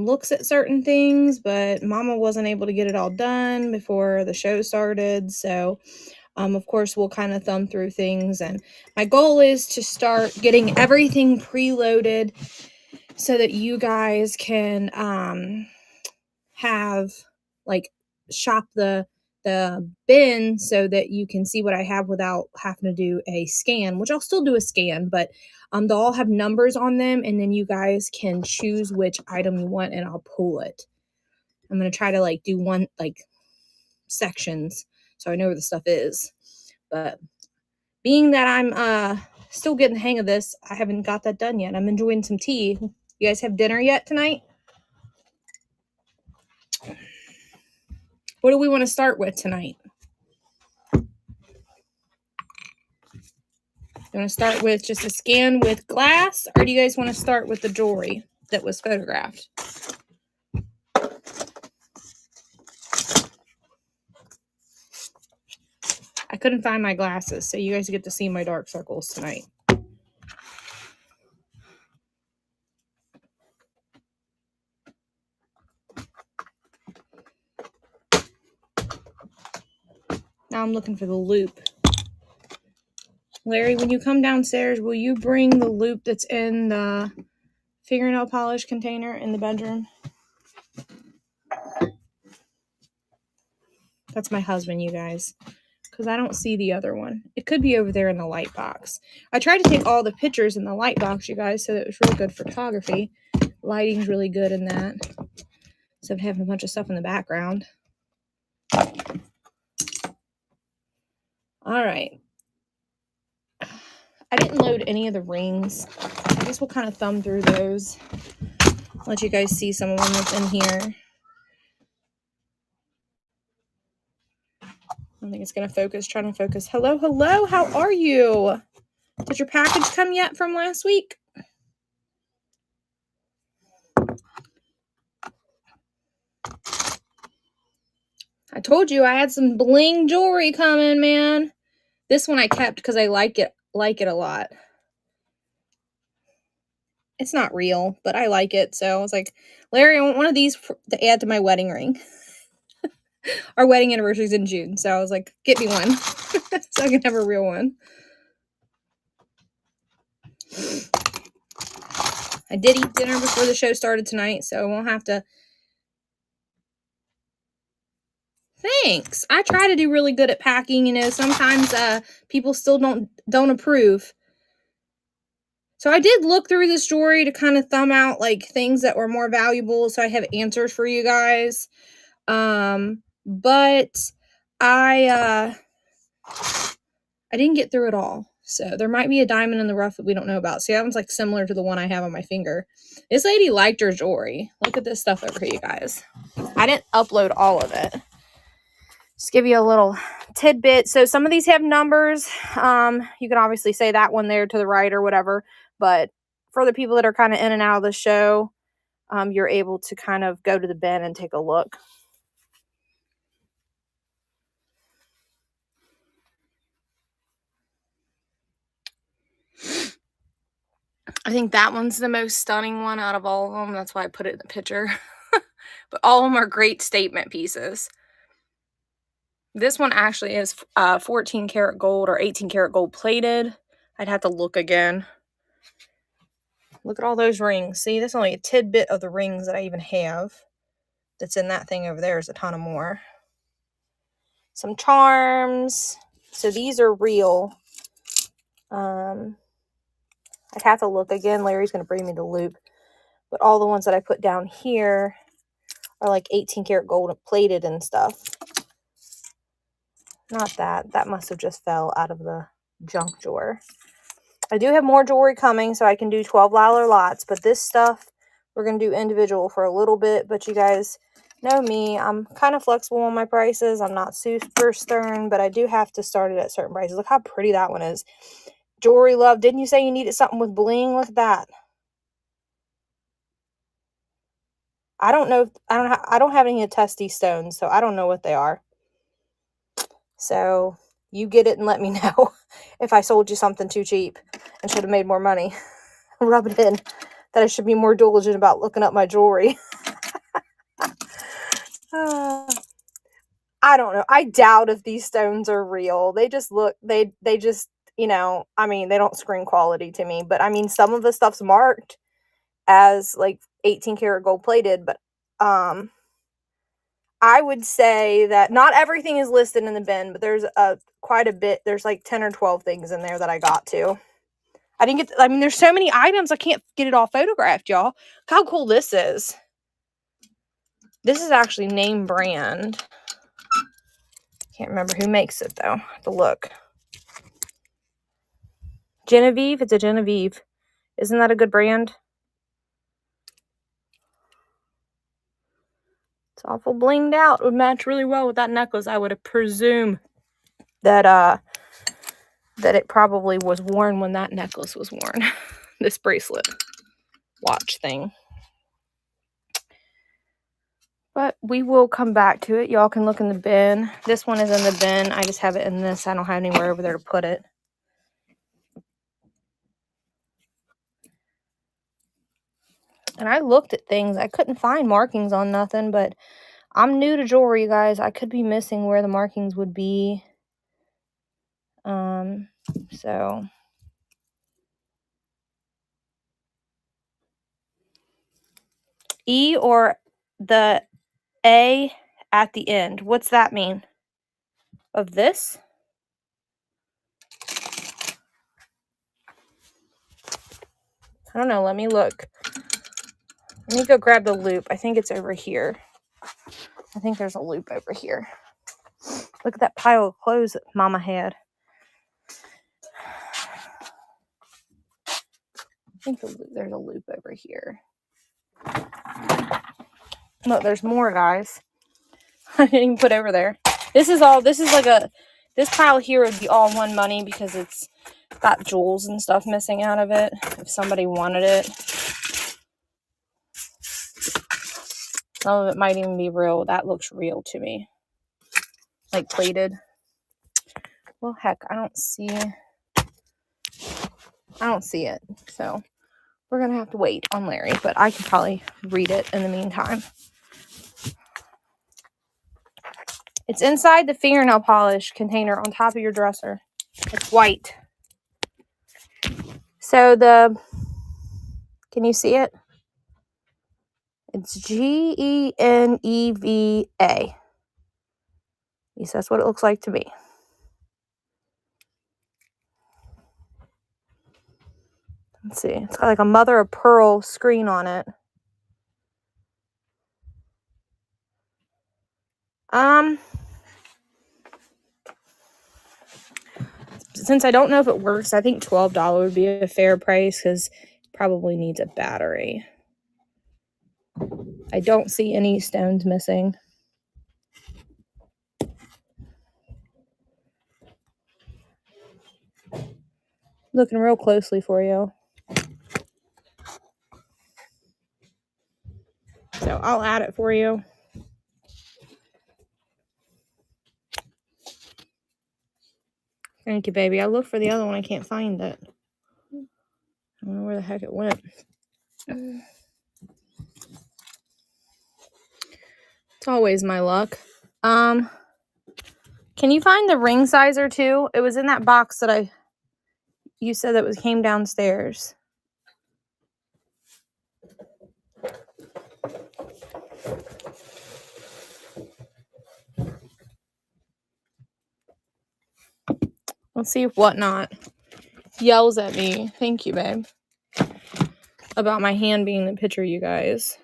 looks at certain things, but Mama wasn't able to get it all done before the show started. So, of course, we'll kind of thumb through things. And my goal is to start getting everything preloaded so that you guys can have, like, shop the bin so that you can see what I have without having to do a scan, which I'll still do a scan, but they'll all have numbers on them, and then you guys can choose which item you want, and I'll pull it. I'm going to try to, like, do one, like, sections so I know where the stuff is. But being that I'm still getting the hang of this, I haven't got that done yet. I'm enjoying some tea. You guys have dinner yet tonight? What do we want to start with tonight? You want to start with just a scan with glass, or do you guys want to start with the jewelry that was photographed? I couldn't find my glasses, so you guys get to see my dark circles tonight. Now I'm looking for the loop. Larry, when you come downstairs, will you bring the loop that's in the fingernail polish container in the bedroom? That's my husband, you guys, because I don't see the other one. It could be over there in the light box. I tried to take all the pictures in the light box, you guys, so that it was really good photography. Lighting's really good in that, instead of having a bunch of stuff in the background. All right. I didn't load any of the rings. I guess we'll kind of thumb through those. Let you guys see some of them that's in here. I don't think it's going to focus. Trying to focus. Hello, hello. How are you? Did your package come yet from last week? I told you I had some bling jewelry coming, man. This one I kept because I like it a lot. It's not real, but I like it. So I was like, Larry, I want one of these to add to my wedding ring. Our wedding anniversary is in June. So I was like, get me one so I can have a real one. I did eat dinner before the show started tonight, so I won't have to. Thanks. I try to do really good at packing. You know, sometimes people still don't approve. So I did look through the story to kind of thumb out like things that were more valuable, so I have answers for you guys. But I didn't get through it all. So there might be a diamond in the rough that we don't know about. See, that one's like similar to the one I have on my finger. This lady liked her jewelry. Look at this stuff over here, you guys. I didn't upload all of it. Just give you a little tidbit. So some of these have numbers. You can obviously say that one there to the right or whatever. But for the people that are kind of in and out of the show, you're able to kind of go to the bin and take a look. I think that one's the most stunning one out of all of them. That's why I put it in the picture. But all of them are great statement pieces. This one actually is 14 karat gold or 18 karat gold plated. I'd have to look again. Look at all those rings. See, that's only a tidbit of the rings that I even have. That's in that thing over there is a ton of more. Some charms. So these are real. I'd have to look again. Larry's going to bring me the loop. But all the ones that I put down here are like 18 karat gold plated and stuff. Not that. That must have just fell out of the junk drawer. I do have more jewelry coming, so I can do $12 lots. But this stuff, we're going to do individual for a little bit. But you guys know me. I'm kind of flexible on my prices. I'm not super stern, but I do have to start it at certain prices. Look how pretty that one is. Jewelry Love. Didn't you say you needed something with bling? Look at that. I don't know. I don't have any testy stones, so I don't know what they are. So you get it and let me know if I sold you something too cheap and should have made more money. Rub it in that I should be more diligent about looking up my jewelry. I don't know. I doubt if these stones are real. They just look, they just, you know, I mean, they don't scream quality to me, but I mean, some of the stuff's marked as like 18 karat gold plated, but I would say that not everything is listed in the bin, but there's quite a bit. There's like 10 or 12 things in there that I got to. I didn't get I mean, there's so many items, I can't get it all photographed, y'all. Look how cool this is. This is actually name brand. Can't remember who makes it, though. I have to look. Genevieve? It's a Genevieve. Isn't that a good brand? It's awful blinged out. It would match really well with that necklace. I would presume that that it probably was worn when that necklace was worn. This bracelet watch thing. But we will come back to it. Y'all can look in the bin. This one is in the bin. I just have it in this. I don't have anywhere over there to put it. And I looked at things. I couldn't find markings on nothing, but I'm new to jewelry, guys. I could be missing where the markings would be. So E or the A at the end. What's that mean? Of this? I don't know. Let me look. Let me go grab the loop. I think it's over here. I think there's a loop over here. Look at that pile of clothes that Mama had. I think there's a loop over here. Look, there's more, guys. I didn't even put over there. This is like this pile here would be all one money because it's got jewels and stuff missing out of it if somebody wanted it. Some of it might even be real. That looks real to me. Like plated. Well, heck, I don't see it. So we're going to have to wait on Larry, but I can probably read it in the meantime. It's inside the fingernail polish container on top of your dresser. It's white. So can you see it? It's Geneva. At least that's what it looks like to me. Let's see. It's got like a mother of pearl screen on it. Since I don't know if it works, I think $12 would be a fair price because it probably needs a battery. I don't see any stones missing. Looking real closely for you. So I'll add it for you. Thank you, baby. I looked for the other one. I can't find it. I don't know where the heck it went. It's always my luck. Can you find the ring sizer too? It was in that box that you said that came downstairs. Let's see if Whatnot yells at me. Thank you, babe. About my hand being the picture, you guys.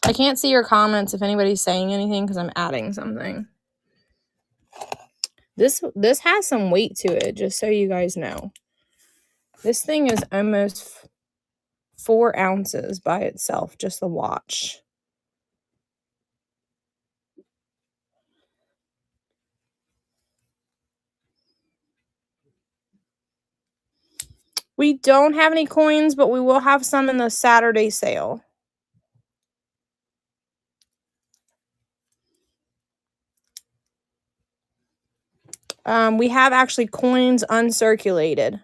I can't see your comments if anybody's saying anything because I'm adding something. This has some weight to it, just so you guys know. This thing is almost 4 ounces by itself, just the watch. We don't have any coins, but we will have some in the Saturday sale. We have actually coins uncirculated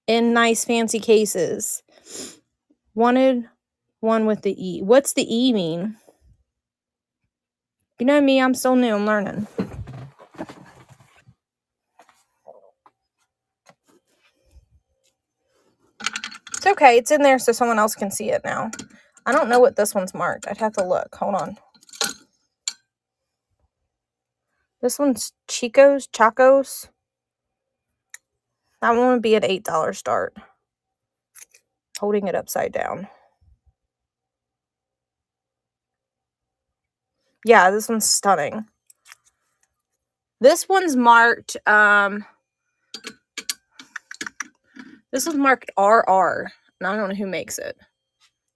in nice fancy cases. Wanted one with the E. What's the E mean? You know me, I'm still new, I'm learning. It's okay, it's in there so someone else can see it now. I don't know what this one's marked. I'd have to look. Hold on. This one's Chacos. That one would be an $8 start. Holding it upside down. Yeah, this one's stunning. This one's marked, this one's marked RR. And I don't know who makes it.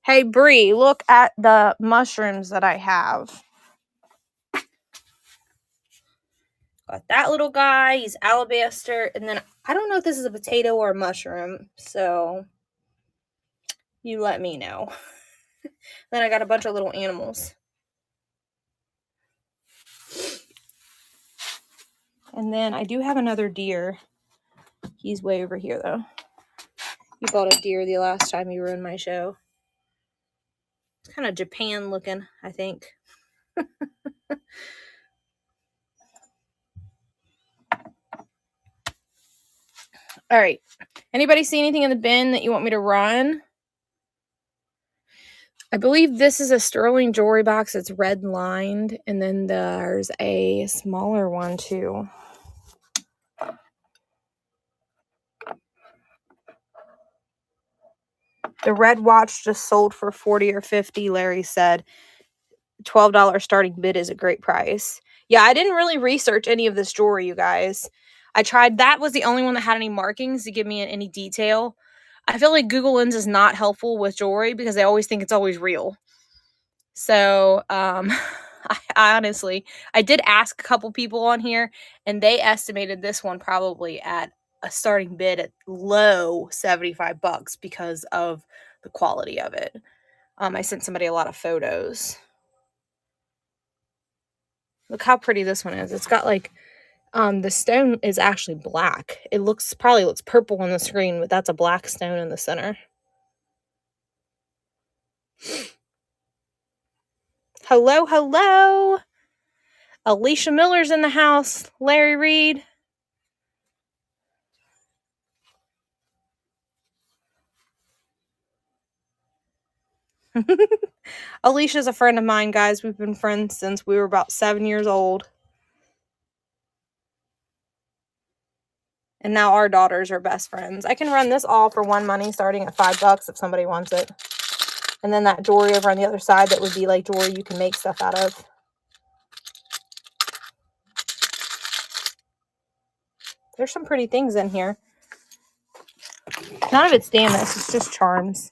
Hey, Bree, look at the mushrooms that I have. Got that little guy. He's alabaster. And then I don't know if this is a potato or a mushroom. So you let me know. Then I got a bunch of little animals. And then I do have another deer. He's way over here, though. You bought a deer the last time you were in my show. It's kind of Japan looking, I think. All right. Anybody see anything in the bin that you want me to run? I believe this is a sterling jewelry box. It's red lined. And then there's a smaller one, too. The red watch just sold for $40 or $50, Larry said. $12 starting bid is a great price. Yeah, I didn't really research any of this jewelry, you guys. I tried. That was the only one that had any markings to give me any detail. I feel like Google Lens is not helpful with jewelry because they always think it's always real. So, I honestly, I did ask a couple people on here, and they estimated this one probably at a starting bid at low $75 because of the quality of it. I sent somebody a lot of photos. Look how pretty this one is. It's got like, the stone is actually black. It probably looks purple on the screen, but that's a black stone in the center. Hello, hello. Alicia Miller's in the house. Larry Reed. Alicia's a friend of mine, guys. We've been friends since we were about 7 years old. And now our daughters are best friends. I can run this all for one money starting at $5 if somebody wants it. And then that jewelry over on the other side that would be like jewelry you can make stuff out of. There's some pretty things in here. None of it's damaged. It's just charms.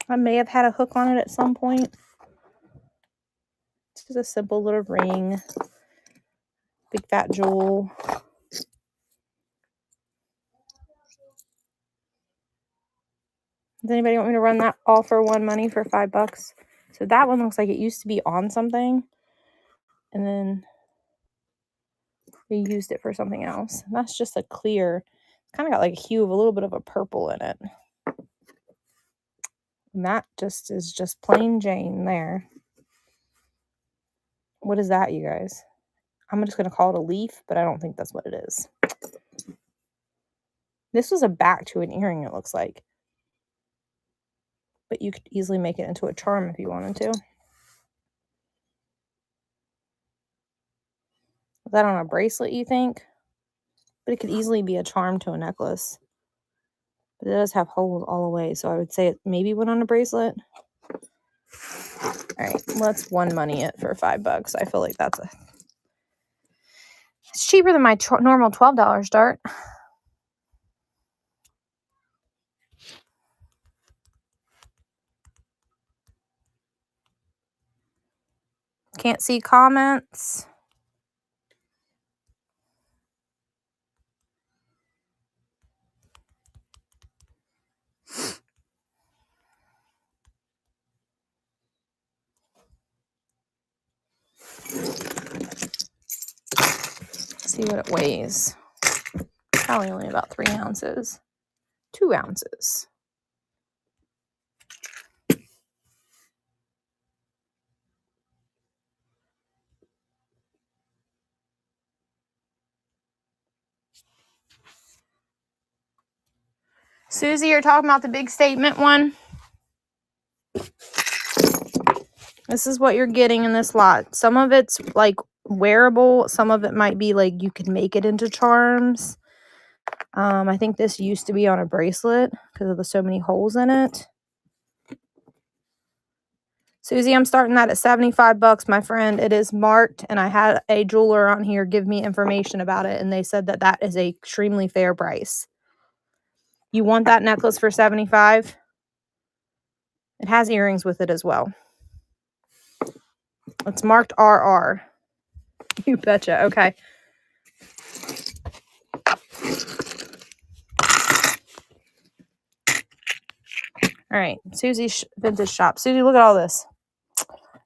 I may have had a hook on it at some point. This is a simple little ring. Big fat jewel. Does anybody want me to run that all for one money for $5? So that one looks like it used to be on something. And then they used it for something else. And that's just a clear. It's kind of got like a hue of a little bit of a purple in it. And that just is just plain Jane there. What is that, you guys? I'm just going to call it a leaf, but I don't think that's what it is. This was a back to an earring, it looks like. But you could easily make it into a charm if you wanted to. Is that on a bracelet, you think? But it could easily be a charm to a necklace. But it does have holes all the way, so I would say it maybe went on a bracelet. All right, let's one money it for $5. I feel like it's cheaper than my normal $12 start. Can't see comments. See what it weighs. Probably only about 3 ounces. 2 ounces. Susie, you're talking about the big statement one? This is what you're getting in this lot. Some of it's like wearable. Some of it might be like you can make it into charms. I think this used to be on a bracelet because of the so many holes in it. Susie, I'm starting that at 75 bucks, my friend. It is marked, and I had a jeweler on here give me information about it, and they said that that is a extremely fair price. You want that necklace for 75? It has earrings with it as well. It's marked RR. You betcha. Okay. All right. Susie's vintage shop. Susie, look at all this.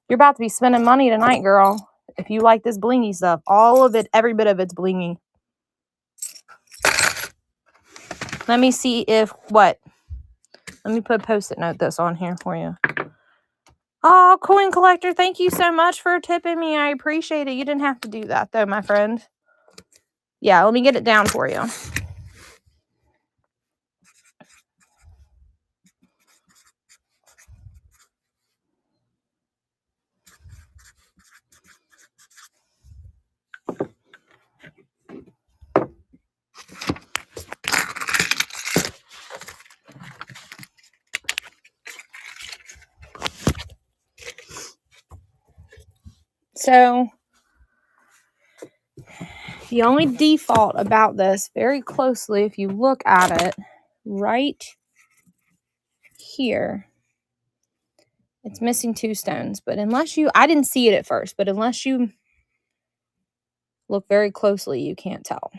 You're about to be spending money tonight, girl. If you like this blingy stuff, all of it, every bit of it's blingy. Let me see if what. Let me put a post-it note this on here for you. Oh, coin collector, thank you so much for tipping me. I appreciate it. You didn't have to do that though, my friend. Yeah, let me get it down for you. So, the only default about this, very closely, if you look at it, right here, it's missing 2 stones. But unless you, I didn't see it at first, but unless you look very closely, you can't tell.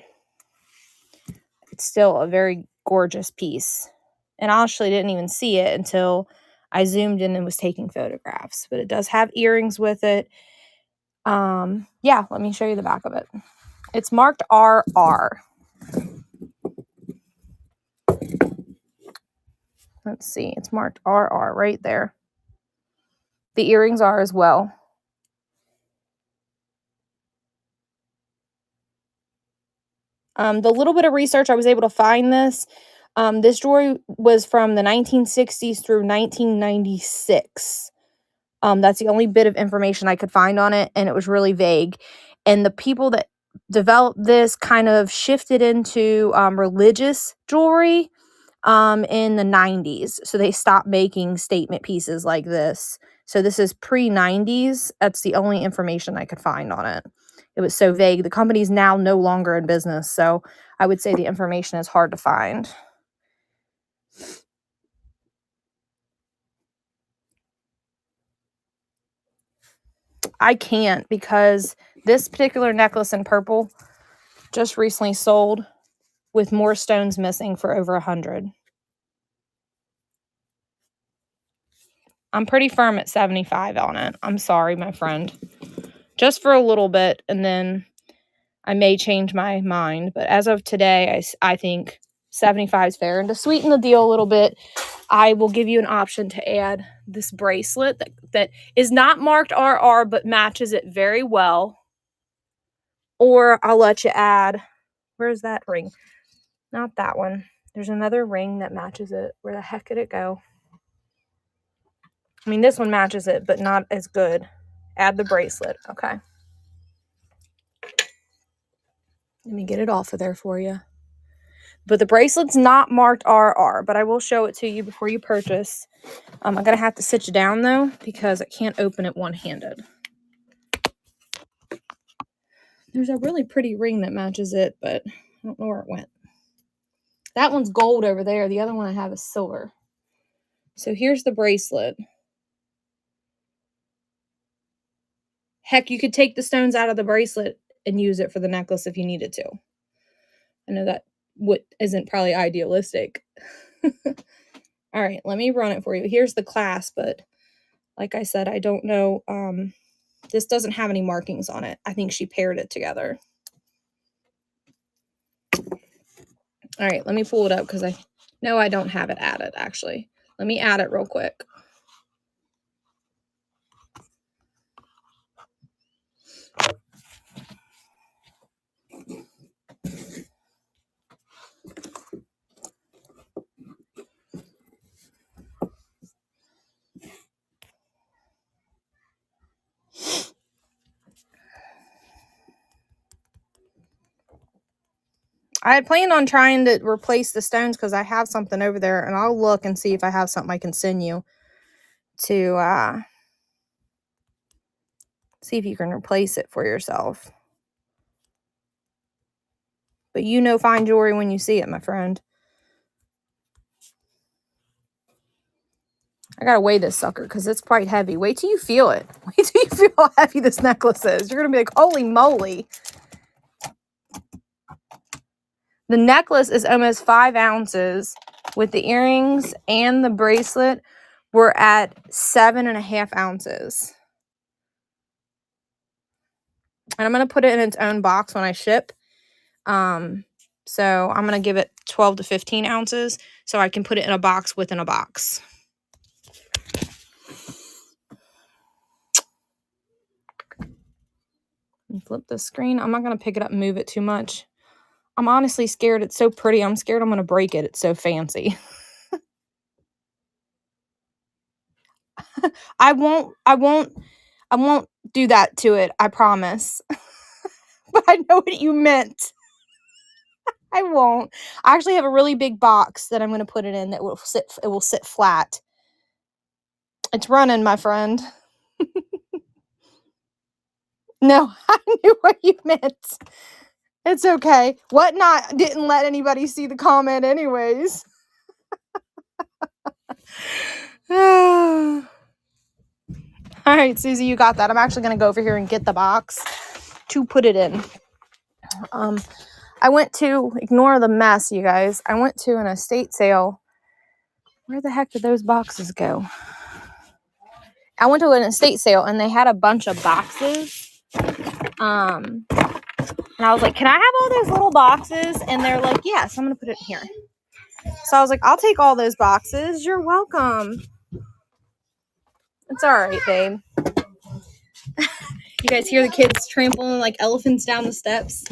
It's still a very gorgeous piece. And I actually didn't even see it until I zoomed in and was taking photographs. But it does have earrings with it. Yeah, let me show you the back of it. It's marked RR. Let's see. It's marked RR right there. The earrings are as well. The little bit of research I was able to find this. This jewelry was from the 1960s through 1996. That's the only bit of information I could find on it, and it was really vague. And the people that developed this kind of shifted into religious jewelry in the 90s. So they stopped making statement pieces like this. So this is pre-90s. That's the only information I could find on it. It was so vague. The company's now no longer in business, so I would say the information is hard to find. I can't because this particular necklace in purple just recently sold with more stones missing for over 100. I'm pretty firm at 75 on it. I'm sorry, my friend. Just for a little bit, and then I may change my mind. But as of today, I think 75 is fair. And to sweeten the deal a little bit, I will give you an option to add this bracelet that is not marked RR, but matches it very well. Or I'll let you add, where's that ring? Not that one. There's another ring that matches it. Where the heck did it go? I mean, this one matches it, but not as good. Add the bracelet. Okay. Let me get it off of there for you. But the bracelet's not marked RR, but I will show it to you before you purchase. I'm going to have to sit you down, though, because I can't open it one-handed. There's a really pretty ring that matches it, but I don't know where it went. That one's gold over there. The other one I have is silver. So here's the bracelet. Heck, you could take the stones out of the bracelet and use it for the necklace if you needed to. I know that isn't probably idealistic. All right, let me run it for you. Here's the clasp, but like I said, I don't know. This doesn't have any markings on it. I think she paired it together. All right, let me pull it up because I know I don't have it added, actually. Let me add it real quick. I had planned on trying to replace the stones because I have something over there, and I'll look and see if I have something I can send you to see if you can replace it for yourself. But you know fine jewelry when you see it, my friend. I gotta weigh this sucker because it's quite heavy. Wait till you feel it. Wait till you feel how heavy this necklace is. You're gonna be like, holy moly. The necklace is almost 5 ounces. With the earrings and the bracelet, we're at 7.5 ounces. And I'm going to put it in its own box when I ship. So I'm going to give it 12 to 15 ounces so I can put it in a box within a box. Flip the screen. I'm not going to pick it up and move it too much. I'm honestly scared. It's so pretty. I'm scared I'm going to break it. It's so fancy. I won't do that to it. I promise. But I know what you meant. I won't. I actually have a really big box that I'm going to put it in that will sit flat. It's running, my friend. No, I knew what you meant. It's okay. Whatnot didn't let anybody see the comment anyways. All right, Susie, you got that. I'm actually going to go over here and get the box to put it in. I went to, ignore the mess, you guys. I went to an estate sale. Where the heck did those boxes go? I went to an estate sale and they had a bunch of boxes. And I was like, can I have all those little boxes? And they're like, yes, I'm going to put it in here. So I was like, I'll take all those boxes. You're welcome. It's all right, babe. You guys hear the kids trampling like elephants down the steps?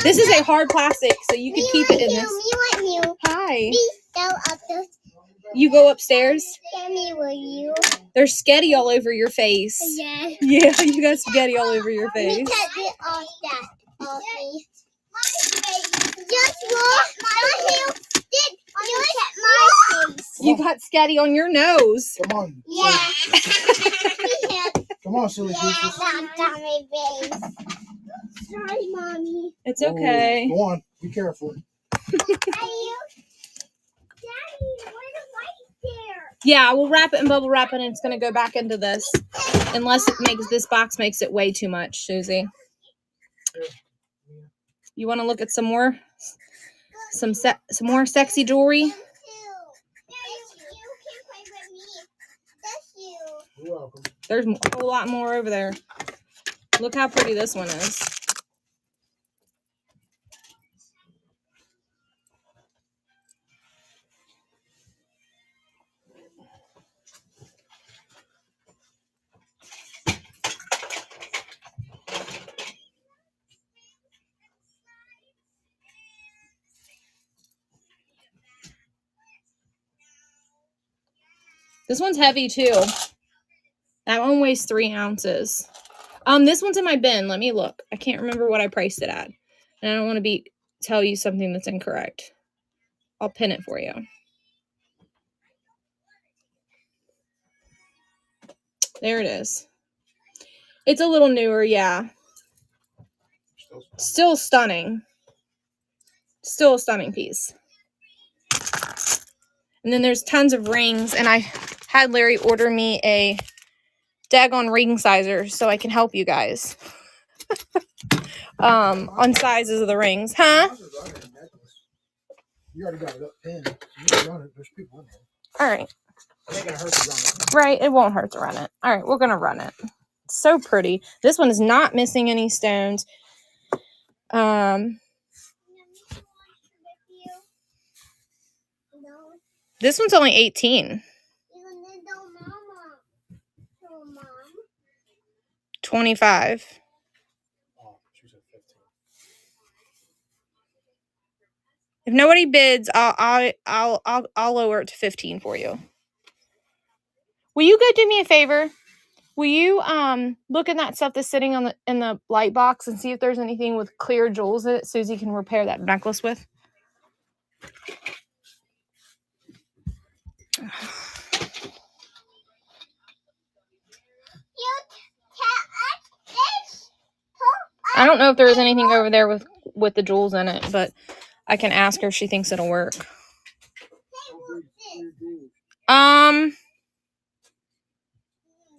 This is a hard plastic, so you can keep it in this. Hi. You go upstairs? There's spaghetti all over your face. Yeah. Yeah, you got spaghetti all over your face. You got spaghetti on your nose. Come on. Yeah. Come on, silly goose. Sorry, Mommy. It's okay. Go on. Be careful. Daddy, what is right there? Yeah, we'll wrap it in bubble wrap and it's going to go back into this. Unless this box makes it way too much, Susie. You want to look at some more sexy jewelry? You're welcome. There's a whole lot more over there. Look how pretty this one is. This one's heavy too. That one weighs 3 ounces. This one's in my bin. Let me look. I can't remember what I priced it at. And I don't want to tell you something that's incorrect. I'll pin it for you. There it is. It's a little newer, yeah. Still stunning. Still a stunning piece. And then there's tons of rings. And I had Larry order me a daggone ring sizers so I can help you guys. On sizes of the rings, huh? Mine's a running necklace. You already got it up pinned. You can run it. There's people in there. All right. It ain't gonna hurt to run it. Right, it won't hurt to run it. All right, we're gonna run it. It's so pretty. This one is not missing any stones. This one's only 18. 25. Oh, she said 15. If nobody bids, I'll lower it to 15 for you. Will you go do me a favor? Will you look at that stuff that's sitting in the light box and see if there's anything with clear jewels in it Susie can repair that necklace with? I don't know if there is anything over there with the jewels in it, but I can ask her if she thinks it'll work.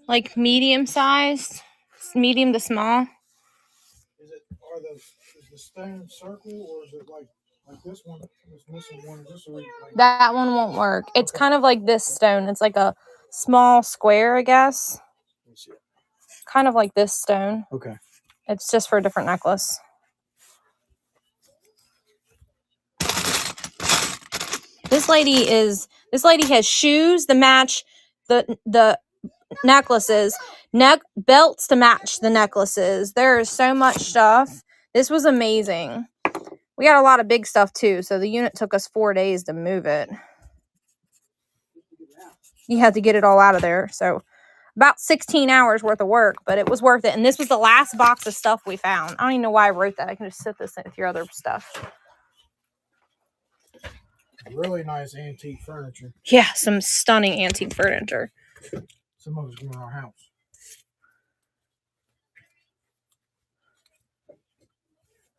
Like medium sized, medium to small. Is the stone circle or is it like this one? It's missing one. Is this like That one won't work. It's kind of like this stone. It's like a small square, I guess. Let me see it. Kind of like this stone. Okay. It's just for a different necklace. This lady has shoes to match the necklaces, belts to match the necklaces. There is so much stuff. This was amazing. We got a lot of big stuff too, so the unit took us 4 days to move it. You had to get it all out of there, so about 16 hours worth of work, but it was worth it. And this was the last box of stuff we found. I don't even know why I wrote that. I can just sit this in with your other stuff. Really nice antique furniture. Yeah, some stunning antique furniture. Some of it's going in our house.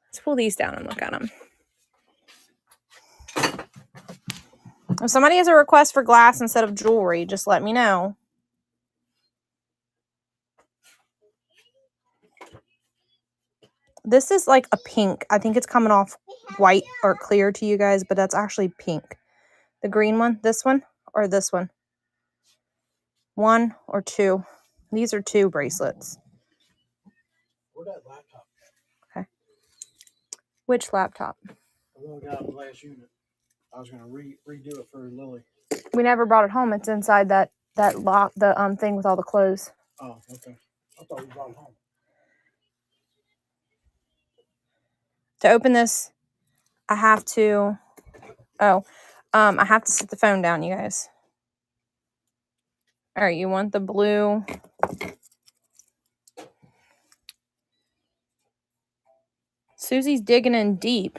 Let's pull these down and look at them. If somebody has a request for glass instead of jewelry, just let me know. This is like a pink. I think it's coming off white or clear to you guys, but that's actually pink. The green one, this one, or this one? 1 or 2. These are 2 bracelets. Where'd that laptop? Okay. Which laptop? The one we got in the last unit. I was gonna redo it for Lily. We never brought it home. It's inside that lock, the thing with all the clothes. Oh, okay. I thought we brought it home. To open this, I have to. I have to sit the phone down, you guys. All right, you want the blue? Susie's digging in deep.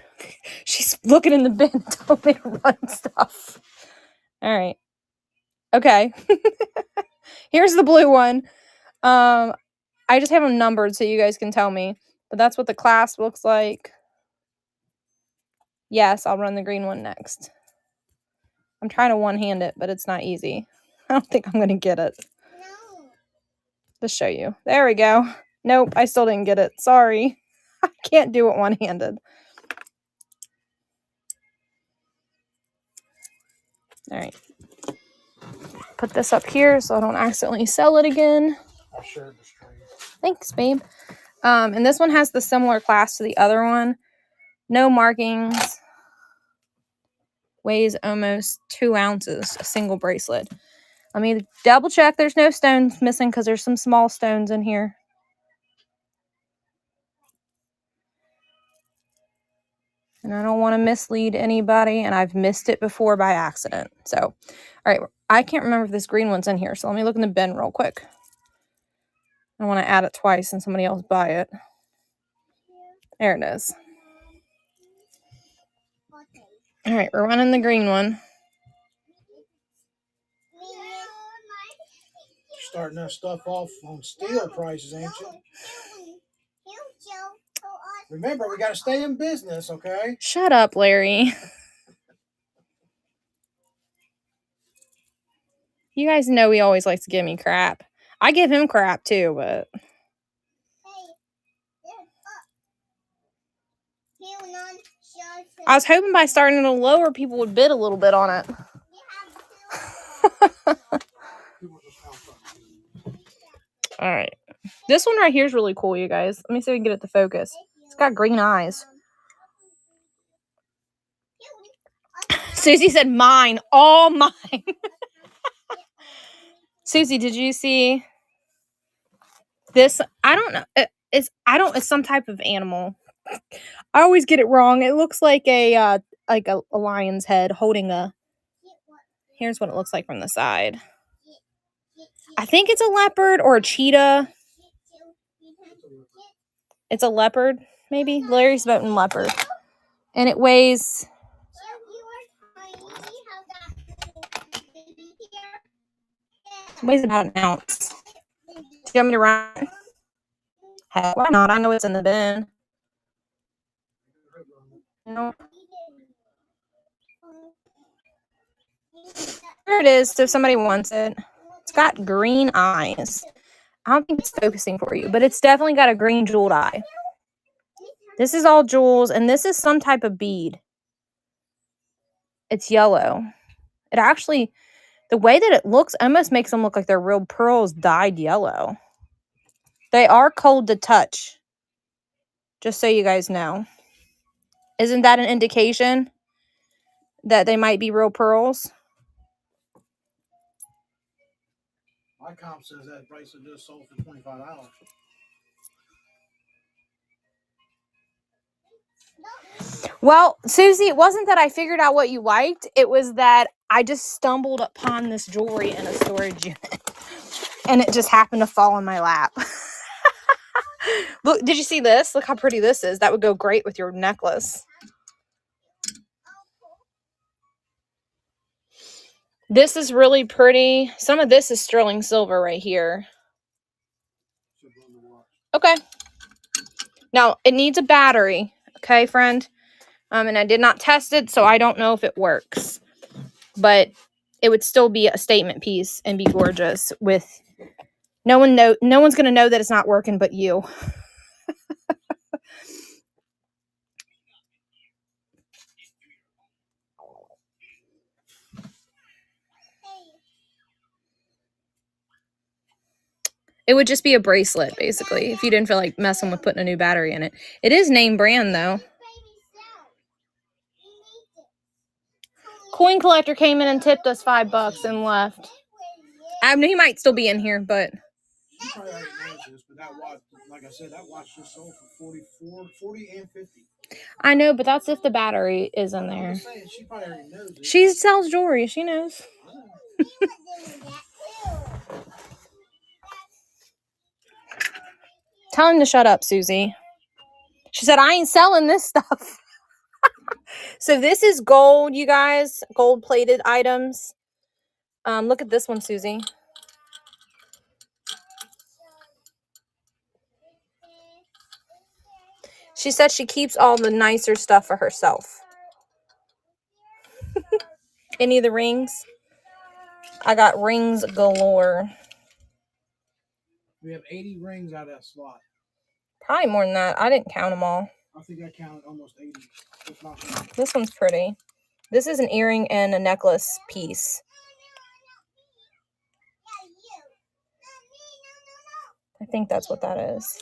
She's looking in the bin, telling me to run stuff. All right. Okay. Here's the blue one. I just have them numbered so you guys can tell me. But that's what the clasp looks like. Yes, I'll run the green one next. I'm trying to one-hand it, but it's not easy. I don't think I'm going to get it. No. To show you. There we go. Nope, I still didn't get it. Sorry. I can't do it one-handed. All right. Put this up here so I don't accidentally sell it again. I shared the stream. Thanks, babe. And this one has the similar clasp to the other one. No markings. Weighs almost 2 ounces, a single bracelet. Let me double check there's no stones missing because there's some small stones in here. And I don't want to mislead anybody, and I've missed it before by accident. So, all right, I can't remember if this green one's in here, so let me look in the bin real quick. I want to add it twice and somebody else buy it. There it is. All right, we're running the green one. Starting that stuff off on steel prices, ain't you? Remember, we got to stay in business, okay? Shut up, Larry. You guys know he always likes to give me crap. I give him crap too, but I was hoping by starting it lower, people would bid a little bit on it. People just found something. All right. This one right here is really cool, you guys. Let me see if we can get it to focus. It's got green eyes. Susie said mine. All mine. Susie, did you see this? I don't know. It's some type of animal. I always get it wrong. It looks like a lion's head holding a. Here's what it looks like from the side. I think it's a leopard or a cheetah. It's a leopard, maybe. Larry's voting leopard. And it weighs. It weighs about an ounce. Do you want me to run? Heck, why not? I know it's in the bin. No. There it is, so if somebody wants it. It's got green eyes. I don't think it's focusing for you, but it's definitely got a green jeweled eye. This is all jewels, and this is some type of bead. It's yellow. It actually, the way that it looks almost makes them look like they're real pearls dyed yellow. They are cold to touch, just so you guys know. Isn't that an indication that they might be real pearls? My comp says that bracelet just sold for $25. Well, Susie, it wasn't that I figured out what you liked. It was that I just stumbled upon this jewelry in a storage unit. And it just happened to fall in my lap. Look, did you see this? Look how pretty this is. That would go great with your necklace. This is really pretty. Some of this is sterling silver right here. Okay. Now, it needs a battery. Okay, friend? And I did not test it, so I don't know if it works. But it would still be a statement piece and be gorgeous with no one's going to know that it's not working but you. It would just be a bracelet, basically, if you didn't feel like messing with putting a new battery in it. It is name brand, though. Coin collector came in and tipped us $5 and left. I mean, he might still be in here, but She probably already knows this, but that watch, like I said, that watch just sold for $40 and $50. I know, but that's if the battery is in there. I'm just saying, she probably already knows it. She sells jewelry. She knows. Tell him to shut up, Susie. She said, I ain't selling this stuff. So this is gold, you guys. Gold-plated items. Look at this one, Susie. She said she keeps all the nicer stuff for herself. Any of the rings? I got rings galore. We have 80 rings out of that slot. Probably more than that. I didn't count them all. I think I counted almost 80. If not more. This one's pretty. This is an earring and a necklace piece. I think that's what that is.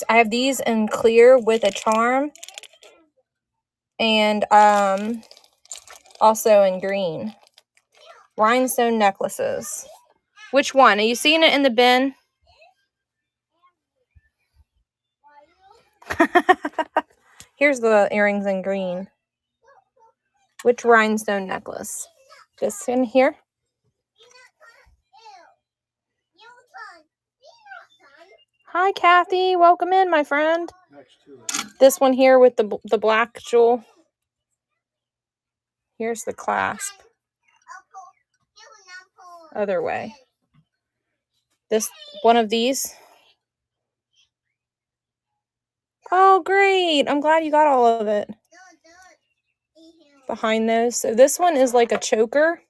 I have these in clear with a charm. And also in green. Rhinestone necklaces. Which one? Are you seeing it in the bin? Here's the earrings in green. Which rhinestone necklace? Just in here? Hi, Kathy. Welcome in, my friend. Next to it. This one here with the black jewel. Here's the clasp. Other way. This one of these. Oh, great. I'm glad you got all of it. Behind those. So this one is like a choker.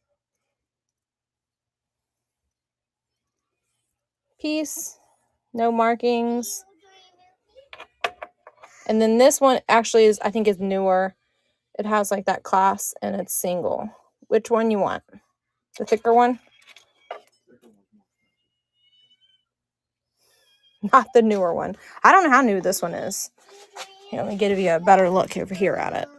piece. No markings. And then this one actually is, I think, is newer. It has like that clasp and it's single. Which one you want? The thicker one? Not the newer one. I don't know how new this one is. Here, let me give you a better look over here at it.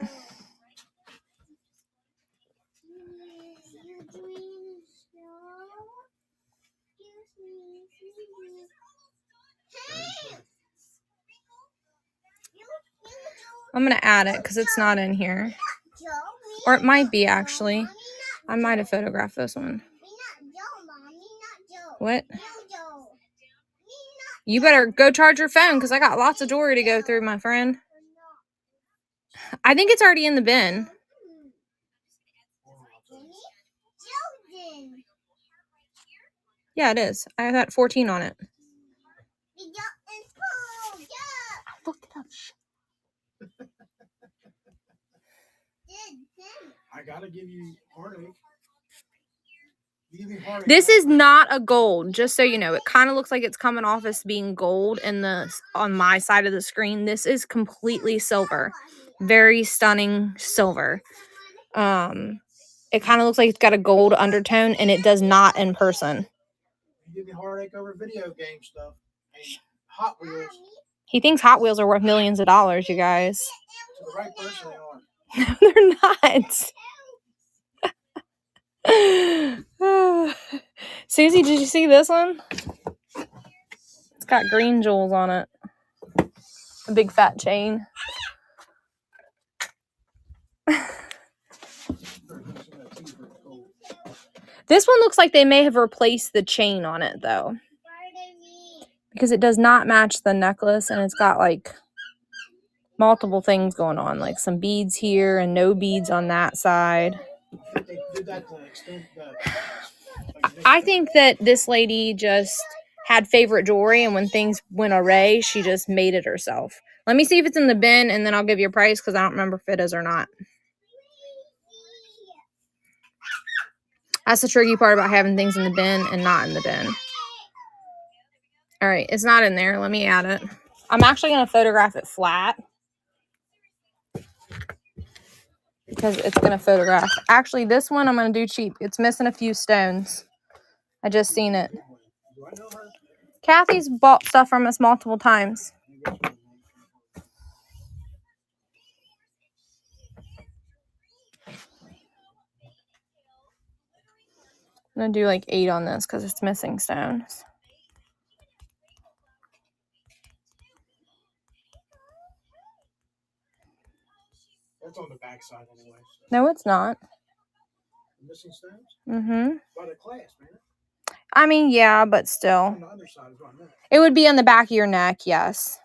I'm going to add it because it's not in here. Or it might be, actually. I might have photographed this one. What? You better go charge your phone because I got lots of jewelry to go through, my friend. I think it's already in the bin. Yeah, it is. I got 14 on it. Look it up. I gotta give you heartache. You give me heartache. This is not a gold, just so you know. It kind of looks like it's coming off as being gold on my side of the screen. This is completely silver. Very stunning silver. It kind of looks like it's got a gold undertone, and it does not in person. You give me heartache over video game stuff and Hot Wheels. He thinks Hot Wheels are worth millions of dollars, you guys. To the right person, they are. No, they're not. Susie, did you see this one? It's got green jewels on it. A big fat chain. This one looks like they may have replaced the chain on it, though. Because it does not match the necklace, and it's got, like, multiple things going on. Like, some beads here and no beads on that side. They did that to extend the, I think that this lady just had favorite jewelry, and when things went awry, she just made it herself. Let me see if it's in the bin, and then I'll give you a price, because I don't remember if it is or not. That's the tricky part about having things in the bin and not in the bin. All right, it's not in there. Let me add it. I'm actually going to photograph it flat, because it's going to photograph. Actually, this one I'm going to do cheap. It's missing a few stones. I just seen it. do I know her? Kathy's bought stuff from us multiple times. I'm going to do like 8 on this because it's missing stones. That's on the back side anyway. No, it's not. Missing stones? Mm-hmm. By the clasp, man. I mean, yeah, but still. On the underside is what I meant. It would be on the back of your neck, yes.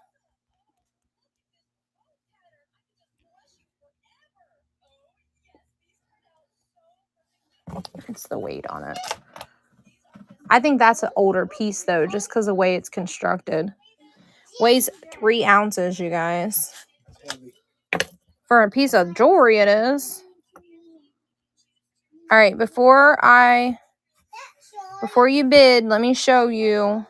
It's the weight on it. I think that's an older piece, though, just because of the way it's constructed. Weighs 3 ounces, you guys. That's heavy. For a piece of jewelry, it is. All right, before you bid, let me show you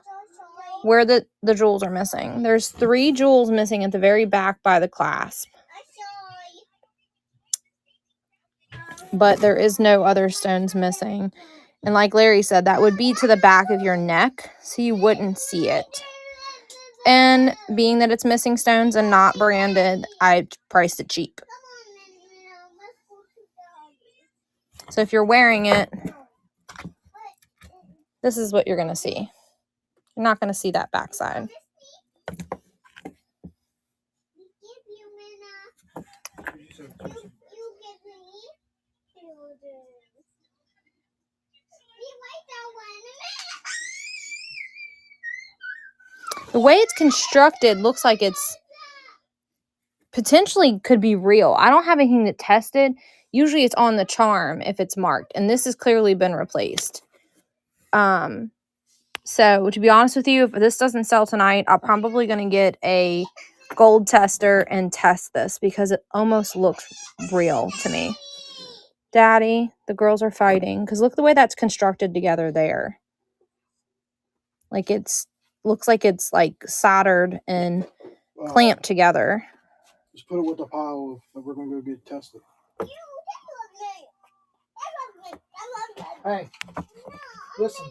where the jewels are missing. There's 3 jewels missing at the very back by the clasp. But there is no other stones missing. And like Larry said, that would be to the back of your neck, so you wouldn't see it. And being that it's missing stones and not branded, I priced it cheap. So if you're wearing it, this is what you're going to see. You're not going to see that backside. The way it's constructed looks like it's potentially could be real. I don't have anything to test it. Usually it's on the charm if it's marked, and this has clearly been replaced. So to be honest with you, if this doesn't sell tonight, I'm probably going to get a gold tester and test this because it almost looks real to me. Daddy, the girls are fighting because look the way that's constructed together there. Like looks like it's like soldered and clamped together. Just put it with the pile that we're gonna go get tested. Hey, listen.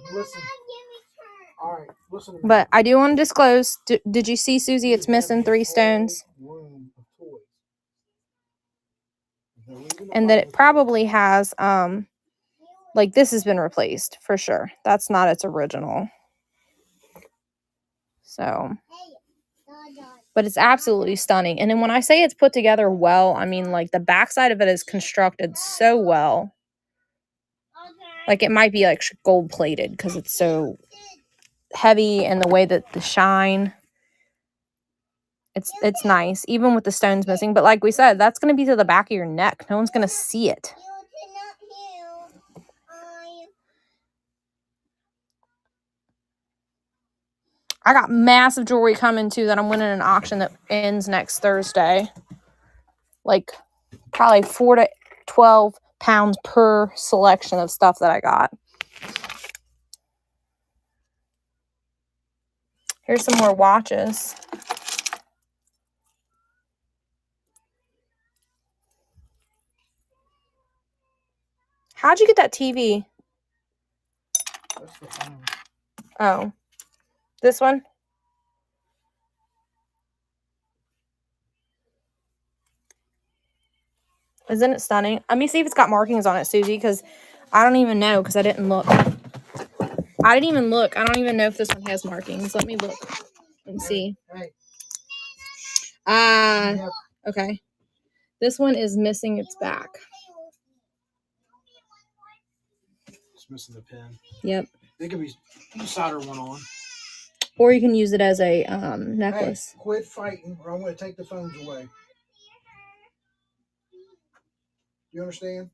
All right, listen to me. But I do want to disclose, did you see, Susie, it's missing 3 stones? Room of toys. They're leaving the And that pile it of probably has, like this has been replaced for sure. That's not its original. So, but it's absolutely stunning. And then when I say it's put together well, I mean like the backside of it is constructed so well. Like it might be like gold plated because it's so heavy and the way that the shine. It's nice, even with the stones missing. But like we said, that's going to be to the back of your neck. No one's going to see it. I got massive jewelry coming too that I'm winning an auction that ends next Thursday. Like probably 4 to 12 pounds per selection of stuff that I got. Here's some more watches. How'd you get that TV? That's the phone. Oh, this one? Isn't it stunning? Let me see if it's got markings on it, Susie, because I don't even know because I didn't look. I didn't even look. I don't even know if this one has markings. Let me look and see. Hey. Okay. This one is missing its back. It's missing the pin. Yep. They could be. You solder one on. Or you can use it as a necklace. Hey, quit fighting, or I'm going to take the phones away. You understand?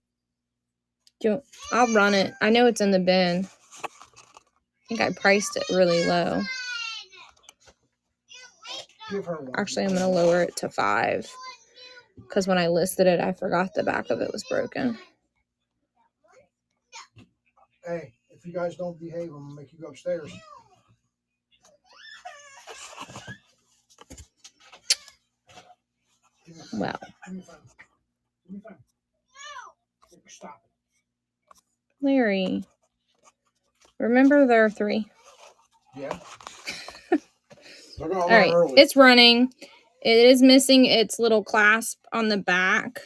I'll run it. I know it's in the bin. I think I priced it really low. Give her one. Actually, I'm going to lower it to 5. Because when I listed it, I forgot the back of it was broken. Hey, if you guys don't behave, I'm going to make you go upstairs. Well. Give me the phone. Give me the phone. Stop it. Larry. Remember there are 3. Yeah. They're going to All learn right. early. It's running. It is missing its little clasp on the back.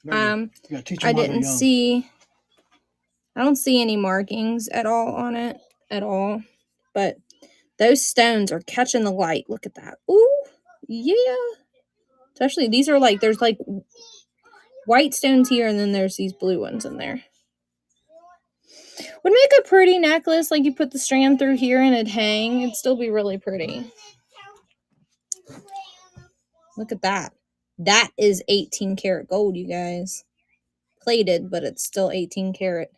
You gotta teach them I while they're didn't young. see. I don't see any markings at all on it at all. But those stones are catching the light. Look at that. Ooh, yeah. Especially these are like, there's like white stones here and then there's these blue ones in there. Would make a pretty necklace. Like you put the strand through here and it'd hang. It'd still be really pretty. Look at that. That is 18 karat gold, you guys. Plated, but it's still 18 karat.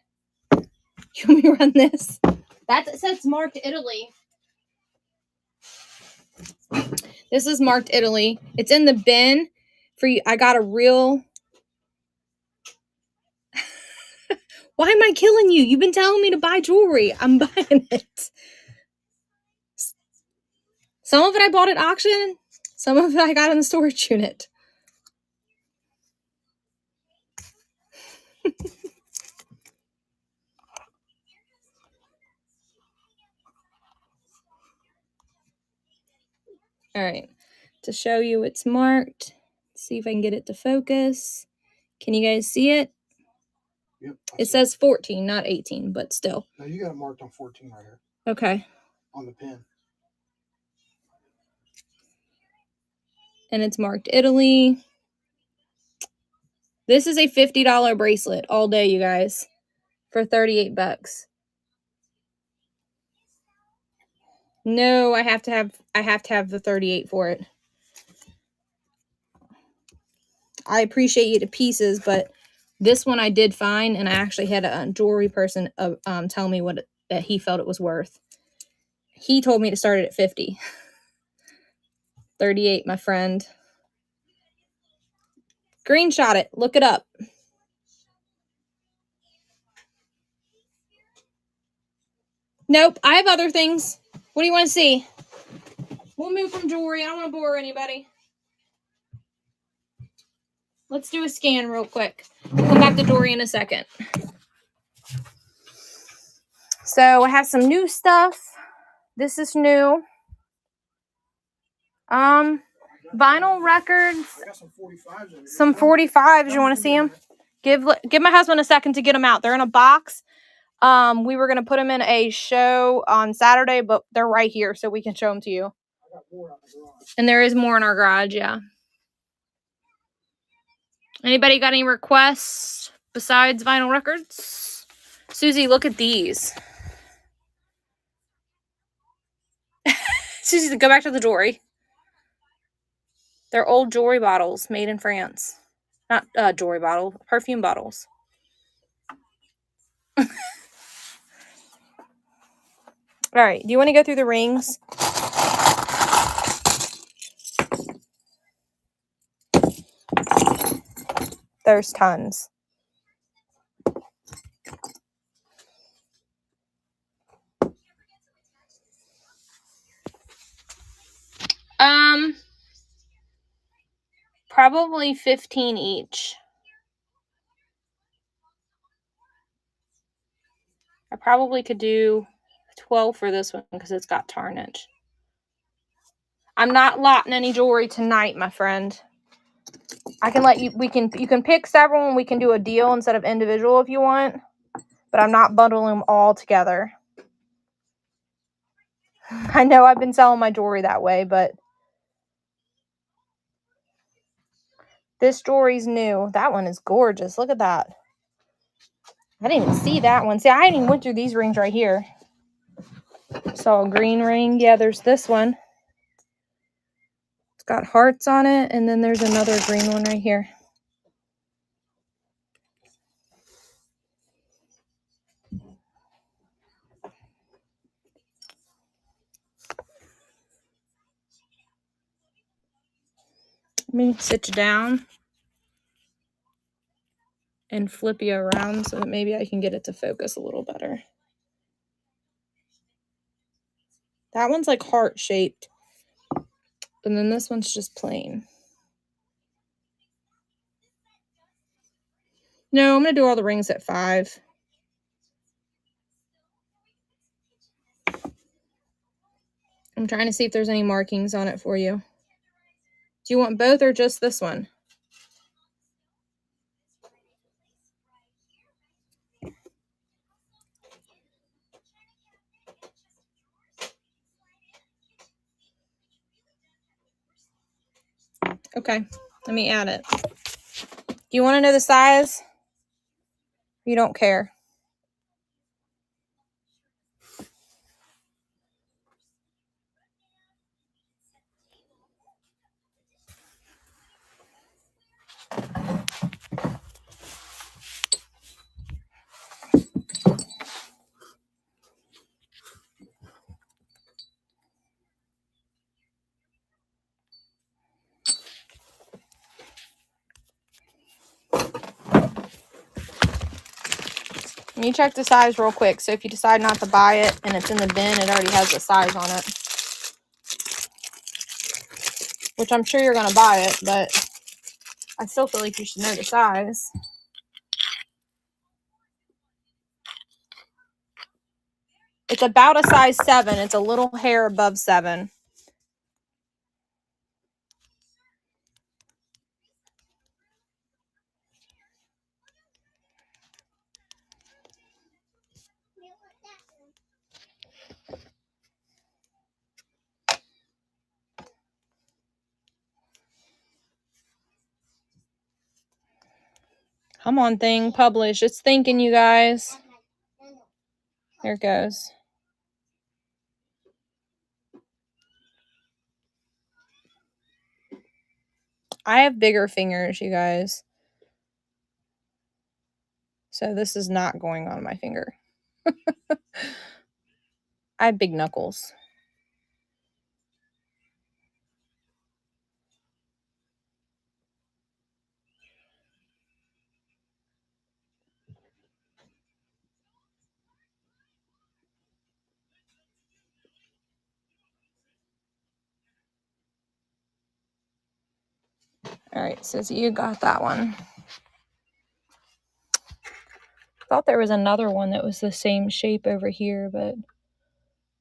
You want me to run this? It says marked Italy. This is marked Italy. It's in the bin for you. I got a real... Why am I killing you? You've been telling me to buy jewelry. I'm buying it. Some of it I bought at auction. Some of it I got in the storage unit. All right. To show you it's marked. Let's see if I can get it to focus. Can you guys see it? Yep. It says 14, not 18, but still. No, you got it marked on 14 right here. Okay. On the pin. And it's marked Italy. This is a $50 bracelet all day, you guys, for 38 bucks. No, I have to have the 38 for it. I appreciate you to pieces, but this one I did find, and I actually had a jewelry person tell me that he felt it was worth. He told me to start it at 50. 38, my friend. Screenshot it. Look it up. Nope, I have other things. What do you want to see? We'll move from jewelry. I don't want to bore anybody. Let's do a scan real quick. We'll come back to jewelry in a second. So I have some new stuff. This is new. Vinyl records. I got some 45s in here. Some 45s. You want to see them? Give my husband a second to get them out. They're in a box. We were gonna put them in a show on Saturday, but they're right here, so we can show them to you. I got more out the garage. And there is more in our garage, yeah. Anybody got any requests besides vinyl records? Susie, look at these. Susie, go back to the jewelry. They're old jewelry bottles made in France. Not jewelry bottle, perfume bottles. All right, do you want to go through the rings? There's tons. Probably 15 each. I probably could do 12 for this one because it's got tarnish. I'm not lotting any jewelry tonight, my friend. I can let you, you can pick several and we can do a deal instead of individual if you want, but I'm not bundling them all together. I know I've been selling my jewelry that way, but this jewelry's new. That one is gorgeous. Look at that. I didn't even see that one. See, I hadn't even went through these rings right here. Saw a green ring. Yeah, there's this one. It's got hearts on it, and then there's another green one right here. Let me sit you down and flip you around so that maybe I can get it to focus a little better. That one's like heart shaped. And then this one's just plain. No, I'm going to do all the rings at 5. I'm trying to see if there's any markings on it for you. Do you want both or just this one? Okay, let me add it. Do you want to know the size? You don't care. Let me check the size real quick. So if you decide not to buy it and it's in the bin, it already has the size on it. Which I'm sure you're going to buy it, but I still feel like you should know the size. It's about a size 7. It's a little hair above 7. Come on, thing. Publish. It's thinking, you guys. There it goes. I have bigger fingers, you guys. So this is not going on my finger. I have big knuckles. All right, Susie, you got that one. Thought there was another one that was the same shape over here, but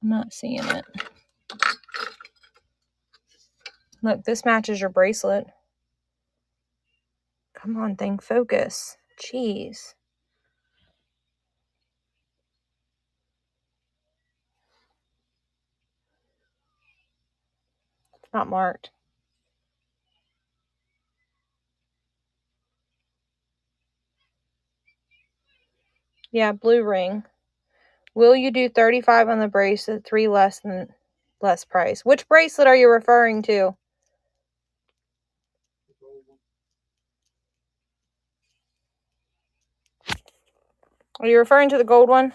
I'm not seeing it. Look, this matches your bracelet. Come on, thing, focus. Jeez. It's not marked. Yeah, blue ring. Will you do 35 on the bracelet, 3 less price? Which bracelet are you referring to? Are you referring to the gold one?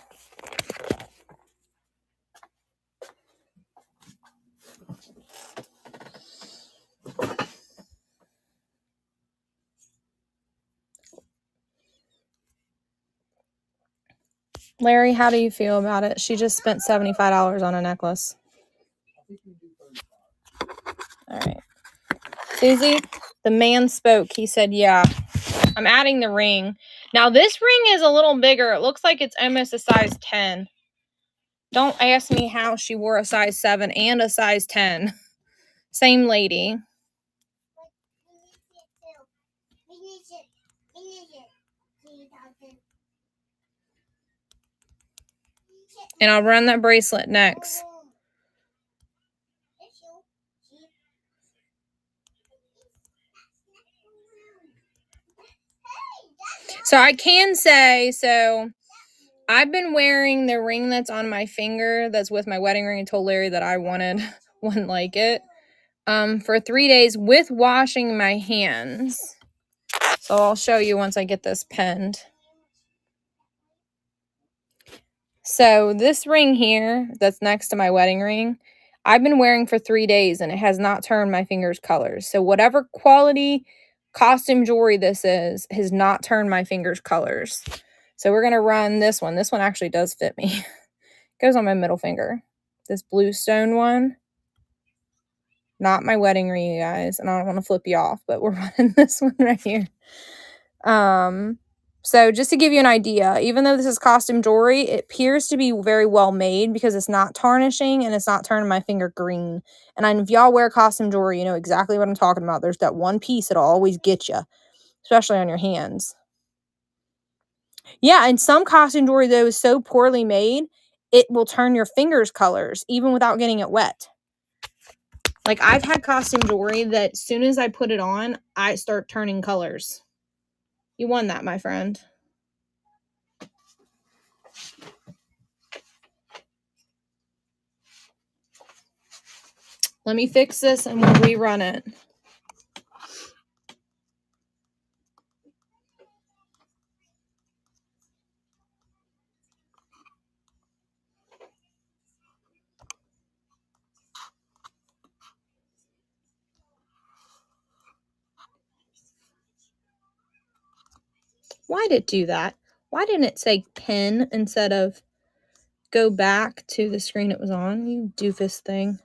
Larry, how do you feel about it? She just spent $75 on a necklace. All right. Susie, the man spoke. He said, yeah, I'm adding the ring. Now, this ring is a little bigger. It looks like it's almost a size 10. Don't ask me how she wore a size 7 and a size 10. Same lady. And I'll run that bracelet next. So I can say, I've been wearing the ring that's on my finger that's with my wedding ring. I told Larry that I wanted one like it for 3 days with washing my hands. So I'll show you once I get this pinned. So this ring here that's next to my wedding ring, I've been wearing for 3 days and it has not turned my fingers colors. So whatever quality costume jewelry this is has not turned my fingers colors. So we're going to run this one. This one actually does fit me. It goes on my middle finger. This blue stone one. Not my wedding ring, you guys. And I don't want to flip you off, but we're running this one right here. So just to give you an idea, even though this is costume jewelry, it appears to be very well made because it's not tarnishing and it's not turning my finger green. And if y'all wear costume jewelry, you know exactly what I'm talking about. There's that one piece that'll always get you, especially on your hands. Yeah, and some costume jewelry, though, is so poorly made, it will turn your fingers colors even without getting it wet. Like, I've had costume jewelry that as soon as I put it on, I start turning colors. You won that, my friend. Let me fix this and we'll rerun it. Why did it do that? Why didn't it say pin instead of go back to the screen it was on? You doofus thing.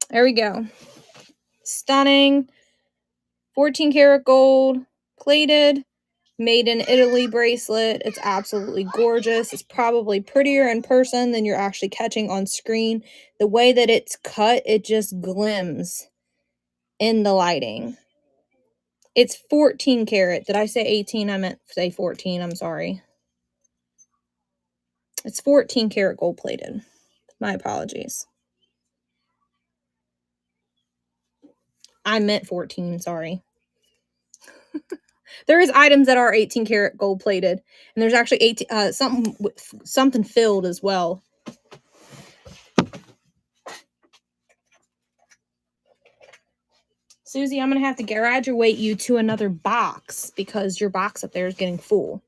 There we go. Stunning. 14 karat gold. Plated. Made in Italy bracelet. It's absolutely gorgeous. It's probably prettier in person than you're actually catching on screen. The way that it's cut, it just glims in the lighting. It's 14 karat. Did I say 18? I meant to say 14. I'm sorry. It's 14 karat gold plated. My apologies. I meant 14. Sorry. There is items that are 18 karat gold plated, and there's actually something filled as well. Susie, I'm going to have to graduate you to another box because your box up there is getting full.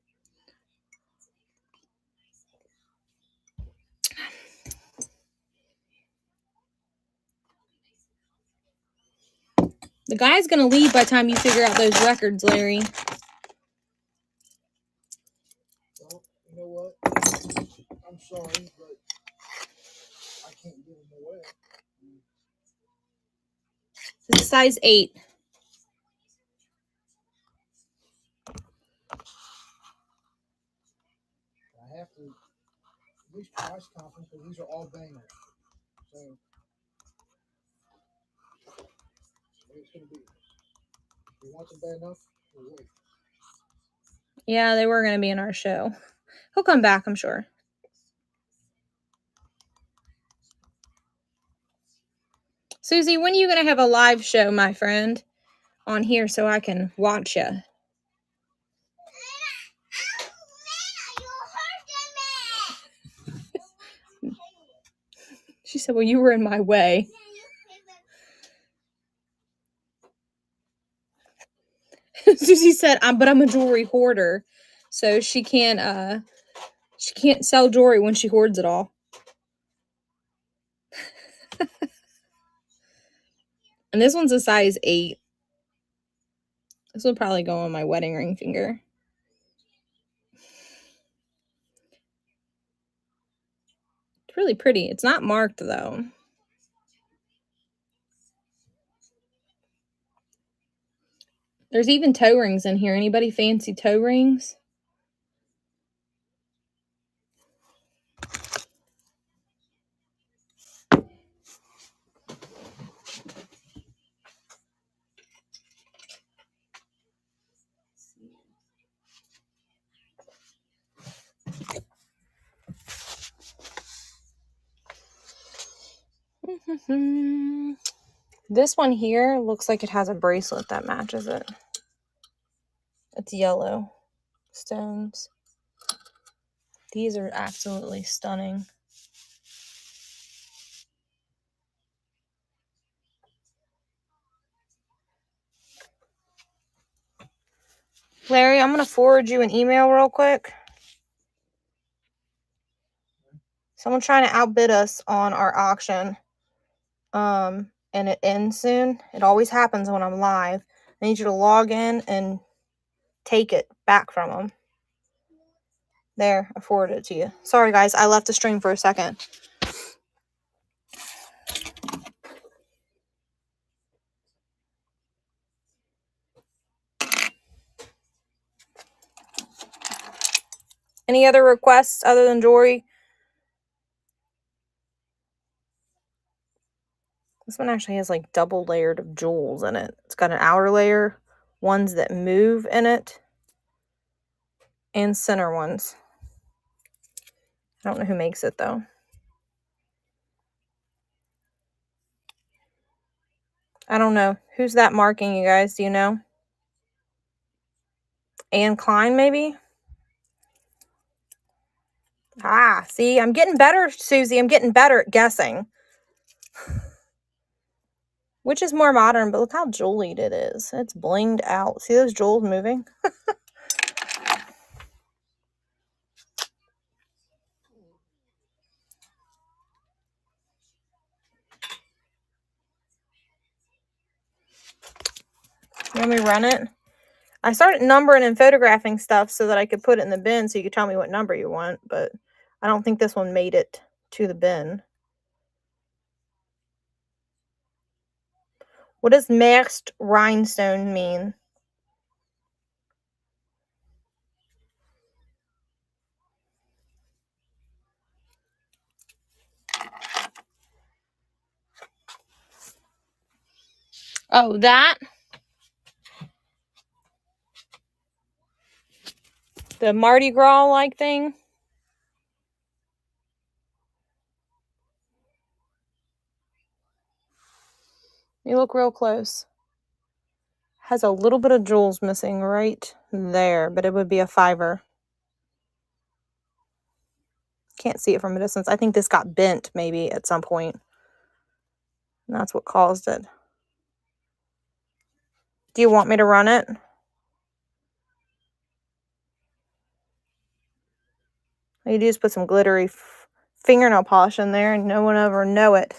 The guy's going to leave by the time you figure out those records, Larry. Well, you know what? I'm sorry, but I can't give them away. It's a size 8. I have to at least price confidence because these are all bangers. So it's going to be. If you want them bad enough, we'll wait. Yeah, they were going to be in our show. He'll come back, I'm sure. Susie, when are you going to have a live show, my friend, on here so I can watch you? She said, well, you were in my way. Susie said, but I'm a jewelry hoarder, so she can't sell jewelry when she hoards it all. And this one's a size 8. This will probably go on my wedding ring finger. It's really pretty. It's not marked, though. There's even toe rings in here. Anybody fancy toe rings? This one here looks like it has a bracelet that matches it. It's yellow stones. These are absolutely stunning. Larry, I'm going to forward you an email real quick. Someone's trying to outbid us on our auction. And it ends soon. It always happens when I'm live. I need you to log in and take it back from them. There, I forwarded it to you. Sorry, guys. I left the stream for a second. Any other requests other than jewelry? This one actually has like double layered of jewels in it. It's got an outer layer, ones that move in it, and center ones. I don't know who makes it though. I don't know. Who's that marking, you guys? Do you know? Anne Klein, maybe? Ah, see, I'm getting better, Susie. I'm getting better at guessing. Which is more modern, but look how jeweled it is. It's blinged out. See those jewels moving? You want me to run it? I started numbering and photographing stuff so that I could put it in the bin so you could tell me what number you want, but I don't think this one made it to the bin. What does Merst rhinestone mean? Oh, that? The Mardi Gras-like thing? You look real close. Has a little bit of jewels missing right there, but it would be a 5er. Can't see it from a distance. I think this got bent maybe at some point. And that's what caused it. Do you want me to run it? All you do is put some glittery fingernail polish in there and no one ever know it.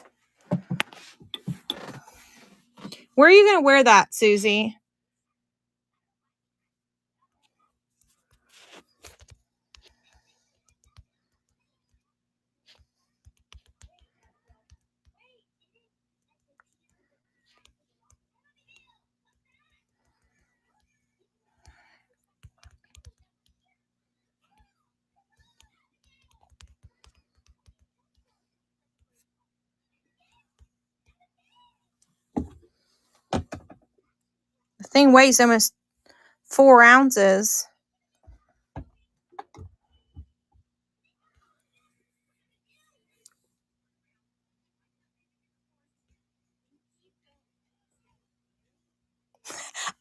Where are you going to wear that, Susie? Thing weighs almost 4 ounces.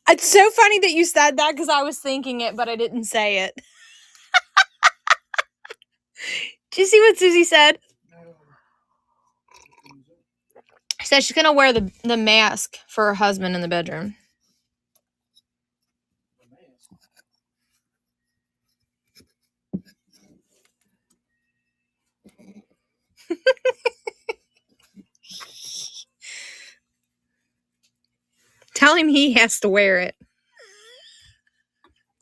It's so funny that you said that because I was thinking it, but I didn't say it. Did you see what Susie said? She said she's gonna wear the mask for her husband in the bedroom. Tell him he has to wear it.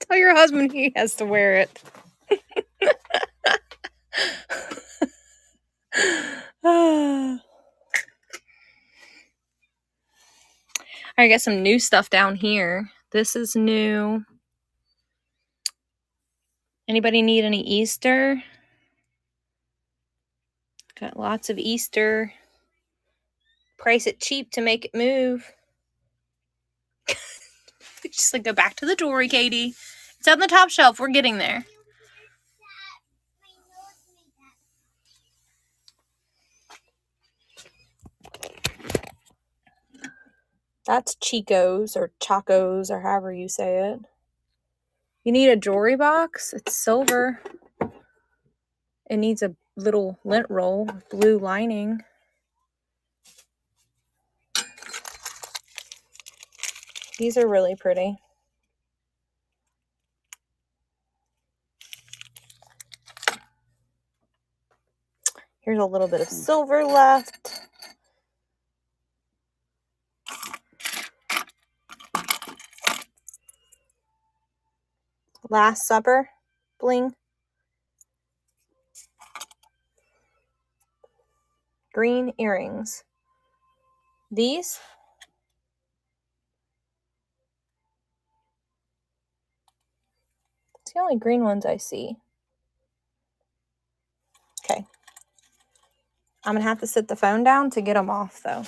Tell your husband he has to wear it. I got some new stuff down here. This is new. Anybody need any Easter? Got lots of Easter. Price it cheap to make it move. Just like go back to the jewelry, Katie. It's on the top shelf. We're getting there. That's Chico's or Chacos or however you say it. You need a jewelry box. It's silver. It needs a little lint roll with blue lining. These are really pretty. Here's a little bit of silver left. Last Supper bling. Green earrings. These. It's the only green ones I see. Okay. I'm going to have to sit the phone down to get them off, though.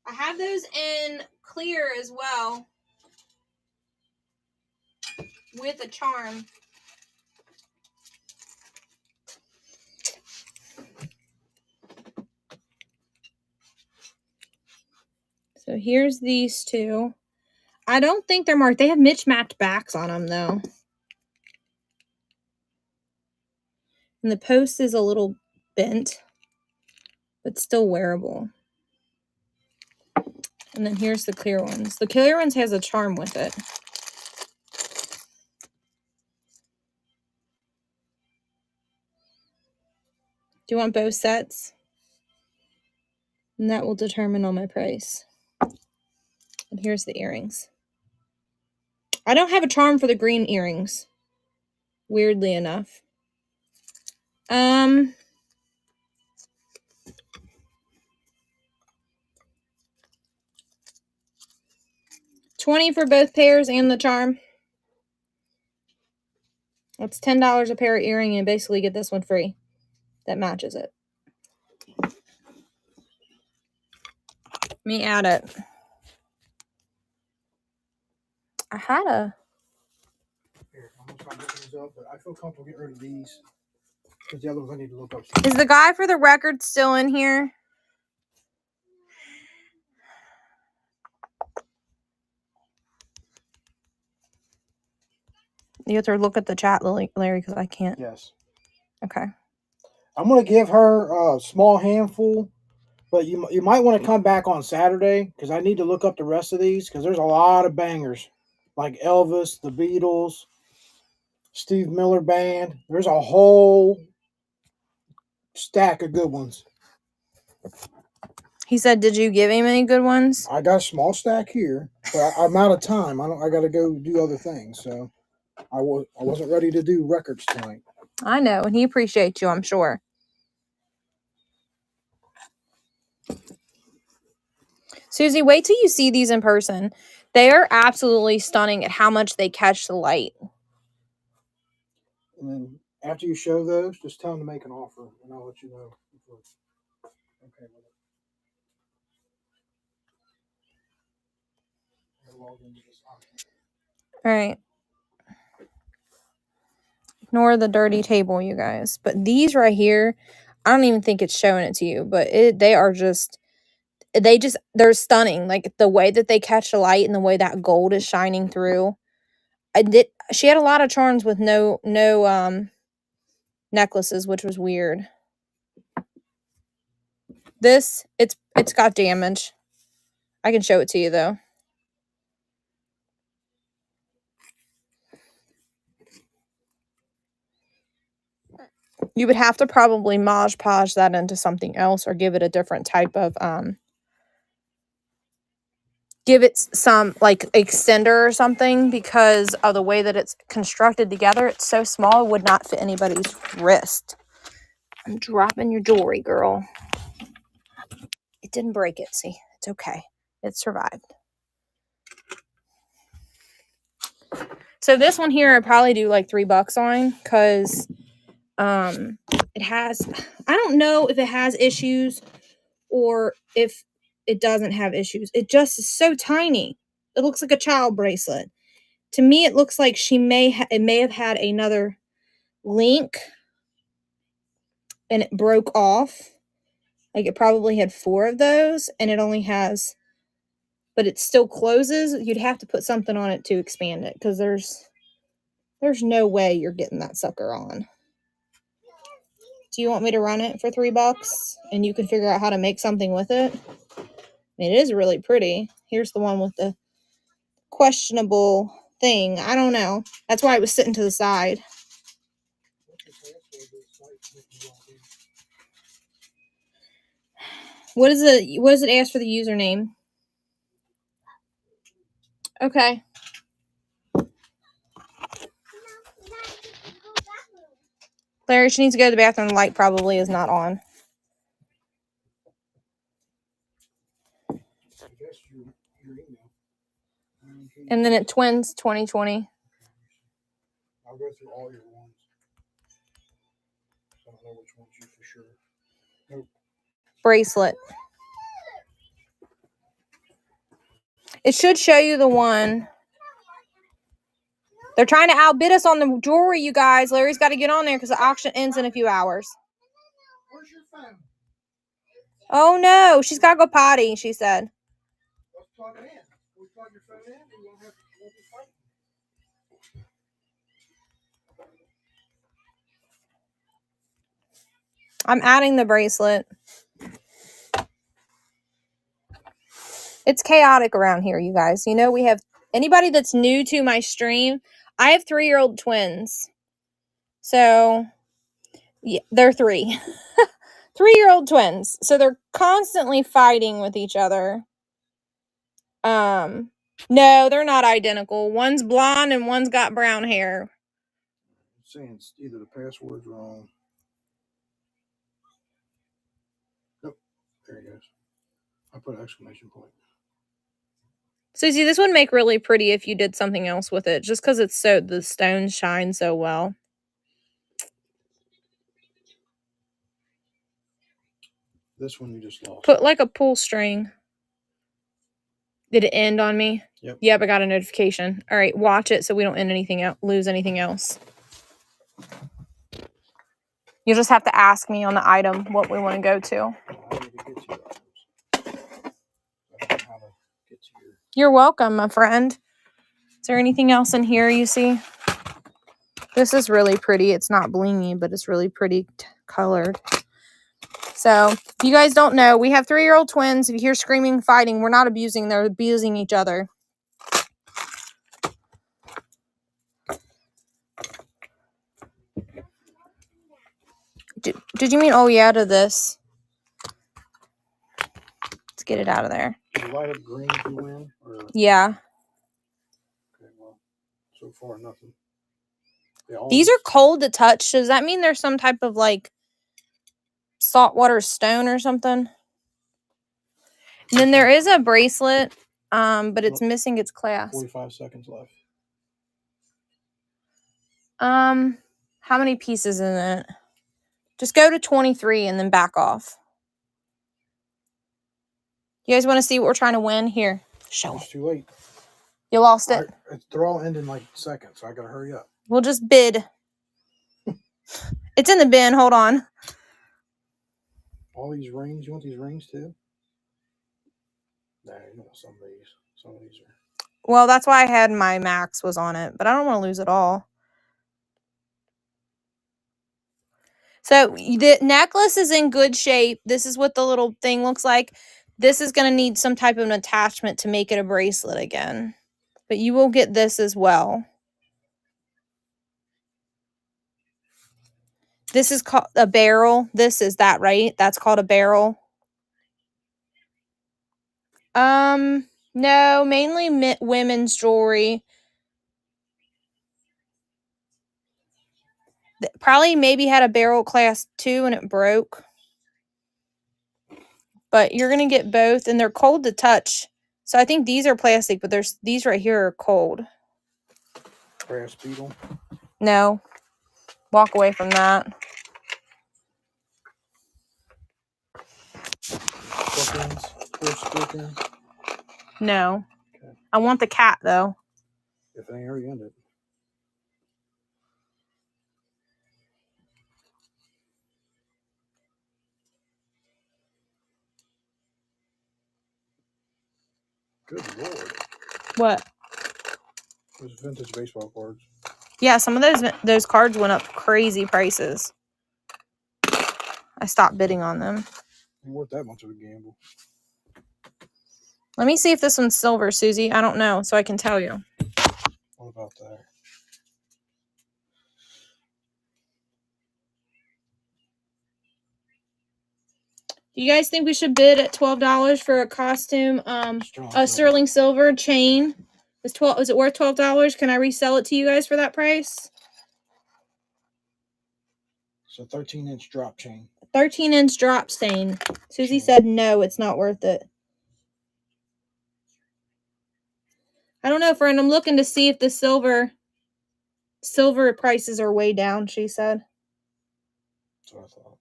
I have those in clear as well. With a charm. So here's these two. I don't think they're marked. They have mismatched backs on them, though. And the post is a little bent, but still wearable. And then here's the clear ones. The clear ones has a charm with it. Do you want both sets? And that will determine on my price. And here's the earrings. I don't have a charm for the green earrings. Weirdly enough. $20 for both pairs and the charm. That's $10 a pair of earring and basically get this one free. That matches it. Let me add it. I had a... Here, I'm gonna try looking these up, but I feel comfortable getting rid of these. Because the other ones I need to look up. Is the guy for the record still in here? You have to look at the chat, Larry, because I can't. Yes. Okay. I'm gonna give her a small handful, but you might want to come back on Saturday because I need to look up the rest of these because there's a lot of bangers, like Elvis, the Beatles, Steve Miller Band. There's a whole stack of good ones. He said, did you give him any good ones? I got a small stack here, but I'm out of time. I got to go do other things, so I wasn't ready to do records tonight. I know, and he appreciates you, I'm sure. Susie, wait till you see these in person. They are absolutely stunning at how much they catch the light. And then after you show those, just tell them to make an offer, and I'll let you know. Okay. All right. Ignore the dirty table, you guys. But these right here, I don't even think it's showing it to you, but they're stunning. Like the way that they catch the light and the way that gold is shining through. She had a lot of charms with no necklaces, which was weird. This, it's got damage. I can show it to you though. You would have to probably Mod Podge that into something else or give it a different type of give it some like extender or something, because of the way that it's constructed together. It's so small it would not fit anybody's wrist. I'm dropping your jewelry, girl. It didn't break it. See, it's okay. It survived. So this one here, I'd probably do like $3 on, because it has, I don't know if it has issues or if it doesn't have issues. It just is so tiny. It looks like a child bracelet. To me, it looks like it may have had another link and it broke off. Like it probably had 4 of those and it only has, but it still closes. You'd have to put something on it to expand it, because there's no way you're getting that sucker on. Do you want me to run it for $3 and you can figure out how to make something with it? I mean, it is really pretty. Here's the one with the questionable thing. I don't know. That's why it was sitting to the side. What does it ask for the username? Okay. Larry, she needs to go to the bathroom. The light probably is not on. And then it twins 2020. I'll go through all your ones. I don't know which ones you for sure. Nope. Bracelet. It should show you the one. They're trying to outbid us on the jewelry, you guys. Larry's got to get on there because the auction ends in a few hours. Where's your phone? Oh no, she's got to go potty, she said. Let's plug it in. We plug your phone in and you won't be fighting. I'm adding the bracelet. It's chaotic around here, you guys. You know, we have anybody that's new to my stream. I have 3-year-old twins. So, yeah, they're 3. 3-year-old twins. So they're constantly fighting with each other. No, they're not identical. One's blonde and one's got brown hair. It's saying either the password's wrong. Nope. There it goes. I put an exclamation point. Susie, this would make really pretty if you did something else with it, just because it's so, the stones shine so well. This one you just lost. Put like a pull string. Did it end on me? Yep. Yep, I got a notification. All right, watch it so we don't end anything out, lose anything else. You'll just have to ask me on the item what we want to go to. You're welcome, my friend. Is there anything else in here you see? This is really pretty. It's not blingy, but it's really pretty colored. So, if you guys don't know, we have 3-year-old twins. If you hear screaming, fighting, we're not abusing. They're abusing each other. Did you mean, oh yeah, to this? Let's get it out of there. Did you light up green if you win? Or... Yeah. Okay, well, so far nothing. These are cold to touch. Does that mean there's some type of like saltwater stone or something? And then there is a bracelet, but it's missing its clasp. 45 seconds left. How many pieces in it? Just go to 23 and then back off. You guys want to see what we're trying to win? Here, show It's it. too late. You lost it. They're all ending like seconds, so I gotta hurry up. We'll just bid. It's in the bin. Hold on. All these rings. You want these rings too? Nah, you know some of these. Some of these are. Well, that's why I had my max was on it, but I don't want to lose it all. So the necklace is in good shape. This is what the little thing looks like. This is going to need some type of an attachment to make it a bracelet again. But you will get this as well. This is called a barrel. This is that, right? That's called a barrel. No, mainly women's jewelry. Probably maybe had a barrel class 2 and it broke. But you're going to get both, and they're cold to touch. So I think these are plastic, but there's these right here are cold. Brass beetle. No. Walk away from that. Bookends. Horse bookends. No. Okay. I want the cat, though. If they already ended. Good lord. What? Those vintage baseball cards. Yeah, some of those cards went up crazy prices. I stopped bidding on them. Ain't worth that much of a gamble. Let me see if this one's silver, Susie. I don't know, so I can tell you. What about that? Do you guys think we should bid at $12 for a costume, a sterling silver chain? Is it worth $12? Can I resell it to you guys for that price? It's a 13-inch drop chain. 13-inch drop chain. Susie said no, it's not worth it. I don't know, friend. I'm looking to see if the silver prices are way down, she said. That's what I thought.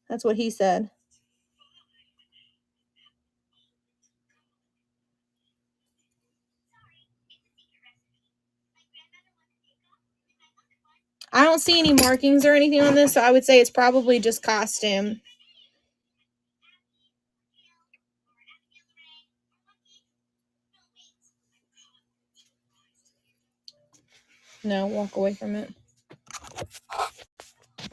That's what he said. I don't see any markings or anything on this, so I would say it's probably just costume. No, walk away from it.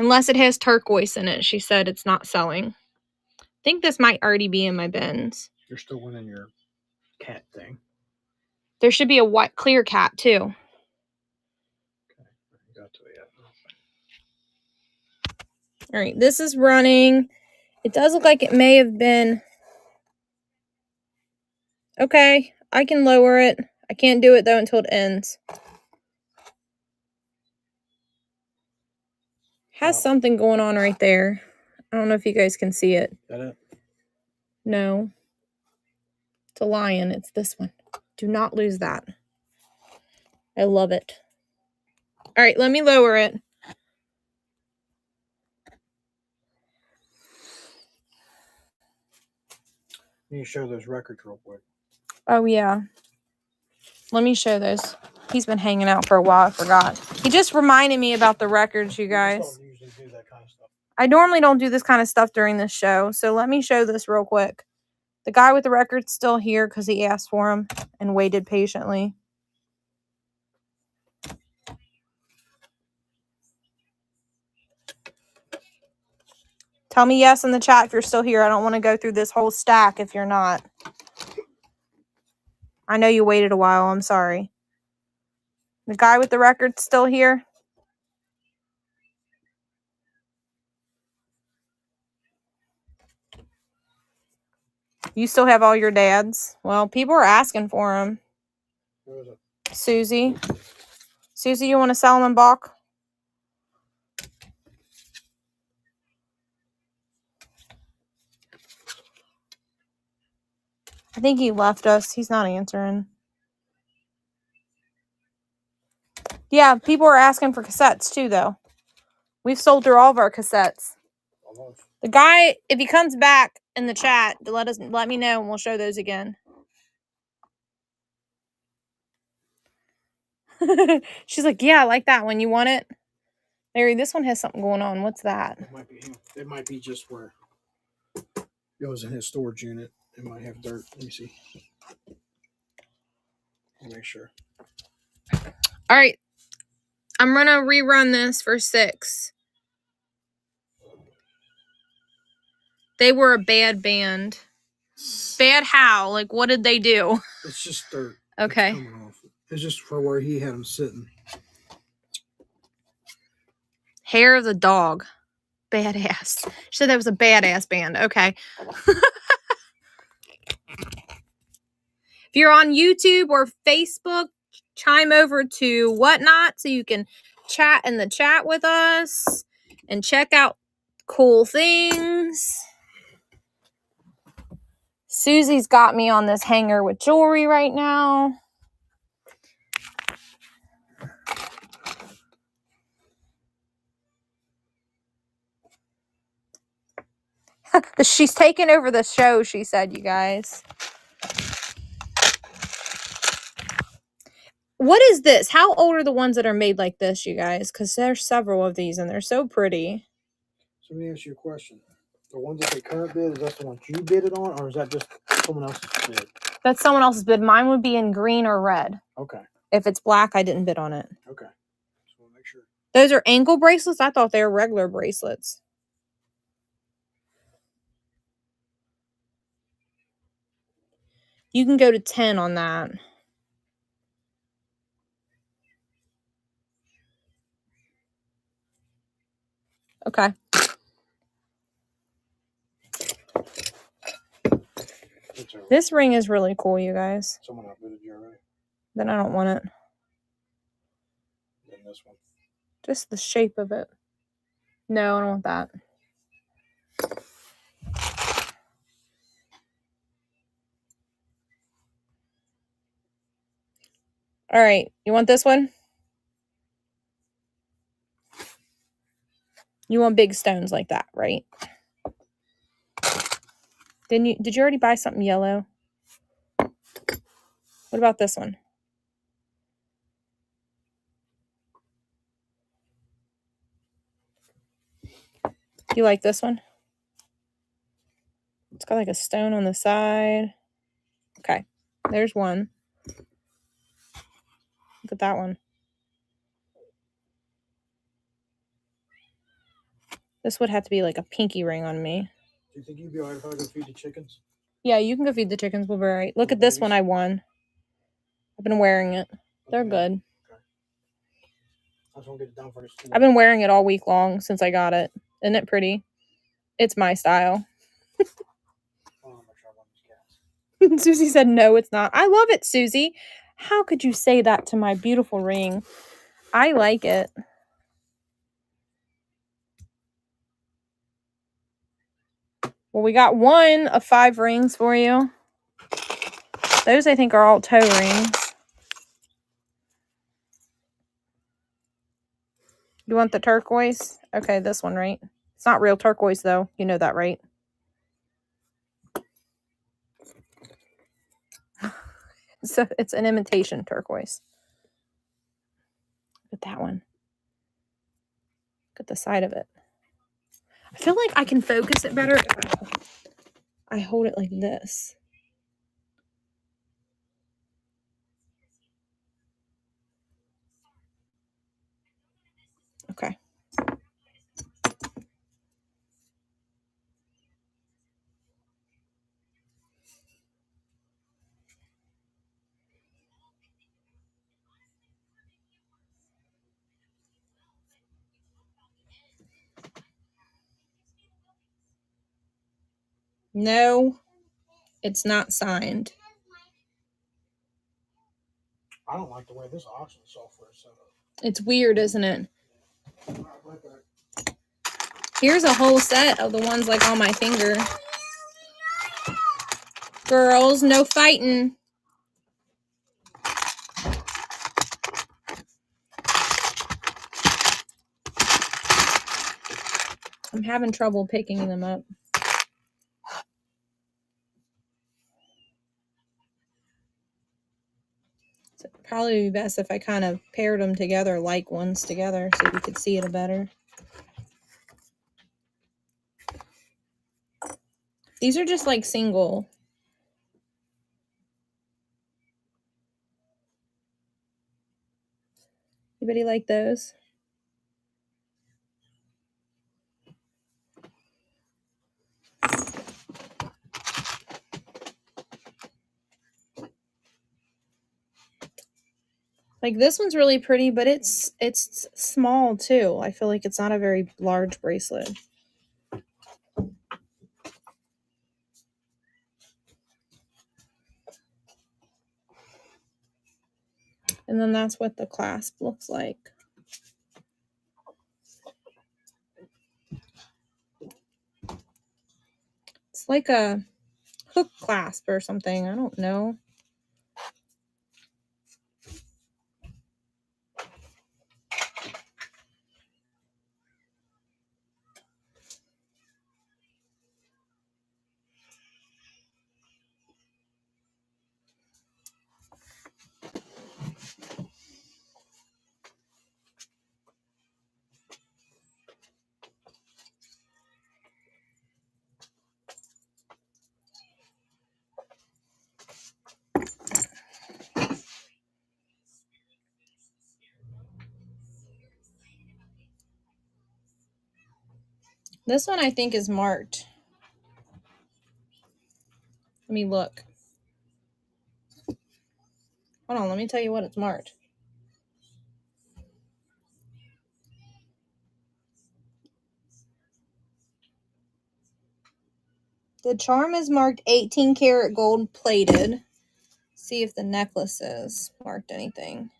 Unless it has turquoise in it. She said it's not selling. I think this might already be in my bins. You're still winning your cat thing. There should be a white clear cat too. Okay, I got to it yet. All right, this is running. It does look like it may have been. Okay, I can lower it. I can't do it though until it ends. Has something going on right there. I don't know if you guys can see it. Is that it? No. It's a lion. It's this one. Do not lose that. I love it. All right, let me lower it. You show those records real quick. Oh, yeah. Let me show those. He's been hanging out for a while. I forgot. He just reminded me about the records, you guys. Don't usually do that kind of stuff. I normally don't do this kind of stuff during this show, so let me show this real quick. The guy with the record's still here because he asked for him and waited patiently. Tell me yes in the chat if you're still here. I don't want to go through this whole stack if you're not. I know you waited a while. I'm sorry. The guy with the record's still here? You still have all your dads? Well, people are asking for them. Who is it? Susie. Susie, you want to sell them in bulk? I think he left us. He's not answering. Yeah, people are asking for cassettes too, though. We've sold through all of our cassettes. Almost. The guy, if he comes back in the chat, let me know and we'll show those again. She's like, yeah, I like that one. You want it? Larry, this one has something going on. What's that? It might be him. It might be just where it was in his storage unit. It might have dirt. Let me see. I'll make sure. All right. I'm going to rerun this for 6. They were a bad band. Bad how? Like, what did they do? It's just dirt. Okay. It's coming off. It's just for where he had him sitting. Hair of the dog. Badass. She said that was a badass band. Okay. If you're on YouTube or Facebook, chime over to Whatnot so you can chat in the chat with us and check out cool things. Susie's got me on this hanger with jewelry right now. She's taking over the show, she said, you guys. What is this? How old are the ones that are made like this, you guys? Because there's several of these and they're so pretty. So let me ask you a question. The ones that they current bid, is that the ones you bid it on, or is that just someone else's bid? That's someone else's bid. Mine would be in green or red. Okay. If it's black, I didn't bid on it. Okay. Just want to make sure. Those are ankle bracelets? I thought they were regular bracelets. You can go to 10 on that. Okay. This ring is really cool, you guys. Someone outbidded you already. Then I don't want it. Then this one. Just the shape of it. No, I don't want that. All right. You want this one? You want big stones like that, right? Did you already buy something yellow? What about this one? You like this one? It's got like a stone on the side. Okay. There's one. Look at that one. This would have to be like a pinky ring on me. Do you think you'd be alright if I go feed the chickens? Yeah, you can go feed the chickens. We'll be all right. Look at this one I won. I've been wearing it. They're good. Okay. I just want to get it done for the school. I've been wearing it all week long since I got it. Isn't it pretty? It's my style. Susie said, no, it's not. I love it, Susie. How could you say that to my beautiful ring? I like it. Well, we got one of 5 rings for you. Those, I think, are all toe rings. You want the turquoise? Okay, this one, right? It's not real turquoise, though. You know that, right? So it's an imitation turquoise. Look at that one. Look at the side of it. I feel like I can focus it better if I hold it like this. Okay. No, it's not signed. I don't like the way this auction software is set up. It's weird, isn't it? Here's a whole set of the ones like on my finger. Girls, no fighting. I'm having trouble picking them up. probably be best if I kind of paired them together, like ones together, so you could see it better. These are just like single. Anybody like those? Like this one's really pretty, but it's small too. I feel like it's not a very large bracelet. And then that's what the clasp looks like. It's like a hook clasp or something. I don't know. This one I think is marked. Let me look. Hold on, let me tell you what it's marked. The charm is marked 18 karat gold plated. See if the necklace is marked anything.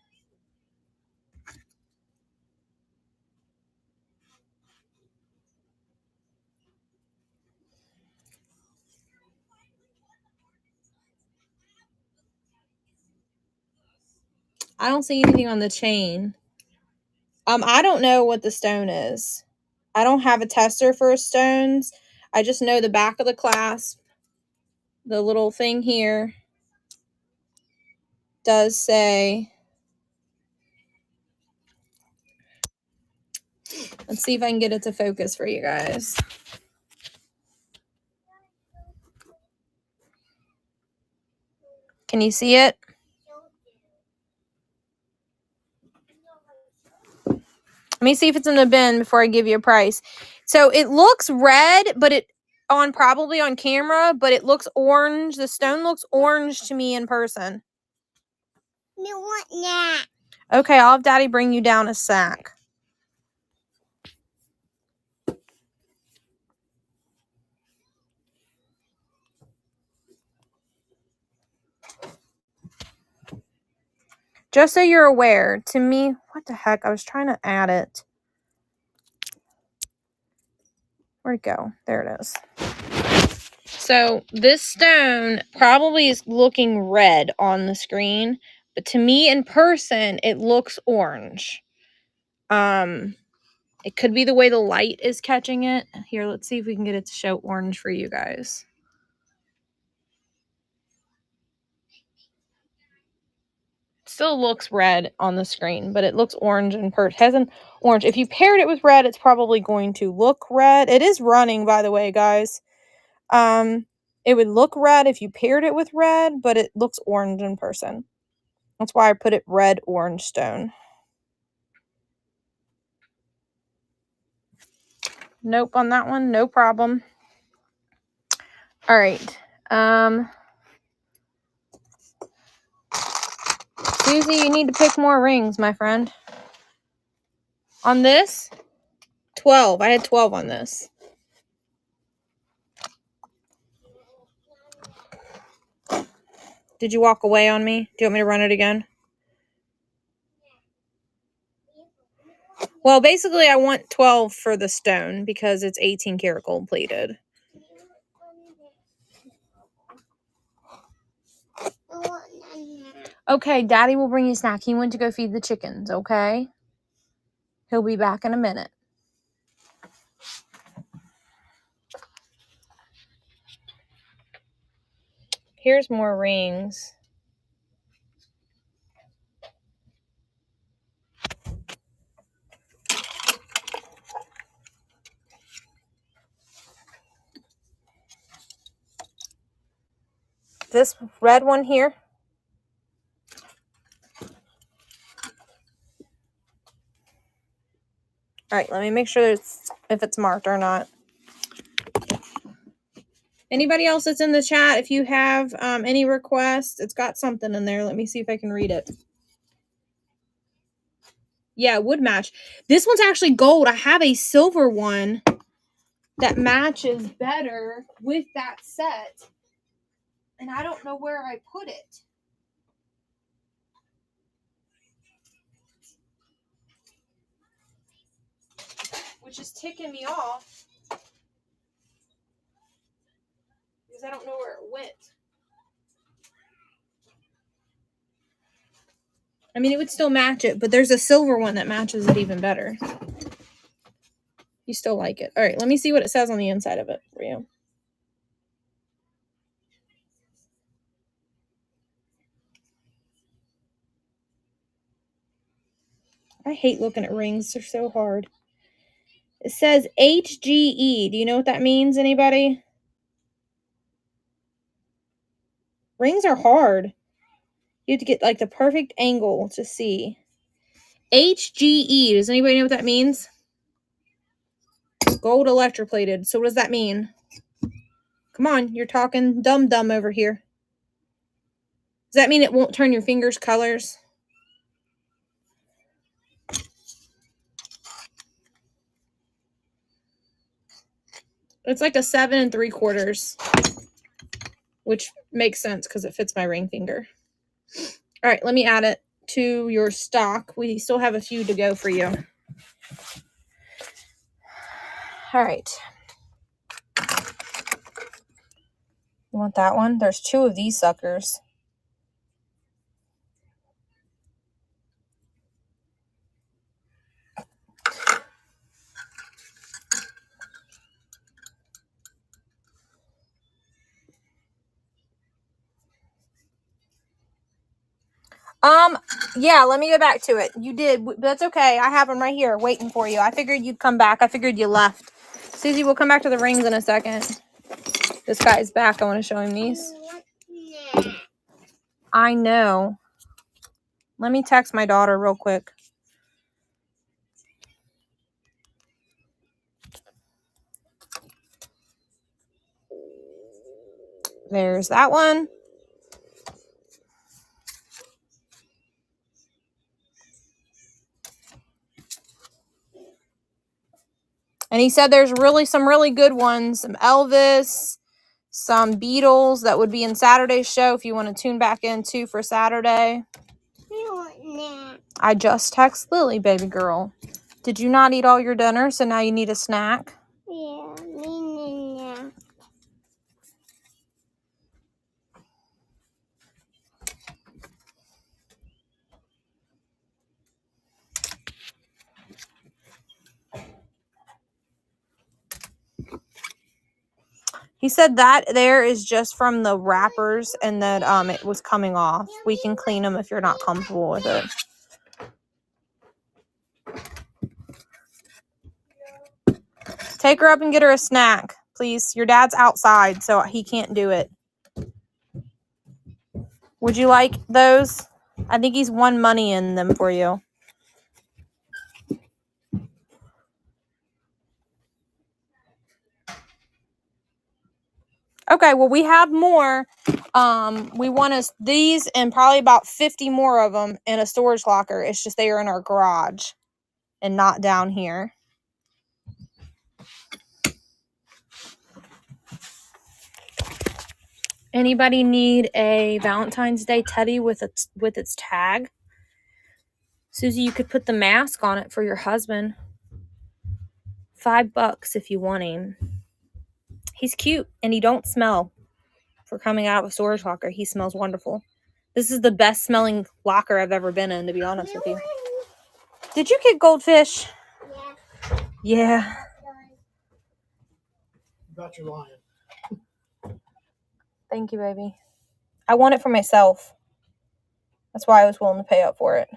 I don't see anything on the chain. I don't know what the stone is. I don't have a tester for stones. I just know the back of the clasp, the little thing here, does say, let's see if I can get it to focus for you guys. Can you see it? Let me see if it's in the bin before I give you a price. So it looks red, but it probably on camera, but it looks orange. The stone looks orange to me in person. No, what that? Okay, I'll have Daddy bring you down a sack. Just so you're aware, to me, what the heck? I was trying to add it. Where'd it go? There it is. So this stone probably is looking red on the screen, but to me in person, it looks orange. It could be the way the light is catching it. Here, let's see if we can get it to show orange for you guys. Still looks red on the screen, but it looks orange in person. Has an orange. If you paired it with red, it's probably going to look red. It is running, by the way, guys. It would look red if you paired it with red, but it looks orange in person. That's why I put it red orange stone. Nope on that one, no problem. All right. Susie, you need to pick more rings, my friend. On this, 12. I had 12 on this. Did you walk away on me? Do you want me to run it again? Well, basically, I want 12 for the stone because it's 18 karat gold plated. Okay, Daddy will bring you a snack. He went to go feed the chickens, okay? He'll be back in a minute. Here's more rings. this red one here. All right, let me make sure if it's marked or not. Anybody else that's in the chat, if you have any requests, it's got something in there. Let me see if I can read it. Yeah, it would match. This one's actually gold. I have a silver one that matches better with that set. And I don't know where I put it. Which is ticking me off. Because I don't know where it went. I mean, it would still match it, but there's a silver one that matches it even better. You still like it. All right, let me see what it says on the inside of it for you. I hate looking at rings. They're so hard. It says HGE. Do you know what that means, anybody? Rings are hard. You have to get like the perfect angle to see. HGE. Does anybody know what that means? Gold electroplated. So what does that mean? Come on, you're talking dumb over here. Does that mean it won't turn your fingers colors? It's like a 7 3/4, which makes sense because it fits my ring finger. All right, let me add it to your stock. We still have a few to go for you. All right. You want that one? There's 2 of these suckers. Yeah, let me go back to it. You did. That's okay. I have them right here waiting for you. I figured you'd come back. I figured you left. Susie, we'll come back to the rings in a second. This guy's back. I want to show him these. I know. Let me text my daughter real quick. There's that one. And he said there's some really good ones. Some Elvis, some Beatles that would be in Saturday's show if you want to tune back in too for Saturday. I just text Lily, baby girl. Did you not eat all your dinner, so now you need a snack? Yeah, He said that there is just from the wrappers and that it was coming off. We can clean them if you're not comfortable with it. Take her up and get her a snack, please. Your dad's outside, so he can't do it. Would you like those? I think he's won money in them for you. Okay, well, we have more. We want these and probably about 50 more of them in a storage locker. It's just they are in our garage and not down here. Anybody need a Valentine's Day teddy with its tag? Susie, you could put the mask on it for your husband. $5 if you want him. He's cute and he don't smell. For coming out of a storage locker, he smells wonderful. This is the best smelling locker I've ever been in, to be honest with you. Did you get goldfish? Yeah. Got your lion. Thank you, baby. I want it for myself. That's why I was willing to pay up for it.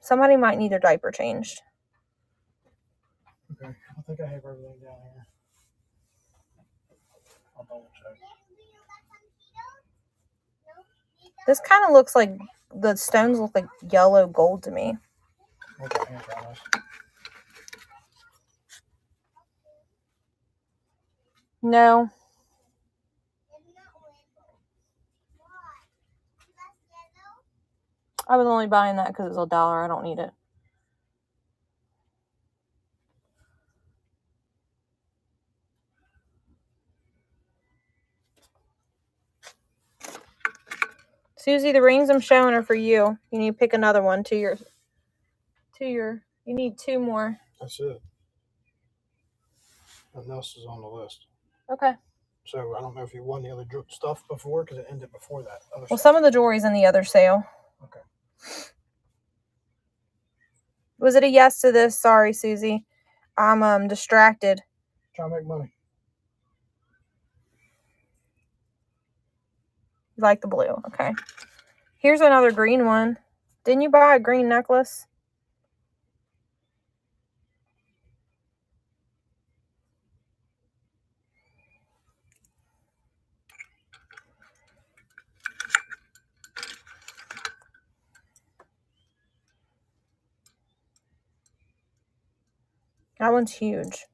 Somebody might need their diaper changed. think I have everything down here. I'll double check. This kind of looks like the stones look like yellow gold to me. What's the hand on this? No. I was only buying that because it's $1. I don't need it. Susie, the rings I'm showing are for you. You need to pick another one you need 2 more. That's it. Nothing else is on the list. Okay. So I don't know if you won the other stuff before because it ended before that. Other Well, stuff. some of the jewelry's in the other sale. Okay. Was it a yes to this? Sorry, Susie. I'm distracted. Try to make money. You like the blue. Okay. Here's another green one. Didn't you buy a green necklace? That one's huge.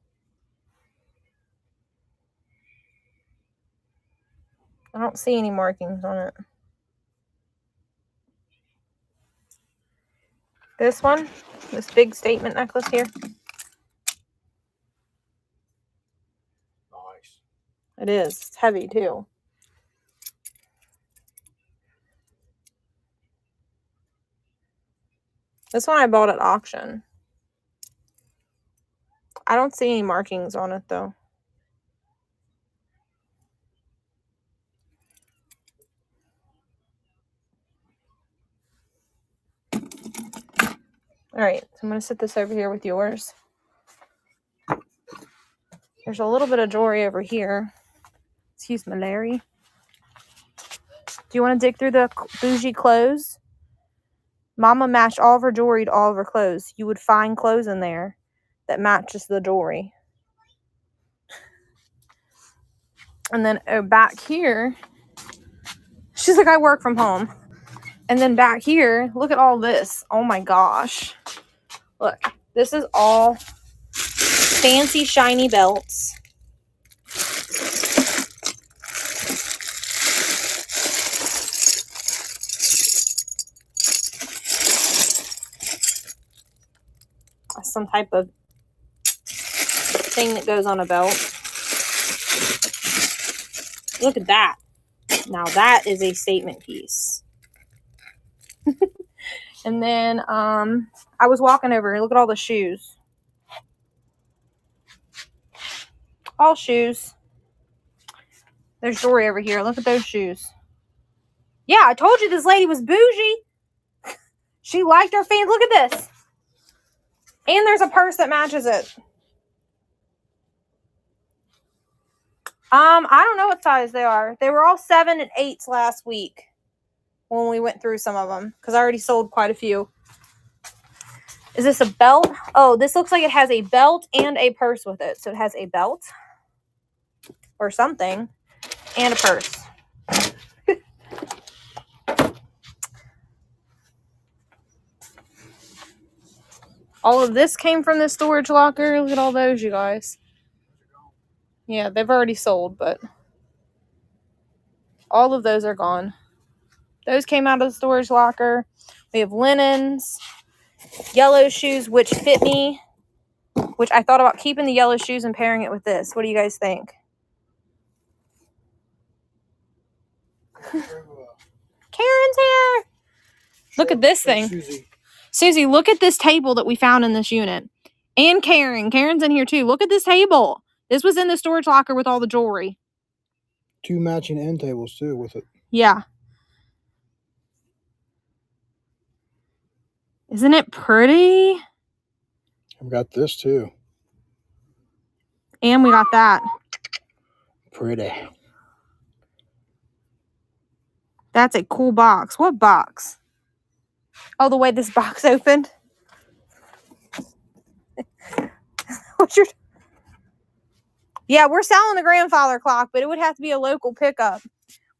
I don't see any markings on it. This one, this big statement necklace here. Nice. It is. It's heavy too. This one I bought at auction. I don't see any markings on it though. Alright, so I'm going to set this over here with yours. There's a little bit of jewelry over here. Excuse me, Larry. Do you want to dig through the bougie clothes? Mama matched all of her jewelry to all of her clothes. You would find clothes in there that matches the jewelry. And then back here, she's like, I work from home. And then back here, look at all this. Oh my gosh. Look, this is all fancy shiny belts. Some type of thing that goes on a belt. Look at that. Now that is a statement piece. And then I was walking over. Look at all the shoes. All shoes. There's jewelry over here. Look at those shoes. Yeah, I told you this lady was bougie. She liked her fans. Look at this. And there's a purse that matches it. I don't know what size they are. They were all 7 and 8s last week when we went through some of them because I already sold quite a few. Is this a belt? Oh, this looks like it has a belt and a purse with it. So it has a belt or something and a purse. All of this came from the storage locker. Look at all those, you guys. Yeah, they've already sold, but all of those are gone. Those came out of the storage locker. We have linens, yellow shoes, which fit me, which I thought about keeping the yellow shoes and pairing it with this. What do you guys think? Karen's here. Look at this thing. Susie, look at this table that we found in this unit. And Karen. Karen's in here too. Look at this table. This was in the storage locker with all the jewelry. 2 matching end tables too with it. Yeah. Isn't it pretty? I've got this too. And we got that. Pretty. That's a cool box. What box? Oh, the way this box opened. Yeah, we're selling the grandfather clock, but it would have to be a local pickup.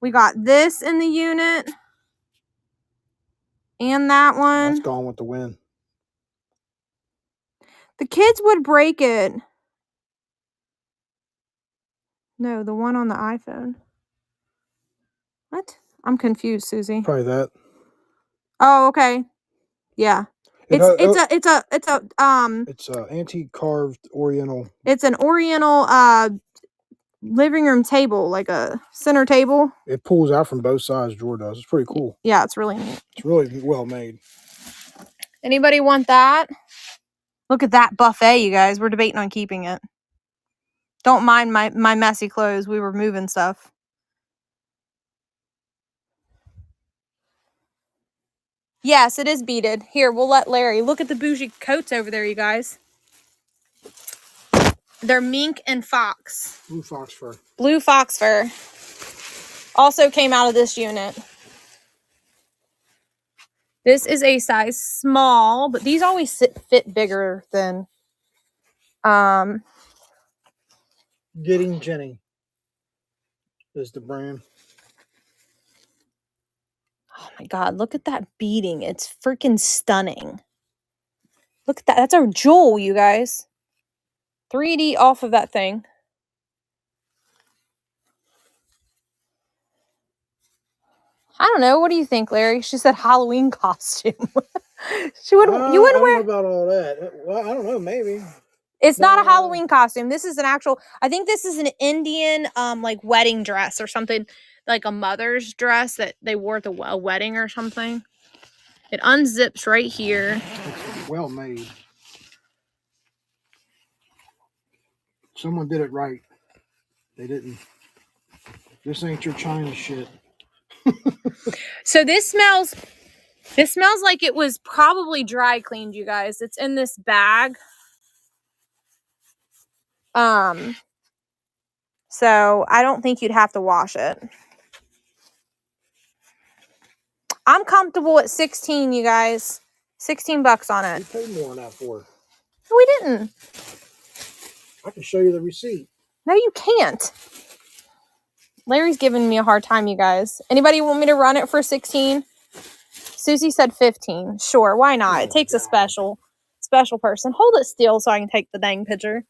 We got this in the unit. And that That's one. gone with the wind. The kids would break it. No, the one on the iPhone. What? I'm confused, Susie. Probably that. Oh, okay. Yeah. It's antique carved Oriental. It's an Oriental living room table, like a center table. It pulls out from both sides. Drawer does. It's pretty cool. Yeah, it's really neat. It's really well made. Anybody want that? Look at that buffet, you guys. We're debating on keeping it. Don't mind my messy clothes. We were moving stuff. Yes, it is beaded. Here, we'll let Larry. Look at the bougie coats over there, you guys. They're mink and fox. Blue fox fur. Blue fox fur. Also came out of this unit. This is a size small, but these always fit bigger than Getting Jenny is the brand. oh my god, look at that beading. It's freaking stunning. Look at that. That's a jewel, you guys. 3D off of that thing. I don't know. What do you think, Larry? She said Halloween costume. You wouldn't I don't wear know about all that. Well, I don't know. Maybe. It's not a No. Halloween costume. This is an actual, I think this is an Indian like wedding dress or something, like a mother's dress that they wore at a wedding or something. It unzips right here. It's well made. Someone did it right. They didn't. This ain't your China shit. So this smells like it was probably dry cleaned, you guys. It's in this bag. So I don't think you'd have to wash it. I'm comfortable at 16, you guys. $16 on You it. paid more on that for it. No, we didn't. I can show you the receipt. No, you can't. Larry's giving me a hard time, you guys. Anybody want me to run it for 16? Susie said 15. Sure, why not? Oh, It takes a God. special person. Hold it still so I can take the dang picture.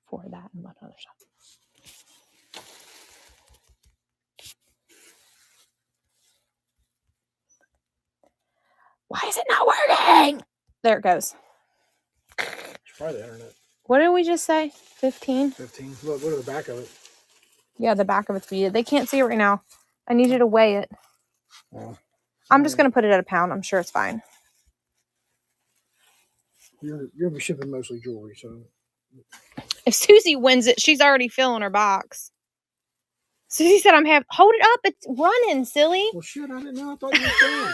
For that and one other shot. Why is it not working? There it goes. It's probably the internet. What did we just say? 15? 15. Look at the back of it. Yeah, the back of it's beaded. They can't see it right now. I need you to weigh it. Well, I'm just going to put it at a pound. I'm sure it's fine. You'll be shipping mostly jewelry, so. If Susie wins it, she's already filling her box. Susie said hold it up. It's running, silly. Well, shit, I didn't know. I thought you were done.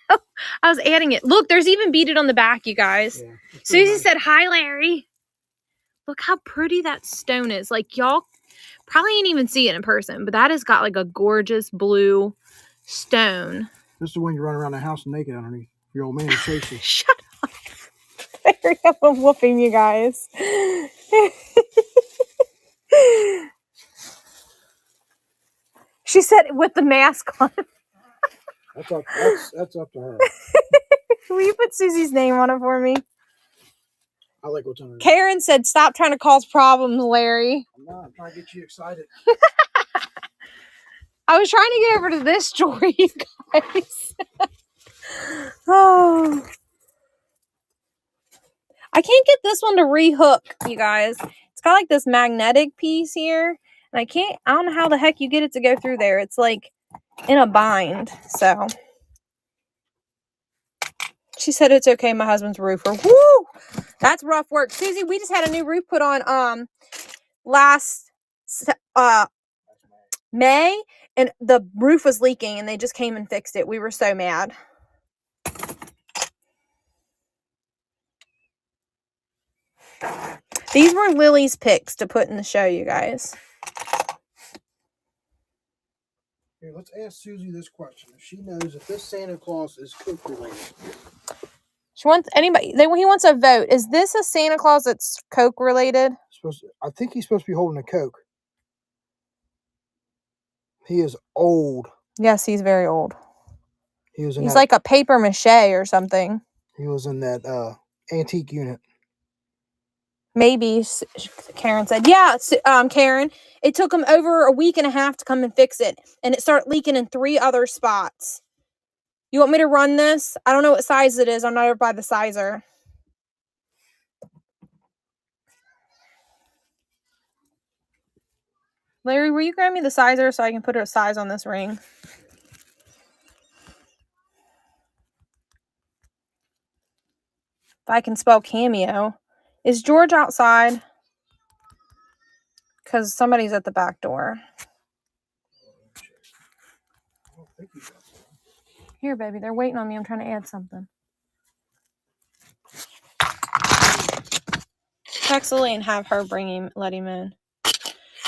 No, I was adding it. Look, there's even beaded on the back, you guys. Yeah, Susie said, hi, Larry. Look how pretty that stone is. Like, y'all probably ain't even see it in person, but that has got like a gorgeous blue stone. This is the one you run around the house naked underneath. Your old man chase you. Shut up. Larry, I'm whooping you guys. She said with the mask on. That's up to her. Will you put Susie's name on it for me? I like what's under it. Karen said, stop trying to cause problems, Larry. I'm trying to get you excited. I was trying to get over to this jewelry, you guys. Oh. I can't get this one to rehook, you guys. It's got like this magnetic piece here. And I don't know how the heck you get it to go through there. It's like in a bind. So she said it's okay. My husband's a roofer. Woo! That's rough work. Susie, we just had a new roof put on last May, and the roof was leaking and they just came and fixed it. We were so mad. These were Lily's picks to put in the show, you guys. Here, let's ask Susie this question. If she knows if this Santa Claus is Coke related. She wants anybody. He wants a vote. Is this a Santa Claus that's Coke related? I think he's supposed to be holding a Coke. He is old. Yes, he's very old. He's like a paper mache or something. He was in that antique unit. Maybe, Karen said. Yeah, Karen, it took him over a week and a half to come and fix it. And it started leaking in 3 other spots. You want me to run this? I don't know what size it is. I'm not over by the sizer. Larry, will you grab me the sizer so I can put a size on this ring? If I can spell cameo. Is George outside? Because somebody's at the back door. Here, baby. They're waiting on me. I'm trying to add something. Text Lily and have her let him in.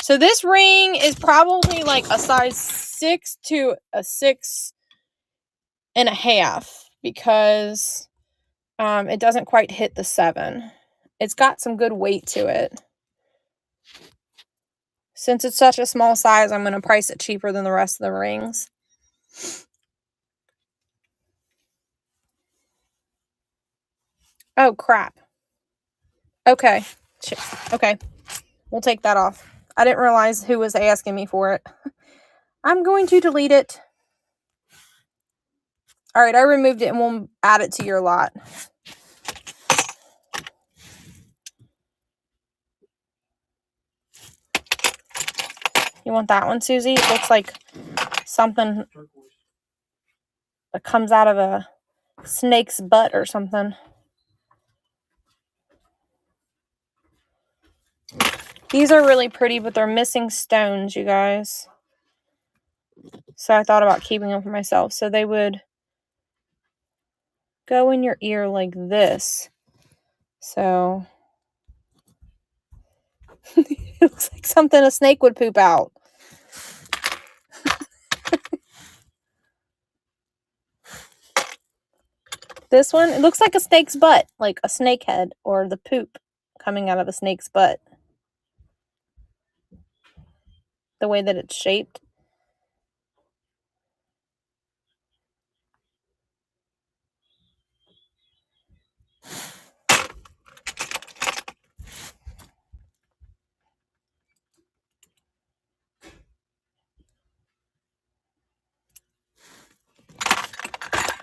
So this ring is probably like a size 6 to a 6.5 because it doesn't quite hit the 7. It's got some good weight to it. Since it's such a small size, I'm going to price it cheaper than the rest of the rings. Oh, crap. Okay. Okay. We'll take that off. I didn't realize who was asking me for it. I'm going to delete it. All right, I removed it and we'll add it to your lot. You want that one, Susie? It looks like something that comes out of a snake's butt or something. These are really pretty, but they're missing stones, you guys. So I thought about keeping them for myself. So they would go in your ear like this. So it looks like something a snake would poop out. This one, it looks like a snake's butt, like a snake head or the poop coming out of a snake's butt. The way that it's shaped.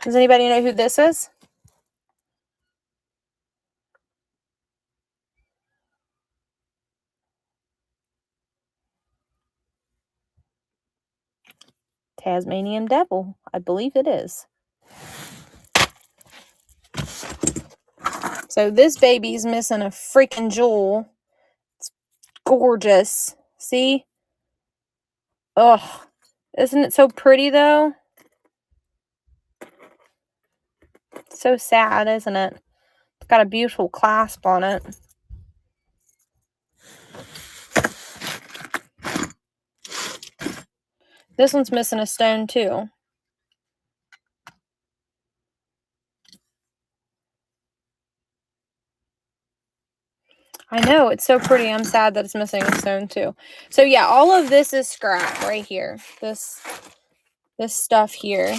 Does anybody know who this is? Tasmanian Devil. I believe it is. So this baby's missing a freaking jewel. It's gorgeous. See? Ugh. Isn't it so pretty, though? It's so sad, isn't it? It's got a beautiful clasp on it. This one's missing a stone, too. I know, it's so pretty. I'm sad that it's missing a stone, too. So, yeah, all of this is scrap right here. This stuff here.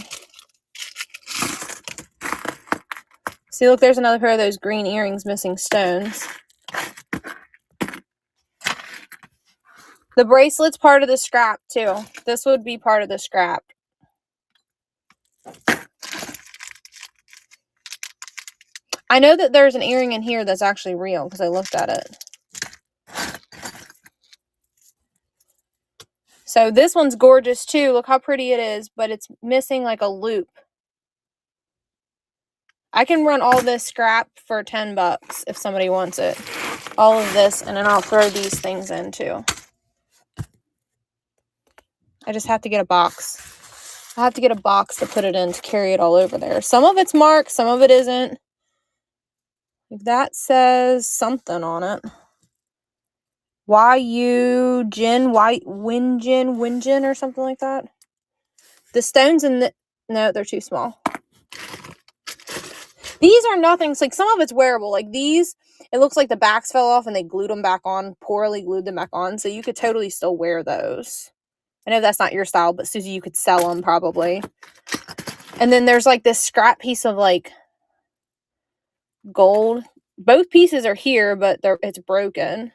See, look, there's another pair of those green earrings missing stones. The bracelet's part of the scrap, too. This would be part of the scrap. I know that there's an earring in here that's actually real because I looked at it. So this one's gorgeous, too. Look how pretty it is, but it's missing like a loop. I can run all this scrap for $10 if somebody wants it. All of this, and then I'll throw these things in, too. I just have to get a box. I have to get a box to put it in to carry it all over there. Some of it's marked, some of it isn't. That says something on it. Wingen or something like that. The stones in the... No, they're too small. These are nothing. It's like some of it's wearable. Like these, it looks like the backs fell off and they glued them back on, poorly glued them back on. So you could totally still wear those. I know that's not your style, but Susie, you could sell them probably. And then there's like this scrap piece of like gold. Both pieces are here, but it's broken.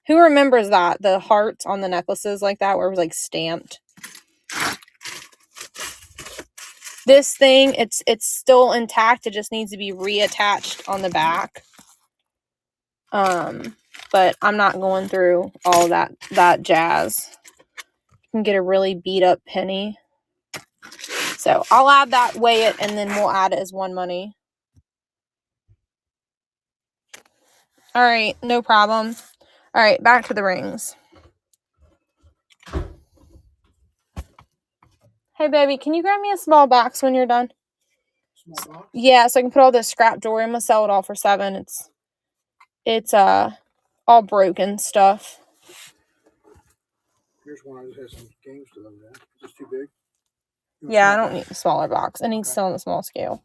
Who remembers that? The hearts on the necklaces like that where it was like stamped. This thing, it's still intact. It just needs to be reattached on the back. But I'm not going through all that jazz. You can get a really beat up penny. So I'll add that, weigh it, and then we'll add it as one money. All right, no problem. All right, back to the rings. Hey, baby, can you grab me a small box when you're done? Small box? Yeah, so I can put all this scrap jewelry. I'm gonna sell it all for $7. It's all broken stuff. Here's one I just had some games to load at. Is this too big? Yeah, I don't need a smaller box. It needs to sell on the small scale.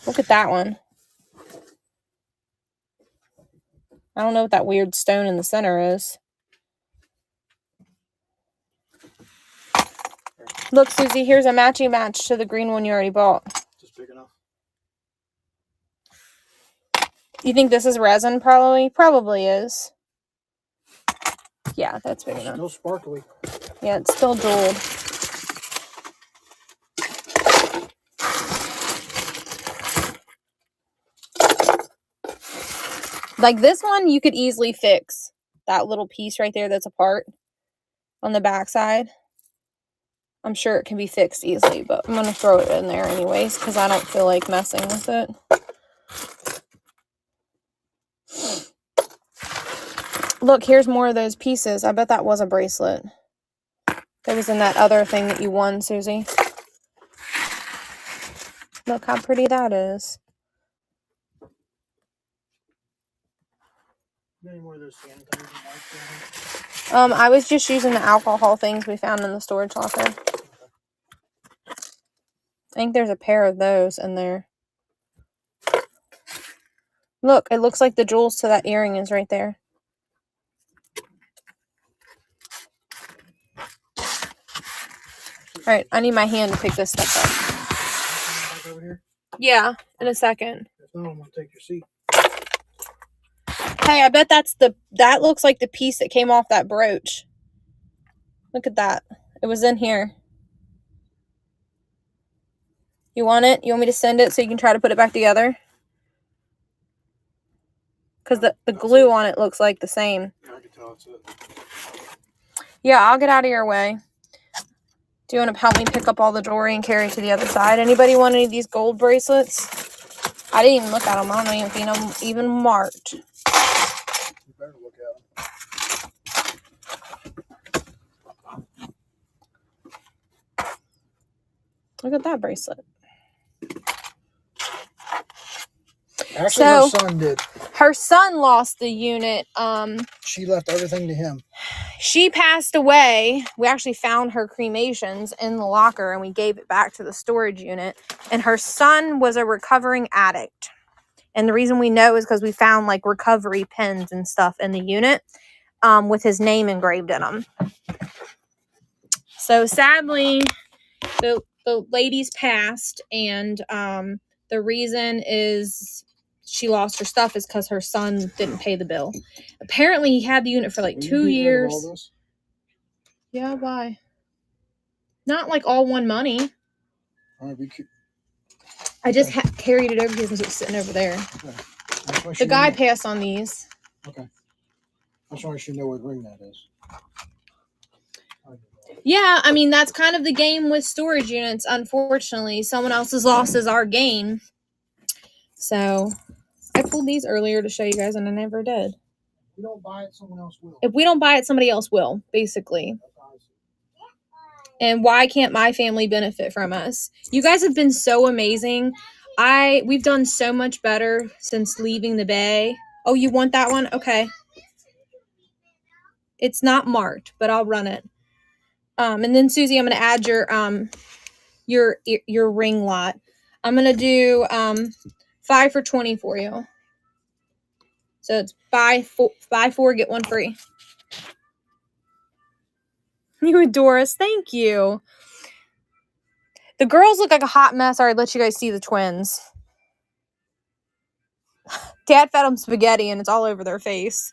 Look at that one. I don't know what that weird stone in the center is. Look, Susie, here's a match to the green one you already bought. Just big enough. You think this is resin, probably? Probably is. Yeah, that's big enough. Still sparkly. Yeah, it's still jeweled. Like this one, you could easily fix. That little piece right there that's apart on the back side. I'm sure it can be fixed easily, but I'm going to throw it in there anyways because I don't feel like messing with it. Look, here's more of those pieces. I bet that was a bracelet. That was in that other thing that you won, Susie. Look how pretty that is. Any more of those sanitizing wipes? I was just using the alcohol things we found in the storage locker. I think there's a pair of those in there. Look, it looks like the jewels to that earring is right there. All right, I need my hand to pick this stuff up. Back over here? Yeah, in a second. If not, I'm going to take your seat. Hey, I bet that looks like the piece that came off that brooch. Look at that. It was in here. You want it? You want me to send it so you can try to put it back together? Because the glue on it looks like the same. Yeah, I can tell it's it. Yeah, I'll get out of your way. Do you want to help me pick up all the jewelry and carry it to the other side? Anybody want any of these gold bracelets? I didn't even look at them. I don't know if you know them even marked. You better look at them. Look at that bracelet. Actually, So- her son did. Her son lost the unit. She left everything to him. She passed away. We actually found her cremations in the locker and we gave it back to the storage unit. And her son was a recovering addict. And the reason we know is because we found like recovery pens and stuff in the unit with his name engraved in them. So sadly, the lady's passed, and the reason is she lost her stuff is because her son didn't pay the bill. Apparently, he had the unit for like Will you 2 get rid of years. all this? Yeah, why? Not like all one money. All right, I just carried it over here because it was sitting over there. The guy passed on these. Okay. I just want you to know what ring that is. Yeah, I mean, that's kind of the game with storage units. Unfortunately, someone else's loss is our gain. So, I pulled these earlier to show you guys, and I never did. If we don't buy it, someone else will. If we don't buy it, somebody else will, basically. That's how I see it. And why can't my family benefit from us? You guys have been so amazing. We've done so much better since leaving the Bay. Oh, you want that one? Okay. It's not marked, but I'll run it. And then Susie, I'm going to add your ring lot. I'm going to do 5 for $20 for you. So it's buy 4 get 1 free. You adore us. Thank you. The girls look like a hot mess. All right, let you guys see the twins. Dad fed them spaghetti and it's all over their face.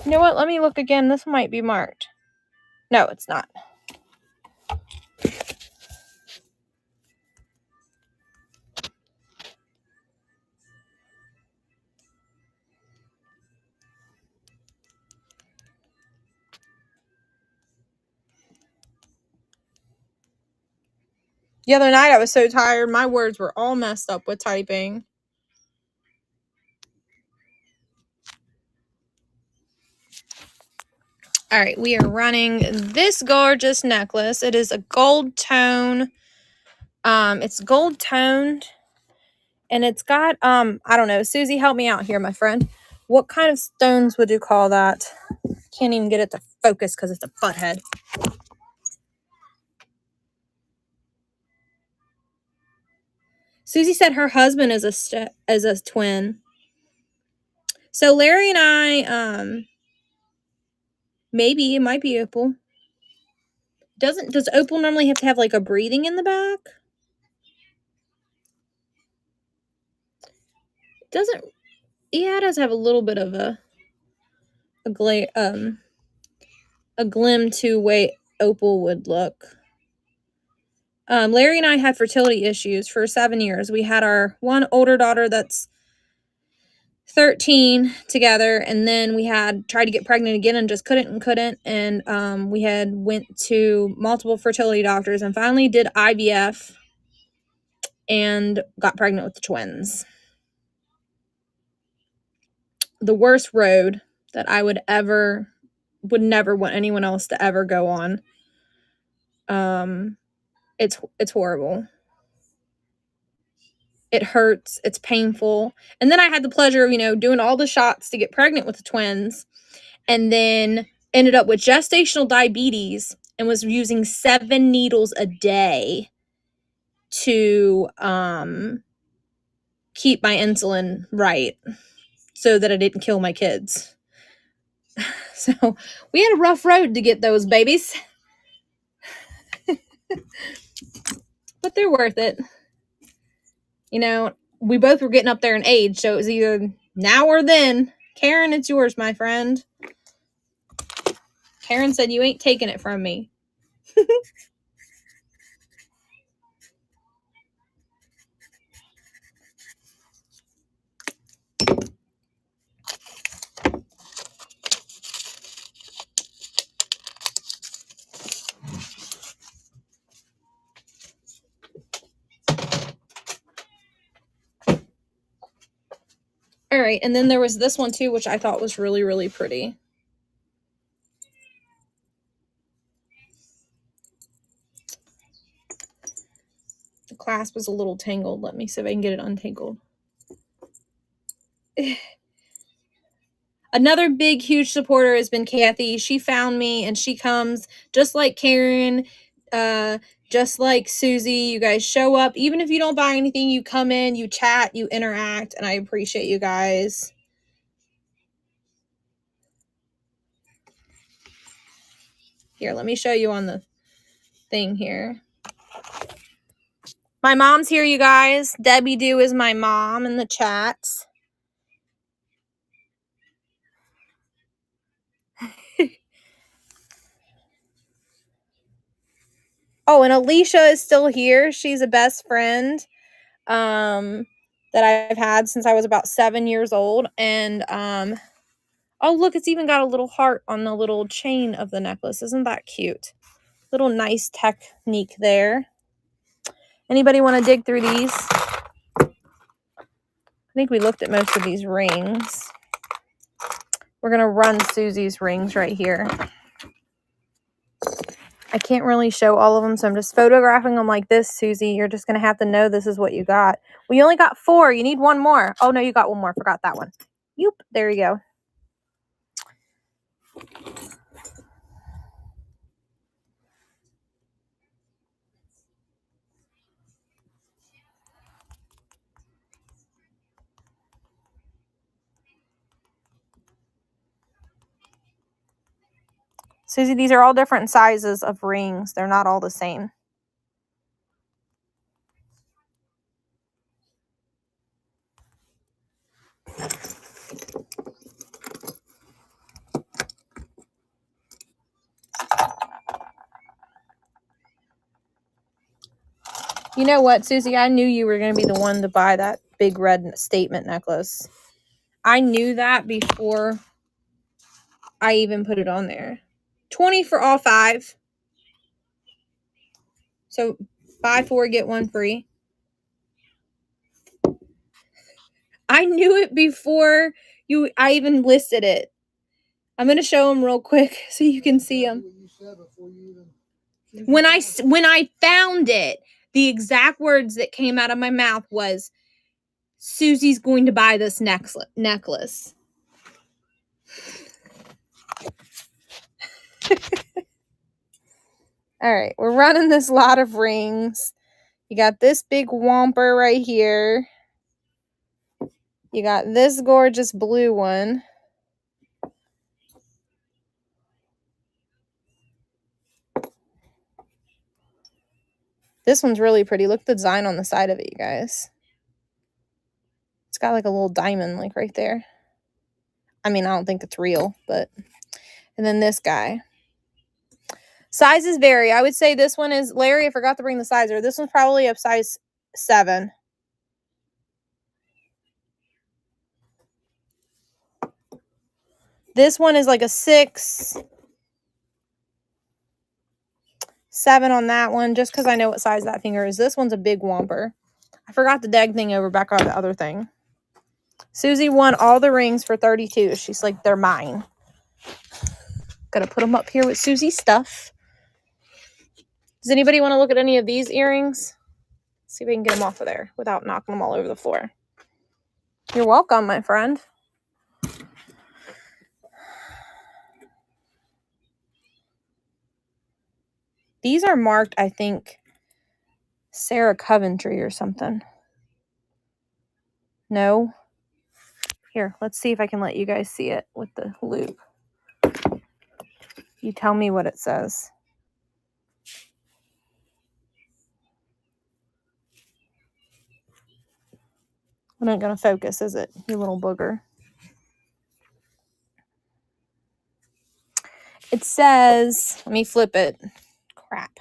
You know what? Let me look again. This might be marked. No, it's not. The other night I was so tired. My words were all messed up with typing. All right, we are running this gorgeous necklace. It is a gold tone. It's gold toned. And it's got, I don't know. Susie, help me out here, my friend. What kind of stones would you call that? Can't even get it to focus because it's a butt head. Susie said her husband is a twin. So Larry and I, maybe it might be Opal. Does Opal normally have to have like a breathing in the back? Doesn't. Yeah, it does have a little bit of a glim to way Opal would look. Larry and I had fertility issues for 7 years. We had our one older daughter that's 13 together, and then we had tried to get pregnant again and just couldn't. And we had went to multiple fertility doctors and finally did IVF and got pregnant with the twins. The worst road that I would never want anyone else to ever go on. It's horrible. It hurts. It's painful. And then I had the pleasure of, doing all the shots to get pregnant with the twins, and then ended up with gestational diabetes and was using 7 needles a day to keep my insulin right so that I didn't kill my kids. So we had a rough road to get those babies. But they're worth it. We both were getting up there in age, so it was either now or then. Karen, it's yours, my friend. Karen said you ain't taking it from me. All right, and then there was this one too, which I thought was really, really pretty. The clasp was a little tangled. Let me see if I can get it untangled. Another big, huge supporter has been Kathy. She found me, and she comes just like Karen, just like Susie. You guys show up. Even if you don't buy anything, you come in, you chat, you interact, and I appreciate you guys. Here, let me show you on the thing here. My mom's here, you guys. Debbie Dew is my mom in the chats. Oh, and Alicia is still here. She's a best friend that I've had since I was about 7 years old. And oh, look, it's even got a little heart on the little chain of the necklace. Isn't that cute? Little nice technique there. Anybody want to dig through these? I think we looked at most of these rings. We're going to run Susie's rings right here. I can't really show all of them, so I'm just photographing them like this, Susie. You're just going to have to know this is what you got. Well, you only got 4. You need 1 more. Oh, no, you got 1 more. Forgot that one. Yoop. There you go. Susie, these are all different sizes of rings. They're not all the same. You know what, Susie? I knew you were going to be the one to buy that big red statement necklace. I knew that before I even put it on there. 20 for all 5. So buy 4, get 1 free. I knew it before I even listed it. I'm going to show them real quick so you can see them. When I found it, the exact words that came out of my mouth was, Susie's going to buy this necklace. All right, we're running this lot of rings. You got this big whomper right here. You got this gorgeous blue one. This one's really pretty. Look at the design on the side of it, you guys. It's got like a little diamond like right there. I mean, I don't think it's real, but... And then this guy. Sizes vary. I would say this one is... Larry, I forgot to bring the sizer. This one's probably a size 7. This one is like a 6. 7 on that one, just because I know what size that finger is. This one's a big whomper. I forgot the dag thing over back on the other thing. Susie won all the rings for 32. She's like, they're mine. Gonna put them up here with Susie's stuff. Does anybody want to look at any of these earrings? See if we can get them off of there without knocking them all over the floor. You're welcome, my friend. These are marked, I think, Sarah Coventry or something. No? Here, let's see if I can let you guys see it with the loop. You tell me what it says. I'm not going to focus, is it? You little booger. It says, let me flip it. Crap.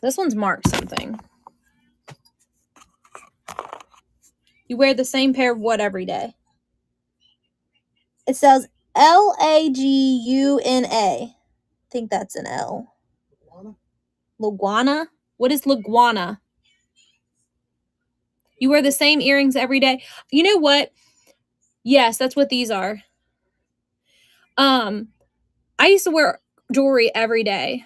This one's marked something. You wear the same pair of what every day? It says Laguna. I think that's an L. Laguana? What is Laguana? You wear the same earrings every day. You know what? Yes, that's what these are. I used to wear jewelry every day.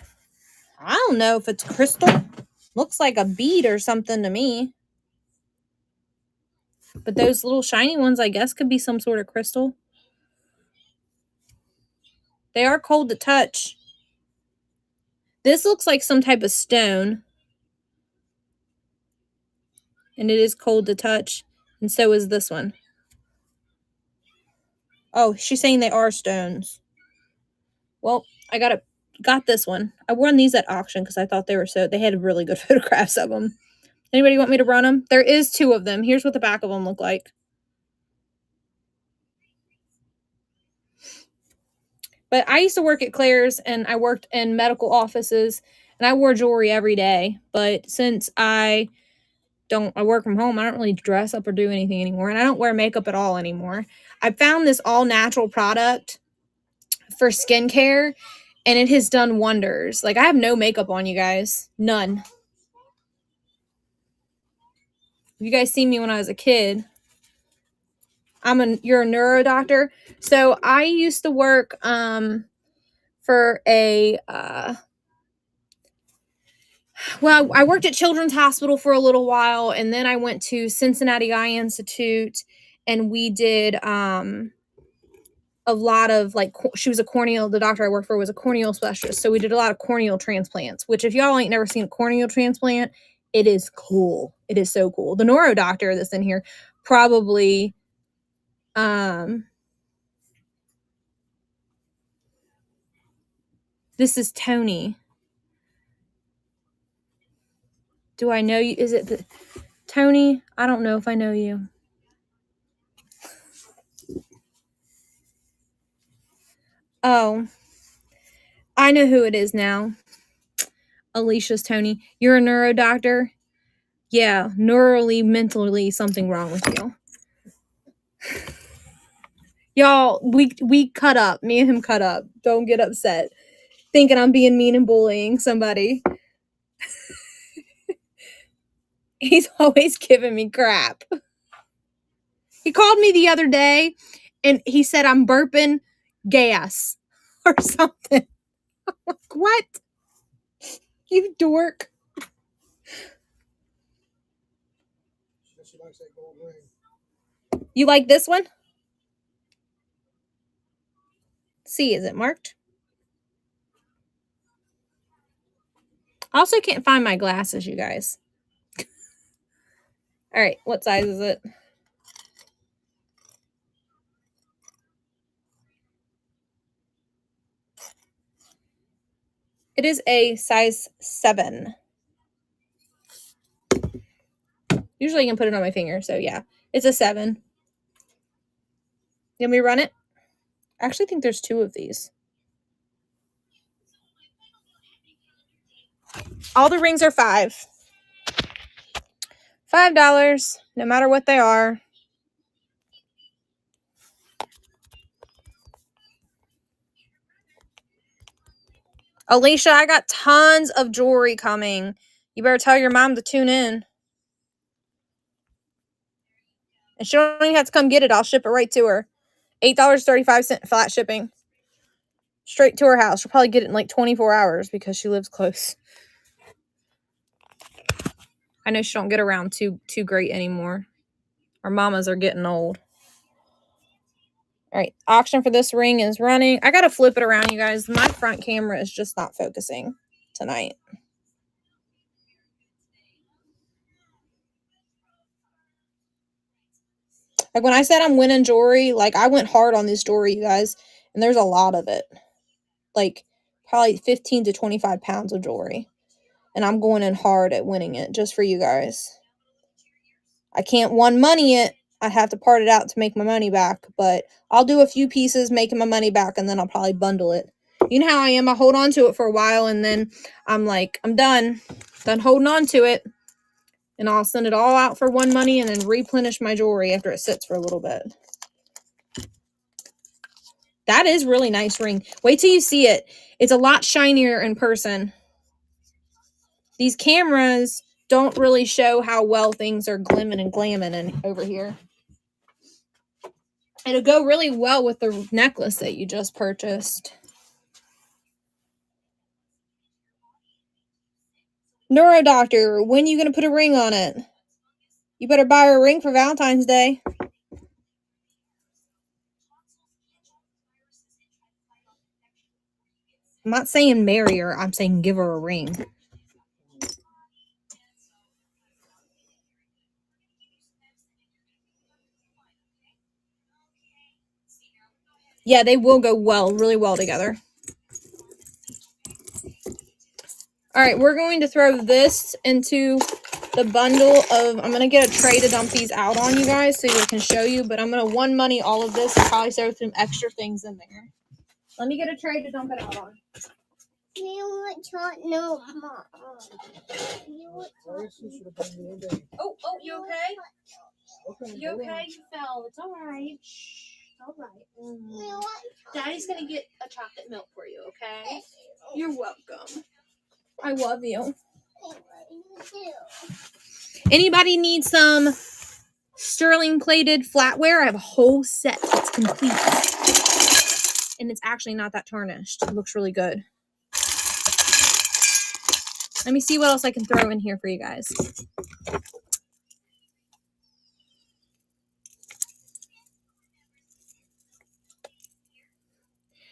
I don't know if it's crystal. Looks like a bead or something to me. But those little shiny ones, I guess, could be some sort of crystal. They are cold to touch. This looks like some type of stone. And it is cold to touch. And so is this one. Oh, she's saying they are stones. Well, I got this one. I won these at auction because I thought they had really good photographs of them. Anybody want me to run them? There is 2 of them. Here's what the back of them look like. But I used to work at Claire's and I worked in medical offices and I wore jewelry every day. But since I work from home, I don't really dress up or do anything anymore. And I don't wear makeup at all anymore. I found this all natural product for skincare and it has done wonders. Like I have no makeup on, you guys. None. You guys see me when I was a kid. You're a neuro doctor. So I used to work for a well, I worked at Children's Hospital for a little while, and then I went to Cincinnati Eye Institute, and we did a lot of like she was a corneal. The doctor I worked for was a corneal specialist, so we did a lot of corneal transplants. Which, if y'all ain't never seen a corneal transplant, it is cool. It is so cool. The neuro doctor that's in here probably this is Tony. Do I know you? Is it Tony? I don't know if I know you. Oh, I know who it is now. Alicia's Tony. You're a neuro doctor? Yeah, neurally, mentally, something wrong with you. Y'all, we cut up. Me and him cut up. Don't get upset. Thinking I'm being mean and bullying somebody. He's always giving me crap. He called me the other day and he said I'm burping gas or something. I'm like, what? You dork. She likes that gold ring. You like this one? See, is it marked? I also can't find my glasses, you guys. All right, what size is it? It is a size 7. Usually I can put it on my finger, so yeah. It's a 7. You want me to run it? I actually think there's 2 of these. All the rings are $5. $5, no matter what they are. Alicia, I got tons of jewelry coming. You better tell your mom to tune in. And she don't even have to come get it. I'll ship it right to her. $8.35 flat shipping. Straight to her house. She'll probably get it in like 24 hours because she lives close. I know she don't get around too great anymore. Our mamas are getting old. All right, auction for this ring is running. I gotta flip it around, you guys. My front camera is just not focusing tonight. Like when I said I'm winning jewelry, like I went hard on this jewelry, you guys, and there's a lot of it. Like probably 15 to 25 pounds of jewelry. And I'm going in hard at winning it just for you guys. I can't one money it. I have to part it out to make my money back. But I'll do a few pieces making my money back, and then I'll probably bundle it. You know how I am. I hold on to it for a while, and then I'm like, I'm done. Done holding on to it. And I'll send it all out for one money and then replenish my jewelry after it sits for a little bit. That is really nice ring. Wait till you see it. It's a lot shinier in person. These cameras don't really show how well things are glimming and glamming over here. It'll go really well with the necklace that you just purchased. Neuro doctor, when are you going to put a ring on it? You better buy her a ring for Valentine's Day. I'm not saying marry her. I'm saying give her a ring. Yeah, they will go really well together. All right, we're going to throw this into the bundle of, I'm going to get a tray to dump these out on you guys so I can show you, but I'm going to one money all of this and probably throw some extra things in there. Let me get a tray to dump it out on. You want no more. Oh, you okay? You okay? You fell. It's all right. Shh. All right. Daddy's going to get a chocolate milk for you, okay? You're welcome. I love you. Anybody need some sterling plated flatware. I have a whole set that's complete. And it's actually not that tarnished. It looks really good. Let me see what else I can throw in here for you guys.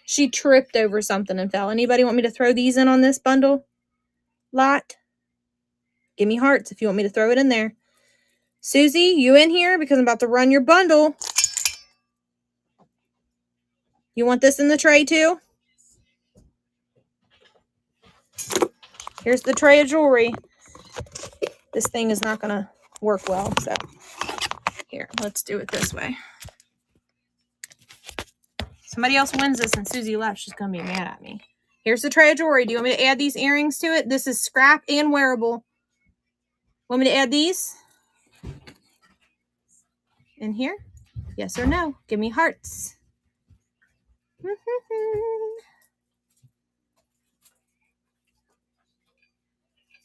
She tripped over something and fell. Anybody want me to throw these in on this bundle lot? Give me hearts if you want me to throw it in there. Susie, you in here? Because I'm about to run your bundle. You want this in the tray too? Here's the tray of jewelry. This thing is not going to work well, so here, let's do it this way. Somebody else wins this and Susie left. She's going to be mad at me. Here's the tray of jewelry. Do you want me to add these earrings to it? This is scrap and wearable. Want me to add these in here? Yes or no? Give me hearts.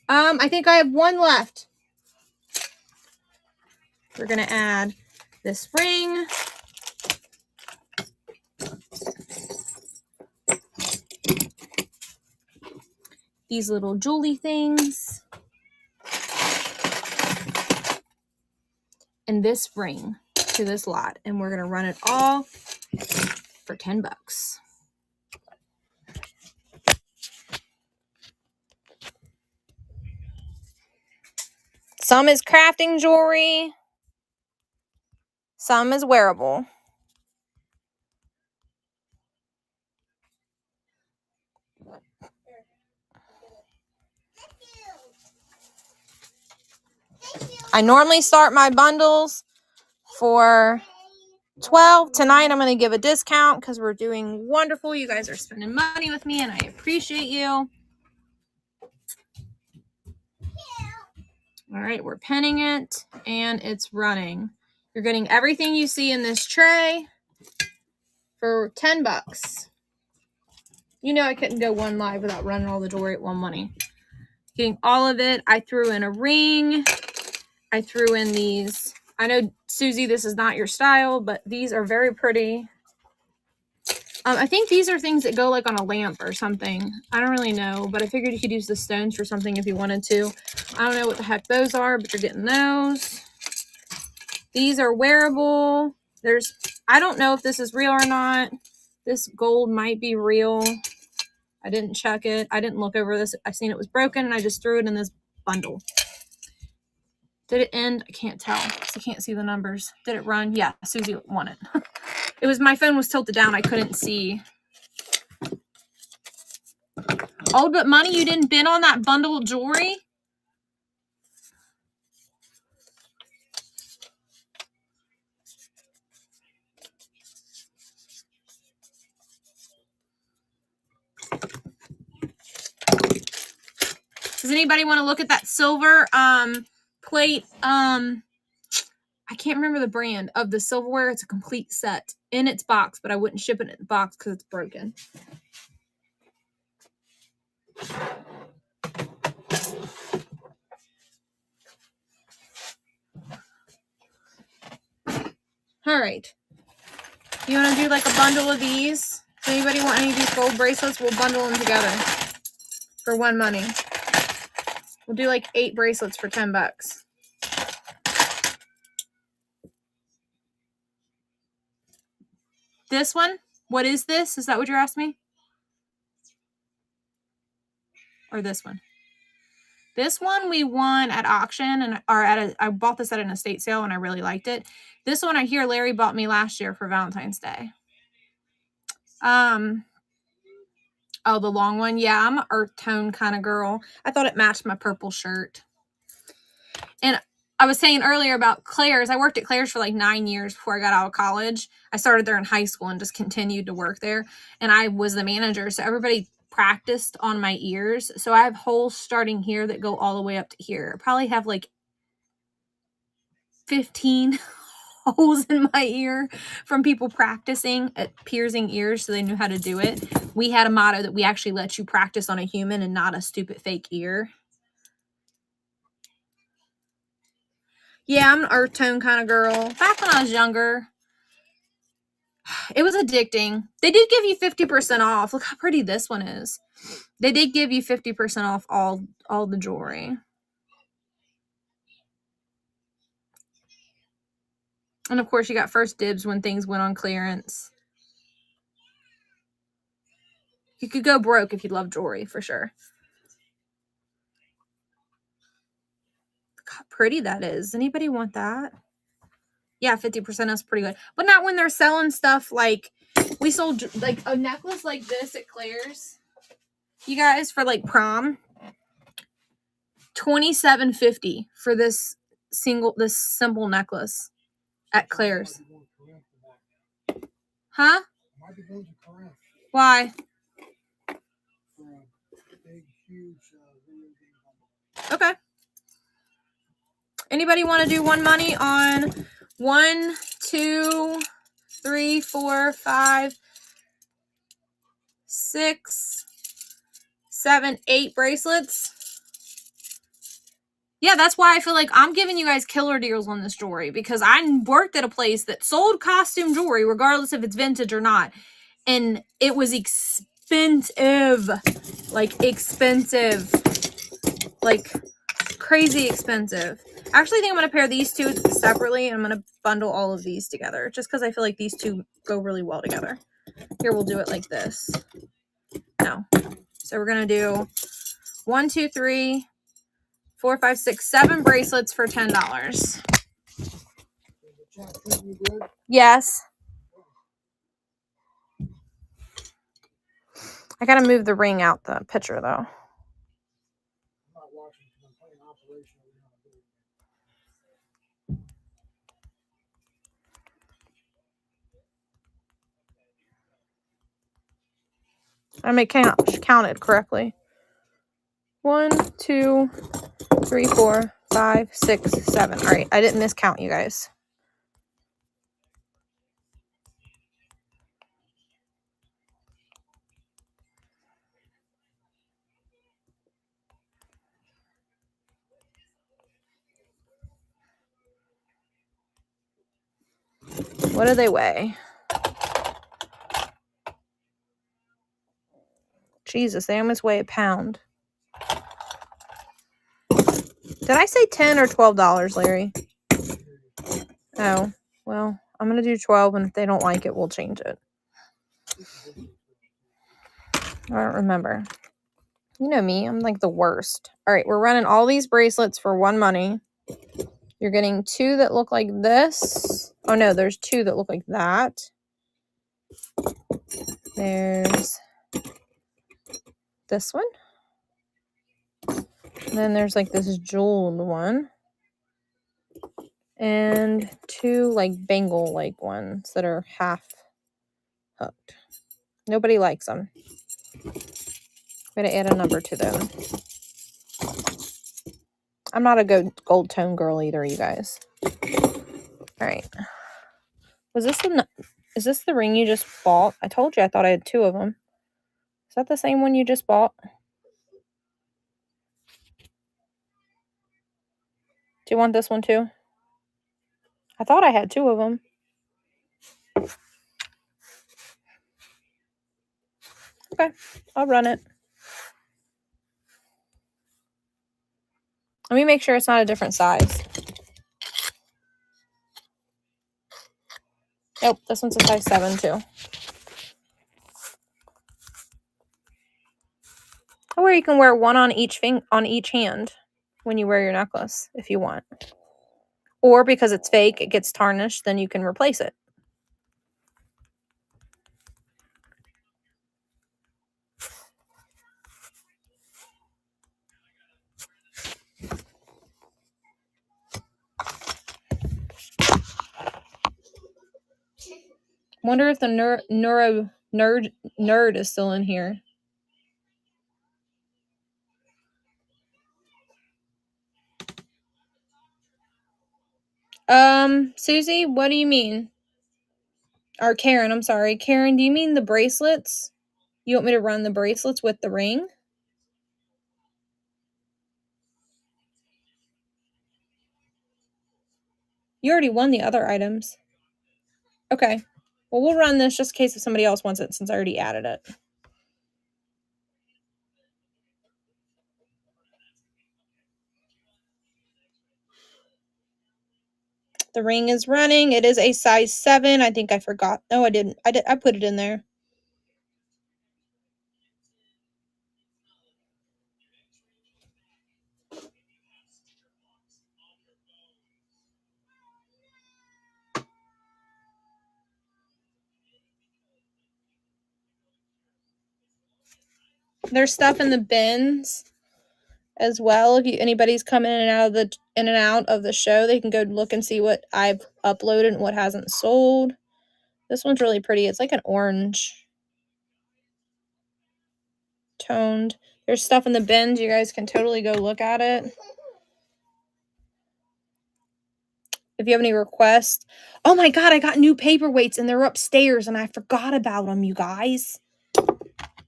I think I have one left. We're going to add this ring. These little jewelry things. And this ring to this lot. And we're going to run it all for $10. Some is crafting jewelry. Some is wearable. I normally start my bundles for $12. Tonight I'm going to give a discount because we're doing wonderful. You guys are spending money with me and I appreciate you. All right, we're penning it and it's running. You're getting everything you see in this tray for $10. You know I couldn't go one live without running all the jewelry at one money. Getting all of it. I threw in a ring. I threw in these. I know, Susie, this is not your style, but these are very pretty. I think these are things that go like on a lamp or something. I don't really know, but I figured you could use the stones for something if you wanted to. I don't know what the heck those are, but you're getting those. These are wearable. I don't know if this is real or not. This gold might be real. I didn't check it. I didn't look over this. I seen it was broken and I just threw it in this bundle. Did it end? I can't tell because I can't see the numbers. Did it run? Yeah, Susie won it. It was, my phone was tilted down. I couldn't see. Old but money, you didn't bid on that bundle of jewelry? Does anybody want to look at that silver plate? I can't remember the brand of the silverware. It's a complete set in its box, but I wouldn't ship it in the box because it's broken. All right. You want to do like a bundle of these? Does anybody want any of these gold bracelets? We'll bundle them together for one money. We'll do like 8 bracelets for $10. This one? What is this? Is that what you're asking me? Or this one? This one we won at auction and I bought this at an estate sale and I really liked it. This one I hear Larry bought me last year for Valentine's Day. Oh, the long one. Yeah, I'm an earth tone kind of girl. I thought it matched my purple shirt. And I was saying earlier about Claire's. I worked at Claire's for like 9 years before I got out of college. I started there in high school and just continued to work there. And I was the manager. So everybody practiced on my ears. So I have holes starting here that go all the way up to here. I probably have like 15 holes in my ear from people practicing at piercing ears so they knew how to do it. We had a motto that we actually let you practice on a human and not a stupid fake ear. Yeah, I'm an earth tone kind of girl. Back when I was younger, it was addicting. They did give you 50% off. Look how pretty this one is. They did give you 50% off all the jewelry. And of course, you got first dibs when things went on clearance. You could go broke if you love jewelry, for sure. Look how pretty that is. Anybody want that? Yeah, 50% is pretty good. But not when they're selling stuff like, we sold like a necklace like this at Claire's. You guys, for like prom. $27.50 for this simple necklace at Claire's. Huh? Why? Okay. Anybody want to do one money on 1, 2, 3, 4, 5, 6, 7, 8 bracelets? Yeah, that's why I feel like I'm giving you guys killer deals on this jewelry, because I worked at a place that sold costume jewelry regardless if it's vintage or not. And it was expensive. Like expensive. Like crazy expensive. I actually think I'm going to pair these two separately, and I'm going to bundle all of these together just because I feel like these two go really well together. Here, we'll do it like this. No. So we're going to do 1, 2, 3, 4, 5, 6, 7 bracelets for $10. Yes. I got to move the ring out the picture, though. I may count it correctly. 1, 2, 3, 4, 5, 6, 7. All right, I didn't miscount you guys. What do they weigh? Jesus, they almost weigh a pound. Did I say $10 or $12, Larry? Oh, well, I'm going to do 12, and if they don't like it, we'll change it. I don't remember. You know me, I'm like the worst. All right, we're running all these bracelets for one money. You're getting 2 that look like this. Oh, no, there's 2 that look like that. There's this one. And then there's like this jeweled one. And 2 like bangle like ones that are half hooked. Nobody likes them. I'm going to add a number to them. I'm not a gold tone girl either, you guys. All right. Is this the ring you just bought? I told you I thought I had 2 of them. Is that the same one you just bought? Do you want this one too? I thought I had 2 of them. Okay, I'll run it. Let me make sure it's not a different size. Nope, this one's a size 7 too. Or you can wear one on each hand when you wear your necklace if you want. Or because it's fake, it gets tarnished, then you can replace it. Wonder if the nerd is still in here. Susie, what do you mean? Or Karen, I'm sorry. Karen, do you mean the bracelets? You want me to run the bracelets with the ring? You already won the other items. Okay. Well, we'll run this just in case if somebody else wants it since I already added it. The ring is running. It is a size 7. I think I forgot. No, I didn't. I put it in there. There's stuff in the bins as well. If anybody's coming in and out of the show, they can go look and see what I've uploaded and what hasn't sold. This one's really pretty. It's like an orange toned. There's stuff in the bins. You guys can totally go look at it. If you have any requests. Oh my God, I got new paperweights and they're upstairs and I forgot about them, you guys.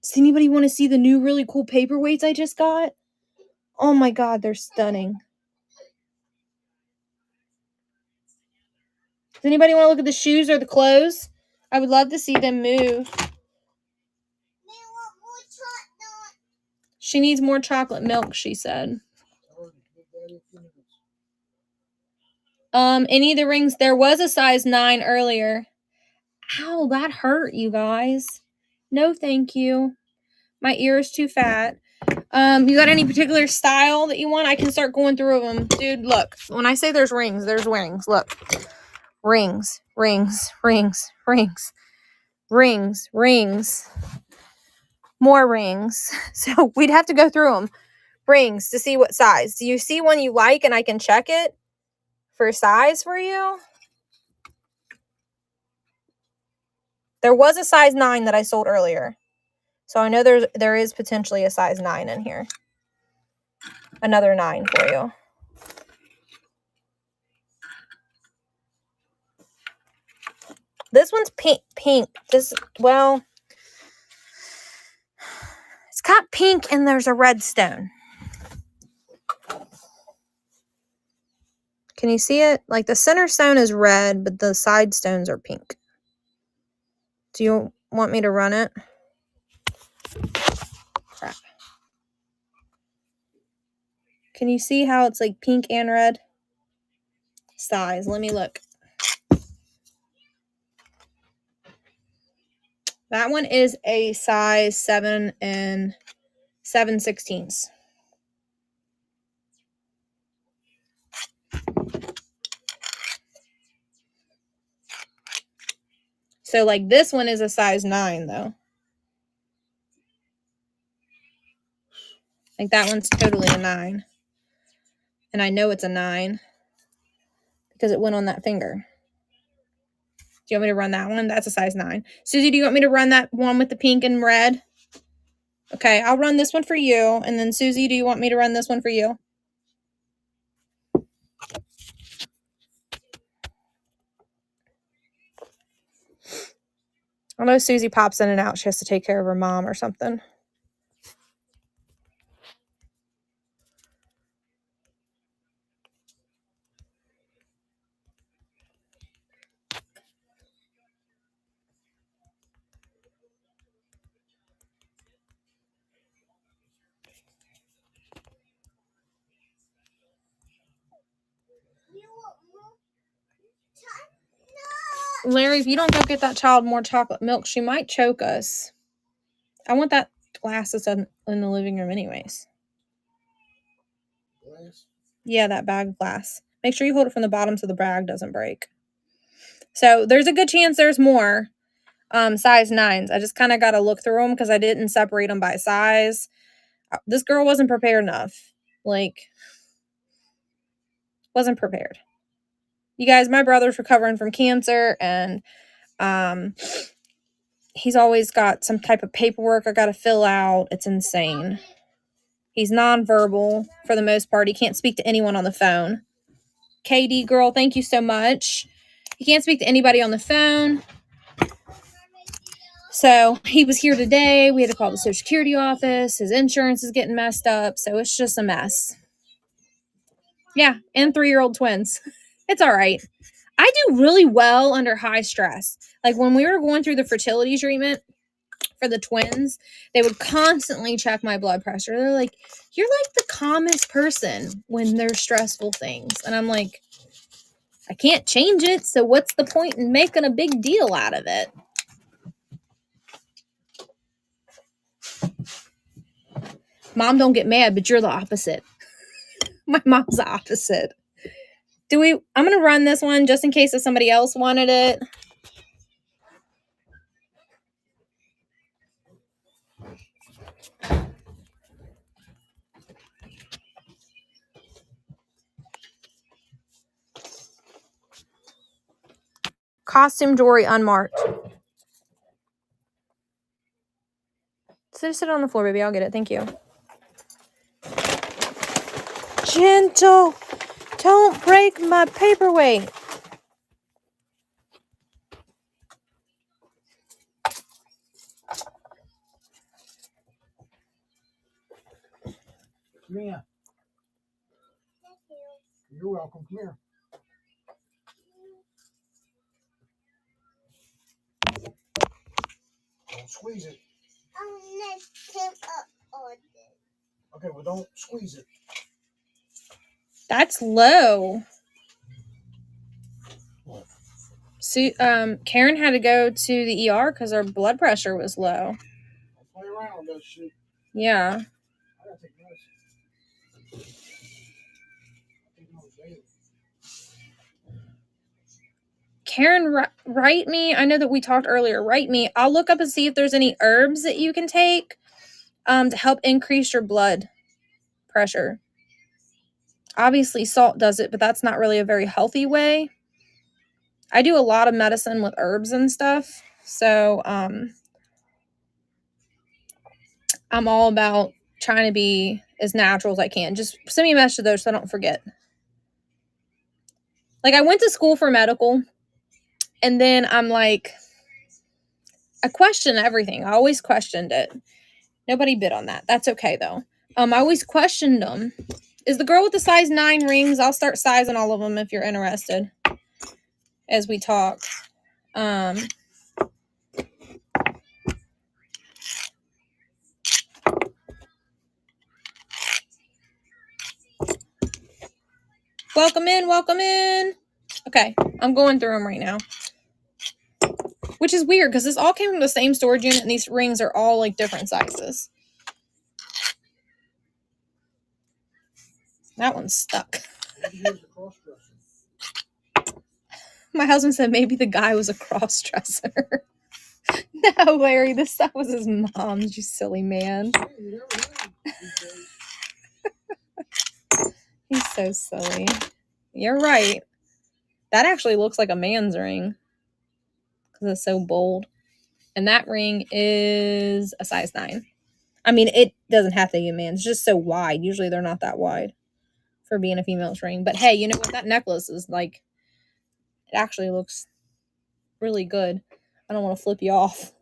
Does anybody want to see the new really cool paperweights I just got? Oh my God, they're stunning. Does anybody want to look at the shoes or the clothes? I would love to see them move. She needs more chocolate milk, she said. Any of the rings, there was a size 9 earlier. Ow, that hurt, you guys. No, thank you. My ear is too fat. You got any particular style that you want? I can start going through them. Dude, look. When I say there's rings, there's rings. Look. Rings, rings, rings, rings, rings, rings. More rings. So we'd have to go through them. Rings to see what size. Do you see one you like and I can check it for size for you? There was a size 9 that I sold earlier. So I know there is potentially a size 9 in here. Another 9 for you. This one's pink. This, well, it's got pink and there's a red stone. Can you see it? Like the center stone is red, but the side stones are pink. Do you want me to run it? Crap. Can you see how it's like pink and red? Size. Let me look. That one is a size 7 and 7/16. So like this one is a size 9 though. Like that one's totally a 9. And I know it's a 9 because it went on that finger. Do you want me to run that one? That's a size 9. Susie, do you want me to run that one with the pink and red? Okay, I'll run this one for you. And then Susie, do you want me to run this one for you? I know Susie pops in and out. She has to take care of her mom or something. Larry, if you don't go get that child more chocolate milk, she might choke us. I want that glass that's in the living room anyways. Glass? Yeah, that bag glass. Make sure you hold it from the bottom so the bag doesn't break. So there's a good chance there's more size 9s. I just kind of got to look through them because I didn't separate them by size. This girl wasn't prepared enough. Like, wasn't prepared. You guys, my brother's recovering from cancer and he's always got some type of paperwork I got to fill out. It's insane. He's nonverbal for the most part. He can't speak to anyone on the phone. KD girl, thank you so much. He can't speak to anybody on the phone. So he was here today. We had to call the Social Security office. His insurance is getting messed up. So it's just a mess. Yeah, and 3-year-old twins. It's all right. I do really well under high stress. Like when we were going through the fertility treatment for the twins, they would constantly check my blood pressure. They're like, "You're like the calmest person when there's stressful things." And I'm like, I can't change it, so what's the point in making a big deal out of it? Mom, don't get mad, but you're the opposite. My mom's the opposite. I'm going to run this one just in case if somebody else wanted it. Costume jewelry unmarked. So just sit on the floor, baby. I'll get it. Thank you. Gentle. Don't break my paperweight. Mia. You're welcome. Come here. Don't squeeze it. Okay, well, don't squeeze it. That's low. What? See, Karen had to go to the ER because her blood pressure was low. Don't play around with that shit. Yeah. I gotta take medicine. Karen, write me. I know that we talked earlier. Write me. I'll look up and see if there's any herbs that you can take to help increase your blood pressure. Obviously, salt does it, but that's not really a very healthy way. I do a lot of medicine with herbs and stuff. So I'm all about trying to be as natural as I can. Just send me a message though so I don't forget. Like I went to school for medical. And then I'm like, I question everything. I always questioned it. Nobody bid on that. That's okay, though. I always questioned them. Is the girl with the size 9 rings? I'll start sizing all of them if you're interested as we talk. Welcome in. Welcome in. Okay, I'm going through them right now. Which is weird because this all came from the same storage unit and these rings are all like different sizes. That one's stuck. My husband said maybe the guy was a cross-dresser. No, Larry, this stuff was his mom's, you silly man. He's so silly. You're right. That actually looks like a man's ring because it's so bold. And that ring is a size 9. I mean, it doesn't have to be a man's. It's just so wide. Usually they're not that wide for being a female's ring. But hey, you know what? That necklace is like, it actually looks really good. I don't want to flip you off.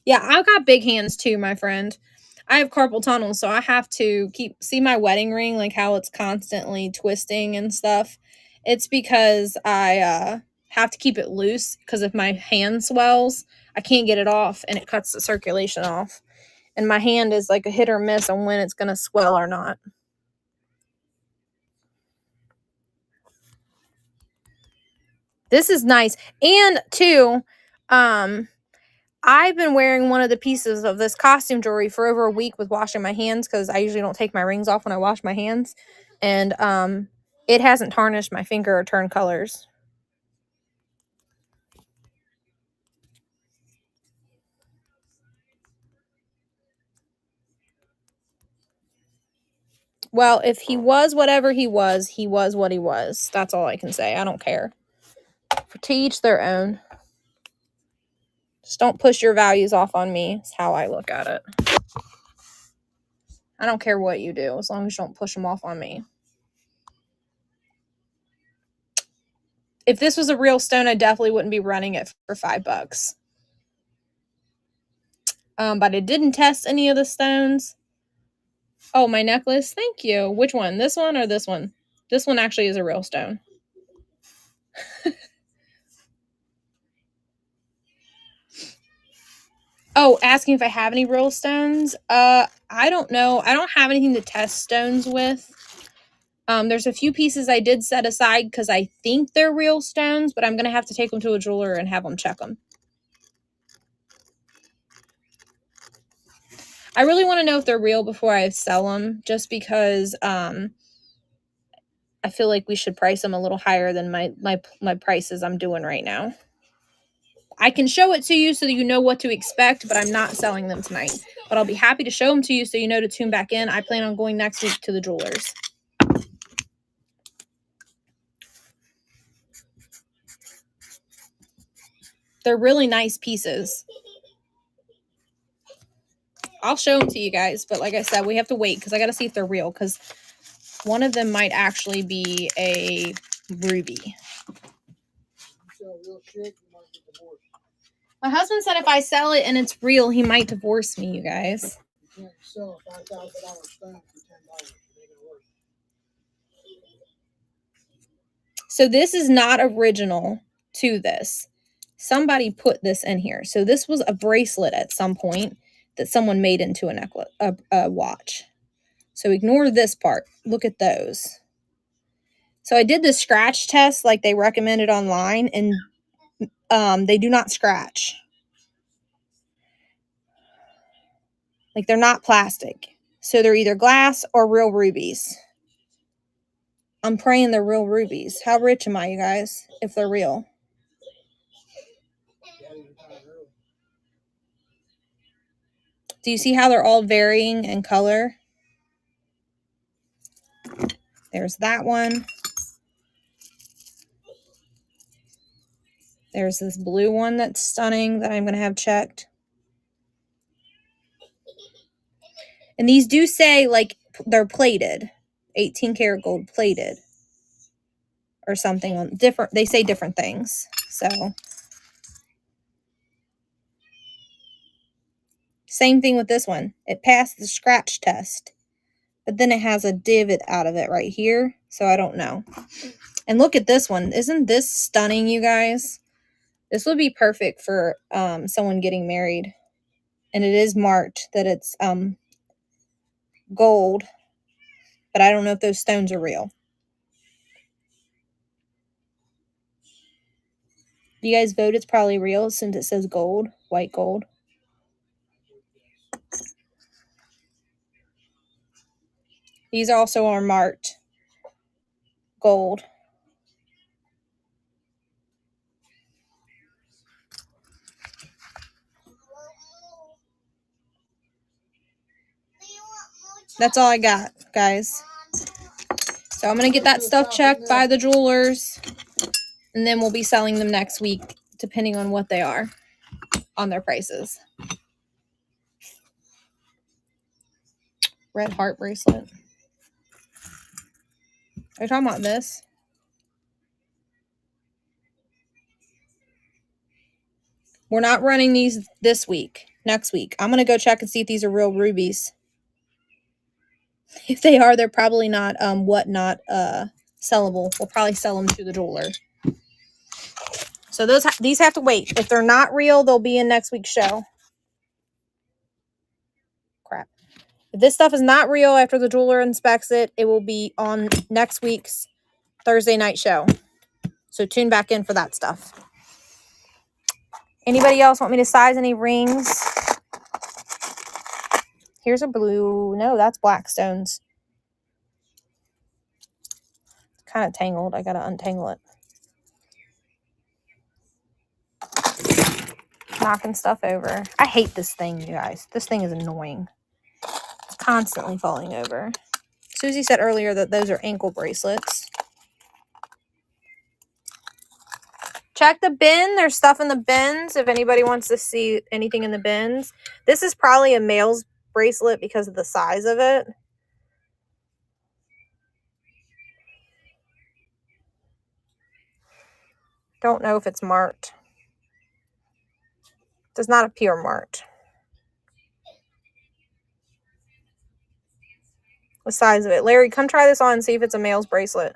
Yeah, I've got big hands too, my friend. I have carpal tunnel, so I have to see my wedding ring, like how it's constantly twisting and stuff. It's because I have to keep it loose because if my hand swells, I can't get it off and it cuts the circulation off. And my hand is like a hit or miss on when it's going to swell or not. This is nice. And two, I've been wearing one of the pieces of this costume jewelry for over a week with washing my hands because I usually don't take my rings off when I wash my hands. And it hasn't tarnished my finger or turned colors. Well, if he was whatever he was what he was. That's all I can say. I don't care. To each their own. Just don't push your values off on me. Is how I look at it. I don't care what you do as long as you don't push them off on me. If this was a real stone, I definitely wouldn't be running it for $5. But I didn't test any of the stones. Oh, my necklace. Thank you. Which one? This one or this one? This one actually is a real stone. Oh, asking if I have any real stones. I don't know. I don't have anything to test stones with. There's a few pieces I did set aside because I think they're real stones, but I'm going to have to take them to a jeweler and have them check them. I really want to know if they're real before I sell them, just because I feel like we should price them a little higher than my prices I'm doing right now. I can show it to you so that you know what to expect, but I'm not selling them tonight. But I'll be happy to show them to you so you know to tune back in. I plan on going next week to the jewelers. They're really nice pieces. I'll show them to you guys, but like I said, we have to wait because I got to see if they're real, because one of them might actually be a ruby. My husband said if I sell it and it's real, he might divorce me, you guys. You can't sell a $5,000 stone for $10. So this is not original to this. Somebody put this in here. So this was a bracelet at some point that someone made into a necklace, a watch. So ignore this part. Look at those. So I did the scratch test like they recommended online, and they do not scratch. Like, they're not plastic. So they're either glass or real rubies. I'm praying they're real rubies. How rich am I, you guys, if they're real? Do you see how they're all varying in color? There's that one. There's this blue one that's stunning that I'm going to have checked. And these do say, like, they're plated. 18 karat gold plated. Or something on different. They say different things. So. Same thing with this one. It passed the scratch test. But then it has a divot out of it right here. So I don't know. And look at this one. Isn't this stunning, you guys? This would be perfect for someone getting married. And it is marked that it's gold. But I don't know if those stones are real. Do you guys vote it's probably real since it says gold, white gold? These also are marked gold. That's all I got, guys. So I'm going to get that stuff checked by the jewelers. And then we'll be selling them next week, depending on what they are on their prices. Red heart bracelet. Are you talking about this? We're not running these this week. Next week. I'm going to go check and see if these are real rubies. If they are, they're probably not sellable. We'll probably sell them to the jeweler. So these have to wait. If they're not real, they'll be in next week's show. Crap. If this stuff is not real after the jeweler inspects it, it will be on next week's Thursday night show. So tune back in for that stuff. Anybody else want me to size any rings? Here's a blue. No, that's black stones. It's kind of tangled. I got to untangle it. Knocking stuff over. I hate this thing, you guys. This thing is annoying. It's constantly falling over. Susie said earlier that those are ankle bracelets. Check the bin. There's stuff in the bins if anybody wants to see anything in the bins. This is probably a male's bracelet because of the size of it. Don't know if it's marked. Does not appear marked. the size of it. Larry, come try this on and see if it's a male's bracelet.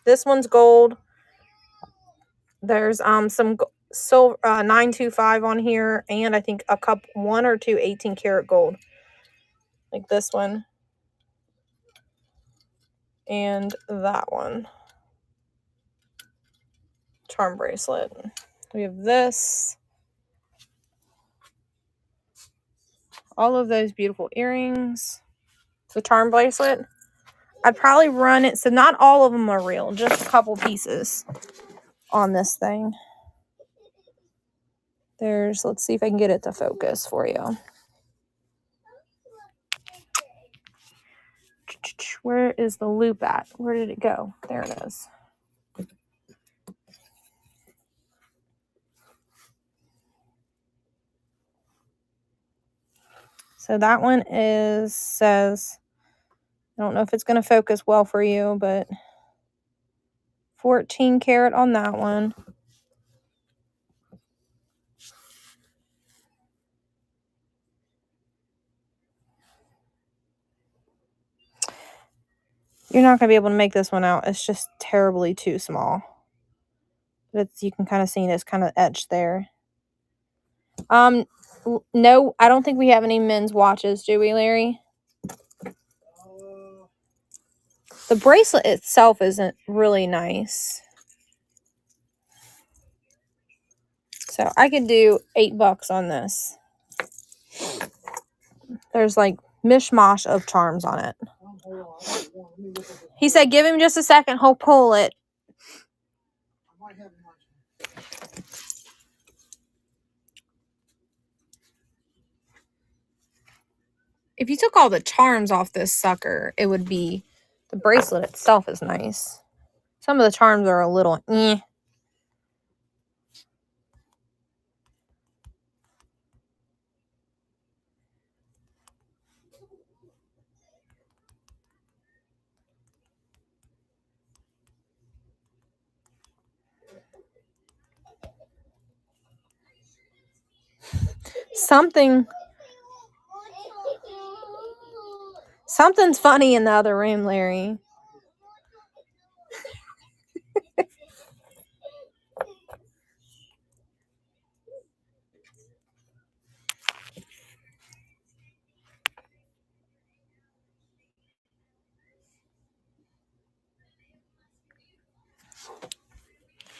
This one's gold. There's some silver 925 on here, and I think a cup 1 or 2 18 karat gold, like this one and that one. Charm bracelet. We have this. All of those beautiful earrings. The charm bracelet. I'd probably run it, so not all of them are real, just a couple pieces on this thing. Let's see if I can get it to focus for you. Where is the loop at? Where did it go? There it is. So that one says, I don't know if it's going to focus well for you, but 14 karat on that one. You're not going to be able to make this one out. It's just terribly too small. But you can kind of see it's kind of etched there. No, I don't think we have any men's watches, do we, Larry? The bracelet itself isn't really nice. So I could do $8 on this. There's like mishmash of charms on it. He said, give him just a second. He'll pull it. If you took all the charms off this sucker, it would be, the bracelet itself is nice. Some of the charms are a little eh. Something's funny in the other room, Larry.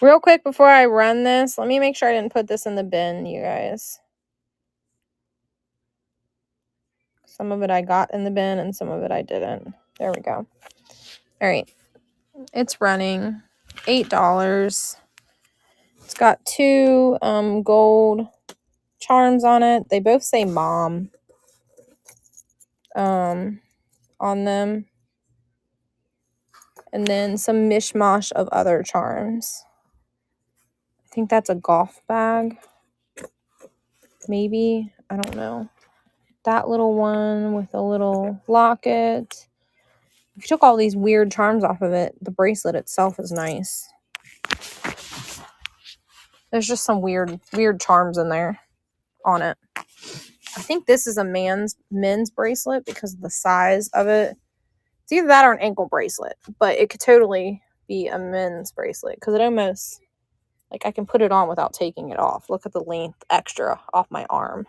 Real quick before I run this, let me make sure I didn't put this in the bin, you guys. Some of it I got in the bin and some of it I didn't. There we go. All right. It's running $8. It's got 2 gold charms on it. They both say mom on them. And then some mishmash of other charms. I think that's a golf bag. Maybe. I don't know. That little one with a little locket. If you took all these weird charms off of it, the bracelet itself is nice. There's just some weird charms in there on it. I think this is a men's bracelet because of the size of it. It's either that or an ankle bracelet, but it could totally be a men's bracelet because it almost, like, I can put it on without taking it off. Look at the length extra off my arm.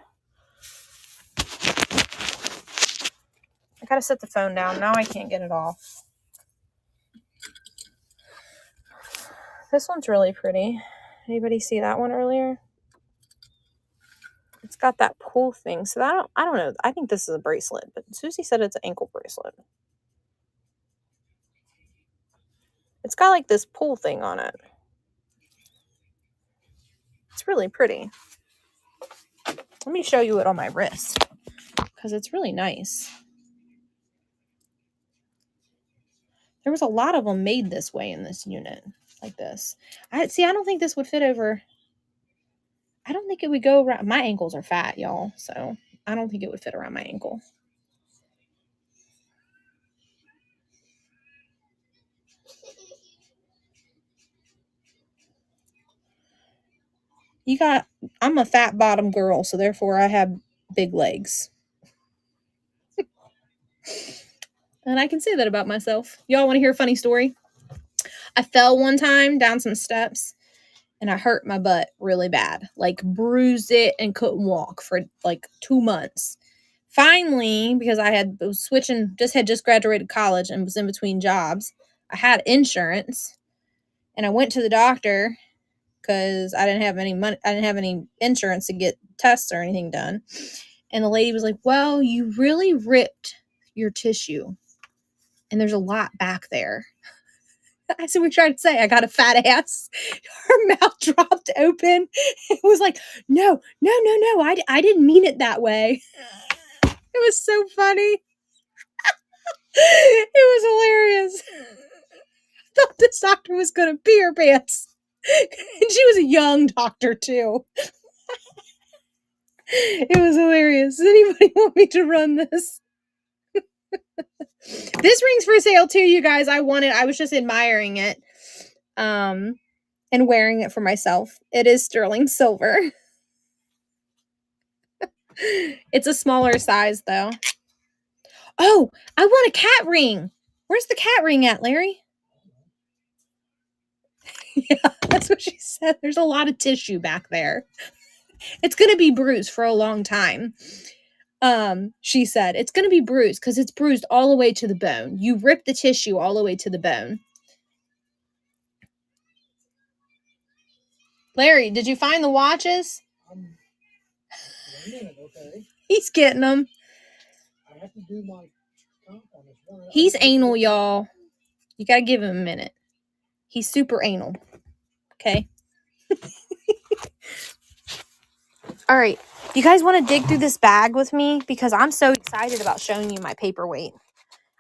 I gotta set the phone down. Now I can't get it off. This one's really pretty. Anybody see that one earlier? It's got that pull thing. So I don't know. I think this is a bracelet, but Susie said it's an ankle bracelet. It's got like this pull thing on it. It's really pretty. Let me show you it on my wrist because it's really nice. There was a lot of them made this way in this unit, like this. I don't think this would fit over. I don't think it would go around. My ankles are fat, y'all, so I don't think it would fit around my ankle. I'm a fat bottom girl, so therefore I have big legs. And I can say that about myself. Y'all want to hear a funny story? I fell one time down some steps and I hurt my butt really bad. Like bruised it and couldn't walk for like 2 months. Finally, because was switching, had just graduated college and was in between jobs, I had insurance and I went to the doctor because I didn't have any money. I didn't have any insurance to get tests or anything done. And the lady was like, well, you really ripped your tissue and there's a lot back there. I said, we're trying to say I got a fat ass. Her mouth dropped open. It was like, no. I didn't mean it that way. It was so funny. It was hilarious. I thought this doctor was going to pee her pants. And she was a young doctor, too. It was hilarious. Does anybody want me to run this? This ring's for sale, too, you guys. I was just admiring it. And wearing it for myself. It is sterling silver. It's a smaller size, though. Oh, I want a cat ring. Where's the cat ring at, Larry? Yeah, that's what she said. There's a lot of tissue back there. It's going to be bruised for a long time. She said, it's going to be bruised because it's bruised all the way to the bone. You rip the tissue all the way to the bone. Larry, did you find the watches? Okay. He's getting them. I have to do my count on this one. He's anal, y'all. You got to give him a minute. He's super anal. Okay. All right. You guys want to dig through this bag with me? Because I'm so excited about showing you my paperweight.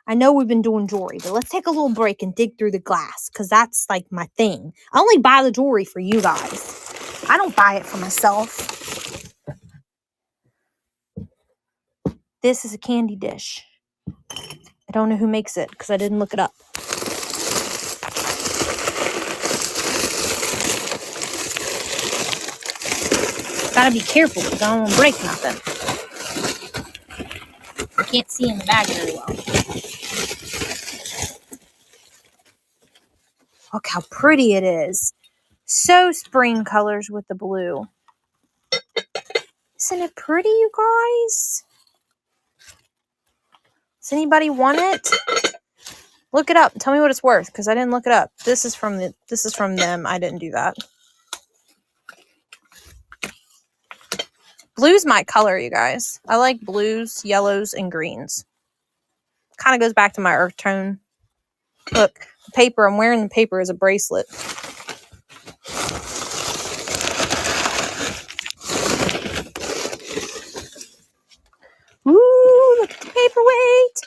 I know we've been doing jewelry, but let's take a little break and dig through the glass because that's like my thing. I only buy the jewelry for you guys. I don't buy it for myself. This is a candy dish. I don't know who makes it because I didn't look it up. Gotta be careful because I don't want to break nothing. I can't see in the bag very well. Look how pretty it is. So spring colors with the blue. Isn't it pretty, you guys? Does anybody want it? Look it up. Tell me what it's worth because I didn't look it up. This is from them. I didn't do that. Blue's my color, you guys. I like blues, yellows, and greens. Kind of goes back to my earth tone. Look, the paper. I'm wearing the paper as a bracelet. Ooh, look at the paperweight.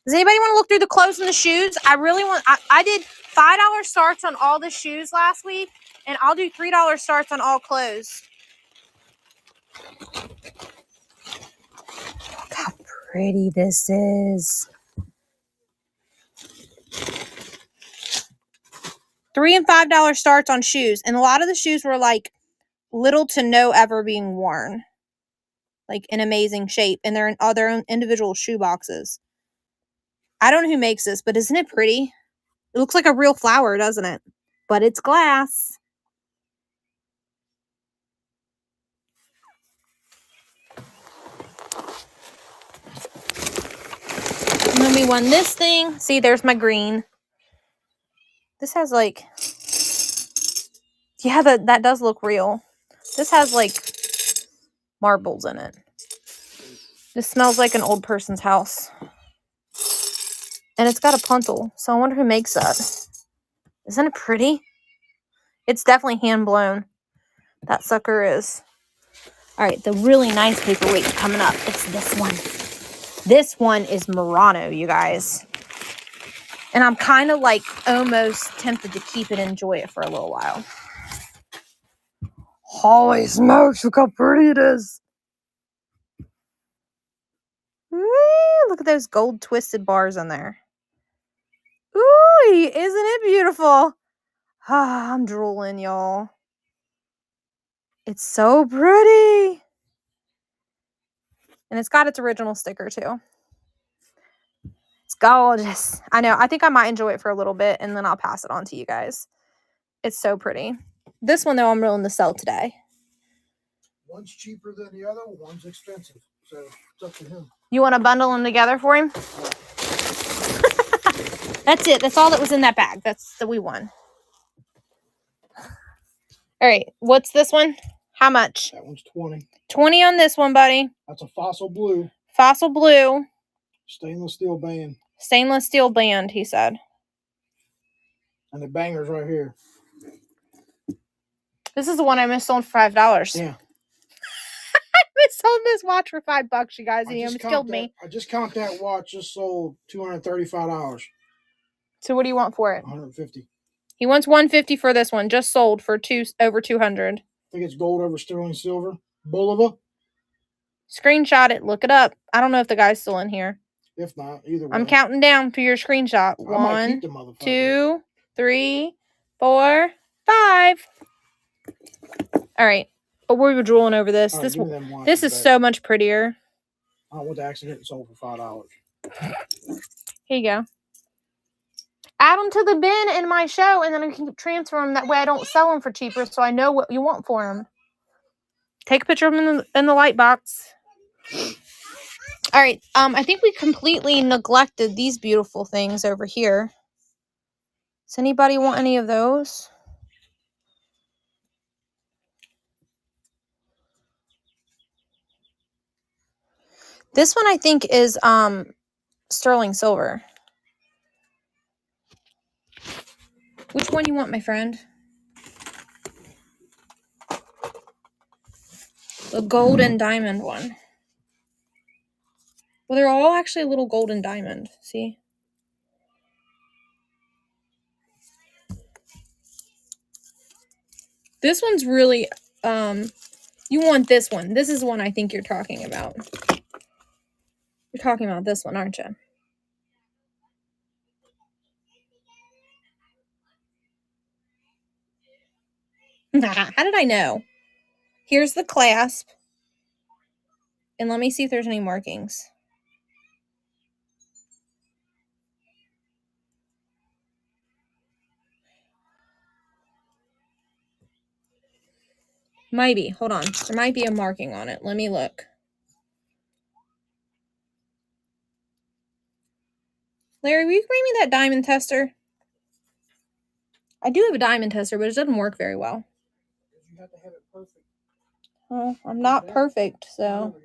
Does anybody want to look through the clothes and the shoes? I did $5 starts on all the shoes last week, and I'll do $3 starts on all clothes. Look how pretty this is. $3 and $5 starts on shoes, and a lot of the shoes were like little to no ever being worn, like in amazing shape, and they're in all their own individual shoe boxes. I don't know who makes this, but isn't it pretty? It looks like a real flower, doesn't it? But it's glass. And then we won this thing. See, there's my green. This has like, yeah, that does look real. This has like marbles in it. This smells like an old person's house. And it's got a puntal, so I wonder who makes that. Isn't it pretty? It's definitely hand blown. That sucker is. All right, the really nice paperweight's coming up. It's this one. This one is Murano, you guys. And I'm kind of like almost tempted to keep it and enjoy it for a little while. Holy smokes, look how pretty it is. Woo, look at those gold twisted bars in there. Ooh, isn't it beautiful? Ah, I'm drooling, y'all. It's so pretty. And it's got its original sticker, too. gorgeous. I know. I think I might enjoy it for a little bit and then I'll pass it on to you guys. It's so pretty. This one, though, I'm willing to sell today. One's cheaper than the other, one's expensive. So it's up to him. You want to bundle them together for him? That's it. That's all that was in that bag. That's the wee one. All right. What's this one? How much? That one's 20. 20 on this one, buddy. That's a fossil blue. Fossil blue. Stainless steel band. Stainless steel band, he said. And the banger's right here. This is the one I missold for $5. Yeah. I missold this watch for $5, you guys, and he almost killed me. I just count that watch just sold $235. So what do you want for it? $150. He wants $150 for this one. Just sold for over $200. I think it's gold over sterling silver. Bulova. Screenshot it. Look it up. I don't know if the guy's still in here. If not, either way. I'm counting down to your screenshot. I might keep the 1, motherfucker. 2, 3, 4, 5. All right. But we were drooling over this. All right, This give me them watches this is back. so much prettier. I went to accident and sold for $5. Here you go. Add them to the bin in my show, and then I can transfer them. That way I don't sell them for cheaper, so I know what you want for them. Take a picture of them in the light box. All right. I think we completely neglected these beautiful things over here. Does anybody want any of those? This one I think is sterling silver. Which one you want, my friend? The gold and diamond one. Well, they're all actually a little gold and diamond. See? This one's really, you want this one. This is the one I think you're talking about. You're talking about this one, aren't you? How did I know? Here's the clasp. And let me see if there's any markings. Maybe. Hold on. There might be a marking on it. Let me look. Larry, will you bring me that diamond tester? I do have a diamond tester, but it doesn't work very well. You have to have it perfect. Oh, I'm not perfect, so.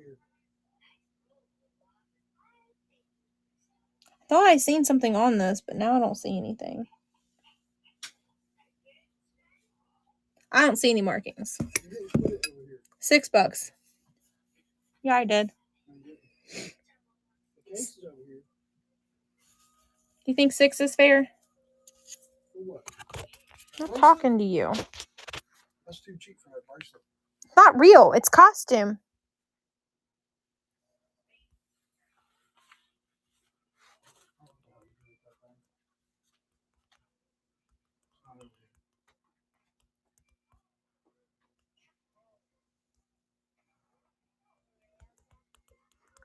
I thought I seen something on this, but now I don't see anything. I don't see any markings. $6. Yeah, I did. You think 6 is fair? I'm not talking to you. That's too cheap for that bracelet. It's not real. It's costume.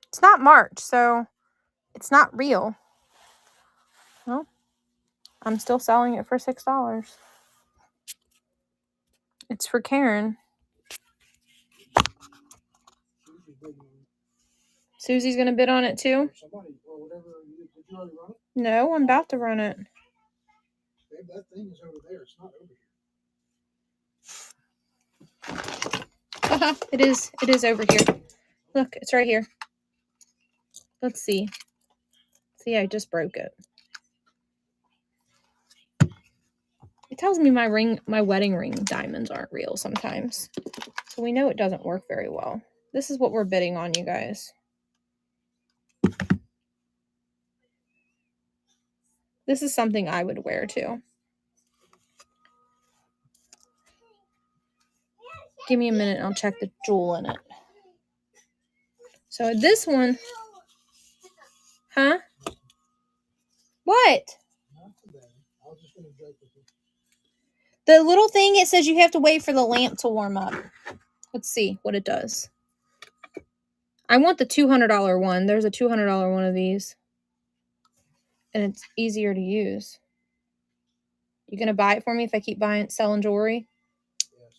It's not March, so it's not real. Well, I'm still selling it for $6. It's for Karen. Susie's gonna bid on it too? Somebody, or whatever. Did you already run it? No, I'm about to run it. Babe, that thing is over there. It's not over here. It is over here. Look, it's right here. Let's see. See, I just broke it. It tells me my wedding ring diamonds aren't real sometimes. So we know it doesn't work very well. This is what we're bidding on, you guys. This is something I would wear too. Give me a minute and I'll check the jewel in it. So this one, huh? What? Not today. I was just going to joke with you. The little thing, it says you have to wait for the lamp to warm up. Let's see what it does. I want the $200 one. There's a $200 one of these. And it's easier to use. You gonna buy it for me if I keep selling jewelry? Yes.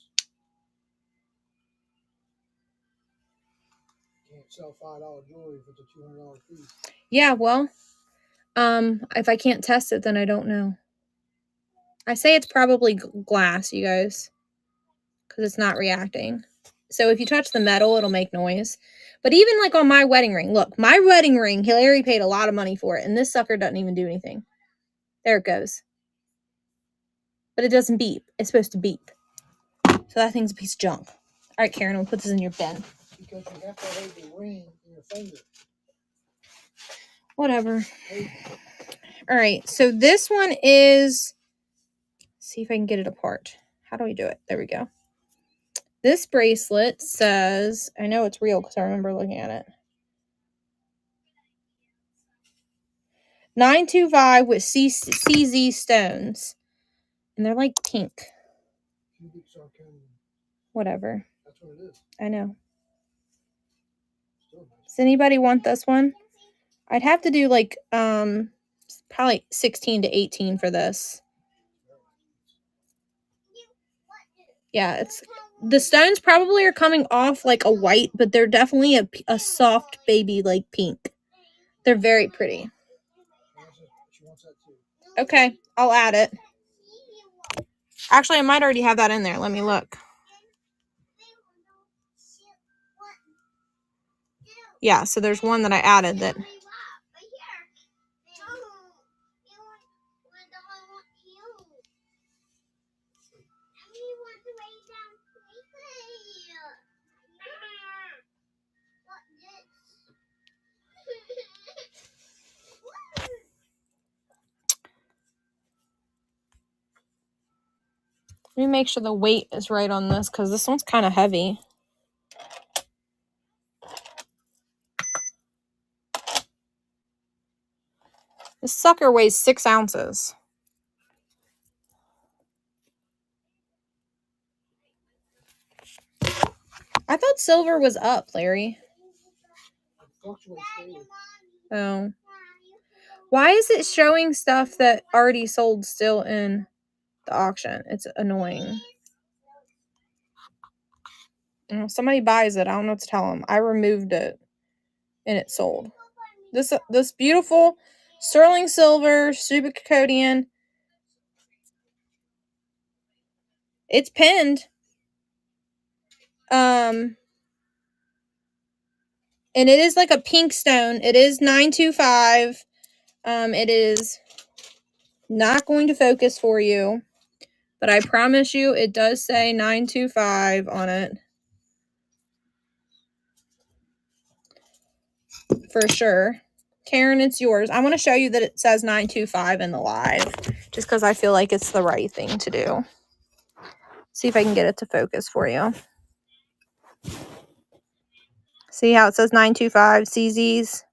Can't sell $5 jewelry if it's a $200 piece. Yeah, well, if I can't test it, then I don't know. I say it's probably glass, you guys, because it's not reacting. So if you touch the metal, it'll make noise. But even like on my wedding ring, look, my wedding ring, Larry paid a lot of money for it, and this sucker doesn't even do anything. There it goes. But it doesn't beep. It's supposed to beep. So that thing's a piece of junk. All right, Karen, we'll put this in your bin. Because you have to hold the ring in your finger. Whatever. All right, so this one is, let's see if I can get it apart. How do we do it? There we go. This bracelet says, I know it's real because I remember looking at it. 925 with CZ stones. And they're like pink. Whatever. That's what it is. I know. Does anybody want this one? I'd have to do like probably 16 to 18 for this. Yeah, it's the stones probably are coming off like a white, but they're definitely a soft baby like pink. They're very pretty. Okay, I'll add it. Actually, I might already have that in there. Let me look. Yeah, so there's one that I added that. Let me make sure the weight is right on this because this one's kind of heavy. This sucker weighs 6 ounces. I thought silver was up, Larry. Oh. Why is it showing stuff that already sold still in the auction? It's annoying. Somebody buys it. I don't know what to tell them. I removed it and it sold. This beautiful sterling silver Subicodian. It's pinned. And it is like a pink stone. It is 925. It is not going to focus for you, but I promise you it does say 925 on it. For sure. Karen, it's yours. I want to show you that it says 925 in the live, just because I feel like it's the right thing to do. See if I can get it to focus for you. See how it says 925 CZs?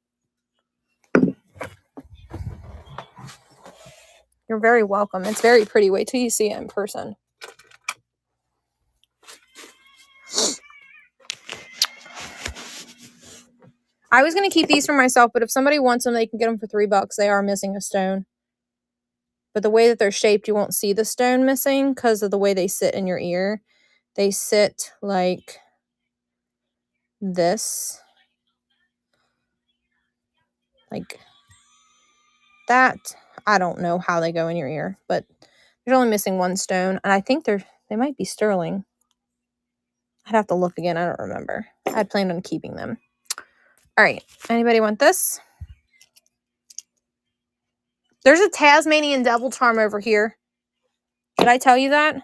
You're very welcome. It's very pretty. Wait till you see it in person. I was going to keep these for myself, but if somebody wants them, they can get them for $3. They are missing a stone. But the way that they're shaped, you won't see the stone missing because of the way they sit in your ear. They sit like this. Like that. I don't know how they go in your ear, but they're only missing one stone. And I think they might be sterling. I'd have to look again. I don't remember. I had planned on keeping them. All right. Anybody want this? There's a Tasmanian devil charm over here. Did I tell you that?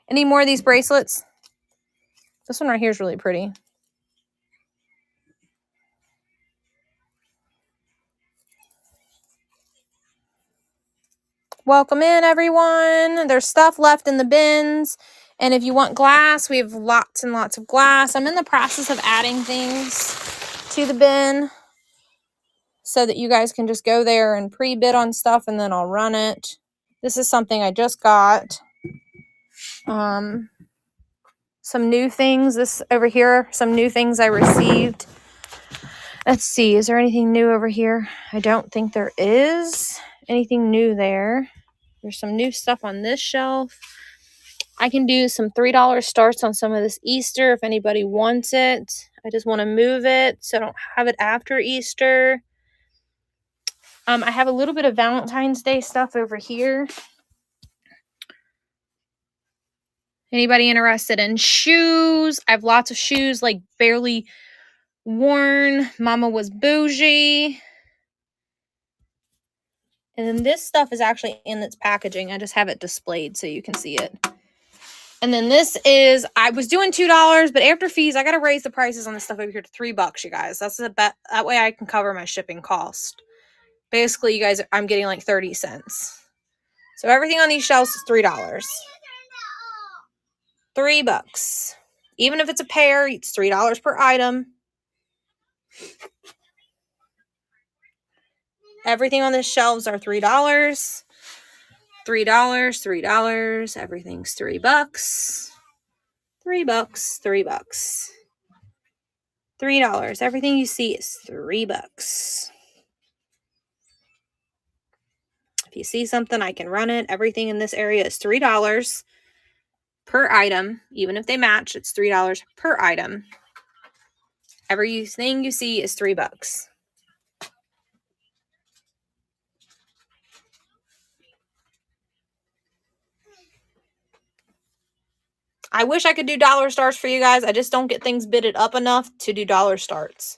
Any more of these bracelets? This one right here is really pretty. Welcome in, everyone. There's stuff left in the bins. And if you want glass, we have lots and lots of glass. I'm in the process of adding things to the bin so that you guys can just go there and pre-bid on stuff and then I'll run it. This is something I just got. Some new things. This over here, some new things I received. Let's see. Is there anything new over here? I don't think there is anything new there. There's some new stuff on this shelf. I can do some $3 starts on some of this Easter if anybody wants it. I just want to move it so I don't have it after Easter. I have a little bit of Valentine's Day stuff over here. Anybody interested in shoes? I have lots of shoes, like barely worn. Mama was bougie. And then this stuff is actually in its packaging. I just have it displayed so you can see it. And then this is, I was doing $2, but after fees, I got to raise the prices on this stuff over here to $3, you guys. That's the bet. That way I can cover my shipping cost. Basically, you guys, I'm getting like 30 cents. So everything on these shelves is $3. $3. Even if it's a pair, it's $3 per item. Everything on the shelves are $3. $3, $3. Everything's $3. $3, $3. $3. Everything you see is $3. If you see something, I can run it. Everything in this area is $3 per item. Even if they match, it's $3 per item. Everything you see is $3. I wish I could do dollar starts for you guys. I just don't get things bidded up enough to do dollar starts.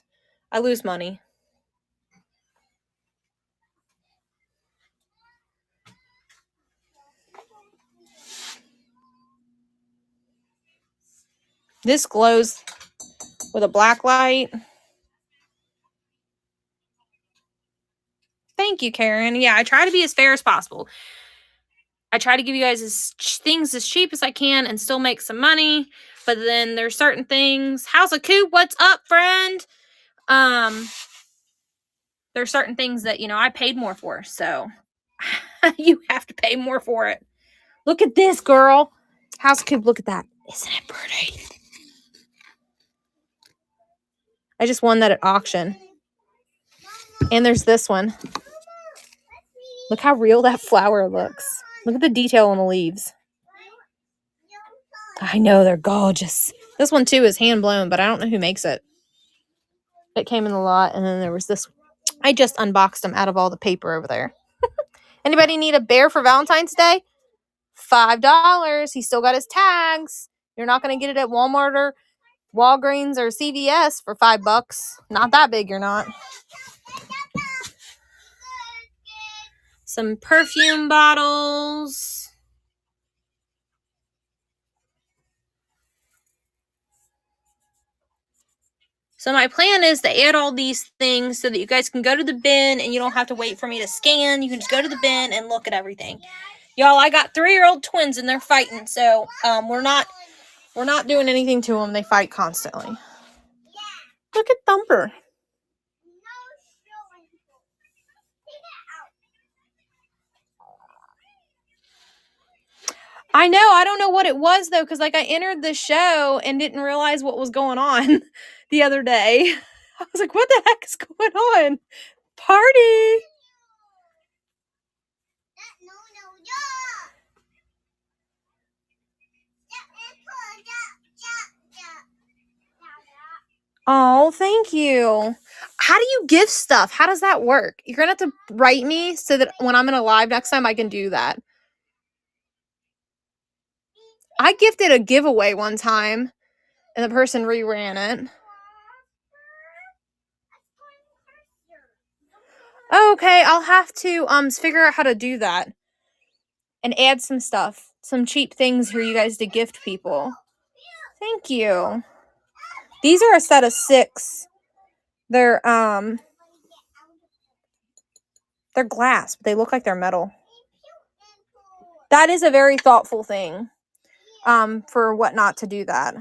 I lose money. This glows with a black light. Thank you, Karen. Yeah, I try to be as fair as possible. I try to give you guys things as cheap as I can and still make some money. But then there's certain things. House of Coop, what's up, friend? There's certain things that, you know, I paid more for. So you have to pay more for it. Look at this, girl. House of Coop, look at that. Isn't it pretty? I just won that at auction. And there's this one. Look how real that flower looks. Look at the detail on the leaves. I know, they're gorgeous. This one, too, is hand-blown, but I don't know who makes it. It came in the lot, and then there was this. I just unboxed them out of all the paper over there. Anybody need a bear for Valentine's Day? $5. He still got his tags. You're not going to get it at Walmart or Walgreens or CVS for $5. Not that big, you're not. Some perfume bottles. So my plan is to add all these things so that you guys can go to the bin and you don't have to wait for me to scan. You can just go to the bin and look at everything. Y'all, I got 3-year-old twins and they're fighting. So we're not doing anything to them. They fight constantly. Look at Thumper. I know. I don't know what it was, though, because, like, I entered the show and didn't realize what was going on the other day. I was like, what the heck is going on? Party! Oh, thank you. How do you give stuff? How does that work? You're going to have to write me so that when I'm in a live next time, I can do that. I gifted a giveaway one time, and the person reran it. Okay, I'll have to figure out how to do that. And add some stuff. Some cheap things for you guys to gift people. Thank you. These are a set of 6. They're glass, but they look like they're metal. That is a very thoughtful thing. For what not to do that.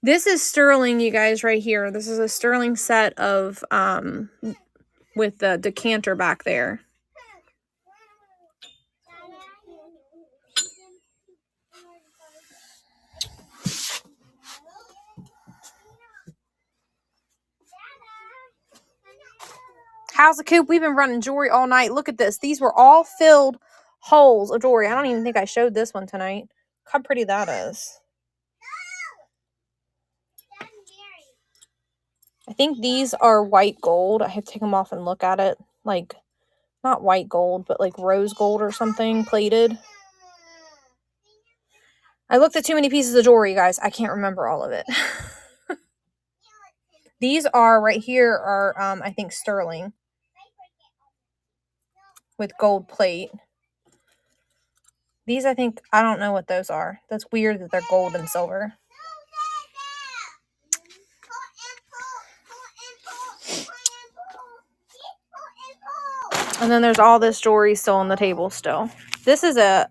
This is sterling, you guys, right here. This is a sterling set of with the decanter back there. How's the coop? We've been running jewelry all night. Look at this. These were all filled holes of jewelry. I don't even think I showed this one tonight. Look how pretty that is. I think these are white gold. I have to take them off and look at it. Like, not white gold, but like rose gold or something plated. I looked at too many pieces of jewelry, guys. I can't remember all of it. These are right here are, I think, sterling with gold plate. These, I think, I don't know what those are. That's weird that they're gold and silver. And then there's all this jewelry still on the table still. This is a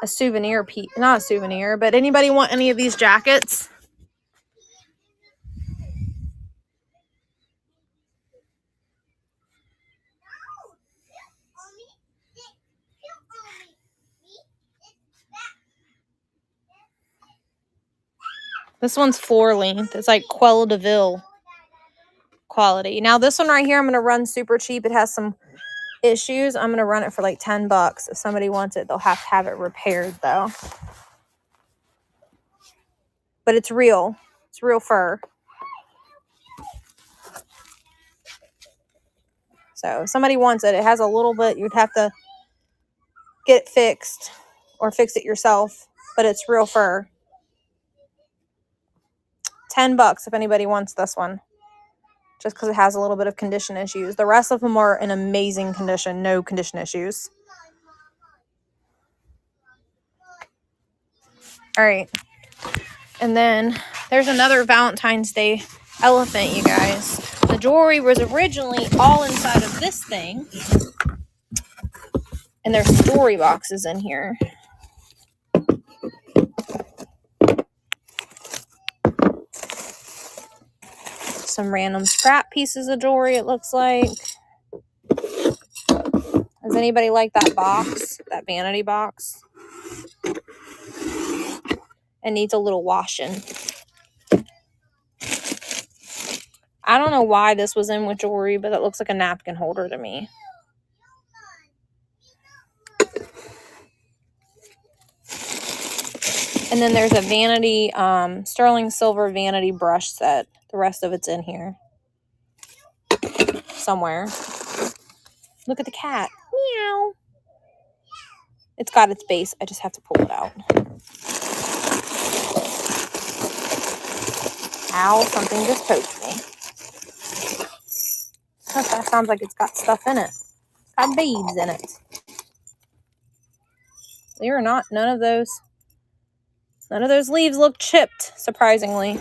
souvenir piece. Not a souvenir, but anybody want any of these jackets? This one's floor length. It's like Quella de Ville quality. Now this one right here, I'm going to run super cheap. It has some issues. I'm going to run it for like $10. If somebody wants it, they'll have to have it repaired though. But it's real. It's real fur. So if somebody wants it, it has a little bit, you'd have to get it fixed or fix it yourself, but it's real fur. $10 if anybody wants this one. Just because it has a little bit of condition issues. The rest of them are in amazing condition. No condition issues. All right. And then there's another Valentine's Day elephant, you guys. The jewelry was originally all inside of this thing. And there's jewelry boxes in here. Some random scrap pieces of jewelry, it looks like. Does anybody like that box? That vanity box? It needs a little washing. I don't know why this was in with jewelry, but it looks like a napkin holder to me. And then there's a vanity, sterling silver vanity brush set. The rest of it's in here. Somewhere. Look at the cat. Meow. It's got its base. I just have to pull it out. Ow, something just poked me. Oh, that sounds like it's got stuff in it. It's got beads in it. They are not, none of those leaves look chipped, surprisingly.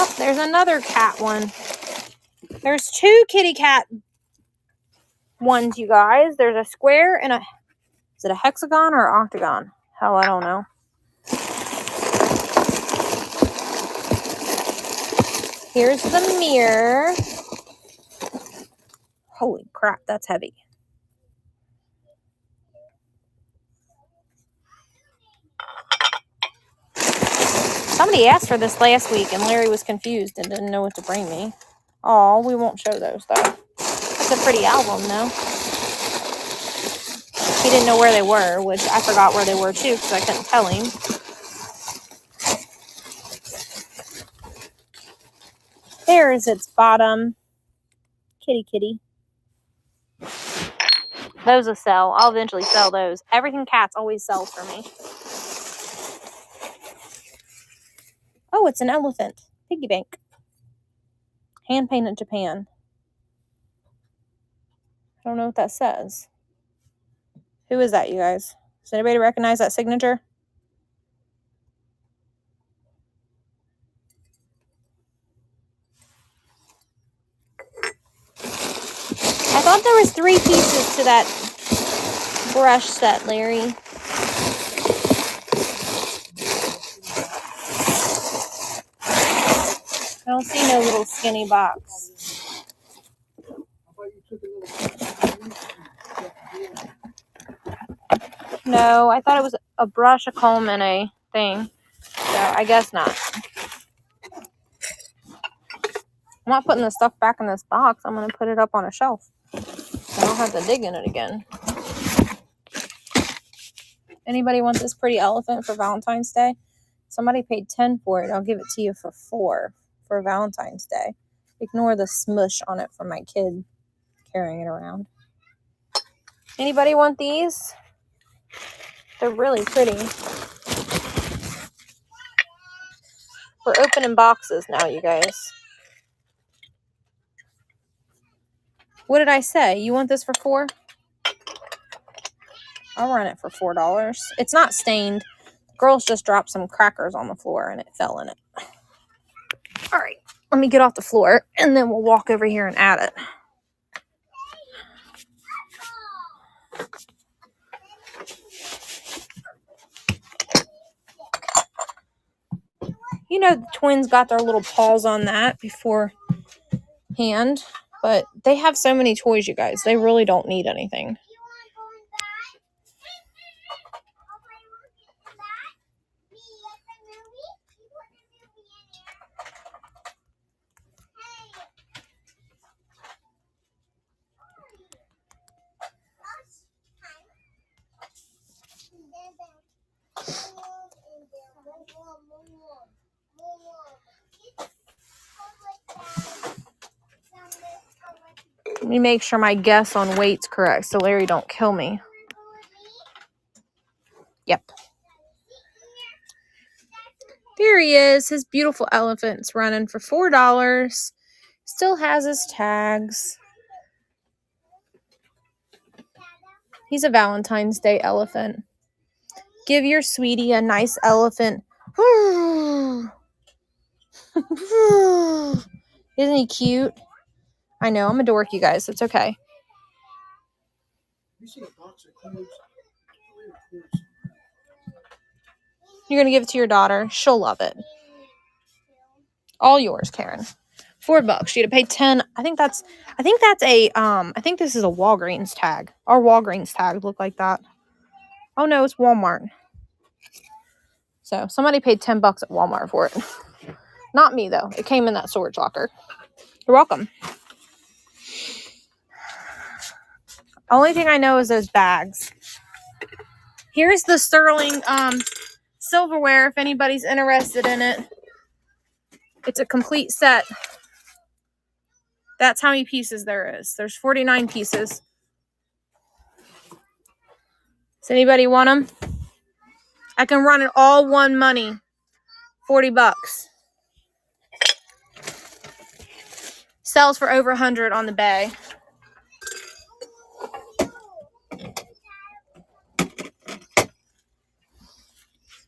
Oh, there's another cat one. There's two kitty cat ones, you guys. There's a square and a, is it a hexagon or an octagon? Hell, I don't know. Here's the mirror. Holy crap, that's heavy. Somebody asked for this last week and Larry was confused and didn't know what to bring me. Oh, we won't show those though. It's a pretty album though. He didn't know where they were, which I forgot where they were too because I couldn't tell him. There's its bottom. Kitty kitty. Those will sell. I'll eventually sell those. Everything cats always sells for me. Oh, it's an elephant. Piggy bank. Hand painted Japan. I don't know what that says. Who is that, you guys? Does anybody recognize that signature? I thought there was 3 pieces to that brush set, Larry. I don't see no little skinny box. No, I thought it was a brush, a comb, and a thing. So I guess not. I'm not putting the stuff back in this box. I'm going to put it up on a shelf. I don't have to dig in it again. Anybody want this pretty elephant for Valentine's Day? Somebody paid 10 for it. I'll give it to you for 4 for Valentine's Day. Ignore the smush on it from my kid carrying it around. Anybody want these? They're really pretty. We're opening boxes now, you guys. What did I say? You want this for 4? I'll run it for $4. It's not stained. Girls just dropped some crackers on the floor and it fell in it. All right, let me get off the floor and then we'll walk over here and add it. You know, the twins got their little paws on that beforehand, but they have so many toys, you guys. They really don't need anything. Let me make sure my guess on weight's correct so Larry don't kill me. Yep. There he is. His beautiful elephant's running for $4. Still has his tags. He's a Valentine's Day elephant. Give your sweetie a nice elephant. Isn't he cute? I know, I'm a dork, you guys. It's okay. You're going to give it to your daughter. She'll love it. All yours, Karen. $4. You'd have paid 10. I think this is a Walgreens tag. Our Walgreens tag look like that. Oh no, it's Walmart. So somebody paid $10 at Walmart for it. Not me though. It came in that storage locker. You're welcome. Only thing I know is those bags. Here's the sterling silverware if anybody's interested in it. It's a complete set. That's how many pieces there is. There's 49 pieces. Does anybody want them? I can run it all one money. $40. Sells for over 100 on the bay.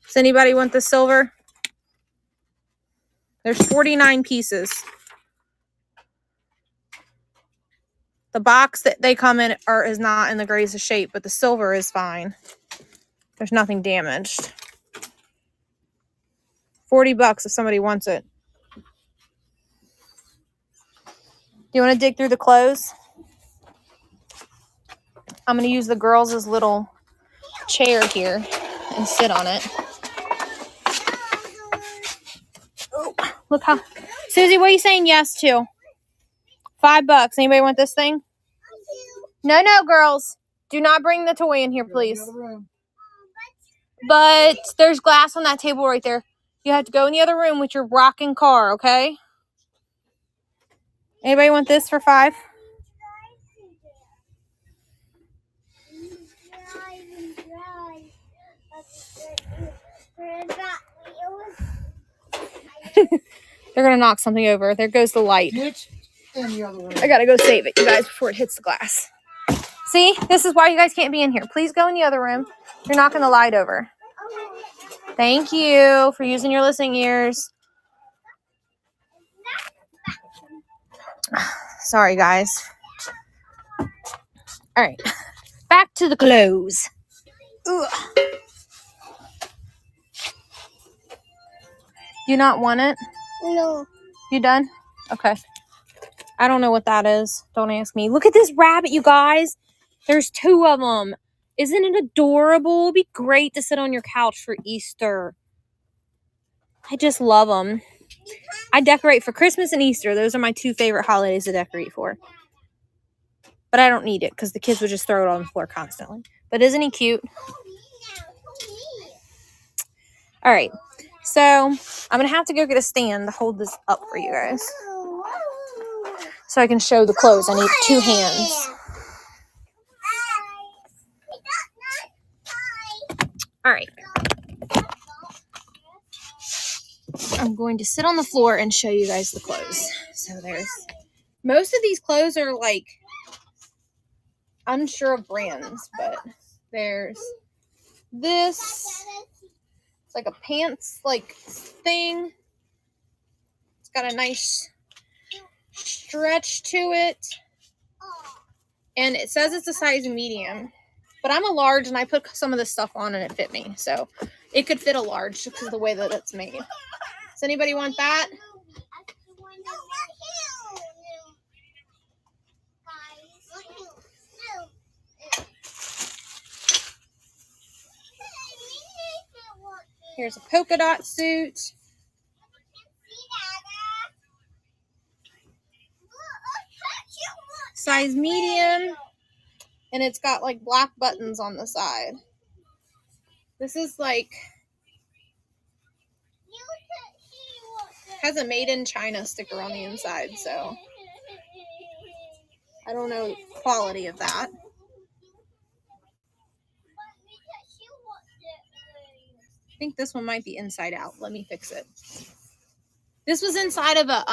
Does anybody want the silver? There's 49 pieces. The box that they come in is not in the greatest shape, but the silver is fine. There's nothing damaged. $40 if somebody wants it. You want to dig through the clothes? I'm going to use the girls' little chair here and sit on it. Oh, look how... Susie, what are you saying yes to? $5. Anybody want this thing? No, girls. Do not bring the toy in here, please. But there's glass on that table right there. You have to go in the other room with your rocking car, okay? Anybody want this for $5? They're going to knock something over. There goes the light. I got to go save it, you guys, before it hits the glass. See? This is why you guys can't be in here. Please go in the other room. You're knocking the light over. Thank you for using your listening ears. Sorry, guys. All right. Back to the clothes. Ugh. Do you not want it? No. You done? Okay. I don't know what that is. Don't ask me. Look at this rabbit, you guys. There's 2 of them. Isn't it adorable? It'd be great to sit on your couch for Easter. I just love them. I decorate for Christmas and Easter. Those are my 2 favorite holidays to decorate for. But I don't need it because the kids would just throw it on the floor constantly. But isn't he cute? All right. So I'm going to have to go get a stand to hold this up for you guys, so I can show the clothes. I need 2 hands. All right. I'm going to sit on the floor and show you guys the clothes. So there's, most of these clothes are like unsure of brands, but there's this. It's like a pants like thing. It's got a nice stretch to it. And it says it's a size medium. But I'm a large and I put some of this stuff on and it fit me. So it could fit a large just because of the way that it's made. Does anybody want that? Here's a polka dot suit. Size medium. And it's got like black buttons on the side. This is like, has a made in China sticker on the inside, so I don't know the quality of that. I think this one might be inside out. Let me fix it. This was inside of a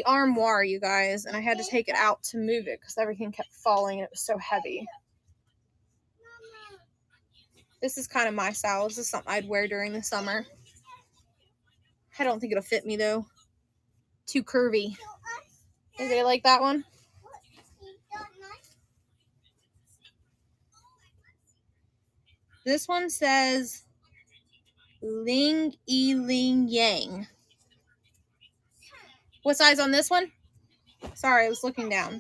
armoire, you guys, and I had to take it out to move it because everything kept falling and it was so heavy. This is kind of my style. This is something I'd wear during the summer. I don't think it'll fit me though. Too curvy. Anybody like that one? This one says Ling Yi Ling Yang. What size on this one? Sorry, I was looking down.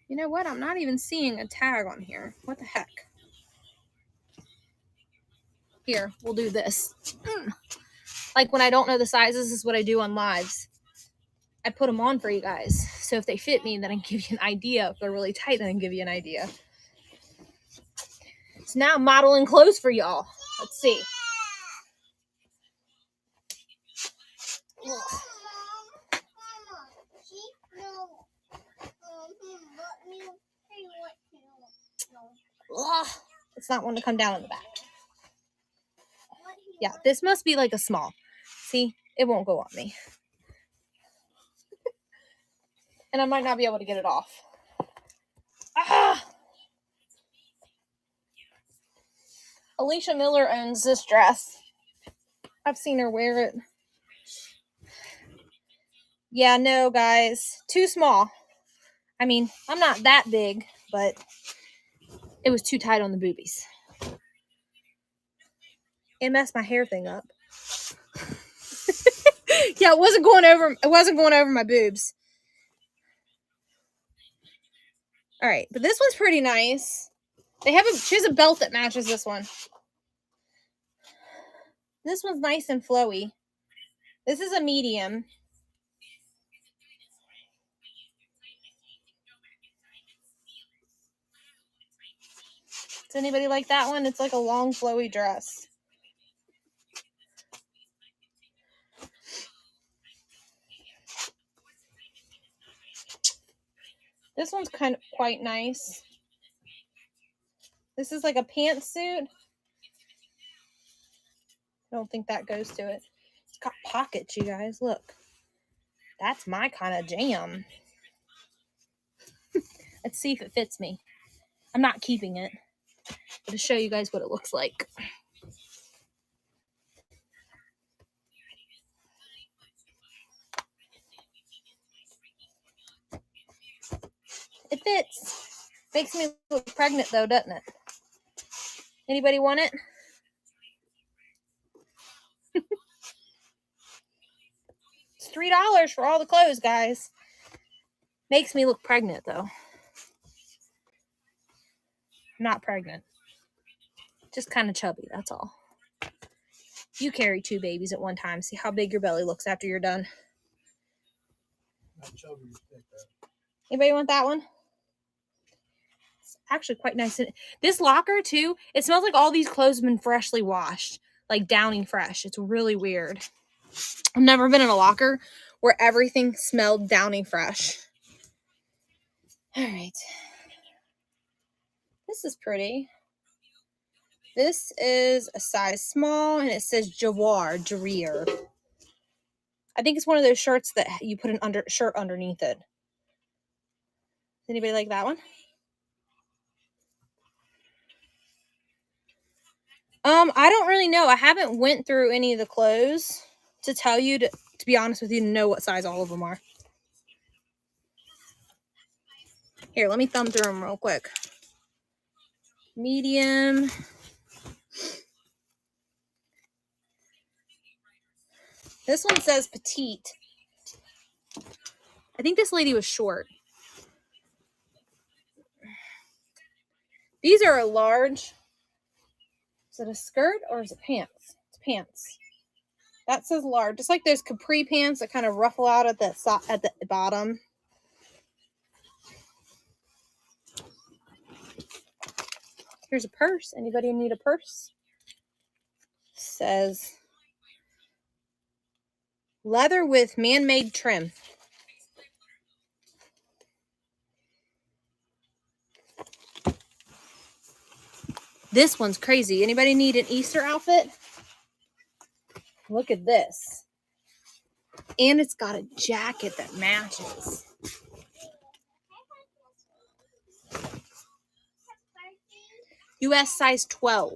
You know what? I'm not even seeing a tag on here. What the heck? Here, we'll do this. Like when I don't know the sizes, this is what I do on lives. I put them on for you guys. So if they fit me, then I can give you an idea. If they're really tight, then I can give you an idea. So now I'm modeling clothes for y'all. Let's see. Ugh, it's not one to come down on the back. Yeah, this must be like a small. See, it won't go on me. And I might not be able to get it off. Ah! Alicia Miller owns this dress. I've seen her wear it. Yeah, no, guys. Too small. I mean, I'm not that big, but it was too tight on the boobies. It messed my hair thing up. Yeah, it wasn't going over my boobs. All right, but this one's pretty nice. She has a belt that matches this one. This one's nice and flowy. This is a medium. Does anybody like that one? It's like a long flowy dress. This one's quite nice. This is like a pantsuit. I don't think that goes to it. It's got pockets, you guys. Look. That's my kind of jam. Let's see if it fits me. I'm not keeping it. But to show you guys what it looks like. It fits. Makes me look pregnant though, doesn't it? Anybody want it? It's $3 for all the clothes, guys. Makes me look pregnant though. not pregnant. Just kind of chubby, that's all. You carry 2 babies at one time. See how big your belly looks after you're done. Anybody want that one? It's actually quite nice. This locker, too, it smells like all these clothes have been freshly washed. Like Downing Fresh. It's really weird. I've never been in a locker where everything smelled Downing Fresh. All right. This is pretty. This is a size small, and it says Jawar, Jareer. I think it's one of those shirts that you put an shirt underneath it. Anybody like that one? I don't really know. I haven't went through any of the clothes to tell you, to be honest with you, to know what size all of them are. Here, let me thumb through them real quick. Medium. This one says petite. I think this lady was short. These are a large. Is it a skirt or is it pants? It's pants. That says large. Just like those capri pants that kind of ruffle out at the bottom. Here's a purse. Anybody need a purse? Says leather with man-made trim. This one's crazy. Anybody need an Easter outfit? Look at this. And it's got a jacket that matches. US size 12.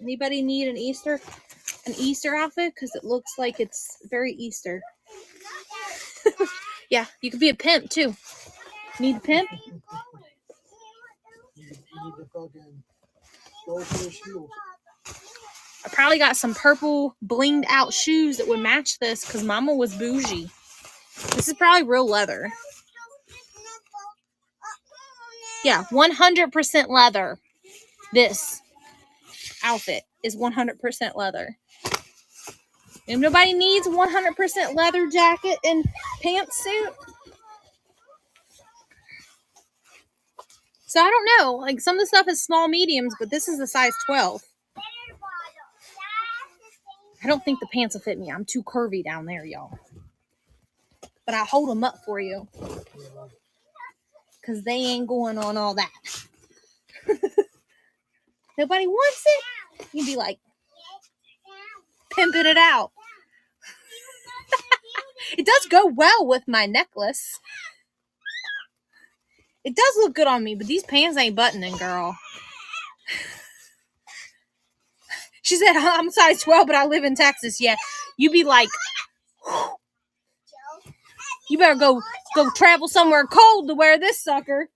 Anybody need an Easter outfit? Because it looks like it's very Easter. Yeah, you could be a pimp too. Need a pimp? I probably got some purple blinged out shoes that would match this because Mama was bougie. This is probably real leather. Yeah, 100% leather. This outfit is 100% leather. If nobody needs 100% leather jacket and pantsuit. So I don't know. Like some of the stuff is small mediums, but this is a size 12. I don't think the pants will fit me. I'm too curvy down there, y'all. But I'll hold them up for you. Because they ain't going on all that. Nobody wants it? You'd be like, pimping it out. It does go well with my necklace. It does look good on me, but these pants ain't buttoning, girl. She said, I'm size 12, but I live in Texas. Yeah, you be like, you better go travel somewhere cold to wear this sucker.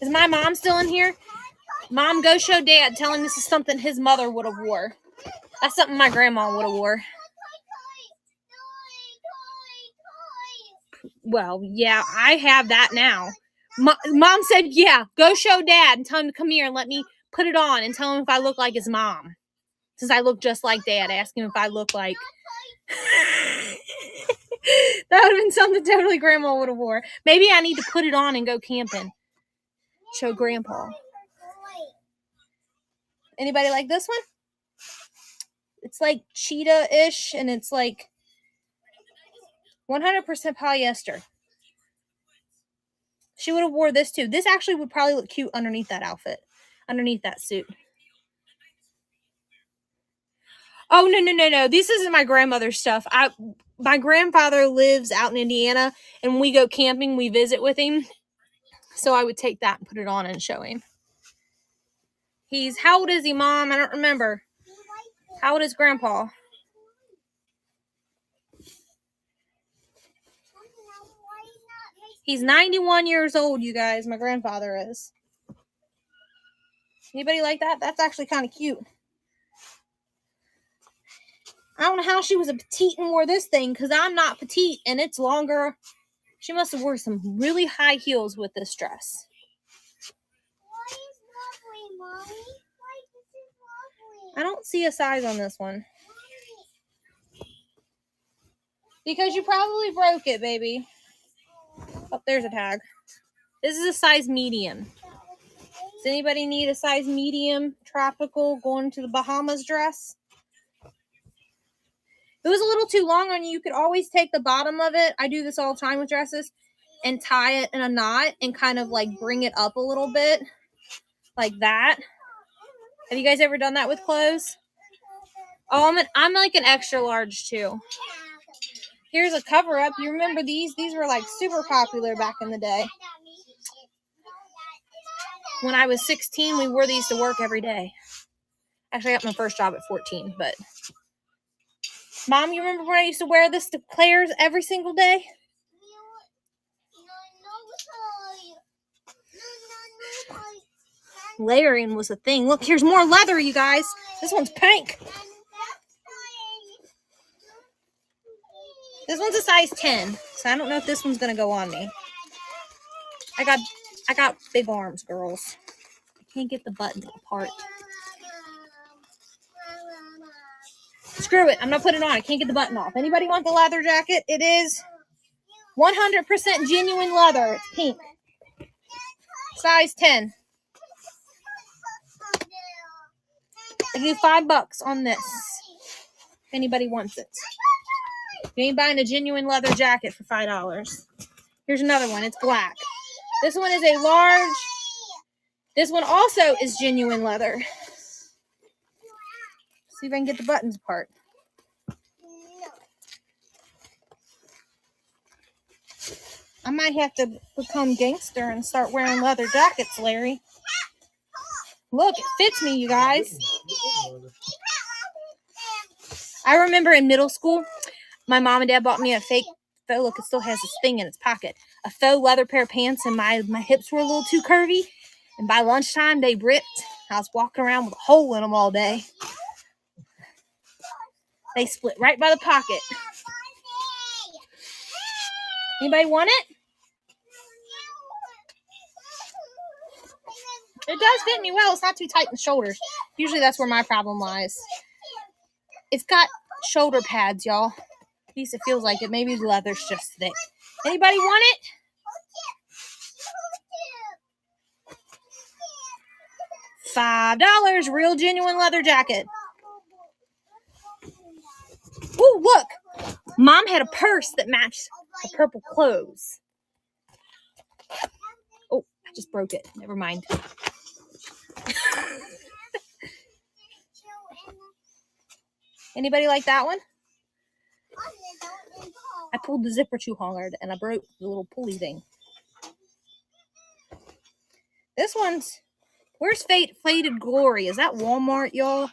Is my mom still in here? Mom, go show Dad. Tell him this is something his mother would have wore. That's something my grandma would have wore. Well, yeah, I have that now. Mom said, yeah, go show Dad and tell him to come here and let me put it on and tell him if I look like his mom. Since I look just like Dad, ask him if I look like... That would have been something totally Grandma would have wore. Maybe I need to put it on and go camping. Show Grandpa. Anybody like this one? It's like cheetah-ish, and it's like 100% polyester. She would have wore this too. This actually would probably look cute underneath that outfit. Underneath that suit. Oh, no. This isn't my grandmother's stuff. My grandfather lives out in Indiana, and when we go camping, we visit with him. So I would take that and put it on and show him. How old is he, Mom? I don't remember. How old is Grandpa? He's 91 years old, you guys. My grandfather is. Anybody like that? That's actually kind of cute. don't know how she was a petite and wore this thing because I'm not petite and it's longer. She must have wore some really high heels with this dress. Why is lovely, Mommy? Why this is lovely? I don't see a size on this one. Because you probably broke it, baby. Oh, there's a tag. This is a size medium. Does anybody need a size medium tropical going to the Bahamas dress? It was a little too long on you. You could always take the bottom of it. I do this all the time with dresses and tie it in a knot and kind of like bring it up a little bit like that. Have you guys ever done that with clothes? Oh, I'm like an extra large too. Here's a cover up. You remember these? These were like super popular back in the day. When I was 16, we wore these to work every day. Actually, I got my first job at 14, but Mom, you remember when I used to wear this to Claire's every single day? Layering was a thing. Look, here's more leather, you guys. This one's pink. This one's a size 10, so I don't know if this one's gonna go on me. I got big arms, girls. I can't get the buttons apart. Screw it. I'm not putting it on. I can't get the button off. Anybody want the leather jacket? It is 100% genuine leather. It's pink. Size 10. I do $5 on this. If anybody wants it. You ain't buying a genuine leather jacket for $5. Here's another one. It's black. This one is a large. This one also is genuine leather. See if I can get the buttons apart. I might have to become gangster and start wearing leather jackets, Larry. Look, it fits me, you guys. I remember in middle school, my mom and dad bought me a faux, look, it still has this thing in its pocket, a faux leather pair of pants, and my hips were a little too curvy. And by lunchtime, they ripped. I was walking around with a hole in them all day. They split right by the pocket. Anybody want it? It does fit me well. It's not too tight in the shoulders. Usually that's where my problem lies. It's got shoulder pads, y'all. At least it feels like it. Maybe the leather's just thick. Anybody want it? $5. Real genuine leather jacket. Ooh, look. Mom had a purse that matched the purple clothes. Oh, I just broke it. Never mind. Anybody like that one? I pulled the zipper too hard and I broke the little pulley thing. This one's, where's Faded Glory? Is that Walmart, y'all?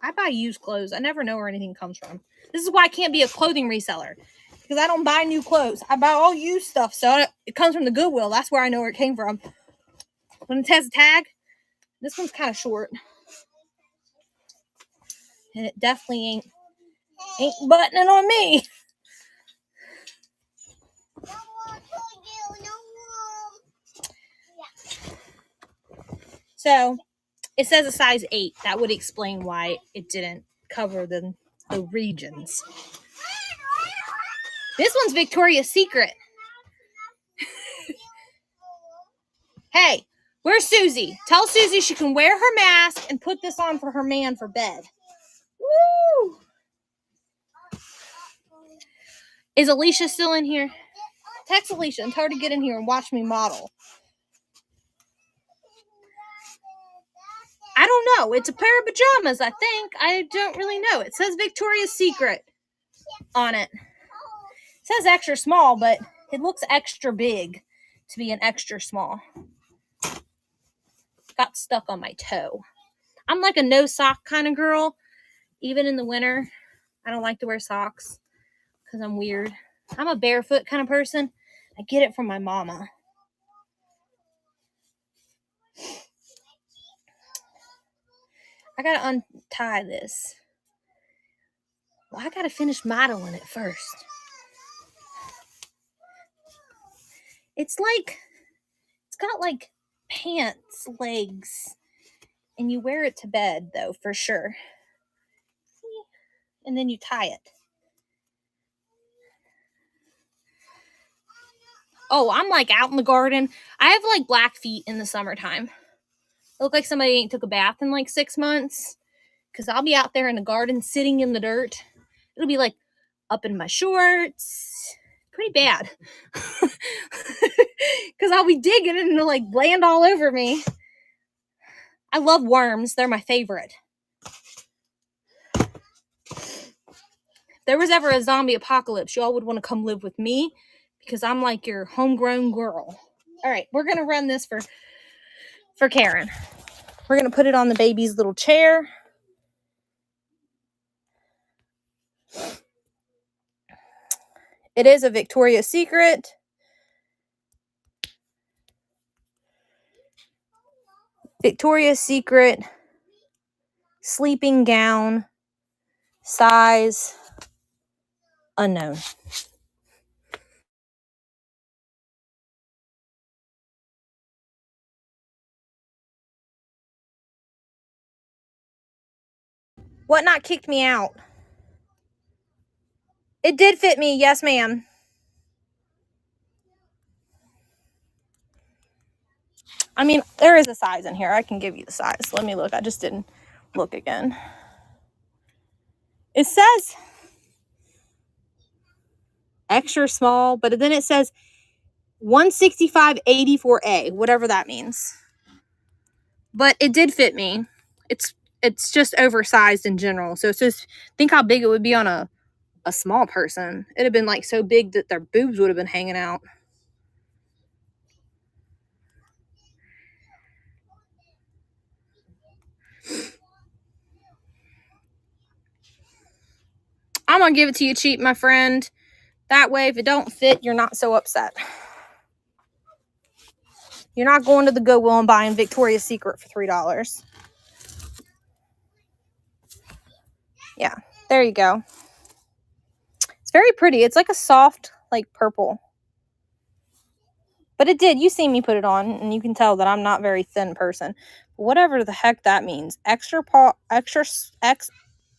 I buy used clothes. I never know where anything comes from. This is why I can't be a clothing reseller. Because I don't buy new clothes. I buy all used stuff. So it comes from the Goodwill. That's where I know where it came from. When it has a tag, this one's kind of short. And it definitely ain't buttoning on me. So it says a size 8. That would explain why it didn't cover the regions. This one's Victoria's Secret. Hey, where's Susie? Tell Susie she can wear her mask and put this on for her man for bed. Woo! Is Alicia still in here? Text Alicia and tell her to get in here and watch me model. I don't know. It's a pair of pajamas, I think. I don't really know. It says Victoria's Secret on it. It says extra small, but it looks extra big to be an extra small. Got stuck on my toe. I'm like a no sock kind of girl. Even in the winter, I don't like to wear socks because I'm weird. I'm a barefoot kind of person. I get it from my mama. I gotta untie this. Well, I gotta finish modeling it first. It's got like pants legs, and you wear it to bed though, for sure. And then you tie it. Oh, I'm like out in the garden. I have like black feet in the summertime. I look like somebody ain't took a bath in like 6 months, because I'll be out there in the garden sitting in the dirt. It'll be like up in my shorts. Pretty bad. Because I'll be digging and it'll like land all over me. I love worms. They're my favorite. If there was ever a zombie apocalypse, y'all would want to come live with me, because I'm like your homegrown girl. All right, we're going to run this for Karen. We're going to put it on the baby's little chair. It is a Victoria's Secret. Victoria's Secret sleeping gown, size unknown. Whatnot kicked me out. It did fit me, yes ma'am. I mean, there is a size in here. I can give you the size. Let me look. I just didn't look again. It says extra small, but then it says 165/84A, whatever that means. But it did fit me. It's just oversized in general. So it's just, think how big it would be on a small person. It'd have been like so big that their boobs would have been hanging out. I'm gonna give it to you cheap, my friend. That way, if it don't fit, you're not so upset. You're not going to the Goodwill and buying Victoria's Secret for $3. Yeah, there you go. It's very pretty. It's like a soft, like purple. But it did. You see me put it on, and you can tell that I'm not a very thin person. Whatever the heck that means. XSSPECH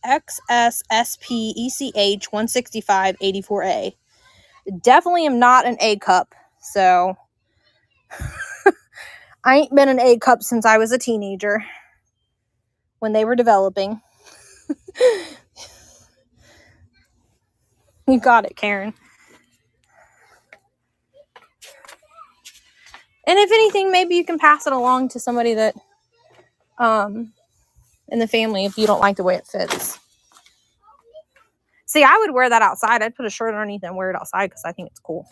165/84A. Definitely am not an A cup. So I ain't been an A cup since I was a teenager, when they were developing. You got it, Karen. And if anything, maybe you can pass it along to somebody that in the family if you don't like the way it fits. See, I would wear that outside. I'd put a shirt underneath and wear it outside because I think it's cool.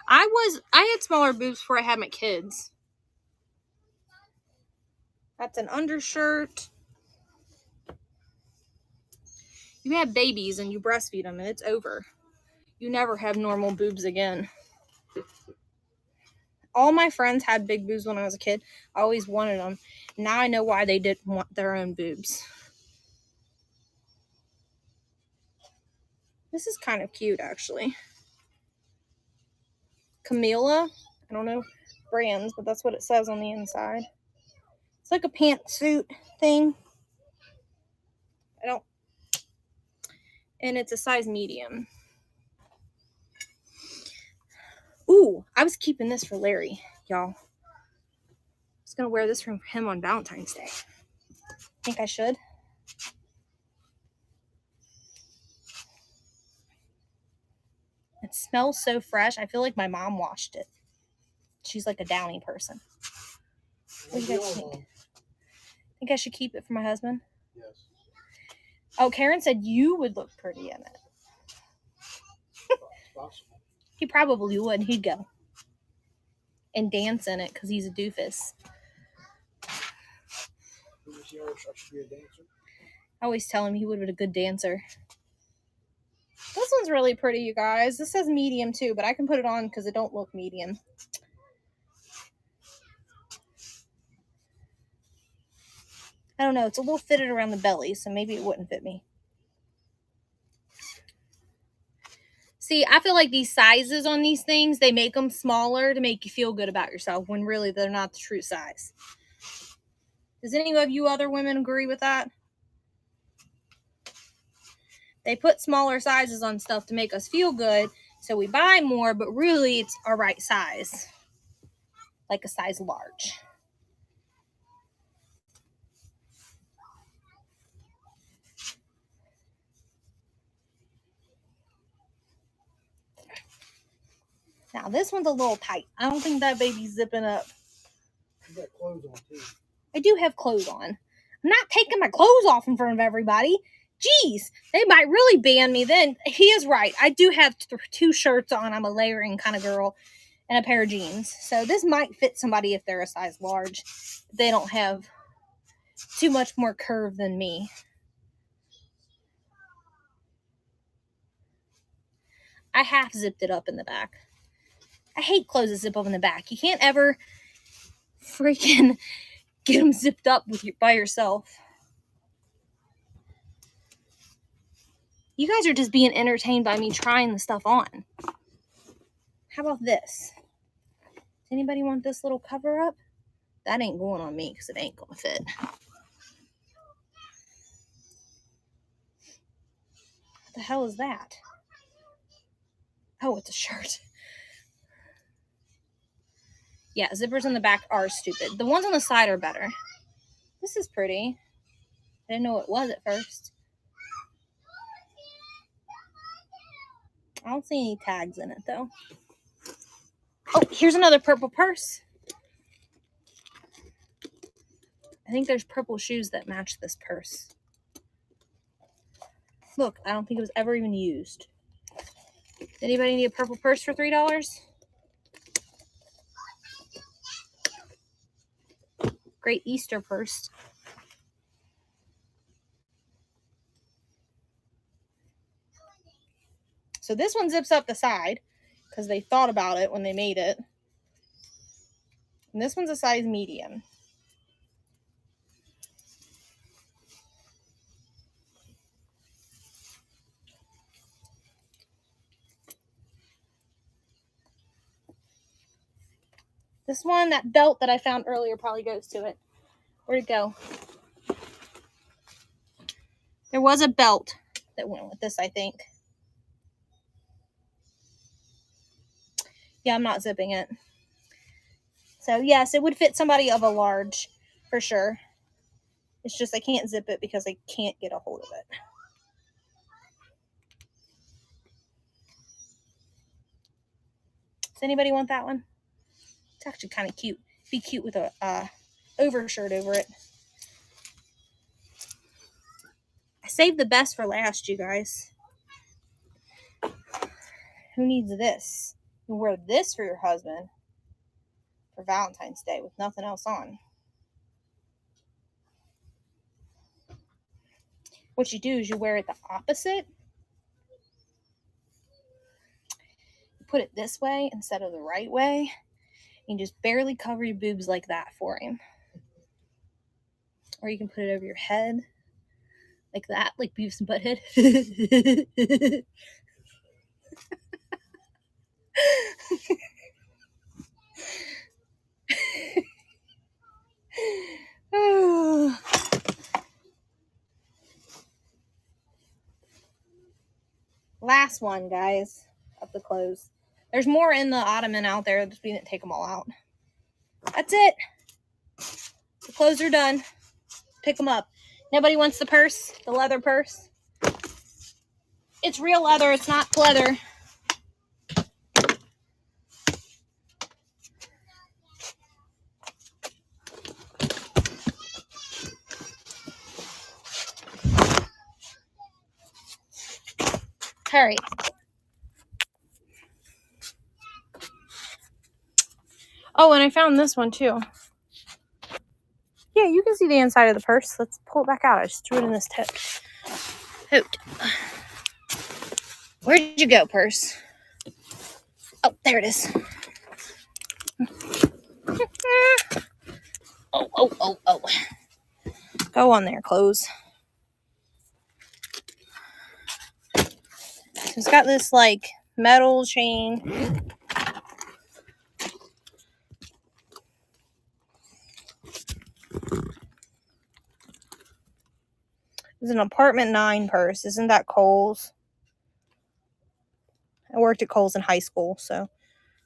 I had smaller boobs before I had my kids. That's an undershirt. You have babies and you breastfeed them and it's over. You never have normal boobs again. All my friends had big boobs when I was a kid. I always wanted them. Now I know why they didn't want their own boobs. This is kind of cute, actually. Camila. I don't know brands, but that's what it says on the inside. It's like a pantsuit thing. And it's a size medium. Ooh, I was keeping this for Larry, y'all. I was gonna wear this for him on Valentine's Day. Think I should? It smells so fresh. I feel like my mom washed it. She's like a downy person. What do you guys think? Think I should keep it for my husband? Yes. Oh, Karen said you would look pretty in it. Possible. He probably would. He'd go and dance in it because he's a doofus. I always tell him he would have been a good dancer. This one's really pretty, you guys. This says medium too, but I can put it on because it don't look medium. I don't know. It's a little fitted around the belly, so maybe it wouldn't fit me. See, I feel like these sizes on these things, they make them smaller to make you feel good about yourself when really they're not the true size. Does any of you other women agree with that? They put smaller sizes on stuff to make us feel good, so we buy more, but really it's our right size. Like a size large. Now this one's a little tight. I don't think that baby's zipping up. You got clothes on too. I do have clothes on. I'm not taking my clothes off in front of everybody. Jeez, they might really ban me then. He is right. I do have 2 shirts on. I'm a layering kind of girl. And a pair of jeans. So this might fit somebody if they're a size large. They don't have too much more curve than me. I half zipped it up in the back. I hate clothes that zip up in the back. You can't ever freaking get them zipped up by yourself. You guys are just being entertained by me trying the stuff on. How about this? Does anybody want this little cover up? That ain't going on me because it ain't going to fit. What the hell is that? Oh, it's a shirt. Yeah, zippers in the back are stupid. The ones on the side are better. This is pretty. I didn't know what it was at first. I don't see any tags in it, though. Oh, here's another purple purse. I think there's purple shoes that match this purse. Look, I don't think it was ever even used. Anybody need a purple purse for $3? Great Easter purse. So this one zips up the side because they thought about it when they made it. And this one's a size medium. This one, that belt that I found earlier probably goes to it. Where'd it go? There was a belt that went with this, I think. Yeah, I'm not zipping it. So, yes, it would fit somebody of a large, for sure. It's just I can't zip it because I can't get a hold of it. Does anybody want that one? It's actually kind of cute. Be cute with a overshirt over it. I saved the best for last, you guys. Who needs this? You wear this for your husband for Valentine's Day with nothing else on. What you do is you wear it the opposite. You put it this way instead of the right way. You just barely cover your boobs like that for him. Or you can put it over your head. Like that, like Beavis and Butthead. Last one, guys, of the clothes. There's more in the ottoman out there. Just we didn't take them all out. That's it. The clothes are done. Pick them up. Nobody wants the purse? The leather purse? It's real leather. It's not pleather. Hurry. Oh, and I found this one too. Yeah, you can see the inside of the purse. Let's pull it back out. I just threw it in this tote. Where'd you go, purse? Oh, there it is. Oh. Go on there, clothes. So it's got this like metal chain. It's an apartment 9 purse. Isn't that Kohl's? I worked at Kohl's in high school, so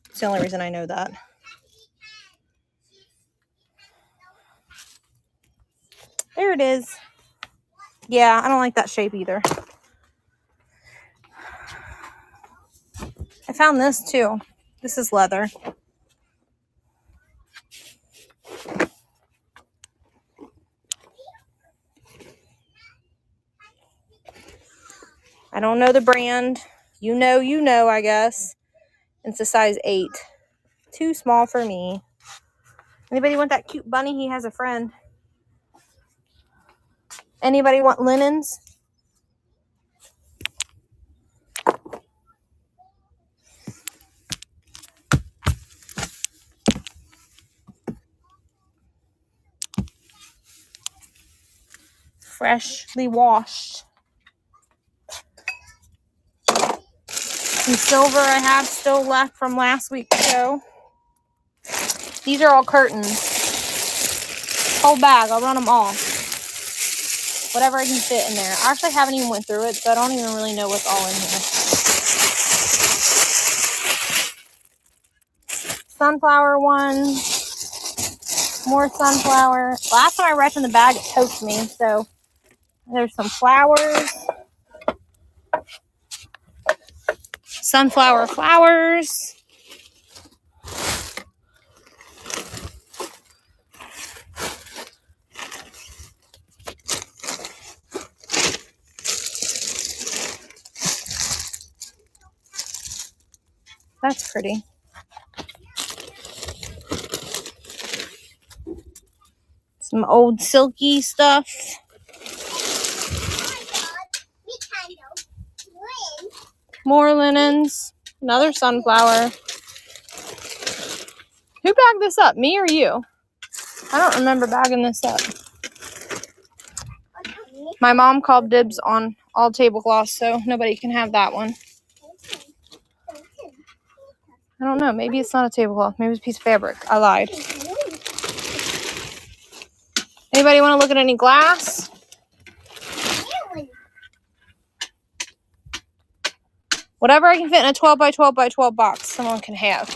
it's the only reason I know that. There it is. Yeah, I don't like that shape either. I found this too. This is leather. I don't know the brand. You know, I guess. It's a size 8. Too small for me. Anybody want that cute bunny? He has a friend. Anybody want linens? Freshly washed. Some silver I have still left from last week's show. These are all curtains. Whole bag, I'll run them all. Whatever I can fit in there. I actually haven't even went through it, so I don't even really know what's all in here. Sunflower one. More sunflower. Last time I read in the bag, it choked me, so there's some flowers. Sunflower flowers. That's pretty. Some old silky stuff. More linens. Another sunflower. Who bagged this up? Me or you? I don't remember bagging this up. My mom called dibs on all tablecloths, so nobody can have that one. I don't know. Maybe it's not a tablecloth. Maybe it's a piece of fabric. I lied. Anybody want to look at any glass? Whatever I can fit in a 12 by 12 by 12 box, someone can have.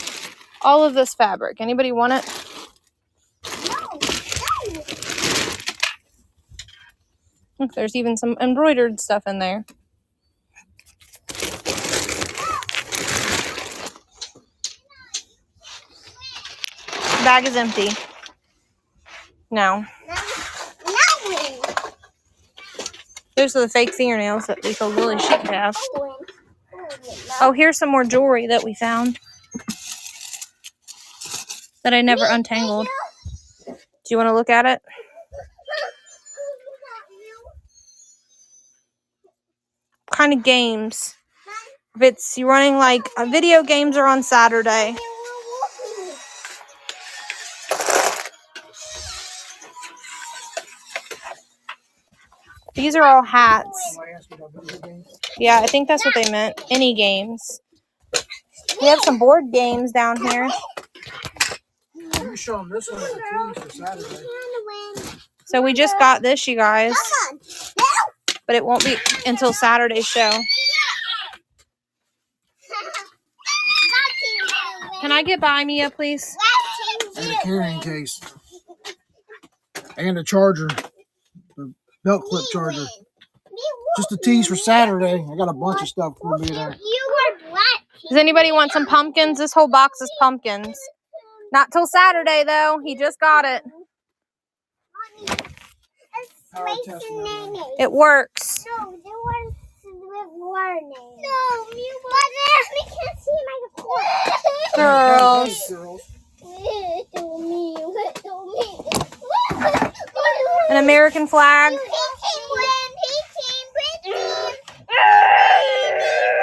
All of this fabric. Anybody want it? Look, there's even some embroidered stuff in there. The bag is empty. No. Those are the fake fingernails that Lethal Lily should have. Oh, here's some more jewelry that we found that I never untangled. Do you want to look at it? What kind of games? If it's you running like video games are on Saturday. These are all hats. Yeah, I think that's what they meant. Any games. We have some board games down here. You show them this one as a tease for Saturday. So we just got this, you guys. But it won't be until Saturday's show. Can I get by Mia, please? And a carrying case. And a charger. The belt clip charger. Just a tease for Saturday. I got a bunch of stuff for me there. Does anybody want some pumpkins? This whole box is pumpkins. Not till Saturday, though. He just got it. It works. No, there was warning. No, we can't see my report. Girls. An American flag.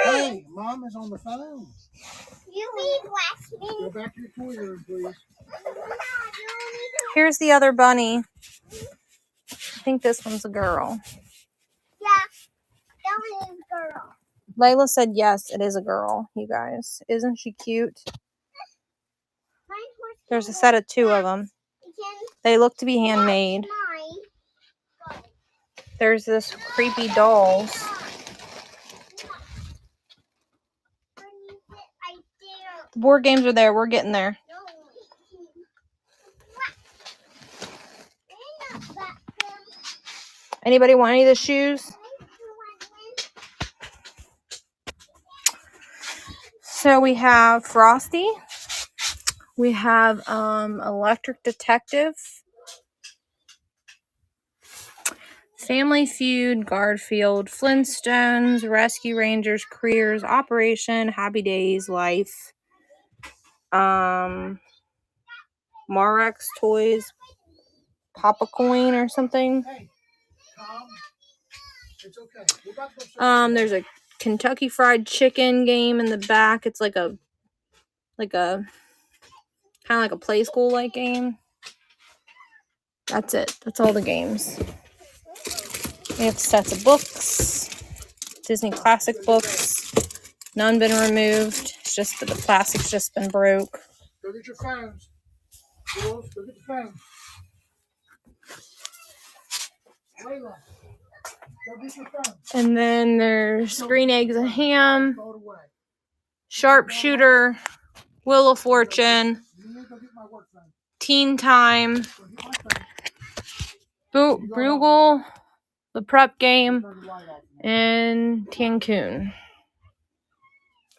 Hey, back to your toy room, please. Here's the other bunny. I think this one's a girl. Yeah, that one is girl. Layla said yes, it is a girl, you guys. Isn't she cute? Mine horse There's a can set of two go of them. It can They look to be handmade. mine. There's this creepy dolls. I dare. The board games are there. We're getting there. No. What? Anybody want any of the shoes? So we have Frosty. We have Electric Detective. Family Feud, Garfield, Flintstones, Rescue Rangers, Careers, Operation, Happy Days, Life. Marex Toys, Papa Coin or something. Hey, Tom. It's okay. We're about to go There's a Kentucky Fried Chicken game in the back. It's like a kind of like a play school like game. That's it. That's all the games. We have sets of books, Disney classic books. None been removed. It's just that the plastic's just been broke. Go get your phones. Girls, go get the phones. Layla, go get your phones. And then there's Green Eggs and Ham, Throw it away. Sharpshooter, Wheel of Fortune, You need to go get my work phone. Teen Time, Go get my phone. Bruegel, The Prep Game, Turn the light off. and Cancun.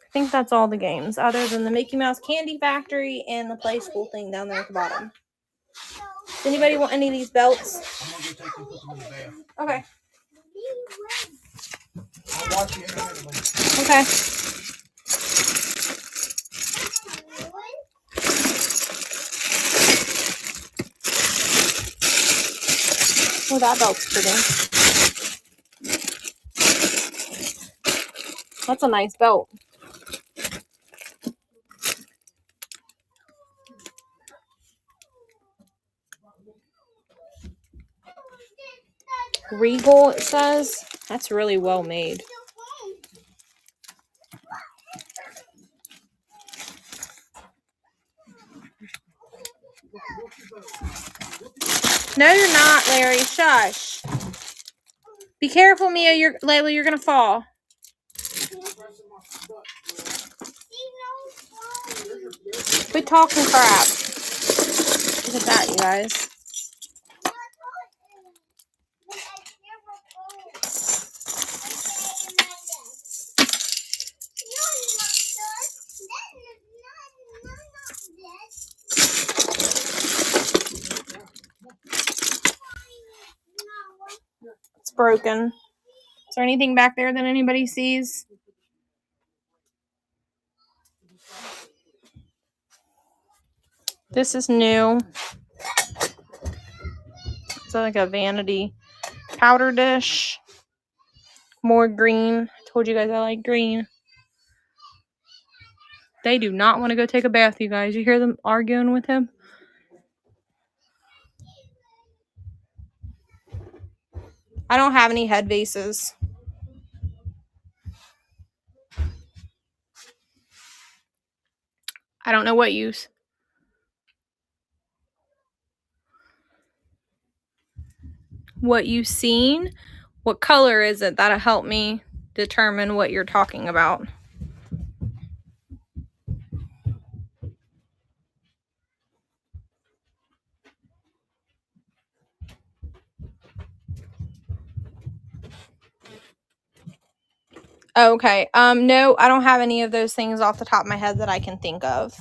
I think that's all the games, other than the Mickey Mouse Candy Factory and the play school thing down there at the bottom. Does anybody want any of these belts? I'm gonna go take them, put them in the bath. Okay. I'll watch you intermittently. Okay. Oh, that belt's pretty. That's a nice belt. Regal, it says. That's really well made. No, you're not, Larry. Shush. Be careful, Mia. Layla, you're gonna fall. Quit talking crap. Look at that, you guys. It's broken. Is there anything back there that anybody sees? This is new. It's like a vanity powder dish. More green. I told you guys I like green. They do not want to go take a bath, you guys. You hear them arguing with him? I don't have any head vases. I don't know what use. What you seen? What color is it? That'll help me determine what you're talking about. Okay. No, I don't have any of those things off the top of my head that I can think of.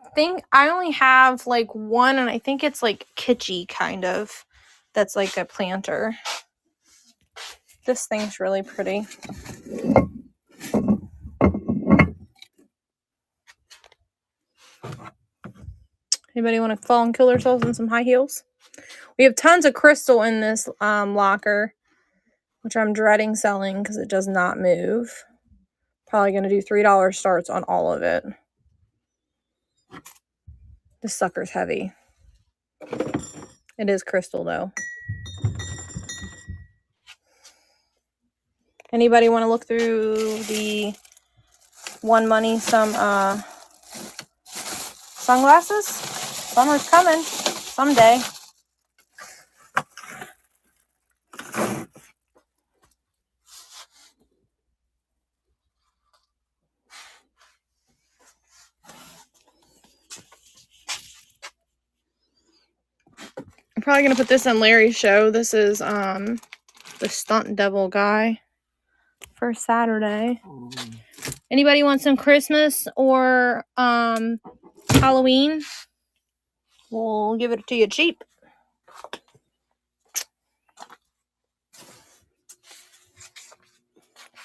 I think I only have like one, and I think it's like kitschy kind of. That's like a planter. This thing's really pretty. Anybody want to fall and kill themselves in some high heels? We have tons of crystal in this locker. which I'm dreading selling because it does not move. Probably going to do $3 starts on all of it. This sucker's heavy. It is crystal though. Anybody want to look through the One Money sunglasses? Summer's coming someday. I'm probably gonna put this on Larry's show. This is the Stunt Devil guy for Saturday. Anybody want some Christmas or Halloween? We'll give it to you cheap.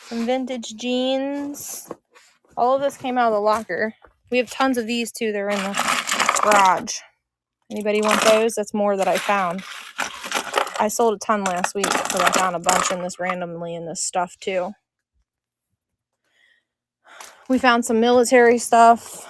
Some vintage jeans. All of this came out of the locker. We have tons of these too. They're in the garage. Anybody want those? That's more that I found. I sold a ton last week because I found a bunch in this randomly in this stuff too. We found some military stuff.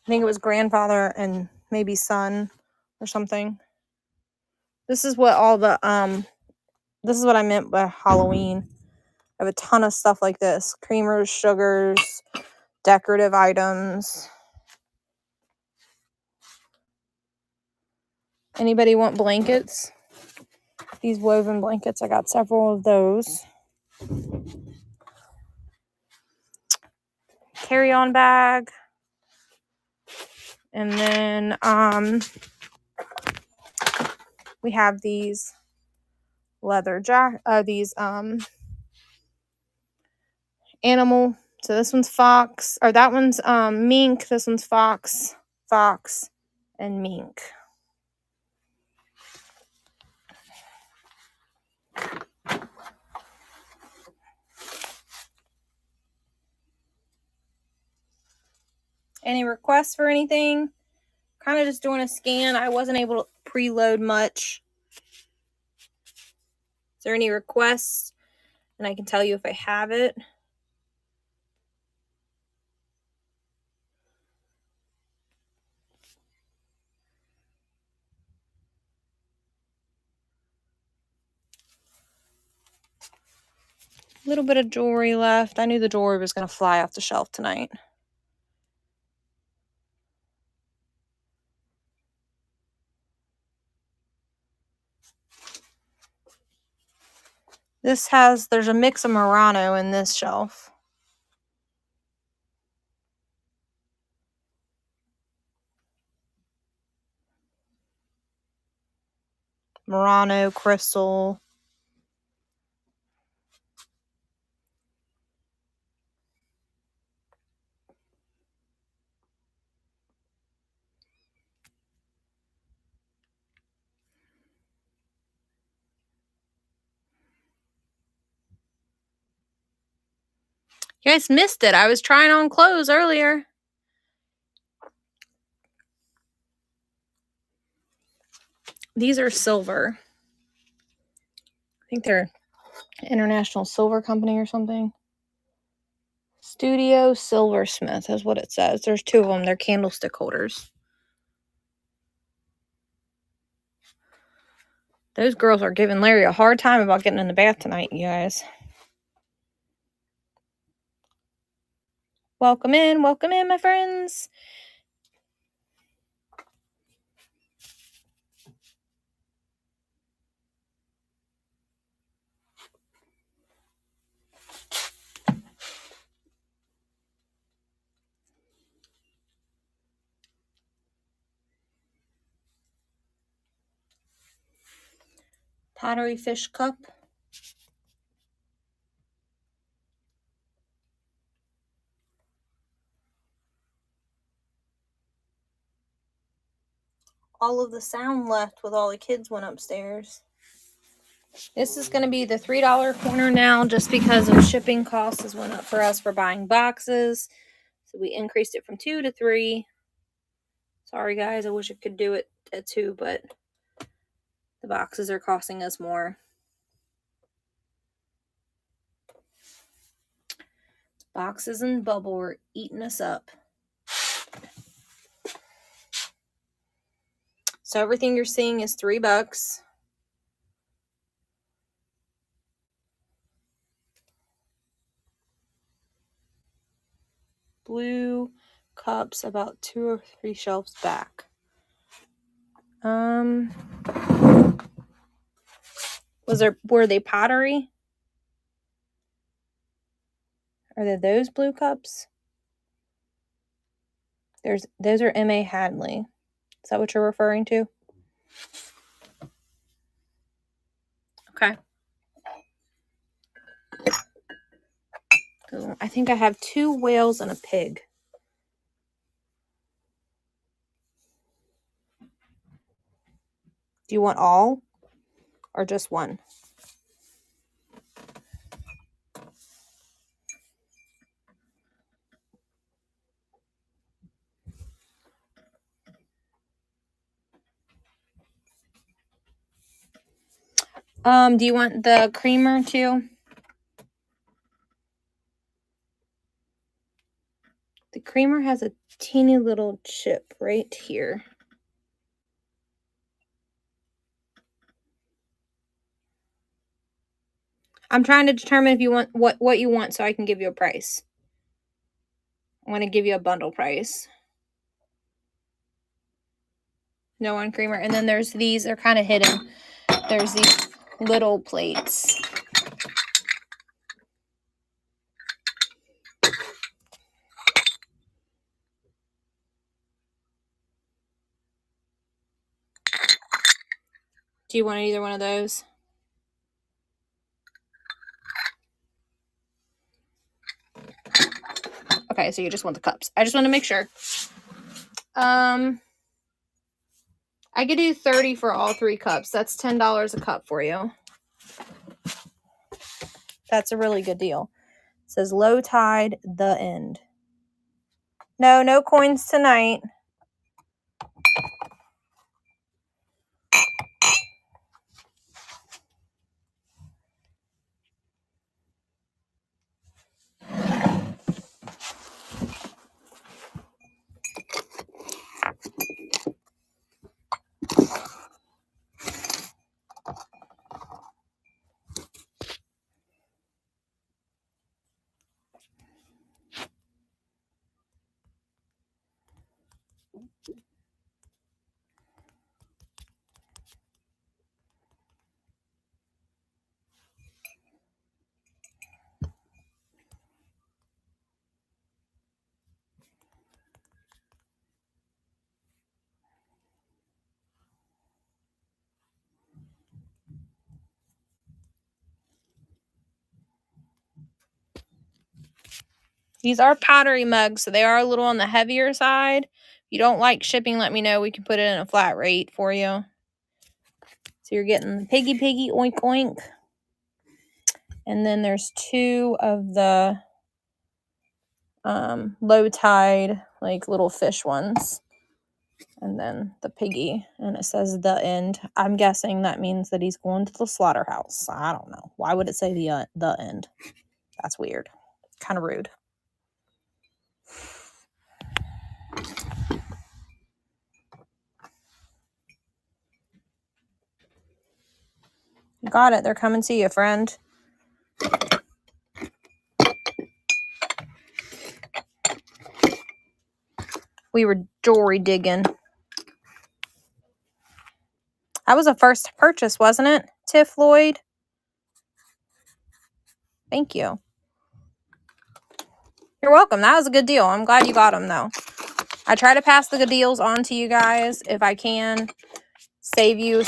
I think it was grandfather and maybe son or something. This is what all the this is what I meant by Halloween. I have a ton of stuff like this. Creamers, sugars, decorative items. Anybody want blankets? These woven blankets, I got several of those. Carry-on bag. And then we have these leather animal. So this one's fox, or that one's mink. This one's fox, and mink. Any requests for anything? Kind of just doing a scan. I wasn't able to preload much. Is there any requests? And I can tell you if I have it. A little bit of jewelry left. I knew the jewelry was going to fly off the shelf tonight. There's a mix of Murano in this shelf. Murano, crystal. You guys missed it. I was trying on clothes earlier. These are silver. I think they're International Silver Company or something. Studio Silversmith is what it says. There's two of them. They're candlestick holders. Those girls are giving Larry a hard time about getting in the bath tonight, you guys. Welcome in, my friends. Pottery fish cup. all of the sound left with all the kids went upstairs. This is going to be the $3 corner now just because of shipping costs has went up for us for buying boxes. So we increased it from 2 to 3. Sorry guys, I wish I could do it at 2, but the boxes are costing us more. Boxes and bubble are eating us up. So everything you're seeing is $3. Blue cups about 2 or 3 shelves back. Were they pottery? Are they those blue cups? Those are M.A. Hadley. Is that what you're referring to? Okay. I think I have 2 whales and a pig. Do you want all or just one? Do you want the creamer too? The creamer has a teeny little chip right here. I'm trying to determine if you want what you want so I can give you a price. I want to give you a bundle price. No on creamer. And then there's these, they're kind of hidden. There's these little plates. Do you want either one of those? Okay, so you just want the cups. I just want to make sure. I could do $30 for all 3 cups. That's $10 a cup for you. That's a really good deal. It says low tide, the end. No coins tonight. These are pottery mugs, so they are a little on the heavier side. If you don't like shipping, let me know. We can put it in a flat rate for you. So you're getting piggy, oink, oink. And then there's 2 of the low tide, like little fish ones. And then the piggy. And it says the end. I'm guessing that means that he's going to the slaughterhouse. I don't know. Why would it say the end? That's weird. Kind of rude. Got it. They're coming to you, friend. We were jewelry digging. That was a first purchase, wasn't it, Tiff Lloyd? Thank you. You're welcome. That was a good deal. I'm glad you got them, though. I try to pass the good deals on to you guys if I can. Save you,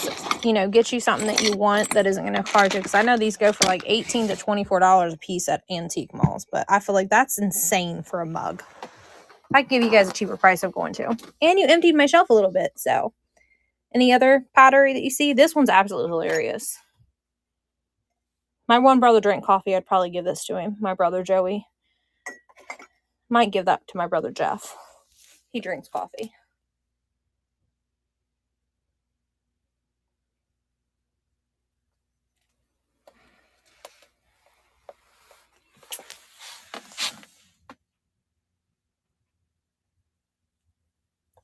get you something that you want that isn't going to charge you. Because I know these go for like $18 to $24 a piece at antique malls. But I feel like that's insane for a mug. I could give you guys a cheaper price of going to. And you emptied my shelf a little bit, so Any other pottery that you see? This one's absolutely hilarious. My one brother drank coffee. I'd probably give this to him. My brother Joey. Might give that to my brother Jeff. He drinks coffee.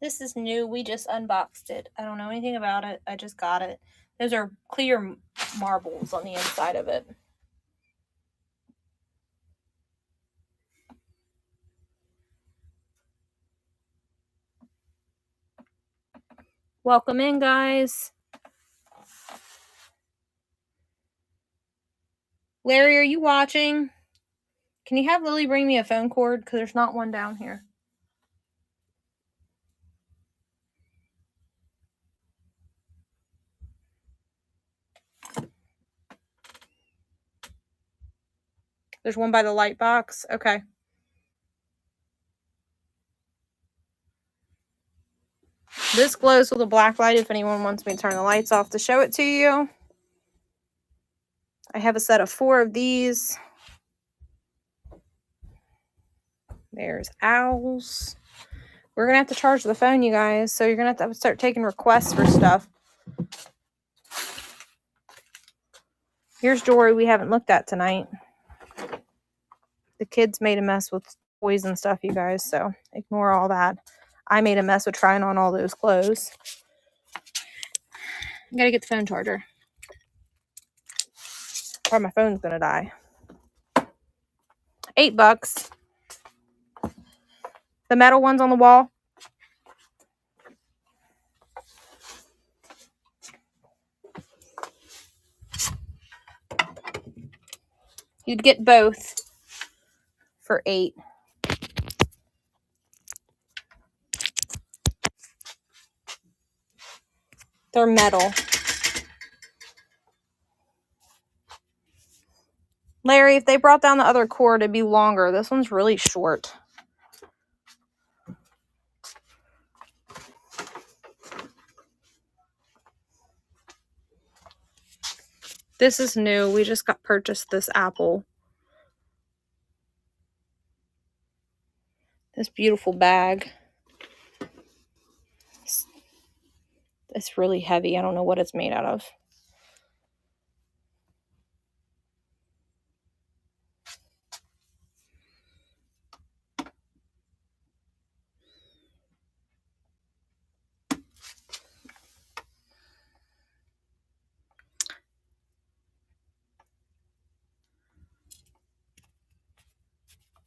This is new. We just unboxed it. I don't know anything about it. I just got it. Those are clear marbles on the inside of it. Welcome in, guys. Larry, are you watching? Can you have Lily bring me a phone cord? Because there's not one down here. There's one by the light box. Okay. This glows with a black light if anyone wants me to turn the lights off to show it to you. I have a set of 4 of these. There's owls. We're going to have to charge the phone, you guys. So you're going to have to start taking requests for stuff. Here's jewelry we haven't looked at tonight. The kids made a mess with toys and stuff, you guys. So ignore all that. I made a mess with trying on all those clothes. I got to get the phone charger. Or my phone's going to die. $8. The metal ones on the wall. You'd get both for $8. They're metal. Larry, if they brought down the other cord, it'd be longer. This one's really short. This is new. We just purchased this apple. This beautiful bag. It's really heavy. I don't know what it's made out of.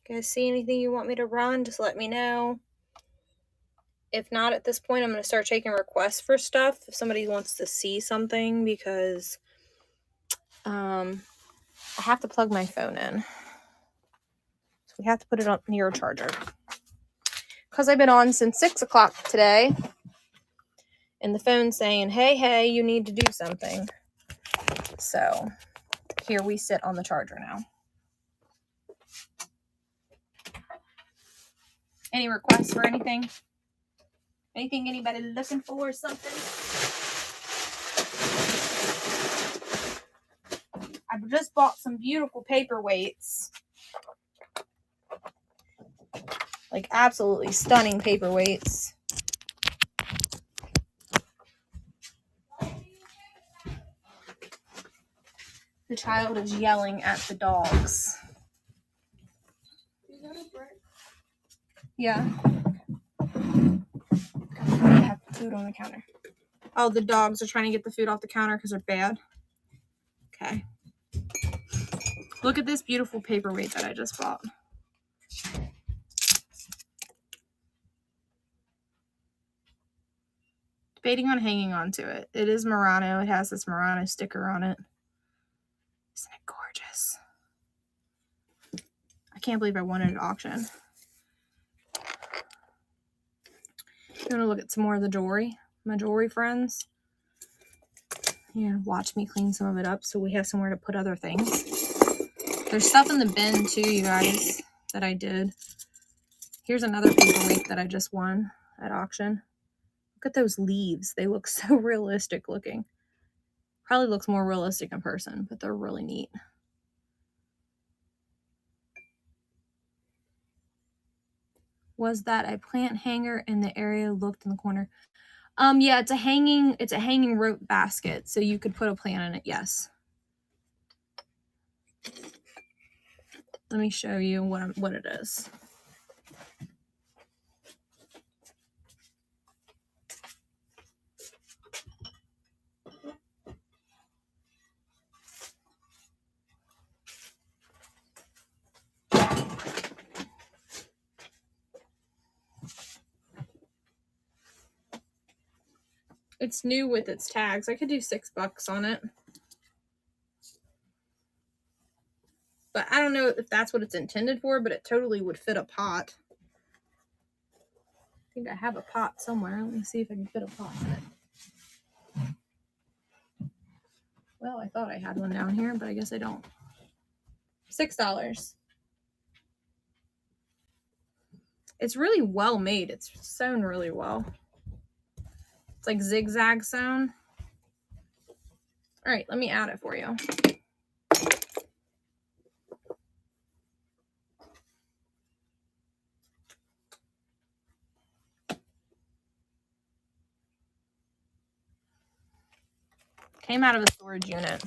Guys, see anything you want me to run? Just let me know. If not, at this point, I'm going to start taking requests for stuff. If somebody wants to see something, because I have to plug my phone in. So we have to put it up near a charger. Because I've been on since 6 o'clock today. And the phone's saying, hey, you need to do something. So here we sit on the charger now. Any requests for anything? Anything anybody looking for or something? I just bought some beautiful paperweights. Like absolutely stunning paperweights. The child is yelling at the dogs. Is that a brick? Yeah. I have food on the counter. Oh, the dogs are trying to get the food off the counter because they're bad. Okay. Look at this beautiful paperweight that I just bought. Debating on hanging on to it. It is Murano. It has this Murano sticker on it. Isn't it gorgeous? I can't believe I won it at auction. You want to look at some more of the jewelry? My jewelry friends? Yeah, watch me clean some of it up so we have somewhere to put other things. There's stuff in the bin too, you guys, that I did. Here's another paperweight that I just won at auction. Look at those leaves. They look so realistic looking. Probably looks more realistic in person, but they're really neat. Was that a plant hanger in the area looked in the corner? Yeah, it's a hanging rope basket, so you could put a plant in it, yes. Let me show you what it is. It's new with its tags. I could do $6 on it. But I don't know if that's what it's intended for, but it totally would fit a pot. I think I have a pot somewhere. Let me see if I can fit a pot in it. Well, I thought I had one down here, but I guess I don't. $6. It's really well made. It's sewn really well. It's like zigzag sewn. All right, let me add it for you. Came out of a storage unit.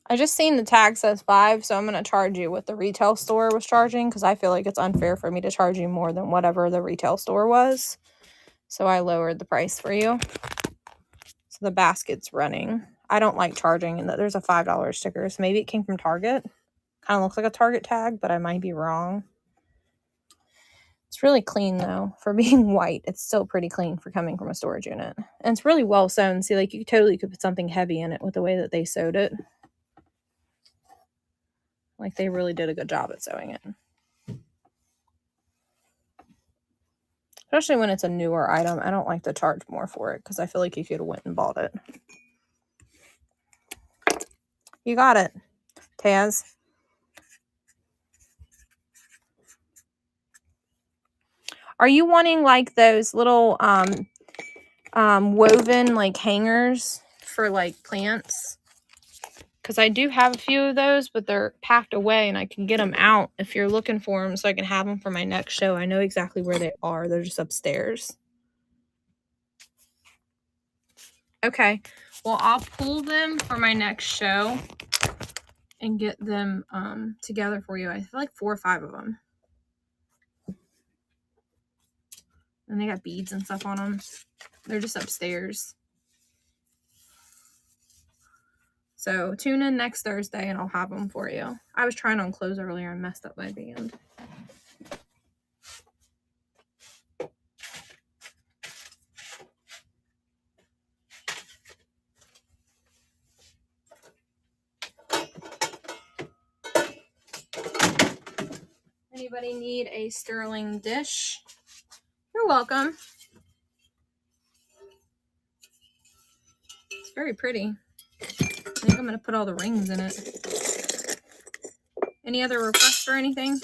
I just seen the tag says $5, so I'm going to charge you what the retail store was charging because I feel like it's unfair for me to charge you more than whatever the retail store was. So I lowered the price for you. So the basket's running. I don't like charging, and there's a $5 sticker, so maybe it came from Target. Kind of looks like a Target tag, but I might be wrong. It's really clean, though. For being white, it's still pretty clean for coming from a storage unit. And it's really well sewn. See, like, you totally could put something heavy in it with the way that they sewed it. Like, they really did a good job at sewing it. Especially when it's a newer item. I don't like to charge more for it because I feel like you could have went and bought it. You got it, Taz. Are you wanting like those little woven like hangers for like plants? Because I do have a few of those, but they're packed away and I can get them out if you're looking for them so I can have them for my next show. I know exactly where they are. They're just upstairs. Okay. Well, I'll pull them for my next show and get them together for you. I feel like 4 or 5 of them. And they got beads and stuff on them. They're just upstairs. So tune in next Thursday and I'll have them for you. I was trying on clothes earlier and messed up my band. Anybody need a sterling dish? You're welcome. It's very pretty. I think I'm going to put all the rings in it. Any other requests or anything? Look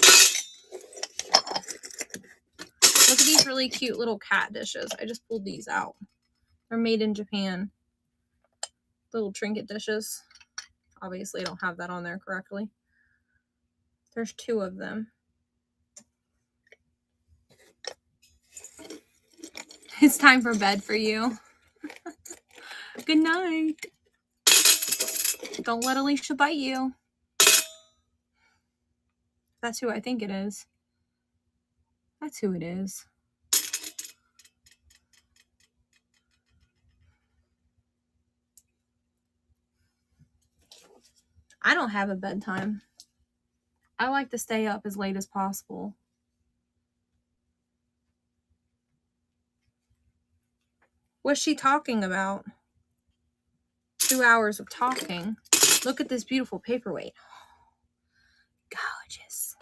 at these really cute little cat dishes. I just pulled these out. They're made in Japan. Little trinket dishes. Obviously, I don't have that on there correctly. There's 2 of them. It's time for bed for you. Good night. Don't let Alicia bite you. That's who I think it is. That's who it is. I don't have a bedtime. I like to stay up as late as possible. What's she talking about? 2 hours of talking. Look at this beautiful paperweight. Gorgeous.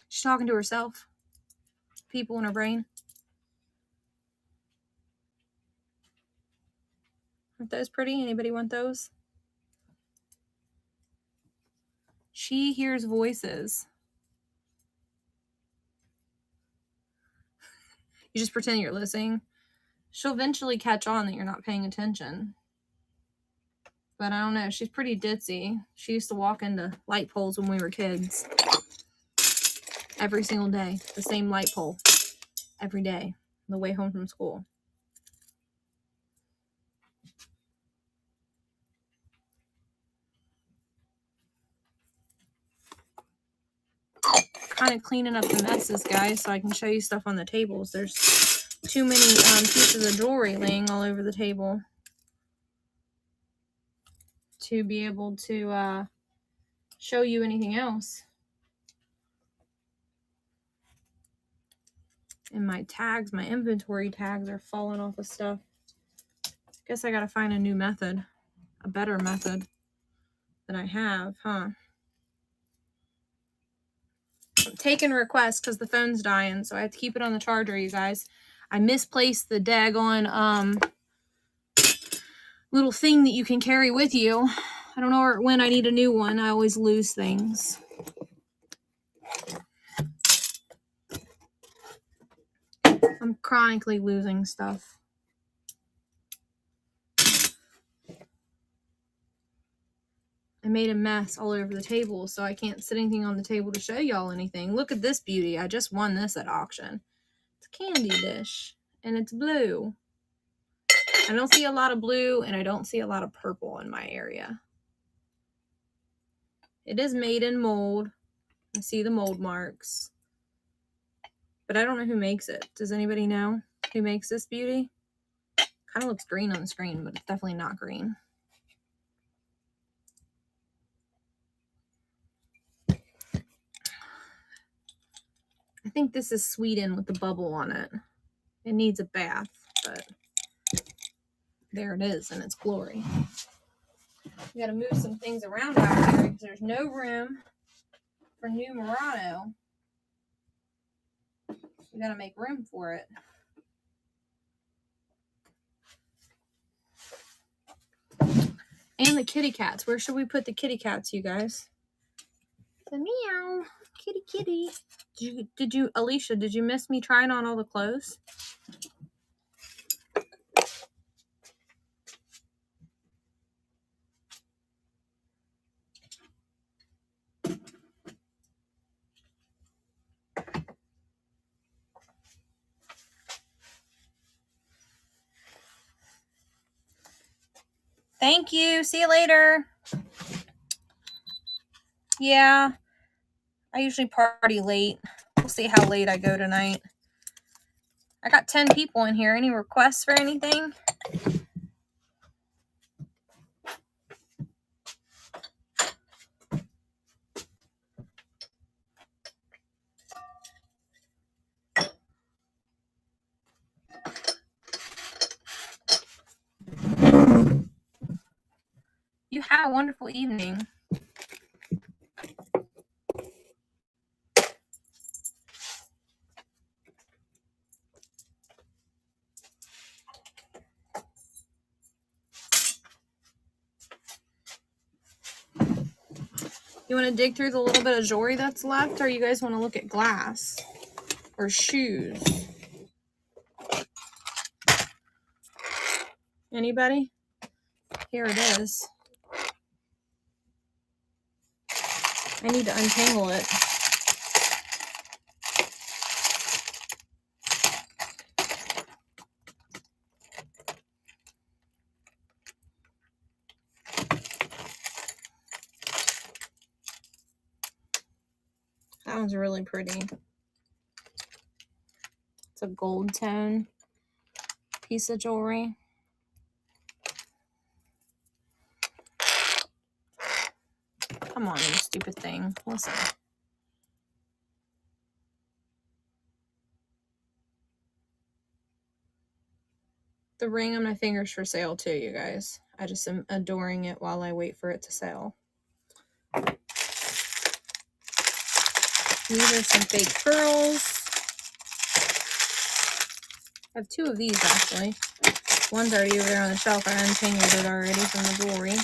She's talking to herself. People in her brain. Aren't those pretty? Anybody want those? She hears voices. You just pretend you're listening. She'll eventually catch on that you're not paying attention. But I don't know. She's pretty ditzy. She used to walk into light poles when we were kids. Every single day. The same light pole. Every day. On the way home from school. Kind of cleaning up the messes, guys, so I can show you stuff on the tables. There's too many pieces of jewelry laying all over the table to be able to show you anything else. And my tags, my inventory tags are falling off of stuff. Guess I gotta find a new method, a better method than I have, huh? I'm taking requests because the phone's dying, so I have to keep it on the charger, you guys. I misplaced the daggone little thing that you can carry with you. I don't know when I need a new one. I always lose things. I'm chronically losing stuff. I made a mess all over the table, so I can't sit anything on the table to show y'all anything. Look at this beauty. I just won this at auction. It's a candy dish, and it's blue. I don't see a lot of blue, and I don't see a lot of purple in my area. It is made in mold. I see the mold marks. But I don't know who makes it. Does anybody know who makes this beauty? Kind of looks green on the screen, but it's definitely not green. I think this is Sweden with the bubble on it. It needs a bath, but there it is in its glory. We gotta move some things around out here because there's no room for new Murano. We gotta make room for it. And the kitty cats. Where should we put the kitty cats, you guys? The meow. Kitty, kitty. Did you, Alicia, did you miss me trying on all the clothes? Thank you. See you later. Yeah. I usually party late. We'll see how late I go tonight. I got 10 people in here. Any requests for anything? You have a wonderful evening. You want to dig through the little bit of jewelry that's left, or you guys want to look at glass or shoes? Anybody? Here it is. I need to untangle it. That one's really pretty. It's a gold tone piece of jewelry. Come on, you stupid thing. Listen. The ring on my finger's for sale too, you guys. I just am adoring it while I wait for it to sell. These are some fake pearls. I have 2 of these actually. One's already over there on the shelf. I untangled it already from the jewelry.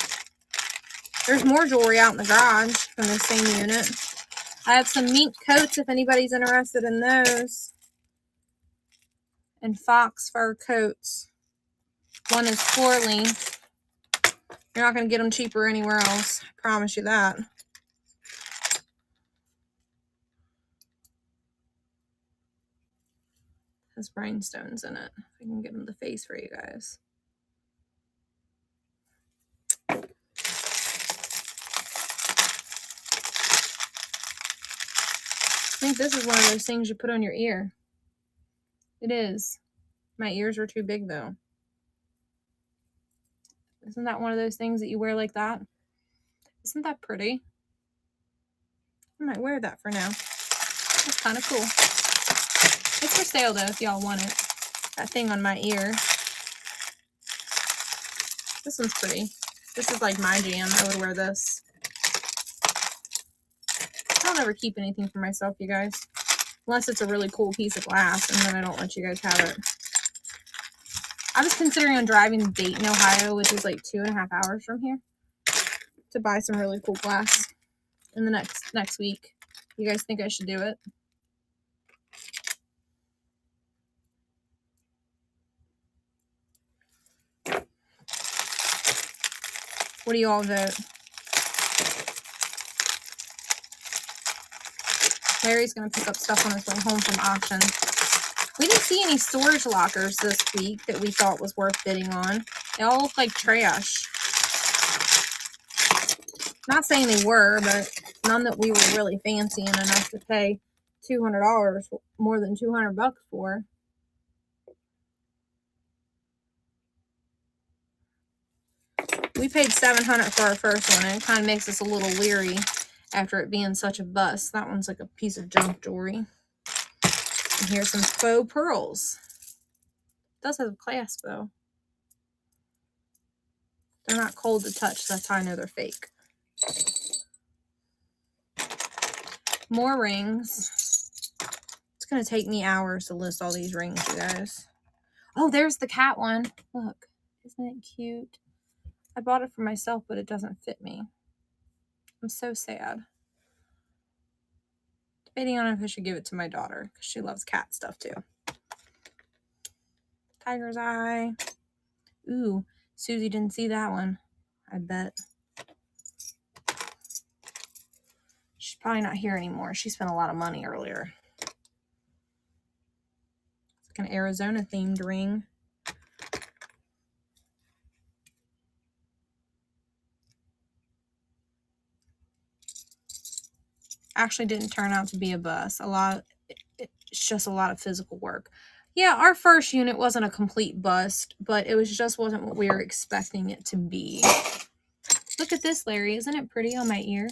There's more jewelry out in the garage from the same unit. I have some mink coats if anybody's interested in those. And fox fur coats. One is floor length. You're not going to get them cheaper anywhere else. I promise you that. Has rhinestones in it. If I can get them the face for you guys. I think this is one of those things you put on your ear. It is. My ears are too big though. Isn't that one of those things that you wear like that? Isn't that pretty? I might wear that for now. That's kind of cool. It's for sale though if y'all want it. That thing on my ear. This one's pretty. This is like my jam. I would wear this. I don't ever keep anything for myself, you guys. Unless it's a really cool piece of glass, and then I don't let you guys have it. I was considering on driving to Dayton, Ohio, which is like 2.5 hours from here, to buy some really cool glass in the next week. You guys think I should do it? What do you all vote? Larry's going to pick up stuff on his way home from auction. We didn't see any storage lockers this week that we thought was worth bidding on. They all look like trash. Not saying they were, but none that we were really fancying enough to pay $200, more than $200 for. We paid $700 for our first one, and it kind of makes us a little leery after it being such a bust. That one's like a piece of junk jewelry. And here's some faux pearls. It does have a clasp though. They're not cold to touch, so that's how I know they're fake. More rings. It's gonna take me hours to list all these rings, you guys. Oh, there's the cat one. Look, isn't it cute? I bought it for myself, but it doesn't fit me. I'm so sad. Debating on if I should give it to my daughter because she loves cat stuff too. Tiger's eye. Ooh, Susie didn't see that one. I bet. She's probably not here anymore. She spent a lot of money earlier. It's like an Arizona themed ring. Actually didn't turn out to be a bust. It's just a lot of physical work. Yeah, our first unit wasn't a complete bust, but it wasn't what we were expecting it to be. Look at this, Larry. Isn't it pretty on my ear?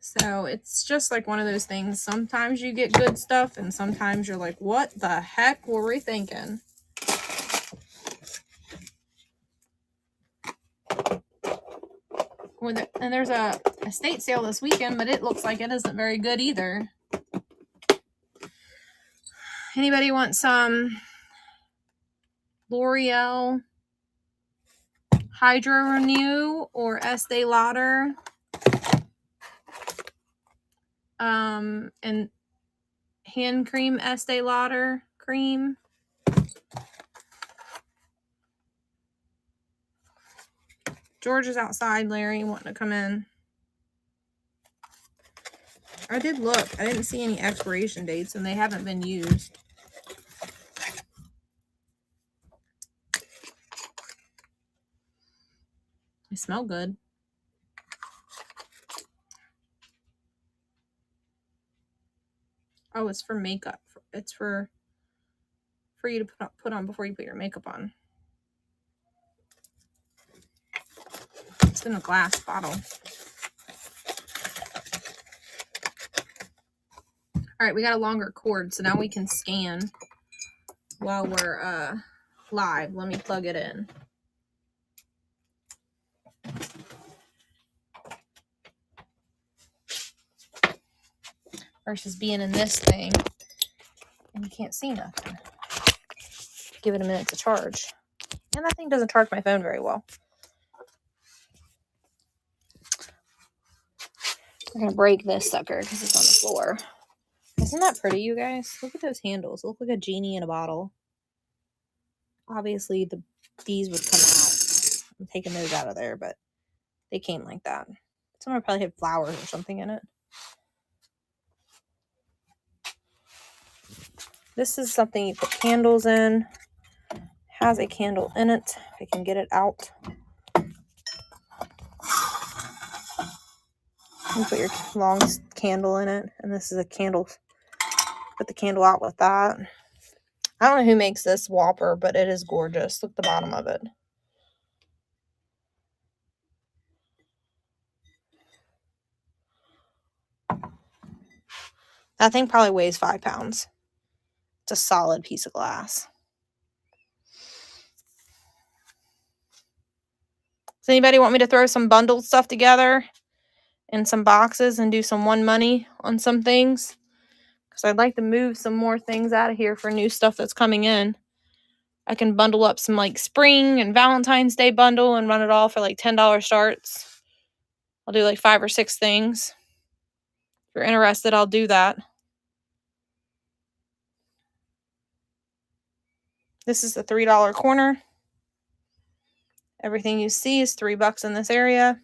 So it's just like one of those things. Sometimes you get good stuff, and sometimes you're like, what the heck were we thinking? And there's a estate sale this weekend, but it looks like it isn't very good either. Anybody want some L'Oreal Hydro Renew or Estee Lauder? And hand cream Estee Lauder cream. George is outside, Larry, wanting to come in. I did look. I didn't see any expiration dates, and they haven't been used. They smell good. Oh, it's for makeup. It's for you to put on before you put your makeup on. It's in a glass bottle. All right, we got a longer cord, so now we can scan while we're live. Let me plug it in. Versus being in this thing and you can't see nothing. Give it a minute to charge. And that thing doesn't charge my phone very well. We're going to break this sucker because it's on the floor. Isn't that pretty, you guys? Look at those handles. They look like a genie in a bottle. Obviously, these would come out. I'm taking those out of there, but they came like that. Someone probably had flowers or something in it. This is something you put candles in. Has a candle in it. If I can get it out. You put your long candle in it, and this is a candle. Put the candle out with that. I don't know who makes this Whopper, but it is gorgeous. Look at the bottom of it. That thing probably weighs 5 pounds. It's a solid piece of glass. Does anybody want me to throw some bundled stuff together in some boxes and do some one money on some things? Because I'd like to move some more things out of here for new stuff that's coming in. I can bundle up some like spring and Valentine's Day bundle and run it all for like $10 starts. I'll do like 5 or 6 things. If you're interested, I'll do that. This is the $3 corner. Everything you see is $3 in this area.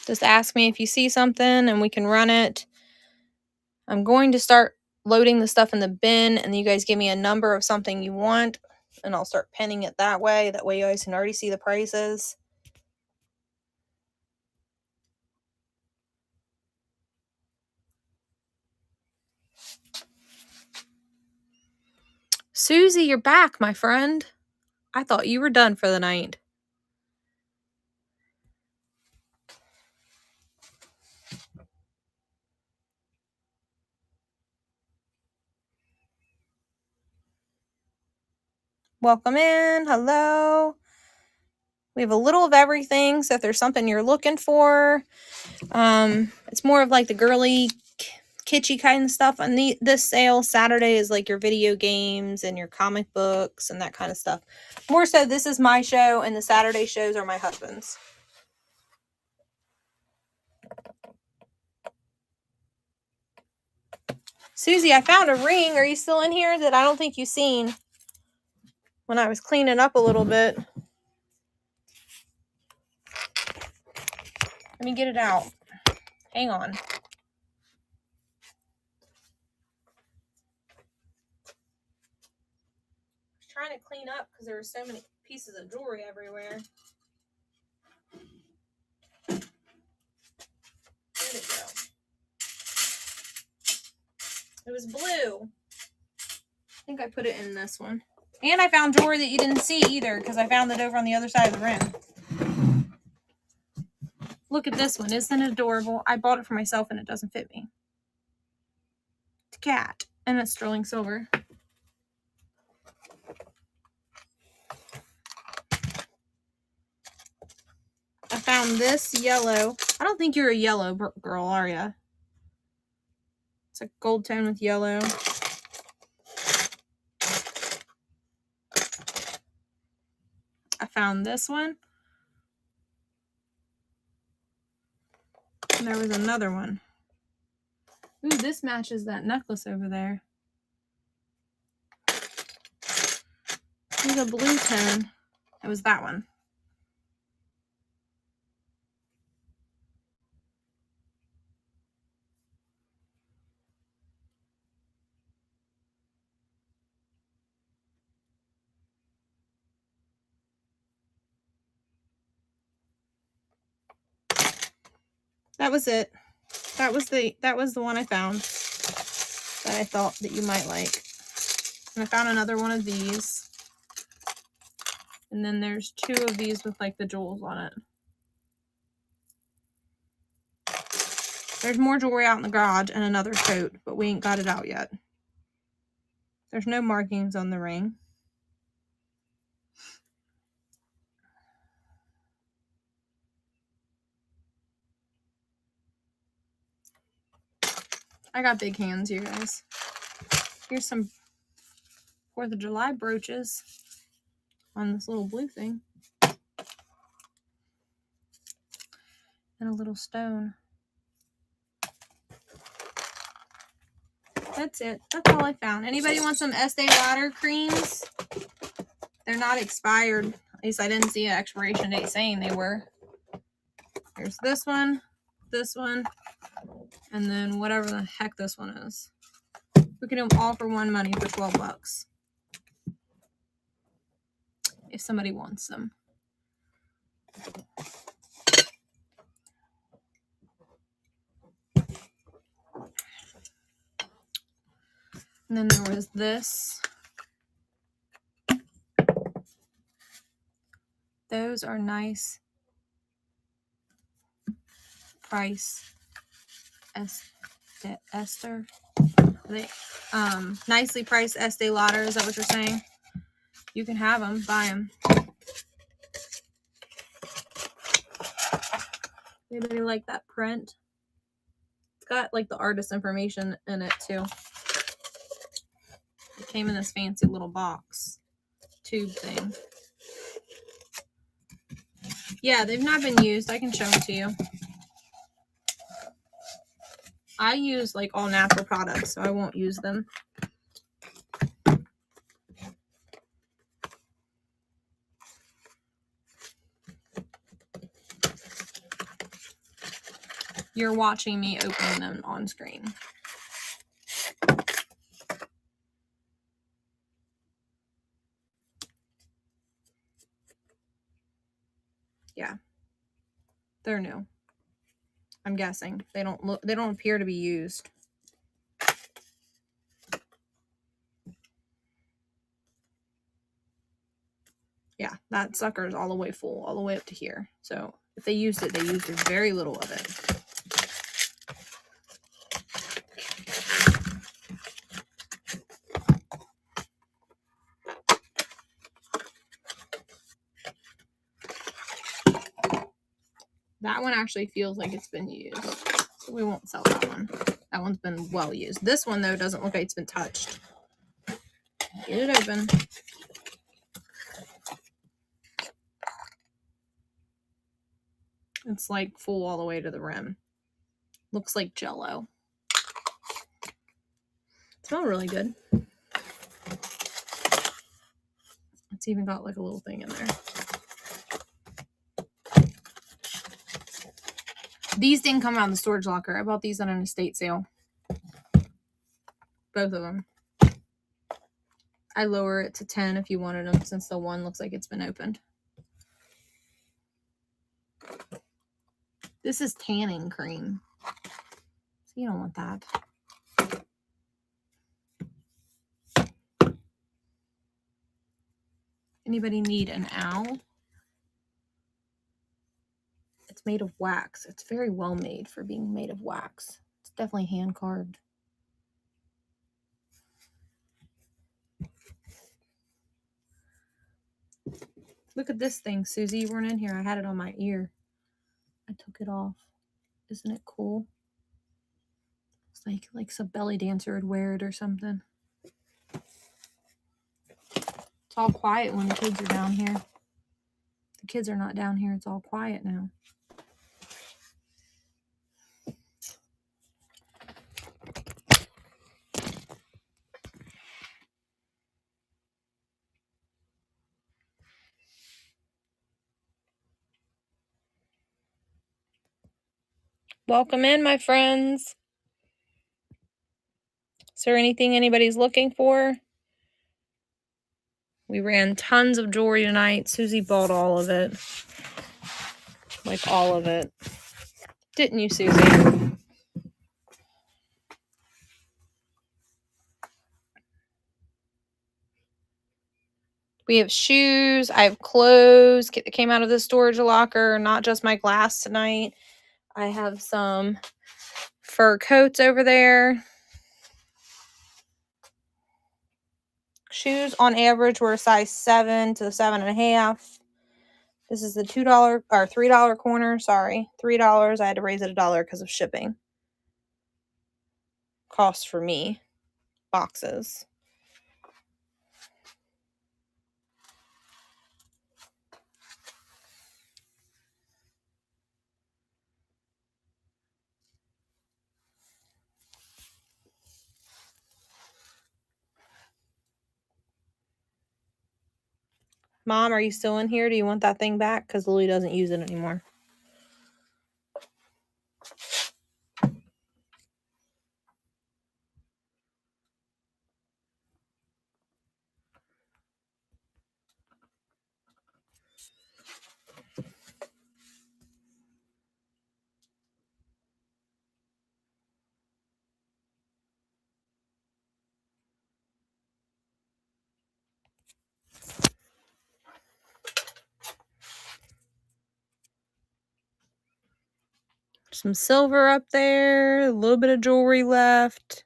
Just ask me if you see something and we can run it. I'm going to start loading the stuff in the bin, and you guys give me a number of something you want, and I'll start pinning it that way. That way you guys can already see the prices. Susie, you're back, my friend. I thought you were done for the night. Welcome in. Hello. We have a little of everything, so if there's something you're looking for, it's more of like the girly, kitschy kind of stuff. On this sale Saturday is like your video games and your comic books and that kind of stuff. More so, this is my show, and the Saturday shows are my husband's. Susie, I found a ring. Are you still in here that I don't think you've seen when I was cleaning up a little bit? Let me get it out. Hang on. I was trying to clean up because there were so many pieces of jewelry everywhere. Where'd it go? It was blue. I think I put it in this one. And I found jewelry that you didn't see either because I found it over on the other side of the rim. Look at this one. Isn't it adorable? I bought it for myself and it doesn't fit me. It's a cat. And it's sterling silver. I found this yellow. I don't think you're a yellow girl, are you? It's a gold tone with yellow. I found this one. And there was another one. Ooh, this matches that necklace over there. There's a blue tone. It was that one. That was it. That was the one I found. that I thought that you might like. And I found another one of these. And then there's 2 of these with like the jewels on it. There's more jewelry out in the garage and another coat, but we ain't got it out yet. There's no markings on the ring. I got big hands, you guys. Here's some 4th of July brooches on this little blue thing. And a little stone. That's it. That's all I found. Anybody want some Estee Lauder creams? They're not expired. At least I didn't see an expiration date saying they were. Here's this one, and then whatever the heck this one is. We can do them all for one money for $12. If somebody wants them. And then there was this. Those are nice price. Esther. They nicely priced Estee Lauder. Is that what you're saying? You can have them. Buy them. Anybody like that print? It's got like the artist information in it too. It came in this fancy little box tube thing. Yeah, they've not been used. I can show them to you. I use like all natural products, so I won't use them. You're watching me open them on screen. Yeah. They're new. I'm guessing. They don't appear to be used. Yeah, that sucker's all the way full, all the way up to here. So if they used it, they used very little of it. That one actually feels like it's been used. So we won't sell that one. That one's been well used. This one, though, doesn't look like it's been touched. Get it open. It's like full all the way to the rim. Looks like Jell-O. Smells really good. It's even got like a little thing in there. These didn't come out in the storage locker. I bought these on an estate sale. Both of them. I lower it to 10 if you wanted them, since the one looks like it's been opened. This is tanning cream. So you don't want that. Anybody need an owl? It's made of wax. It's very well made for being made of wax. It's definitely hand carved. Look at this thing, Susie. You weren't in here. I had it on my ear. I took it off. Isn't it cool? It's like some belly dancer would wear it or something. It's all quiet when the kids are down here. The kids are not down here. It's all quiet now. Welcome in, my friends. Is there anything anybody's looking for? We ran tons of jewelry tonight. Susie bought all of it. Like all of it. Didn't you, Susie? We have shoes. I have clothes that came out of the storage locker, not just my glass tonight. I have some fur coats over there. Shoes on average were a size 7 to 7.5. This is the $2 or $3 corner. Sorry, $3. I had to raise it $1 because of shipping. Cost for me. Boxes. Mom, are you still in here? Do you want that thing back? Because Lily doesn't use it anymore. Some silver up there. A little bit of jewelry left.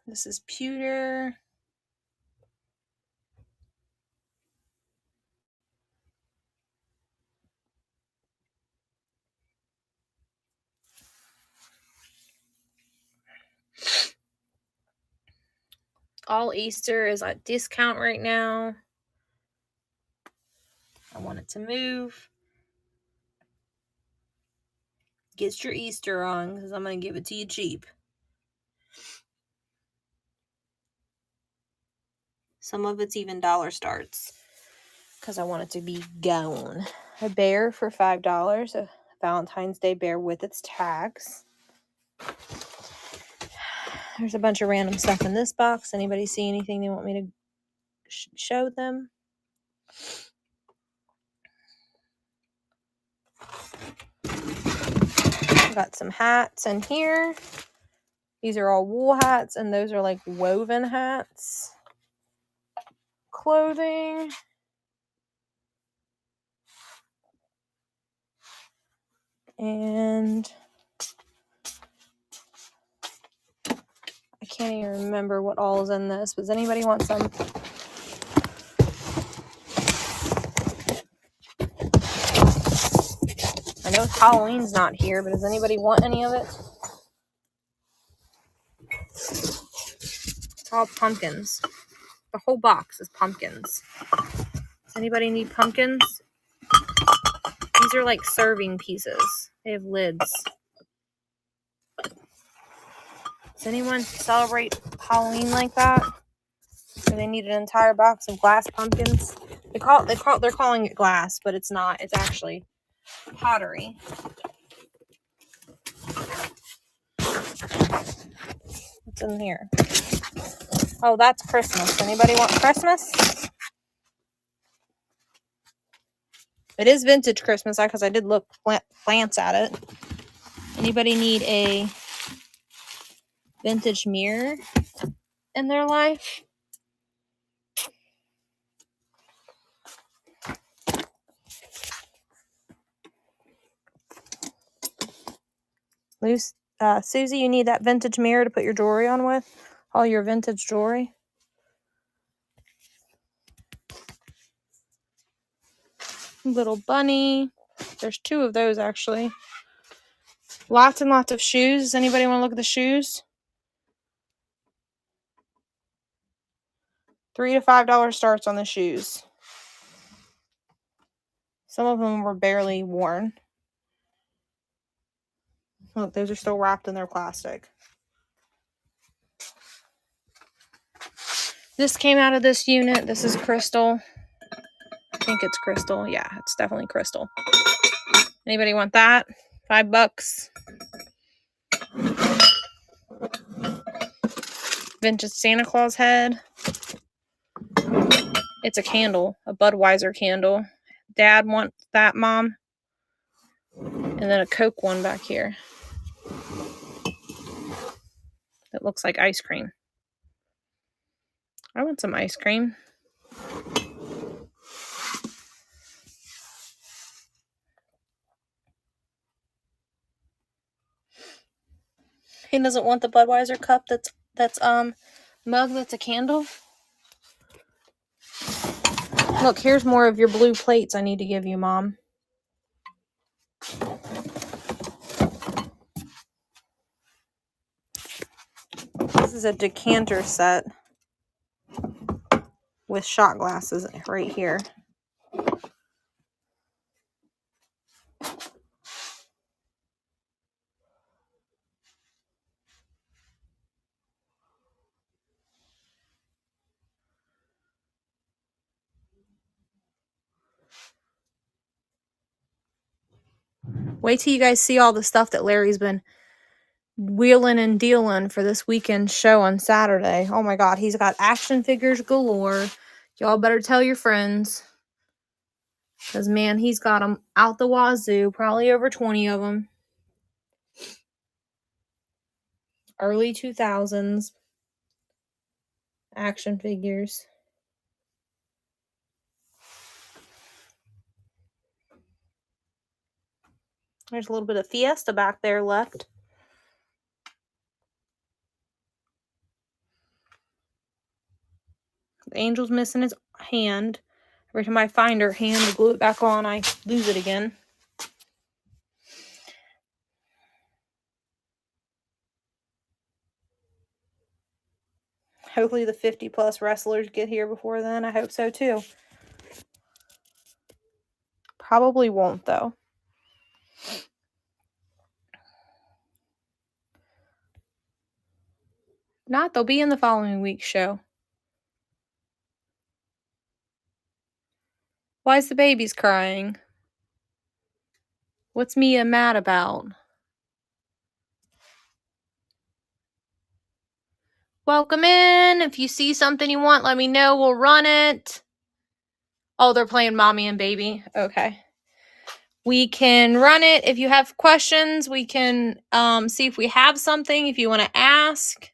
This is pewter. All Easter is at discount right now. I want it to move. Get your Easter on, because I'm going to give it to you cheap. Some of it's even dollar starts, because I want it to be gone. A bear for $5. A Valentine's Day bear with its tags. There's a bunch of random stuff in this box. Anybody see anything they want me to show them? Got some hats in here. These are all wool hats, and those are like woven hats. Clothing. And I can't even remember what all is in this. Does anybody want some? I know Halloween's not here, but does anybody want any of it? It's all pumpkins. The whole box is pumpkins. Does anybody need pumpkins? These are like serving pieces. They have lids. Does anyone celebrate Halloween like that? Or they need an entire box of glass pumpkins? They're calling it glass, but it's not. It's actually pottery. What's in here? Oh, that's Christmas. Anybody want Christmas? It is vintage Christmas, because I did look glance at it. Anybody need a vintage mirror in their life? Susie, you need that vintage mirror to put your jewelry on with? All your vintage jewelry? Little bunny. There's 2 of those, actually. Lots and lots of shoes. Does anybody want to look at the shoes? $3 to $5 starts on the shoes. Some of them were barely worn. Look, those are still wrapped in their plastic. This came out of this unit. This is crystal. I think it's crystal. Yeah, it's definitely crystal. Anybody want that? $5. Vintage Santa Claus head. It's a candle, a Budweiser candle. Dad wants that, Mom. And then a Coke one back here. That looks like ice cream. I want some ice cream. He doesn't want the Budweiser cup that's mug that's a candle. Look, here's more of your blue plates I need to give you, Mom. This is a decanter set with shot glasses right here. Wait till you guys see all the stuff that Larry's been wheeling and dealing for this weekend's show on Saturday. Oh my God, he's got action figures galore. Y'all better tell your friends. Because, man, he's got them out the wazoo. Probably over 20 of them. Early 2000s action figures. There's a little bit of Fiesta back there left. The angel's missing his hand. Every time I find her hand to glue it back on, I lose it again. Hopefully the 50-plus wrestlers get here before then. I hope so, too. Probably won't, though. Not, they'll be in the following week's show. Why is the baby's crying? What's Mia mad about? Welcome in. If you see something you want, let me know. We'll run it. Oh, they're playing Mommy and Baby. Okay. We can run it. If you have questions, we can see if we have something. If you want to ask.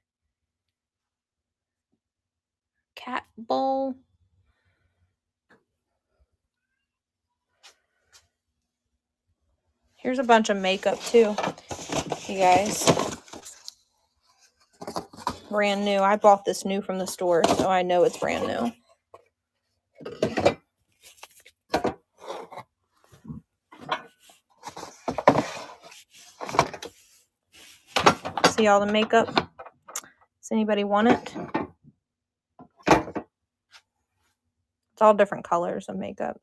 Cat bowl. Here's a bunch of makeup too, you guys. Brand new. I bought this new from the store, so I know it's brand new. See all the makeup? Does anybody want it? It's all different colors of makeup.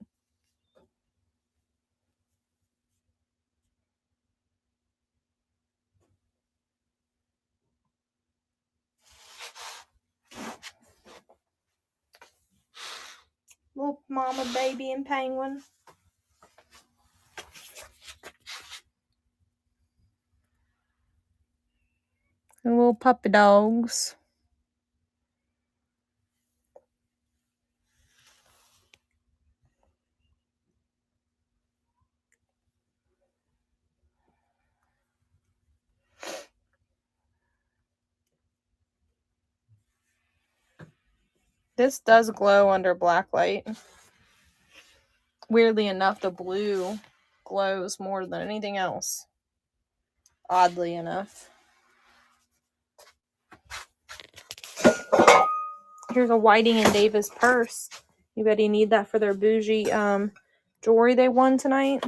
Little mama, baby, and penguin. And little puppy dogs. This does glow under black light. Weirdly enough, the blue glows more than anything else. Oddly enough. Here's a Whiting and Davis purse. Anybody need that for their bougie jewelry they won tonight?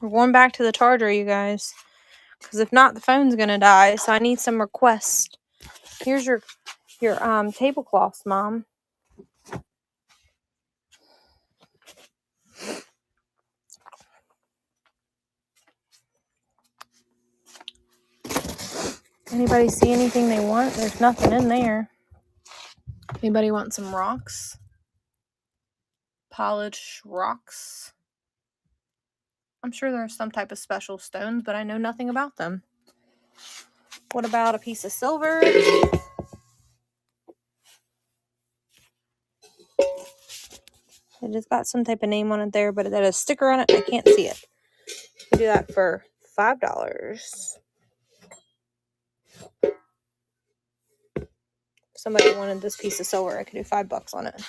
We're going back to the charger, you guys. Because if not, the phone's going to die. So I need some requests. Here's your tablecloths, Mom. Anybody see anything they want? There's nothing in there. Anybody want some rocks? Polished rocks. I'm sure there's some type of special stones, but I know nothing about them. What about a piece of silver? It just got some type of name on it there, but it had a sticker on it. I can't see it. You do that for $5. If somebody wanted this piece of silver, I could do $5 on it.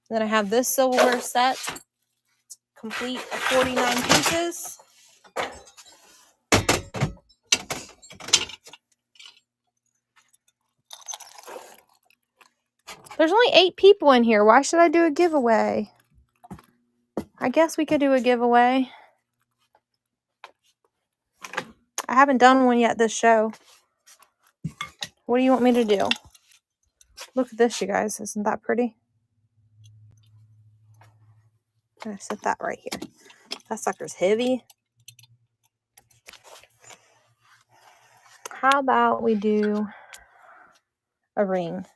Then I have this silverware set, complete of 49 pieces. There's only 8 people in here. Why should I do a giveaway? I guess we could do a giveaway. I haven't done one yet this show. What do you want me to do? Look at this, you guys. Isn't that pretty? I'm going to set that right here. That sucker's heavy. How about we do a ring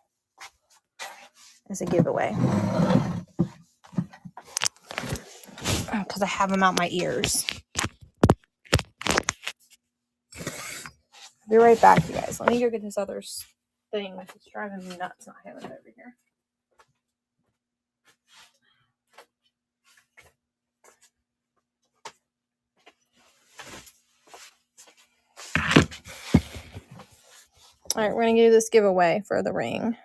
as a giveaway? Because I have them out my ears. Be right back, you guys. Let me go get this other thing. It's driving me nuts not having it over here. All right, we're going to do this giveaway for the ring.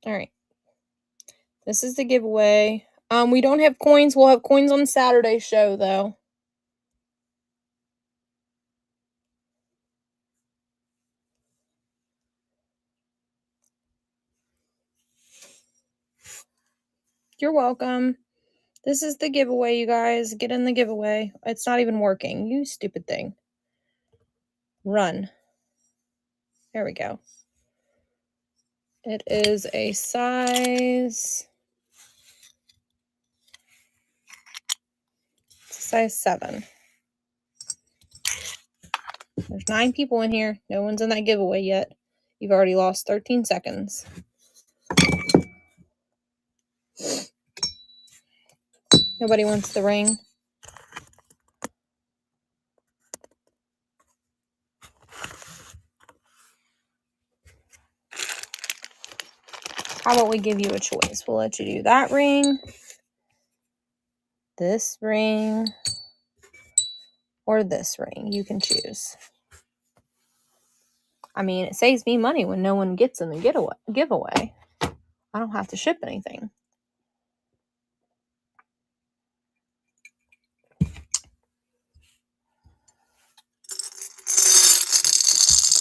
All right. This is the giveaway. We don't have coins. We'll have coins on Saturday's show, though. You're welcome. This is the giveaway, you guys. Get in the giveaway. It's not even working. You stupid thing. Run. There we go. It is a size 7. There's 9 people in here. No one's in that giveaway yet. You've already lost 13 seconds. Nobody wants the ring. How about we give you a choice? We'll let you do that ring, this ring, or this ring. You can choose. I mean, it saves me money when no one gets in the giveaway. I don't have to ship anything.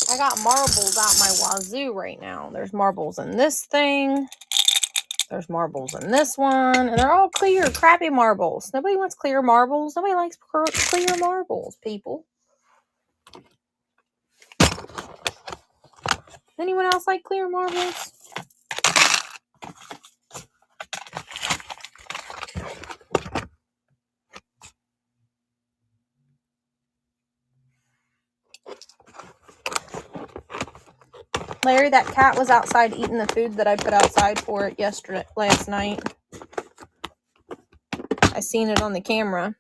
I got marbles out my wazoo right now. There's marbles in this thing. There's marbles in this one. And they're all clear, crappy marbles. Nobody wants clear marbles. Nobody likes clear marbles, people. Anyone else like clear marbles? Larry, that cat was outside eating the food that I put outside for it last night. I seen it on the camera.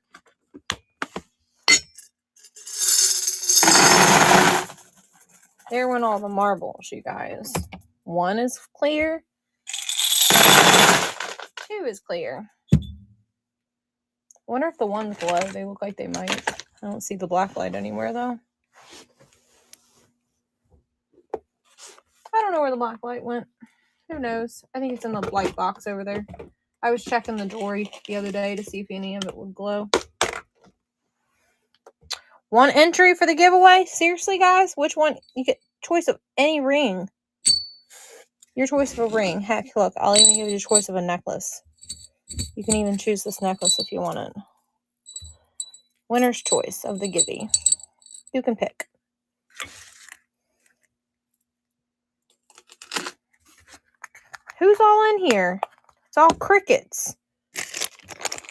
There went all the marbles, you guys. 1 is clear. 2 is clear. I wonder if the ones below, they look like they might. I don't see the black light anywhere, though. I don't know where the black light went. Who knows? I think it's in the light box over there. I was checking the jewelry the other day to see if any of it would glow. 1 entry for the giveaway? Seriously, guys? Which one? You get choice of any ring. Your choice of a ring. Heck, look, I'll even give you a choice of a necklace. You can even choose this necklace if you want it. Winner's choice of the givey. You can pick. Who's all in here? It's all crickets.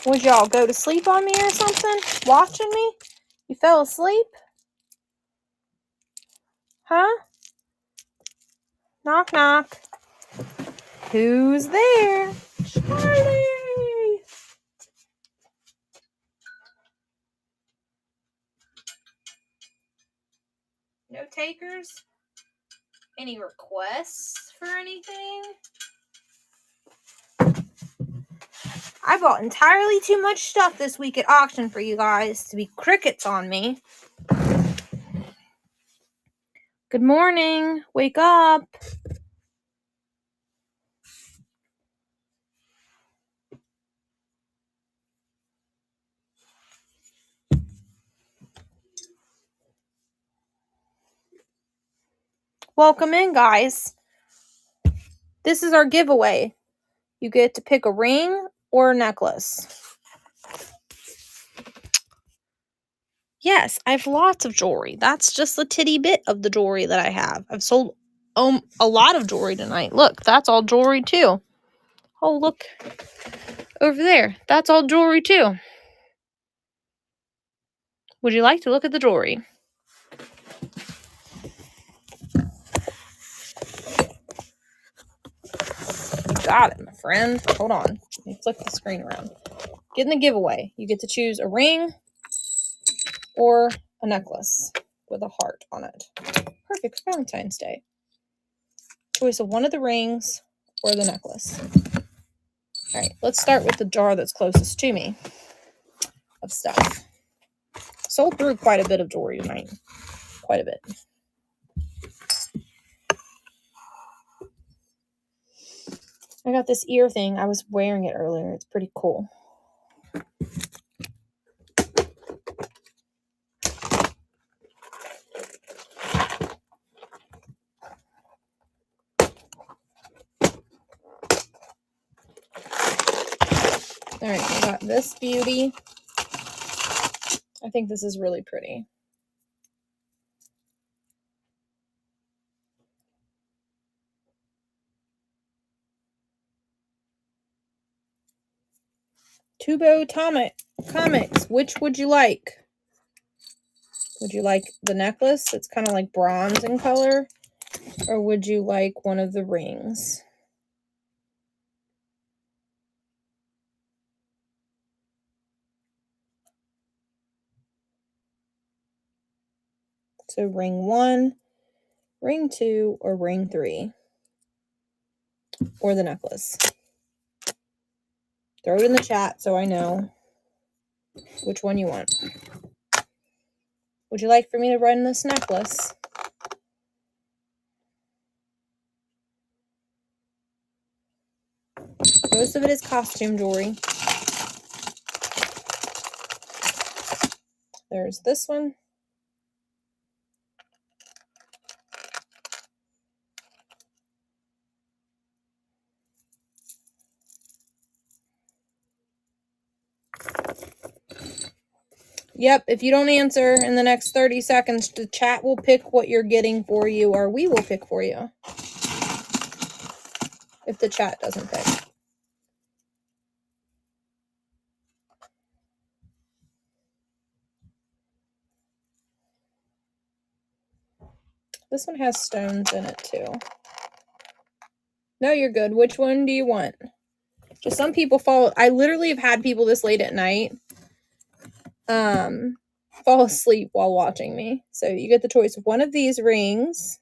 Would y'all go to sleep on me or something? Watching me? You fell asleep? Huh? Knock, knock. Who's there? Charlie! No takers? Any requests for anything? I bought entirely too much stuff this week at auction for you guys to be crickets on me. Good morning. Wake up. Welcome in, guys. This is our giveaway. You get to pick a ring or a necklace. Yes, I have lots of jewelry. That's just a titty bit of the jewelry that I have. I've sold a lot of jewelry tonight. Look, that's all jewelry too. Oh, look over there. That's all jewelry too. Would you like to look at the jewelry? Got it, my friend. Hold on. Let me flip the screen around. Get in the giveaway. You get to choose a ring or a necklace with a heart on it. Perfect for Valentine's Day. Choice of one of the rings or the necklace. All right, let's start with the jar that's closest to me of stuff. Sold through quite a bit of jewelry tonight. Quite a bit. I got this ear thing. I was wearing it earlier. It's pretty cool. All right, I got this beauty. I think this is really pretty. Tubo Comics. Which would you like? Would you like the necklace? It's kind of like bronze in color. Or would you like one of the rings? So ring 1, ring 2, or ring 3. Or the necklace. Throw it in the chat so I know which one you want. Would you like for me to run this necklace? Most of it is costume jewelry. There's this one. Yep, if you don't answer in the next 30 seconds, the chat will pick what you're getting for you, or we will pick for you. If the chat doesn't pick. This one has stones in it too. No, you're good. Which one do you want? Just some people fall. I literally have had people this late at night fall asleep while watching me. So you get the choice of one of these rings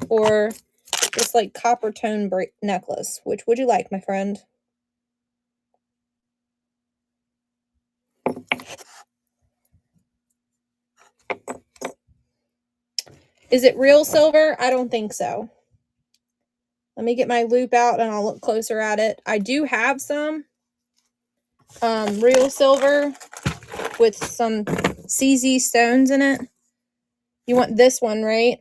or this like copper tone necklace. Which would you like, my friend? Is it real silver? I don't think so. Let me get my loop out and I'll look closer at it. I do have some real silver with some CZ stones in it. You want this one, right?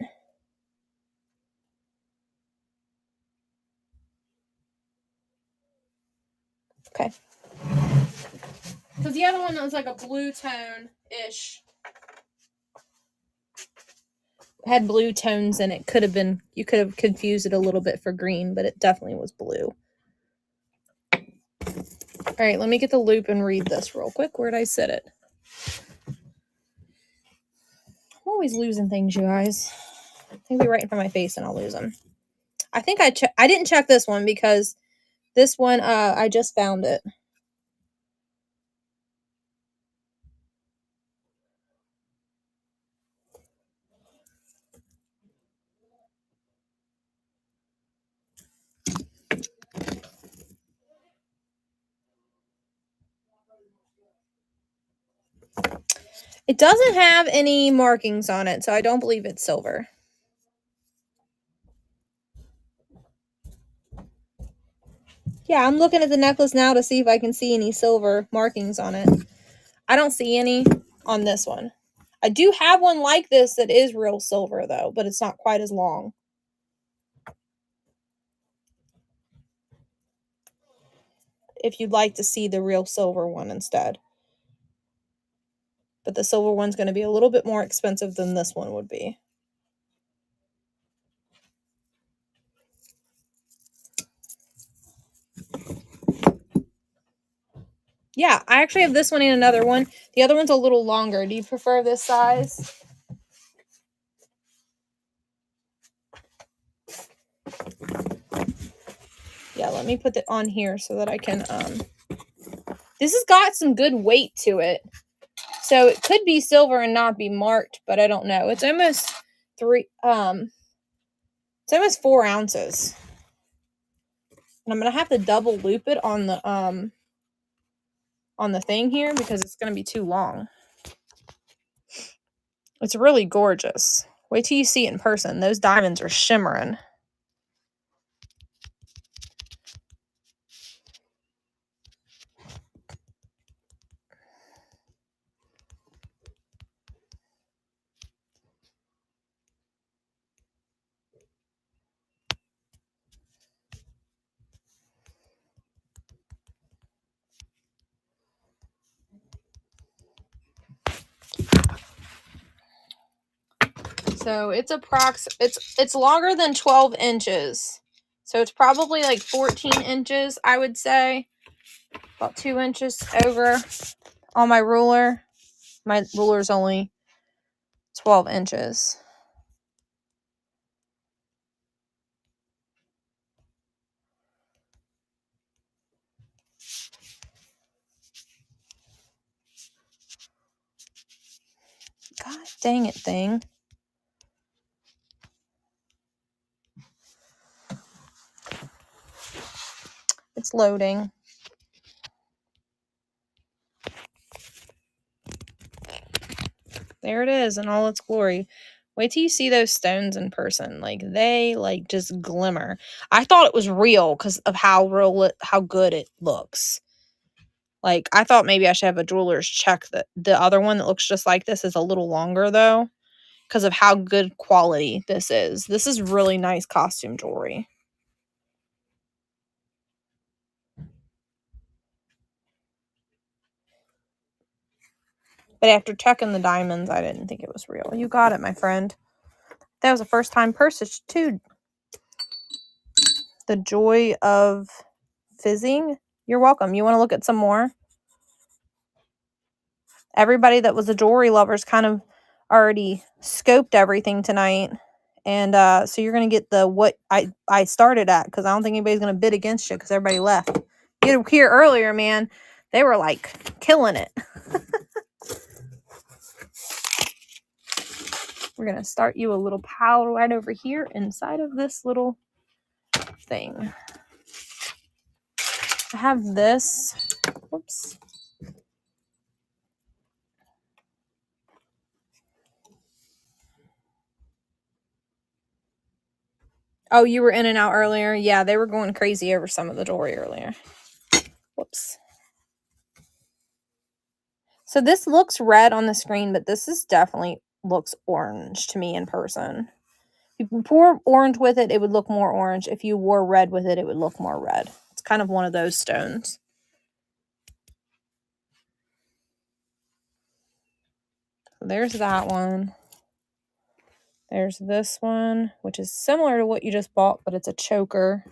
Okay. Because the other one was like a blue tone-ish had blue tones in it. Could have been, you could have confused it a little bit for green, but it definitely was blue. All right, let me get the loop and read this real quick. Where'd I set it? I'm always losing things, you guys. They'll be right in front of my face and I'll lose them. I think I didn't check this one because this one, I just found it. It doesn't have any markings on it, so I don't believe it's silver. Yeah, I'm looking at the necklace now to see if I can see any silver markings on it. I don't see any on this one. I do have one like this that is real silver, though, but it's not quite as long. If you'd like to see the real silver one instead. But the silver one's going to be a little bit more expensive than this one would be. Yeah, I actually have this one and another one. The other one's a little longer. Do you prefer this size? Yeah, let me put it on here so that I can, this has got some good weight to it. So it could be silver and not be marked, but I don't know. It's almost it's almost 4 ounces. And I'm going to have to double loop it on the thing here because it's going to be too long. It's really gorgeous. Wait till you see it in person. Those diamonds are shimmering. So it's it's longer than 12 inches. So it's probably like 14 inches, I would say. About 2 inches over on my ruler. My ruler's only 12 inches. God dang it, thing. It's loading. There it is in all its glory. Wait till you see those stones in person. Like, they, like, just glimmer. I thought it was real because of how good it looks. Like, I thought maybe I should have a jeweler's check that the other one that looks just like this is a little longer, though, because of how good quality this is. This is really nice costume jewelry. But after checking the diamonds, I didn't think it was real. You got it, my friend. That was a first-time purchase, too. The Joy of Fizzing. You're welcome. You want to look at some more? Everybody that was a jewelry lover's kind of already scoped everything tonight. And so you're going to get the what I started at, because I don't think anybody's going to bid against you because everybody left. You were here earlier, man. They were like killing it. We're going to start you a little pile right over here inside of this little thing. I have this. Whoops. Oh, you were in and out earlier? Yeah, they were going crazy over some of the jewelry earlier. Whoops. So this looks red on the screen, but this is definitely looks orange to me in person. If you pour orange with it, it would look more orange. If you wore red with it, it would look more red. It's kind of one of those stones. So there's that one. There's this one, which is similar to what you just bought, but it's a choker.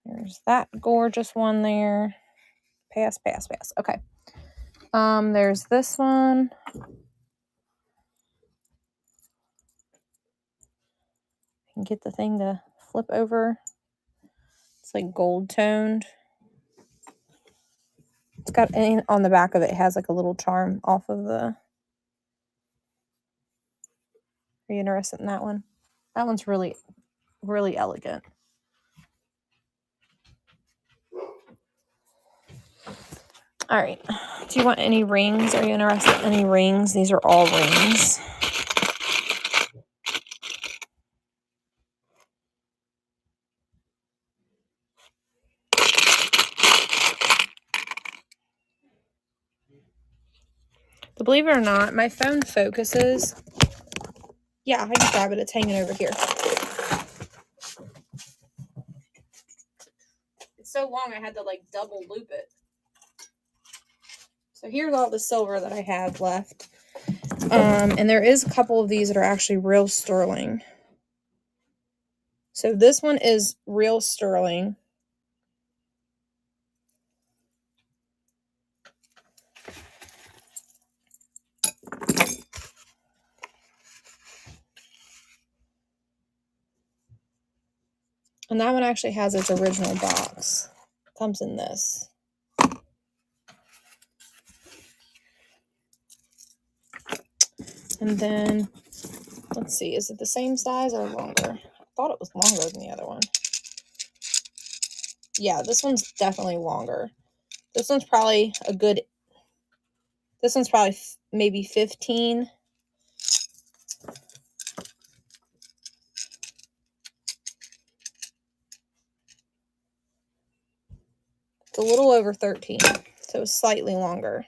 There's that gorgeous one there. Pass, pass, pass. Okay. There's this one. You can get the thing to flip over. It's like gold toned. It's got, and on the back of it, it has like a little charm off of the. Are you interested in that one? That one's really, really elegant. All right. Do you want any rings? Are you interested in any rings? These are all rings. But believe it or not, my phone focuses. Yeah, I can grab it. It's hanging over here. It's so long I had to like double loop it. So here's all the silver that I have left. And there is a couple of these that are actually real sterling. So this one is real sterling. And that one actually has its original box. Comes in this. And then, let's see, is it the same size or longer? I thought it was longer than the other one. Yeah, this one's definitely longer. This one's probably a good, this one's probably maybe 15. It's a little over 13, so it's slightly longer.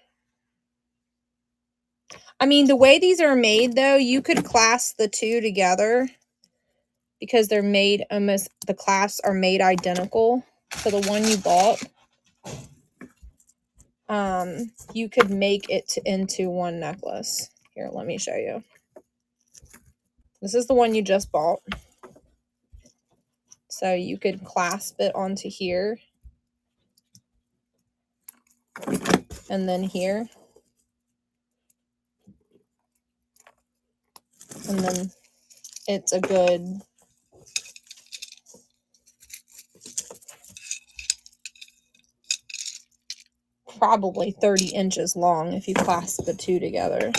I mean, the way these are made, though, you could clasp the two together because they're made almost, the clasps are made identical to the one you bought. You could make it into one necklace. Here, let me show you. This is the one you just bought. So you could clasp it onto here. And then here. And then it's a good probably 30 inches long if you clasp the two together.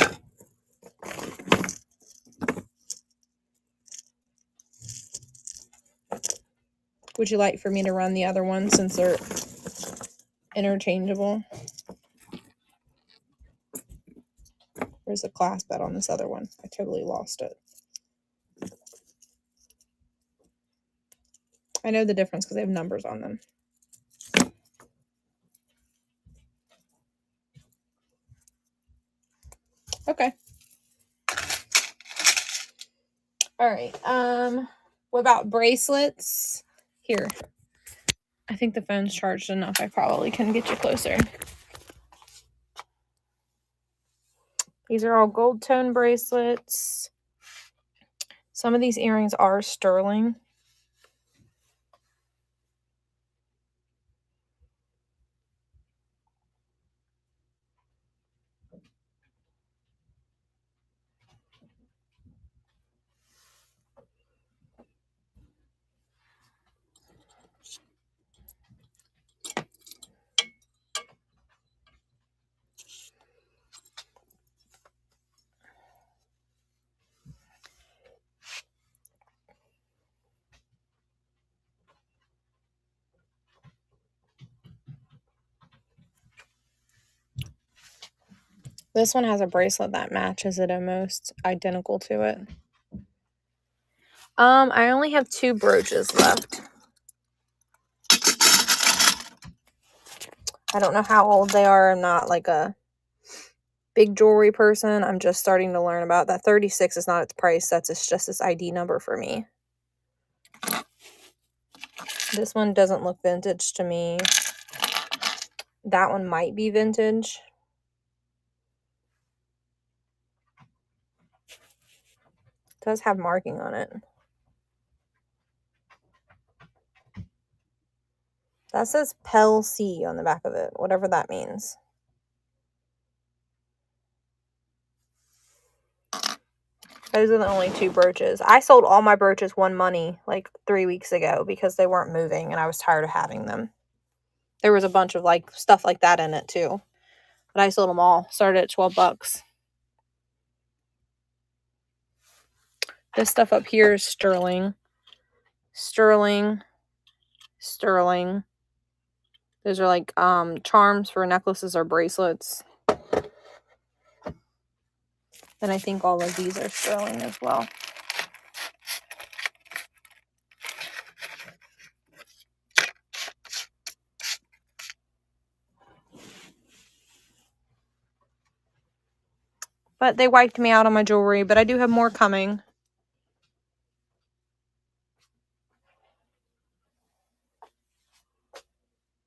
Would you like for me to run the other one since they're interchangeable? Where's the clasp at on this other one? I totally lost it. I know the difference because they have numbers on them. Okay. All right. What about bracelets? Here. I think the phone's charged enough. I probably can get you closer. These are all gold tone bracelets. Some of these earrings are sterling. This one has a bracelet that matches it almost identical to it. I only have 2 brooches left. I don't know how old they are. I'm not like a big jewelry person. I'm just starting to learn about that. 36 is not its price. It's just this ID number for me. This one doesn't look vintage to me. That one might be vintage. does have marking on it. That says Pel C on the back of it, whatever that means. Those are the only 2 brooches. I sold all my brooches one money like 3 weeks ago because they weren't moving and I was tired of having them. There was a bunch of like stuff like that in it too. But I sold them all. Started at 12 bucks. This stuff up here is sterling. Sterling. Sterling. Those are like charms for necklaces or bracelets. And I think all of these are sterling as well. But they wiped me out on my jewelry, but I do have more coming.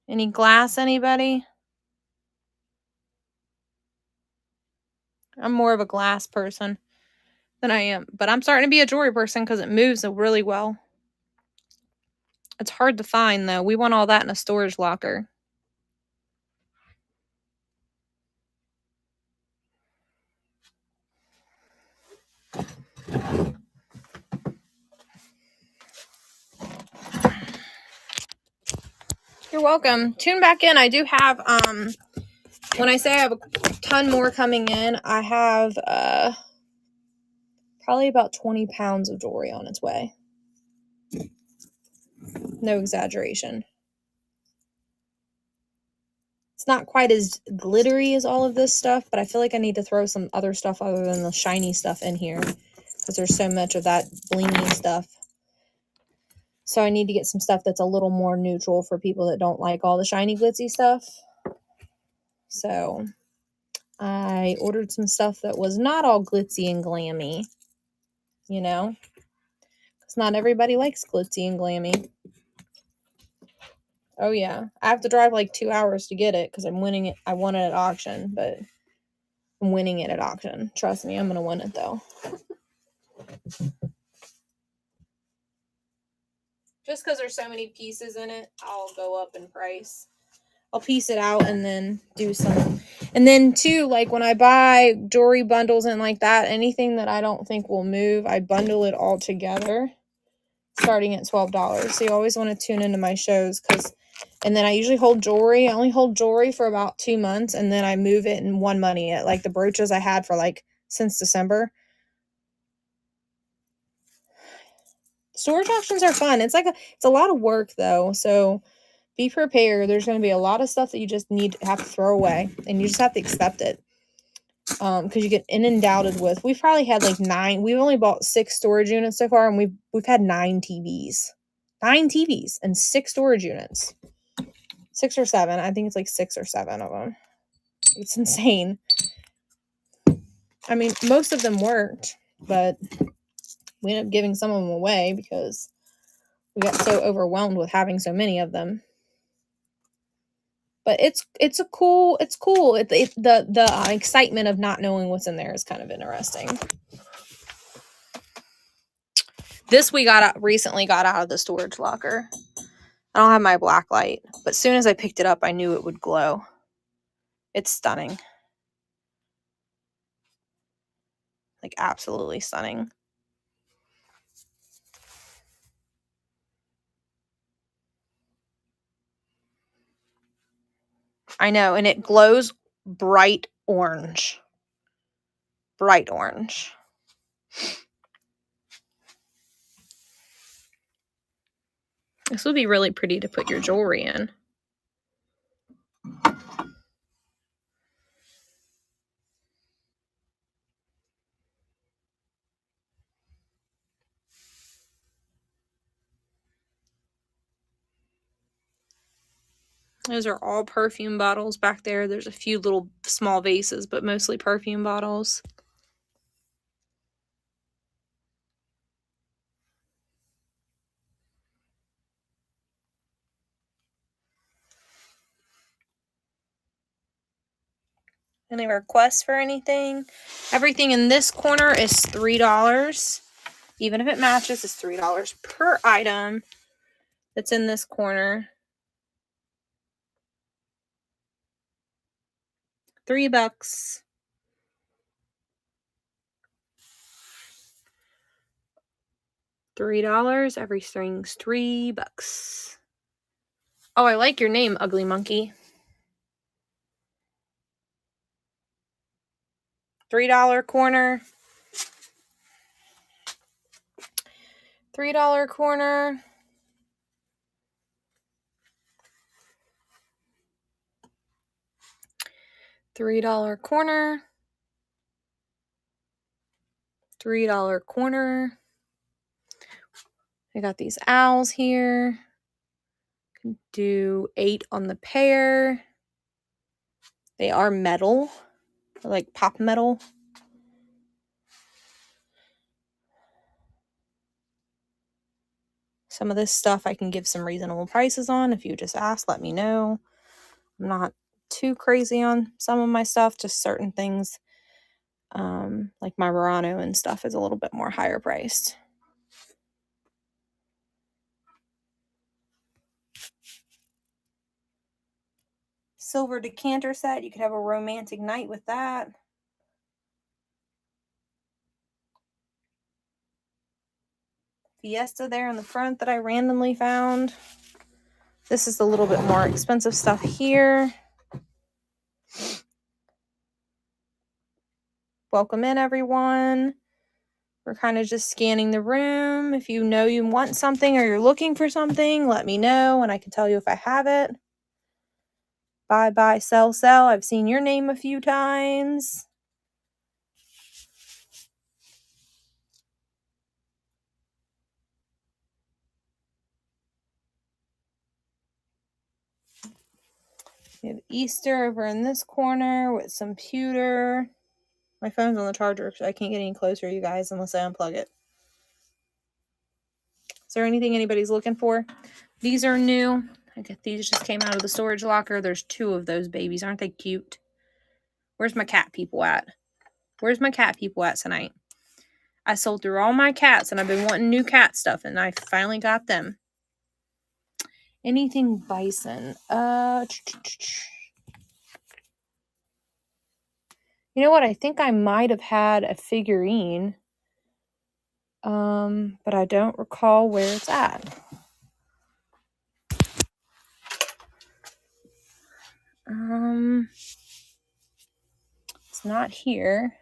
Any glass, anybody? I'm more of a glass person than I am. But I'm starting to be a jewelry person because it moves really well. It's hard to find, though. We want all that in a storage locker. You're welcome. Tune back in. I do have, when I say I have a ton more coming in, I have probably about 20 pounds of jewelry on its way. No exaggeration. It's not quite as glittery as all of this stuff, but I feel like I need to throw some other stuff other than the shiny stuff in here because there's so much of that blingy stuff. So I need to get some stuff that's a little more neutral for people that don't like all the shiny glitzy stuff. So I ordered some stuff that was not all glitzy and glammy, you know, because not everybody likes glitzy and glammy. Oh yeah, I have to drive like 2 hours to get it because I'm winning it. I won it at auction, but I'm winning it at auction. Trust me, I'm gonna win it though. Just because there's so many pieces in it, I'll go up in price. I'll piece it out and then do some. And then too, like when I buy jewelry bundles and like that, anything that I don't think will move, I bundle it all together, starting at $12. So you always want to tune into my shows and then I usually hold jewelry. I only hold jewelry for about 2 months and then I move it in one money. At like the brooches I had for like since December. Storage auctions are fun. It's a lot of work though. So be prepared. There's going to be a lot of stuff that you just have to throw away and you just have to accept it. Because you get inundated with, we've probably had like 9, we've only bought 6 storage units so far and we've had 9 TVs and 6 storage units, 6 or 7. I think it's like 6 or 7 of them. It's insane. I mean, most of them worked, but we ended up giving some of them away because we got so overwhelmed with having so many of them. But it's cool. The excitement of not knowing what's in there is kind of interesting. This we recently got out of the storage locker. I don't have my black light, but as soon as I picked it up, I knew it would glow. It's stunning. Like absolutely stunning. I know, and it glows bright orange. Bright orange. This would be really pretty to put your jewelry in. Those are all perfume bottles back there. There's a few little small vases, but mostly perfume bottles. Any requests for anything? Everything in this corner is $3. Even if it matches, it's $3 per item that's in this corner. $3. $3. Every string's $3. Oh, I like your name, Ugly Monkey. $3 corner. $3 corner. $3 corner. $3 corner. I got these owls here. Can do 8 on the pair. They are metal, like pop metal. Some of this stuff I can give some reasonable prices on. If you just ask, let me know. I'm not too crazy on some of my stuff, just certain things. Like my Murano and stuff is a little bit more higher priced. Silver decanter set. You could have a romantic night with that. Fiesta there in the front that I randomly found. This is a little bit more expensive stuff here. Welcome in, everyone. We're kind of just scanning the room. If you know you want something or you're looking for something, let me know and I can tell you if I have it. Buy, buy, sell, sell. I've seen your name a few times. We have Easter over in this corner with some pewter. My phone's on the charger, so I can't get any closer, you guys, unless I unplug it. Is there anything anybody's looking for? These are new. I get these just came out of the storage locker. There's 2 of those babies. Aren't they cute? Where's my cat people at? Where's my cat people at tonight? I sold through all my cats, and I've been wanting new cat stuff, and I finally got them. Anything bison? You know what? I think I might have had a figurine, but I don't recall where it's at. It's not here.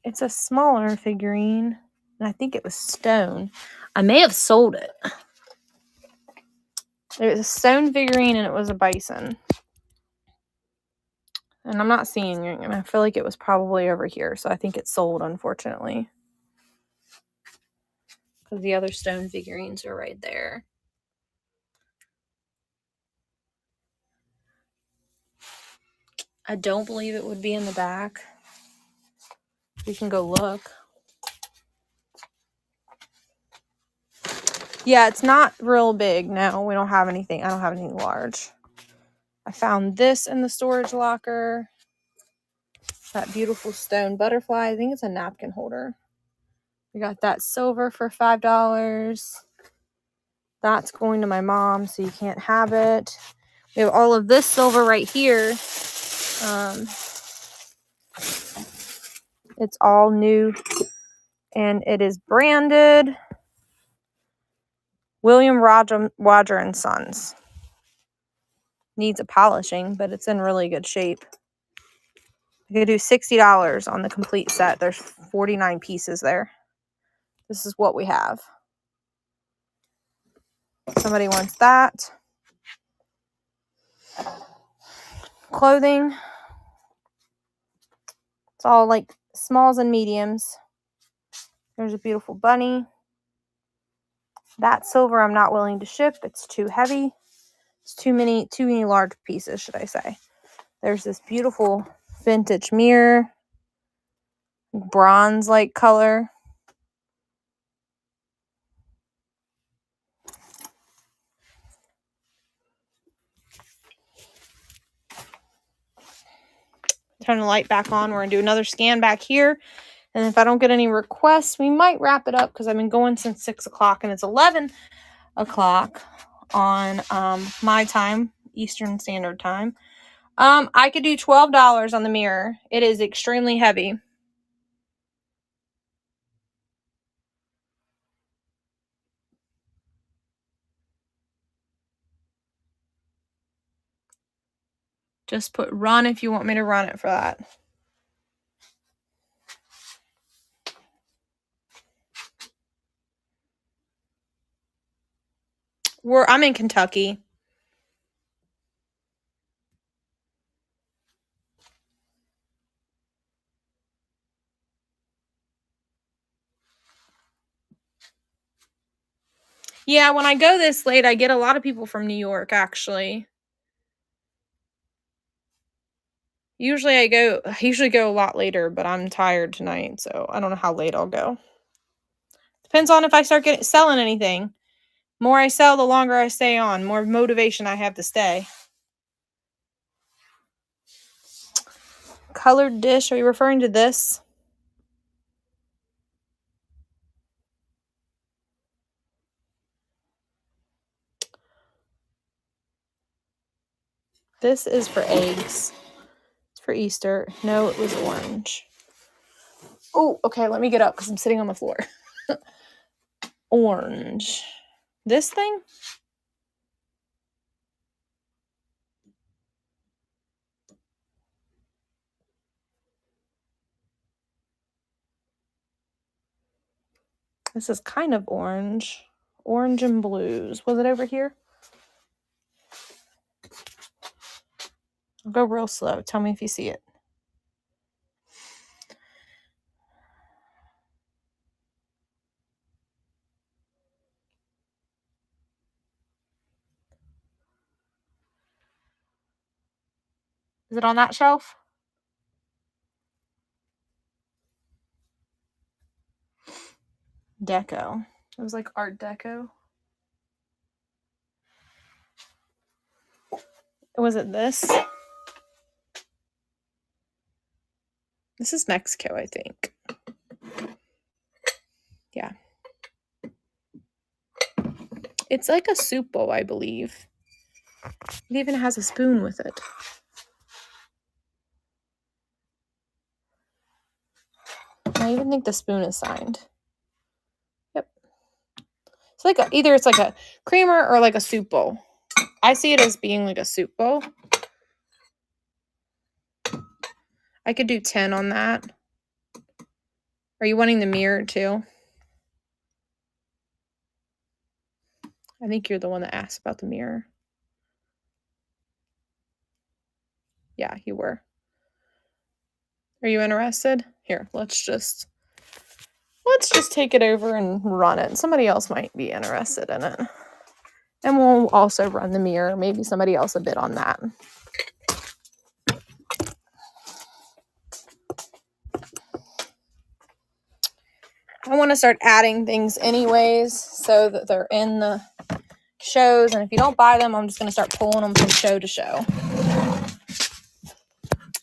It's a smaller figurine, and I think it was stone. I may have sold it. It was a stone figurine, and it was a bison. And I'm not seeing it, and I feel like it was probably over here, so I think it's sold, unfortunately. Because the other stone figurines are right there. I don't believe it would be in the back. We can go look. Yeah, it's not real big. No, we don't have anything. I don't have anything large. I found this in the storage locker. That beautiful stone butterfly. I think it's a napkin holder. We got that silver for $5. That's going to my mom, so you can't have it. We have all of this silver right here. It's all new, and it is branded William Roger and Sons. Needs a polishing, but it's in really good shape. You could do $60 on the complete set. There's 49 pieces there. This is what we have. Somebody wants that. Clothing. It's all like smalls and mediums. There's a beautiful bunny. That silver I'm not willing to ship. It's too heavy. It's too many large pieces, should I say. There's this beautiful vintage mirror. Bronze-like color. turn the light back on. We're going to do another scan back here. And if I don't get any requests, we might wrap it up because I've been going since 6 o'clock and it's 11 o'clock on my time, Eastern Standard Time. I could do $12 on the mirror. It is extremely heavy. Just put run if you want me to run it for that. I'm in Kentucky. Yeah, when I go this late, I get a lot of people from New York, actually. Usually I go a lot later, but I'm tired tonight, so I don't know how late I'll go. Depends on if I start selling anything. More I sell, the longer I stay on. More motivation I have to stay. Colored dish, are you referring to this? This is for eggs. It's for Easter. No, it was orange. Oh, okay, let me get up because I'm sitting on the floor. Orange. This thing? This is kind of orange. Orange and blues. Was it over here? I'll go real slow. Tell me if you see it. Is it on that shelf? Deco. It was like Art Deco. Was it this? This is Mexico, I think. Yeah. It's like a soup bowl, I believe. It even has a spoon with it. I even think the spoon is signed. Yep. It's like either it's like a creamer or like a soup bowl. I see it as being like a soup bowl. I could do 10 on that. Are you wanting the mirror too? I think you're the one that asked about the mirror. Yeah, you were. Are you interested? Here, let's just take it over and run it. Somebody else might be interested in it. And we'll also run the mirror. Maybe somebody else a bit on that. I want to start adding things anyways so that they're in the shows. And if you don't buy them, I'm just going to start pulling them from show to show.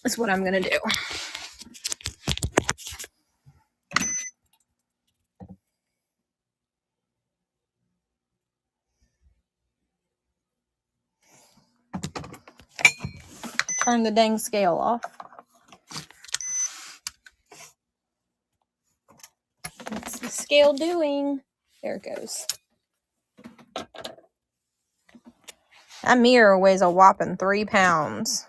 That's what I'm going to do. Turn the dang scale off. What's the scale doing? There it goes. That mirror weighs a whopping 3 pounds.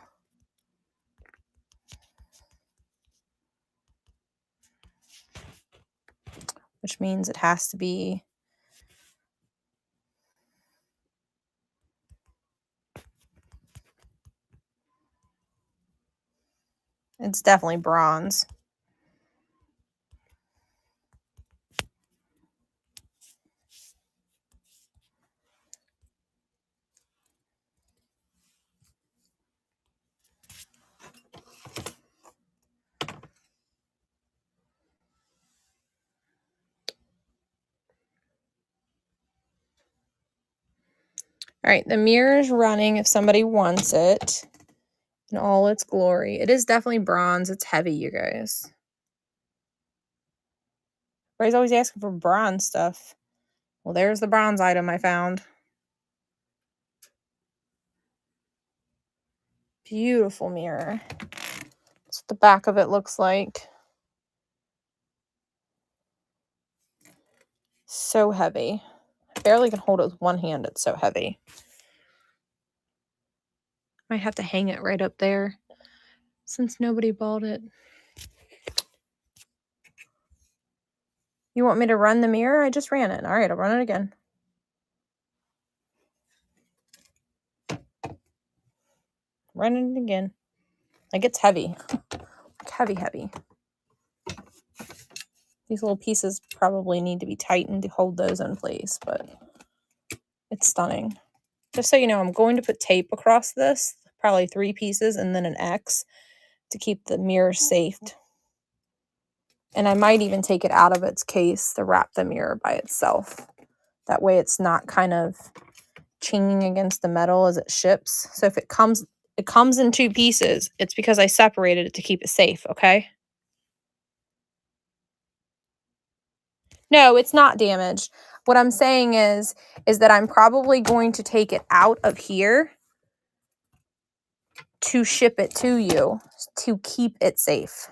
Which means it has to be it's definitely bronze. All right, the mirror is running if somebody wants it. in all its glory. It is definitely bronze. It's heavy, you guys. Everybody's always asking for bronze stuff. Well, there's the bronze item I found. Beautiful mirror. That's what the back of it looks like. So heavy. I barely can hold it with one hand. It's so heavy. Might have to hang it right up there since nobody bought it. You want me to run the mirror? I just ran it. All right, I'll run it again. Run it again. Like, it's heavy. Like, heavy. These little pieces probably need to be tightened to hold those in place, but it's stunning. Just so you know, I'm going to put tape across this, probably 3 pieces and then an X to keep the mirror safe. And I might even take it out of its case to wrap the mirror by itself. That way it's not kind of chinging against the metal as it ships. So if it comes in 2 pieces, it's because I separated it to keep it safe, okay? No, it's not damaged. What I'm saying is that I'm probably going to take it out of here to ship it to you to keep it safe.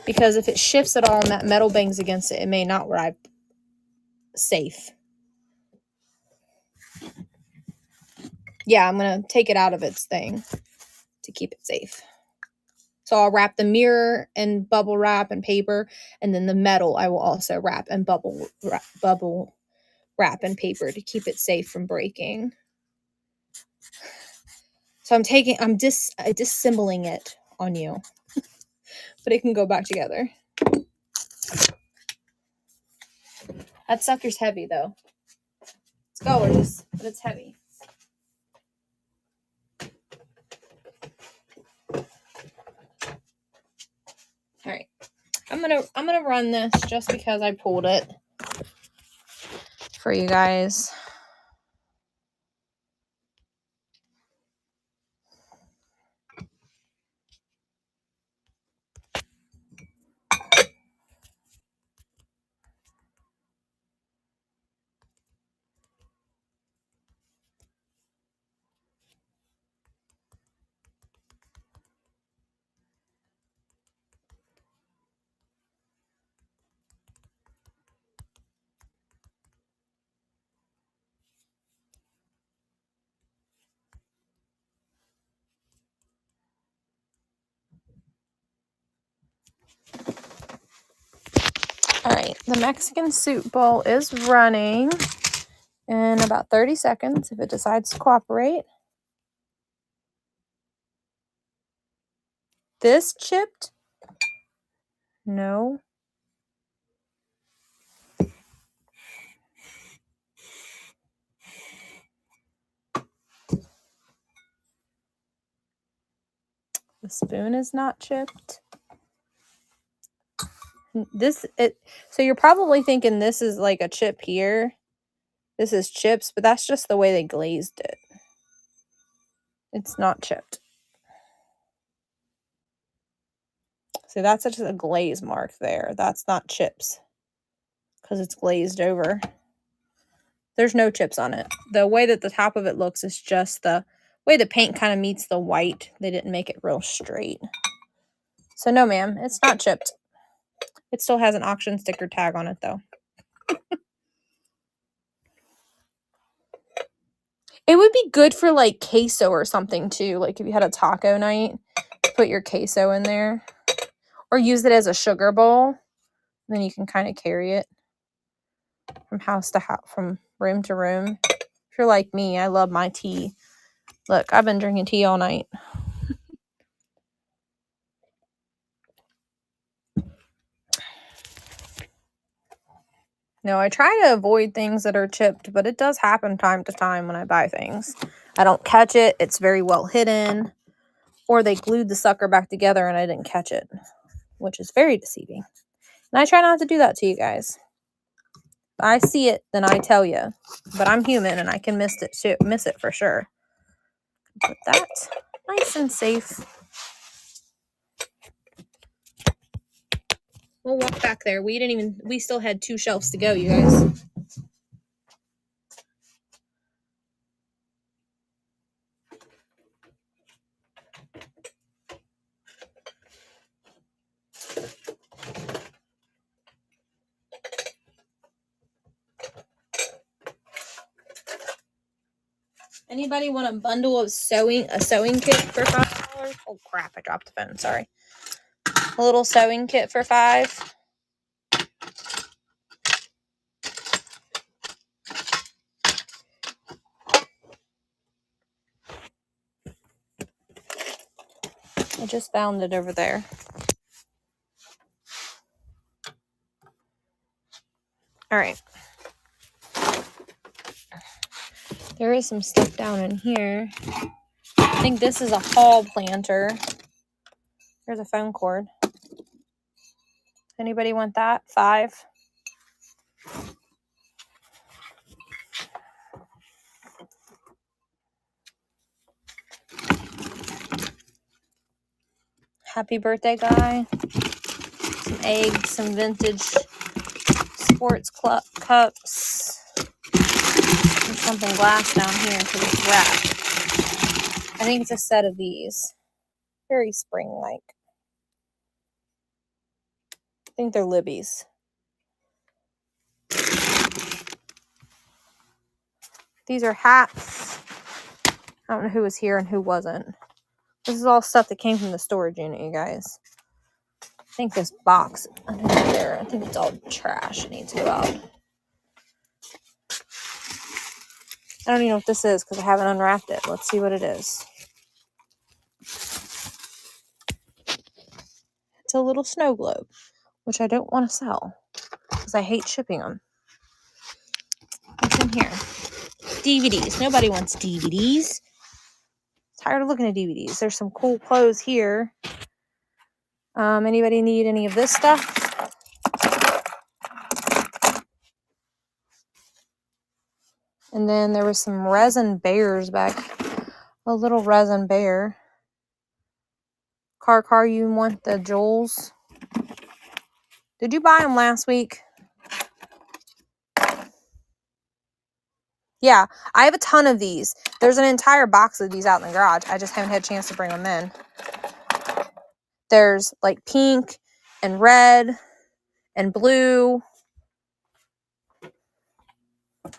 Because if it shifts at all and that metal bangs against it, it may not arrive safe. Yeah, I'm going to take it out of its thing to keep it safe. So I'll wrap the mirror in bubble wrap and paper, and then the metal I will also wrap in bubble wrap and paper to keep it safe from breaking. So I'm disassembling it on you, but it can go back together. That sucker's heavy though. It's gorgeous, but it's heavy. All right, I'm gonna run this just because I pulled it for you guys. All right, the Mexican soup bowl is running in about 30 seconds if it decides to cooperate. This chipped? No. The spoon is not chipped. So you're probably thinking this is like a chip here. This is chips, but that's just the way they glazed it. It's not chipped. So that's just a glaze mark there. That's not chips because it's glazed over. There's no chips on it. The way that the top of it looks is just the way the paint kind of meets the white. They didn't make it real straight. So no, ma'am, it's not chipped. It still has an auction sticker tag on it, though. It would be good for, like, queso or something, too. Like, if you had a taco night, put your queso in there. Or use it as a sugar bowl. Then you can kind of carry it from house to house, from room to room. If you're like me, I love my tea. Look, I've been drinking tea all night. No, I try to avoid things that are chipped, but it does happen time to time when I buy things. I don't catch it. It's very well hidden. Or they glued the sucker back together and I didn't catch it, which is very deceiving. And I try not to do that to you guys. I see it, then I tell you. But I'm human and I can miss it too, miss it for sure. Put that nice and safe. We'll walk back there. We still had 2 shelves to go, you guys. Anybody want a bundle of a sewing kit for $5? Oh crap, I dropped the phone, sorry. A little sewing kit for $5. I just found it over there. All right. There is some stuff down in here. I think this is a hall planter. There's a phone cord. Anybody want that? $5. Happy birthday, guy. Some eggs, some vintage sports cups. There's something glass down here because it's wrapped. I think it's a set of these. Very spring-like. I think they're Libby's. These are hats. I don't know who was here and who wasn't. This is all stuff that came from the storage unit, you guys. I think this box under there, I think it's all trash. It needs to go out. I don't even know what this is because I haven't unwrapped it. Let's see what it is. It's a little snow globe, which I don't want to sell because I hate shipping them. What's in here? DVDs. Nobody wants DVDs. Tired of looking at DVDs. There's some cool clothes here. Anybody need any of this stuff? And then there was some resin bears back. A little resin bear. Car, you want the Joels? Did you buy them last week? Yeah, I have a ton of these. There's an entire box of these out in the garage. I just haven't had a chance to bring them in. There's like pink and red and blue.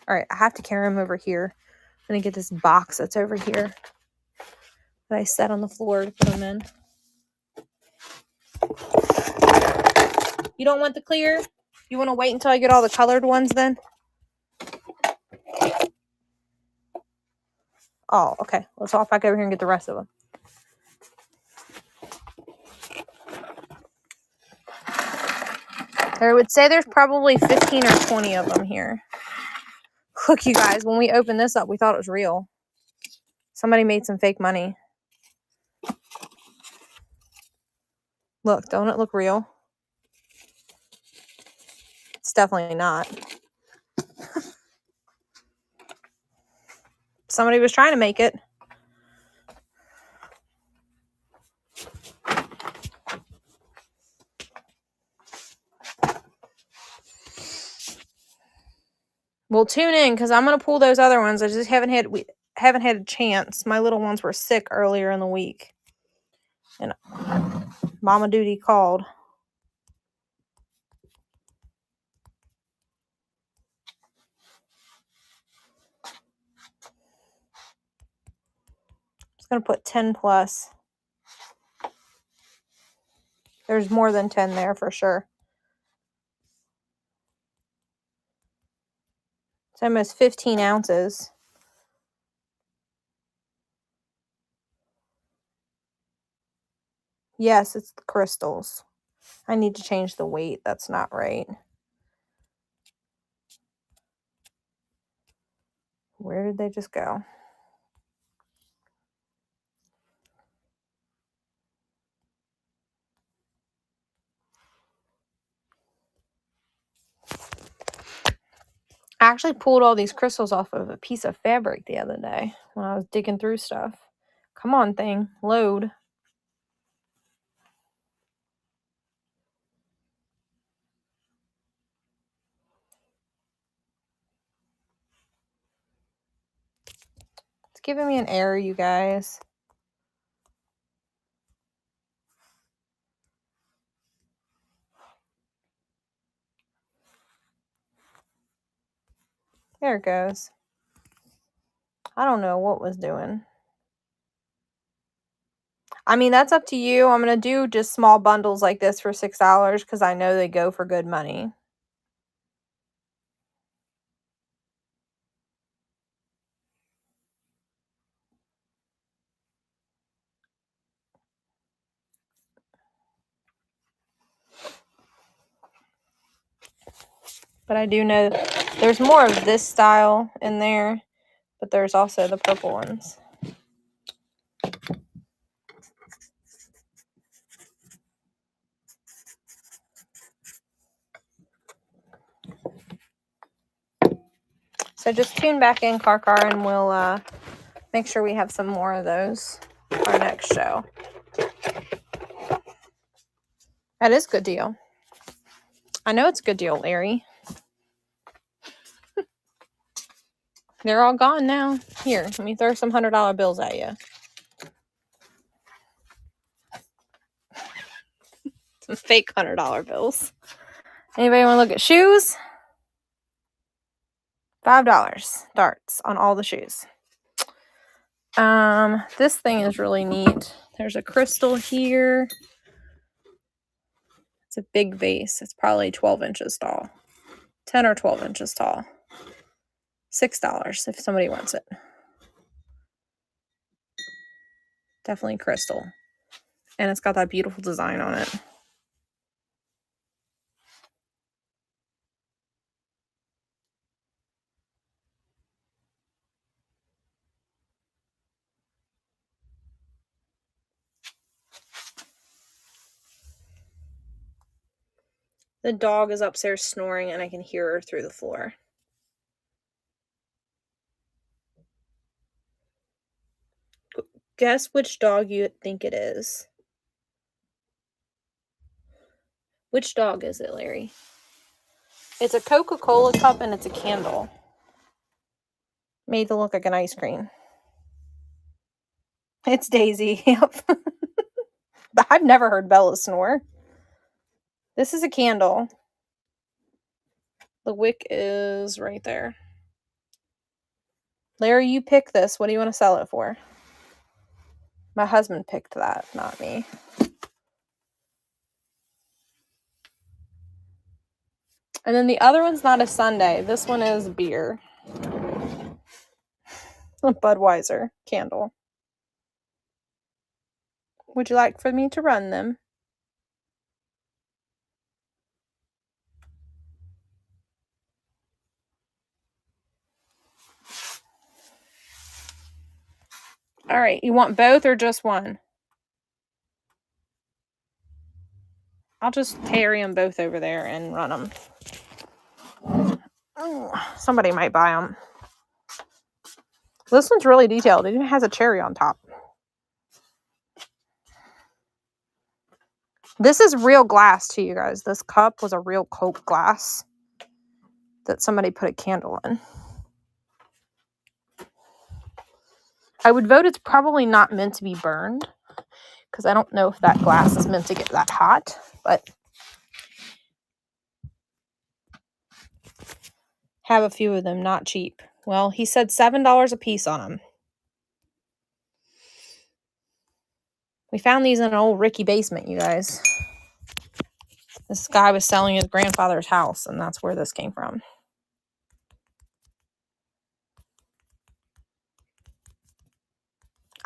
All right, I have to carry them over here. I'm going to get this box that's over here that I set on the floor to put them in. You don't want the clear? You want to wait until I get all the colored ones then? Oh, okay. Let's walk back over here and get the rest of them. I would say there's probably 15 or 20 of them here. Look, you guys, when we opened this up, we thought it was real. Somebody made some fake money. Look, don't it look real? It's definitely not. Somebody was trying to make it. Well, tune in because I'm gonna pull those other ones. I just haven't had a chance. My little ones were sick earlier in the week, and Mama Duty called. Just gonna put 10 plus. There's more than 10 there for sure. It's almost 15 ounces. Yes, it's the crystals. I need to change the weight. That's not right. Where did they just go? I actually pulled all these crystals off of a piece of fabric the other day when I was digging through stuff. Come on, thing. Load. It's giving me an error, you guys. There it goes. I don't know what was doing. I mean, that's up to you. I'm going to do just small bundles like this for $6 because I know they go for good money. But I do know there's more of this style in there, but there's also the purple ones. So just tune back in, Car, and we'll make sure we have some more of those for our next show. That is a good deal. I know it's a good deal, Larry. They're all gone now. Here, let me throw some $100 bills at you. Some fake $100 bills. Anybody want to look at shoes? $5 darts on all the shoes. This thing is really neat. There's a crystal here. It's a big vase. It's probably 12 inches tall. 10 or 12 inches tall. $6 if somebody wants it. Definitely crystal. And it's got that beautiful design on it. The dog is upstairs snoring and I can hear her through the floor. Guess which dog you think it is. Which dog is it, Larry? It's a Coca-Cola cup and it's a candle. Made to look like an ice cream. It's Daisy. Yep. I've never heard Bella snore. This is a candle. The wick is right there. Larry, you pick this. What do you want to sell it for? My husband picked that, not me. And then the other one's not a sundae. This one is beer. A Budweiser candle. Would you like for me to run them? All right, you want both or just one? I'll just carry them both over there and run them. Somebody might buy them. This one's really detailed. It even has a cherry on top. This is real glass too, you guys. This cup was a real Coke glass that somebody put a candle in. I would vote it's probably not meant to be burned because I don't know if that glass is meant to get that hot, but have a few of them, not cheap. Well, he said $7 a piece on them. We found these in an old Ricky basement, you guys. This guy was selling his grandfather's house, and that's where this came from.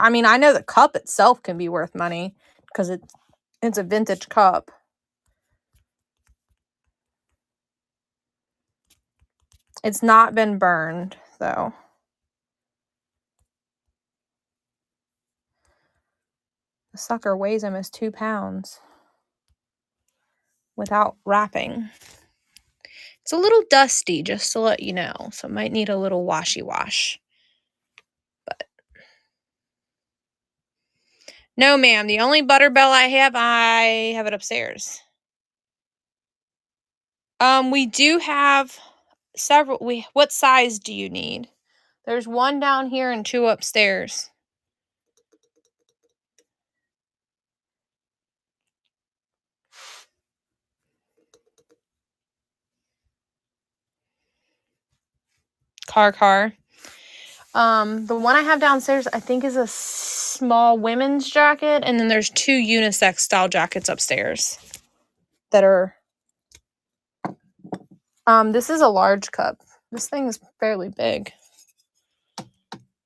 I mean, I know the cup itself can be worth money because it's a vintage cup. It's not been burned, though. The sucker weighs almost 2 pounds without wrapping. It's a little dusty, just to let you know. So it might need a little washy wash. But no, ma'am. The only Butterbell I have it upstairs. We do have several. What size do you need? There's one down here and two upstairs. Car. The one I have downstairs, I think, is a small women's jacket, and then there's two unisex style jackets upstairs that are. This is a large cup. This thing is fairly big.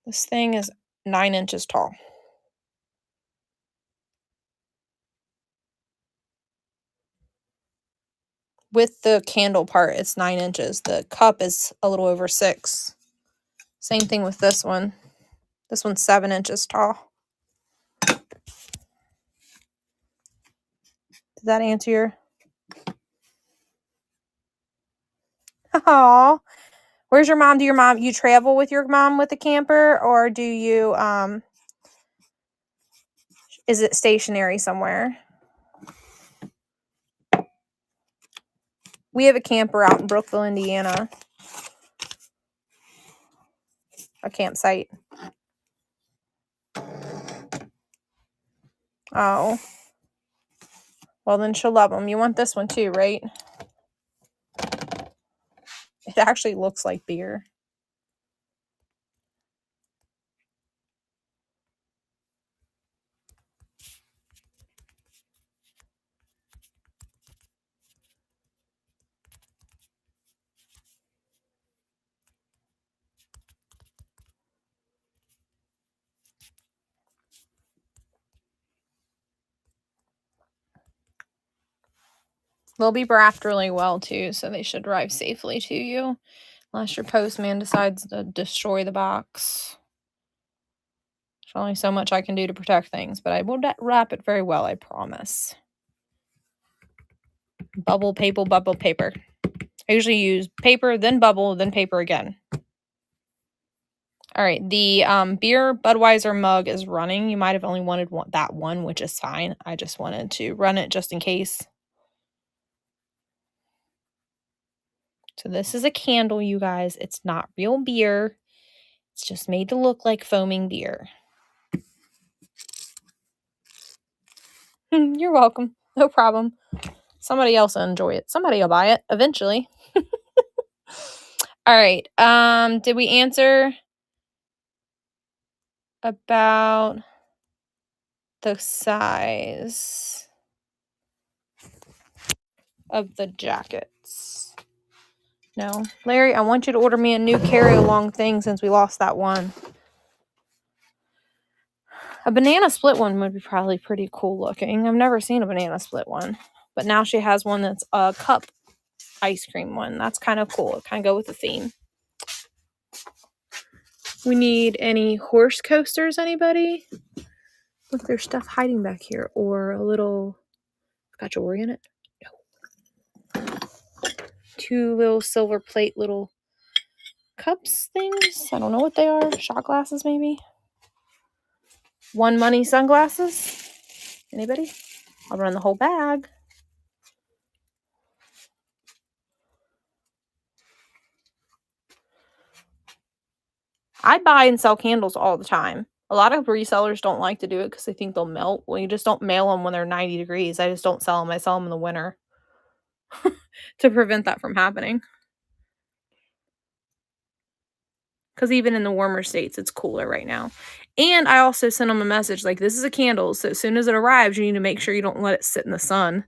This thing is 9 inches tall. With the candle part, it's 9 inches. The cup is a little over 6. Same thing with this one. This one's 7 inches tall. Did that answer your... Oh, where's your mom? You travel with your mom with the camper, or do you, is it stationary somewhere? We have a camper out in Brookville, Indiana. A campsite. Oh. Well, then she'll love them. You want this one too, right? It actually looks like beer. They'll be wrapped really well too, so they should arrive safely to you. Unless your postman decides to destroy the box. There's only so much I can do to protect things, but I will wrap it very well, I promise. Bubble paper. I usually use paper, then bubble, then paper again. All right, the beer Budweiser mug is running. You might have only wanted that one, which is fine. I just wanted to run it just in case. So this is a candle, you guys. It's not real beer. It's just made to look like foaming beer. You're welcome. No problem. Somebody else will enjoy it. Somebody will buy it eventually. All right. Did we answer about the size of the jackets? No. Larry, I want you to order me a new carry-along thing since we lost that one. A banana split one would be probably pretty cool looking. I've never seen a banana split one. But now she has one that's a cup ice cream one. That's kind of cool. It kind of go with the theme. We need any horse coasters, anybody? Look, there's stuff hiding back here. Or a little scotch-ory in it. No. 2 little silver plate little cups things. I don't know what they are. Shot glasses, maybe? 1 money sunglasses? Anybody? I'll run the whole bag. I buy and sell candles all the time. A lot of resellers don't like to do it because they think they'll melt. Well, you just don't mail them when they're 90 degrees. I just don't sell them. I sell them in the winter to prevent that from happening. Because even in the warmer states, it's cooler right now. And I also send them a message like, this is a candle. So as soon as it arrives, you need to make sure you don't let it sit in the sun.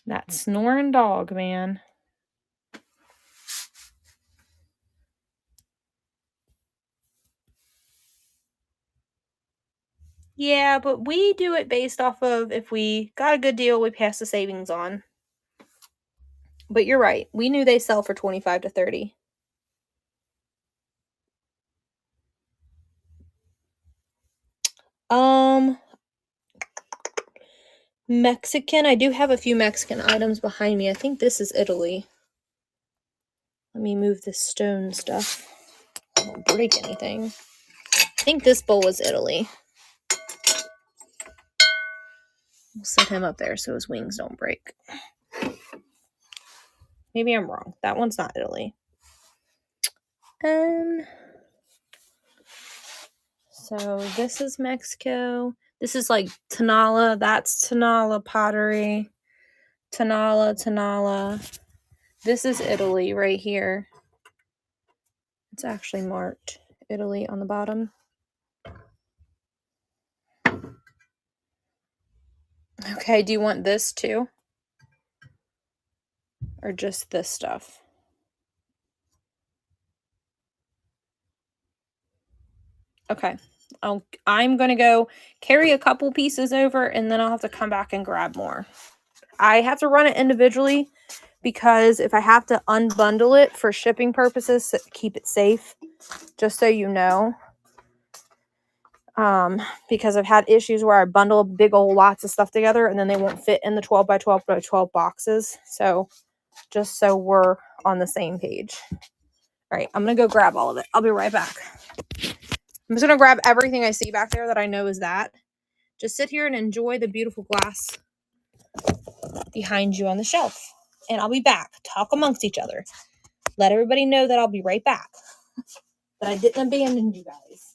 That snoring dog, man. Yeah, but we do it based off of if we got a good deal, we pass the savings on. But you're right. We knew they sell for $25 to $30. Mexican. I do have a few Mexican items behind me. I think this is Italy. Let me move this stone stuff. I don't break anything. I think this bowl is Italy. We'll set him up there so his wings don't break. Maybe I'm wrong. That one's not Italy. So this is Mexico. This is like Tonala. That's Tonala pottery. Tonala. This is Italy right here. It's actually marked Italy on the bottom. Okay, do you want this too? Or just this stuff? Okay. I'm going to go carry a couple pieces over and then I'll have to come back and grab more. I have to run it individually because if I have to unbundle it for shipping purposes to keep it safe, just so you know. Because I've had issues where I bundle big old lots of stuff together and then they won't fit in the 12 by 12 by 12 boxes. So just so we're on the same page. All right, I'm going to go grab all of it. I'll be right back. I'm just going to grab everything I see back there that I know is that. Just sit here and enjoy the beautiful glass behind you on the shelf. And I'll be back. Talk amongst each other. Let everybody know that I'll be right back. That I didn't abandon you guys.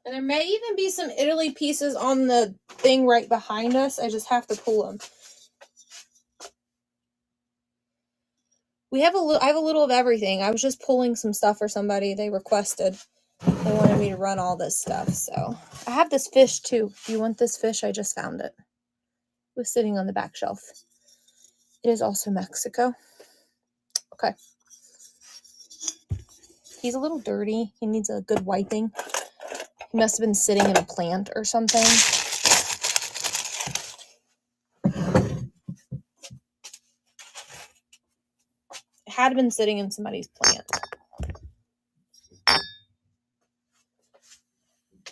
And there may even be some Italy pieces on the thing right behind us. I just have to pull them. I have a little of everything. I was just pulling some stuff for somebody. They requested. They wanted me to run all this stuff. So I have this fish too. Do you want this fish? I just found it. It was sitting on the back shelf. It is also Mexico. Okay. He's a little dirty. He needs a good wiping. He must have been sitting in a plant or something. It had been sitting in somebody's plant.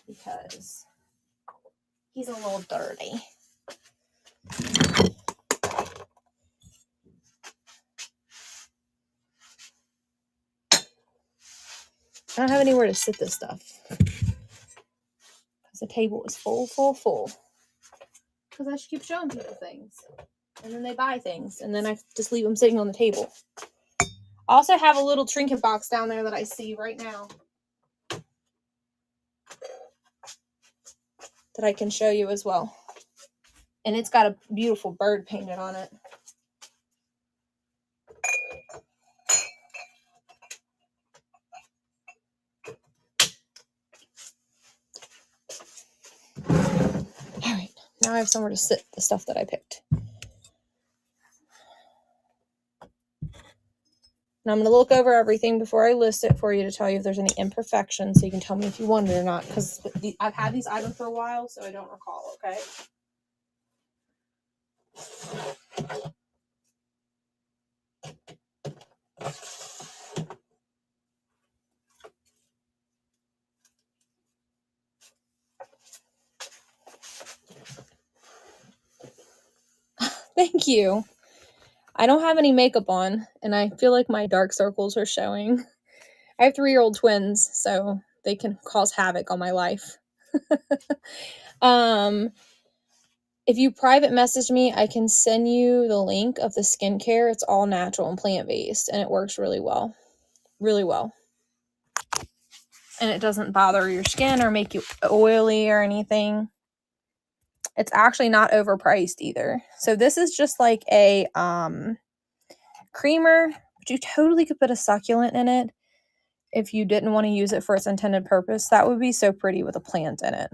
Because he's a little dirty. I don't have anywhere to sit this stuff. Because the table is full. Because I should keep showing people things. And then they buy things. And then I just leave them sitting on the table. I also have a little trinket box down there that I see right now. That I can show you as well. And it's got a beautiful bird painted on it. Alright, now I have somewhere to sit the stuff that I picked. Now I'm going to look over everything before I list it for you to tell you if there's any imperfections so you can tell me if you want it or not. Because I've had these items for a while, so I don't recall, okay? Thank you. I don't have any makeup on, and I feel like my dark circles are showing. I have 3-year-old twins, so they can cause havoc on my life. If you private message me, I can send you the link of the skincare. It's all natural and plant-based, and it works really well. Really well. And it doesn't bother your skin or make you oily or anything. It's actually not overpriced either. So this is just like a creamer, but you totally could put a succulent in it if you didn't want to use it for its intended purpose. That would be so pretty with a plant in it.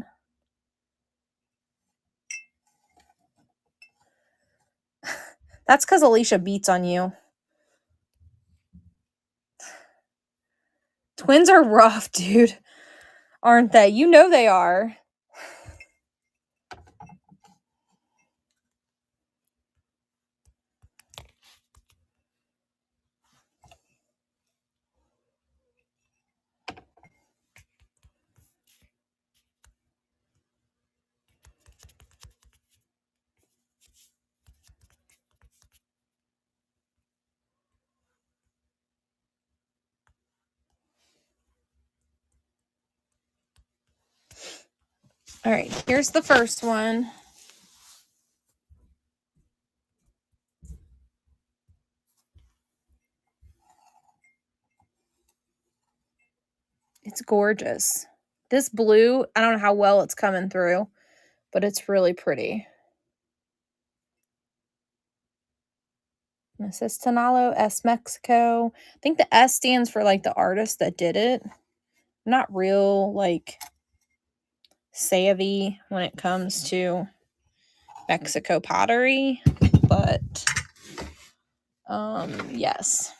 That's because Alicia beats on you. Twins are rough, dude. Aren't they? You know they are. All right, here's the first one. It's gorgeous. This blue, I don't know how well it's coming through, but it's really pretty. And it says Tonalo S Mexico. I think the S stands for like the artist that did it. I'm not real like savvy when it comes to Mexico pottery, but yes.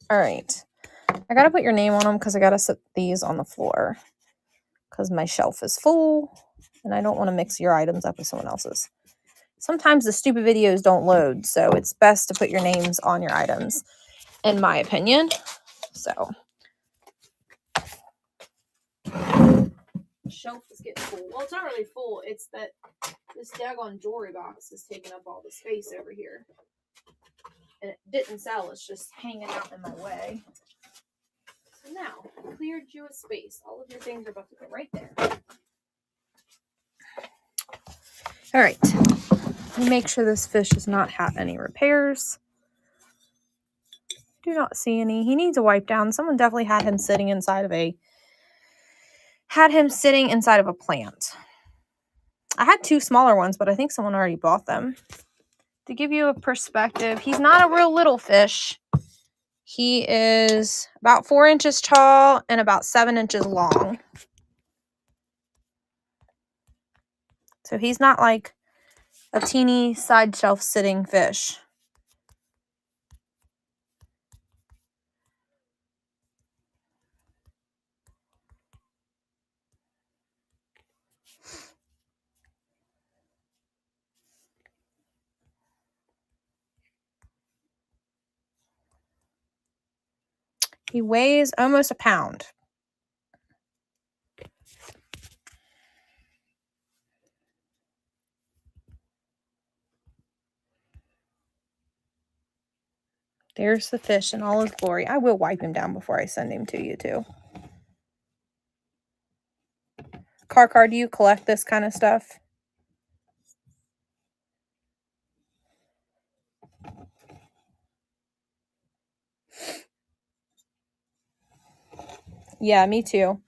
All right. I gotta put your name on them because I gotta set these on the floor because my shelf is full and I don't want to mix your items up with someone else's. Sometimes the stupid videos don't load, so it's best to put your names on your items, in my opinion. So, the shelf is getting full. Well, it's not really full. It's that this daggone jewelry box is taking up all the space over here. And it didn't sell. It's just hanging out in my way. So now, cleared you a space. All of your things are about to go right there. All right. Make sure this fish does not have any repairs. Do not see any. He needs a wipe down. Someone definitely had him sitting inside of a plant. I had 2 smaller ones, but I think someone already bought them. To give you a perspective, he's not a real little fish. He is about 4 inches tall and about 7 inches long. So he's not like a teeny side shelf sitting fish. He weighs almost a pound. There's the fish in all his glory. I will wipe him down before I send him to you too. Car, do you collect this kind of stuff? Yeah, me too.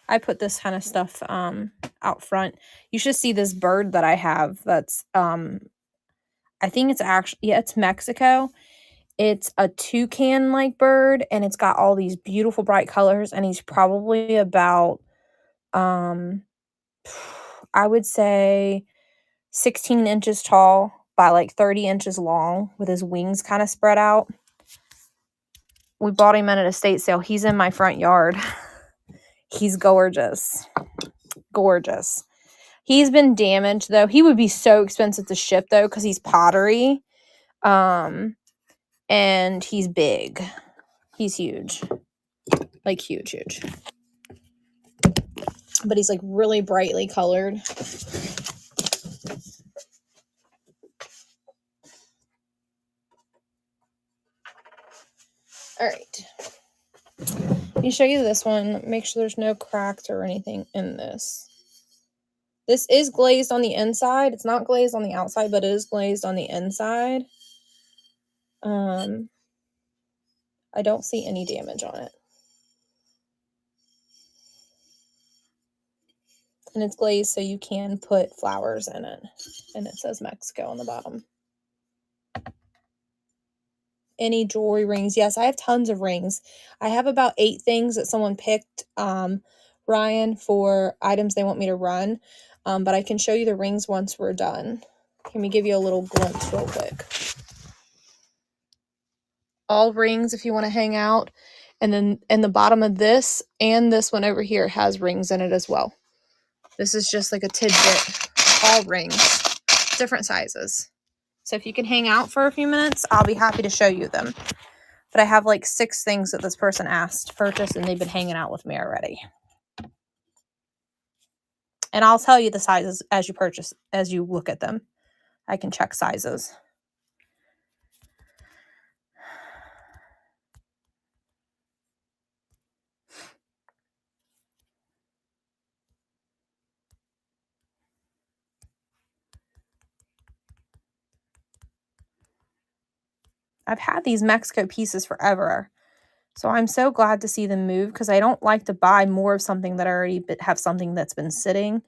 I put this kind of stuff out front. You should see this bird that I have that's I think it's actually, yeah, it's Mexico. It's a toucan-like bird, and it's got all these beautiful bright colors, and he's probably about I would say 16 inches tall by like 30 inches long with his wings kind of spread out. We bought him at an estate sale. He's in my front yard. He's gorgeous. Gorgeous. He's been damaged though. He would be so expensive to ship though because he's pottery. And he's big. He's huge. Like huge. but he's like really brightly colored. All right. Let me show you this one. Make sure there's no cracks or anything in this. This is glazed on the inside. It's not glazed on the outside, but it is glazed on the inside. I don't see any damage on it. And it's glazed so you can put flowers in it. And it says Mexico on the bottom. Any jewelry, rings? Yes, I have tons of rings. I have about 8 things that someone picked, Ryan, for items they want me to run. But I can show you the rings once we're done. Let me give you a little glimpse real quick. All rings if you want to hang out. And then in the bottom of this and this one over here has rings in it as well. This is just like a tidbit. All rings. Different sizes. So if you can hang out for a few minutes, I'll be happy to show you them. But I have like 6 things that this person asked to purchase, and they've been hanging out with me already. And I'll tell you the sizes as you purchase, as you look at them. I can check sizes. I've had these Mexico pieces forever. So I'm so glad to see them move because I don't like to buy more of something that I already have something that's been sitting.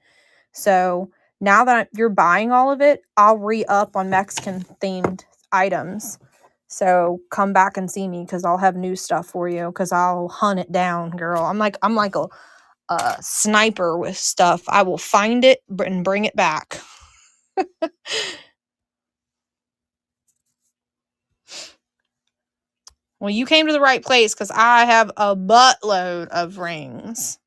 So now that you're buying all of it, I'll re-up on Mexican themed items. So come back and see me because I'll have new stuff for you because I'll hunt it down, girl. I'm like a sniper with stuff. I will find it and bring it back. Well, you came to the right place because I have a buttload of rings.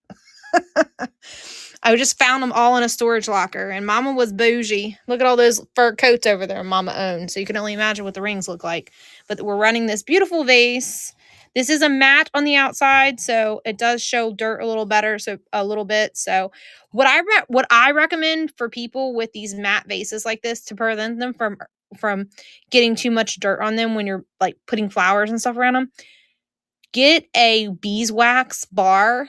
I just found them all in a storage locker, and Mama was bougie. Look at all those fur coats over there Mama owned, so you can only imagine what the rings look like. But we're running this beautiful vase. This is a matte on the outside, so it does show dirt a little better, so a little bit. So what I recommend for people with these matte vases like this to prevent them from getting too much dirt on them when you're like putting flowers and stuff around them, get a beeswax bar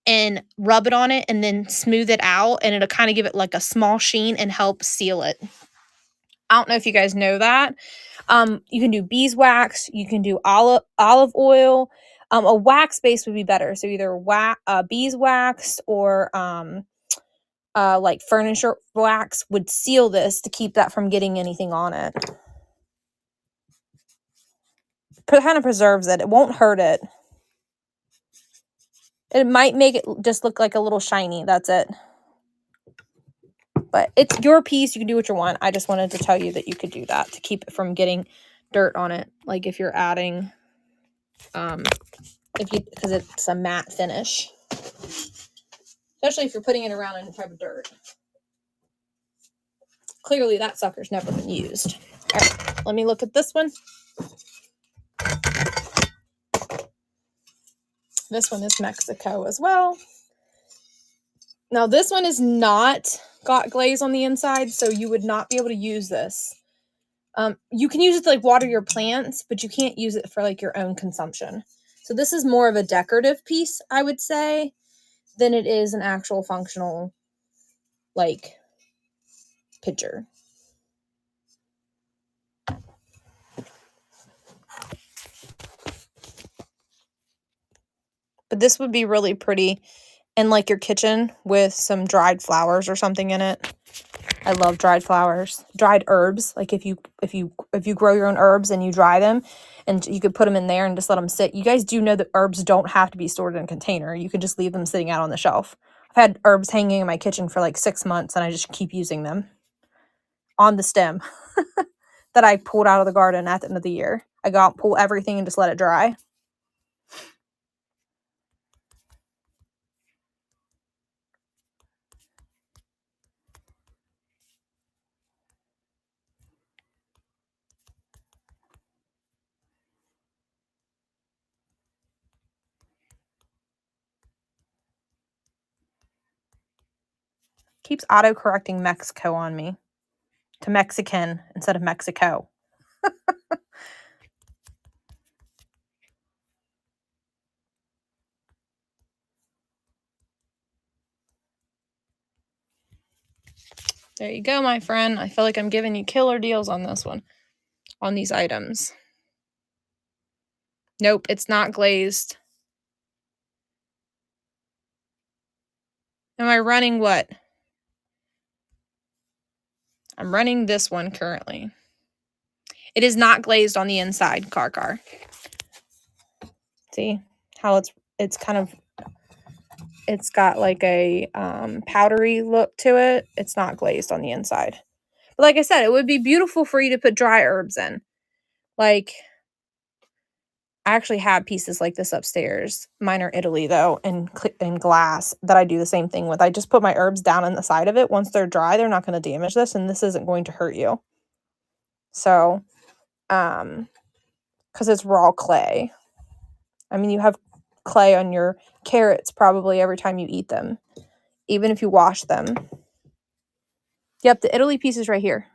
and rub it on it and then smooth it out, and it'll kind of give it like a small sheen and help seal it. I don't know if you guys know that. You can do beeswax, you can do olive oil. A wax base would be better. So either beeswax or like furniture wax would seal this to keep that from getting anything on it. Kind of preserves it. It won't hurt it. It might make it just look like a little shiny. That's it. But it's your piece. You can do what you want. I just wanted to tell you that you could do that to keep it from getting dirt on it. Like if you're adding, because it's a matte finish. Especially if you're putting it around any type of dirt. Clearly that sucker's never been used. All right, let me look at this one. This one is Mexico as well. Now this one is not got glaze on the inside, so you would not be able to use this. You can use it to like water your plants, but you can't use it for like your own consumption. So this is more of a decorative piece, I would say, than it is an actual functional like picture. But this would be really pretty in like your kitchen with some dried flowers or something in it. I love dried flowers, dried herbs. Like if you grow your own herbs and you dry them, and you could put them in there and just let them sit. You guys do know that herbs don't have to be stored in a container. You can just leave them sitting out on the shelf. I've had herbs hanging in my kitchen for like 6 months, and I just keep using them on the stem that I pulled out of the garden at the end of the year. I go out, pull everything, and just let it dry. Keeps auto-correcting Mexico on me. To Mexican instead of Mexico. There you go, my friend. I feel like I'm giving you killer deals on this one. On these items. Nope, it's not glazed. Am I running what? I'm running this one currently. It is not glazed on the inside, Car. See how it's kind of, it's got like a powdery look to it. It's not glazed on the inside. But like I said, it would be beautiful for you to put dry herbs in. Like, I actually have pieces like this upstairs. Mine are Italy, though, in glass that I do the same thing with. I just put my herbs down on the side of it. Once they're dry, they're not going to damage this, and this isn't going to hurt you. So, because it's raw clay. I mean, you have clay on your carrots probably every time you eat them, even if you wash them. Yep, the Italy piece is right here.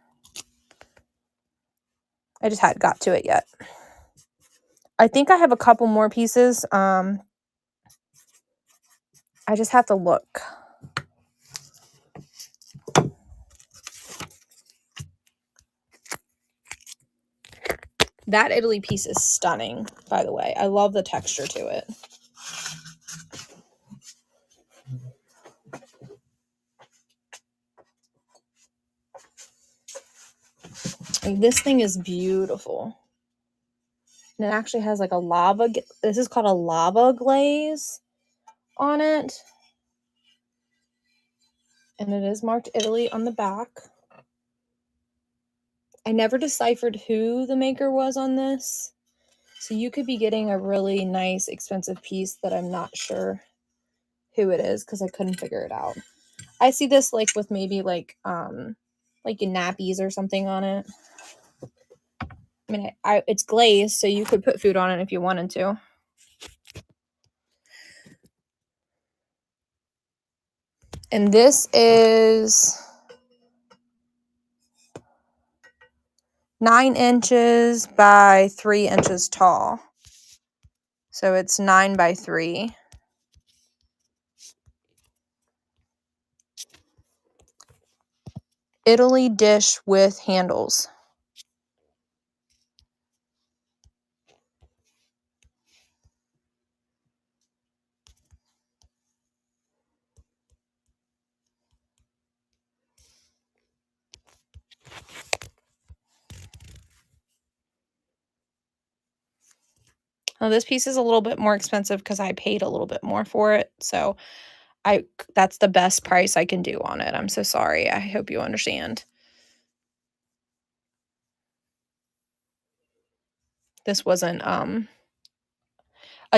I just hadn't got to it yet. I think I have a couple more pieces. I just have to look. That Italy piece is stunning, by the way. I love the texture to it. Like, this thing is beautiful. And it actually has like a lava. This is called a lava glaze on it. And it is marked Italy on the back. I never deciphered who the maker was on this. So you could be getting a really nice, expensive piece that I'm not sure who it is because I couldn't figure it out. I see this like with maybe like nappies or something on it. I mean, it's glazed, so you could put food on it if you wanted to. And this is 9 inches by 3 inches tall. So it's 9 by 3. Italy dish with handles. Now this piece is a little bit more expensive because I paid a little bit more for it. So that's the best price I can do on it. I'm so sorry. I hope you understand. This wasn't a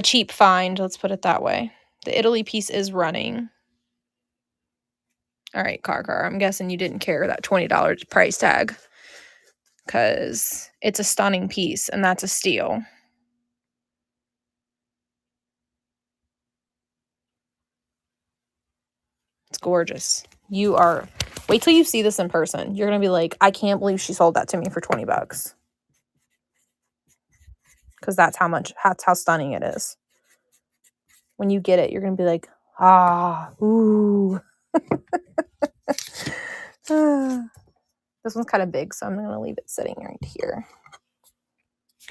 cheap find, let's put it that way. The Italy piece is running. All right, Car, I'm guessing you didn't care that $20 price tag because it's a stunning piece and that's a steal. It's gorgeous. Wait till you see this in person. You're going to be like, I can't believe she sold that to me for $20. Because that's how stunning it is. When you get it, you're going to be like, ooh. This one's kind of big, so I'm going to leave it sitting right here.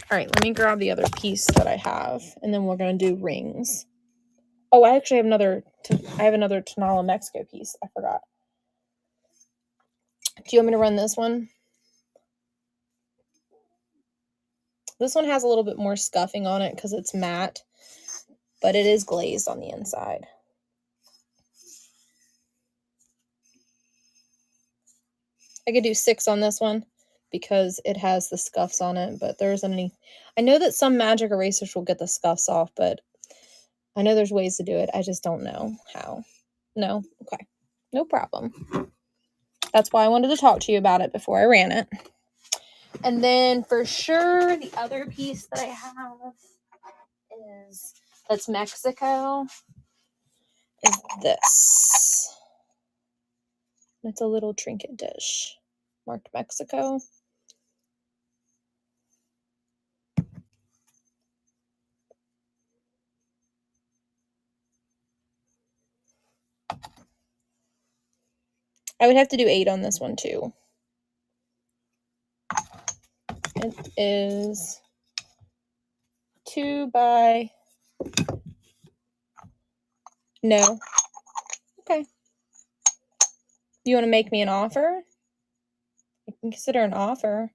All right, let me grab the other piece that I have, and then we're going to do rings. Oh, I actually have another Tonala Mexico piece. I forgot. Do you want me to run this one? This one has a little bit more scuffing on it because it's matte, but it is glazed on the inside. I could do 6 on this one because it has the scuffs on it, but there isn't any. I know that some magic erasers will get the scuffs off, but I know there's ways to do it. I just don't know how. No? Okay. No problem. That's why I wanted to talk to you about it before I ran it. And then for sure, the other piece that I have that's Mexico is this. It's a little trinket dish. Marked Mexico. I would have to do 8 on this one too. It is 2 by... No. Okay. You want to make me an offer? I can consider an offer.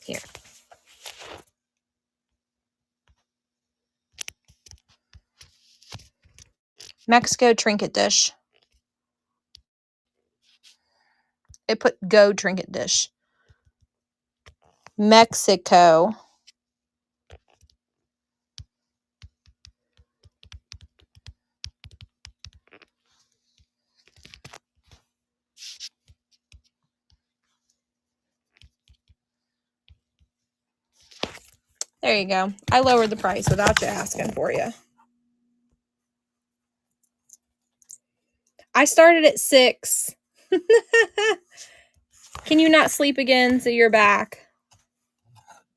Here. Mexico trinket dish. It put go trinket dish. Mexico. There you go. I lowered the price without you asking for you. I started at 6. Can you not sleep again so you're back?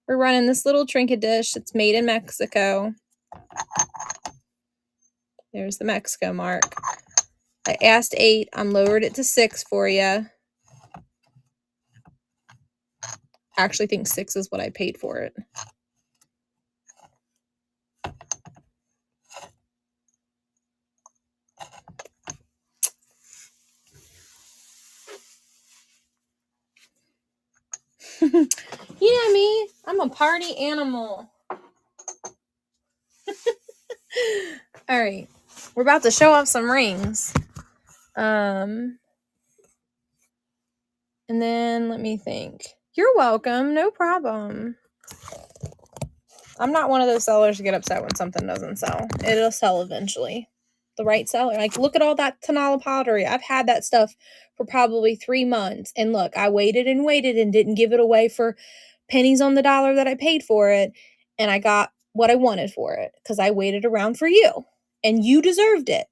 We're running this little trinket dish. It's made in Mexico. There's the Mexico mark. I asked 8. I'm lowered it to 6 for you. I actually think 6 is what I paid for it. You know me. I'm a party animal. All right. We're about to show off some rings. And then let me think. You're welcome. No problem. I'm not one of those sellers to get upset when something doesn't sell. It'll sell eventually. The right seller. Like, look at all that Tanala pottery. I've had that stuff for probably 3 months. And look, I waited and waited and didn't give it away for pennies on the dollar that I paid for it. And I got what I wanted for it because I waited around for you. And you deserved it.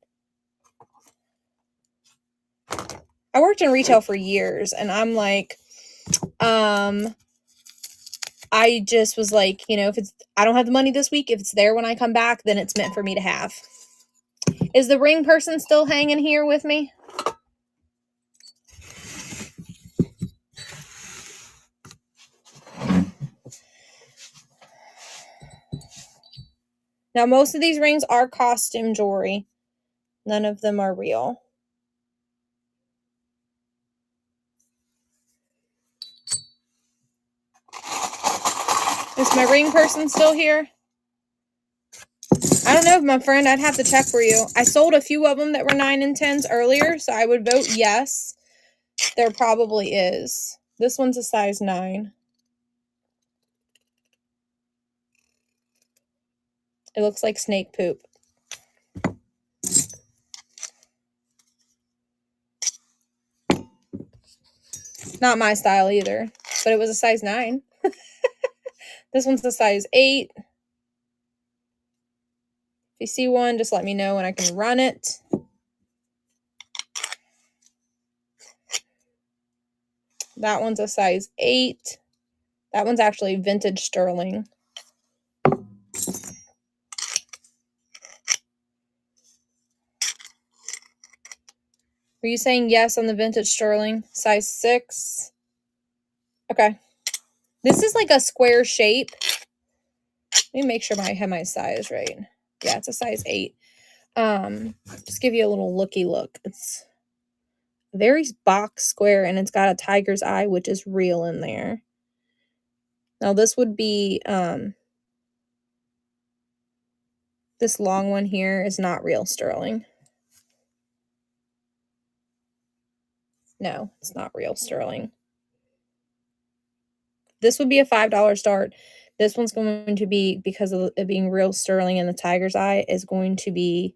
I worked in retail for years. And I'm like, I just was like, you know, I don't have the money this week. If it's there when I come back, then it's meant for me to have. Is the ring person still hanging here with me? Now, most of these rings are costume jewelry. None of them are real. Is my ring person still here? I don't know, my friend. I'd have to check for you. I sold a few of them that were 9 and 10s earlier, so I would vote yes. There probably is. This one's a size 9. It looks like snake poop. Not my style either, but it was a size 9. This one's a size 8. If you see one, just let me know and I can run it. That one's a size 8. That one's actually vintage sterling. Were you saying yes on the vintage sterling? Size 6. Okay. This is like a square shape. Let me make sure I have my size right. Yeah, it's a size 8. Just give you a little looky look. It's very box square and it's got a tiger's eye, which is real in there. Now this would be, this long one here is not real sterling. No, it's not real sterling. This would be a $5 start. This one's going to be, because of it being real sterling and the tiger's eye, is going to be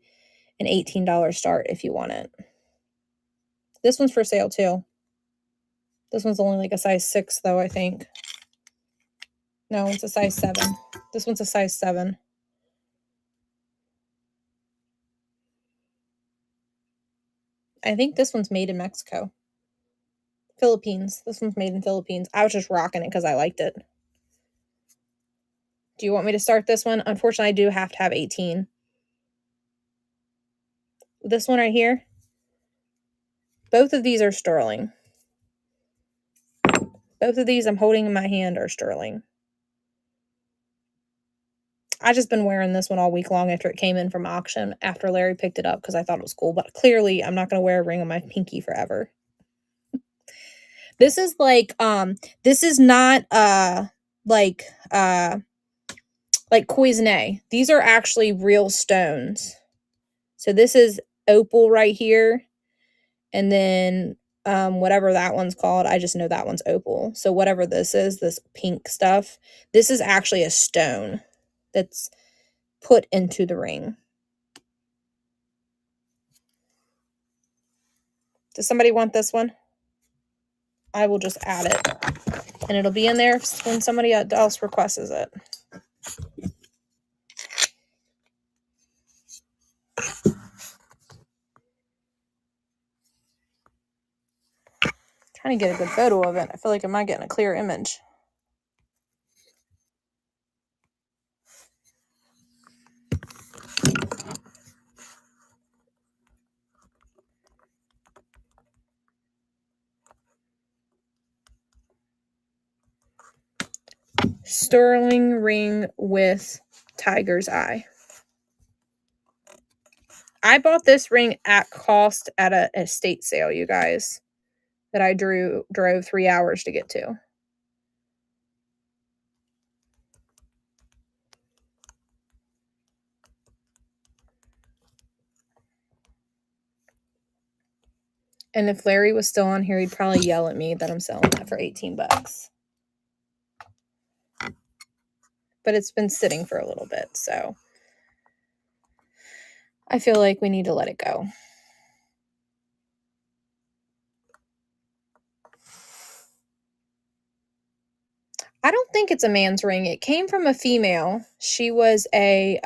an $18 start if you want it. This one's for sale too. This one's only like a size 6 though, I think. No, it's a size 7. This one's a size 7. I think this one's made in Mexico. Philippines. This one's made in Philippines. I was just rocking it because I liked it. Do you want me to start this one? Unfortunately, I do have to have 18. This one right here. Both of these are sterling. Both of these I'm holding in my hand are sterling. I just been wearing this one all week long after it came in from auction after Larry picked it up because I thought it was cool. But clearly, I'm not going to wear a ring on my pinky forever. This is like, this is not, like Cuisinart. These are actually real stones. So this is opal right here. And then, whatever that one's called, I just know that one's opal. So whatever this is, this pink stuff, this is actually a stone that's put into the ring. Does somebody want this one? I will just add it. And it'll be in there when somebody else requests it. Trying to get a good photo of it. I feel like I'm not getting a clear image. Sterling ring with tiger's eye. I bought this ring at cost at an estate sale, you guys, that I drove 3 hours to get to. And if Larry was still on here, he'd probably yell at me that I'm selling that for 18 bucks. But it's been sitting for a little bit, so I feel like we need to let it go. I don't think it's a man's ring. It came from a female. She was a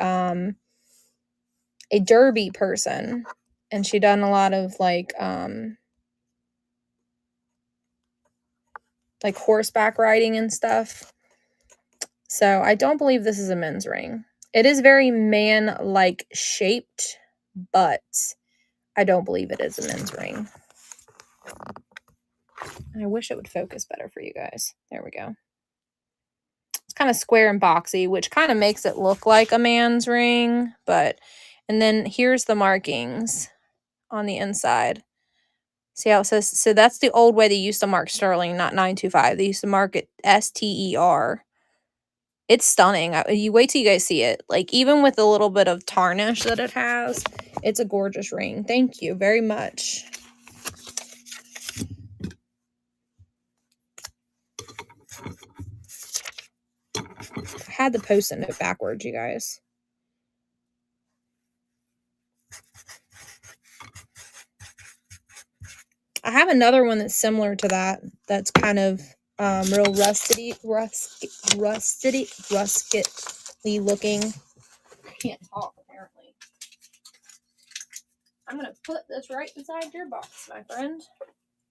derby person, and she done a lot of like horseback riding and stuff. So I don't believe this is a men's ring. It is very man-like shaped, but I don't believe it is a men's ring. And I wish it would focus better for you guys. There we go. It's kind of square and boxy, which kind of makes it look like a man's ring. And then here's the markings on the inside. See how it says? So that's the old way they used to mark sterling, not 925. They used to mark it STER. It's stunning. You wait till you guys see it. Like, even with a little bit of tarnish that it has, it's a gorgeous ring. Thank you very much. I had the post-it note backwards, you guys. I have another one that's similar to that. That's kind of real rusketly looking. I can't talk, apparently. I'm going to put this right inside your box, my friend.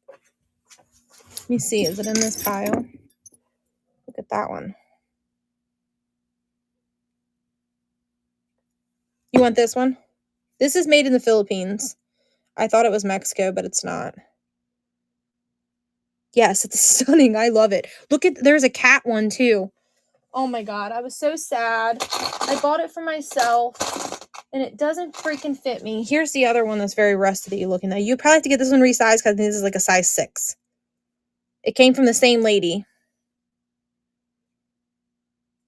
Let me see. Is it in this pile? Look at that one. You want this one? This is made in the Philippines. I thought it was Mexico, but it's not. Yes, it's stunning. I love it. Look at, there's a cat one too. Oh my God, I was so sad. I bought it for myself and it doesn't freaking fit me. Here's the other one that's very rusty looking though. You probably have to get this one resized because this is like a size 6. It came from the same lady.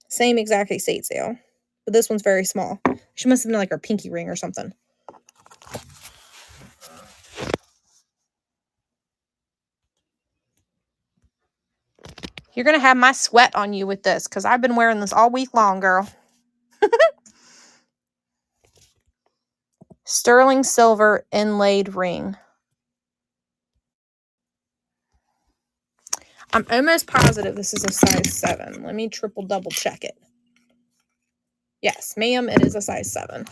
Same exact estate sale. But this one's very small. She must have been like her pinky ring or something. You're going to have my sweat on you with this because I've been wearing this all week long, girl. Sterling silver inlaid ring. I'm almost positive this is a size 7. Let me triple double check it. Yes, ma'am, it is a size 7.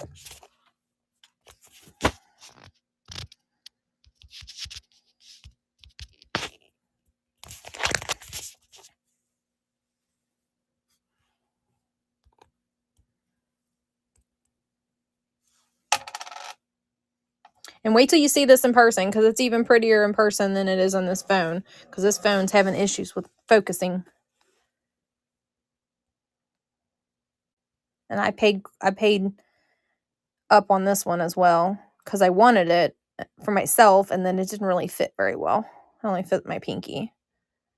And wait till you see this in person, because it's even prettier in person than it is on this phone, because this phone's having issues with focusing. And I paid up on this one as well, because I wanted it for myself, and then it didn't really fit very well. It only fit my pinky.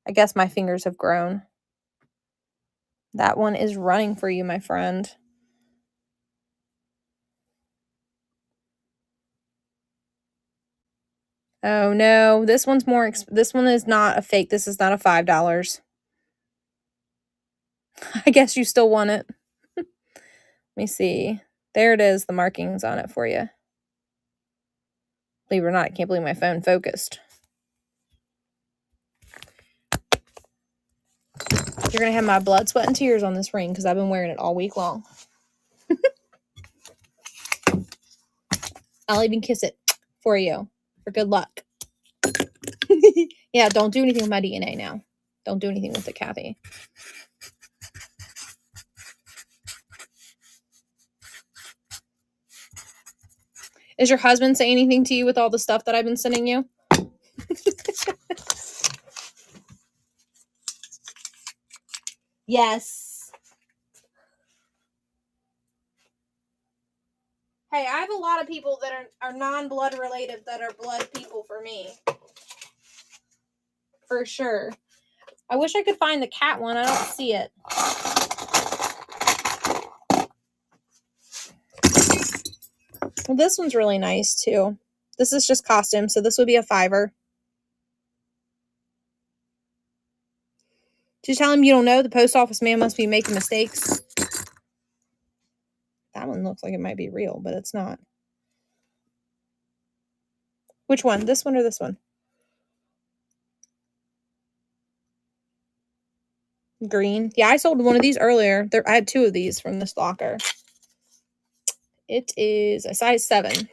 I guess my fingers have grown. That one is running for you, my friend. Oh no, this one's more this one is not a fake. This is not a $5. I guess you still want it. Let me see. There it is, the markings on it for you. Believe it or not, I can't believe my phone focused. You're going to have my blood, sweat, and tears on this ring because I've been wearing it all week long. I'll even kiss it for you for good luck. Yeah, don't do anything with my DNA now. Don't do anything with it, Kathy. Is your husband saying anything to you with all the stuff that I've been sending you? Yes. Hey, I have a lot of people that are non-blood related that are blood people for me. For sure. I wish I could find the cat one. I don't see it. Well, this one's really nice too. This is just costume, so this would be a $5. Did you tell him you don't know? The post office man must be making mistakes. That one looks like it might be real, but it's not. Which one? This one or this one? Green. Yeah, I sold one of these earlier. I had 2 of these from this locker. It is a size 7.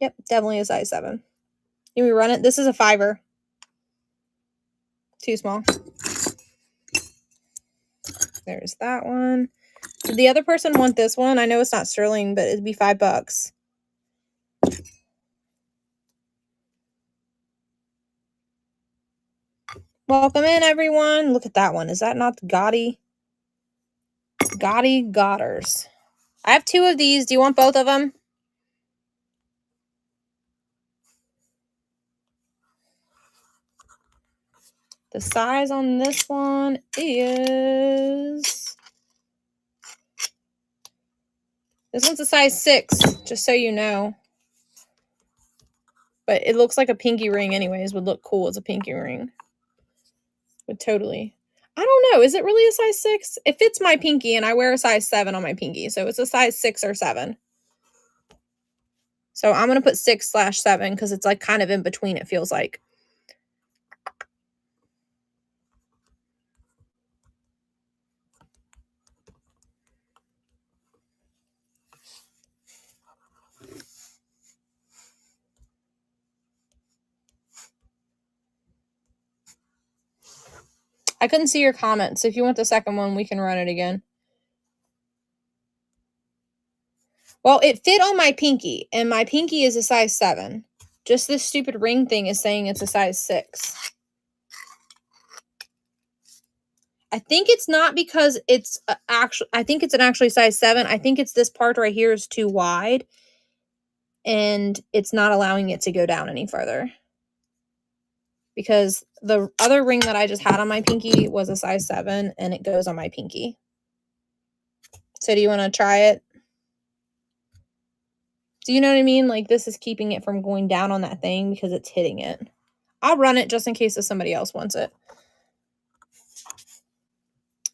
Yep, definitely a size 7. Can we run it? This is a $5. Too small. There's that one. Did the other person want this one? I know it's not sterling, but it'd be $5. Welcome in, everyone. Look at that one. Is that not the Gotti? Gotti Godders. I have 2 of these. Do you want both of them? The size on this one is... This one's a size 6, just so you know. But it looks like a pinky ring anyways. Would look cool as a pinky ring. Would totally. I don't know. Is it really a size 6? It fits my pinky, and I wear a size 7 on my pinky. So it's a size 6 or 7. So I'm going to put 6/7 because it's like kind of in between, it feels like. I couldn't see your comments. If you want the second one, we can run it again. Well, it fit on my pinky, and my pinky is a size 7. Just this stupid ring thing is saying it's a size 6. I think it's not because it's I think it's an actually size 7. I think it's this part right here is too wide, and it's not allowing it to go down any further. Because the other ring that I just had on my pinky was a size 7, and it goes on my pinky. So do you want to try it? Do you know what I mean? Like, this is keeping it from going down on that thing because it's hitting it. I'll run it just in case if somebody else wants it.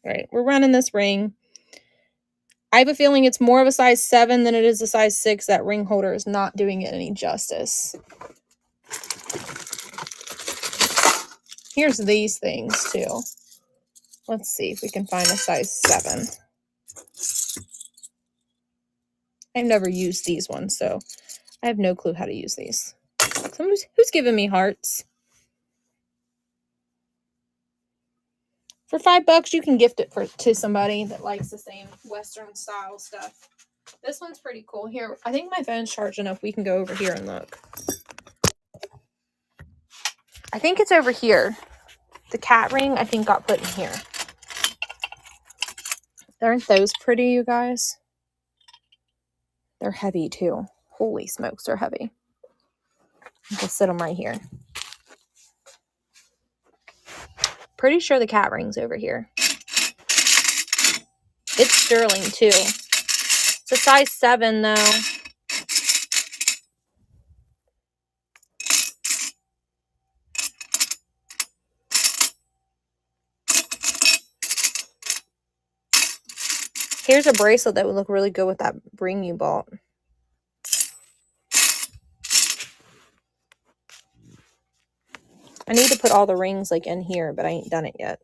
All right, we're running this ring. I have a feeling it's more of a size 7 than it is a size 6. That ring holder is not doing it any justice. Here's these things too. Let's see if we can find a size 7. I've never used these ones, so I have no clue how to use these. Who's giving me hearts? For $5, you can gift it to somebody that likes the same Western style stuff. This one's pretty cool. Here, I think my phone's charged enough. We can go over here and look. I think it's over here. The cat ring, I think, got put in here. Aren't those pretty, you guys? They're heavy, too. Holy smokes, they're heavy. I'll just sit them right here. Pretty sure the cat ring's over here. It's sterling, too. It's a size 7, though. Here's a bracelet that would look really good with that ring you bought. I need to put all the rings like in here, but I ain't done it yet.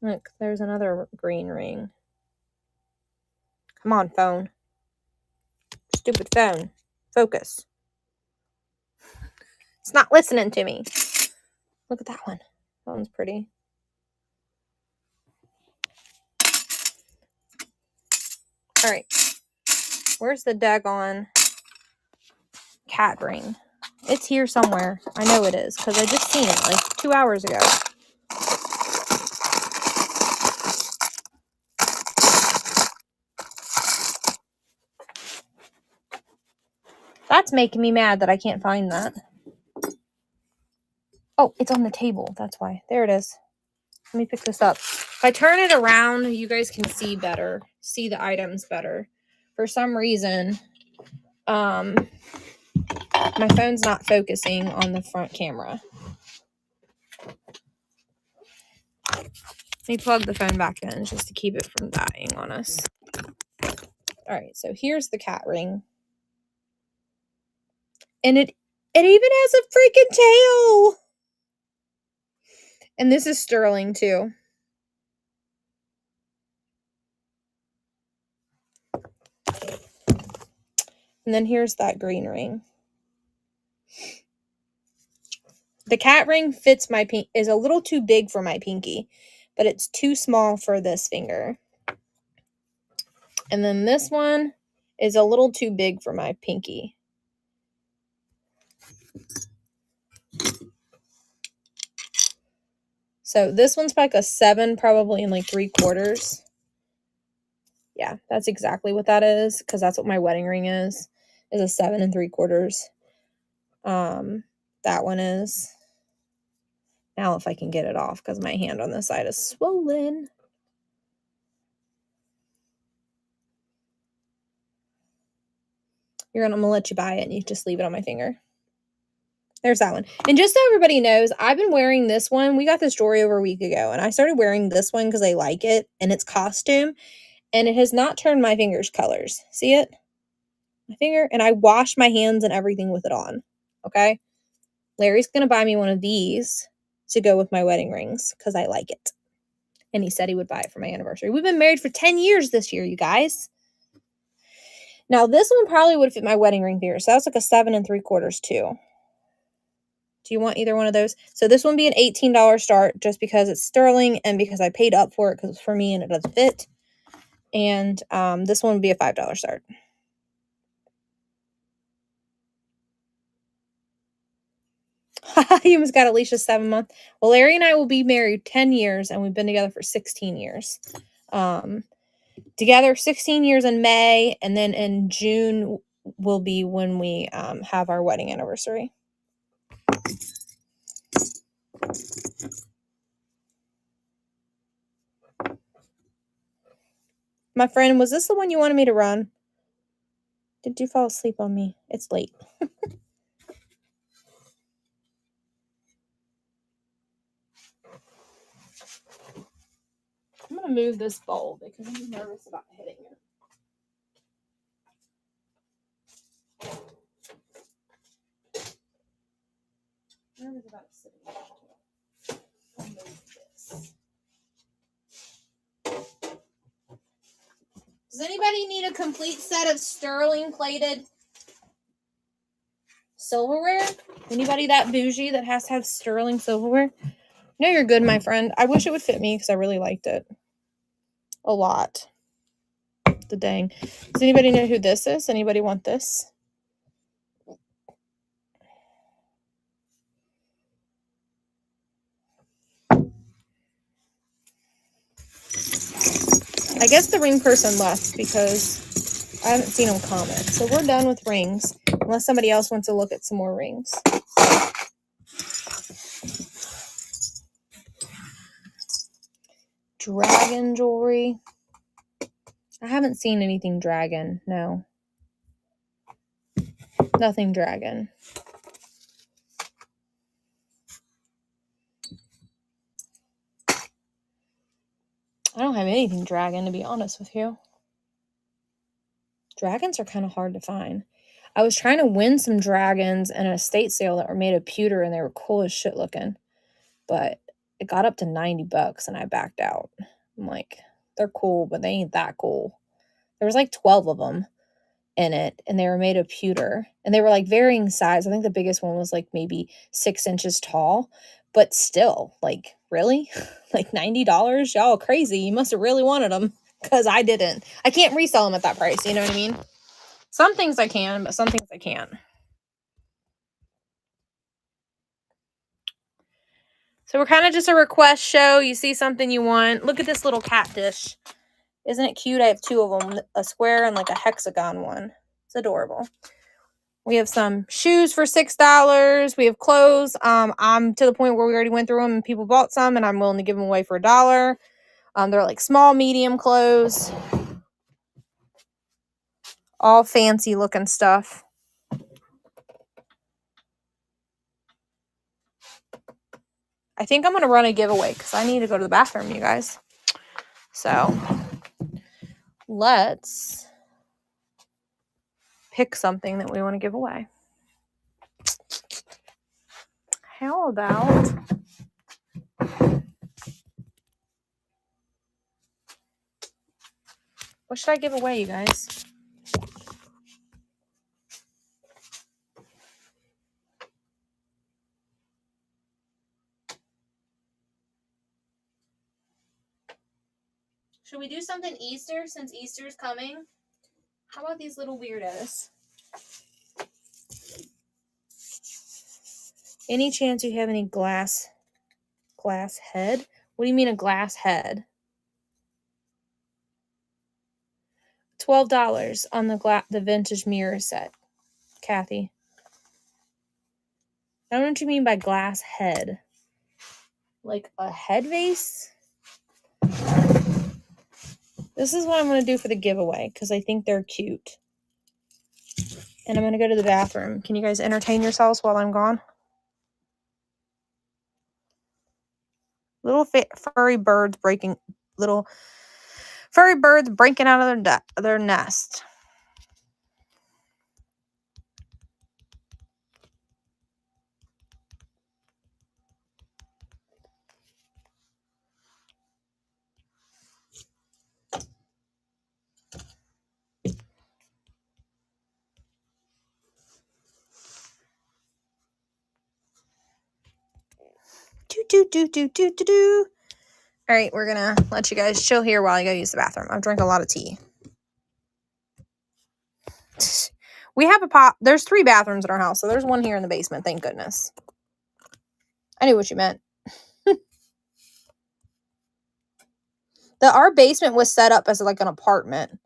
Look, there's another green ring. Come on, phone. Stupid phone. Focus. It's not listening to me. Look at that one. That one's pretty. All right. Where's the daggone cat ring? It's here somewhere. I know it is because I just seen it like 2 hours ago. That's making me mad that I can't find that. Oh, it's on the table. That's why. There it is. Let me pick this up. If I turn it around, you guys can see better. See the items better. For some reason, my phone's not focusing on the front camera. Let me plug the phone back in just to keep it from dying on us. All right, so here's the cat ring. And it even has a freaking tail. And this is sterling too. And then here's that green ring. The cat ring fits my is a little too big for my pinky, but it's too small for this finger. And then this one is a little too big for my pinky. So this one's like a 7, probably in like 3/4. Yeah, that's exactly what that is, because that's what my wedding ring is a 7 3/4. That one is. Now if I can get it off, because my hand on this side is swollen. I'm gonna let you buy it and you just leave it on my finger. There's that one. And just so everybody knows, I've been wearing this one. We got this jewelry over a week ago, and I started wearing this one because I like it, and it's costume, and it has not turned my fingers colors. See it? My finger, and I wash my hands and everything with it on. Okay? Larry's gonna buy me one of these to go with my wedding rings because I like it. And he said he would buy it for my anniversary. We've been married for 10 years this year, you guys. Now, this one probably would fit my wedding ring finger. So that's like a 7 3/4 too. Do you want either one of those? So this one be an $18 start just because it's sterling and because I paid up for it because it's for me and it doesn't fit. And this one would be a $5 start. You almost got Alicia's 7-month. Well, Larry and I will be married 10 years and we've been together for 16 years. Together 16 years in May, and then in June will be when we have our wedding anniversary. My friend, was this the one you wanted me to run? Did you fall asleep on me? It's late. I'm going to move this bowl because I'm nervous about hitting it. Does anybody need a complete set of sterling plated silverware? Anybody that bougie that has to have sterling silverware? No, you're good, my friend. I wish it would fit me because I really liked it a lot. The dang. Does anybody know who this is? Anybody want this? I guess the ring person left because I haven't seen him comment. So we're done with rings, unless somebody else wants to look at some more rings. Dragon jewelry. I haven't seen anything dragon. No. Nothing dragon. I don't have anything dragon, to be honest with you. Dragons are kind of hard to find. I was trying to win some dragons in an estate sale that were made of pewter, and they were cool as shit looking. But it got up to $90 and I backed out. I'm like, they're cool, but they ain't that cool. There was like 12 of them in it, and they were made of pewter. And they were like varying size. I think the biggest one was like maybe 6 inches tall. But still, like, really? Like $90? Y'all crazy. You must have really wanted them, because I didn't. I can't resell them at that price, you know what I mean? Some things I can, but some things I can't. So we're kind of just a request show. You see something you want. Look at this little cat dish. Isn't it cute? I have 2 of them, a square and like a hexagon one. It's adorable. We have some shoes for $6. We have clothes. I'm to the point where we already went through them and people bought some, and I'm willing to give them away for $1. They're like small, medium clothes. All fancy looking stuff. I think I'm going to run a giveaway because I need to go to the bathroom, you guys. So let's pick something that we want to give away. How about what should I give away, you guys? Should we do something Easter since Easter's coming? How about these little weirdos? Any chance you have any glass head? What do you mean a glass head? $12 on the vintage mirror set, Kathy. I don't know what you mean by glass head. Like a head vase? This is what I'm going to do for the giveaway because I think they're cute. And I'm going to go to the bathroom. Can you guys entertain yourselves while I'm gone? Little furry birds breaking out of their nest. All right, we're gonna let you guys chill here while I go use the bathroom. I've drank a lot of tea. We have there's 3 bathrooms in our house, so there's one here in the basement, thank goodness. I knew what you meant. Our basement was set up as like an apartment.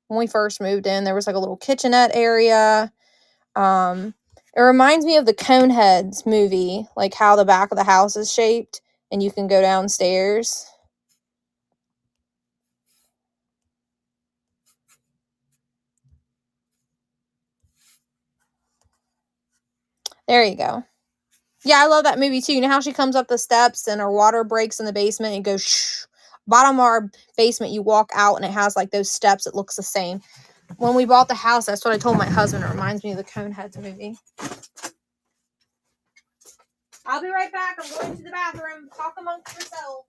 When we first moved in, there was like a little kitchenette area. It reminds me of the Coneheads movie, like how the back of the house is shaped and you can go downstairs. There you go. Yeah, I love that movie too. You know how she comes up the steps and her water breaks in the basement and goes shh. Bottom of our basement, you walk out and it has like those steps. It looks the same. When we bought the house, that's what I told my husband. It reminds me of the Coneheads movie. I'll be right back. I'm going to the bathroom. Talk amongst yourselves.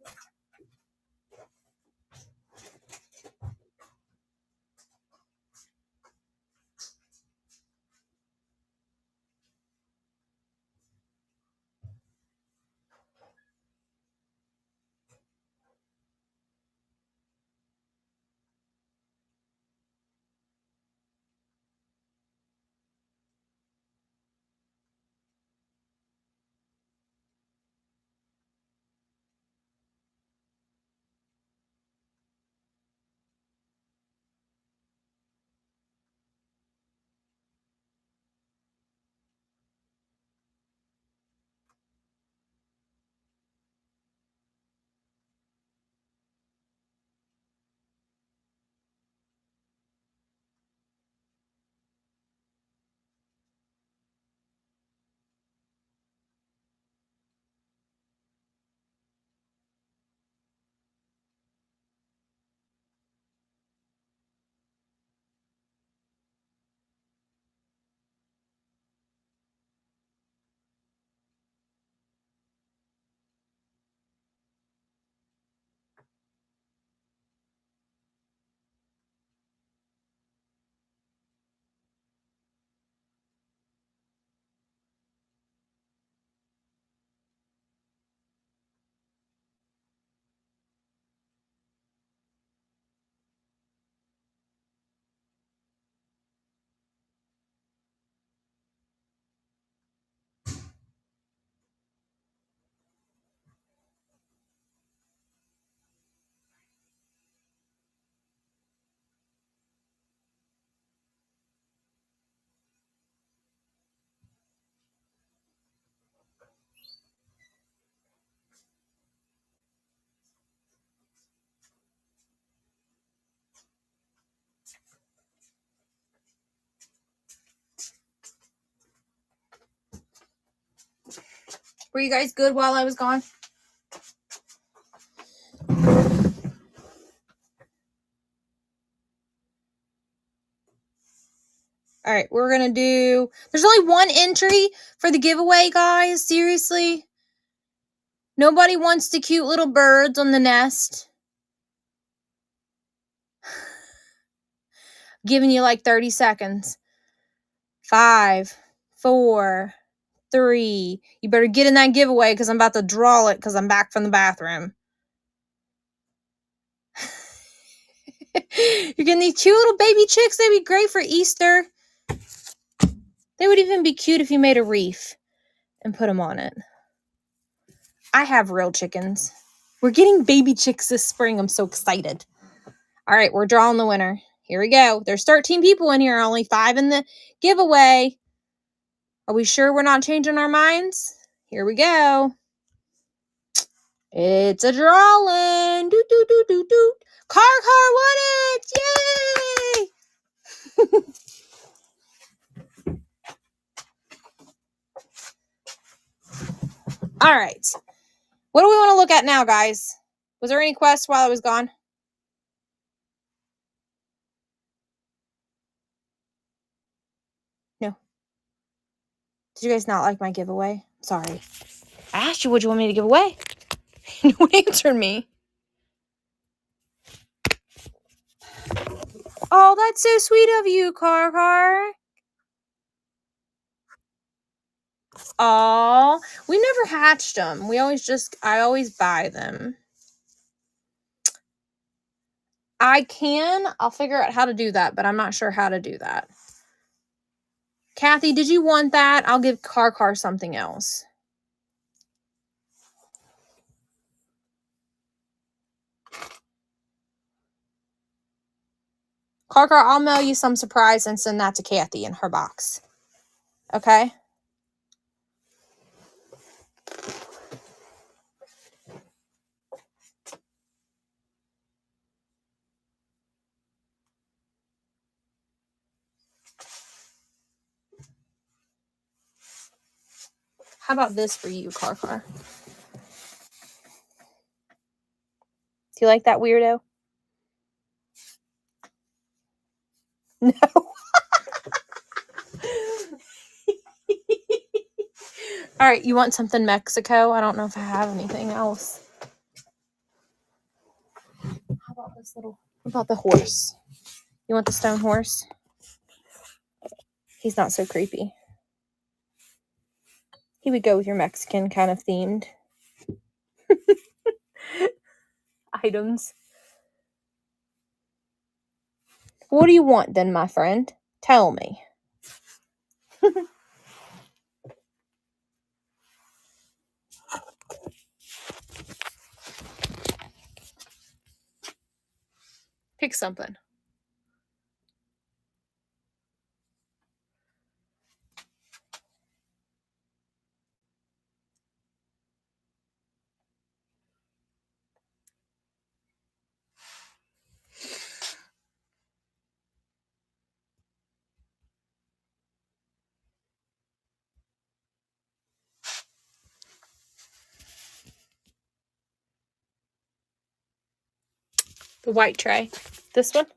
Were you guys good while I was gone? All right, we're going to do... There's only one entry for the giveaway, guys. Seriously. Nobody wants the cute little birds on the nest. Giving you like 30 seconds. 5, 4, 3. You better get in that giveaway because I'm about to draw it because I'm back from the bathroom. You're getting these cute little baby chicks. They'd be great for Easter. They would even be cute if you made a wreath and put them on it. I have real chickens. We're getting baby chicks this spring. I'm so excited. All right, we're drawing the winner. Here we go. There's 13 people in here, only 5 in the giveaway. Are we sure we're not changing our minds? Here we go. It's a drawing. Doot, doot, doot, doot, doot. Car won it. Yay! All right. What do we want to look at now, guys? Was there any quests while I was gone? No. Did you guys not like my giveaway? Sorry. I asked you what you want me to give away. No one answered me. Oh, that's so sweet of you, Car. Oh, we never hatched them. I always buy them. I'll figure out how to do that, but I'm not sure how to do that. Kathy, did you want that? I'll give Car something else. Car, I'll mail you some surprise and send that to Kathy in her box. Okay? How about this for you, Car? Do you like that weirdo? No. All right, you want something Mexico? I don't know if I have anything else. How about this little, what about the horse? You want the stone horse? He's not so creepy. He would go with your Mexican kind of themed items. What do you want then, my friend? Tell me. Pick something. The white tray. This one?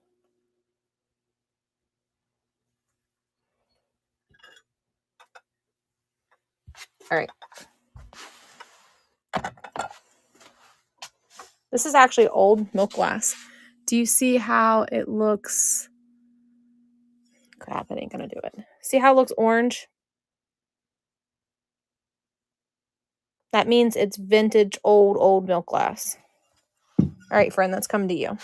All right. This is actually old milk glass. Do you see how it looks? Crap, it ain't gonna do it. See how it looks orange? That means it's vintage, old milk glass. All right, friend, that's coming to you.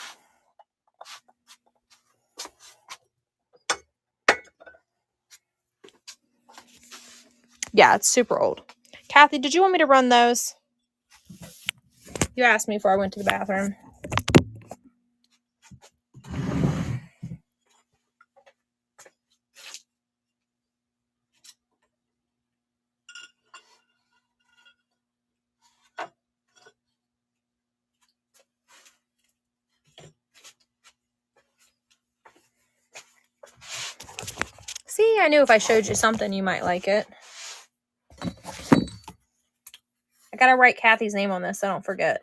Yeah, it's super old. Kathy, did you want me to run those? You asked me before I went to the bathroom. See, I knew if I showed you something, you might like it. I gotta write Kathy's name on this so I don't forget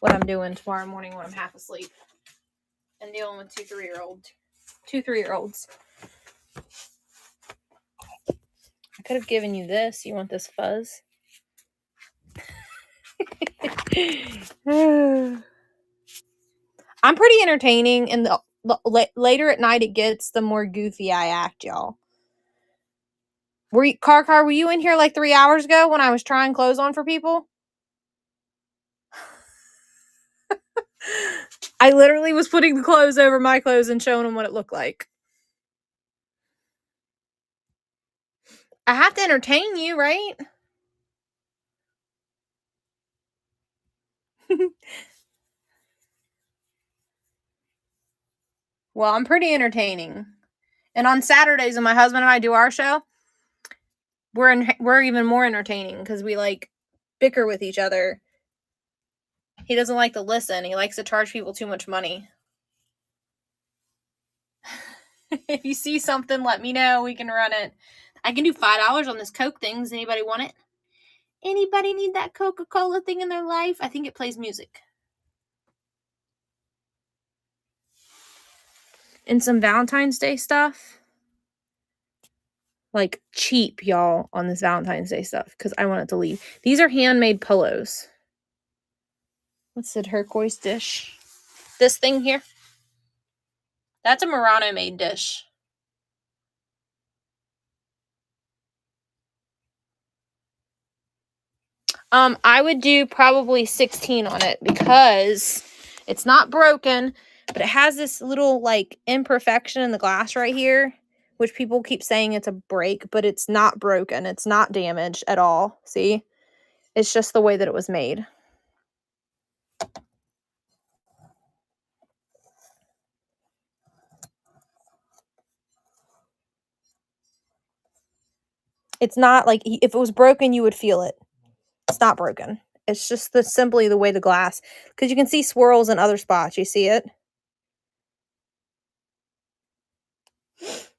what I'm doing tomorrow morning when I'm half asleep and dealing with two 3-year-olds. I could have given you this. You want this fuzz? I'm pretty entertaining, and the later at night it gets, the more goofy I act, y'all. Were you in here like 3 hours ago when I was trying clothes on for people? I literally was putting the clothes over my clothes and showing them what it looked like. I have to entertain you, right? Well, I'm pretty entertaining. And on Saturdays when my husband and I do our show, we're even more entertaining because we like bicker with each other. He doesn't like to listen. He likes to charge people too much money. If you see something, let me know. We can run it. I can do $5 on this Coke thing. Does anybody want it? Anybody need that Coca-Cola thing in their life? I think it plays music. And some Valentine's Day stuff. Like cheap, y'all, on this Valentine's Day stuff because I want it to leave. These are handmade pillows. What's the turquoise dish? This thing here? That's a Murano made dish. I would do probably 16 on it because it's not broken, but it has this little like imperfection in the glass right here, which people keep saying it's a break, but it's not broken. It's not damaged at all. See? It's just the way that it was made. It's not like if it was broken, you would feel it. It's not broken. It's just simply the way the glass, because you can see swirls in other spots. You see it? It's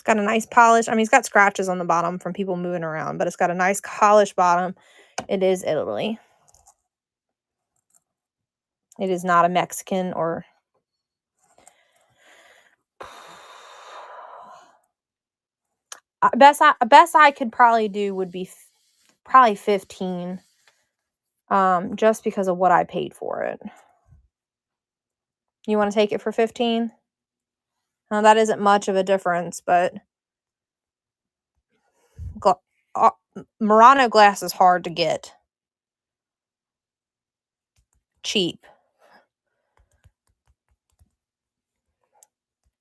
got a nice polish. I mean, it's got scratches on the bottom from people moving around, but it's got a nice polished bottom. It is Italy. It is not a Mexican or... best I could probably do would be probably 15. Just because of what I paid for it. You want to take it for 15? Now, that isn't much of a difference, but Murano glass is hard to get cheap.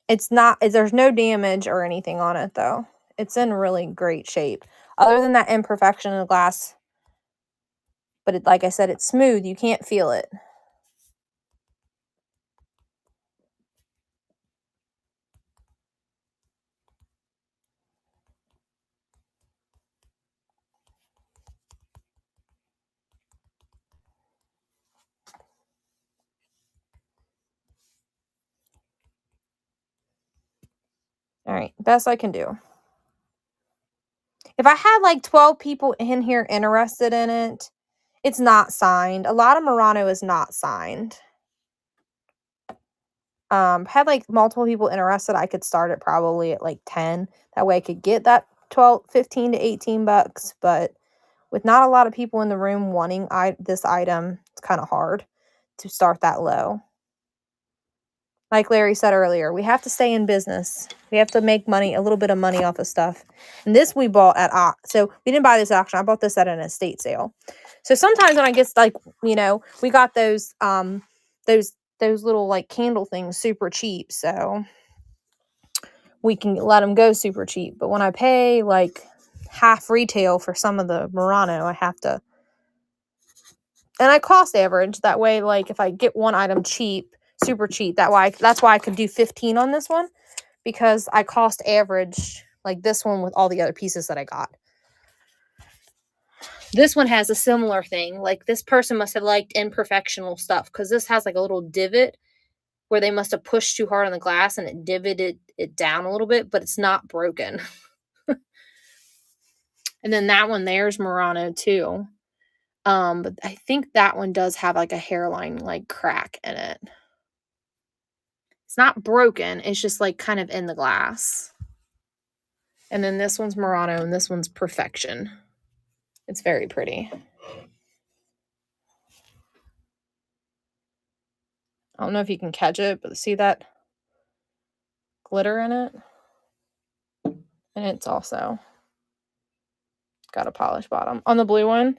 It's not, there's no damage or anything on it though. It's in really great shape. Other than that imperfection in the glass, but like I said, it's smooth. You can't feel it. All right, best I can do. If I had like 12 people in here interested in it, it's not signed. A lot of Murano is not signed. Had like multiple people interested, I could start it probably at like 10. That way I could get that 15 to 18 bucks. But with not a lot of people in the room wanting this item, it's kind of hard to start that low. Like Larry said earlier, we have to stay in business. We have to make money, a little bit of money off of stuff. And this we bought at so we didn't buy this at auction. I bought this at an estate sale. So sometimes when I get like, you know, we got those little like candle things super cheap, so we can let them go super cheap. But when I pay like half retail for some of the Murano, I have to, and I cost average that way. Like if I get one item cheap, super cheap, that's why I could do 15 on this one, because I cost average like this one with all the other pieces that I got. This one has a similar thing. Like this person must have liked imperfectional stuff, because this has like a little divot where they must have pushed too hard on the glass and it divoted it down a little bit, but it's not broken. And then that one there's Murano too. But I think that one does have like a hairline like crack in it. It's not broken. It's just like kind of in the glass. And then this one's Murano and this one's Perfection. It's very pretty. I don't know if you can catch it, but see that glitter in it? And it's also got a polished bottom. On the blue one,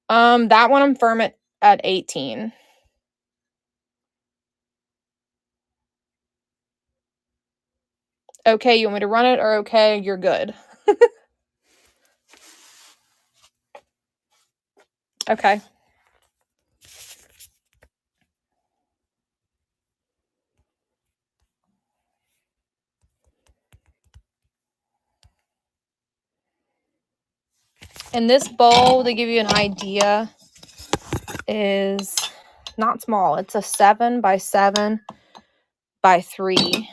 that one I'm firm at 18. Okay, you want me to run it, or okay, you're good? Okay. And this bowl, to give you an idea, is not small. It's a 7 by 7 by 3.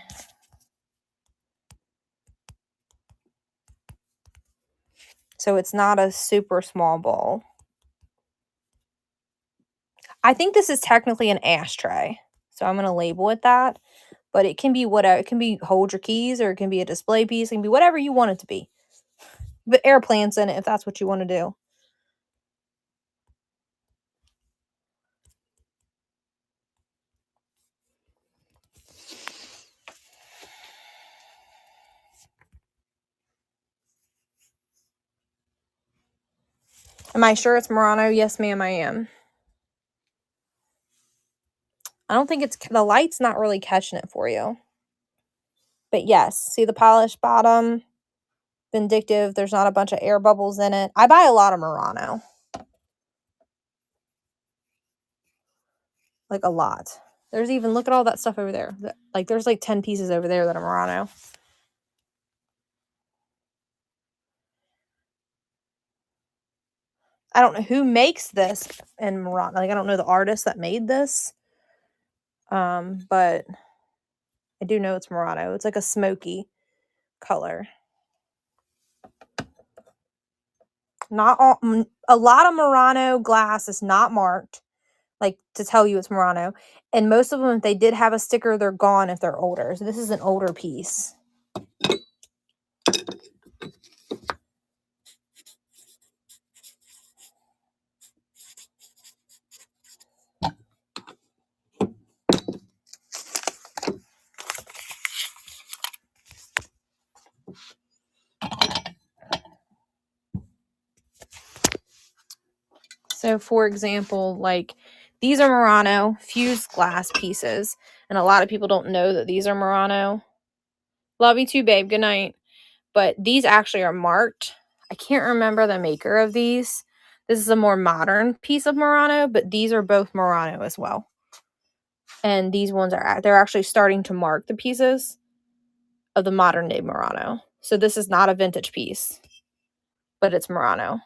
So it's not a super small bowl. I think this is technically an ashtray, so I'm going to label it that. But it can be whatever. It can be hold your keys, or it can be a display piece. It can be whatever you want it to be. But air plants in it if that's what you want to do. Am I sure it's Murano? Yes, ma'am, I am. I don't think it's, the light's not really catching it for you. But yes, see the polished bottom? Vindictive. There's not a bunch of air bubbles in it. I buy a lot of Murano. Like a lot. There's even, look at all that stuff over there. Like there's like 10 pieces over there that are Murano. I don't know who makes this in Murano. Like I don't know the artist that made this. But I do know it's Murano. It's like a smoky color. Not all, a lot of Murano glass is not marked, like to tell you it's Murano. And most of them, if they did have a sticker, they're gone if they're older. So this is an older piece. So for example, like these are Murano fused glass pieces. And a lot of people don't know that these are Murano. Love you too, babe. Good night. But these actually are marked. I can't remember the maker of these. This is a more modern piece of Murano, but these are both Murano as well. And these ones are, they're actually starting to mark the pieces of the modern day Murano. So this is not a vintage piece, but it's Murano.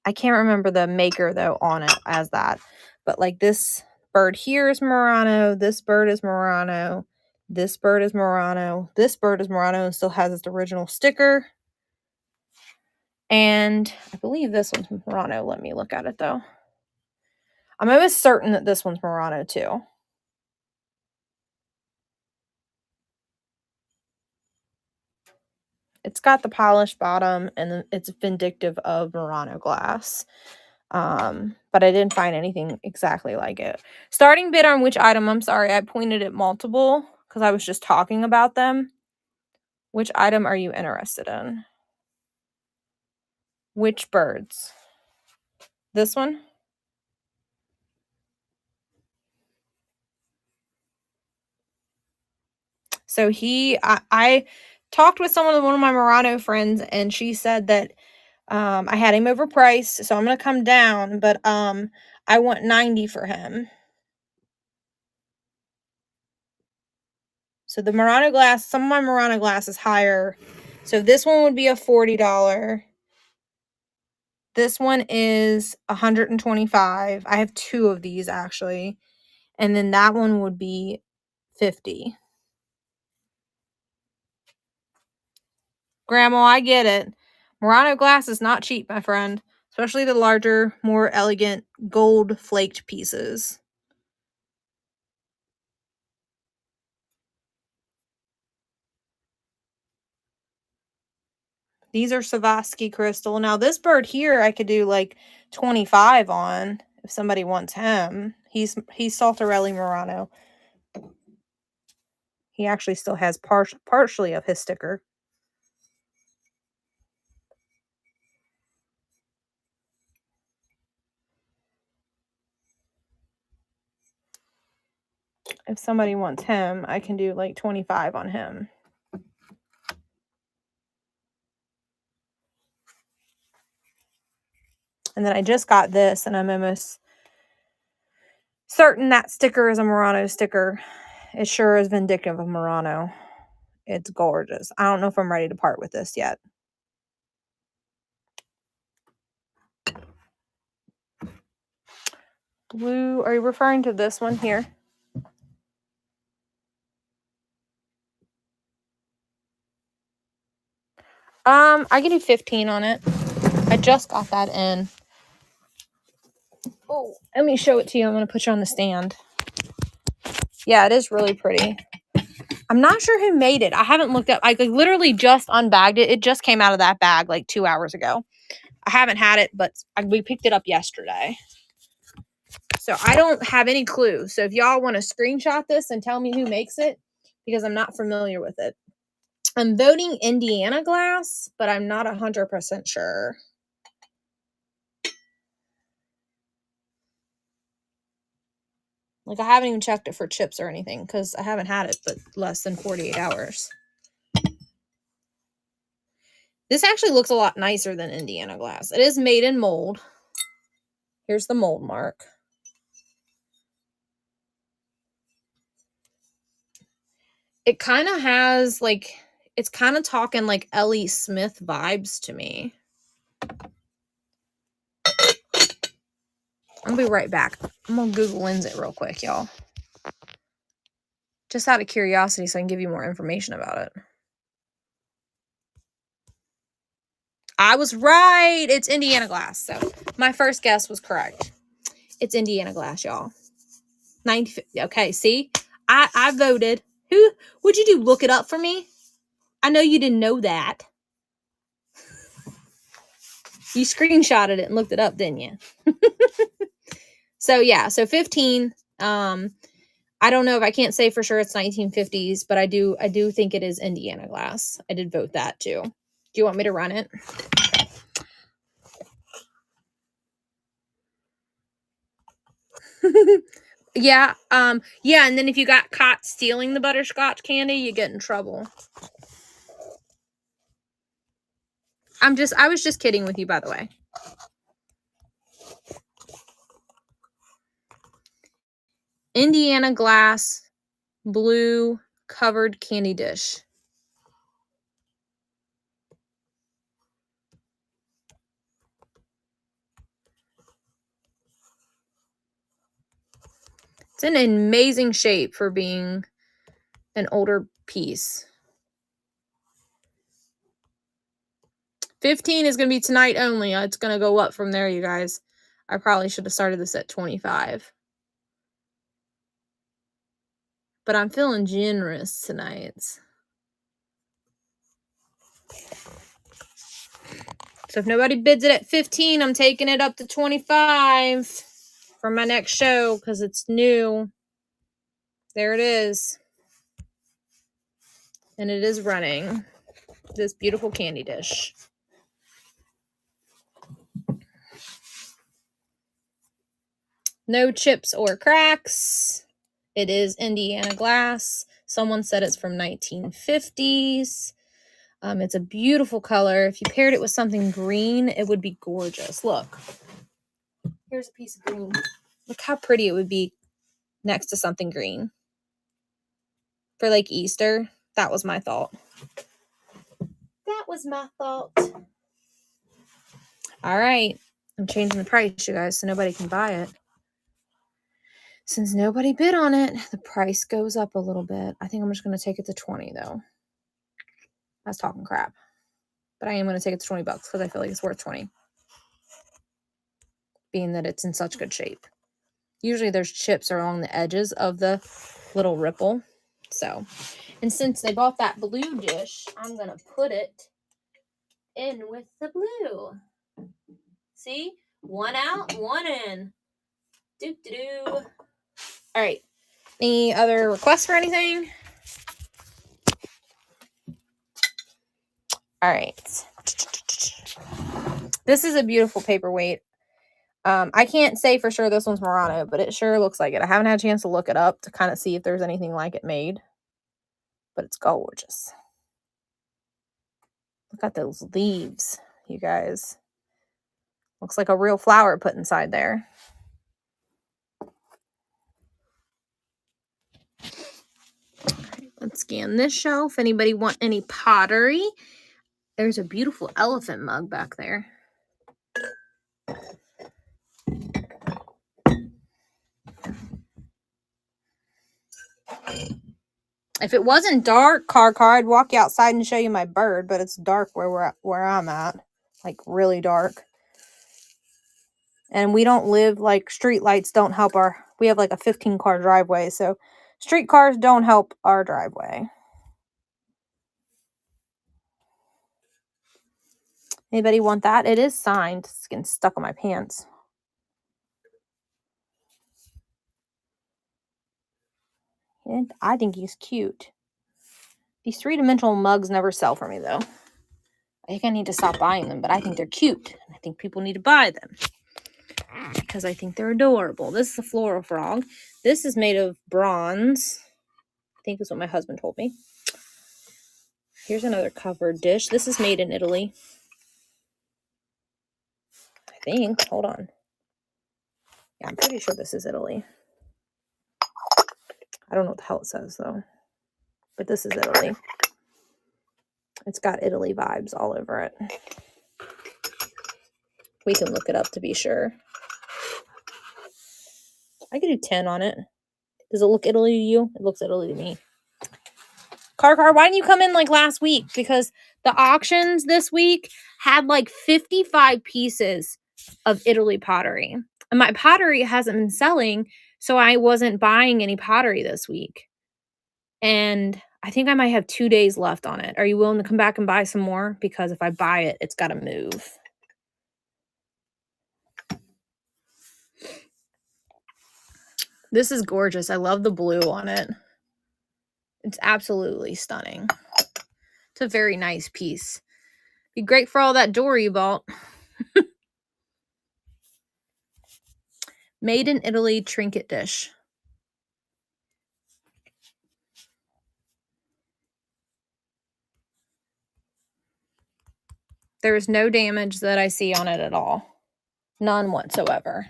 I can't remember the maker though on it as that. But like this bird here is Murano. This bird is Murano. This bird is Murano. This bird is Murano and still has its original sticker. And I believe this one's Murano. Let me look at it though. I'm almost certain that this one's Murano too. It's got the polished bottom and it's vindictive of Murano glass. But I didn't find anything exactly like it. Starting bid on which item? I'm sorry, I pointed at multiple because I was just talking about them. Which item are you interested in? Which birds? This one? So I talked with one of my Murano friends, and she said that I had him overpriced, so I'm gonna come down, but I want $90 for him. So the Murano glass, some of my Murano glass is higher. So this one would be a $40. This one is $125. I have 2 of these actually. And then that one would be $50. Grandma, I get it. Murano glass is not cheap, my friend. Especially the larger, more elegant gold flaked pieces. These are Swarovski crystal. Now this bird here I could do like 25 on if somebody wants him. He's Saltarelli Murano. He actually still has partially of his sticker. If somebody wants him, I can do like 25 on him. And then I just got this, and I'm almost certain that sticker is a Murano sticker. It sure is vindictive of Murano. It's gorgeous. I don't know if I'm ready to part with this yet. Blue, are you referring to this one here? I can do 15 on it. I just got that in. Oh, let me show it to you. I'm going to put you on the stand. Yeah, it is really pretty. I'm not sure who made it. I haven't looked up. I literally just unbagged it. It just came out of that bag like 2 hours ago. I haven't had it, but we picked it up yesterday. So I don't have any clue. So if y'all want to screenshot this and tell me who makes it, because I'm not familiar with it. I'm voting Indiana glass, but I'm not 100% sure. Like I haven't even checked it for chips or anything because I haven't had it but less than 48 hours. This actually looks a lot nicer than Indiana glass. It is made in mold. Here's the mold mark. It kind of has like, it's kind of talking like Ellie Smith vibes to me. I'll be right back. I'm going to Google Lens it real quick, y'all. Just out of curiosity so I can give you more information about it. I was right. It's Indiana glass. So my first guess was correct. It's Indiana glass, y'all. 90. Okay, see? I voted. Who would you do? Look it up for me? I know you didn't know that. You screenshotted it and looked it up, didn't you? So yeah, so 15. I don't know if I can't say for sure it's 1950s, but I do think it is Indiana glass. I did vote that too. Do you want me to run it? Yeah, yeah, and then if you got caught stealing the butterscotch candy, you get in trouble. I was just kidding with you, by the way. Indiana glass blue covered candy dish. It's in amazing shape for being an older piece. 15 is going to be tonight only. It's going to go up from there, you guys. I probably should have started this at 25. But I'm feeling generous tonight. So if nobody bids it at 15, I'm taking it up to 25 for my next show because it's new. There it is. And it is running. This beautiful candy dish. No chips or cracks. It is Indiana glass. Someone said it's from 1950s. It's a beautiful color. If you paired it with something green, it would be gorgeous. Look. Here's a piece of green. Look how pretty it would be next to something green. For like Easter. That was my thought. That was my thought. All right. I'm changing the price, you guys, so nobody can buy it. Since nobody bid on it, the price goes up a little bit. I think I'm just going to take it to 20, though. That's talking crap. But I am going to take it to 20 bucks because I feel like it's worth 20. Being that it's in such good shape. Usually there's chips along the edges of the little ripple. So, and since they bought that blue dish, I'm going to put it in with the blue. See? One out, one in. Doo-doo-doo. All right. Any other requests for anything? All right. This is a beautiful paperweight. I can't say for sure this one's Murano, but it sure looks like it. I haven't had a chance to look it up to kind of see if there's anything like it made. But it's gorgeous. Look at those leaves, you guys. Looks like a real flower put inside there. Let's scan this shelf. Anybody want any pottery? There's a beautiful elephant mug back there. If it wasn't dark, car, I'd walk you outside and show you my bird, but it's dark where I'm at. Like really dark. And we don't live like street lights don't help we have like a 15-car driveway, so street cars don't help our driveway. Anybody want that? It is signed. It's getting stuck on my pants. And I think he's cute. These three-dimensional mugs never sell for me, though. I think I need to stop buying them, but I think they're cute. I think people need to buy them because I think they're adorable. This is a floral frog. This is made of bronze. I think is what my husband told me. Here's another covered dish. This is made in Italy. I think. Hold on. Yeah, I'm pretty sure this is Italy. I don't know what the hell it says, though. But this is Italy. It's got Italy vibes all over it. We can look it up to be sure. I could do 10 on it. Does it look Italy to you? It looks Italy to me. Car, why didn't you come in like last week? Because the auctions this week had like 55 pieces of Italy pottery. And my pottery hasn't been selling, so I wasn't buying any pottery this week. And I think I might have 2 days left on it. Are you willing to come back and buy some more? Because if I buy it, it's got to move. This is gorgeous. I love the blue on it. It's absolutely stunning. It's a very nice piece. Be great for all that jewelry you bought. Made in Italy trinket dish. There is no damage that I see on it at all. None whatsoever.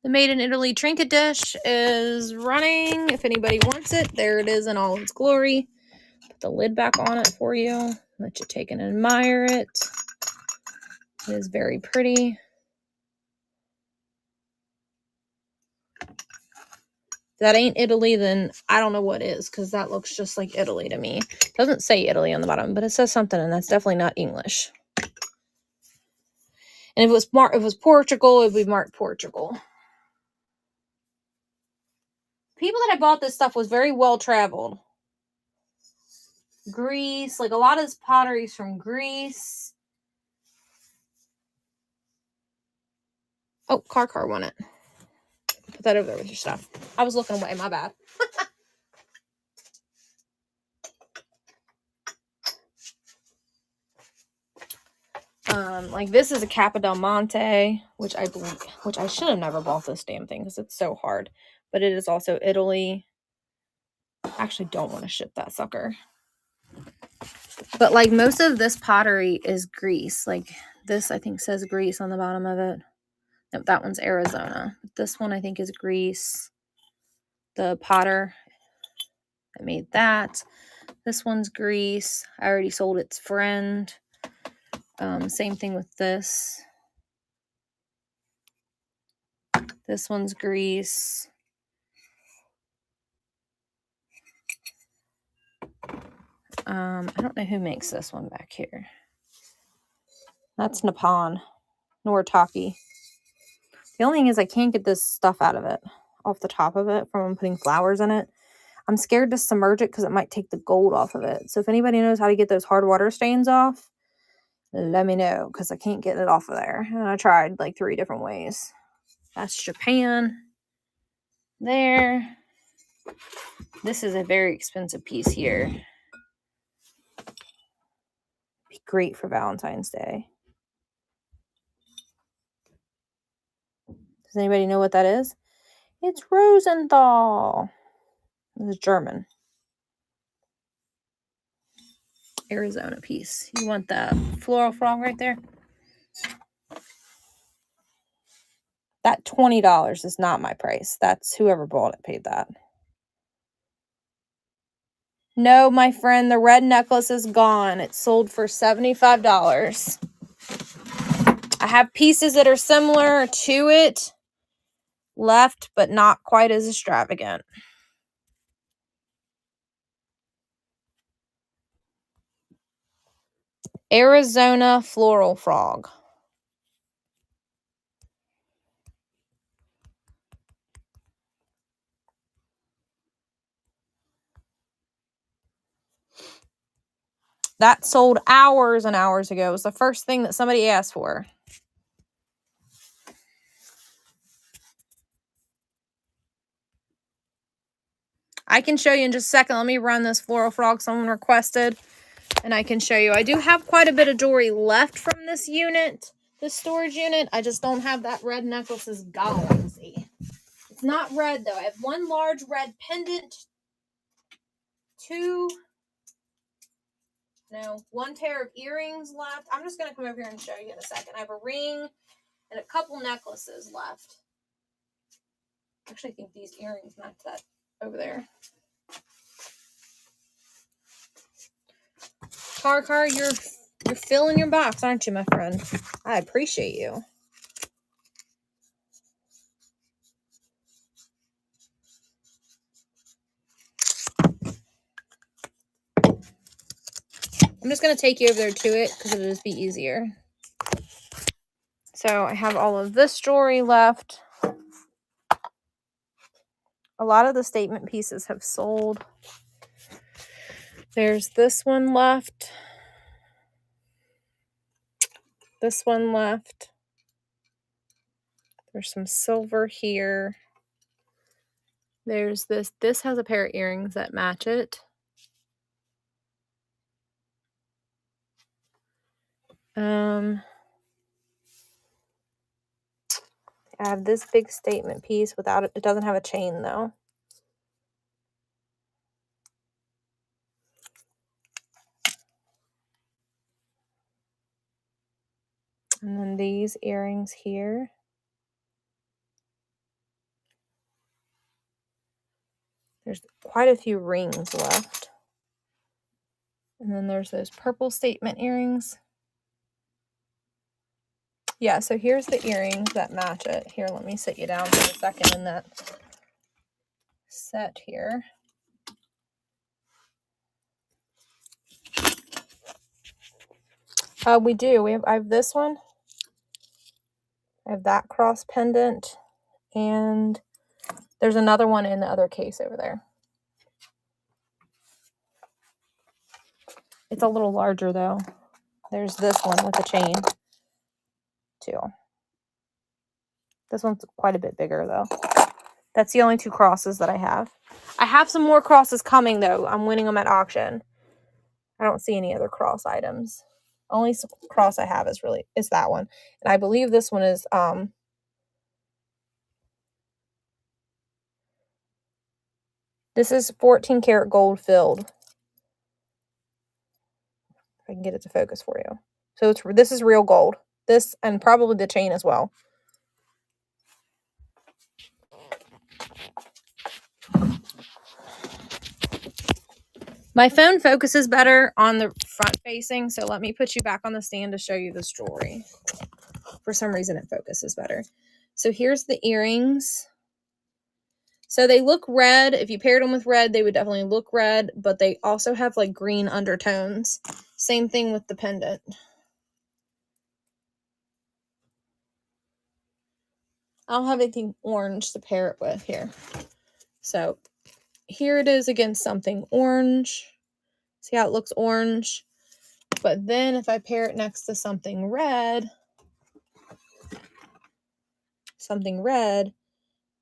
The Made in Italy trinket dish is running. If anybody wants it, there it is in all its glory. Put the lid back on it for you. Let you take and admire it. It is very pretty. If that ain't Italy, then I don't know what is, because that looks just like Italy to me. It doesn't say Italy on the bottom, but it says something, and that's definitely not English. And if it was Portugal, it would be marked Portugal. People that I bought this stuff was very well traveled. Greece, like a lot of this pottery is from Greece. Oh, car won it. Put that over there with your stuff. I was looking away, my bad. Like this is a Capa del Monte, which I should have never bought this damn thing because it's so hard. But it is also Italy. I actually don't want to ship that sucker. But like most of this pottery is Greece. Like this, I think says Greece on the bottom of it. Nope, that one's Arizona. This one I think is Greece. The potter that made that. This one's Greece. I already sold its friend. Same thing with this. This one's Greece. I don't know who makes this one back here. That's Nippon. Noritake. The only thing is I can't get this stuff out of it. Off the top of it from putting flowers in it. I'm scared to submerge it because it might take the gold off of it. So if anybody knows how to get those hard water stains off, let me know, because I can't get it off of there. And I tried like 3 different ways. That's Japan. There. This is a very expensive piece here. Be great for Valentine's Day. Does anybody know what that is? It's Rosenthal. This is German. Arizona piece. You want that floral frog right there? That $20 is not my price. That's whoever bought it paid that. No, my friend, the red necklace is gone. It sold for $75. I have pieces that are similar to it left, but not quite as extravagant. Arizona floral frog. That sold hours and hours ago. It was the first thing that somebody asked for. I can show you in just a second. Let me run this floral frog someone requested, and I can show you. I do have quite a bit of jewelry left from this unit, this storage unit. I just don't have that red necklace is gone. See, it's not red though. I have 1 large red pendant, 1 pair of earrings left. I'm just going to come over here and show you in a second. I have a ring and a couple necklaces left. Actually, I think these earrings match that over there. Car, you're filling your box, aren't you, my friend? I appreciate you. I'm just going to take you over there to it because it'll just be easier. So I have all of this jewelry left. A lot of the statement pieces have sold. There's this one left. this one left. There's some silver here. There's this. This has a pair of earrings that match it. I have this big statement piece without it. It doesn't have a chain though. And then these earrings here. There's quite a few rings left. And then there's those purple statement earrings. Yeah, so here's the earrings that match it. Here, let me sit you down for a second in that set here. We do. I have this one. I have that cross pendant. And there's another one in the other case over there. It's a little larger though. There's this one with a chain too. This one's quite a bit bigger though. That's the only two crosses that I have. I have some more crosses coming though. I'm winning them at auction. I don't see any other cross items. Only cross I have is that one. And I believe this one is this is 14 karat gold filled. If I can get it to focus for you. So this is real gold. This and probably the chain as well. My phone focuses better on the front facing, so let me put you back on the stand to show you this jewelry. For some reason it focuses better. So here's the earrings. So they look red. If you paired them with red, they would definitely look red, but they also have like green undertones. Same thing with the pendant. I don't have anything orange to pair it with here. So here it is against something orange. See how it looks orange? But then if I pair it next to something red,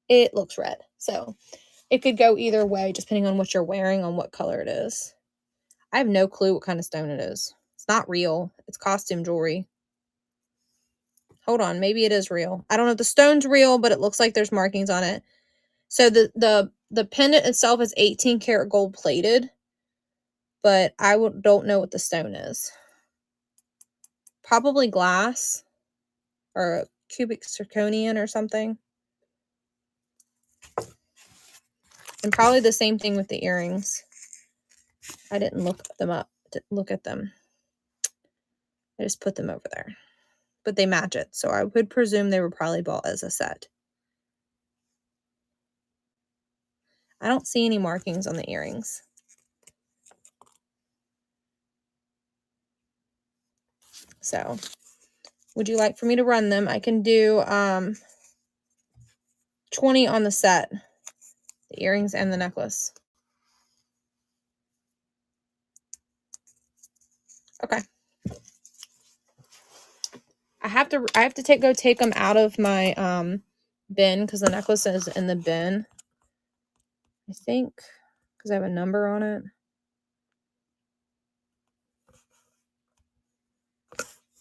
it looks red. So it could go either way, just depending on what you're wearing, on what color it is. I have no clue what kind of stone it is. It's not real. It's costume jewelry. Hold on, maybe it is real. I don't know if the stone's real, but it looks like there's markings on it. So the pendant itself is 18 karat gold plated, but I don't know what the stone is. Probably glass or a cubic zirconian or something. And probably the same thing with the earrings. I didn't look them up, look at them. I just put them over there. But they match it, so I would presume they were probably bought as a set. I don't see any markings on the earrings. So, would you like for me to run them? I can do 20 on the set. The earrings and the necklace. Okay. I have to go take them out of my bin because the necklace is in the bin. I think because I have a number on it.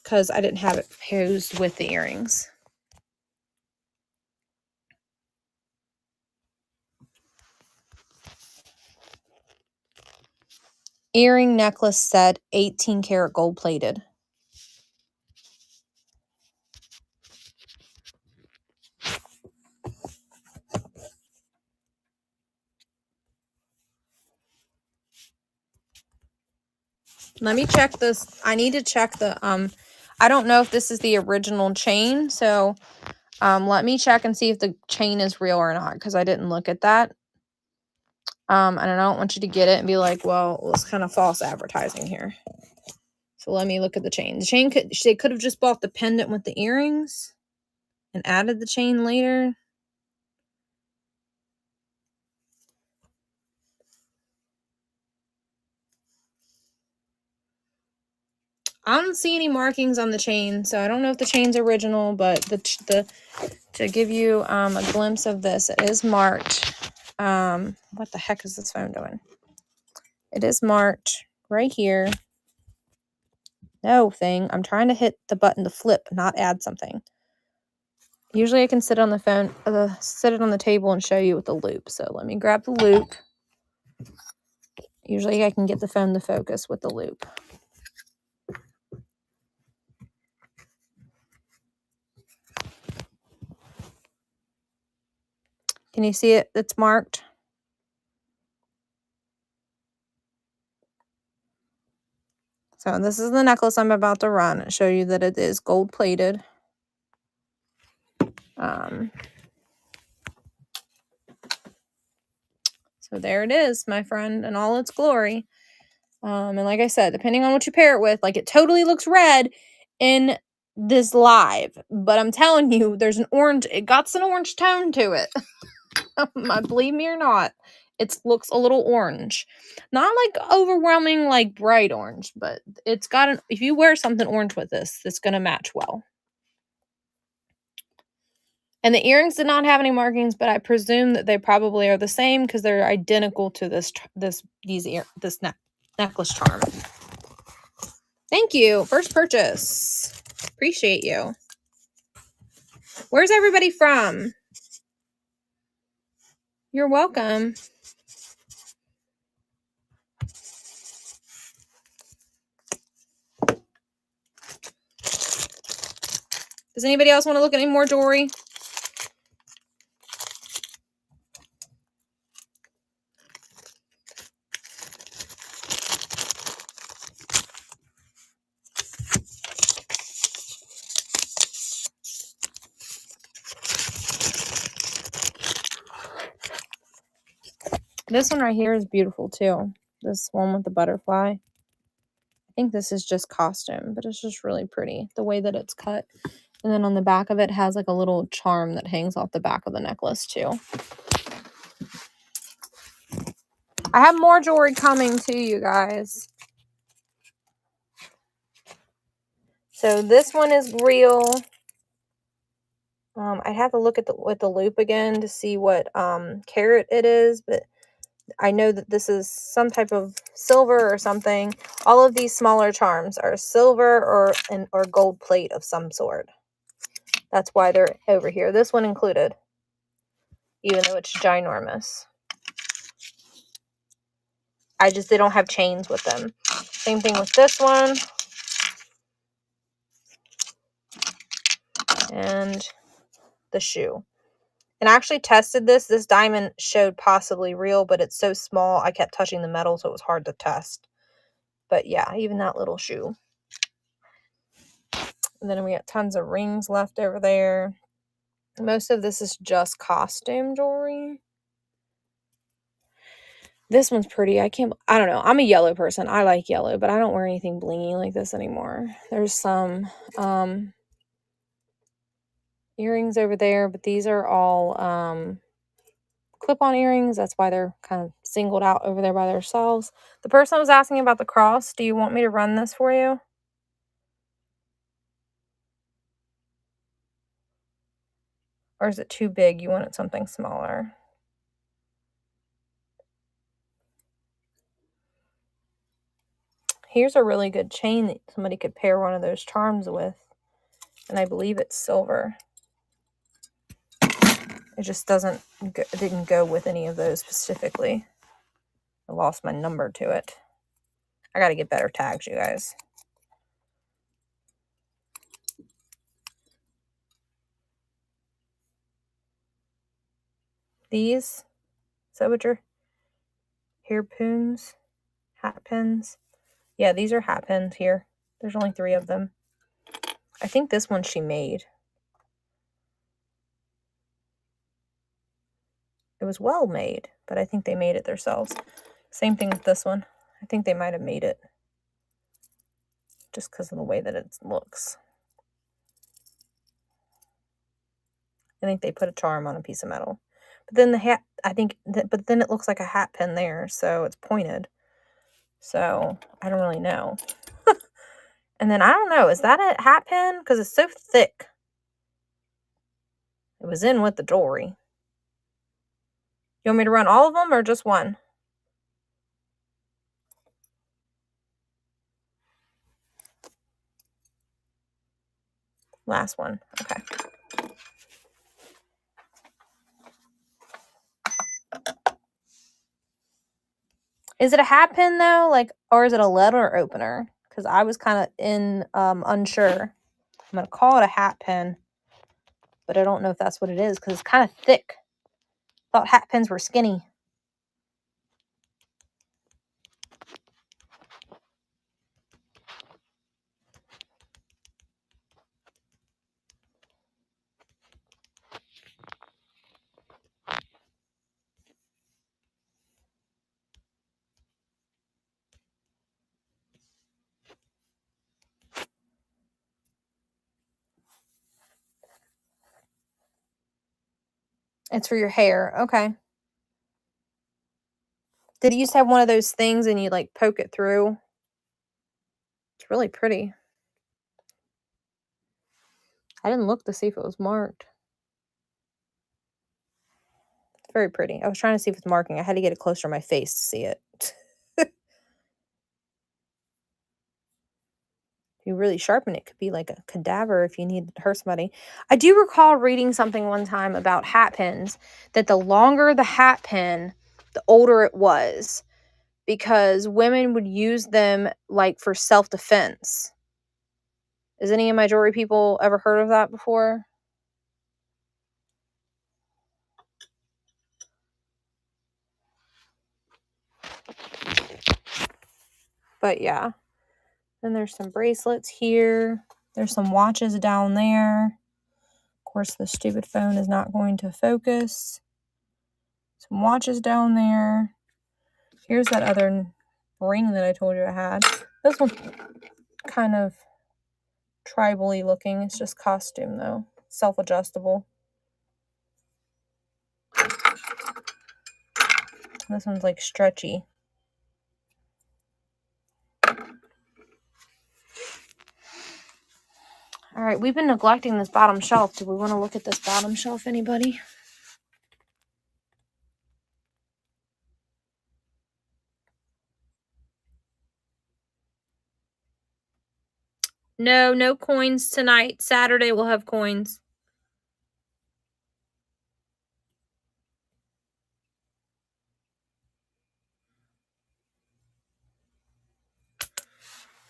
Because I didn't have it posed with the earrings. Earring necklace set, 18 karat gold plated. Let me check this. I need to check the, I don't know if this is the original chain. So, let me check and see if the chain is real or not. Because I didn't look at that. And I don't want you to get it and be like, well, it's kind of false advertising here. So let me look at the chain. The chain they could have just bought the pendant with the earrings and added the chain later. I don't see any markings on the chain, so I don't know if the chain's original, but to give you a glimpse of this, it is marked. What the heck is this phone doing? It is marked right here. No thing. I'm trying to hit the button to flip, not add something. Usually I can sit on the phone, sit it on the table and show you with the loop. So let me grab the loop. Usually I can get the phone to focus with the loop. Can you see it? It's marked. So this is the necklace I'm about to run and show you that it is gold plated. So there it is, my friend, in all its glory. And like I said, depending on what you pair it with, like it totally looks red in this live, but I'm telling you, there's an orange, it got an orange tone to it. Believe me or not, it looks a little orange. Not like overwhelming, like bright orange, but it's got an, if you wear something orange with this, it's going to match well. And the earrings did not have any markings, but I presume that they probably are the same because they're identical to this necklace charm. Thank you. First purchase. Appreciate you. Where's everybody from? You're welcome. Does anybody else want to look at any more jewelry? This one right here is beautiful too. This one with the butterfly. I think this is just costume, but it's just really pretty. The way that it's cut. And then on the back of it has like a little charm that hangs off the back of the necklace too. I have more jewelry coming to you guys. So this one is real. I'd have to look at the loop again to see what carat it is, but I know that this is some type of silver or something. All of these smaller charms are silver or gold plate of some sort. That's why they're over here. This one included, even though it's ginormous. They don't have chains with them. Same thing with this one. And the shoe. And I actually tested this. This diamond showed possibly real, but it's so small. I kept touching the metal, so it was hard to test. But yeah, even that little shoe. And then we got tons of rings left over there. Most of this is just costume jewelry. This one's pretty. I don't know. I'm a yellow person. I like yellow, but I don't wear anything blingy like this anymore. There's some earrings over there, but these are all clip-on earrings. That's why they're kind of singled out over there by themselves. The person was asking about the cross. Do you want me to run this for you? Or is it too big? You wanted something smaller? Here's a really good chain that somebody could pair one of those charms with. And I believe it's silver. It just didn't go with any of those specifically. I lost my number to it. I got to get better tags, you guys. These, is that what your hairpins, hat pins? Yeah, these are hat pins here. There's only 3 of them. I think this one she made. It was well made, but I think they made it themselves. Same thing with this one. I think they might have made it just because of the way that it looks. I think they put a charm on a piece of metal. But then the hat, but then it looks like a hat pin there, so it's pointed. So I don't really know. And then I don't know, is that a hat pin? Because it's so thick. It was in with the jewelry. You want me to run all of them or just one? Last one. Okay. Is it a hat pin though? Like, or is it a letter opener? Because I was kind of unsure. I'm gonna call it a hat pin, but I don't know if that's what it is because it's kind of thick. Thought hat pins were skinny. It's for your hair. Okay. Did it used to have one of those things and you like poke it through? It's really pretty. I didn't look to see if it was marked. It's very pretty. I was trying to see if it's marking. I had to get it closer to my face to see it. If you really sharpen it, could be like a cadaver if you need to hurt somebody. I do recall reading something one time about hat pins, that the longer the hat pin, the older it was, because women would use them like for self-defense. Has any of my jewelry people ever heard of that before? But yeah. Then there's some bracelets here. There's some watches down there. Of course, the stupid phone is not going to focus. Some watches down there. Here's that other ring that I told you I had. This one's kind of tribal-y looking. It's just costume though. Self-adjustable. This one's like stretchy. All right, we've been neglecting this bottom shelf. Do we want to look at this bottom shelf, anybody? No, no coins tonight. Saturday we'll have coins.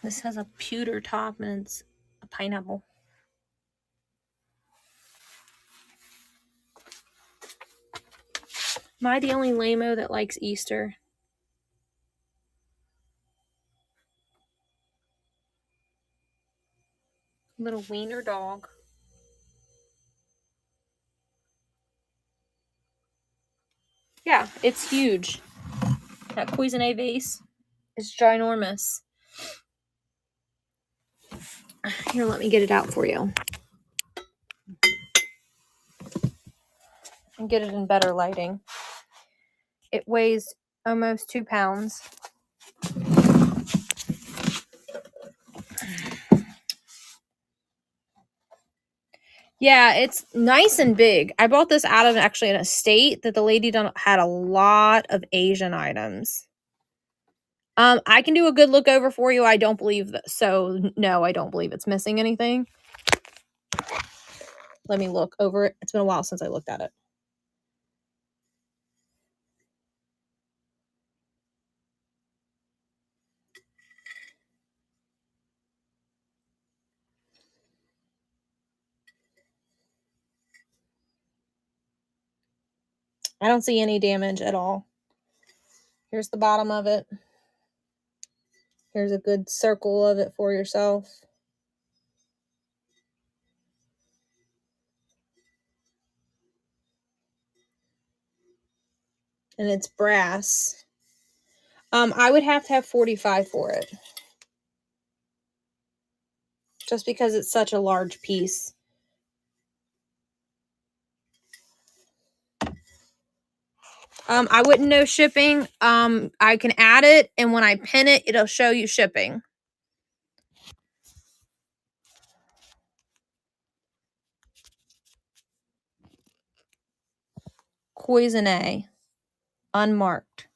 This has a pewter top and it's a pineapple. Am I the only lame-o that likes Easter? Little wiener dog. Yeah, it's huge. That Cuisinart vase is ginormous. Here, let me get it out for you. And get it in better lighting. It weighs almost 2 pounds. Yeah, it's nice and big. I bought this out of actually an estate that the lady had a lot of Asian items. I can do a good look over for you. I don't believe that. So no, I don't believe it's missing anything. Let me look over it. It's been a while since I looked at it. I don't see any damage at all. Here's the bottom of it. Here's a good circle of it for yourself. And it's brass. I would have to have 45 for it. Just because it's such a large piece. I wouldn't know shipping. I can add it, and when I pin it, it'll show you shipping. Poison-A, unmarked.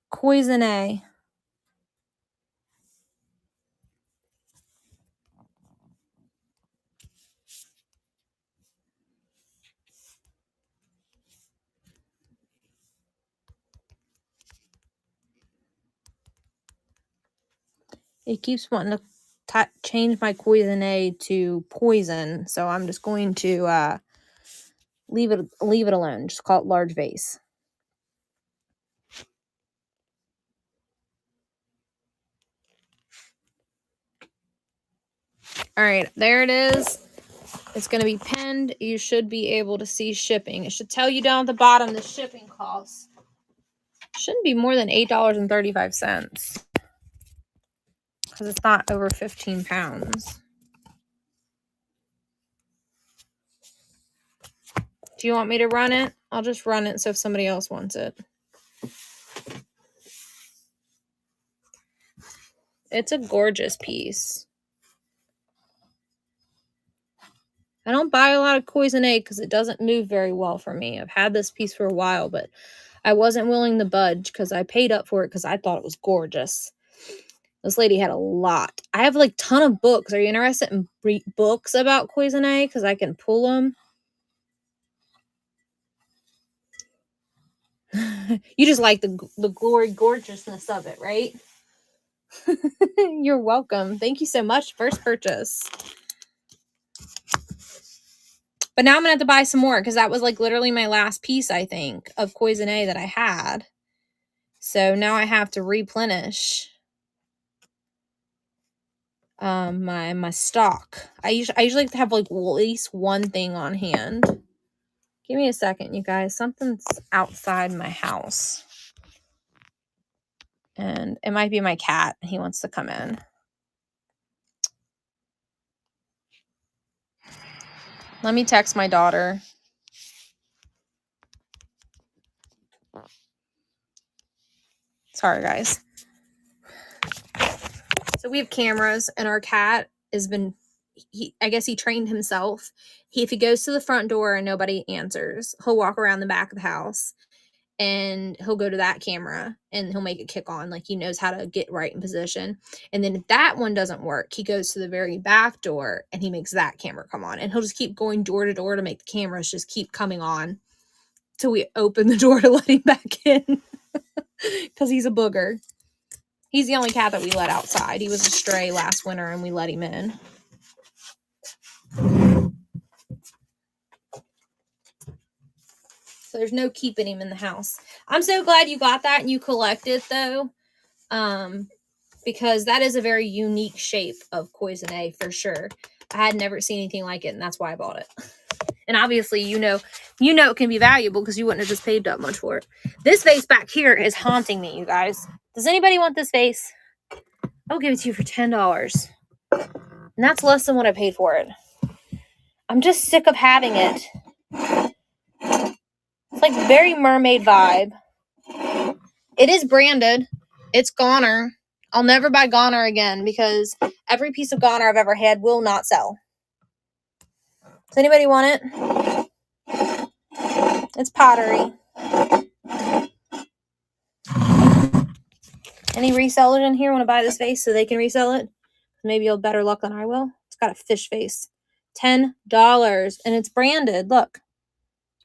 Poison-A. It keeps wanting to change my Poison-A to poison, so I'm just going to leave it alone. Just call it large vase. All right, there it is. It's going to be pinned. You should be able to see shipping. It should tell you down at the bottom the shipping costs. Shouldn't be more than $8.35 because it's not over 15 pounds. Do you want me to run it? I'll just run it so if somebody else wants it. It's a gorgeous piece. I don't buy a lot of Poison-A because it doesn't move very well for me. I've had this piece for a while, but I wasn't willing to budge because I paid up for it because I thought it was gorgeous. This lady had a lot. I have like a ton of books. Are you interested in books about Poison-A? Because I can pull them. You just like the glory gorgeousness of it, right? You're welcome. Thank you so much. First purchase. But now I'm going to have to buy some more because that was like literally my last piece, I think, of Poison-A that I had. So now I have to replenish my stock. I usually like to have like at least one thing on hand. Give me a second, you guys. Something's outside my house. And it might be my cat. He wants to come in. Let me text my daughter. Sorry, guys. So we have cameras, and our cat has been, I guess he trained himself. If he goes to the front door and nobody answers, he'll walk around the back of the house, and he'll go to that camera, and he'll make it kick on. Like, he knows how to get right in position. And then if that one doesn't work, he goes to the very back door, and he makes that camera come on. And he'll just keep going door to door to make the cameras just keep coming on till we open the door to let him back in. Because he's a booger. He's the only cat that we let outside. He was a stray last winter, and we let him in. So there's no keeping him in the house. I'm so glad you got that and you collect it, though. Because that is a very unique shape of Poison-A for sure. I had never seen anything like it, and that's why I bought it. And obviously, you know it can be valuable because you wouldn't have just paid that much for it. This vase back here is haunting me, you guys. Does anybody want this vase? I'll give it to you for $10. And that's less than what I paid for it. I'm just sick of having it. It's like very mermaid vibe. It is branded. It's Goner. I'll never buy Goner again because every piece of Goner I've ever had will not sell. Does anybody want it? It's pottery. Any resellers in here want to buy this vase so they can resell it? Maybe you'll have better luck than I will. It's got a fish face. $10. And it's branded. Look.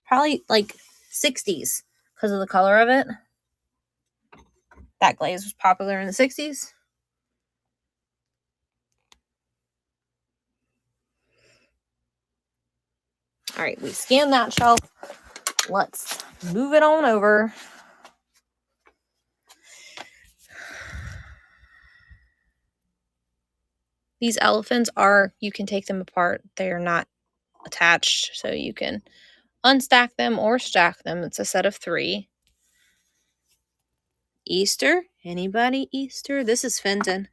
Probably like 60s because of the color of it. That glaze was popular in the 60s. All right, we scanned that shelf. Let's move it on over. These elephants you can take them apart. They are not attached, so you can unstack them or stack them. It's a set of 3. Easter? Anybody Easter? This is Fenton.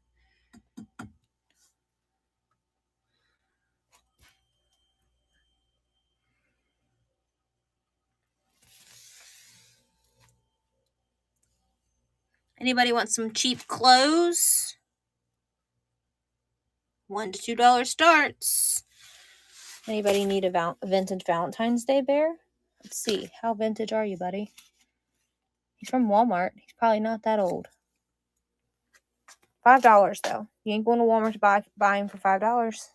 Anybody want some cheap clothes? $1 to $2 starts. Anybody need a vintage Valentine's Day bear? Let's see. How vintage are you, buddy? He's from Walmart. He's probably not that old. $5 though. You ain't going to Walmart to buy him for $5.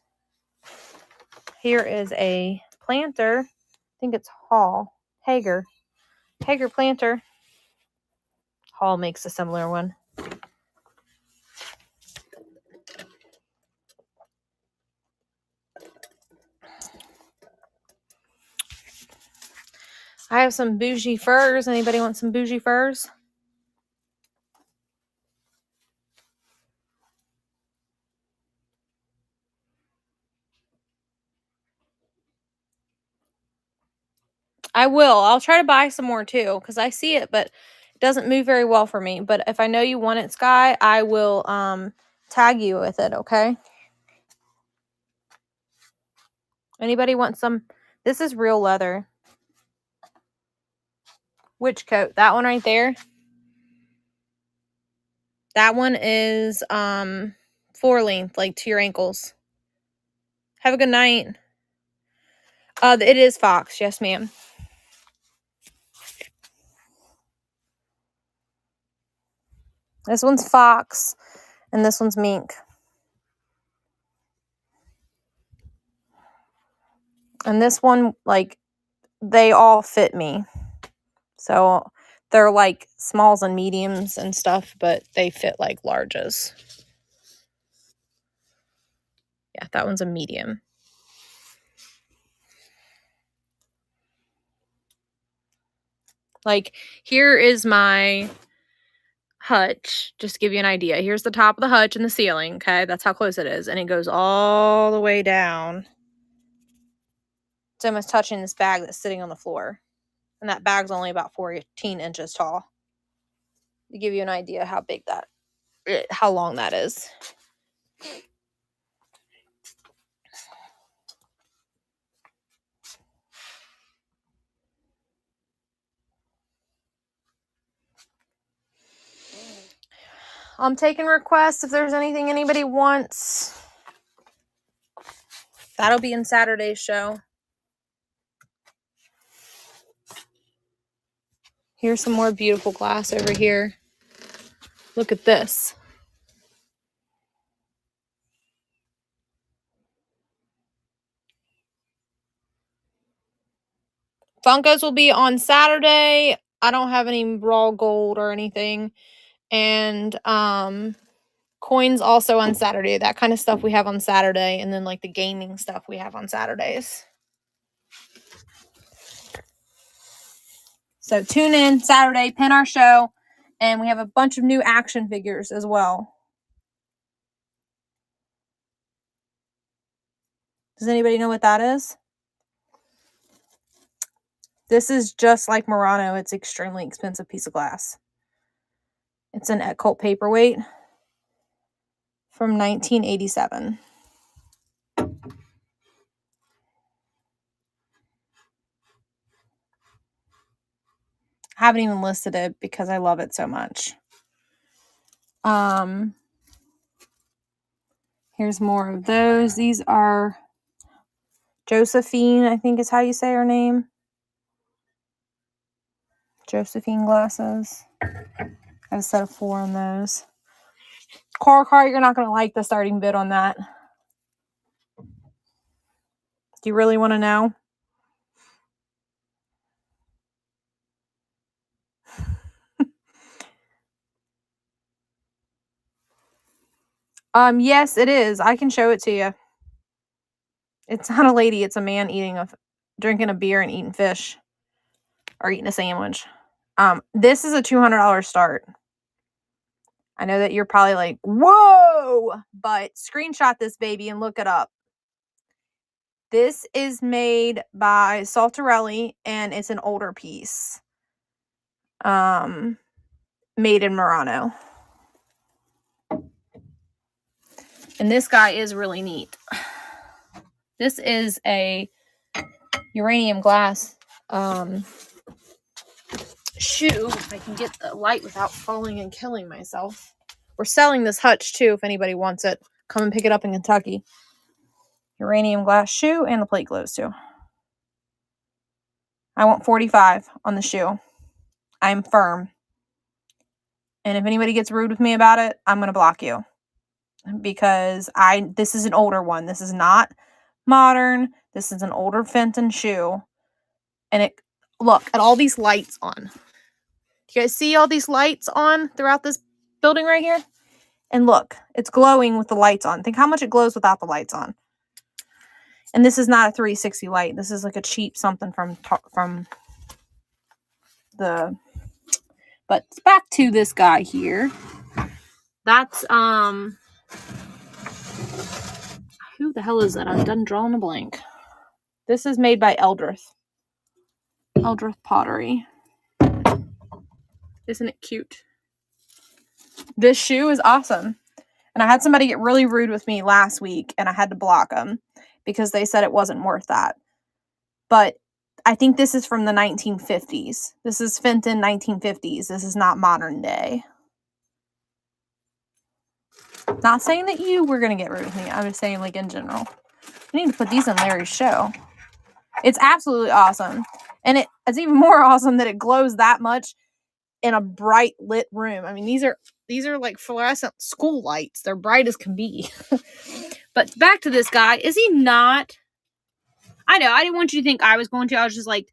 Here is a planter. I think it's Hager planter. Hall makes a similar one. I have some bougie furs. Anybody want some bougie furs? I will. I'll try to buy some more too because I see it, but it doesn't move very well for me. But if I know you want it, Sky, I will tag you with it, okay? Anybody want some? This is real leather. Which coat? That one right there? That one is 4-length, like to your ankles. Have a good night. It is Fox. Yes, ma'am. This one's Fox, and this one's mink. And this one, like, they all fit me. So they're like smalls and mediums and stuff, but they fit like larges. Yeah, that one's a medium. Like, here is my hutch, just to give you an idea. Here's the top of the hutch and the ceiling, okay? That's how close it is. And it goes all the way down. It's almost touching this bag that's sitting on the floor. And that bag's only about 14 inches tall. To give you an idea how big how long that is. I'm taking requests if there's anything anybody wants. That'll be in Saturday's show. Here's some more beautiful glass over here. Look at this. Funkos will be on Saturday. I don't have any raw gold or anything. And coins also on Saturday. That kind of stuff we have on Saturday. And then like the gaming stuff we have on Saturdays. So tune in Saturday, pin our show. And we have a bunch of new action figures as well. Does anybody know what that is? This is just like Murano. It's an extremely expensive piece of glass. It's an Eckholt paperweight from 1987. I haven't even listed it because I love it so much. Here's more of those. These are Josephine, I think is how you say her name. Josephine glasses. I have a set of 4 on those. Car, you're not going to like the starting bid on that. Do you really want to know? Yes, it is. I can show it to you. It's not a lady. It's a man drinking a beer and eating fish. Or eating a sandwich. This is a $200 start. I know that you're probably like, whoa! But screenshot this baby and look it up. This is made by Saltarelli, and it's an older piece. Made in Murano. And this guy is really neat. This is a uranium glass shoe. If I can get the light without falling and killing myself. We're selling this hutch too if anybody wants it. Come and pick it up in Kentucky. Uranium glass shoe and the plate glows too. I want 45 on the shoe. I'm firm. And if anybody gets rude with me about it, I'm going to block you. Because this is an older one. This is not modern. This is an older Fenton shoe. And look at all these lights on. Do you guys see all these lights on throughout this building right here? And look, it's glowing with the lights on. Think how much it glows without the lights on. And this is not a 360 light. This is like a cheap something from the... But back to this guy here. That's, who the hell is that? I'm done drawing a blank. This is made by Eldrith. Eldrith Pottery. Isn't it cute? This shoe is awesome. And I had somebody get really rude with me last week, and I had to block them because they said it wasn't worth that. But I think this is from the 1950s. This is Fenton 1950s. This is not modern day. Not saying that you were going to get rude with me. I'm just saying, like, in general. I need to put these in Larry's show. It's absolutely awesome. And it's even more awesome that it glows that much in a bright lit room. I mean, these are like fluorescent school lights. They're bright as can be. But back to this guy. Is he not? I know. I didn't want you to think I was going to. I was just like,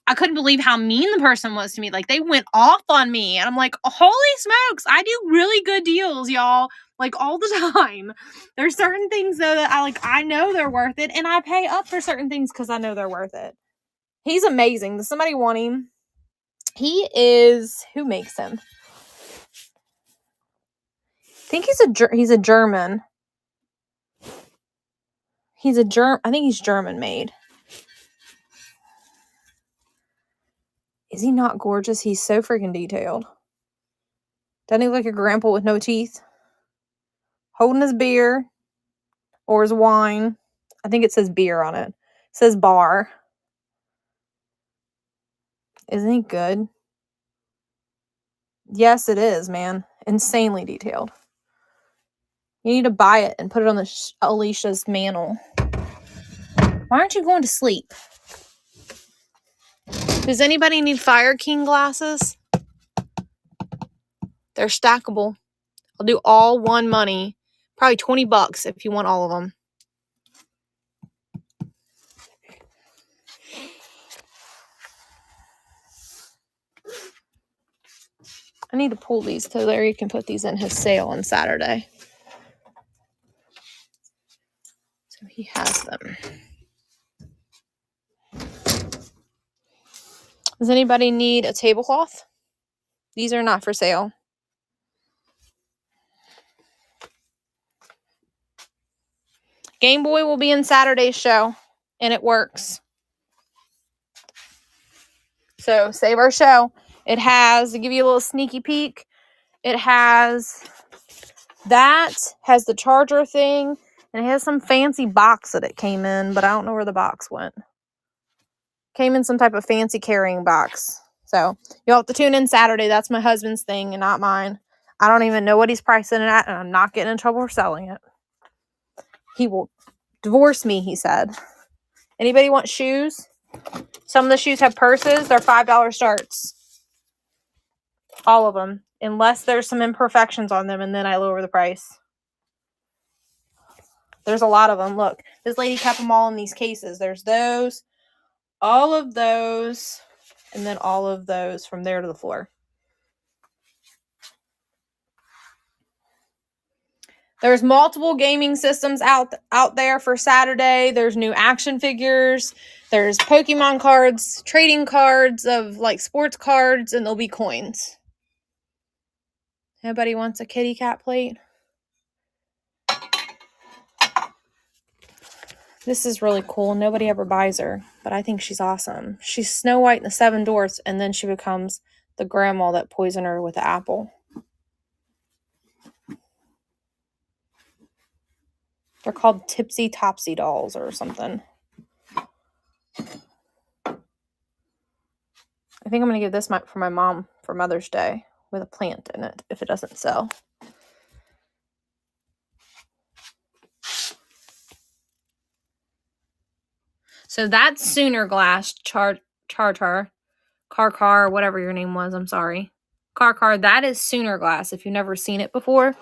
I couldn't believe how mean the person was to me. Like, they went off on me. And I'm like, holy smokes. I do really good deals, y'all. Like, all the time. There's certain things, though, that I know they're worth it. And I pay up for certain things because I know they're worth it. He's amazing. Does somebody want him? He is... Who makes him? I think he's a German. I think he's German made. Is he not gorgeous? He's so freaking detailed. Doesn't he look like a grandpa with no teeth? Holding his beer. Or his wine. I think it says beer on it. It says bar. Isn't he good? Yes, it is, man. Insanely detailed. You need to buy it and put it on Alicia's mantle. Why aren't you going to sleep? Does anybody need Fire King glasses? They're stackable. I'll do all one money. Probably $20 if you want all of them. I need to pull these so Larry can put these in his sale on Saturday. So he has them. Does anybody need a tablecloth? These are not for sale. Game Boy will be in Saturday's show, and it works. So save our show. It has, to give you a little sneaky peek, it has the charger thing, and it has some fancy box that it came in, but I don't know where the box went. Came in some type of fancy carrying box. So you'll have to tune in Saturday. That's my husband's thing and not mine. I don't even know what he's pricing it at, and I'm not getting in trouble for selling it. He will divorce me, he said. Anybody want shoes? Some of the shoes have purses. They're $5 starts. All of them. Unless there's some imperfections on them, and then I lower the price. There's a lot of them. Look, this lady kept them all in these cases. There's those, all of those, and then all of those from there to the floor. There's multiple gaming systems out there for Saturday. There's new action figures. There's Pokemon cards, trading cards of like sports cards, and there'll be coins. Anybody wants a kitty cat plate? This is really cool. Nobody ever buys her, but I think she's awesome. She's Snow White and the Seven Dwarfs, and then she becomes the grandma that poisoned her with the apple. They're called Tipsy Topsy dolls or something. I think I'm going to give this for my mom for Mother's Day with a plant in it if it doesn't sell. So that's Sooner Glass Charter. Car, whatever your name was, I'm sorry. Car, that is Sooner Glass if you've never seen it before.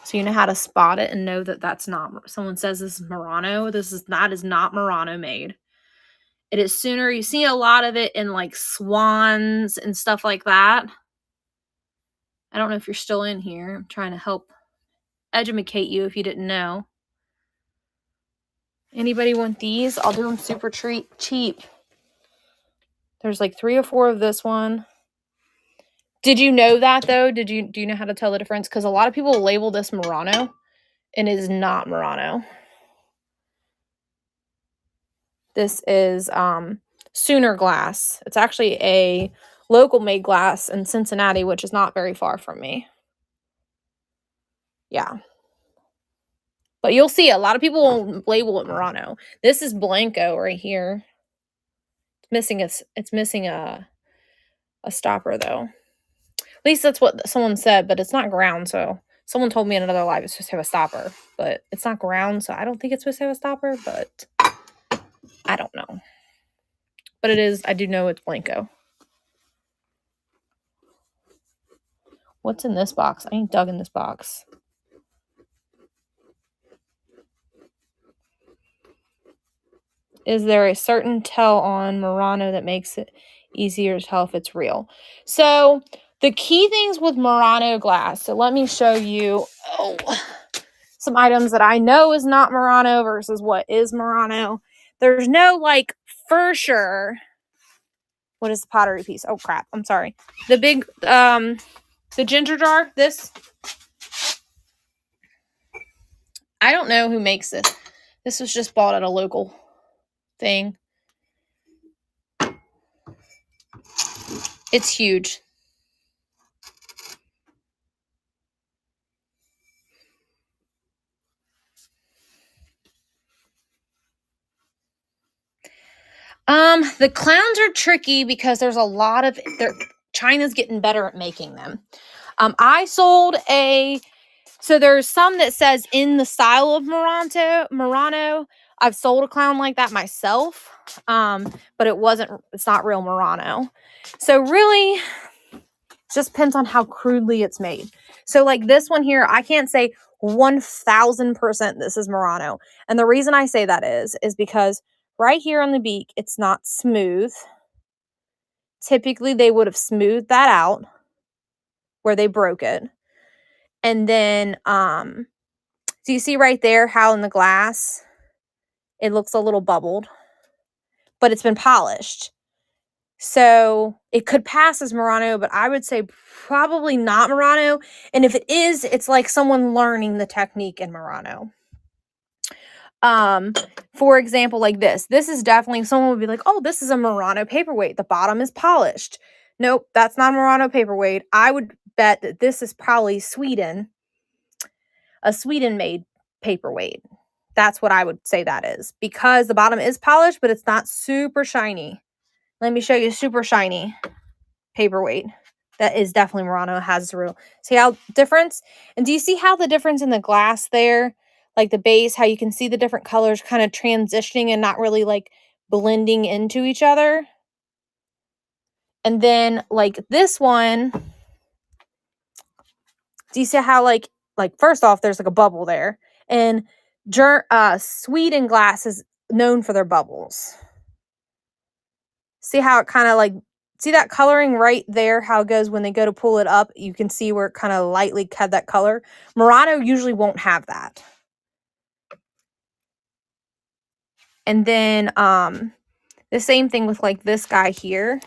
So you know how to spot it and know that that's not, someone says this is Murano. That is not Murano made. It is Sooner. You see a lot of it in like swans and stuff like that. I don't know if you're still in here. I'm trying to help educate you if you didn't know. Anybody want these? I'll do them super cheap. There's like 3 or 4 of this one. Did you know that though? Do you know how to tell the difference? Because a lot of people label this Murano and it is not Murano. This is Sooner Glass. It's actually a local made glass in Cincinnati, which is not very far from me. Yeah. But you'll see a lot of people will label it Murano. This is Blanco right here. It's missing a stopper though. At least that's what someone said, but it's not ground, so someone told me in another live it's supposed to have a stopper, but it's not ground, so I don't think it's supposed to have a stopper, but I don't know. But it is, I do know it's Blanco. What's in this box? I ain't dug in this box. Is there a certain tell on Murano that makes it easier to tell if it's real? So the key things with Murano glass, so let me show you some items that I know is not Murano versus what is Murano. There's no like for sure. What is the pottery piece? Oh crap, I'm sorry. The big the ginger jar, this. I don't know who makes this. This was just bought at a local thing. It's huge. The clowns are tricky because there's a lot of China's getting better at making them. I sold so there's some that says in the style of Murano. I've sold a clown like that myself. But it's not real Murano. So really it just depends on how crudely it's made. So like this one here, I can't say 1000% this is Murano. And the reason I say that is because right here on the beak, it's not smooth. Typically, they would have smoothed that out where they broke it. And then, do you see right there how in the glass, it looks a little bubbled, but it's been polished. So it could pass as Murano, but I would say probably not Murano. And if it is, it's like someone learning the technique in Murano. For example, like this is definitely, someone would be like, oh, this is a Murano paperweight. The bottom is polished. Nope, that's not a Murano paperweight. I would bet that this is probably a Sweden made paperweight. That's what I would say that is, because the bottom is polished, but it's not super shiny. Let me show you a super shiny paperweight. That is definitely Murano. Has the real, see how difference? And do you see how the difference in the glass there? Like the base, how you can see the different colors kind of transitioning and not really like blending into each other. And then like this one, do you see how like first off, there's like a bubble there. And Sweden glass is known for their bubbles. See how it kind of like, see that coloring right there, how it goes when they go to pull it up? You can see where it kind of lightly had that color. Murano usually won't have that. And then the same thing with like this guy here.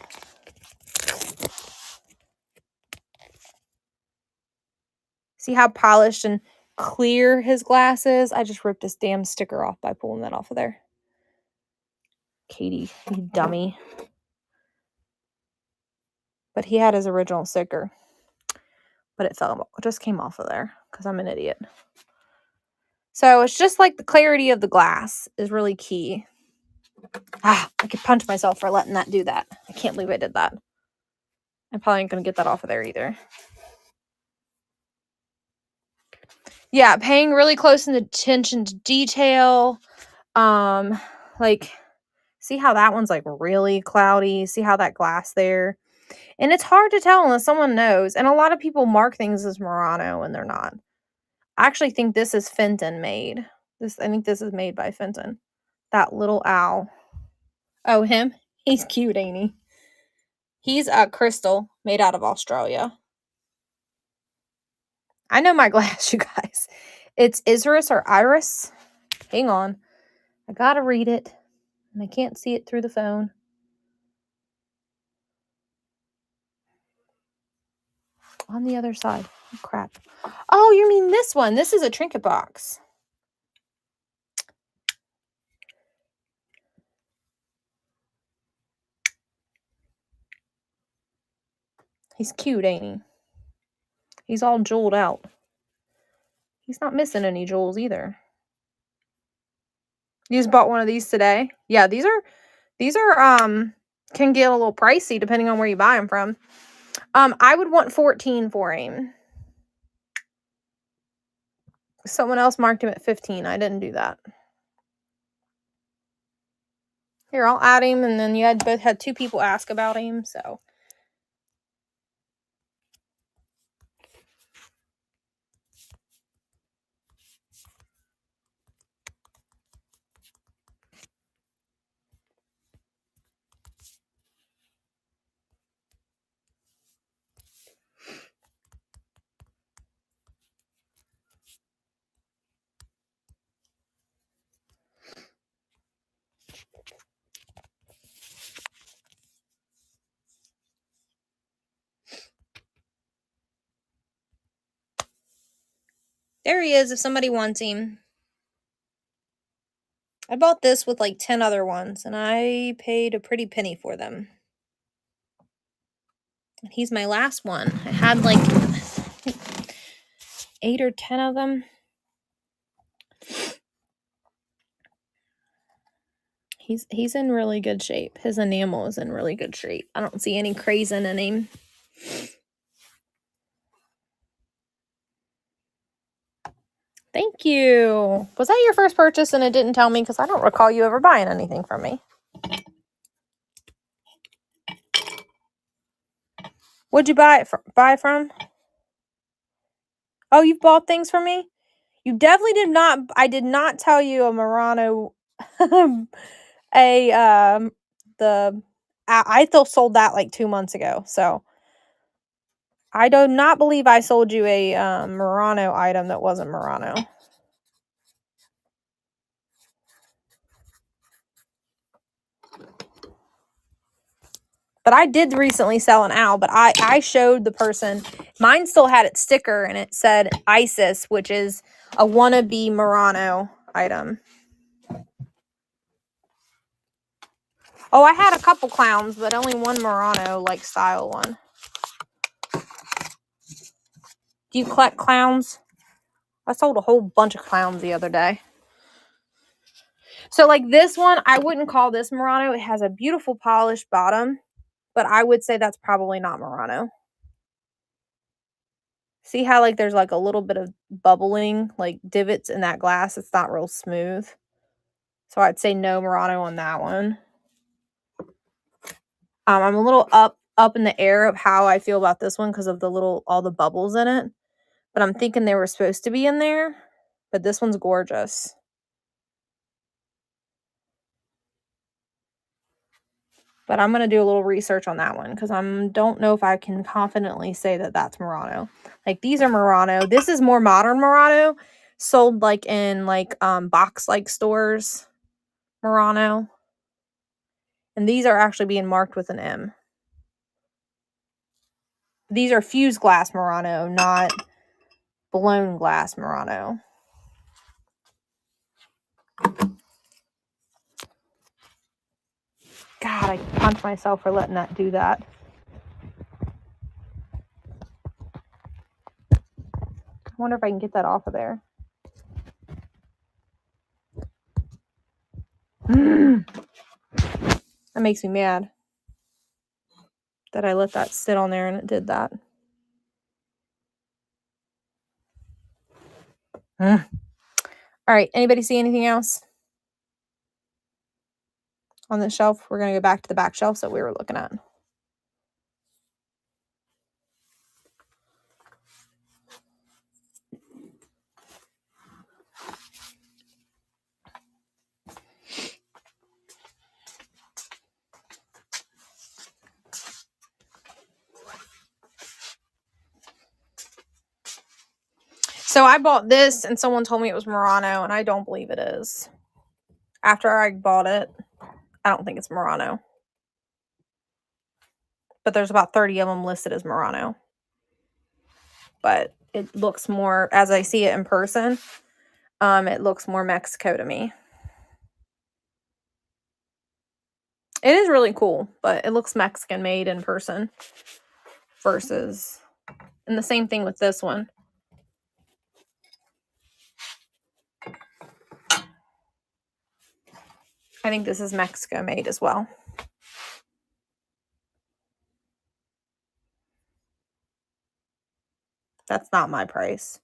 See how polished and clear his glass is? I just ripped this damn sticker off by pulling that off of there. Katie, you dummy. But he had his original sticker. But it just came off of there because I'm an idiot. So it's just like the clarity of the glass is really key. I could punch myself for letting that do that. I can't believe I did that. I probably ain't gonna get that off of there either. Yeah, paying really close attention to detail. Like, see how that one's like really cloudy? See how that glass there? And it's hard to tell unless someone knows. And a lot of people mark things as Murano and they're not. I actually think this is Fenton made. I think this is made by Fenton. That little owl. Oh, him? He's cute, ain't he? He's a crystal made out of Australia. I know my glass, you guys. It's Iris or Iris. Hang on. I gotta read it. And I can't see it through the phone. On the other side. Oh, crap. Oh, you mean this one. This is a trinket box. He's cute, ain't he? He's all jeweled out. He's not missing any jewels either. You just bought one of these today? Yeah, these are can get a little pricey depending on where you buy them from. I would want 14 for him. Someone else marked him at 15. I didn't do that. Here, I'll add him, and then you both had 2 people ask about him, so. There he is if somebody wants him. I bought this with like 10 other ones, and I paid a pretty penny for them. He's my last one. I had like 8 or 10 of them. He's in really good shape. His enamel is in really good shape. I don't see any crazing in him. Thank you. Was that your first purchase and it didn't tell me? Because I don't recall you ever buying anything from me. What'd you buy from? Oh, you've bought things from me? You definitely did not. I did not tell you a Murano. I sold that like 2 months ago. So I do not believe I sold you a Murano item that wasn't Murano. But I did recently sell an owl, but I showed the person. Mine still had its sticker, and it said Isis, which is a wannabe Murano item. Oh, I had a couple clowns, but only one Murano, like, style one. Do you collect clowns? I sold a whole bunch of clowns the other day. So, like, this one, I wouldn't call this Murano. It has a beautiful polished bottom, but I would say that's probably not Murano. See how, like, there's, like, a little bit of bubbling, like, divots in that glass? It's not real smooth. So I'd say no Murano on that one. I'm a little up in the air of how I feel about this one because of all the bubbles in it. But I'm thinking they were supposed to be in there. But this one's gorgeous. But I'm going to do a little research on that one because I don't know if I can confidently say that that's Murano. Like, these are Murano. This is more modern Murano. Sold, like, in, like, box-like stores. Murano. And these are actually being marked with an M. These are fused glass Murano, not blown glass Murano. God, I punch myself for letting that do that. I wonder if I can get that off of there. That makes me mad. that I let that sit on there and it did that. All right. Anybody see anything else on this shelf? We're going to go back to the back shelves that we were looking at. So I bought this and someone told me it was Murano, and I don't believe it is. After I bought it, I don't think it's Murano. But there's about 30 of them listed as Murano. But it looks more, as I see it in person, it looks more Mexico to me. It is really cool, but it looks Mexican made in person versus, and the same thing with this one. I think this is Mexico made as well. That's not my price.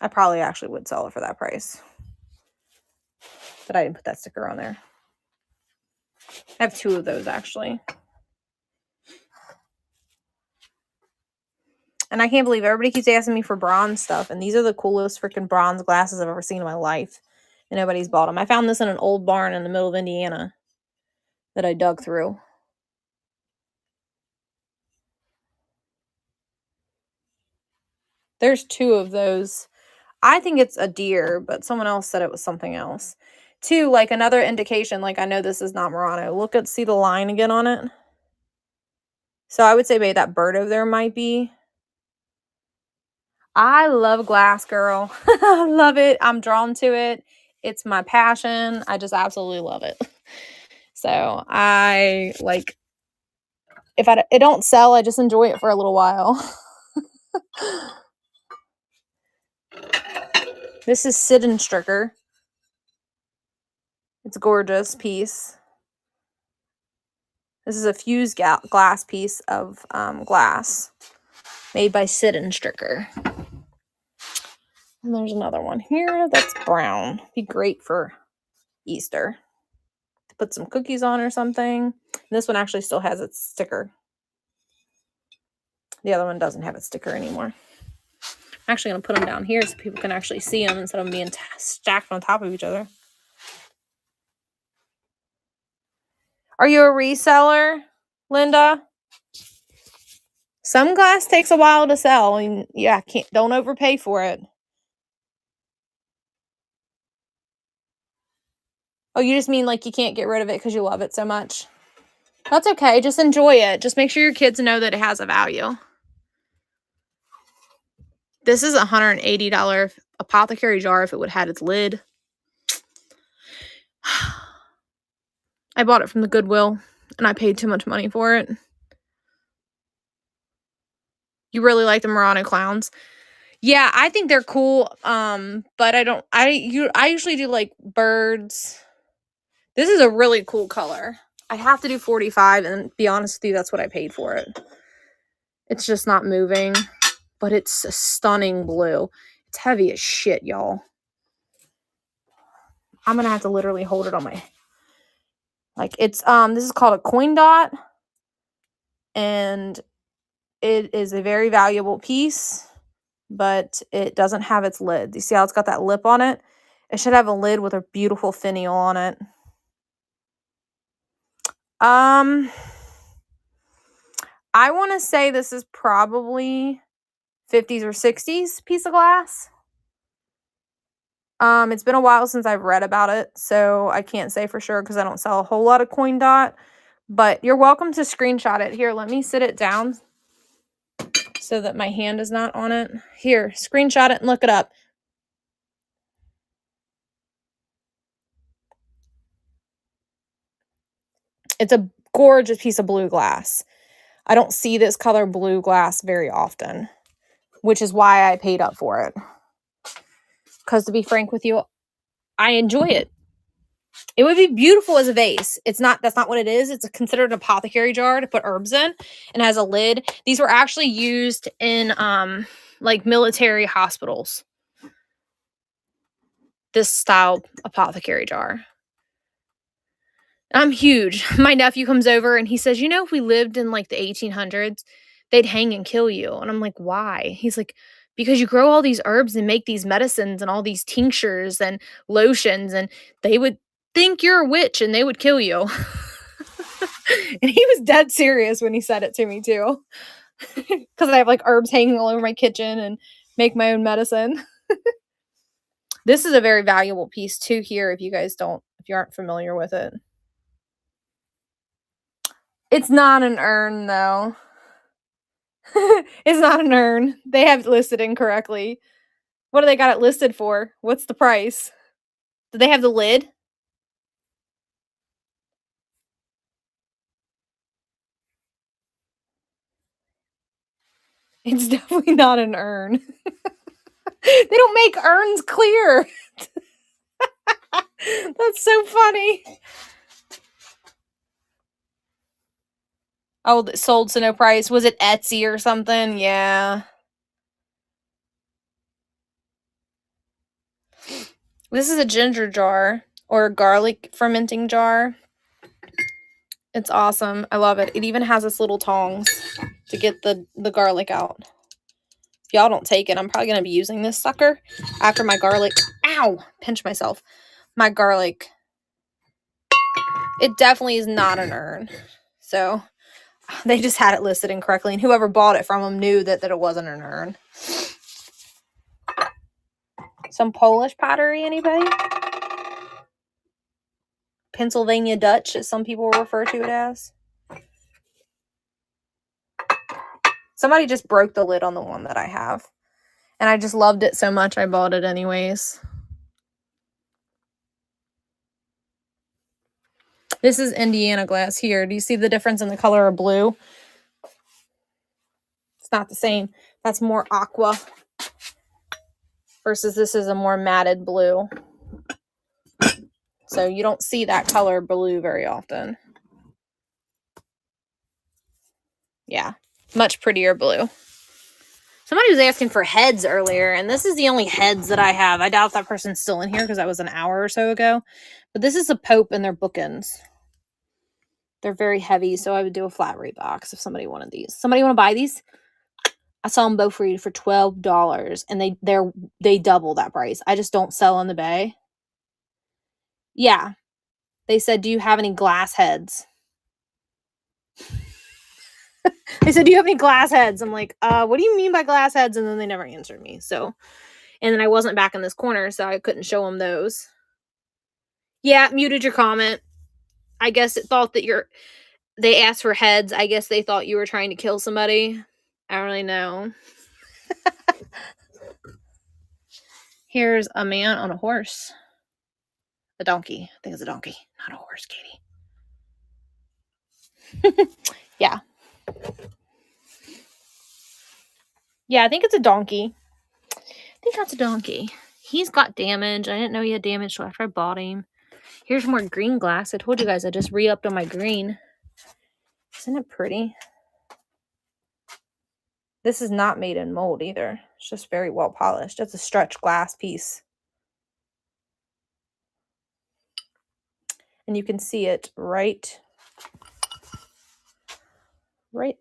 I probably actually would sell it for that price. But I didn't put that sticker on there. I have 2 of those actually. And I can't believe everybody keeps asking me for bronze stuff. And these are the coolest freaking bronze glasses I've ever seen in my life. And nobody's bought them. I found this in an old barn in the middle of Indiana that I dug through. There's 2 of those. I think it's a deer, but someone else said it was something else. 2, like another indication, like I know this is not Murano. Look at, see the line again on it? So I would say maybe that bird over there might be. I love glass, girl. I love it. I'm drawn to it. It's my passion. I just absolutely love it. So I like, if it don't sell, I just enjoy it for a little while. This is Sidden Stricker. It's a gorgeous piece. This is a fused glass piece of glass made by Sidden Stricker. And there's another one here that's brown. Be great for Easter. To put some cookies on or something. And this one actually still has its sticker. The other one doesn't have its sticker anymore. I'm actually going to put them down here so people can actually see them instead of them being stacked on top of each other. Are you a reseller, Linda? Some glass takes a while to sell. And yeah, don't overpay for it. Oh, you just mean like you can't get rid of it because you love it so much? That's okay. Just enjoy it. Just make sure your kids know that it has a value. This is a $180 apothecary jar if it would have had its lid. I bought it from the Goodwill and I paid too much money for it. You really like the Murano clowns? Yeah, I think they're cool. But I usually do like birds. This is a really cool color. I have to do 45 and be honest with you, that's what I paid for it. It's just not moving, but it's a stunning blue. It's heavy as shit, y'all. I'm going to have to literally hold it on my, like it's, this is called a coin dot and it is a very valuable piece, but it doesn't have its lid. You see how it's got that lip on it? It should have a lid with a beautiful finial on it. I want to say this is probably 50s or 60s piece of glass. It's been a while since I've read about it, so I can't say for sure because I don't sell a whole lot of coin dot, but you're welcome to screenshot it. Here, let me sit it down so that my hand is not on it. Here, screenshot it and look it up. It's a gorgeous piece of blue glass. I don't see this color blue glass very often, which is why I paid up for it. Because to be frank with you, I enjoy it. It would be beautiful as a vase. It's not, that's not what it is. It's considered an apothecary jar to put herbs in and has a lid. These were actually used in like military hospitals. This style apothecary jar. I'm huge. My nephew comes over and he says, you know, if we lived in like the 1800s, they'd hang and kill you. And I'm like, why? He's like, because you grow all these herbs and make these medicines and all these tinctures and lotions, and they would think you're a witch and they would kill you. And he was dead serious when he said it to me too. Because I have like herbs hanging all over my kitchen and make my own medicine. This is a very valuable piece too here if you aren't familiar with it. It's not an urn though. It's not an urn. They have it listed incorrectly. What do they got it listed for? What's the price? Do they have the lid? It's definitely not an urn. They don't make urns clear. That's so funny. Oh, it sold to no price. Was it Etsy or something? Yeah. This is a ginger jar or a garlic fermenting jar. It's awesome. I love it. It even has this little tongs to get the garlic out. If y'all don't take it, I'm probably going to be using this sucker after my garlic. Ow! Pinch myself. My garlic. It definitely is not an urn. So they just had it listed incorrectly, and whoever bought it from them knew that it wasn't an urn. Some Polish pottery, anybody? Pennsylvania Dutch, as some people refer to it as. Somebody just broke the lid on the one that I have. And I just loved it so much I bought it anyways. This is Indiana glass here. Do you see the difference in the color of blue? It's not the same. That's more aqua. Versus this is a more matted blue. So you don't see that color blue very often. Yeah, much prettier blue. Somebody was asking for heads earlier, and this is the only heads that I have. I doubt that person's still in here because that was an hour or so ago. But this is a Pope and they're bookends. They're very heavy, so I would do a flat rate box if somebody wanted these. Somebody want to buy these? I saw them both for $12, and they double that price. I just don't sell on the Bay. Yeah. They said, do you have any glass heads? They said, do you have any glass heads? I'm like, what do you mean by glass heads? And then they never answered me. So, and then I wasn't back in this corner, so I couldn't show them those. Yeah, muted your comment. I guess it thought that they asked for heads. I guess they thought you were trying to kill somebody. I don't really know. Here's a man on a horse. A donkey. I think it's a donkey, not a horse, Katie. Yeah. Yeah, I think it's a donkey. I think that's a donkey. He's got damage. I didn't know he had damage till after I bought him. Here's more green glass. I told you guys I just re-upped on my green. Isn't it pretty? This is not made in mold either. It's just very well polished. It's a stretch glass piece. And you can see it right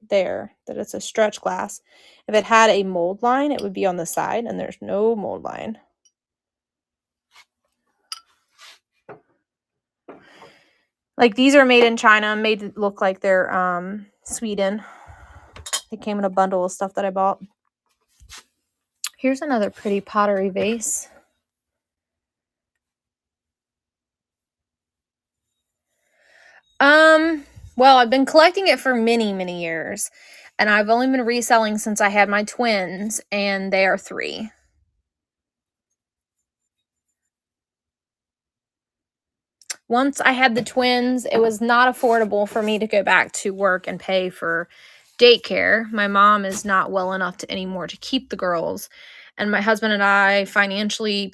there that it's a stretch glass. If it had a mold line, it would be on the side, and there's no mold line. Like these are made in China, made to look like they're Sweden. They came in a bundle of stuff that I bought. Here's another pretty pottery vase. Well, I've been collecting it for many, many years, and I've only been reselling since I had my twins, and they are 3. Once I had the twins, it was not affordable for me to go back to work and pay for daycare. My mom is not well enough anymore to keep the girls, And my husband and I financially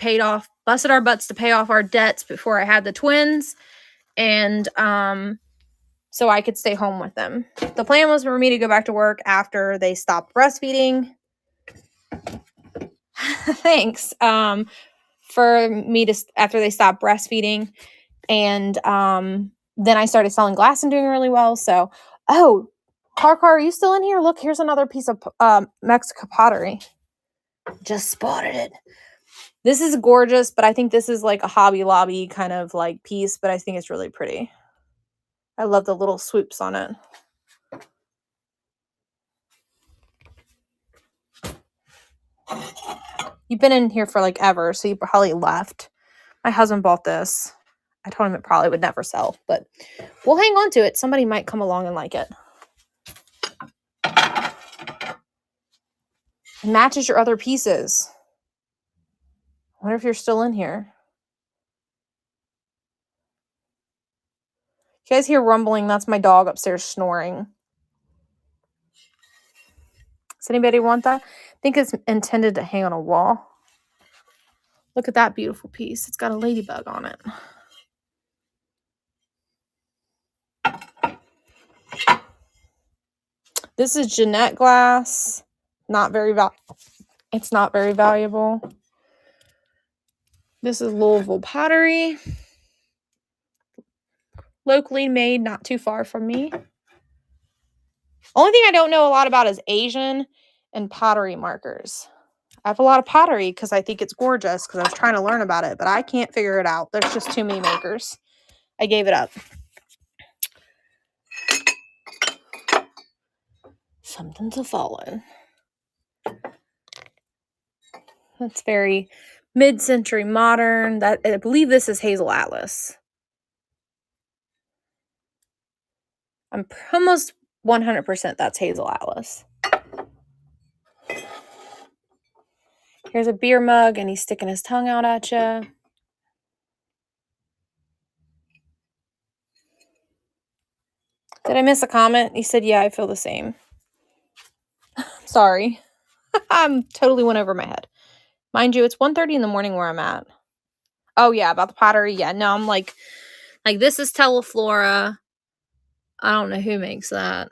busted our butts to pay off our debts before I had the twins. And so I could stay home with them. The plan was for me to go back to work after they stopped breastfeeding. Thanks. For me to, after they stopped breastfeeding. And then I started selling glass and doing really well. So, oh, Car, are you still in here? Look, here's another piece of Mexico pottery. Just spotted it. This is gorgeous, but I think this is like a Hobby Lobby kind of like piece, but I think it's really pretty. I love the little swoops on it. You've been in here for like ever, so you probably left. My husband bought this. I told him it probably would never sell, but we'll hang on to it. Somebody might come along and like it. It matches your other pieces. I wonder if you're still in here. You guys hear rumbling? That's my dog upstairs snoring. Does anybody want that? I think it's intended to hang on a wall. Look at that beautiful piece. It's got a ladybug on it. This is Jeanette glass. It's not very valuable. This is Louisville pottery. Locally made, not too far from me. Only thing I don't know a lot about is Asian and pottery markers. I have a lot of pottery because I think it's gorgeous because I was trying to learn about it, but I can't figure it out. There's just too many makers. I gave it up. Something to follow. That's very mid-century modern. I believe this is Hazel Atlas. I'm almost 100% that's Hazel Atlas. Here's a beer mug, and he's sticking his tongue out at you. Did I miss a comment? He said, yeah, I feel the same. Sorry. I'm totally went over my head. Mind you, it's 1:30 in the morning where I'm at. Oh, yeah, about the pottery. Yeah, no, I'm like this is Teleflora. I don't know who makes that.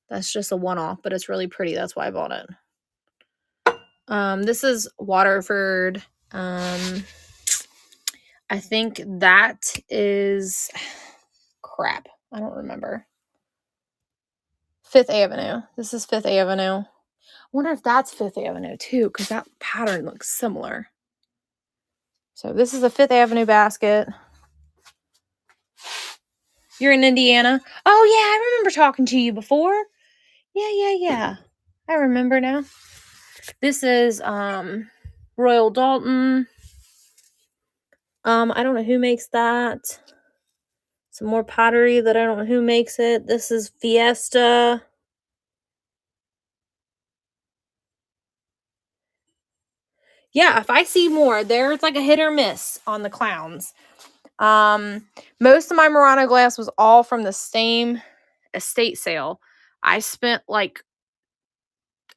That's just a one-off, but it's really pretty. That's why I bought it. This is Waterford. I think that is crap. I don't remember. Fifth Avenue. This is Fifth Avenue. I wonder if that's Fifth Avenue too, because that pattern looks similar. So this is a Fifth Avenue basket. You're in Indiana? Oh yeah, I remember talking to you before. Yeah. I remember now. This is Royal Dalton. I don't know who makes that. Some more pottery that I don't know who makes it. This is Fiesta. Yeah, if I see more, there's like a hit or miss on the clowns. Most of my Murano glass was all from the same estate sale. I spent like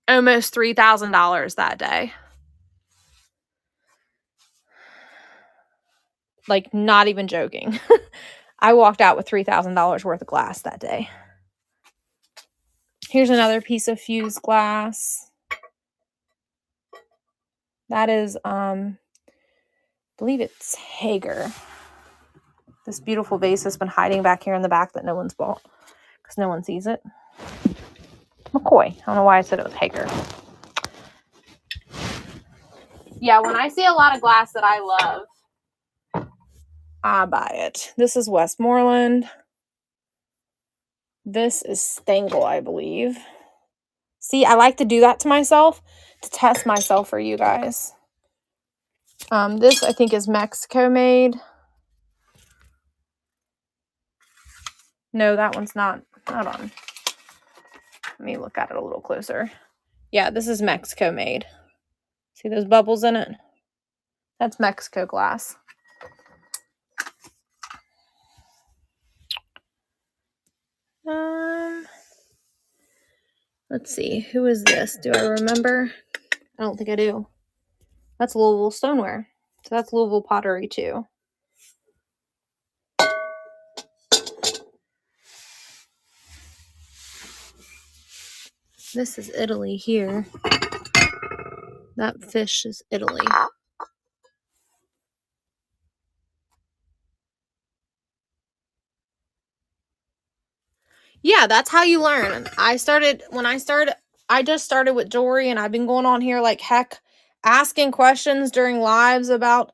almost $3,000 that day. Like, not even joking. I walked out with $3,000 worth of glass that day. Here's another piece of fused glass. That is, I believe it's Hager. This beautiful vase has been hiding back here in the back that no one's bought because no one sees it. McCoy. I don't know why I said it was Hager. Yeah, when I see a lot of glass that I love, I buy it. This is Westmoreland. This is Stengel, I believe. See, I like to do that to myself to test myself for you guys. This, I think, is Mexico made. No, that one's not. Hold on. Let me look at it a little closer. Yeah, this is Mexico made. See those bubbles in it? That's Mexico glass. Let's see. Who is this? Do I remember? I don't think I do. That's Louisville stoneware. So that's Louisville pottery too. This is Italy here. That fish is Italy. Yeah, that's how you learn. I just started with jewelry, and I've been going on here like heck, asking questions during lives about,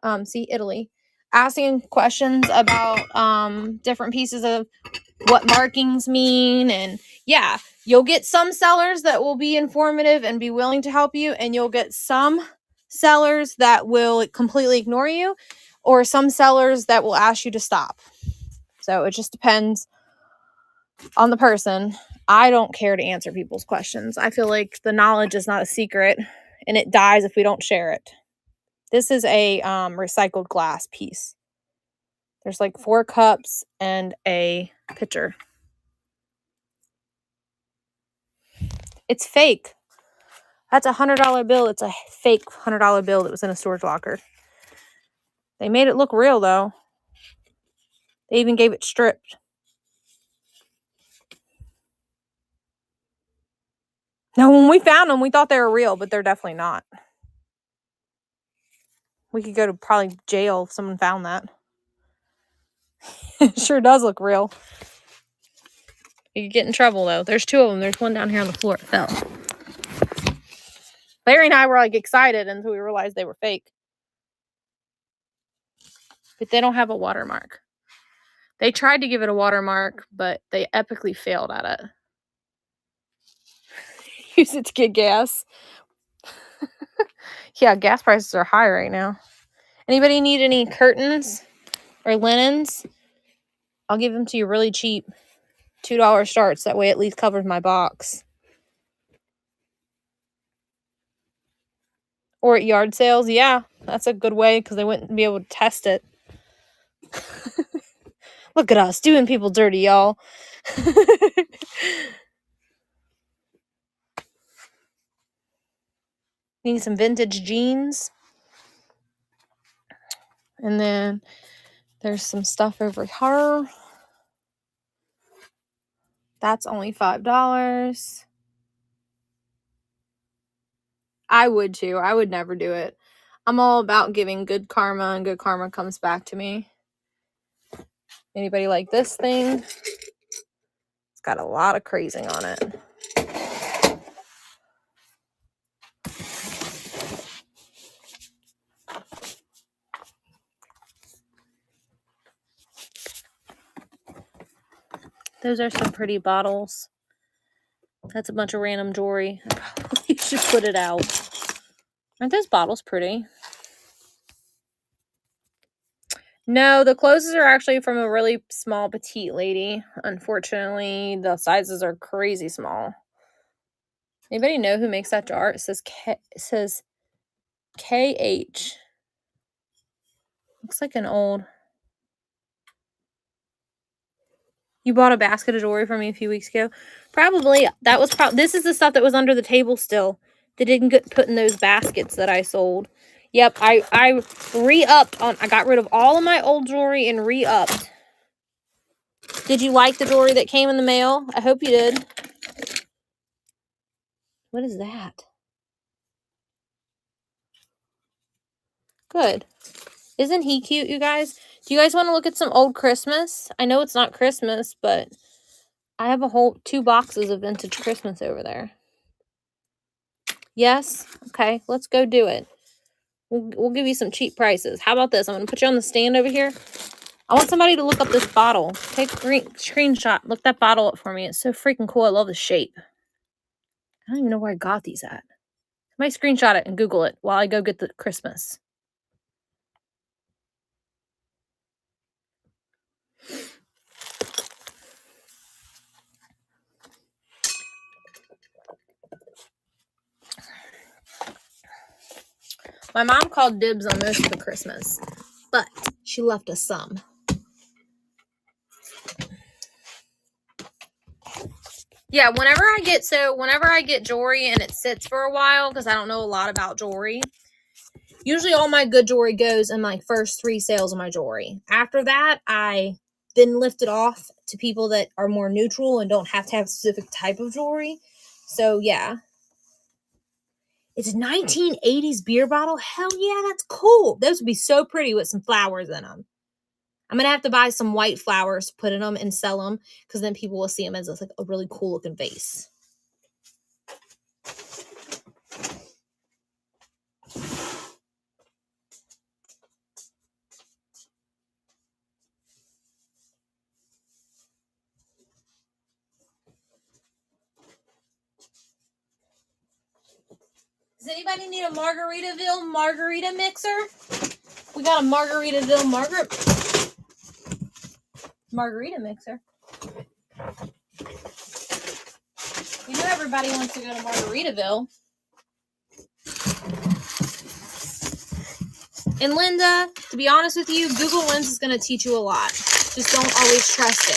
Italy. Asking questions about, different pieces of what markings mean. And yeah, you'll get some sellers that will be informative and be willing to help you, and you'll get some sellers that will completely ignore you, or some sellers that will ask you to stop. So it just depends on the person. I don't care to answer people's questions. I feel like the knowledge is not a secret, and it dies if we don't share it. This is a recycled glass piece. There's like 4 cups and a pitcher. It's fake. That's a $100 bill. It's a fake $100 bill that was in a storage locker. They made it look real though. They even gave it stripped. Now, when we found them, we thought they were real, but they're definitely not. We could go to probably jail if someone found that. It sure does look real. You could get in trouble though. There's 2 of them. There's one down here on the floor. It fell. Larry and I were like excited until we realized they were fake. But they don't have a watermark. They tried to give it a watermark, but they epically failed at it. Use it to get gas. Yeah, gas prices are high right now. Anybody need any curtains or linens? I'll give them to you really cheap. $2 starts. That way it at least covers my box. Or at yard sales. Yeah, that's a good way because they wouldn't be able to test it. Look at us doing people dirty, y'all. Need some vintage jeans. And then there's some stuff over here. That's only $5. I would too. I would never do it. I'm all about giving good karma, and good karma comes back to me. Anybody like this thing? It's got a lot of crazing on it. Those are some pretty bottles. That's a bunch of random jewelry. I probably should put it out. Aren't those bottles pretty? No, the clothes are actually from a really small petite lady. Unfortunately, the sizes are crazy small. Anybody know who makes that jar? It says KH. Looks like an old. You bought a basket of jewelry from me a few weeks ago. Probably. That was this is the stuff that was under the table still. They didn't get put in those baskets that I sold. Yep, I re-upped on. I got rid of all of my old jewelry and re-upped. Did you like the jewelry that came in the mail? I hope you did. What is that? Good. Isn't he cute, you guys? Do you guys want to look at some old Christmas? I know it's not Christmas, but I have a whole 2 boxes of vintage Christmas over there. Yes? Okay, let's go do it. We'll give you some cheap prices. How about this? I'm going to put you on the stand over here. I want somebody to look up this bottle. Take a screenshot. Look that bottle up for me. It's so freaking cool. I love the shape. I don't even know where I got these at. Somebody screenshot it and Google it while I go get the Christmas. My mom called dibs on most of the Christmas, but she left us some. Yeah, whenever I get jewelry and it sits for a while, because I don't know a lot about jewelry, Usually all my good jewelry goes in my first 3 sales of my jewelry. After that, I then lift it off to people that are more neutral and don't have to have a specific type of jewelry. So yeah. It's a 1980s beer bottle. Hell yeah, that's cool. Those would be so pretty with some flowers in them. I'm going to have to buy some white flowers to put in them and sell them because then people will see them as like a really cool looking vase. Does anybody need a Margaritaville margarita mixer? We got a Margaritaville margarita mixer. You know everybody wants to go to Margaritaville. And Linda, to be honest with you, Google Lens is going to teach you a lot. Just don't always trust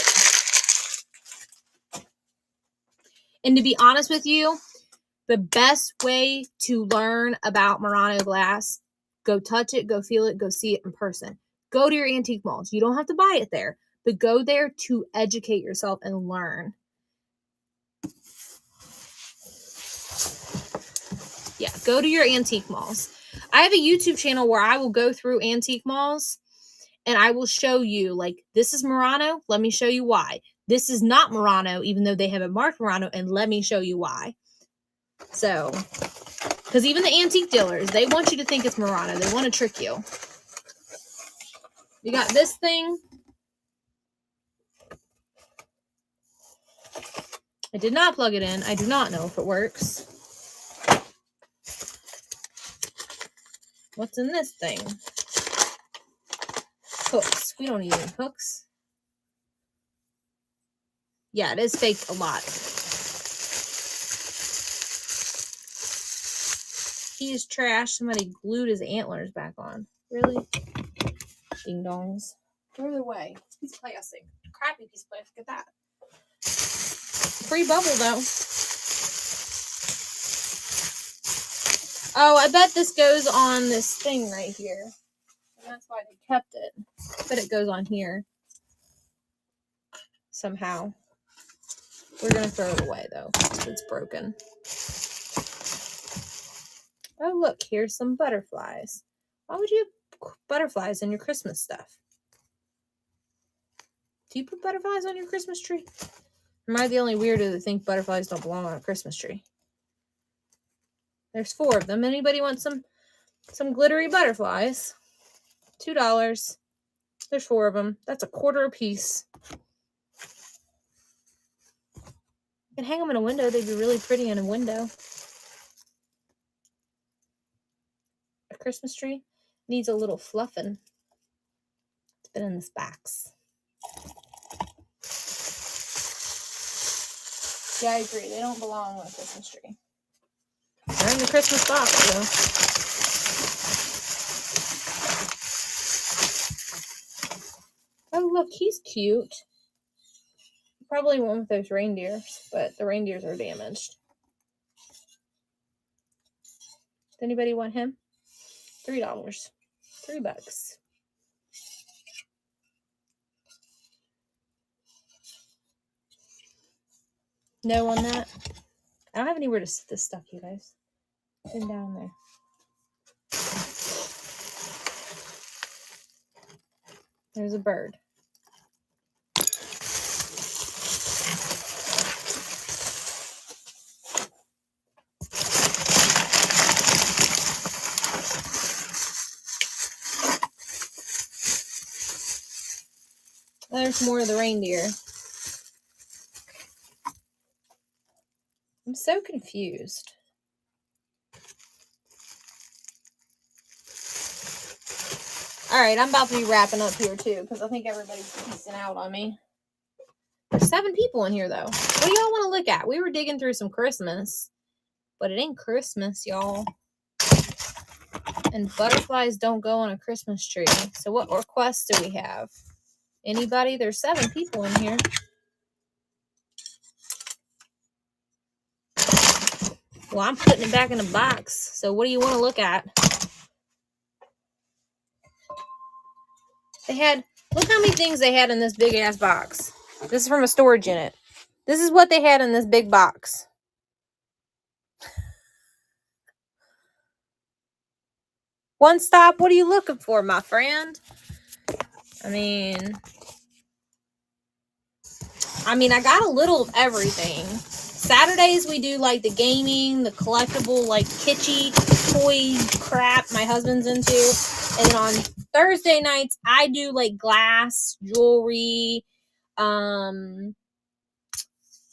it. And to be honest with you, the best way to learn about Murano glass, go touch it, go feel it, go see it in person. Go to your antique malls. You don't have to buy it there, but go there to educate yourself and learn. Yeah, go to your antique malls. I have a YouTube channel where I will go through antique malls and I will show you, like, this is Murano. Let me show you why. This is not Murano, even though they have it marked Murano, and let me show you why. So, because even the antique dealers, they want you to think it's Murano. They want to trick you. You got this thing. I did not plug it in. I do not know if it works. What's in this thing? Hooks. We don't need any hooks. Yeah, it is faked a lot. He is trash. Somebody glued his antlers back on. Really? Ding dongs. Throw it away. Piece of plastic. Crappy piece of plastic. Look at that. Free bubble though. Oh, I bet this goes on this thing right here. And that's why they kept it. I bet it goes on here. Somehow. We're going to throw it away though. It's broken. Oh, look, here's some butterflies. Why would you have butterflies in your Christmas stuff? Do you put butterflies on your Christmas tree? Am I the only weirdo that think butterflies don't belong on a Christmas tree? There's 4 of them. Anybody want some glittery butterflies? $2. There's 4 of them. That's $1/4 a piece. You can hang them in a window. They'd be really pretty in a window. A Christmas tree needs a little fluffing. It's been in this box. Yeah, I agree. They don't belong on a Christmas tree. They're in the Christmas box, though. Oh, look, he's cute. Probably one with those reindeers, but the reindeers are damaged. Does anybody want him? $3. $3. No on that? I don't have anywhere to sit this stuff, you guys. It's in down there. There's a bird. There's more of the reindeer. I'm so confused. Alright, I'm about to be wrapping up here too, because I think everybody's piecing out on me. There's 7 people in here though. What do y'all want to look at? We were digging through some Christmas, but it ain't Christmas, y'all. And butterflies don't go on a Christmas tree. So what requests do we have? Anybody? There's 7 people in here. Well, I'm putting it back in a box. So what do you want to look at? They had, look how many things they had in this big ass box. This is from a storage unit. This is what they had in this big box. One stop, what are you looking for, my friend? I mean, I got a little of everything. Saturdays we do like the gaming, the collectible, like kitschy toy crap my husband's into. And then on Thursday nights I do like glass, jewelry, a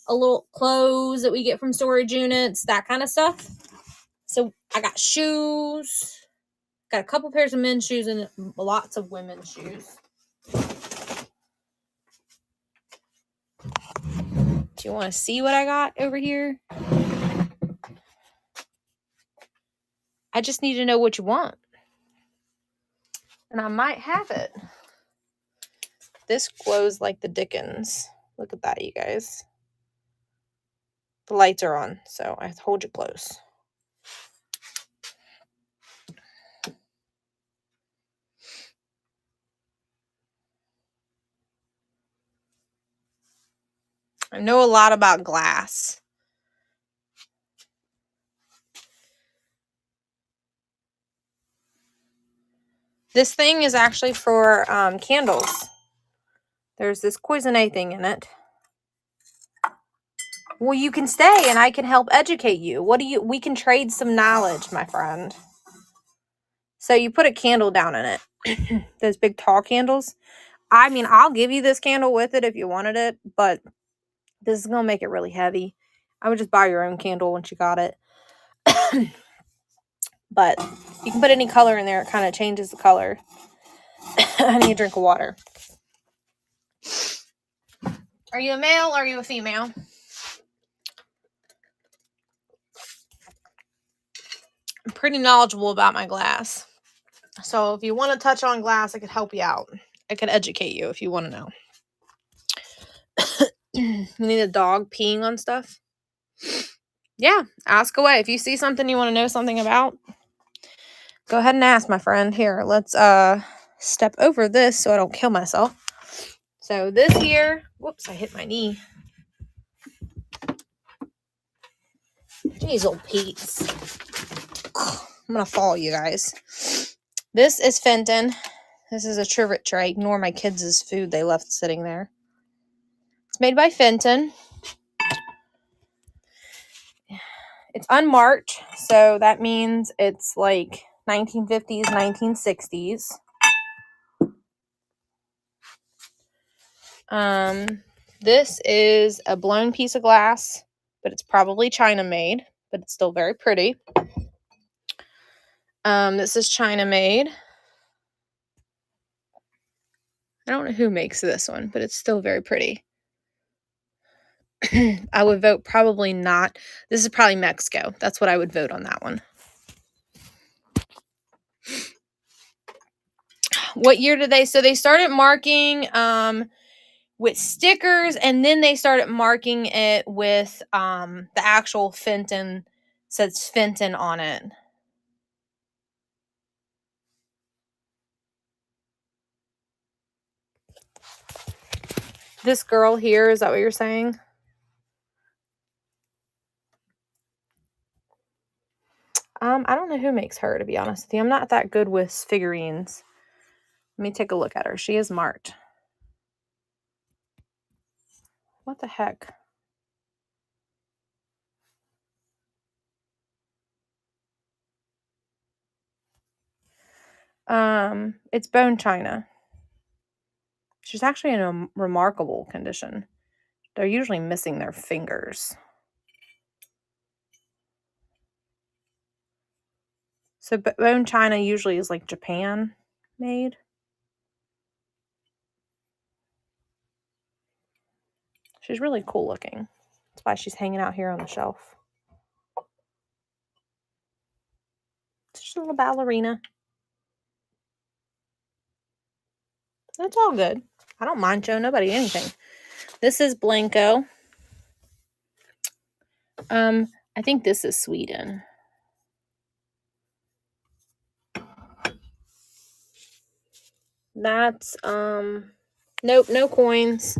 little clothes that we get from storage units, that kind of stuff. So I got shoes, got a couple pairs of men's shoes and lots of women's shoes. Do you want to see what I got over here? I just need to know what you want. And I might have it. This glows like the dickens. Look at that, you guys. The lights are on, so I have to hold you close. I know a lot about glass. This thing is actually for candles. There's this Cuisinart thing in it. Well, you can stay and I can help educate you. We can trade some knowledge, my friend. So you put a candle down in it. Those big tall candles. I'll give you this candle with it if you wanted it, but this is going to make it really heavy. I would just buy your own candle once you got it. But you can put any color in there. It kind of changes the color. I need a drink of water. Are you a male or are you a female? I'm pretty knowledgeable about my glass. So if you want to touch on glass, I could help you out. I could educate you if you want to know. You need a dog peeing on stuff? Yeah, ask away. If you see something you want to know something about, go ahead and ask, my friend. Here, let's step over this so I don't kill myself. So this here, whoops, I hit my knee. Jeez, old Pete's. I'm going to fall, you guys. This is Fenton. This is a trivet tray. Ignore my kids' food they left sitting there. It's made by Fenton. It's unmarked, so that means it's like 1950s, 1960s. This is a blown piece of glass, but it's probably China made, but it's still very pretty. This is China made. I don't know who makes this one, but it's still very pretty. I would vote probably not. This is probably Mexico. That's what I would vote on that one. What year did they? So they started marking with stickers, and then they started marking it with the actual Fenton. Says Fenton on it. This girl here, is that what you're saying? I don't know who makes her, to be honest with you. I'm not that good with figurines. Let me take a look at her. She is marked. What the heck? It's bone china. She's actually in a remarkable condition. They're usually missing their fingers. So bone china usually is like Japan made. She's really cool looking. That's why she's hanging out here on the shelf. It's just a little ballerina. That's all good. I don't mind showing nobody anything. This is Blanco. I think this is Sweden. That's, nope, no coins.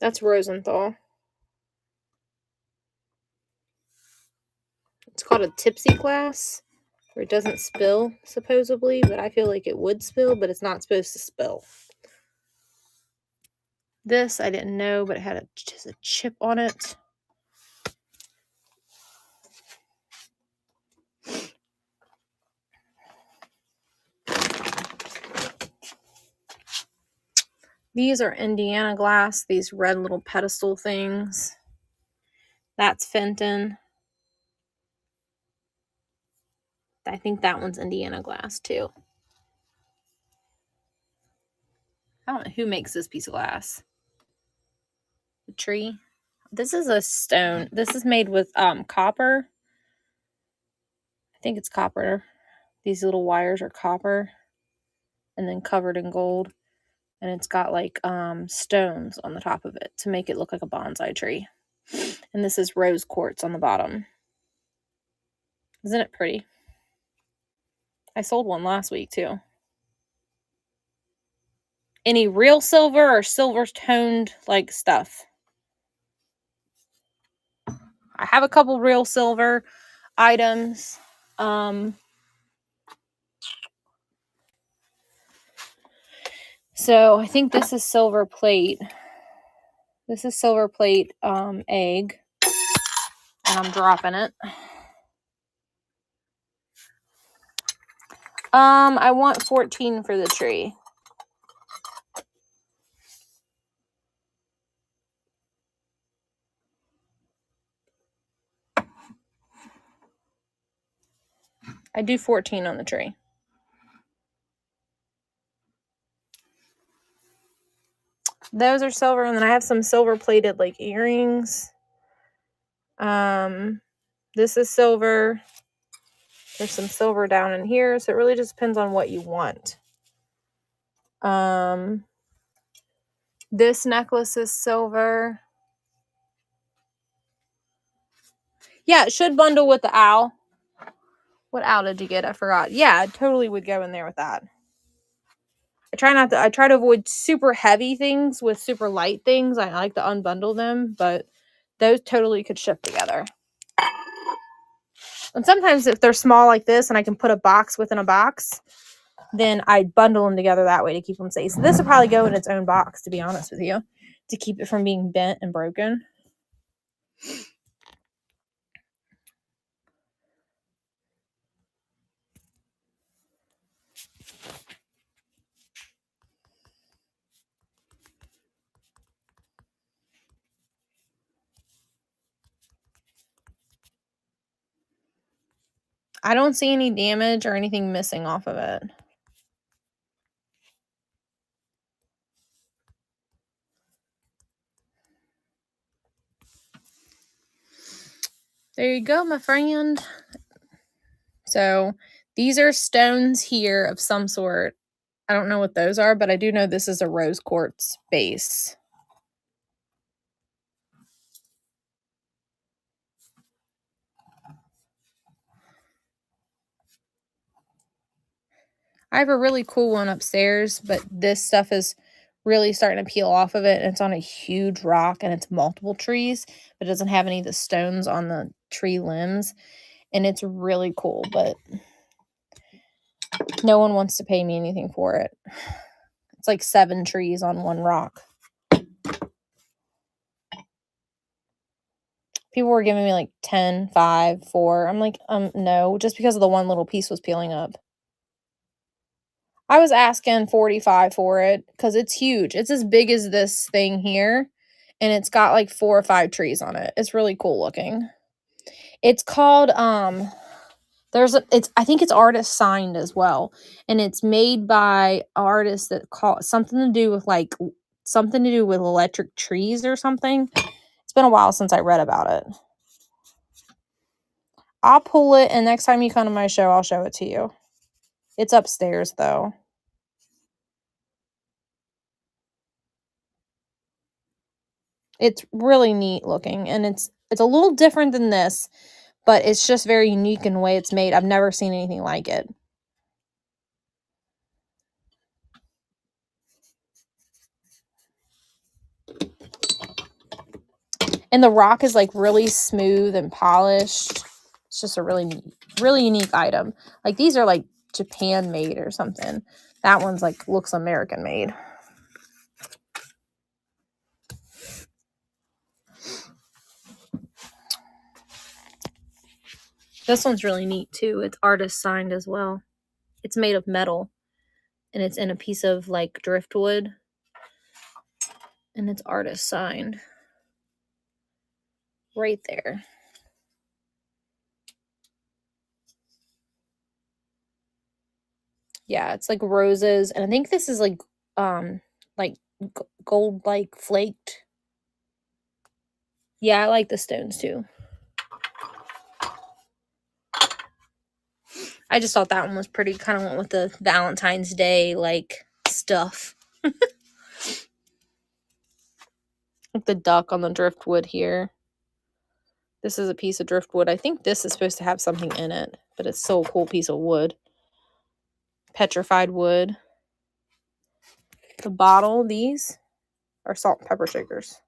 That's Rosenthal. It's called a tipsy glass, where it doesn't spill, supposedly, but I feel like it would spill, but it's not supposed to spill. This, I didn't know, but it had just a chip on it. These are Indiana glass, these red little pedestal things. That's Fenton. I think that one's Indiana glass too. I don't know who makes this piece of glass. The tree. This is a stone. This is made with copper. I think it's copper. These little wires are copper and then covered in gold. And it's got like stones on the top of it to make it look like a bonsai tree. And this is rose quartz on the bottom. Isn't it pretty? I sold one last week too. Any real silver or silver toned like stuff? I have a couple real silver items. So I think this is silver plate. This is silver plate egg. And I'm dropping it. I want 14 for the tree. I do 14 on the tree. Those are silver, and then I have some silver plated like earrings. This is silver. There's some silver down in here, so it really just depends on what you want. This necklace is silver. Yeah, it should bundle with the owl. What owl did you get? I forgot. Yeah, it totally would go in there with that. I try to avoid super heavy things with super light things. I like to unbundle them, but those totally could ship together. And sometimes if they're small like this and I can put a box within a box, then I bundle them together that way to keep them safe. So this will probably go in its own box, to be honest with you, to keep it from being bent and broken. I don't see any damage or anything missing off of it. There you go, my friend. So these are stones here of some sort. I don't know what those are, but I do know this is a rose quartz base. I have a really cool one upstairs, but this stuff is really starting to peel off of it. And it's on a huge rock and it's multiple trees, but it doesn't have any of the stones on the tree limbs. And it's really cool, but no one wants to pay me anything for it. It's like 7 trees on one rock. People were giving me like 10, 5, 4. I'm like, no, just because of the one little piece was peeling up. I was asking 45 for it because it's huge. It's as big as this thing here, and it's got like 4 or 5 trees on it. It's really cool looking. It's called I think it's artist signed as well, and it's made by artists that call something to do with electric trees or something. It's been a while since I read about it. I'll pull it, and next time you come to my show, I'll show it to you. It's upstairs though. It's really neat looking, and it's a little different than this, but it's just very unique in the way it's made. I've never seen anything like it. And the rock is like really smooth and polished. It's just a really unique item. Like these are like Japan made or something. That one's like looks American made. This one's really neat too. It's artist signed as well. It's made of metal and it's in a piece of like driftwood and it's artist signed right there. Yeah, it's like roses and I think this is like gold like flaked. Yeah, I like the stones too. I just thought that one was pretty. Kind of went with the Valentine's Day like stuff. Like the duck on the driftwood here. This is a piece of driftwood. I think this is supposed to have something in it, but it's so cool piece of wood. Petrified wood. The bottle, these are salt and pepper shakers.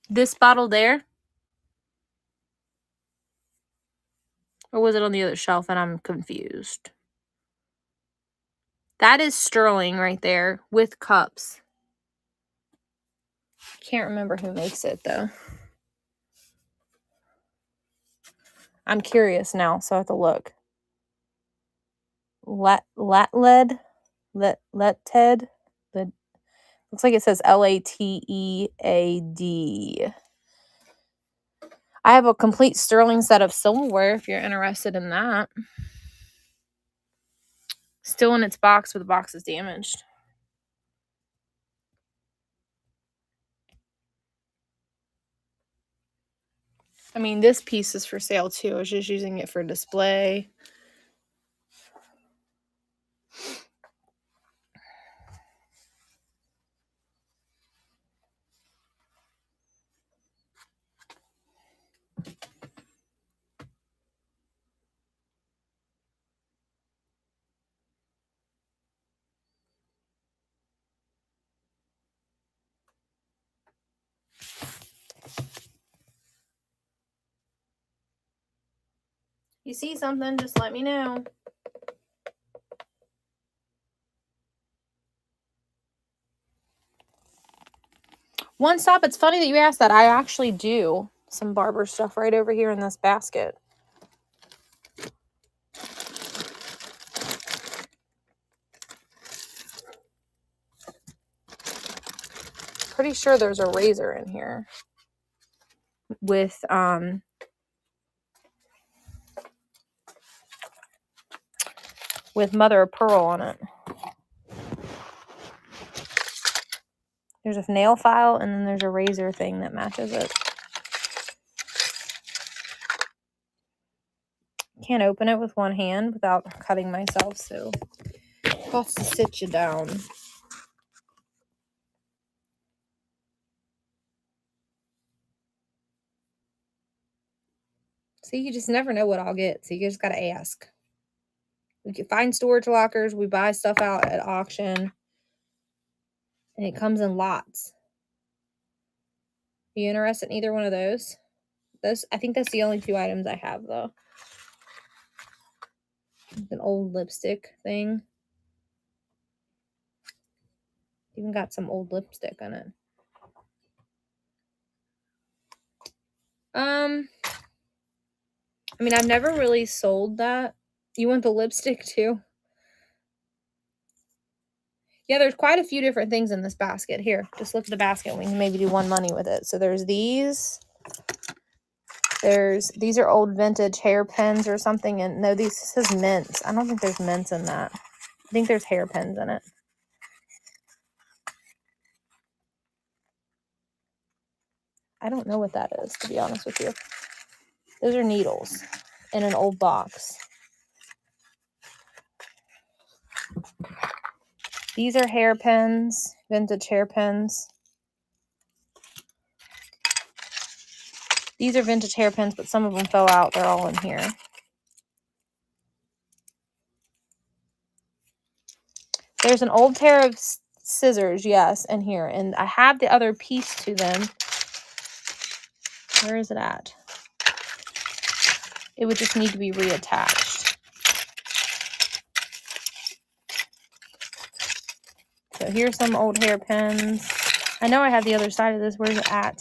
This bottle there? Or was it on the other shelf and I'm confused? That is sterling right there with cups. Can't remember who makes it though. I'm curious now, so I have to look. Lated. Looks like it says Latead. I have a complete sterling set of silverware if you're interested in that. Still in its box, but the box is damaged. I mean, this piece is for sale too. I was just using it for display. You see something, just let me know. One Stop, it's funny that you asked that. I actually do some barber stuff right over here in this basket. Pretty sure there's a razor in here with mother of pearl on it. There's a nail file and then there's a razor thing that matches it. Can't open it with one hand without cutting myself, so it has to sit you down. See, you just never know what I'll get, so you just gotta ask. We can find storage lockers. We buy stuff out at auction. And it comes in lots. Are you interested in either one of those? I think that's the only two items I have, though. An old lipstick thing. Even got some old lipstick on it. I mean, I've never really sold that. You want the lipstick too? Yeah, there's quite a few different things in this basket. Here, just look at the basket. And we can maybe do one money with it. So there's these. These are old vintage hairpins or something. And no, this says mints. I don't think there's mints in that. I think there's hairpins in it. I don't know what that is, to be honest with you. Those are needles in an old box. These are hairpins, vintage hairpins. These are vintage hairpins, but some of them fell out. They're all in here. There's an old pair of scissors, yes, in here. And I have the other piece to them. Where is it at? It would just need to be reattached. So here's some old hairpins. I know I have the other side of this. Where's it at?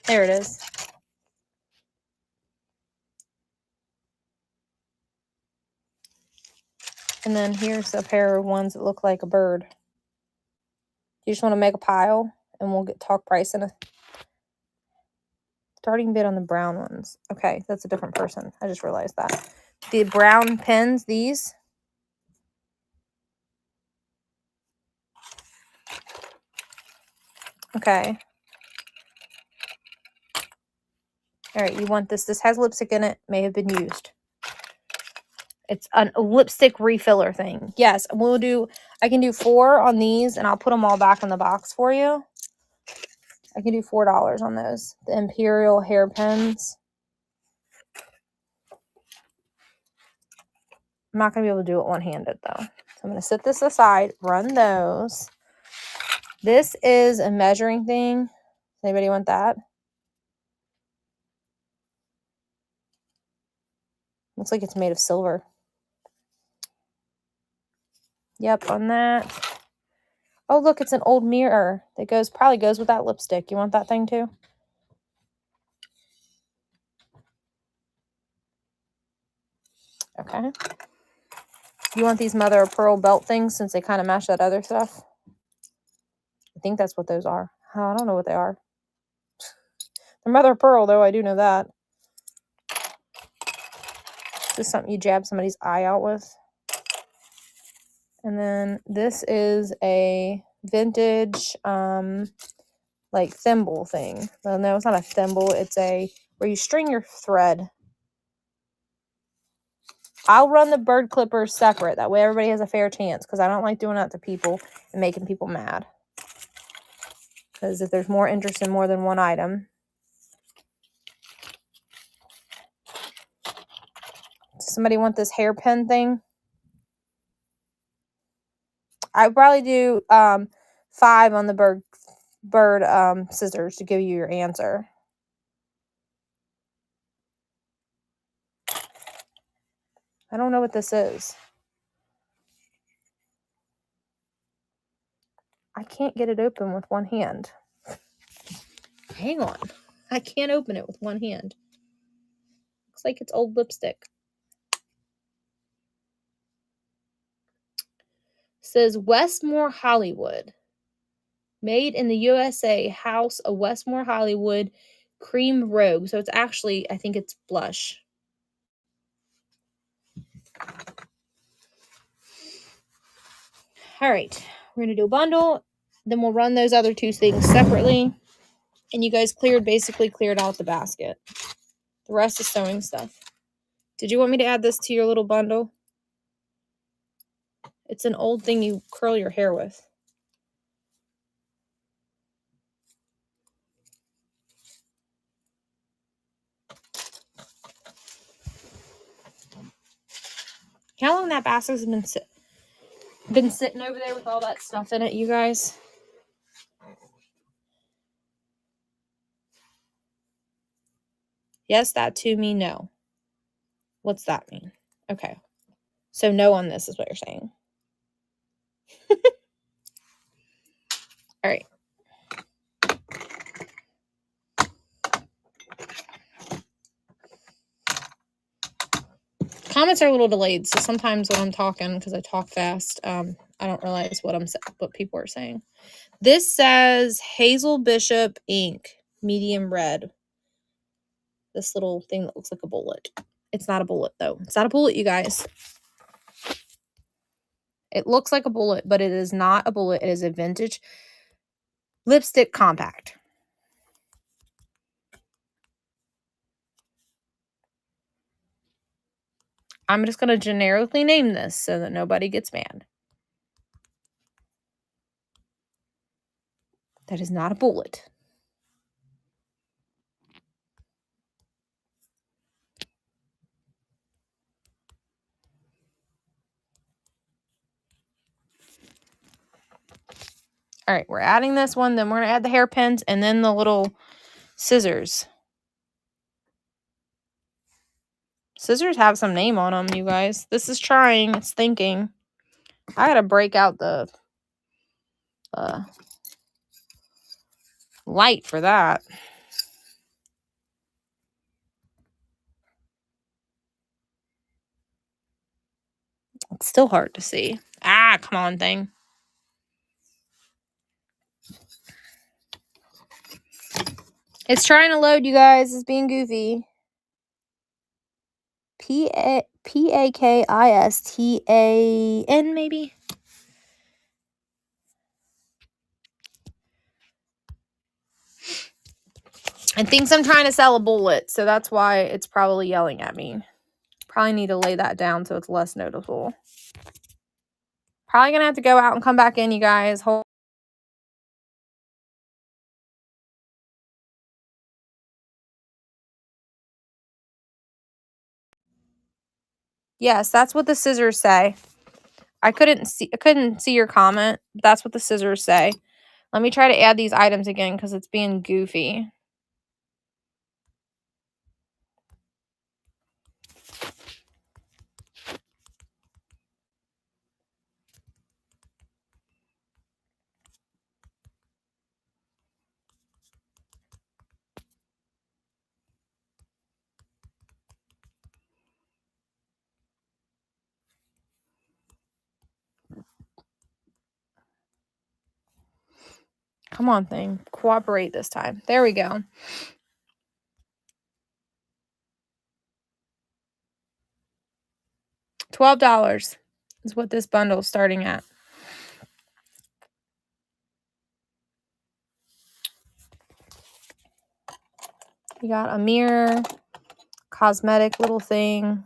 There it is. And then here's a pair of ones that look like a bird. You just want to make a pile, and we'll talk price in a starting bid on the brown ones. Okay, that's a different person. I just realized that. The brown pins, these. Okay. All right, you want this. This has lipstick in it. May have been used. It's a lipstick refiller thing. Yes, I can do 4 on these, and I'll put them all back in the box for you. I can do $4 on those. The Imperial hairpins. I'm not going to be able to do it one-handed, though. So I'm going to set this aside, run those. This is a measuring thing. Does anybody want that? Looks like it's made of silver. Yep, on that. Oh, look, it's an old mirror that probably goes with that lipstick. You want that thing too? Okay. You want these mother of pearl belt things since they kind of match that other stuff? I think that's what those are. Oh, I don't know what they are. They're mother of pearl, though. I do know that. This is something you jab somebody's eye out with. And then this is a vintage, like thimble thing. Well, no, it's not a thimble. It's where you string your thread. I'll run the bird clippers separate. That way everybody has a fair chance, because I don't like doing that to people and making people mad. Because if there's more interest in more than one item. Does somebody want this hairpin thing? I'd probably do 5 on the bird scissors to give you your answer. I don't know what this is. I can't get it open with one hand. Hang on. I can't open it with one hand. Looks like it's old lipstick. Says Westmore Hollywood. Made in the USA, House of Westmore Hollywood Cream Rogue. So it's actually, I think it's blush. All right. We're going to do a bundle. Then we'll run those other 2 things separately. And you guys basically cleared out the basket. The rest is sewing stuff. Did you want me to add this to your little bundle? It's an old thing you curl your hair with. How long that basket's been sitting over there with all that stuff in it, you guys? Yes, that to me, no. What's that mean? Okay. So no on this is what you're saying. All right. Comments are a little delayed, so sometimes when I'm talking, because I talk fast, I don't realize what people are saying. This says Hazel Bishop ink, medium red. This little thing that looks like a bullet. It's not a bullet, though. It's not a bullet, you guys. It looks like a bullet, but it is not a bullet. It is a vintage lipstick compact. I'm just going to generically name this so that nobody gets mad. That is not a bullet. All right, we're adding this one. Then we're going to add the hairpins and then the little scissors. Scissors have some name on them, you guys. This is trying. It's thinking. I got to break out the light for that. It's still hard to see. Ah, come on, thing. It's trying to load, you guys. It's being goofy. Pakistan, maybe? It thinks I'm trying to sell a bullet, so that's why it's probably yelling at me. Probably need to lay that down so it's less noticeable. Probably going to have to go out and come back in, you guys. Yes, that's what the scissors say. I couldn't see your comment. That's what the scissors say. Let me try to add these items again because it's being goofy. Come on, thing. Cooperate this time. There we go. $12 is what this bundle is starting at. You got a mirror, cosmetic little thing,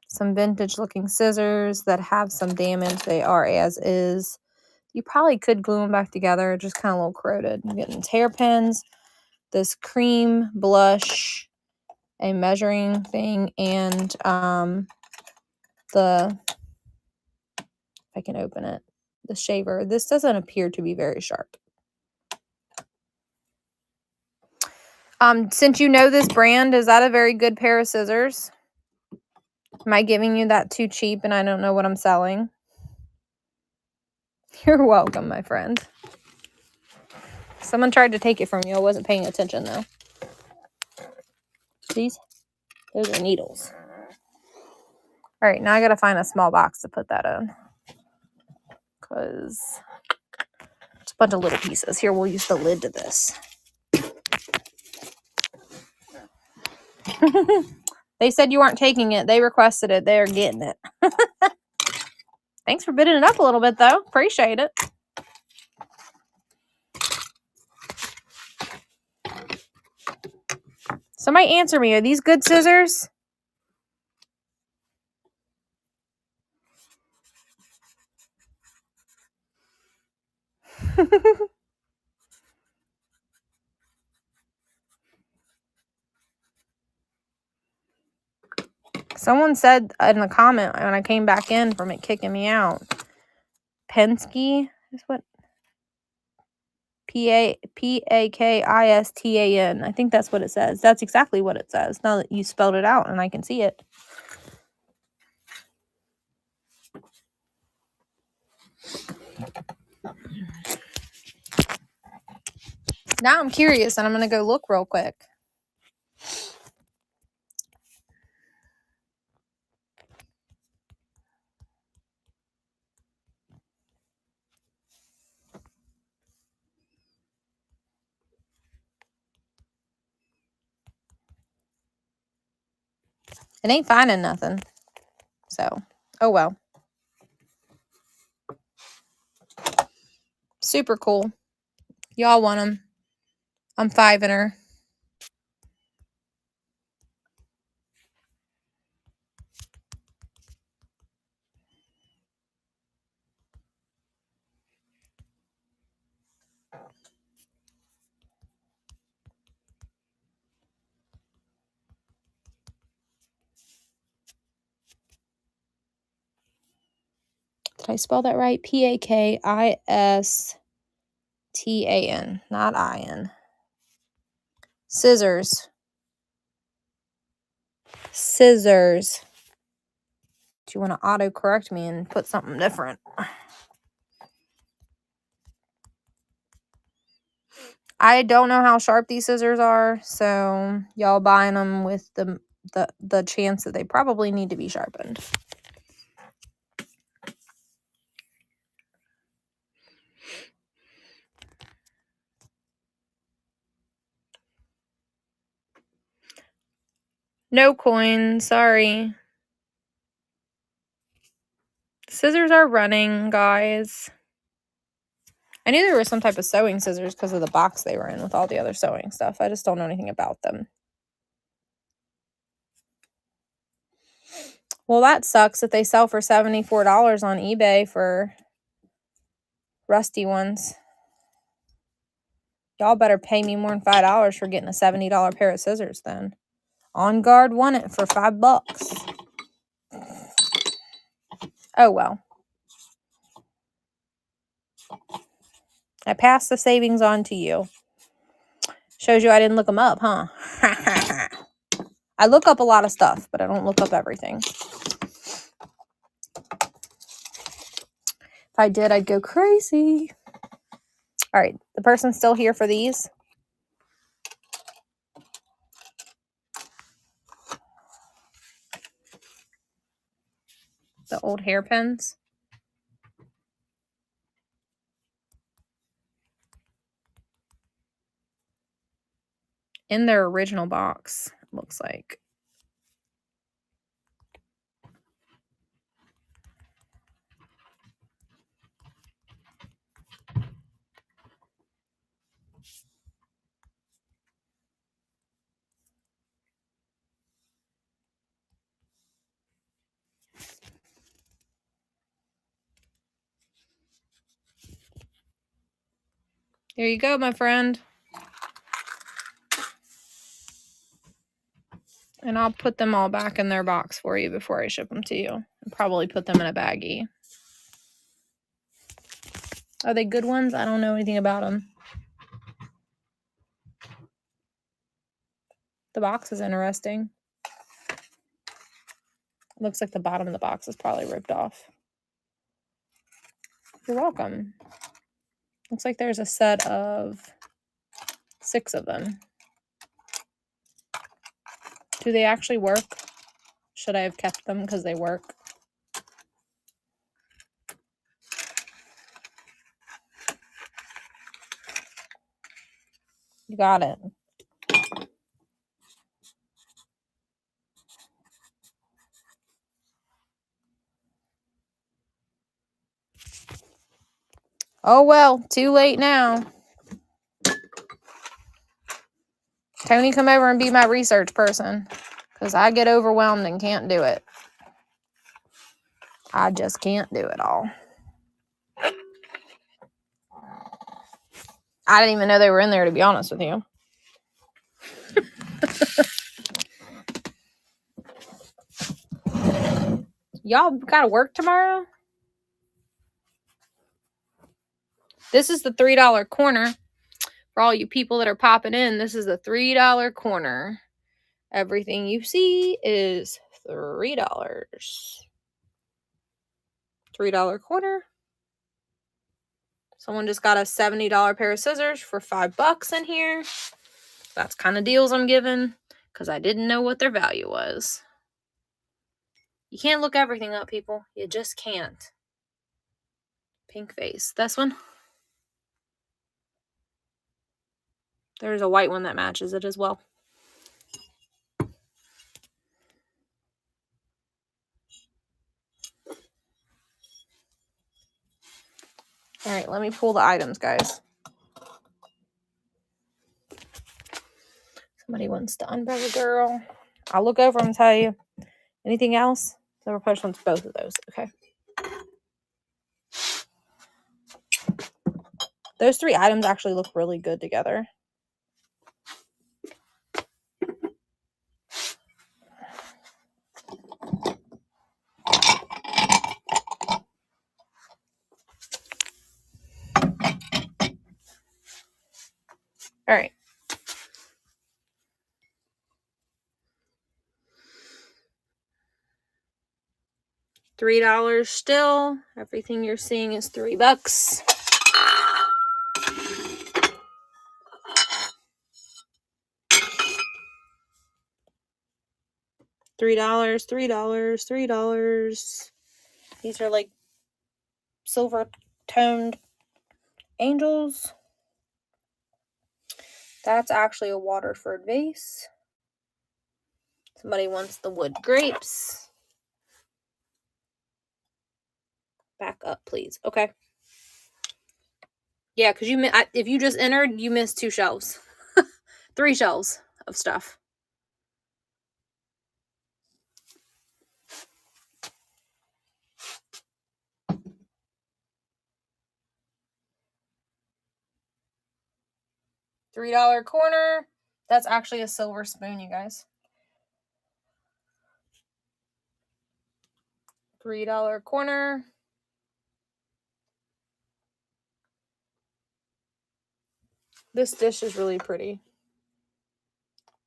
some vintage looking scissors that have some damage. They are as is. You probably could glue them back together, just kind of a little corroded. You're getting these hairpins, this cream blush, a measuring thing, and the, if I can open it, the shaver. This doesn't appear to be very sharp. Since you know this brand, is that a very good pair of scissors? Am I giving you that too cheap and I don't know what I'm selling? You're welcome, my friend. Someone tried to take it from you. I wasn't paying attention, though. Those are needles. All right, now I got to find a small box to put that in. Because it's a bunch of little pieces. Here, we'll use the lid to this. They said you weren't taking it. They requested it. They're getting it. Thanks for bidding it up a little bit, though. Appreciate it. Somebody answer me. Are these good scissors? Someone said in the comment when I came back in from it kicking me out, Penske is what? Pakistan. I think that's what it says. That's exactly what it says. Now that you spelled it out and I can see it. Now I'm curious and I'm going to go look real quick. It ain't finding nothing. So, oh well. Super cool. Y'all want them. I'm 5-ing her. Did I spell that right? Pakistan. T-A-N, not I-N. Scissors. Scissors. Do you want to auto-correct me and put something different? I don't know how sharp these scissors are, so y'all buying them with the chance that they probably need to be sharpened. No coin, sorry. Scissors are running, guys. I knew there was some type of sewing scissors because of the box they were in with all the other sewing stuff. I just don't know anything about them. Well, that sucks that they sell for $74 on eBay for rusty ones. Y'all better pay me more than $5 for getting a $70 pair of scissors then. On Guard won it for $5. Oh well. I passed the savings on to you. Shows you I didn't look them up, huh? I look up a lot of stuff, but I don't look up everything. If I did, I'd go crazy. All right, the person's still here for these. The old hairpins. In their original box, it looks like. There you go, my friend. And I'll put them all back in their box for you before I ship them to you. And probably put them in a baggie. Are they good ones? I don't know anything about them. The box is interesting. Looks like the bottom of the box is probably ripped off. You're welcome. Looks like there's a set of 6 of them. Do they actually work? Should I have kept them because they work? You got it. Oh well, too late now. Tony, come over and be my research person. Because I get overwhelmed and can't do it. I just can't do it all. I didn't even know they were in there, to be honest with you. Y'all gotta work tomorrow? This is the $3 corner. For all you people that are popping in, this is the $3 corner. Everything you see is $3. $3 corner. Someone just got a $70 pair of scissors for $5 in here. That's kind of deals I'm giving because I didn't know what their value was. You can't look everything up, people. You just can't. Pink face. This one. There's a white one that matches it as well. All right, let me pull the items, guys. Somebody wants to unbug a girl. I'll look over and tell you. Anything else? Silver Push wants both of those. Okay. Those 3 items actually look really good together. $3 still. Everything you're seeing is $3. $3, $3, $3. These are like silver toned angels. That's actually a Waterford vase. Somebody wants the wood grapes. Back up, please. Okay. Yeah, because if you just entered, you missed 2 shelves. 3 shelves of stuff. $3 corner. That's actually a silver spoon, you guys. $3 corner. This dish is really pretty.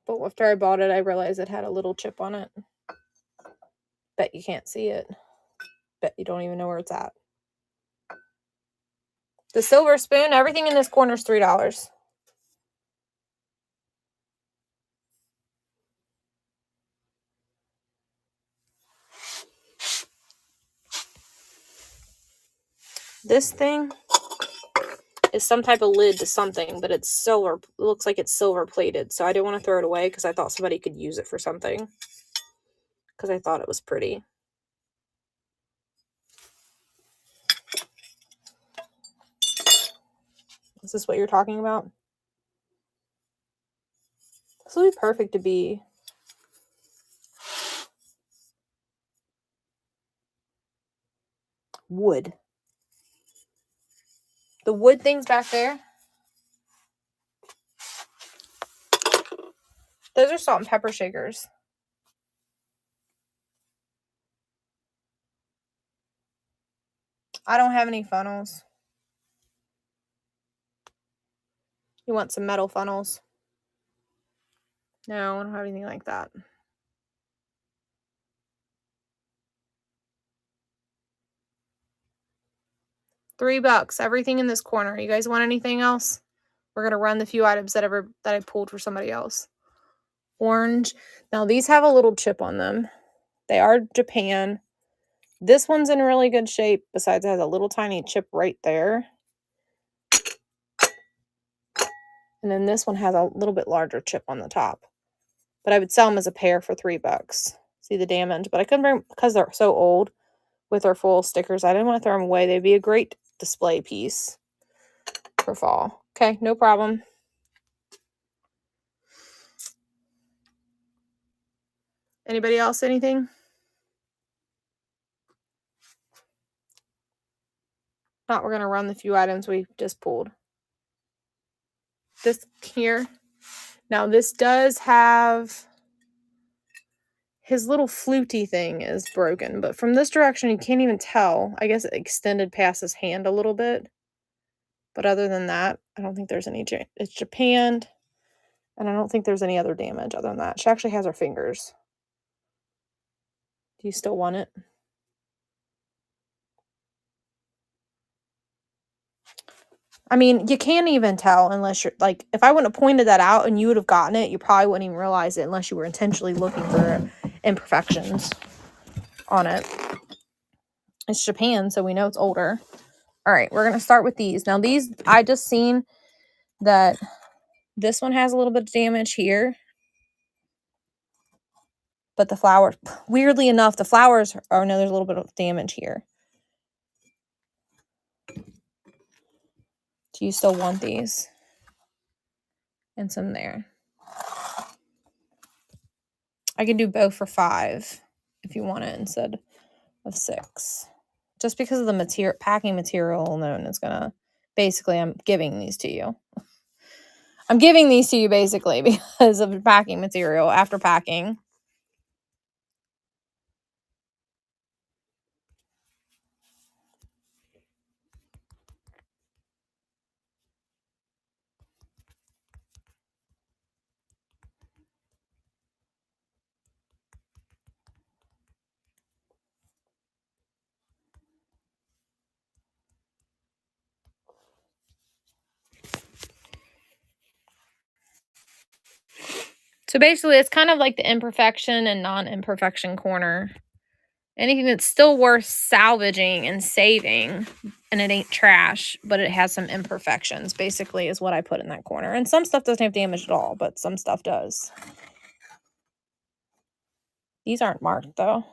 But after I bought it, I realized it had a little chip on it. Bet you can't see it. Bet you don't even know where it's at. The silver spoon, everything in this corner is $3. This thing is some type of lid to something, but it's silver. It looks like it's silver plated. So I didn't want to throw it away because I thought somebody could use it for something. Because I thought it was pretty. Is this what you're talking about? This would be perfect to be wood. The wood things back there, those are salt and pepper shakers. I don't have any funnels. You want some metal funnels? No, I don't have anything like that. $3. Everything in this corner. You guys want anything else? We're gonna run the few items that I pulled for somebody else. Orange. Now these have a little chip on them. They are Japan. This one's in really good shape. Besides, it has a little tiny chip right there. And then this one has a little bit larger chip on the top. But I would sell them as a pair for $3. See the damage? But I couldn't bring, because they're so old with their full stickers, I didn't want to throw them away. They'd be a great display piece for fall. Okay, no problem. Anybody else? Anything? Not, we're going to run the few items we just pulled. This here. Now, this does have... his little fluty thing is broken, but from this direction, you can't even tell. I guess it extended past his hand a little bit. But other than that, I don't think there's any... It's Japan, and I don't think there's any other damage other than that. She actually has her fingers. Do you still want it? I mean, you can't even tell unless you're... like, if I wouldn't have pointed that out and you would have gotten it, you probably wouldn't even realize it unless you were intentionally looking for imperfections on it. It's Japan, so we know it's older. All right, we're going to start with these. Now, these, I just seen that this one has a little bit of damage here. But the flowers, weirdly enough, the flowers are, no, there's a little bit of damage here. Do you still want these? And some there. I can do both for $5 if you want it instead of $6. Just because of the material, packing material alone is gonna, basically, I'm giving these to you. I'm giving these to you basically because of the packing material after packing. So basically, it's kind of like the imperfection and non-imperfection corner. Anything that's still worth salvaging and saving, and it ain't trash, but it has some imperfections, basically, is what I put in that corner. And some stuff doesn't have damage at all, but some stuff does. These aren't marked, though.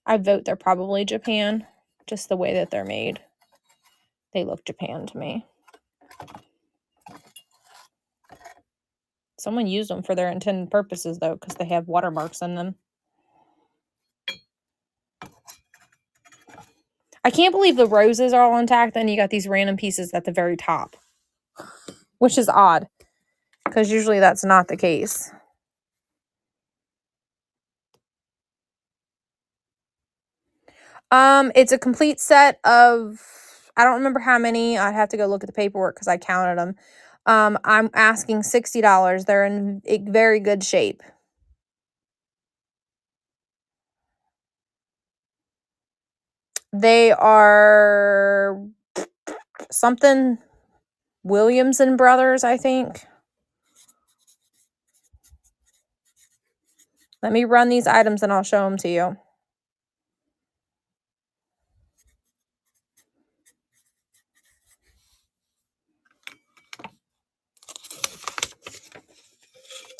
I vote they're probably Japan, just the way that they're made. They look Japan to me. Someone used them for their intended purposes, though, because they have watermarks in them. I can't believe the roses are all intact, and you got these random pieces at the very top, which is odd, because usually that's not the case. It's a complete set of, I don't remember how many. I'd have to go look at the paperwork because I counted them. I'm asking $60. They're in very good shape. They are something Williams and Brothers, I think. Let me run these items and I'll show them to you.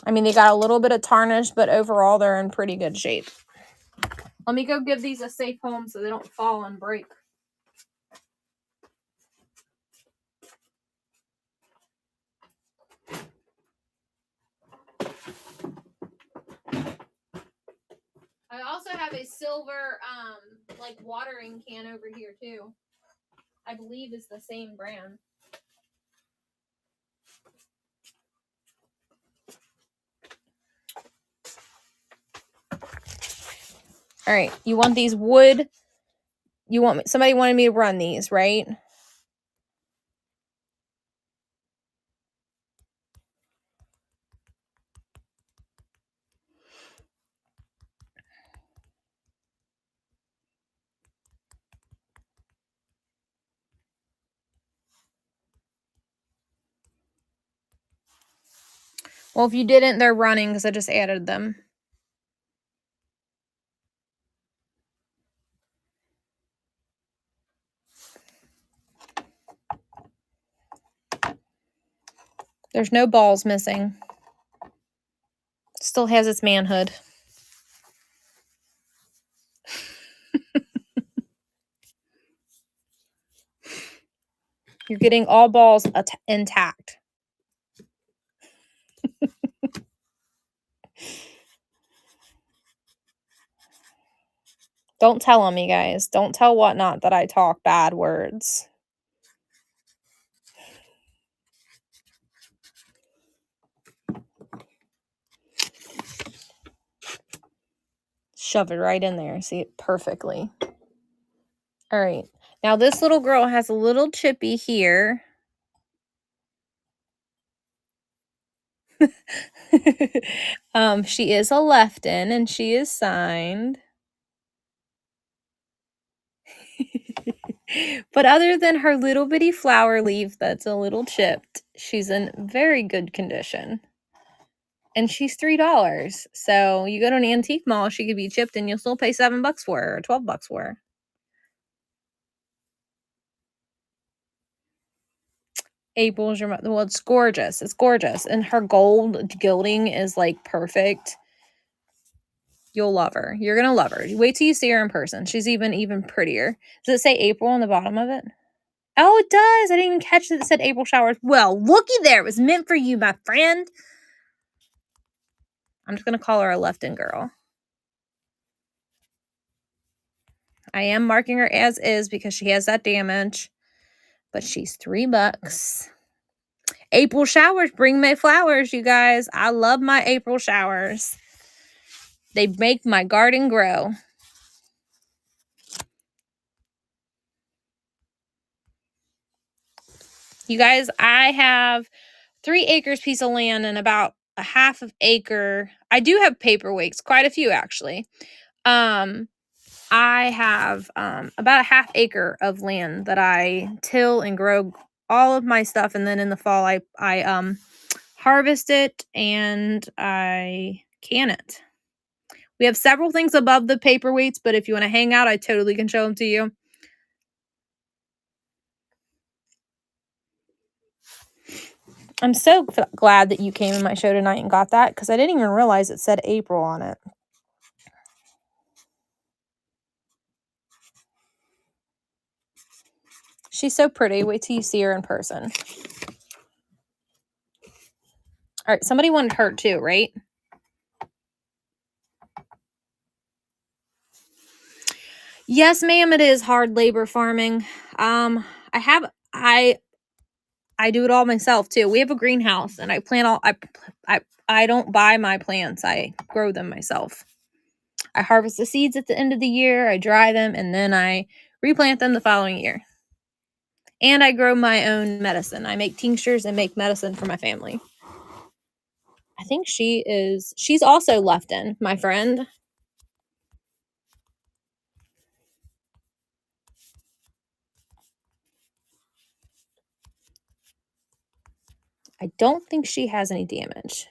I mean, they got a little bit of tarnish, but overall they're in pretty good shape. Let me go give these a safe home so they don't fall and break. I also have a silver, like watering can over here too. I believe it's the same brand. All right, you want these wood? Somebody wanted me to run these, right? Well, if you didn't, they're running because I just added them. There's no balls missing. Still has its manhood. You're getting all balls intact. Don't tell them, you guys. Don't tell Whatnot that I talk bad words. Shove it right in there. See it perfectly. All right. Now this little girl has a little chippy here. She is a Lefton and she is signed. But other than her little bitty flower leaf that's a little chipped, she's in very good condition. And she's $3. So you go to an antique mall, she could be chipped and you'll still pay $7 for her or $12 for her. April's your mother. Well, it's gorgeous. It's gorgeous. And her gold gilding is like perfect. You'll love her. You're going to love her. Wait till you see her in person. She's even prettier. Does it say April on the bottom of it? Oh, it does. I didn't even catch that it said April showers. Well, looky there. It was meant for you, my friend. I'm just going to call her a Lefton girl. I am marking her as is because she has that damage. But she's $3. April showers bring me flowers, you guys. I love my April showers. They make my garden grow. You guys, I have 3 acres piece of land and about a half of acre. I do have paperweights, quite a few actually. I have about a half acre of land that I till and grow all of my stuff, and then in the fall I harvest it and I can it. We have several things above the paperweights, but if you want to hang out, I totally can show them to you. I'm so glad that you came in my show tonight and got that because I didn't even realize it said April on it. She's so pretty. Wait till you see her in person. All right, somebody wanted her too, right? Yes, ma'am, it is hard labor farming. I do it all myself too. We have a greenhouse and I plant all I don't buy my plants. I grow them myself. I harvest the seeds at the end of the year, I dry them, and then I replant them the following year. And I grow my own medicine. I make tinctures and make medicine for my family. I think she's also left in, my friend. I don't think she has any damage.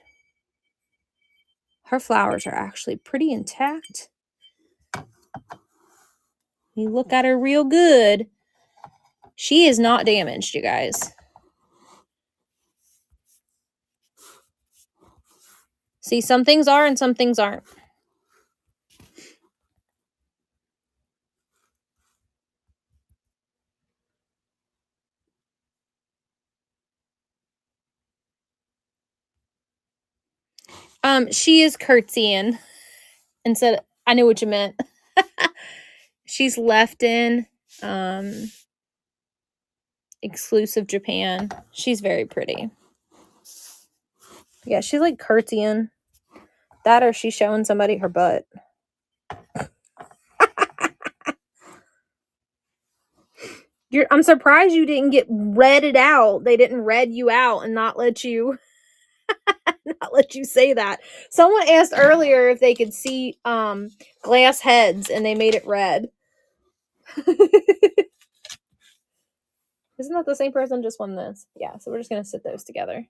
Her flowers are actually pretty intact. You look at her real good. She is not damaged, you guys. See, some things are and some things aren't. She is curtsying. Instead, I knew what you meant. She's left in. Exclusive Japan. She's very pretty. Yeah, she's like curtsying. That or she's showing somebody her butt. I'm surprised you didn't get redded out. They didn't red you out and not let you say that. Someone asked earlier if they could see glass heads and they made it red. Isn't that the same person just won this? Yeah, so we're just going to sit those together.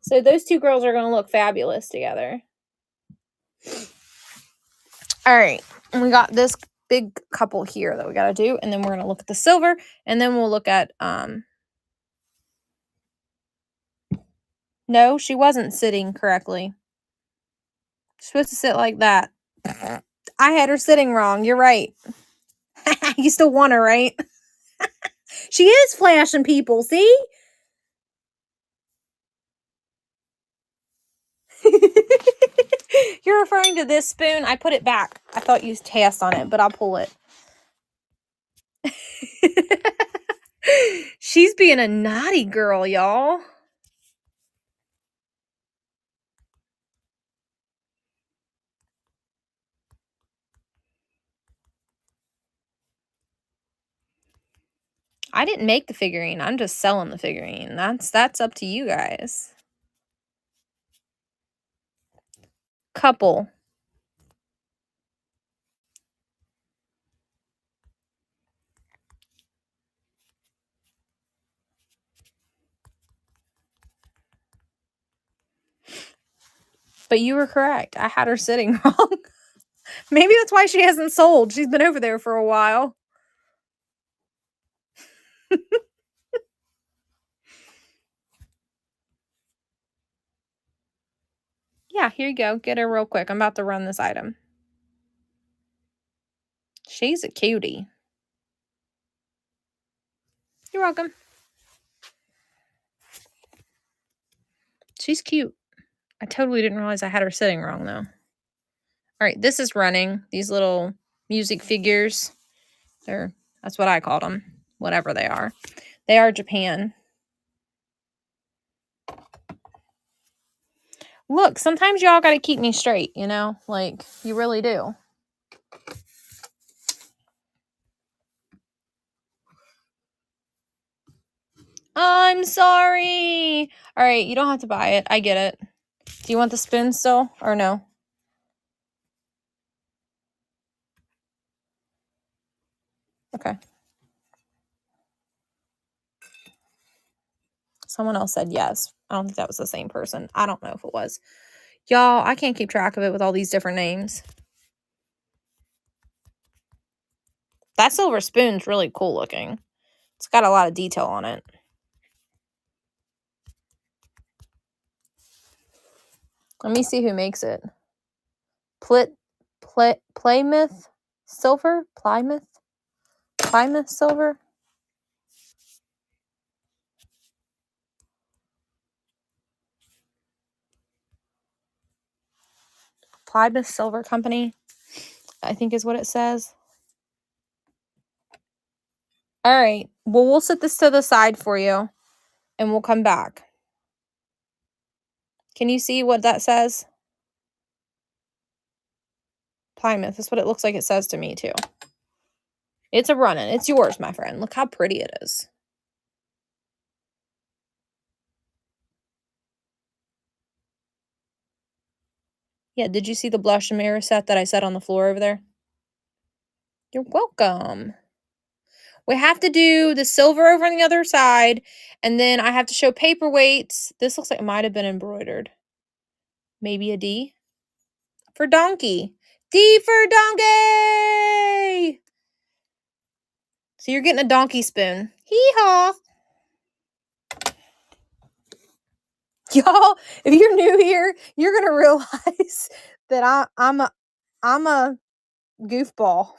So those two girls are going to look fabulous together. All right. And we got this big couple here that we got to do. And then we're going to look at the silver. And then we'll look at... No, she wasn't sitting correctly. She's supposed to sit like that. I had her sitting wrong. You're right. You still want her, right? She is flashing people, see? You're referring to this spoon? I put it back. I thought you used cast on it, but I'll pull it. She's being a naughty girl, y'all. I didn't make the figurine. I'm just selling the figurine. That's up to you guys. Couple. But you were correct. I had her sitting wrong. Maybe that's why she hasn't sold. She's been over there for a while. Yeah, here you go. Get her real quick. I'm about to run this item. She's a cutie. You're welcome. She's cute. I totally didn't realize I had her sitting wrong, though. All right, this is running. These little music figures. That's what I called them. Whatever they are. They are Japan. Look, sometimes y'all got to keep me straight, you know? Like, you really do. I'm sorry. All right, you don't have to buy it. I get it. Do you want the spoon still or no? Okay. Someone else said yes. I don't think that was the same person. I don't know if it was. Y'all, I can't keep track of it with all these different names. That silver spoon's really cool looking. It's got a lot of detail on it. Let me see who makes it. Plymouth Silver? Plymouth Silver? Plymouth Silver Company, I think is what it says. All right. Well, we'll set this to the side for you and we'll come back. Can you see what that says? Plymouth. That's what it looks like it says to me, too. It's a running. It's yours, my friend. Look how pretty it is. Yeah, did you see the blush and mirror set that I set on the floor over there? You're welcome. We have to do the silver over on the other side, and then I have to show paperweights. This looks like it might have been embroidered. Maybe a D for donkey. D for donkey! So you're getting a donkey spoon. Hee-haw! Y'all, if you're new here, you're going to realize that I'm a goofball.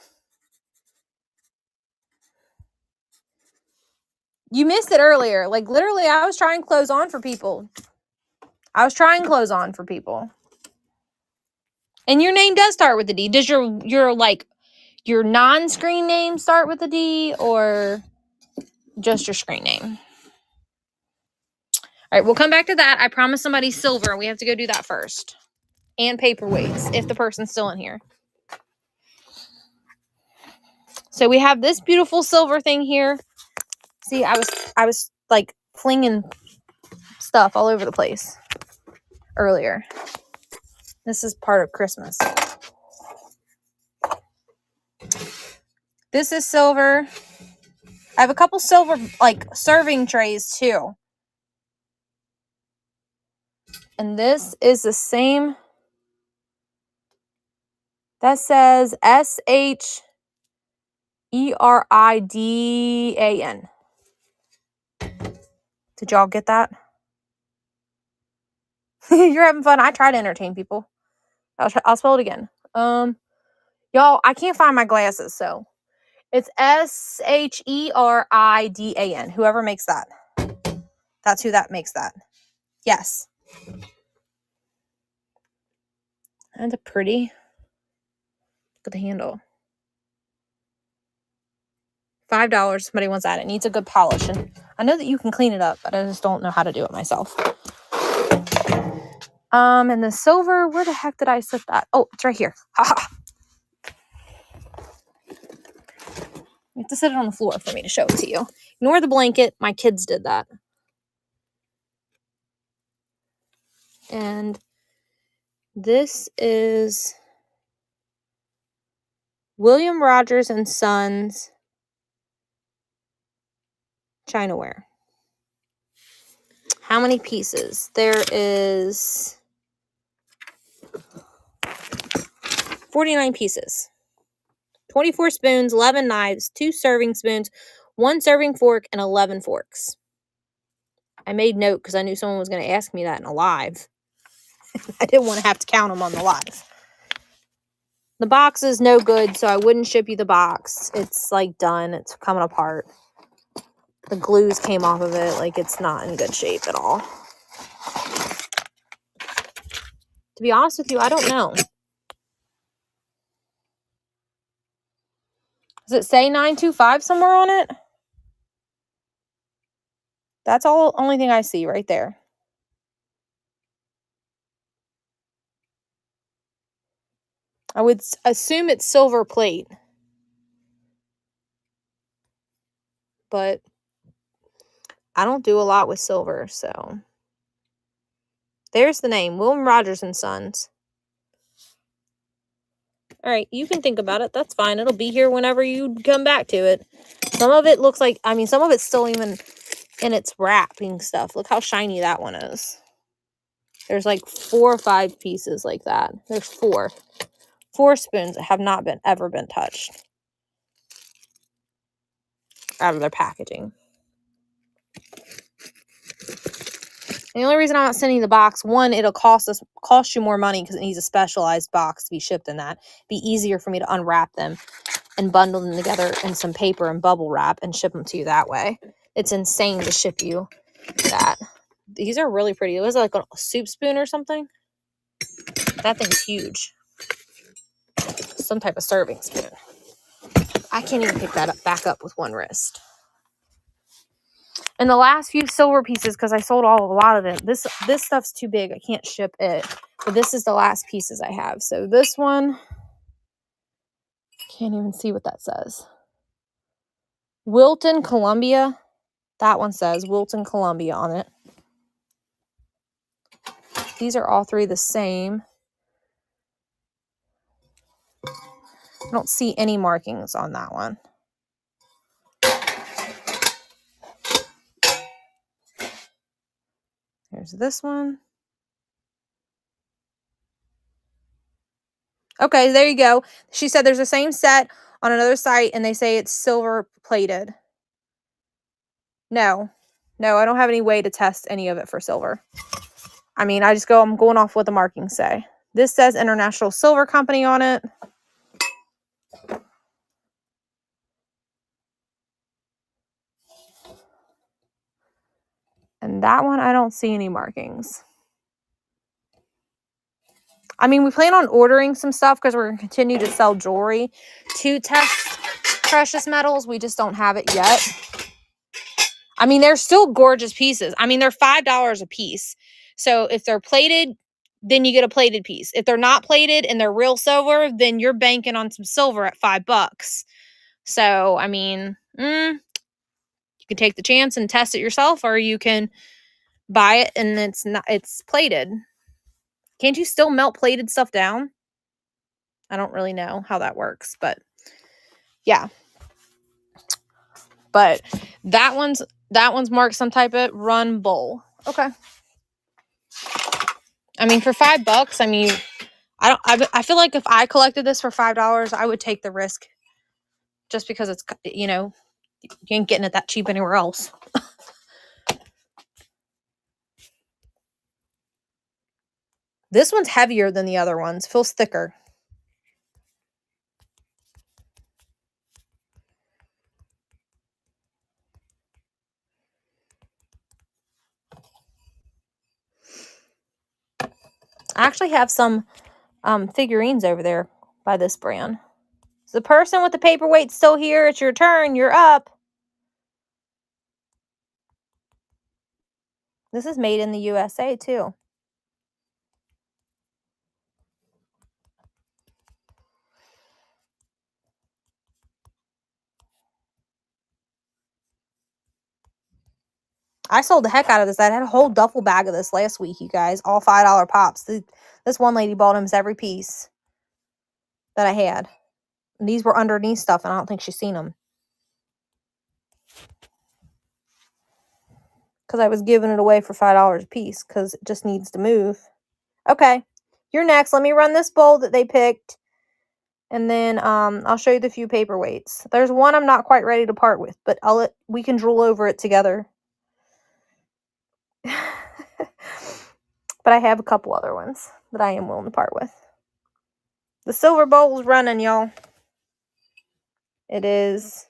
You missed it earlier. Like, literally, I was trying clothes on for people. And your name does start with a D. Does your non-screen name start with a D or just your screen name? All right, we'll come back to that. I promised somebody silver. We have to go do that first. And paperweights, if the person's still in here. So we have this beautiful silver thing here. See, I was like flinging stuff all over the place earlier. This is part of Christmas. This is silver. I have a couple silver, like, serving trays, too. And this is the same. That says SHERIDAN. Did y'all get that? You're having fun. I try to entertain people. I'll spell it again. Y'all, I can't find my glasses, so it's SHERIDAN. Whoever makes that. That's who that makes that. Yes. And a pretty. Look at the handle. $5. Somebody wants that. It needs a good polish. And I know that you can clean it up, but I just don't know how to do it myself. And the silver, where the heck did I set that? Oh, it's right here. Haha. You have to set it on the floor for me to show it to you. Ignore the blanket. My kids did that. And this is William Rogers and Sons Chinaware. How many pieces? There is 49 pieces. 24 spoons, 11 knives, 2 serving spoons, 1 serving fork, and 11 forks. I made note because I knew someone was going to ask me that in a live. I didn't want to have to count them on the live. The box is no good, so I wouldn't ship you the box. It's like done. It's coming apart. The glues came off of it. Like, it's not in good shape at all. To be honest with you, I don't know. Does it say 925 somewhere on it? That's only thing I see right there. I would assume it's silver plate. But I don't do a lot with silver, so. There's the name, William Rogers and Sons. All right, you can think about it. That's fine. It'll be here whenever you come back to it. Some of it looks like, some of it's still even And it's wrapping stuff. Look how shiny that one is. There's like 4 or 5 pieces like that. There's 4. 4 spoons that have not ever been touched out of their packaging. And the only reason I'm not sending the box, one, it'll cost you more money because it needs a specialized box to be shipped in that. It'd be easier for me to unwrap them and bundle them together in some paper and bubble wrap and ship them to you that way. It's insane to ship you that. These are really pretty. It was like a soup spoon or something. That thing's huge. Some type of serving spoon. I can't even pick that back up with one wrist. And the last few silver pieces, because I sold a lot of it. This stuff's too big. I can't ship it. But this is the last pieces I have. So this one, can't even see what that says. Wilton, Columbia. That one says Wilton, Columbia on it. These are all 3 the same. I don't see any markings on that one. Here's this one. Okay, there you go. She said there's the same set on another site, and they say it's silver plated. No, I don't have any way to test any of it for silver. I mean, I'm going off what the markings say. This says International Silver Company on it. And that one, I don't see any markings. I mean, we plan on ordering some stuff because we're going to continue to sell jewelry to test precious metals. We just don't have it yet. I mean, they're still gorgeous pieces. I mean, they're $5 a piece. So if they're plated, then you get a plated piece. If they're not plated and they're real silver, then you're banking on some silver at $5. So, I mean, you can take the chance and test it yourself, or you can buy it and it's plated. Can't you still melt plated stuff down? I don't really know how that works, but yeah. But that one's marked some type of run bowl. Okay. I mean, for $5, I mean, I feel like if I collected this for $5, I would take the risk just because it's, you ain't getting it that cheap anywhere else. This one's heavier than the other ones. Feels thicker. I actually have some figurines over there by this brand. Is the person with the paperweight still here? It's your turn. You're up. This is made in the USA too. I sold the heck out of this. I had a whole duffel bag of this last week, you guys. All $5 pops. This one lady bought almost every piece that I had. And these were underneath stuff, and I don't think she's seen them. Because I was giving it away for $5 a piece because it just needs to move. Okay, you're next. Let me run this bowl that they picked. And then I'll show you the few paperweights. There's one I'm not quite ready to part with, but we can drool over it together. But I have a couple other ones that I am willing to part with. The silver bowl's running, y'all. It is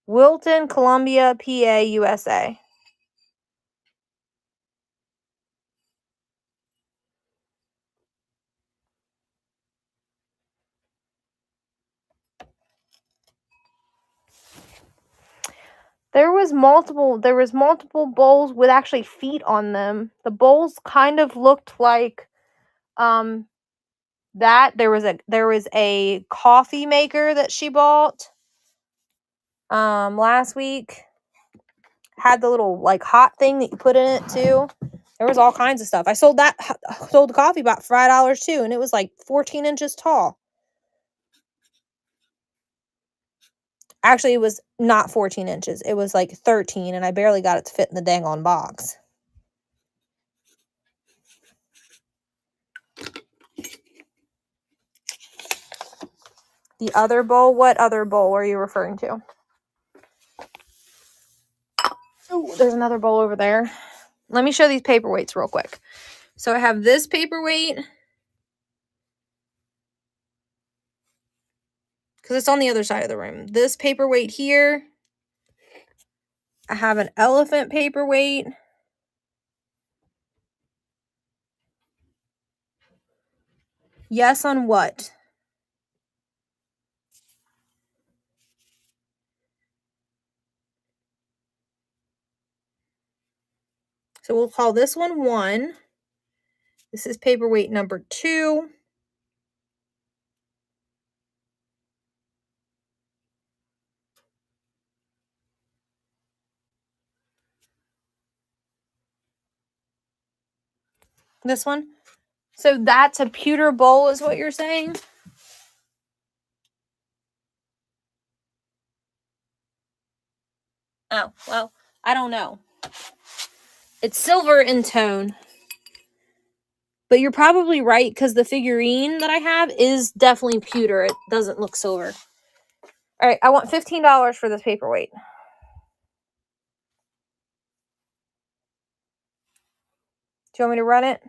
Wilton, Columbia, PA, USA. There was multiple bowls with actually feet on them. The bowls kind of looked like that. There was a coffee maker that she bought last week. Had the little like hot thing that you put in it too. There was all kinds of stuff. I sold the coffee about $5 too, and it was like 14 inches tall. Actually, it was not 14 inches. It was like 13, and I barely got it to fit in the dang on box. The other bowl, what other bowl are you referring to? Oh, there's another bowl over there. Let me show these paperweights real quick. So I have this paperweight, because it's on the other side of the room. This paperweight here. I have an elephant paperweight. Yes on what? So we'll call this one 1. This is paperweight number 2. This one. So that's a pewter bowl is what you're saying? Oh, well, I don't know. It's silver in tone. But you're probably right, because the figurine that I have is definitely pewter. It doesn't look silver. All right, I want $15 for this paperweight. Do you want me to run it?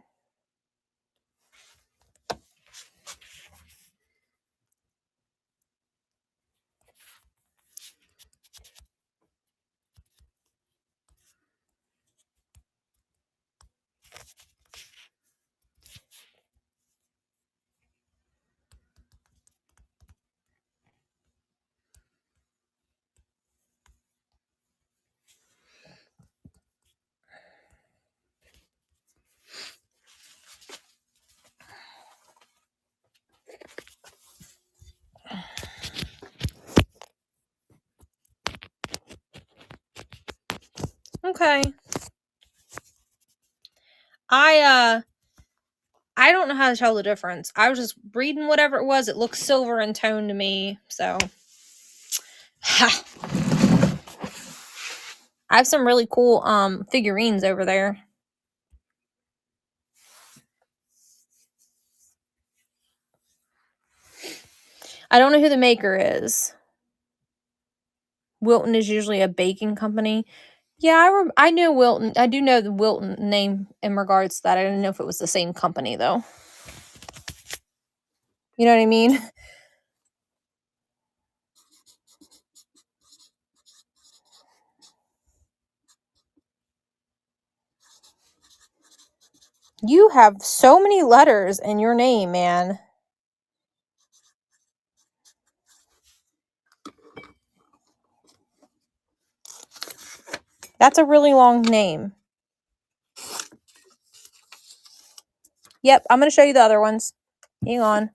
Okay. I don't know how to tell the difference. I was just reading whatever it was. It looks silver in tone to me, so. Ha. I have some really cool figurines over there. I don't know who the maker is. Wilton is usually a baking company. Yeah, I know Wilton. I do know the Wilton name in regards to that. I didn't know if it was the same company, though. You know what I mean? You have so many letters in your name, man. That's a really long name. Yep, I'm going to show you the other ones. Hang on.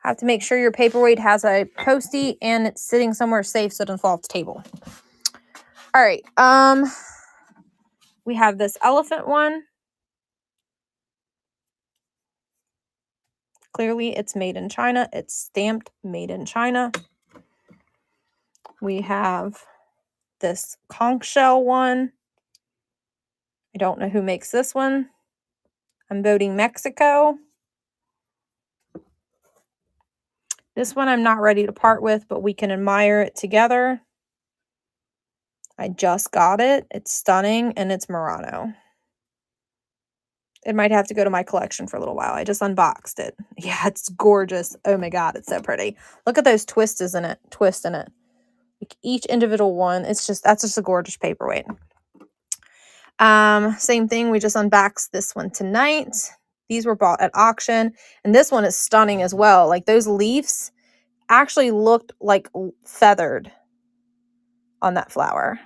I have to make sure your paperweight has a postie and it's sitting somewhere safe so it doesn't fall off the table. All right. We have this elephant one. Clearly, it's made in China. It's stamped made in China. We have this conch shell one. I don't know who makes this one. I'm voting Mexico. This one I'm not ready to part with, but we can admire it together. I just got it. It's stunning, and it's Murano. It might have to go to my collection for a little while. I just unboxed it. Yeah, it's gorgeous. Oh my god, it's so pretty. Look at those twists in it. Like each individual one. That's just a gorgeous paperweight. Same thing. We just unboxed this one tonight. These were bought at auction, and this one is stunning as well. Like those leaves actually looked like feathered on that flower.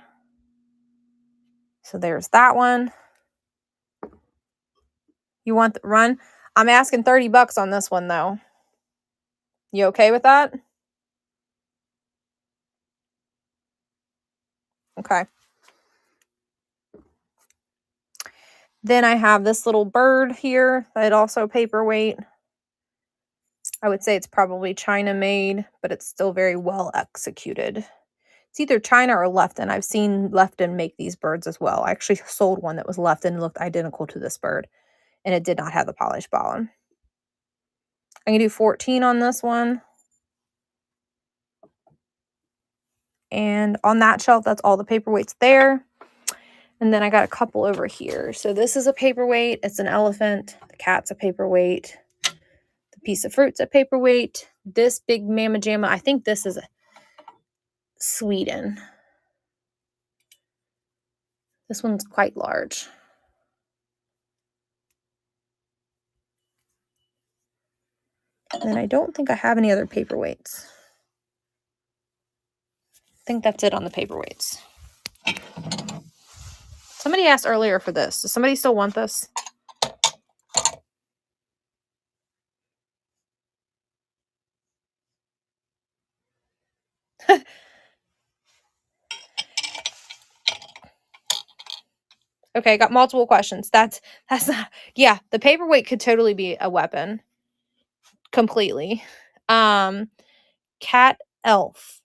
So there's that one. You want the run? I'm asking $30 on this one though. You okay with that? Okay. Then I have this little bird here that also paperweight. I would say it's probably China made, but it's still very well executed. It's either China or Lefton. I've seen Lefton make these birds as well. I actually sold one that was Lefton and looked identical to this bird, and it did not have the polished bottom. I'm going to do 14 on this one. And on that shelf, that's all the paperweights there. And then I got a couple over here. So this is a paperweight. It's an elephant. The cat's a paperweight. The piece of fruit's a paperweight. This big Mama Jamma, I think this is Sweden. This one's quite large. And then I don't think I have any other paperweights. I think that's it on the paperweights. Somebody asked earlier for this. Does somebody still want this? Okay, I got multiple questions. That's not, yeah, the paperweight could totally be a weapon. Completely. Cat elf.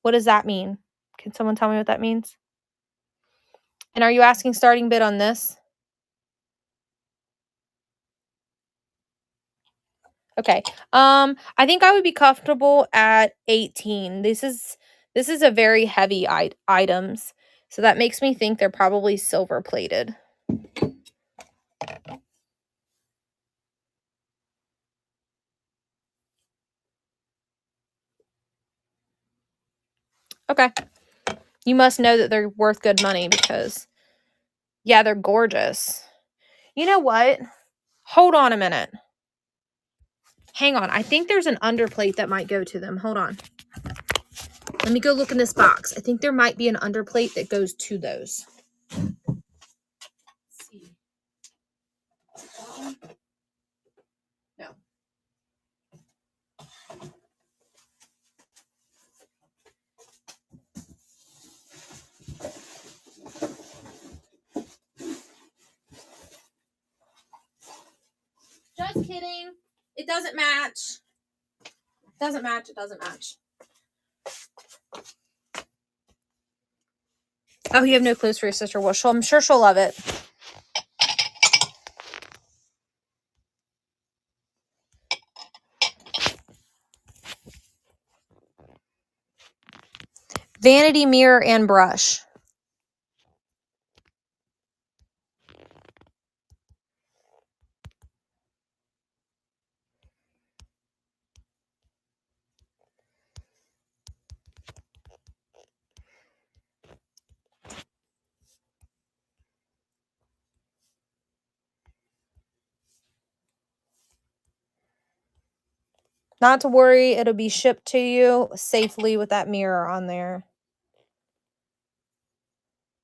What does that mean? Can someone tell me what that means? And are you asking starting bid on this? Okay. I think I would be comfortable at 18. This is a very heavy items. So that makes me think they're probably silver plated. Okay. You must know that they're worth good money because, yeah, they're gorgeous. You know what? Hold on a minute. Hang on. I think there's an underplate that might go to them. Hold on. Let me go look in this box. I think there might be an underplate that goes to those. Let's see. No. Just kidding. It doesn't match. Doesn't match. It doesn't match. Oh, you have no clues for your sister. Well, I'm sure she'll love it. Vanity mirror and brush. Not to worry, it'll be shipped to you safely with that mirror on there.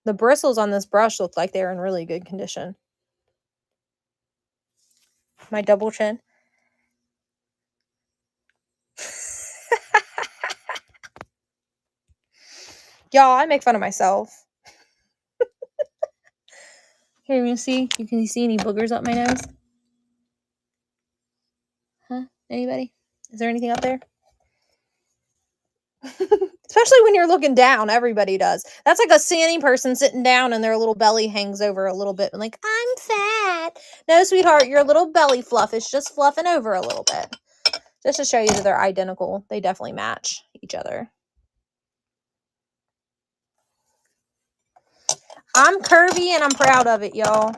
The bristles on this brush look like they're in really good condition. My double chin. Y'all, I make fun of myself. Here, you see? You can see any boogers up my nose? Huh? Anybody? Is there anything up there? Especially when you're looking down, everybody does. That's like a skinny person sitting down and their little belly hangs over a little bit and like, I'm fat. No, sweetheart, your little belly fluff is just fluffing over a little bit. Just to show you that they're identical. They definitely match each other. I'm curvy and I'm proud of it, y'all.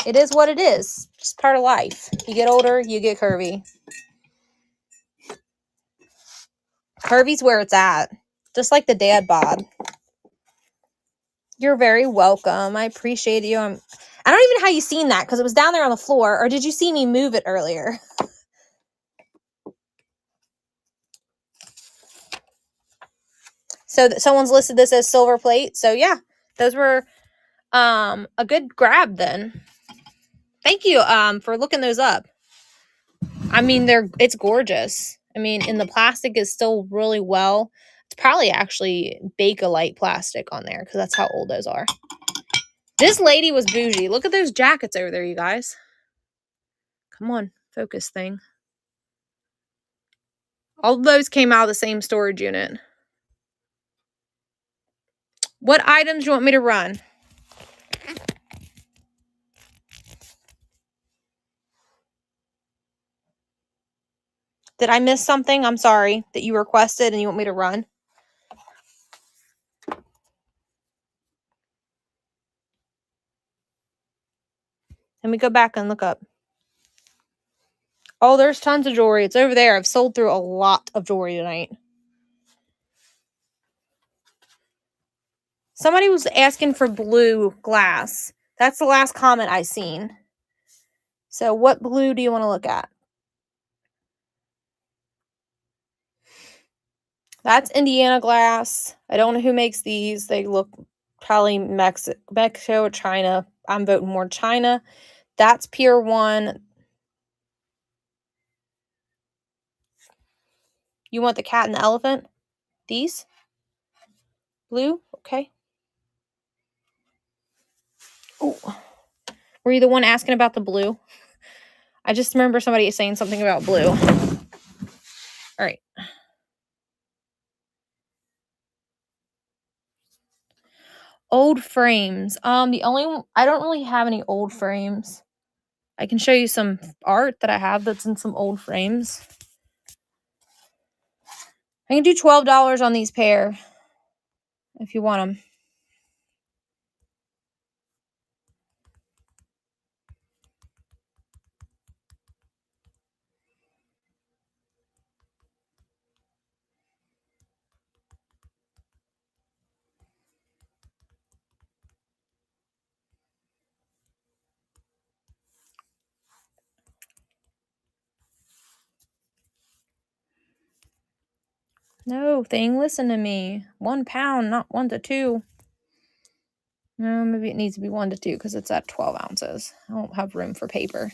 It is what it is. It's part of life. You get older, you get curvy. Curvy's where it's at. Just like the dad bod. You're very welcome. I appreciate you. I don't even know how you seen that because it was down there on the floor. Or did you see me move it earlier? So someone's listed this as silver plate. So yeah, those were a good grab then. Thank you for looking those up. I mean, it's gorgeous. I mean, and the plastic is still really well. It's probably actually Bakelite plastic on there because that's how old those are. This lady was bougie. Look at those jackets over there, you guys. Come on. focus thing. All those came out of the same storage unit. What items do you want me to run? Did I miss something? I'm sorry that you requested and you want me to run. Let me go back and look up. Oh, there's tons of jewelry. It's over there. I've sold through a lot of jewelry tonight. Somebody was asking for blue glass. That's the last comment I seen. So what blue do you want to look at? That's Indiana glass. I don't know who makes these. They look probably Mexico or China. I'm voting more China. That's Pier 1. You want the cat and the elephant? These? Blue? Okay. Oh, were you the one asking about the blue? I just remember somebody saying something about blue. All right. Old frames. The only one, I don't really have any old frames. I can show you some art that I have that's in some old frames. I can do $12 on these pair if you want them. No, thing, listen to me. 1 pound, not 1 to 2. No, maybe it needs to be 1 to 2 because it's at 12 ounces. I don't have room for paper.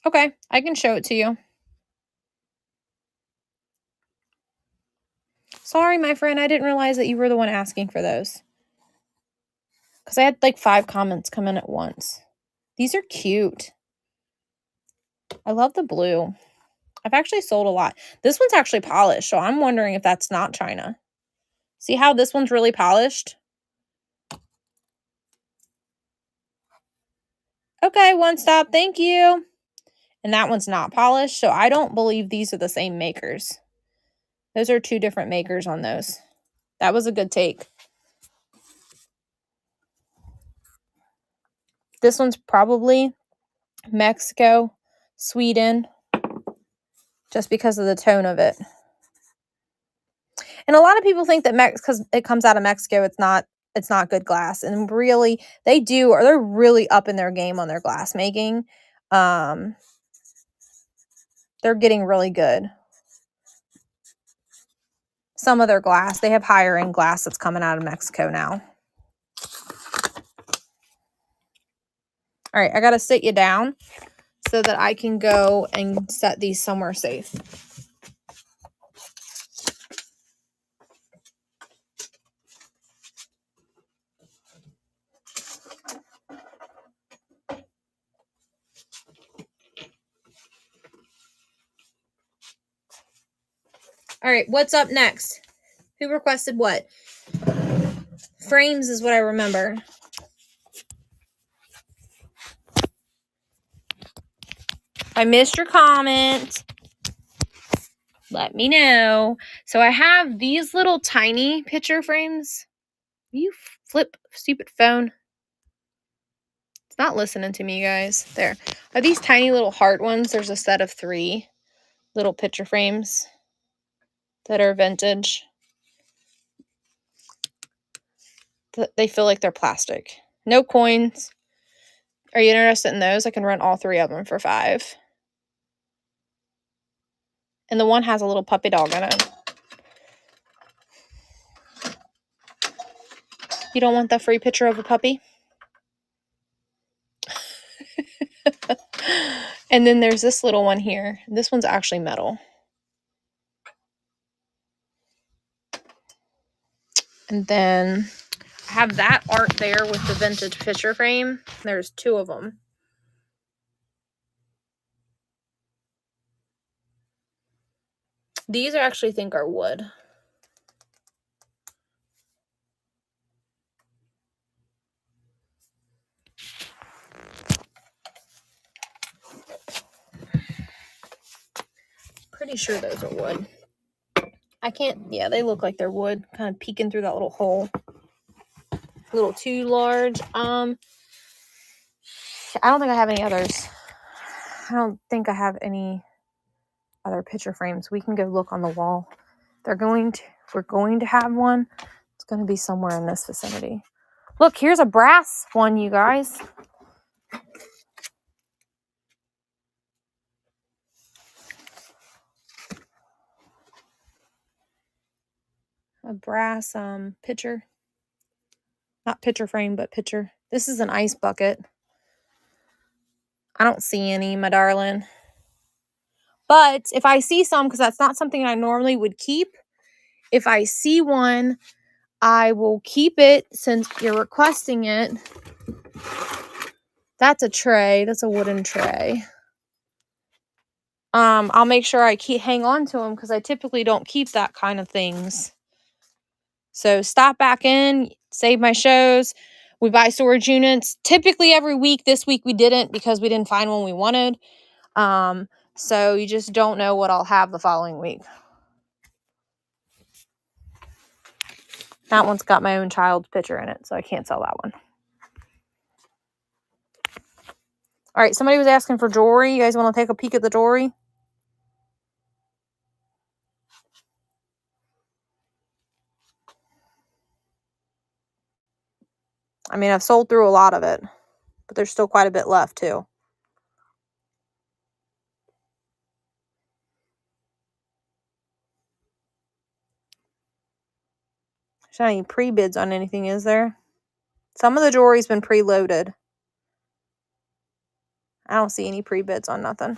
Okay, I can show it to you. Sorry, my friend, I didn't realize that you were the one asking for those. Because I had like 5 comments come in at once. These are cute. I love the blue. I've actually sold a lot. This one's actually polished, so I'm wondering if that's not China. See how this one's really polished? Okay, one stop, thank you. And that one's not polished, so I don't believe these are the same makers. Those are 2 different makers on those. That was a good take. This one's probably Mexico, Sweden, just because of the tone of it. And a lot of people think that because it comes out of Mexico, it's not good glass. And really, they do, or they're really up in their game on their glass making. They're getting really good. Some of their glass, they have higher end glass that's coming out of Mexico now. All right, I got to sit you down so that I can go and set these somewhere safe. All right, what's up next? Who requested what? Frames is what I remember. I missed your comment. Let me know. So I have these little tiny picture frames. You flip, stupid phone. It's not listening to me, guys. There are these tiny little heart ones. There's a set of 3 little picture frames that are vintage. They feel like they're plastic. No coins. Are you interested in those? I can run all 3 of them for $5. And the one has a little puppy dog in it. You don't want the free picture of a puppy? And then there's this little one here. This one's actually metal. And then I have that art there with the vintage picture frame. There's 2 of them. These I actually think are wood. Pretty sure those are wood. I can't, yeah, they look like they're wood, kind of peeking through that little hole. A little too large. I don't think I have any others. I don't think I have any other picture frames. We can go look on the wall. If we're going to have one, it's going to be somewhere in this vicinity. Look, here's a brass one, you guys. A brass pitcher. Not picture frame, but pitcher. This is an ice bucket. I don't see any, my darling. But if I see some, because that's not something I normally would keep, if I see one, I will keep it since you're requesting it. That's a tray. That's a wooden tray. I'll make sure I hang on to them because I typically don't keep that kind of things. So stop back in, save my shows. We buy storage units typically every week. This week we didn't because we didn't find one we wanted. So you just don't know what I'll have the following week. That one's got my own child's picture in it, so I can't sell that one. All right, somebody was asking for jewelry. You guys want to take a peek at the jewelry? I mean, I've sold through a lot of it, but there's still quite a bit left too. There's not any pre-bids on anything, is there? Some of the jewelry's been preloaded. I don't see any pre-bids on nothing.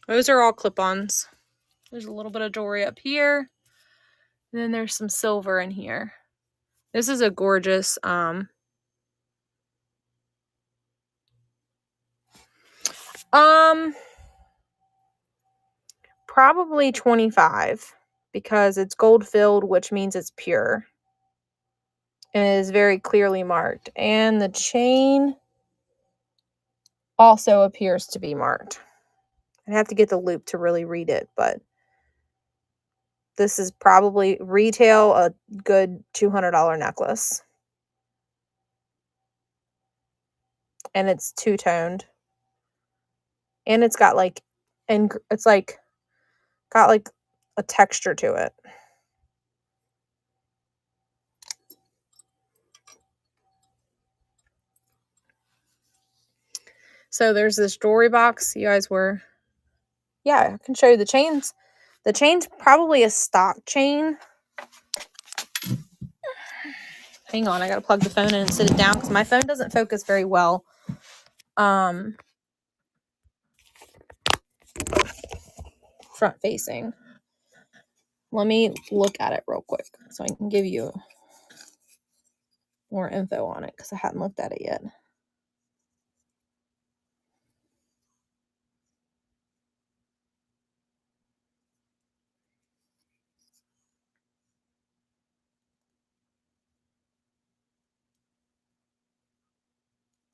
Those are all clip-ons. There's a little bit of jewelry up here. And then there's some silver in here. This is a gorgeous probably 25 because it's gold filled, which means it's pure. And it is very clearly marked. And the chain also appears to be marked. I have to get the loop to really read it, but this is probably retail a good $200 necklace. And it's two-toned. And it's got like, and it's like, got like a texture to it. So there's this jewelry box. You guys were, yeah, I can show you the chains. The chain's probably a stock chain. Hang on, I gotta plug the phone in and sit it down because my phone doesn't focus very well. Front facing. Let me look at it real quick so I can give you more info on it because I hadn't looked at it yet.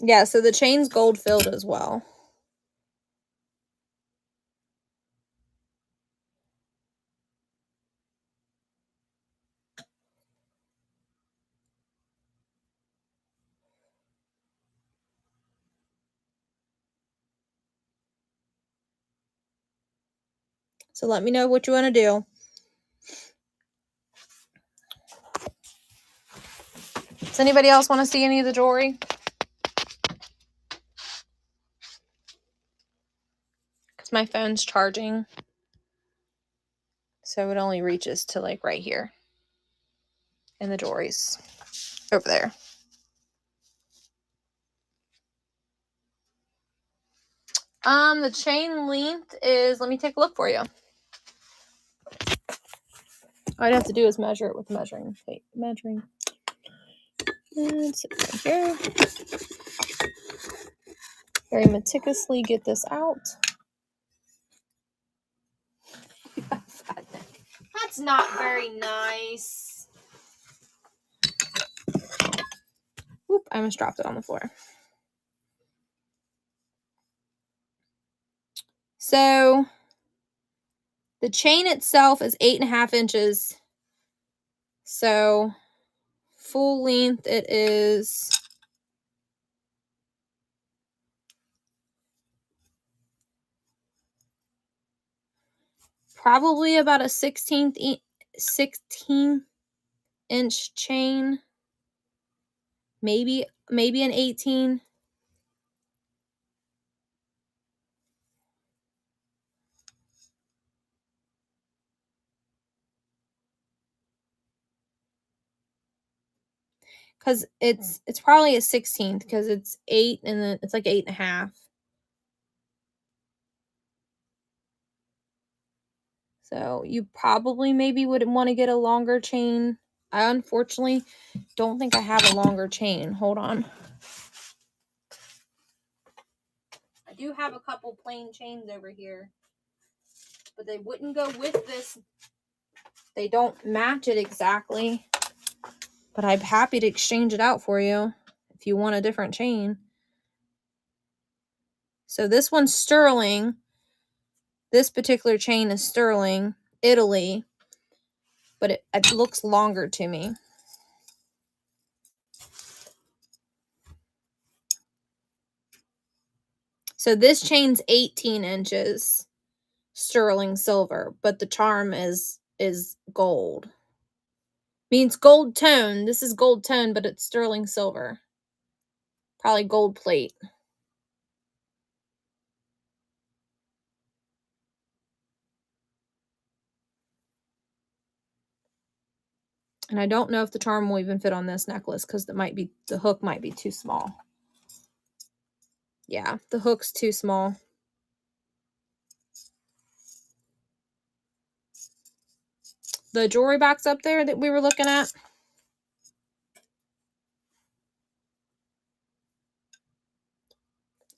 Yeah, so the chain's gold filled as well. So let me know what you want to do. Does anybody else want to see any of the jewelry? Because my phone's charging. So it only reaches to like right here. And the jewelry's over there. The chain length is, let me take a look for you. All I'd have to do is measure it with measuring tape. Measuring. Let's sit right here. Very meticulously get this out. That's not very nice. Whoop, I almost dropped it on the floor. So the chain itself is 8.5 inches. So full length it is probably about a 16 inch chain. Maybe an 18. Because it's probably a 16th because it's 8 and then it's like 8.5. So you probably maybe would want to get a longer chain. I unfortunately don't think I have a longer chain. Hold on. I do have a couple plain chains over here, but they wouldn't go with this. They don't match it exactly, but I'm happy to exchange it out for you if you want a different chain. So this one's sterling. This particular chain is sterling, Italy, but it looks longer to me. So this chain's 18 inches sterling silver, but the charm is gold. Means gold tone. This is gold tone, but it's sterling silver. Probably gold plate. And I don't know if the charm will even fit on this necklace because the hook might be too small. Yeah, the hook's too small. The jewelry box up there that we were looking at.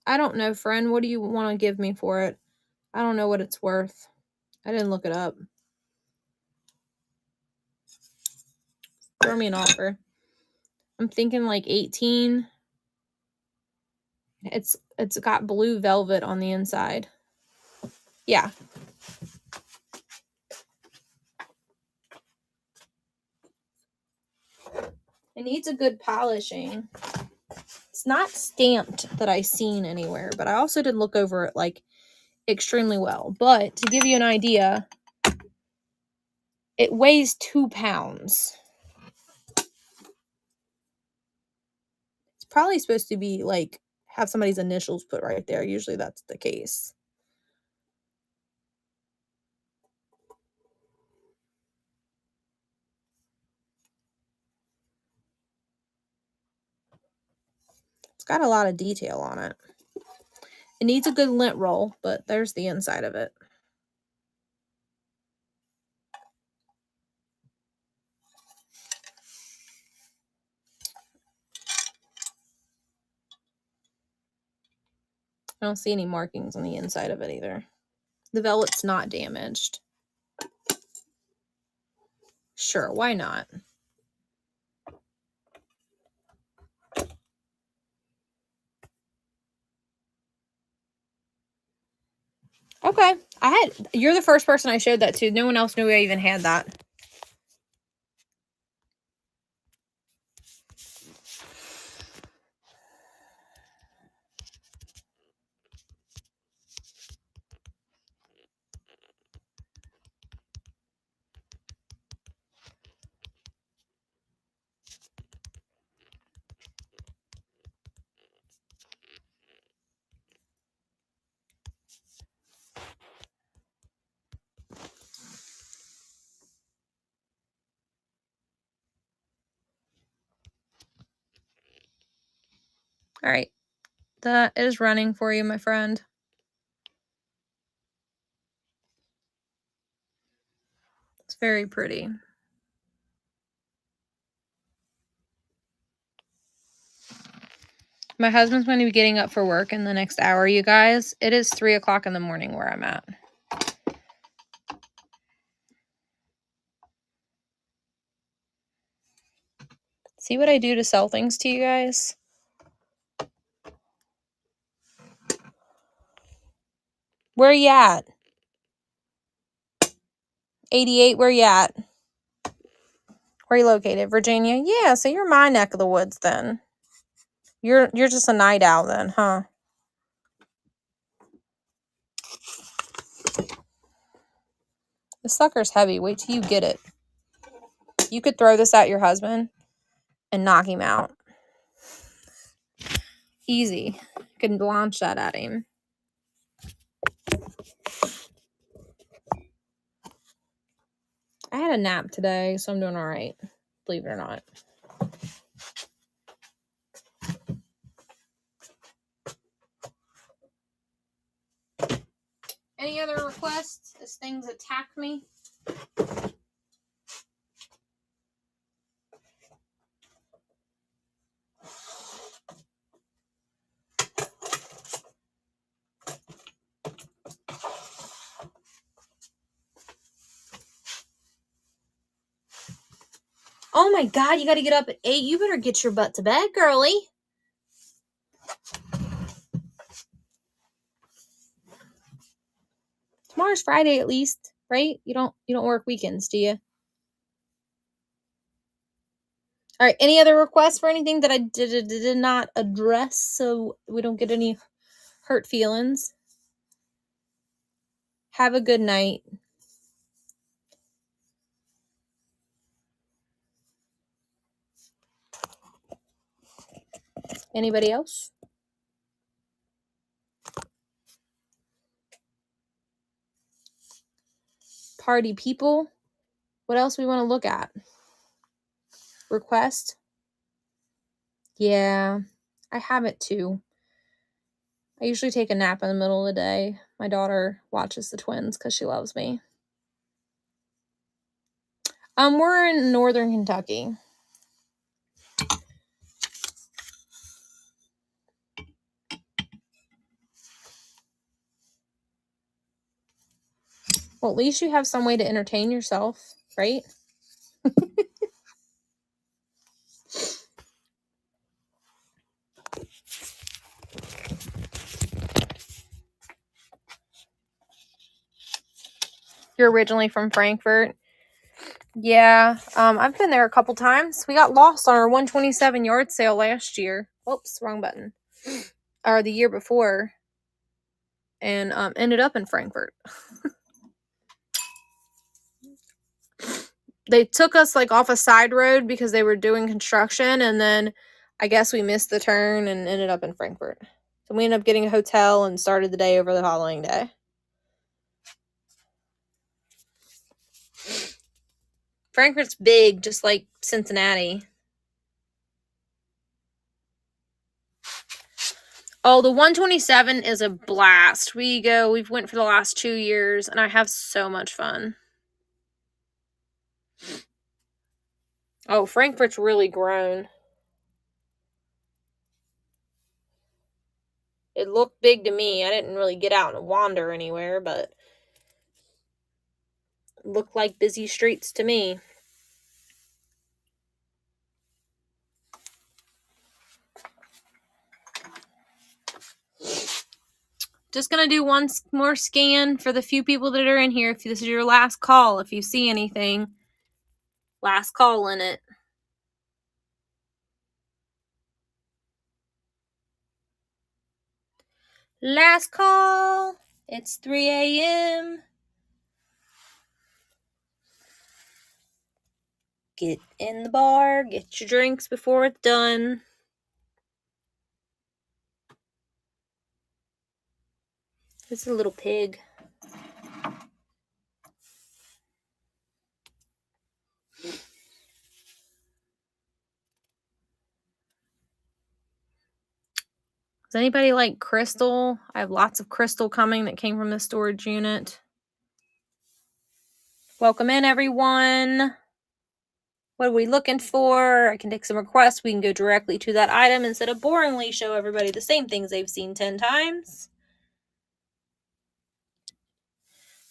I don't know, friend. What do you want to give me for it? I don't know what it's worth. I didn't look it up. Throw me an offer. I'm thinking like 18. It's got blue velvet on the inside. Yeah. It needs a good polishing. It's not stamped that I've seen anywhere, but I also did look over it like extremely well. But to give you an idea, it weighs 2 pounds. It's probably supposed to be like have somebody's initials put right there. Usually that's the case. It's got a lot of detail on it. It needs a good lint roll, but there's the inside of it. I don't see any markings on the inside of it either. The velvet's not damaged. Sure, why not? Okay. You're the first person I showed that to. No one else knew I even had that. All right. That is running for you, my friend. Very pretty. My husband's going to be getting up for work in the next hour, you guys. It is 3 o'clock in the morning where I'm at. See what I do to sell things to you guys? Where you at? 88, where you at? Where you located? Virginia? Yeah, so you're my neck of the woods then. You're just a night owl then, huh? The sucker's heavy. Wait till you get it. You could throw this at your husband and knock him out. Easy. You can launch that at him. I had a nap today, so I'm doing all right. Believe it or not. Any other requests as things attack me? Oh my God, you got to get up at 8. You better get your butt to bed, girly. Tomorrow's Friday at least, right? You don't work weekends, do you? All right, any other requests for anything that I did not address so we don't get any hurt feelings? Have a good night. Anybody else? Party people. What else we want to look at? Request. Yeah, I have it too. I usually take a nap in the middle of the day. My daughter watches the twins because she loves me. We're in northern Kentucky. Well, at least you have some way to entertain yourself, right? You're originally from Frankfort? Yeah, I've been there a couple times. We got lost on our 127 yard sale last year. Oops, wrong button. Or the year before. And ended up in Frankfort. They took us like off a side road because they were doing construction, and then I guess we missed the turn and ended up in Frankfort. So we ended up getting a hotel and started the day over the following day. Frankfurt's big, just like Cincinnati. Oh, the 127 is a blast. We've went for the last 2 years, and I have so much fun. Oh, Frankfurt's really grown. It looked big to me. I didn't really get out and wander anywhere, but it looked like busy streets to me. Just going to do one more scan for the few people that are in here. If this is your last call, if you see anything, last call in it. Last call. It's 3 a.m. Get in the bar. Get your drinks before it's done. This is a little pig. Does anybody like crystal? I have lots of crystal coming that came from the storage unit. Welcome in, everyone. What are we looking for? I can take some requests. We can go directly to that item instead of boringly show everybody the same things they've seen 10 times.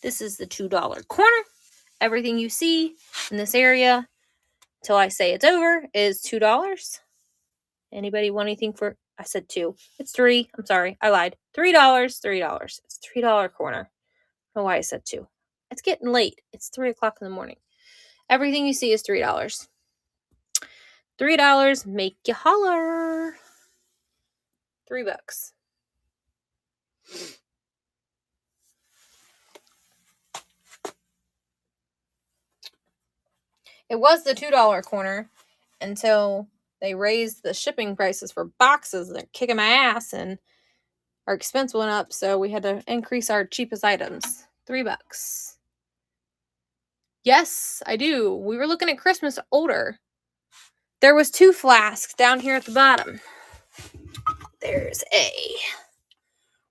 This is the $2 corner. Everything you see in this area till I say it's over is $2. Anybody want anything for, I said 2. It's 3. I'm sorry. I lied. $3. $3. It's $3 corner. I don't know why I said 2. It's getting late. It's 3 o'clock in the morning. Everything you see is $3. $3, make you holler. $3. It was the $2 corner until they raised the shipping prices for boxes. They're kicking my ass, and our expense went up, so we had to increase our cheapest items. $3. Yes, I do. We were looking at Christmas older. There was 2 flasks down here at the bottom. There's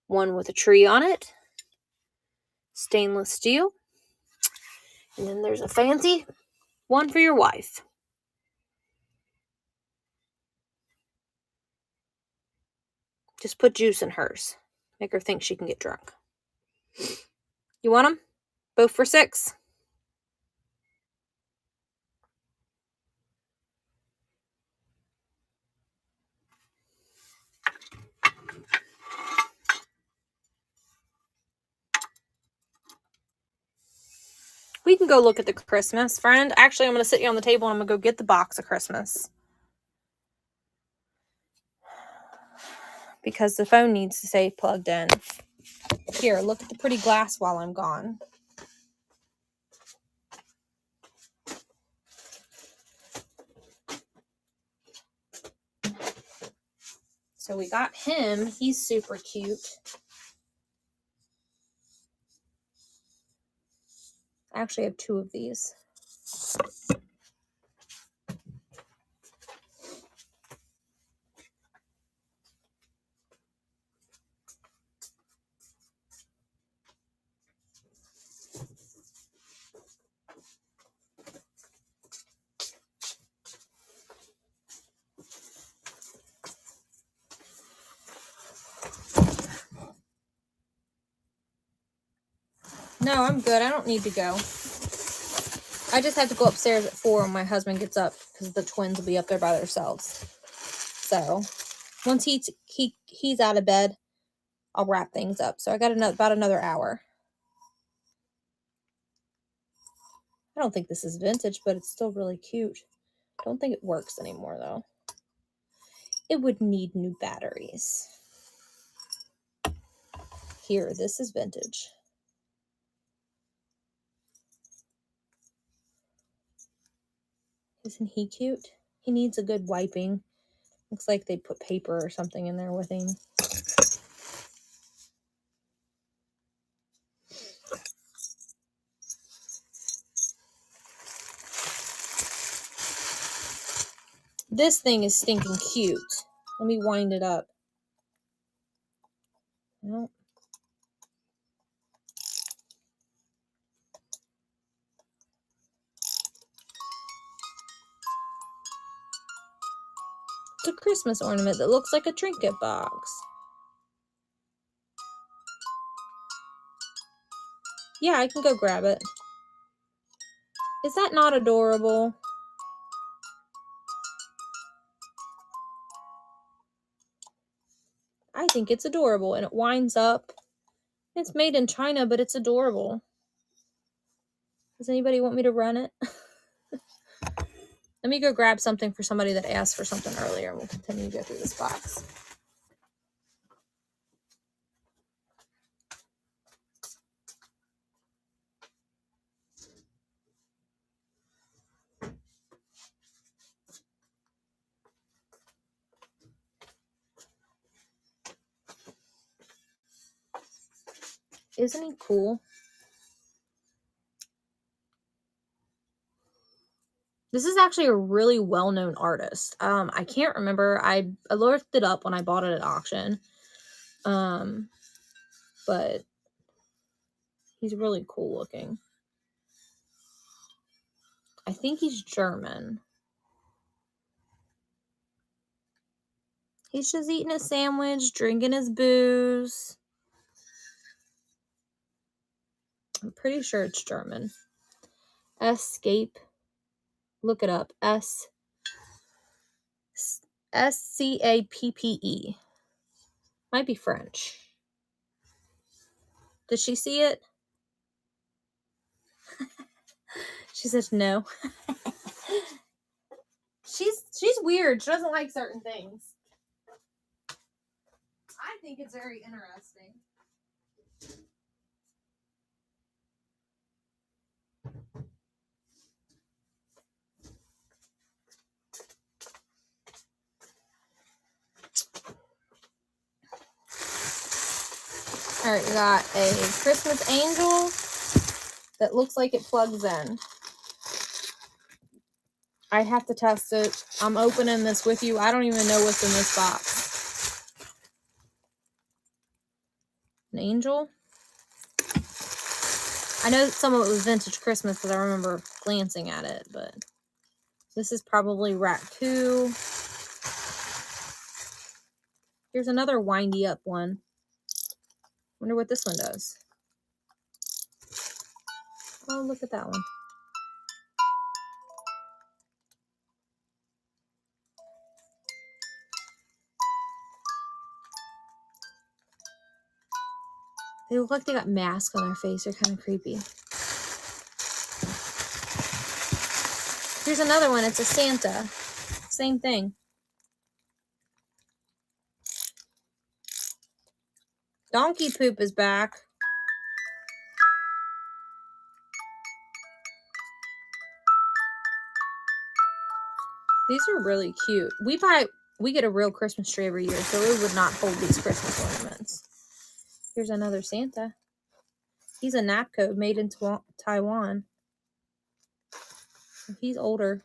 one with a tree on it, stainless steel, and then there's a fancy one for your wife. Just put juice in hers. Make her think she can get drunk. You want them? Both for $6? We can go look at the Christmas, friend. Actually, I'm going to sit you on the table and I'm going to go get the box of Christmas. Because the phone needs to stay plugged in. Here, look at the pretty glass while I'm gone. So we got him. He's super cute. I actually have 2 of these. No, I'm good. I don't need to go. I just have to go upstairs at 4 when my husband gets up because the twins will be up there by themselves. So once he's out of bed, I'll wrap things up. So I got about another hour. I don't think this is vintage, but it's still really cute. I don't think it works anymore, though. It would need new batteries. Here, this is vintage. Isn't he cute? He needs a good wiping. Looks like they put paper or something in there with him. This thing is stinking cute. Let me wind it up. Nope. It's a Christmas ornament that looks like a trinket box. Yeah, I can go grab it. Is that not adorable? I think it's adorable, and it winds up. It's made in China, but it's adorable. Does anybody want me to run it? Let me go grab something for somebody that asked for something earlier, and we'll continue to go through this box. Isn't he cool? This is actually a really well-known artist. I can't remember. I looked it up when I bought it at auction. But he's really cool looking. I think he's German. He's just eating a sandwich, drinking his booze. I'm pretty sure it's German. Escape. Look it up. Scappe. Might be French. Did she see it? She said no. She's weird. She doesn't like certain things. I think it's very interesting. All right, we got a Christmas angel that looks like it plugs in. I have to test it. I'm opening this with you. I don't even know what's in this box. An angel? I know some of it was vintage Christmas because I remember glancing at it, but this is probably Rack 2. Here's another windy up one. Wonder what this one does. Oh, look at that one. They look like they got masks on their face. They're kind of creepy. Here's another one. It's a Santa. Same thing. Donkey poop is back. These are really cute. We get a real Christmas tree every year, so it would not hold these Christmas ornaments. Here's another Santa. He's a Napco made in Taiwan. He's older.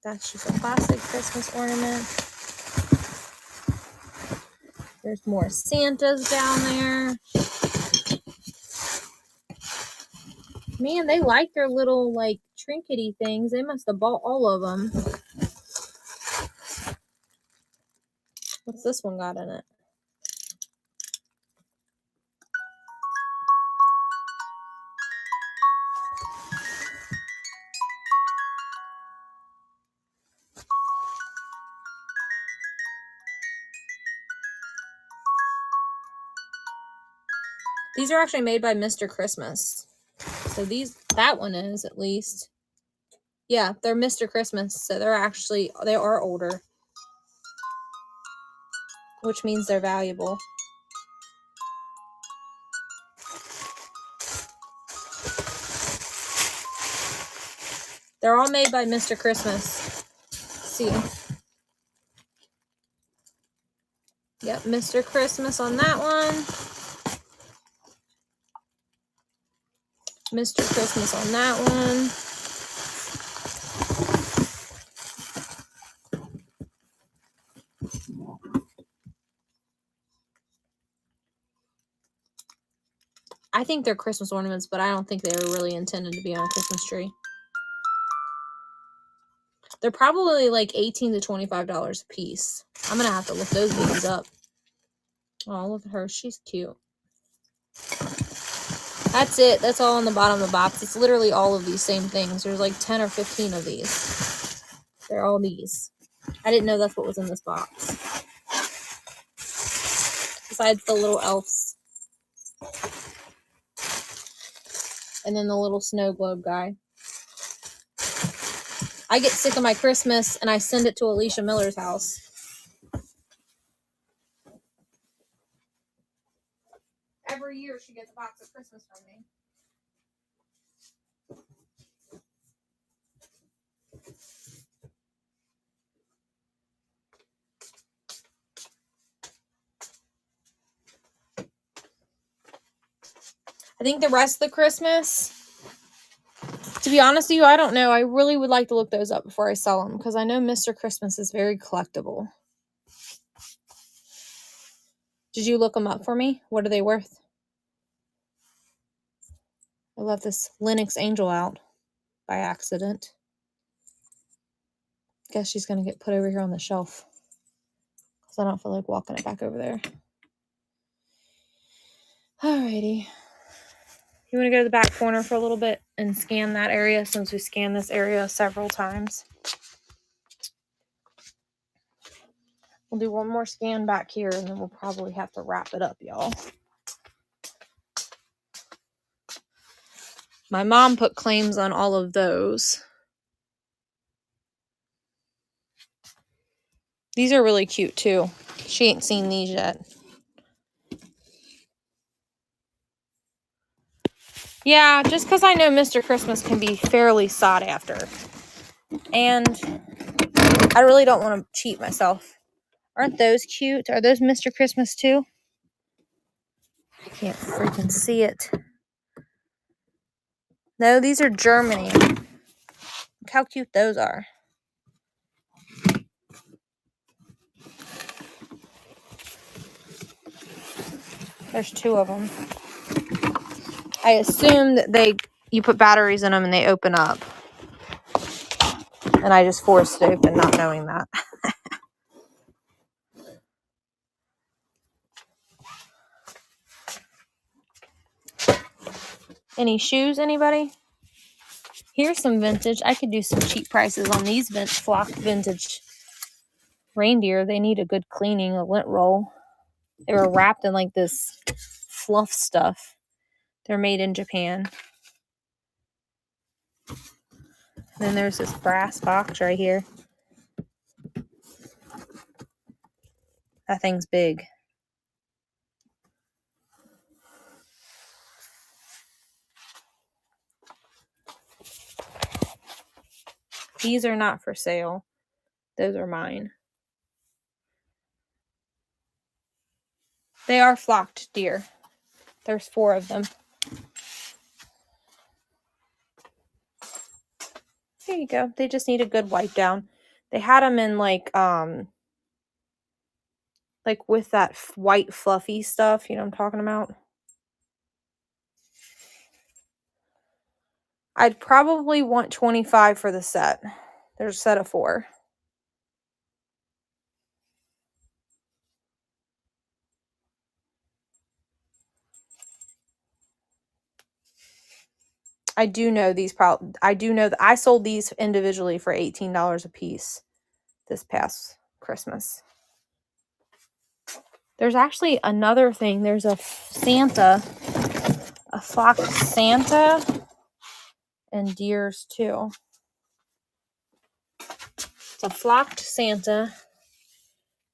That's just a classic Christmas ornament. There's more Santas down there. Man, they like their little, like, trinkety things. They must have bought all of them. What's this one got in it? These are actually made by Mr. Christmas. So that one is at least. Yeah, they're Mr. Christmas. So they are older. Which means they're valuable. They're all made by Mr. Christmas. Let's see. Yep, Mr. Christmas on that one. Mr. Christmas on that one. I think they're Christmas ornaments, but I don't think they were really intended to be on a Christmas tree. They're probably like $18 to $25 a piece. I'm going to have to look those beans up. Oh, look at her. She's cute. That's it. That's all on the bottom of the box. It's literally all of these same things. There's like 10 or 15 of these. They're all these. I didn't know that's what was in this box. Besides the little elves. And then the little snow globe guy. I get sick of my Christmas and I send it to Alicia Miller's house. Every year she gets a box of Christmas from me. I think the rest of the Christmas, to be honest with you, I don't know. I really would like to look those up before I sell them because I know Mr. Christmas is very collectible. Did you look them up for me? What are they worth? I left this Lenox Angel out by accident. Guess she's going to get put over here on the shelf because I don't feel like walking it back over there. Alrighty. You want to go to the back corner for a little bit and scan that area since we scanned this area several times? We'll do one more scan back here and then we'll probably have to wrap it up, y'all. My mom put claims on all of those. These are really cute too. She ain't seen these yet. Yeah, just because I know Mr. Christmas can be fairly sought after. And I really don't want to cheat myself. Aren't those cute? Are those Mr. Christmas too? I can't freaking see it. No, these are Germany. Look how cute those are. There's two of them. I assume that you put batteries in them and they open up. And I just forced it open not knowing that. Any shoes, anybody? Here's some vintage. I could do some cheap prices on these flock vintage reindeer. They need a good cleaning, a lint roll. They were wrapped in like this fluff stuff. They're made in Japan. Then there's this brass box right here. That thing's big. These are not for sale. Those are mine. They are flocked deer. There's 4 of them. There you go. They just need a good wipe down. They had them in like with that white fluffy stuff. You know what I'm talking about? I'd probably want $25 for the set. There's a set of 4. I do know these I do know that I sold these individually for $18 a piece this past Christmas. There's actually another thing. There's a Santa, a flocked Santa, and deers too. It's a flocked Santa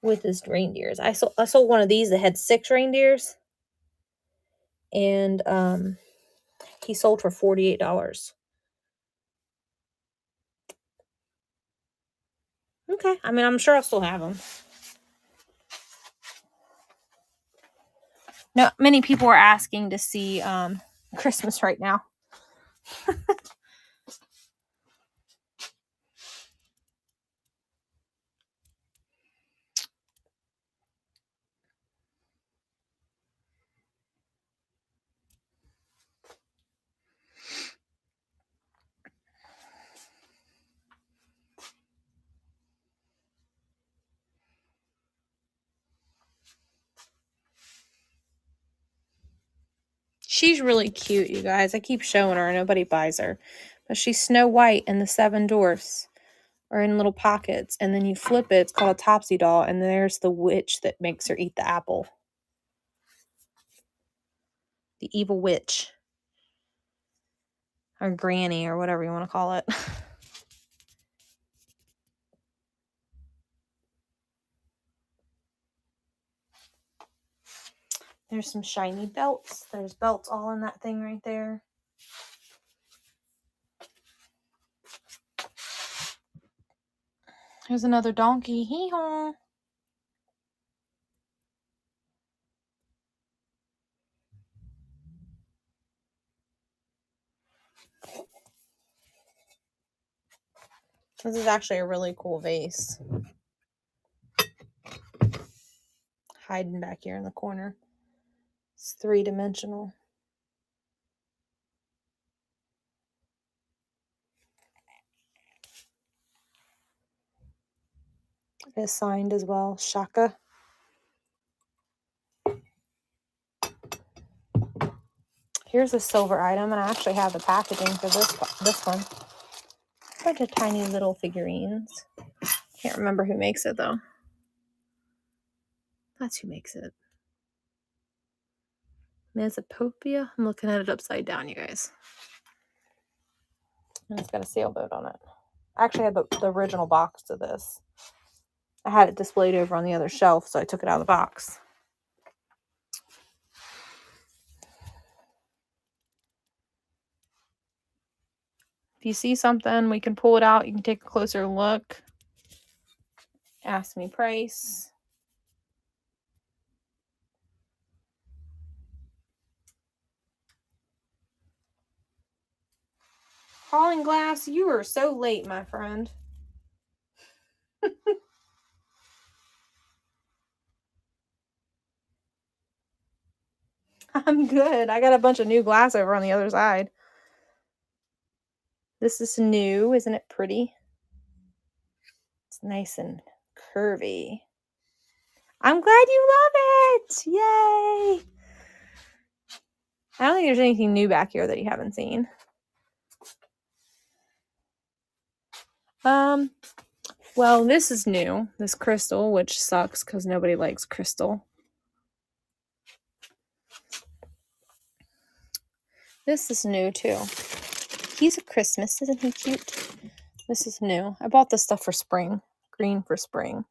with his reindeers. I sold one of these that had 6 reindeers, and he sold for $48. Okay, I mean, I'm sure I'll still have them. No, many people are asking to see Christmas right now. She's really cute, you guys. I keep showing her. Nobody buys her. But she's Snow White and the 7 Dwarfs are in little pockets. And then you flip it. It's called a Topsy doll. And there's the witch that makes her eat the apple. The evil witch. Or granny or whatever you want to call it. There's some shiny belts. There's belts all in that thing right there. There's another donkey. Hee-haw. This is actually a really cool vase. hiding back here in the corner. It's 3-dimensional. It is signed as well, Shaka. Here's a silver item, and I actually have the packaging for this one. A bunch of tiny little figurines. Can't remember who makes it though. That's who makes it. Mesopopia. I'm looking at it upside down, you guys. And it's got a sailboat on it. I actually had the original box to this. I had it displayed over on the other shelf, so I took it out of the box. If you see something, we can pull it out. You can take a closer look. Ask me price. Hauling Glass, you are so late, my friend. I'm good. I got a bunch of new glass over on the other side. This is new. Isn't it pretty? It's nice and curvy. I'm glad you love it. Yay. I don't think there's anything new back here that you haven't seen. Well, this is new. This crystal, which sucks because nobody likes crystal. This is new too. He's a Christmas, isn't he cute? This is new. I bought this stuff for spring. Green for spring.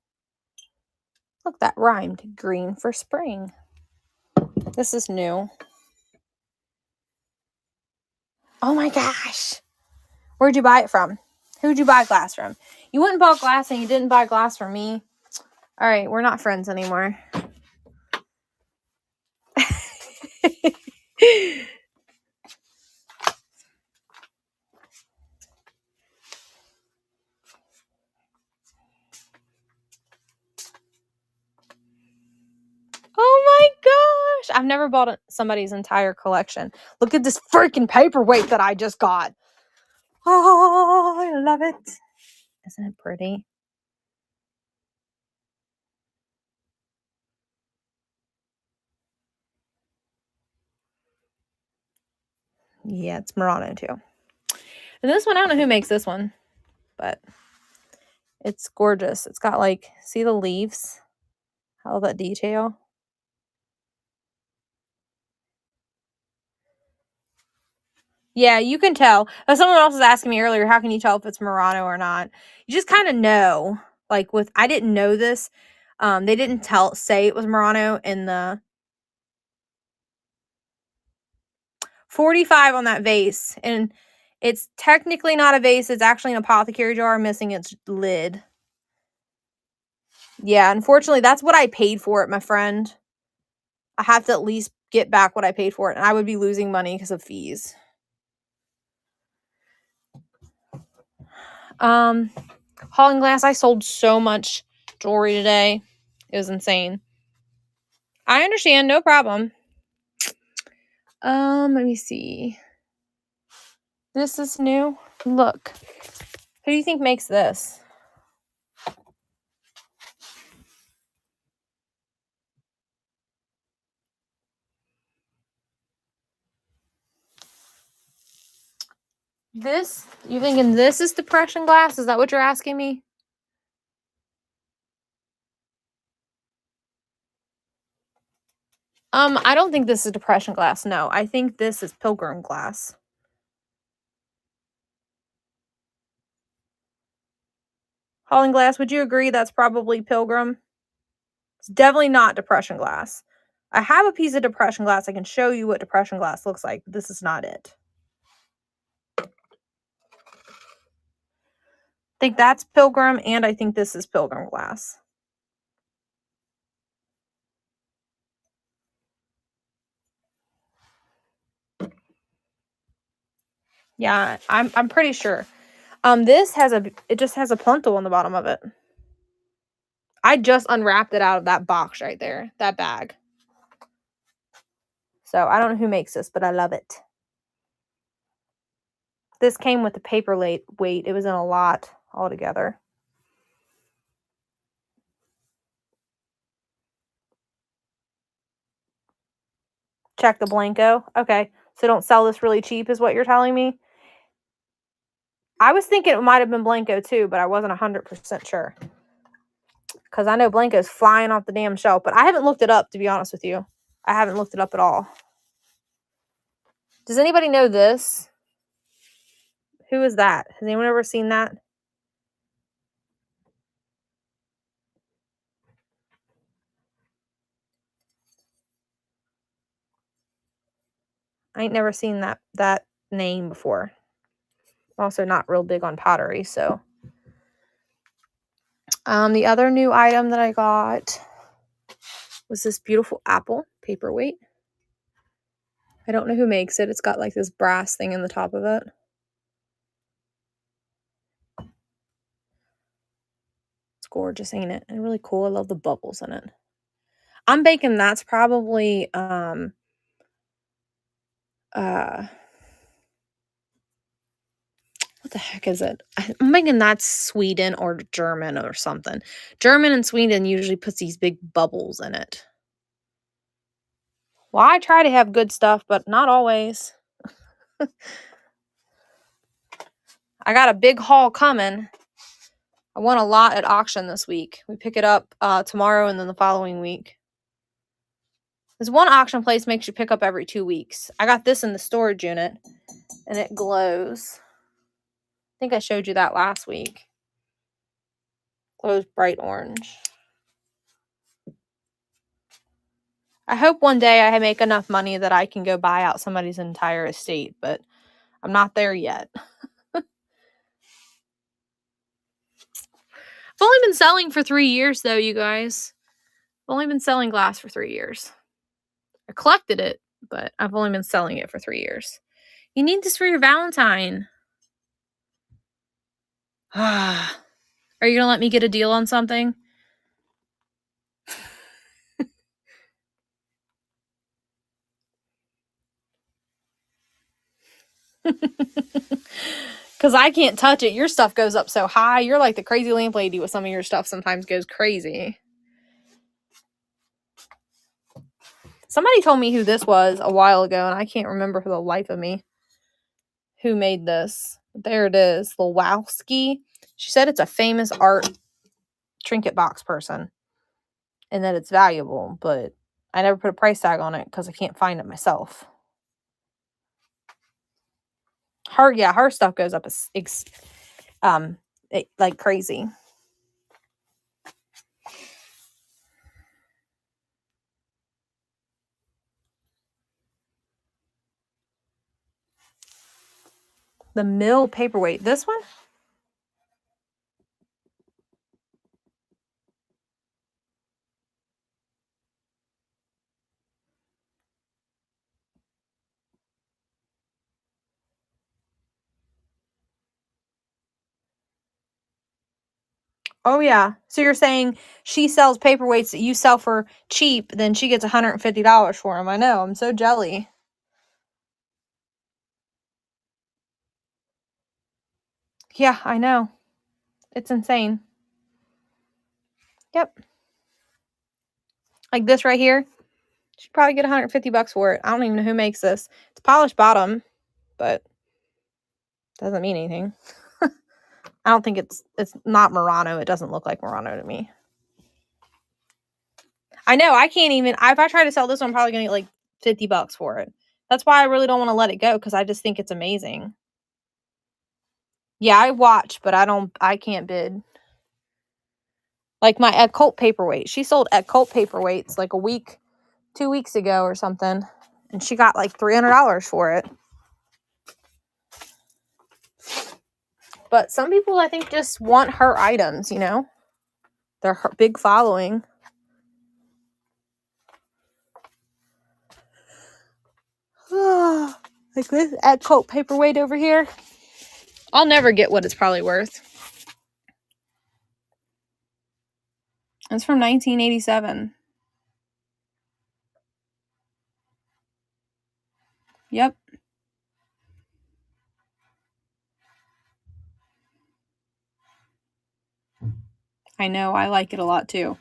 Look, that rhymed. Green for spring. This is new. Oh my gosh. Where'd you buy it from? Who'd you buy glass from? You wouldn't buy glass and you didn't buy glass from me. All right, we're not friends anymore. Oh my gosh. I've never bought somebody's entire collection. Look at this freaking paperweight that I just got. Oh, I love it. Isn't it pretty? Yeah, it's Murano too. And this one, I don't know who makes this one, but it's gorgeous. It's got like, see the leaves? All that detail. Yeah, you can tell. Someone else was asking me earlier, how can you tell if it's Murano or not? You just kind of know. Like I didn't know this. They didn't say it was Murano in the 45 on that vase. And it's technically not a vase. It's actually an apothecary jar missing its lid. Yeah, unfortunately, that's what I paid for it, my friend. I have to at least get back what I paid for it. And I would be losing money because of fees. Hauling Glass, I sold so much jewelry today. It was insane. I understand, no problem. Let me see. This is new. Look. Who do you think makes this? This? You thinking this is Depression Glass? Is that what you're asking me? I don't think this is Depression Glass. No, I think this is Pilgrim Glass. Hauling Glass, would you agree that's probably Pilgrim? It's definitely not Depression Glass. I have a piece of Depression Glass. I can show you what Depression Glass looks like, but this is not it. I think that's Pilgrim, and I think this is Pilgrim Glass. Yeah, I'm pretty sure. This has it just has a punto on the bottom of it. I just unwrapped it out of that box right there, that bag. So I don't know who makes this, but I love it. This came with the paper weight. It was in a lot altogether. Check the Blanco. Okay, so don't sell this really cheap is what you're telling me? I was thinking it might have been Blanco too, but I wasn't 100% sure. Because I know Blanco's flying off the damn shelf, but I haven't looked it up, to be honest with you. I haven't looked it up at all. Does anybody know this? Who is that? Has anyone ever seen that? I ain't never seen that name before. I'm also not real big on pottery, so. The other new item that I got was this beautiful apple paperweight. I don't know who makes it. It's got like this brass thing in the top of it. It's gorgeous, ain't it? And really cool. I love the bubbles in it. I'm thinking that's probably what the heck is it? I'm thinking that's Sweden or German or something. German and Sweden usually puts these big bubbles in it. Well, I try to have good stuff, but not always. I got a big haul coming. I won a lot at auction this week. We pick it up tomorrow and then the following week. This one auction place makes you pick up every 2 weeks. I got this in the storage unit, and it glows. I think I showed you that last week. Glows bright orange. I hope one day I make enough money that I can go buy out somebody's entire estate, but I'm not there yet. I've only been selling for 3 years, though, you guys. I've only been selling glass for 3 years. I collected it, but I've only been selling it for 3 years. You need this for your Valentine. Are you going to let me get a deal on something? Because I can't touch it. Your stuff goes up so high. You're like the crazy lamp lady with some of your stuff sometimes goes crazy. Somebody told me who this was a while ago, and I can't remember for the life of me who made this. There it is. Lewowski. She said it's a famous art trinket box person and that it's valuable, but I never put a price tag on it because I can't find it myself. Her stuff goes up like crazy. The Mill paperweight. This one? Oh, yeah. So you're saying she sells paperweights that you sell for cheap, then she gets $150 for them. I know. I'm so jelly. Yeah, I know. It's insane. Yep. Like this right here. She'd probably get $150 for it. I don't even know who makes this. It's polished bottom, but doesn't mean anything. I don't think it's not Murano. It doesn't look like Murano to me. I know. I can't even. If I try to sell this one, I'm probably going to get like $50 for it. That's why I really don't want to let it go, because I just think it's amazing. Yeah, I watch, but I can't bid. Like my Ecult paperweight. She sold Ecult paperweights like 2 weeks ago or something. And she got like $300 for it. But some people, I think, just want her items, you know? They're her big following. Like this Ecult paperweight over here. I'll never get what it's probably worth. It's from 1987. Yep. I know. I like it a lot too.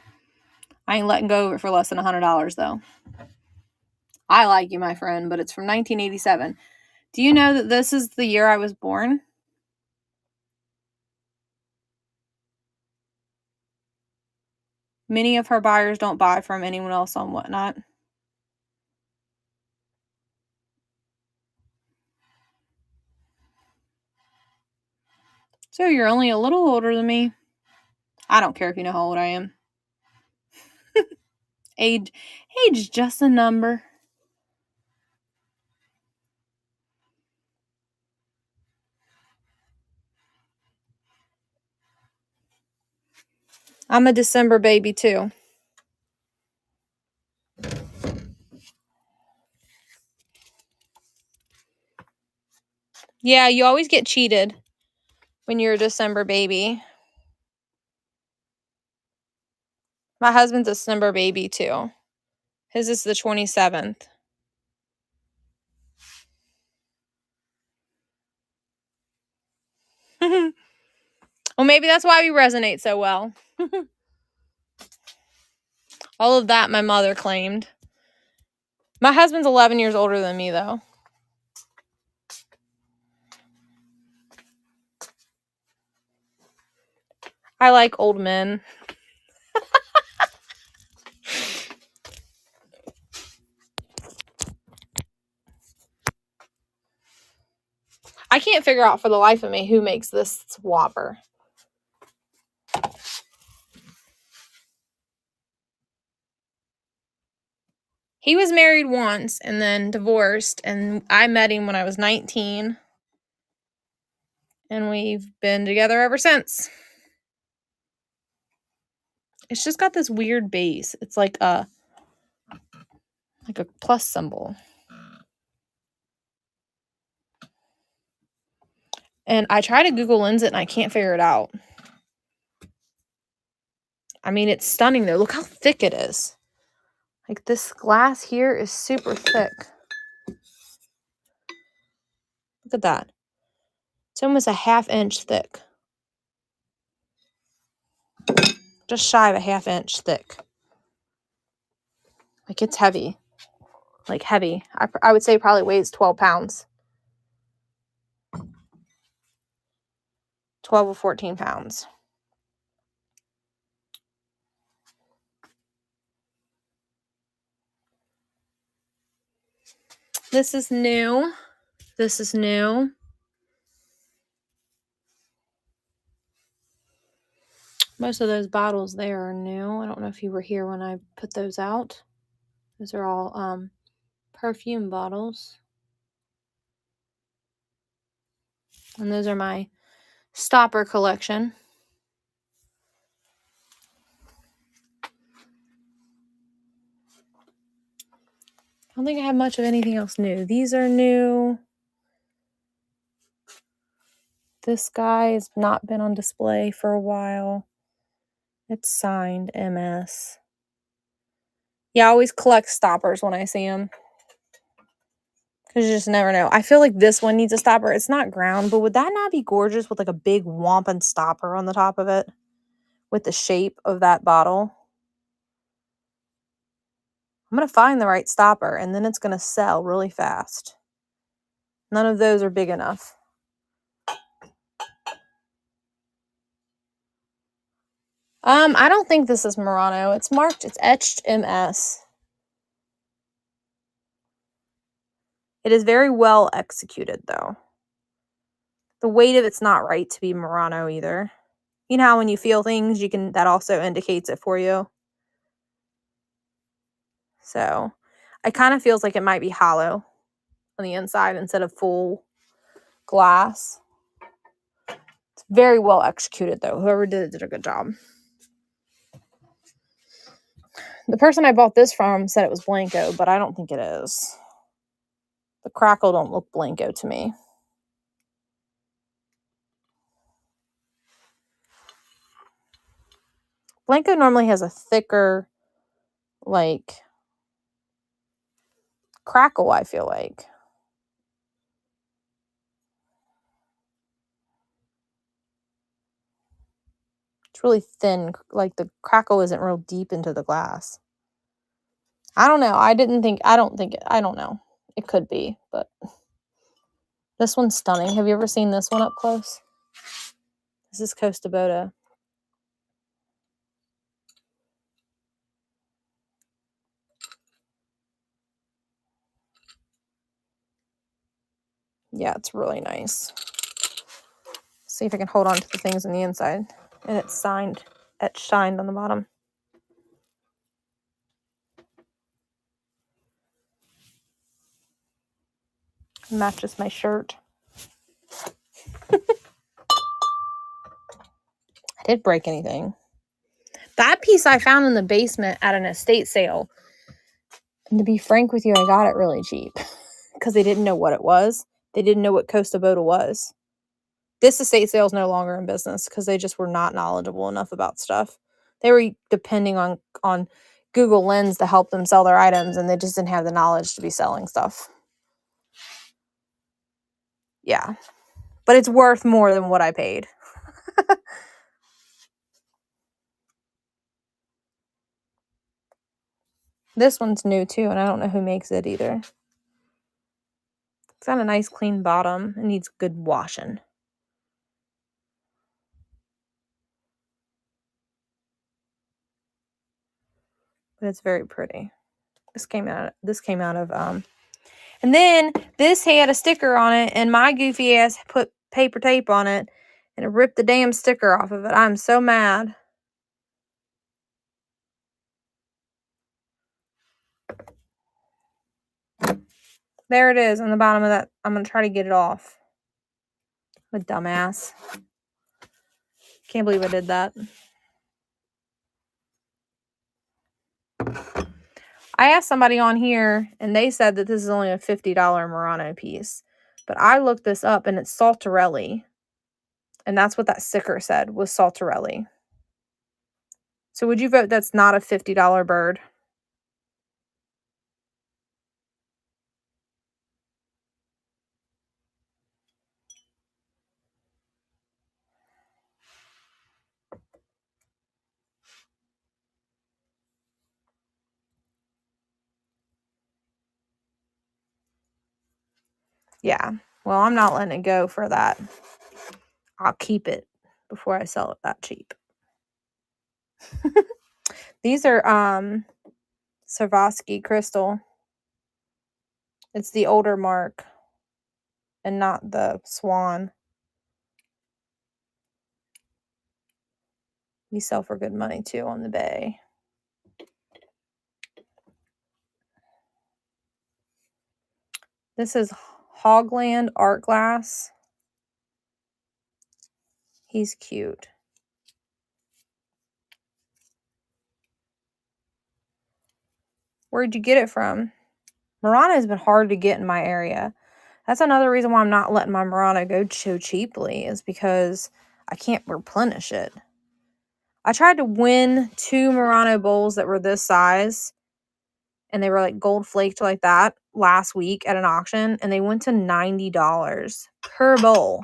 I ain't letting go of it for less than $100 though. I like you, my friend, but it's from 1987. Do you know that this is the year I was born? Many of her buyers don't buy from anyone else on Whatnot. So you're only a little older than me. I don't care if you know how old I am. Age is just a number. I'm a December baby too. Yeah, you always get cheated when you're a December baby. My husband's a December baby too. His is the 27th. Well, maybe that's why we resonate so well. All of that my mother claimed. My husband's 11 years older than me, though. I like old men. I can't figure out for the life of me who makes this Whopper. He was married once and then divorced, and I met him when I was 19. And we've been together ever since. It's just got this weird base. It's like a plus symbol. And I try to Google Lens it and I can't figure it out. I mean, it's stunning though. Look how thick it is. Like this glass here is super thick. Look at that. It's almost a 1/2 inch thick. Just shy of a 1/2 inch thick. Like it's heavy. Like heavy. I would say it probably weighs 12 pounds. 12 or 14 pounds. This is new. This is new. Most of those bottles there are new. I don't know if you were here when I put those out. Those are all perfume bottles. And those are my stopper collection. I don't think I have much of anything else new. These are new. This guy has not been on display for a while. It's signed MS. Yeah, I always collect stoppers when I see them. Because you just never know. I feel like this one needs a stopper. It's not ground, but would that not be gorgeous with like a big wampum stopper on the top of it? With the shape of that bottle? I'm going to find the right stopper and then it's going to sell really fast. None of those are big enough. I don't think this is Murano. It's marked, it's etched MS. It is very well executed though. The weight of it's not right to be Murano either. You know how when you feel things, that also indicates it for you. So, it kind of feels like it might be hollow on the inside instead of full glass. It's very well executed though. Whoever did it did a good job. The person I bought this from said it was Blanco, but I don't think it is. The crackle don't look Blanco to me. Blanco normally has a thicker, like, crackle, I feel like. It's really thin. Like, the crackle isn't real deep into the glass. I don't know. I don't know. It could be, but this one's stunning. Have you ever seen this one up close? This is Costa Boda. Yeah, it's really nice. See if I can hold on to the things on the inside. And it's etched shined on the bottom. Matches my shirt. I did break anything. That piece I found in the basement at an estate sale. And to be frank with you, I got it really cheap. Because they didn't know what it was. They didn't know what Costa Boda was. This estate sale is no longer in business because they just were not knowledgeable enough about stuff. They were depending on Google Lens to help them sell their items, and they just didn't have the knowledge to be selling stuff. Yeah. But it's worth more than what I paid. This one's new too, and I don't know who makes it either. It's got a nice clean bottom. It needs good washing. But it's very pretty. This came out of and then this had a sticker on it, and my goofy ass put paper tape on it, and it ripped the damn sticker off of it. I'm so mad. There it is on the bottom of that. I'm going to try to get it off. I'm a dumbass. Can't believe I did that. I asked somebody on here, and they said that this is only a $50 Murano piece. But I looked this up, and it's Saltarelli. And that's what that sticker said, was Saltarelli. So would you vote that's not a $50 bird? Yeah. Well, I'm not letting it go for that. I'll keep it before I sell it that cheap. These are Swarovski crystal. It's the older mark and not the swan. These sell for good money too on the bay. This is Hogland Art Glass. He's cute. Where'd you get it from? Murano has been hard to get in my area. That's another reason why I'm not letting my Murano go so cheaply, is because I can't replenish it. I tried to win 2 Murano bowls that were this size, and they were like gold flaked like that last week at an auction, and they went to $90 per bowl.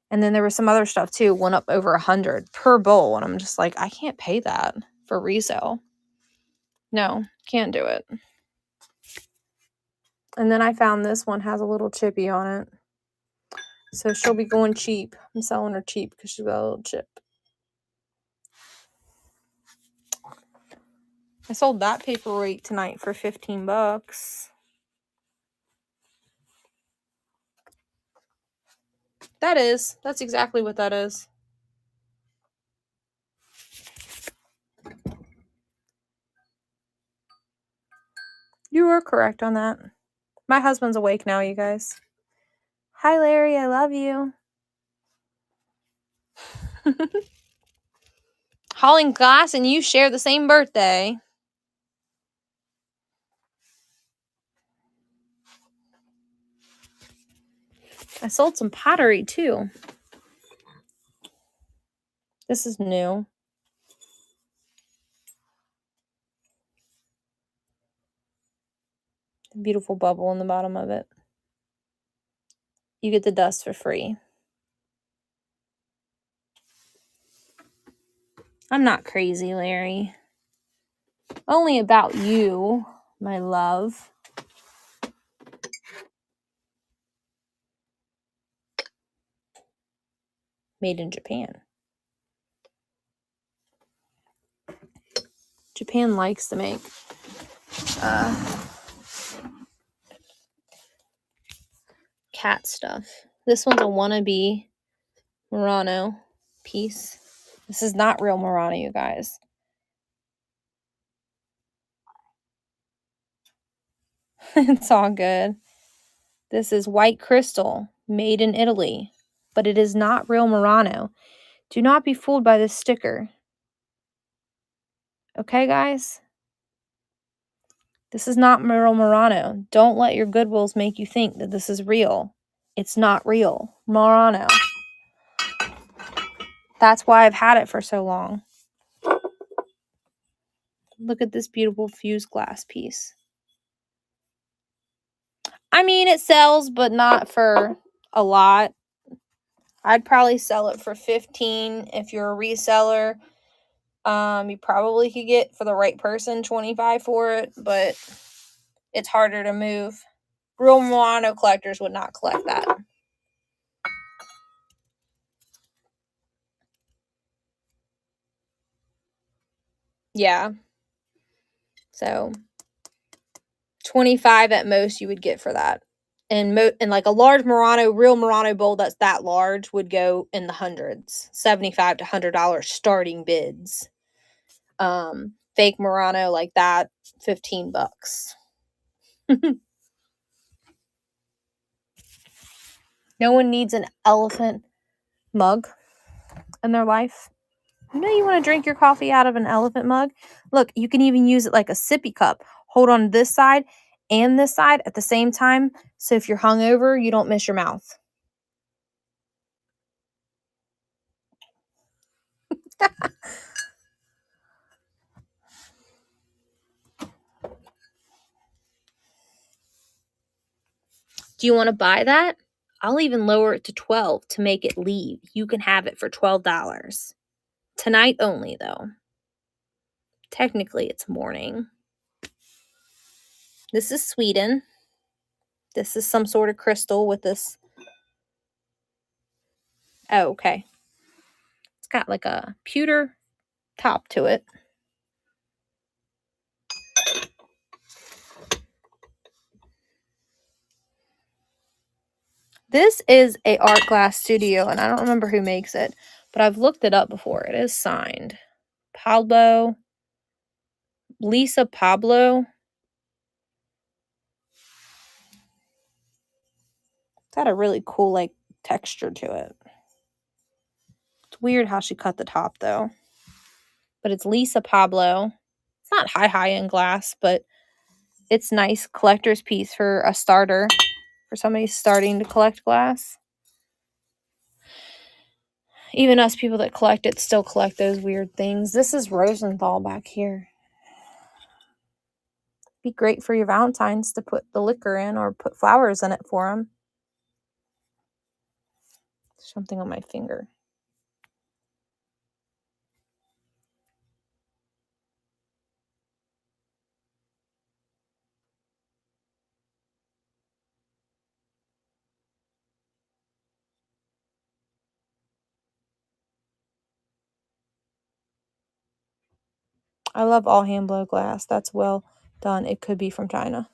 And then there was some other stuff too, went up over $100 per bowl, and I'm just like, I can't pay that for resale. No, can't do it. And then I found this one has a little chippy on it. So she'll be going cheap. I'm selling her cheap because she's got a little chip. I sold that paperweight tonight for $15. That's exactly what that is. You were correct on that. My husband's awake now, you guys. Hi, Larry. I love you. Holly Glass and you share the same birthday. I sold some pottery too. This is new. Beautiful bubble in the bottom of it. You get the dust for free. I'm not crazy, Larry. Only about you, my love. Made in Japan. Japan likes to make cat stuff. This one's a wannabe Murano piece. This is not real Murano, you guys. It's all good. This is white crystal, made in Italy, but it is not real Murano. Do not be fooled by this sticker. Okay, guys? This is not real Murano. Don't let your Goodwills make you think that this is real. It's not real Murano. That's why I've had it for so long. Look at this beautiful fused glass piece. I mean, it sells, but not for a lot. I'd probably sell it for $15 if you're a reseller. You probably could get, for the right person, $25 for it, but it's harder to move. Real Murano collectors would not collect that. Yeah. So $25 at most you would get for that. And like a large Murano, real Murano bowl that's that large would go in the hundreds. $75 to $100 starting bids. Fake Murano like that, $15. No one needs an elephant mug in their life. You know you want to drink your coffee out of an elephant mug? Look, you can even use it like a sippy cup. Hold on this side and this side at the same time. So if you're hungover, you don't miss your mouth. Do you want to buy that? I'll even lower it to $12 to make it leave. You can have it for $12. Tonight only, though. Technically, it's morning. This is Sweden. This is some sort of crystal with this. Oh, okay. It's got like a pewter top to it. This is a art glass studio, and I don't remember who makes it, but I've looked it up before. It is signed. Lisa Pablo. It's got a really cool, like, texture to it. It's weird how she cut the top, though. But it's Lisa Pablo. It's not high-end glass, but it's nice collector's piece for a starter. For somebody starting to collect glass. Even us people that collect it still collect those weird things. This is Rosenthal back here. Be great for your Valentines to put the liquor in or put flowers in it for them. Something on my finger. I love all hand blow glass. That's well done. It could be from China.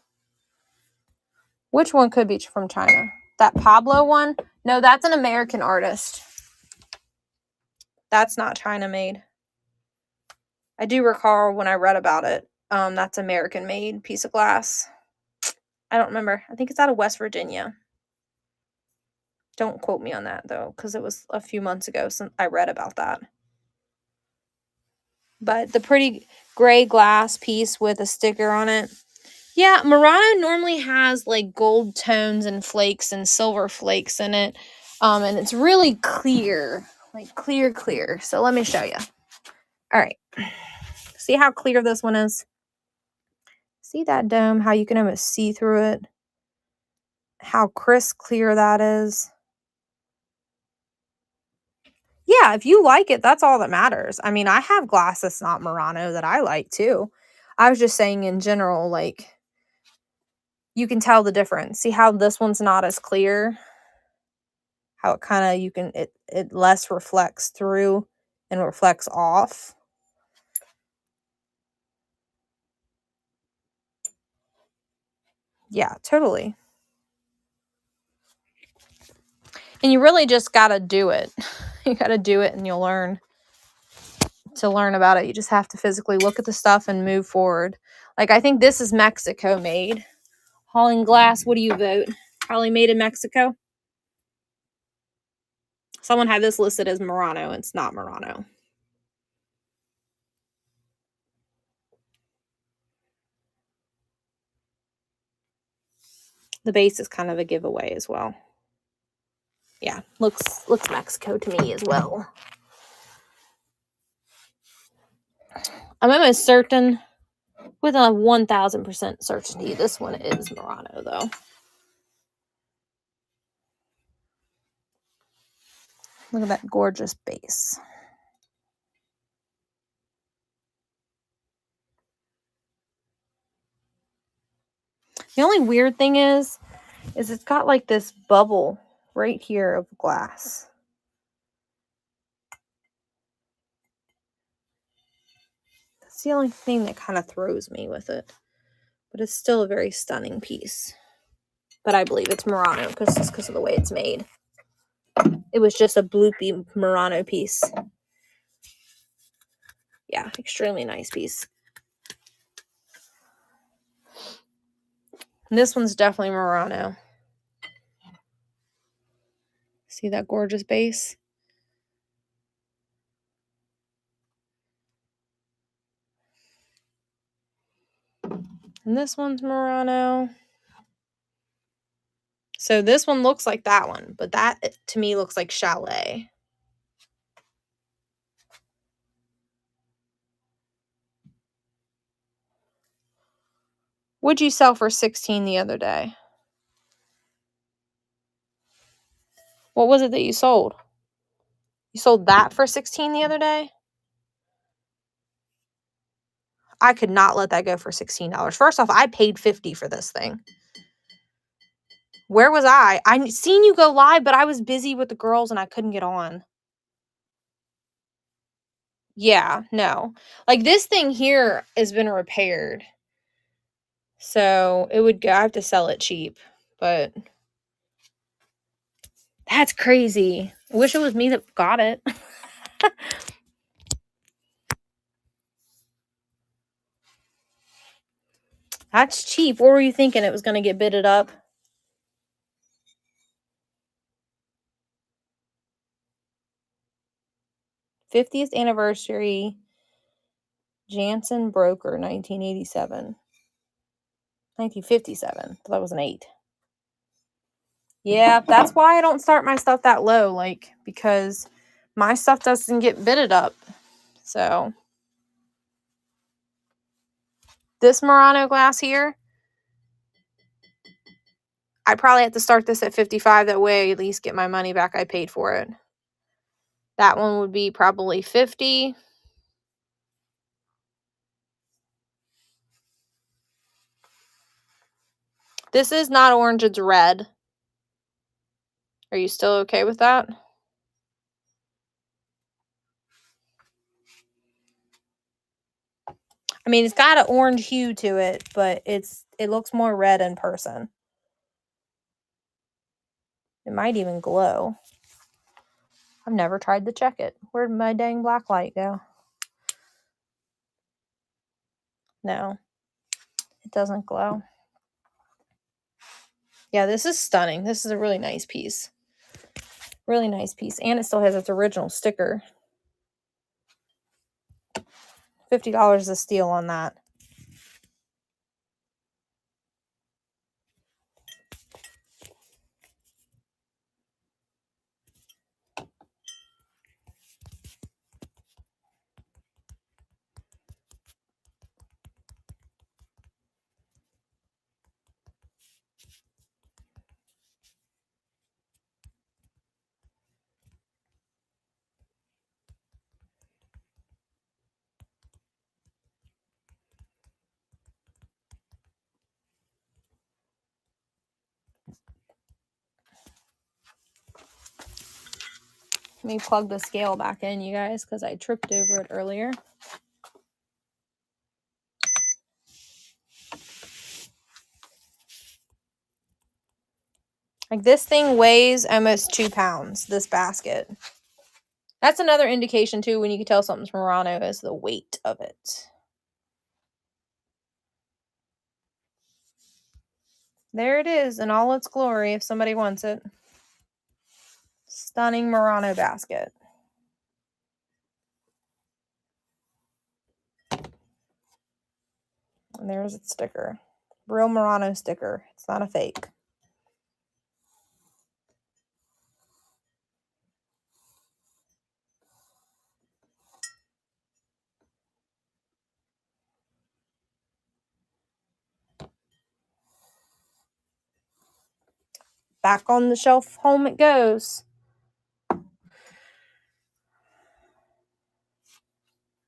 Which one could be from China? That Pablo one? No, that's an American artist. That's not China made. I do recall when I read about it. That's American made piece of glass. I don't remember. I think it's out of West Virginia. Don't quote me on that though, because it was a few months ago since I read about that. But the pretty gray glass piece with a sticker on it. Yeah, Murano normally has like gold tones and flakes and silver flakes in it. And it's really clear. Like clear. So let me show you. All right. See how clear this one is? See that dome, how you can almost see through it? How crisp clear that is. Yeah, if you like it, that's all that matters. I mean, I have glass that's not Murano that I like too. I was just saying in general, like, you can tell the difference. See how this one's not as clear? How it kind of, it less reflects through and reflects off. Yeah, totally. And you really just got to do it. You got to do it and you'll learn. To learn about it, you just have to physically look at the stuff and move forward. Like, I think this is Mexico made. Hauling glass, what do you vote? Probably made in Mexico. Someone had this listed as Murano. It's not Murano. The base is kind of a giveaway as well. Yeah, looks Mexico to me as well. I'm almost certain, with a 1000% certainty, this one is Murano though. Look at that gorgeous base. The only weird thing is it's got like this bubble right here of glass. That's the only thing that kind of throws me with it. But it's still a very stunning piece. But I believe it's Murano because of the way it's made. It was just a bloopy Murano piece. Yeah, extremely nice piece. And this one's definitely Murano. See that gorgeous base? And this one's Murano. So this one looks like that one, but that to me looks like Chalet. What'd you sell for $16 the other day? What was it that you sold? You sold that for $16 the other day? I could not let that go for $16. First off, I paid $50 for this thing. Where was I? I seen you go live, but I was busy with the girls and I couldn't get on. Yeah, no. Like this thing here has been repaired. So it would go, I have to sell it cheap, but that's crazy. I wish it was me that got it. That's cheap. What were you thinking? It was going to get bidded up? '50th anniversary, Jansen Broker, 1987. 1957. That was an 8. Yeah, that's why I don't start my stuff that low, like, because my stuff doesn't get bidded up. So, this Murano glass here, I probably have to start this at 55. That way I at least get my money back I paid for it. That one would be probably 50. This is not orange, it's red. Are you still okay with that? I mean, it's got an orange hue to it, but it looks more red in person. It might even glow. I've never tried to check it. Where'd my dang black light go? No, it doesn't glow. Yeah, this is stunning. This is a really nice piece. Really nice piece. And it still has its original sticker. $50 is a steal on that. Let me plug the scale back in, you guys, because I tripped over it earlier. Like, this thing weighs almost 2 pounds, this basket. That's another indication, too, when you can tell something's Murano, is the weight of it. There it is in all its glory if somebody wants it. Stunning Murano basket. And there's its sticker. Real Murano sticker. It's not a fake. Back on the shelf home it goes.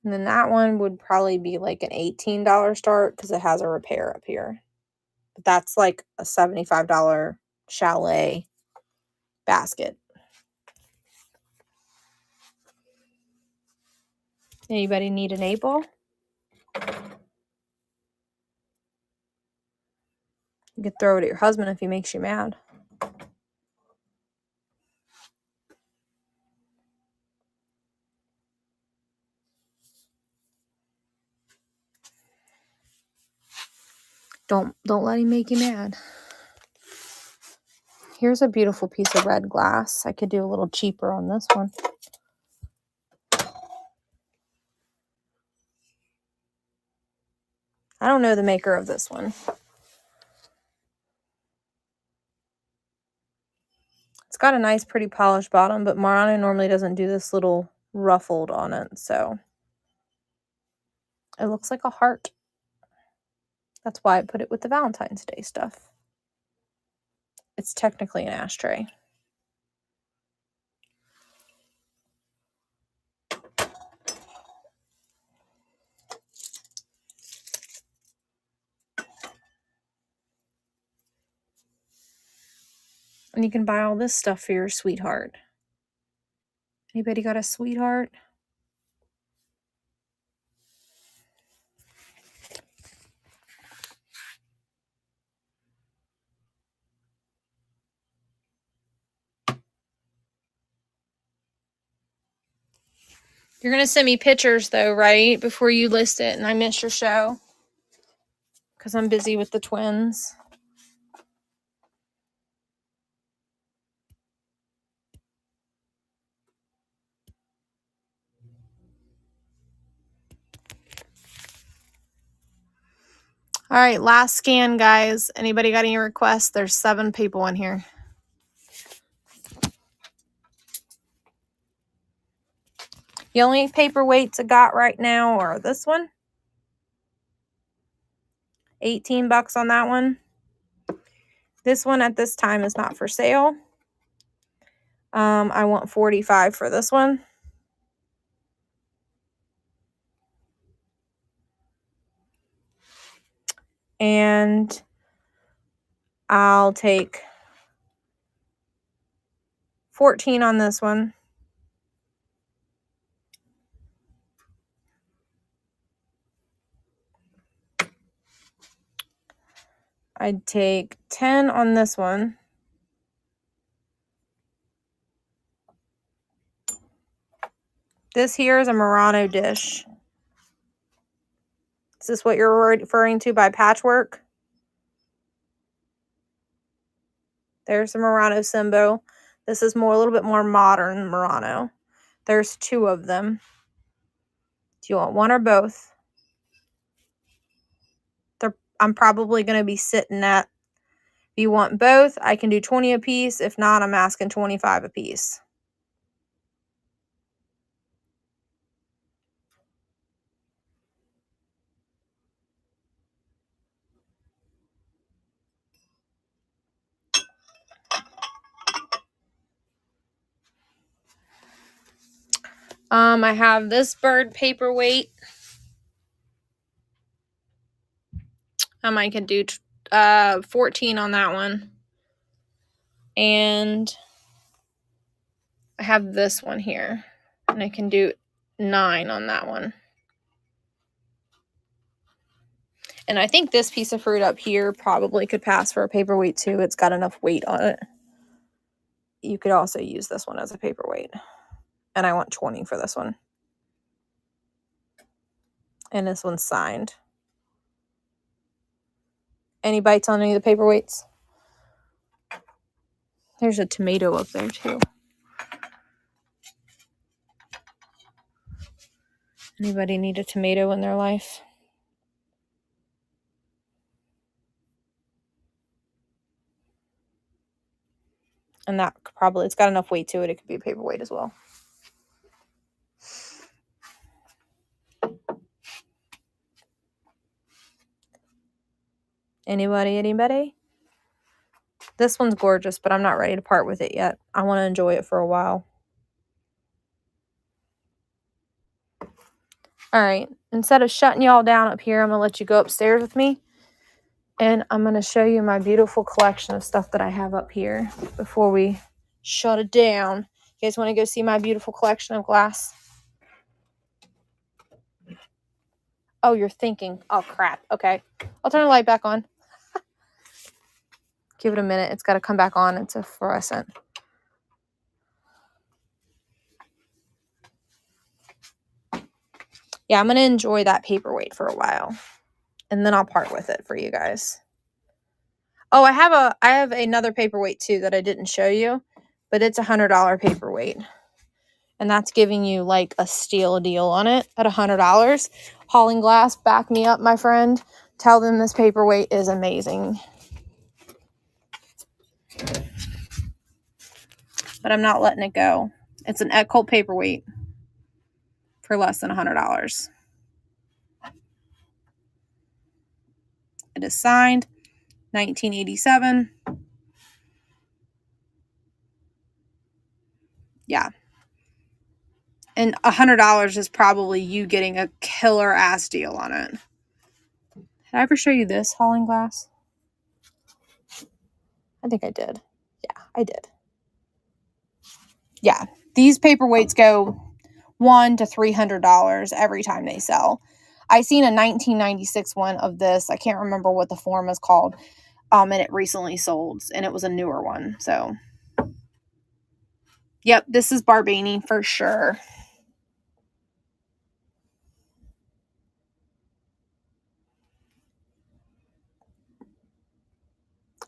And then that one would probably be like an $18 start because it has a repair up here. But that's like a $75 chalet basket. Anybody need an 8-ball? You could throw it at your husband if he makes you mad. Don't let him make you mad. Here's a beautiful piece of red glass. I could do a little cheaper on this one. I don't know the maker of this one. It's got a nice, pretty polished bottom, but Murano normally doesn't do this little ruffled on it, so it looks like a heart. That's why I put it with the Valentine's Day stuff. It's technically an ashtray. And you can buy all this stuff for your sweetheart. Anybody got a sweetheart? You're going to send me pictures, though, right? Before you list it, and I missed your show. Because I'm busy with the twins. All right, last scan, guys. Anybody got any requests? There's 7 people in here. The only paperweights I got right now are this one. $18 on that one. This one at this time is not for sale. I want $45 for this one. And I'll take $14 on this one. I'd take $10 on this one. This here is a Murano dish. Is this what you're referring to by patchwork? There's the Murano Simbo. This is a little bit more modern Murano. There's 2 of them. Do you want one or both? I'm probably going to be sitting at, if you want both, I can do 20 a piece. If not, I'm asking 25 a piece. I have this bird paperweight. I can do 14 on that one. And I have this one here, and I can do 9 on that one. And I think this piece of fruit up here probably could pass for a paperweight too. It's got enough weight on it. You could also use this one as a paperweight. And I want 20 for this one. And this one's signed. Any bites on any of the paperweights? There's a tomato up there too. Anybody need a tomato in their life? And that probably, it's got enough weight to it. It could be a paperweight as well. Anybody? This one's gorgeous, but I'm not ready to part with it yet. I want to enjoy it for a while. All right, instead of shutting y'all down up here, I'm going to let you go upstairs with me. And I'm going to show you my beautiful collection of stuff that I have up here before we shut it down. You guys want to go see my beautiful collection of glass? Oh, you're thinking. Oh, crap. Okay. I'll turn the light back on. Give it a minute. It's got to come back on. It's a fluorescent. Yeah, I'm going to enjoy that paperweight for a while. And then I'll part with it for you guys. Oh, I have another paperweight too that I didn't show you. But it's $100 paperweight. And that's giving you like a steal deal on it at $100. Hauling Glass, back me up, my friend. Tell them this paperweight is amazing. But I'm not letting it go. It's an Eccolt paperweight for less than $100. It is signed 1987. Yeah. And $100 is probably you getting a killer ass deal on it. Did I ever show you this Hauling Glass? I think I did. Yeah, I did. Yeah, these paperweights go $100 to $300 every time they sell. I seen a 1996 one of this. I can't remember what the form is called. And it recently sold, and it was a newer one. So, yep, this is Barbani for sure.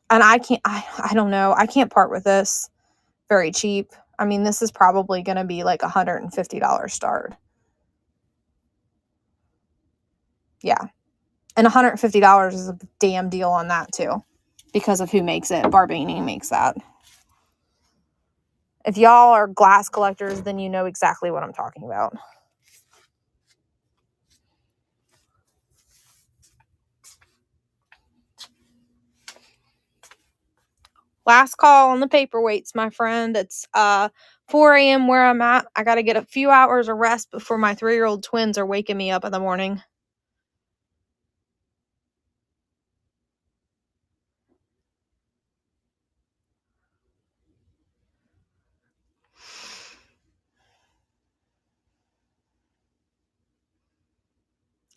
And I don't know. I can't part with this very cheap. I mean, this is probably going to be like $150 start. Yeah. And $150 is a damn deal on that too. Because of who makes it. Barbani makes that. If y'all are glass collectors, then you know exactly what I'm talking about. Last call on the paperweights, my friend. It's 4 a.m. where I'm at. I got to get a few hours of rest before my 3-year-old twins are waking me up in the morning.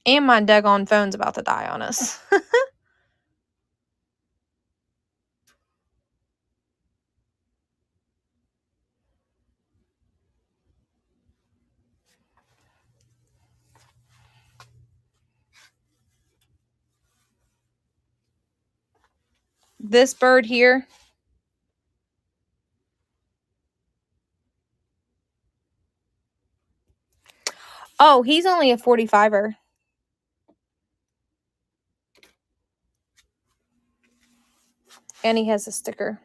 And my daggone phone's about to die on us. This bird here. Oh, he's only a 45er. And he has a sticker.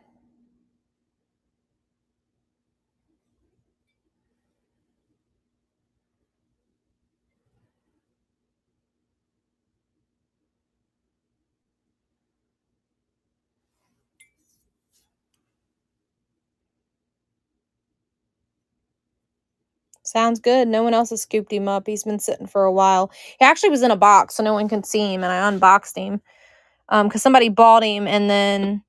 Sounds good. No one else has scooped him up. He's been sitting for a while. He actually was in a box, so no one can see him, and I unboxed him. Because somebody bought him and then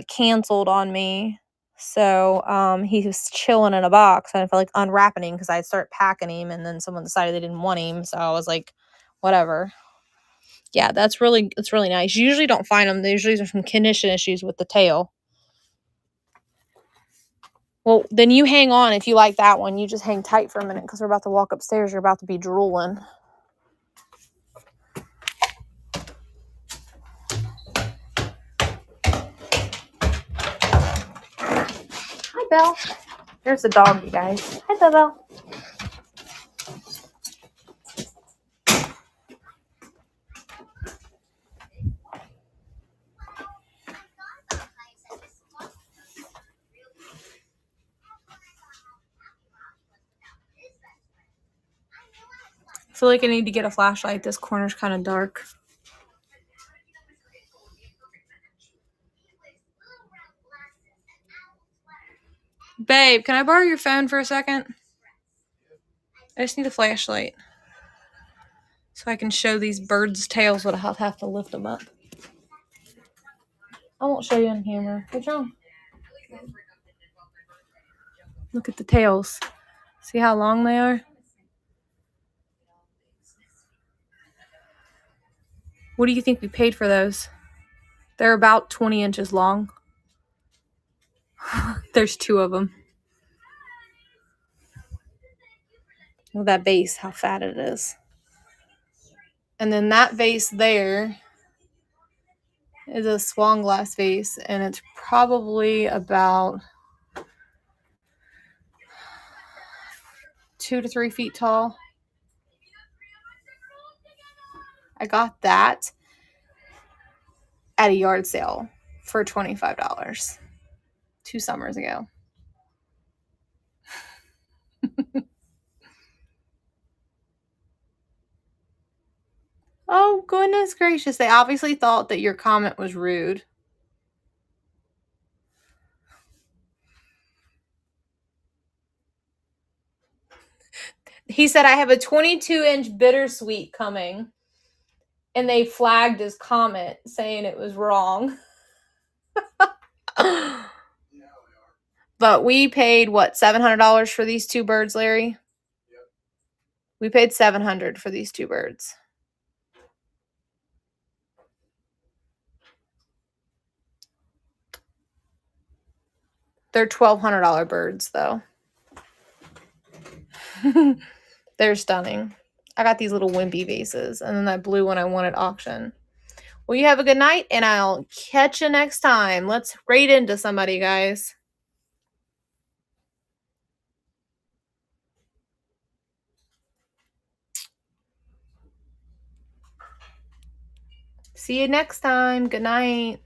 canceled on me. So he was chilling in a box, and I felt like unwrapping him because I'd start packing him, and then someone decided they didn't want him. So I was like, whatever. Yeah, it's really nice. You usually don't find them. They usually are some condition issues with the tail. Well, then you hang on if you like that one. You just hang tight for a minute because we're about to walk upstairs. You're about to be drooling. Hi, Belle. There's the dog, you guys. Hi, Belle. I feel like I need to get a flashlight. This corner's kind of dark. Babe, can I borrow your phone for a second? I just need a flashlight. So I can show these birds' tails, but I'll have to lift them up. I won't show you on camera. What's wrong? Look at the tails. See how long they are? What do you think we paid for those? They're about 20 inches long. There's 2 of them. Look at that vase, how fat it is. And then that vase there is a swan glass vase, and it's probably about 2 to 3 feet tall. I got that at a yard sale for $25 2 summers ago. Oh, goodness gracious. They obviously thought that your comment was rude. He said, I have a 22-inch bittersweet coming. And they flagged his comment saying it was wrong. But we paid, what, $700 for these 2 birds, Larry? Yep. We paid $700 for these 2 birds. They're $1,200 birds, though. They're stunning. I got these little wimpy vases, and then that blue one I won at auction. Well, you have a good night, and I'll catch you next time. Let's raid into somebody, guys. See you next time. Good night.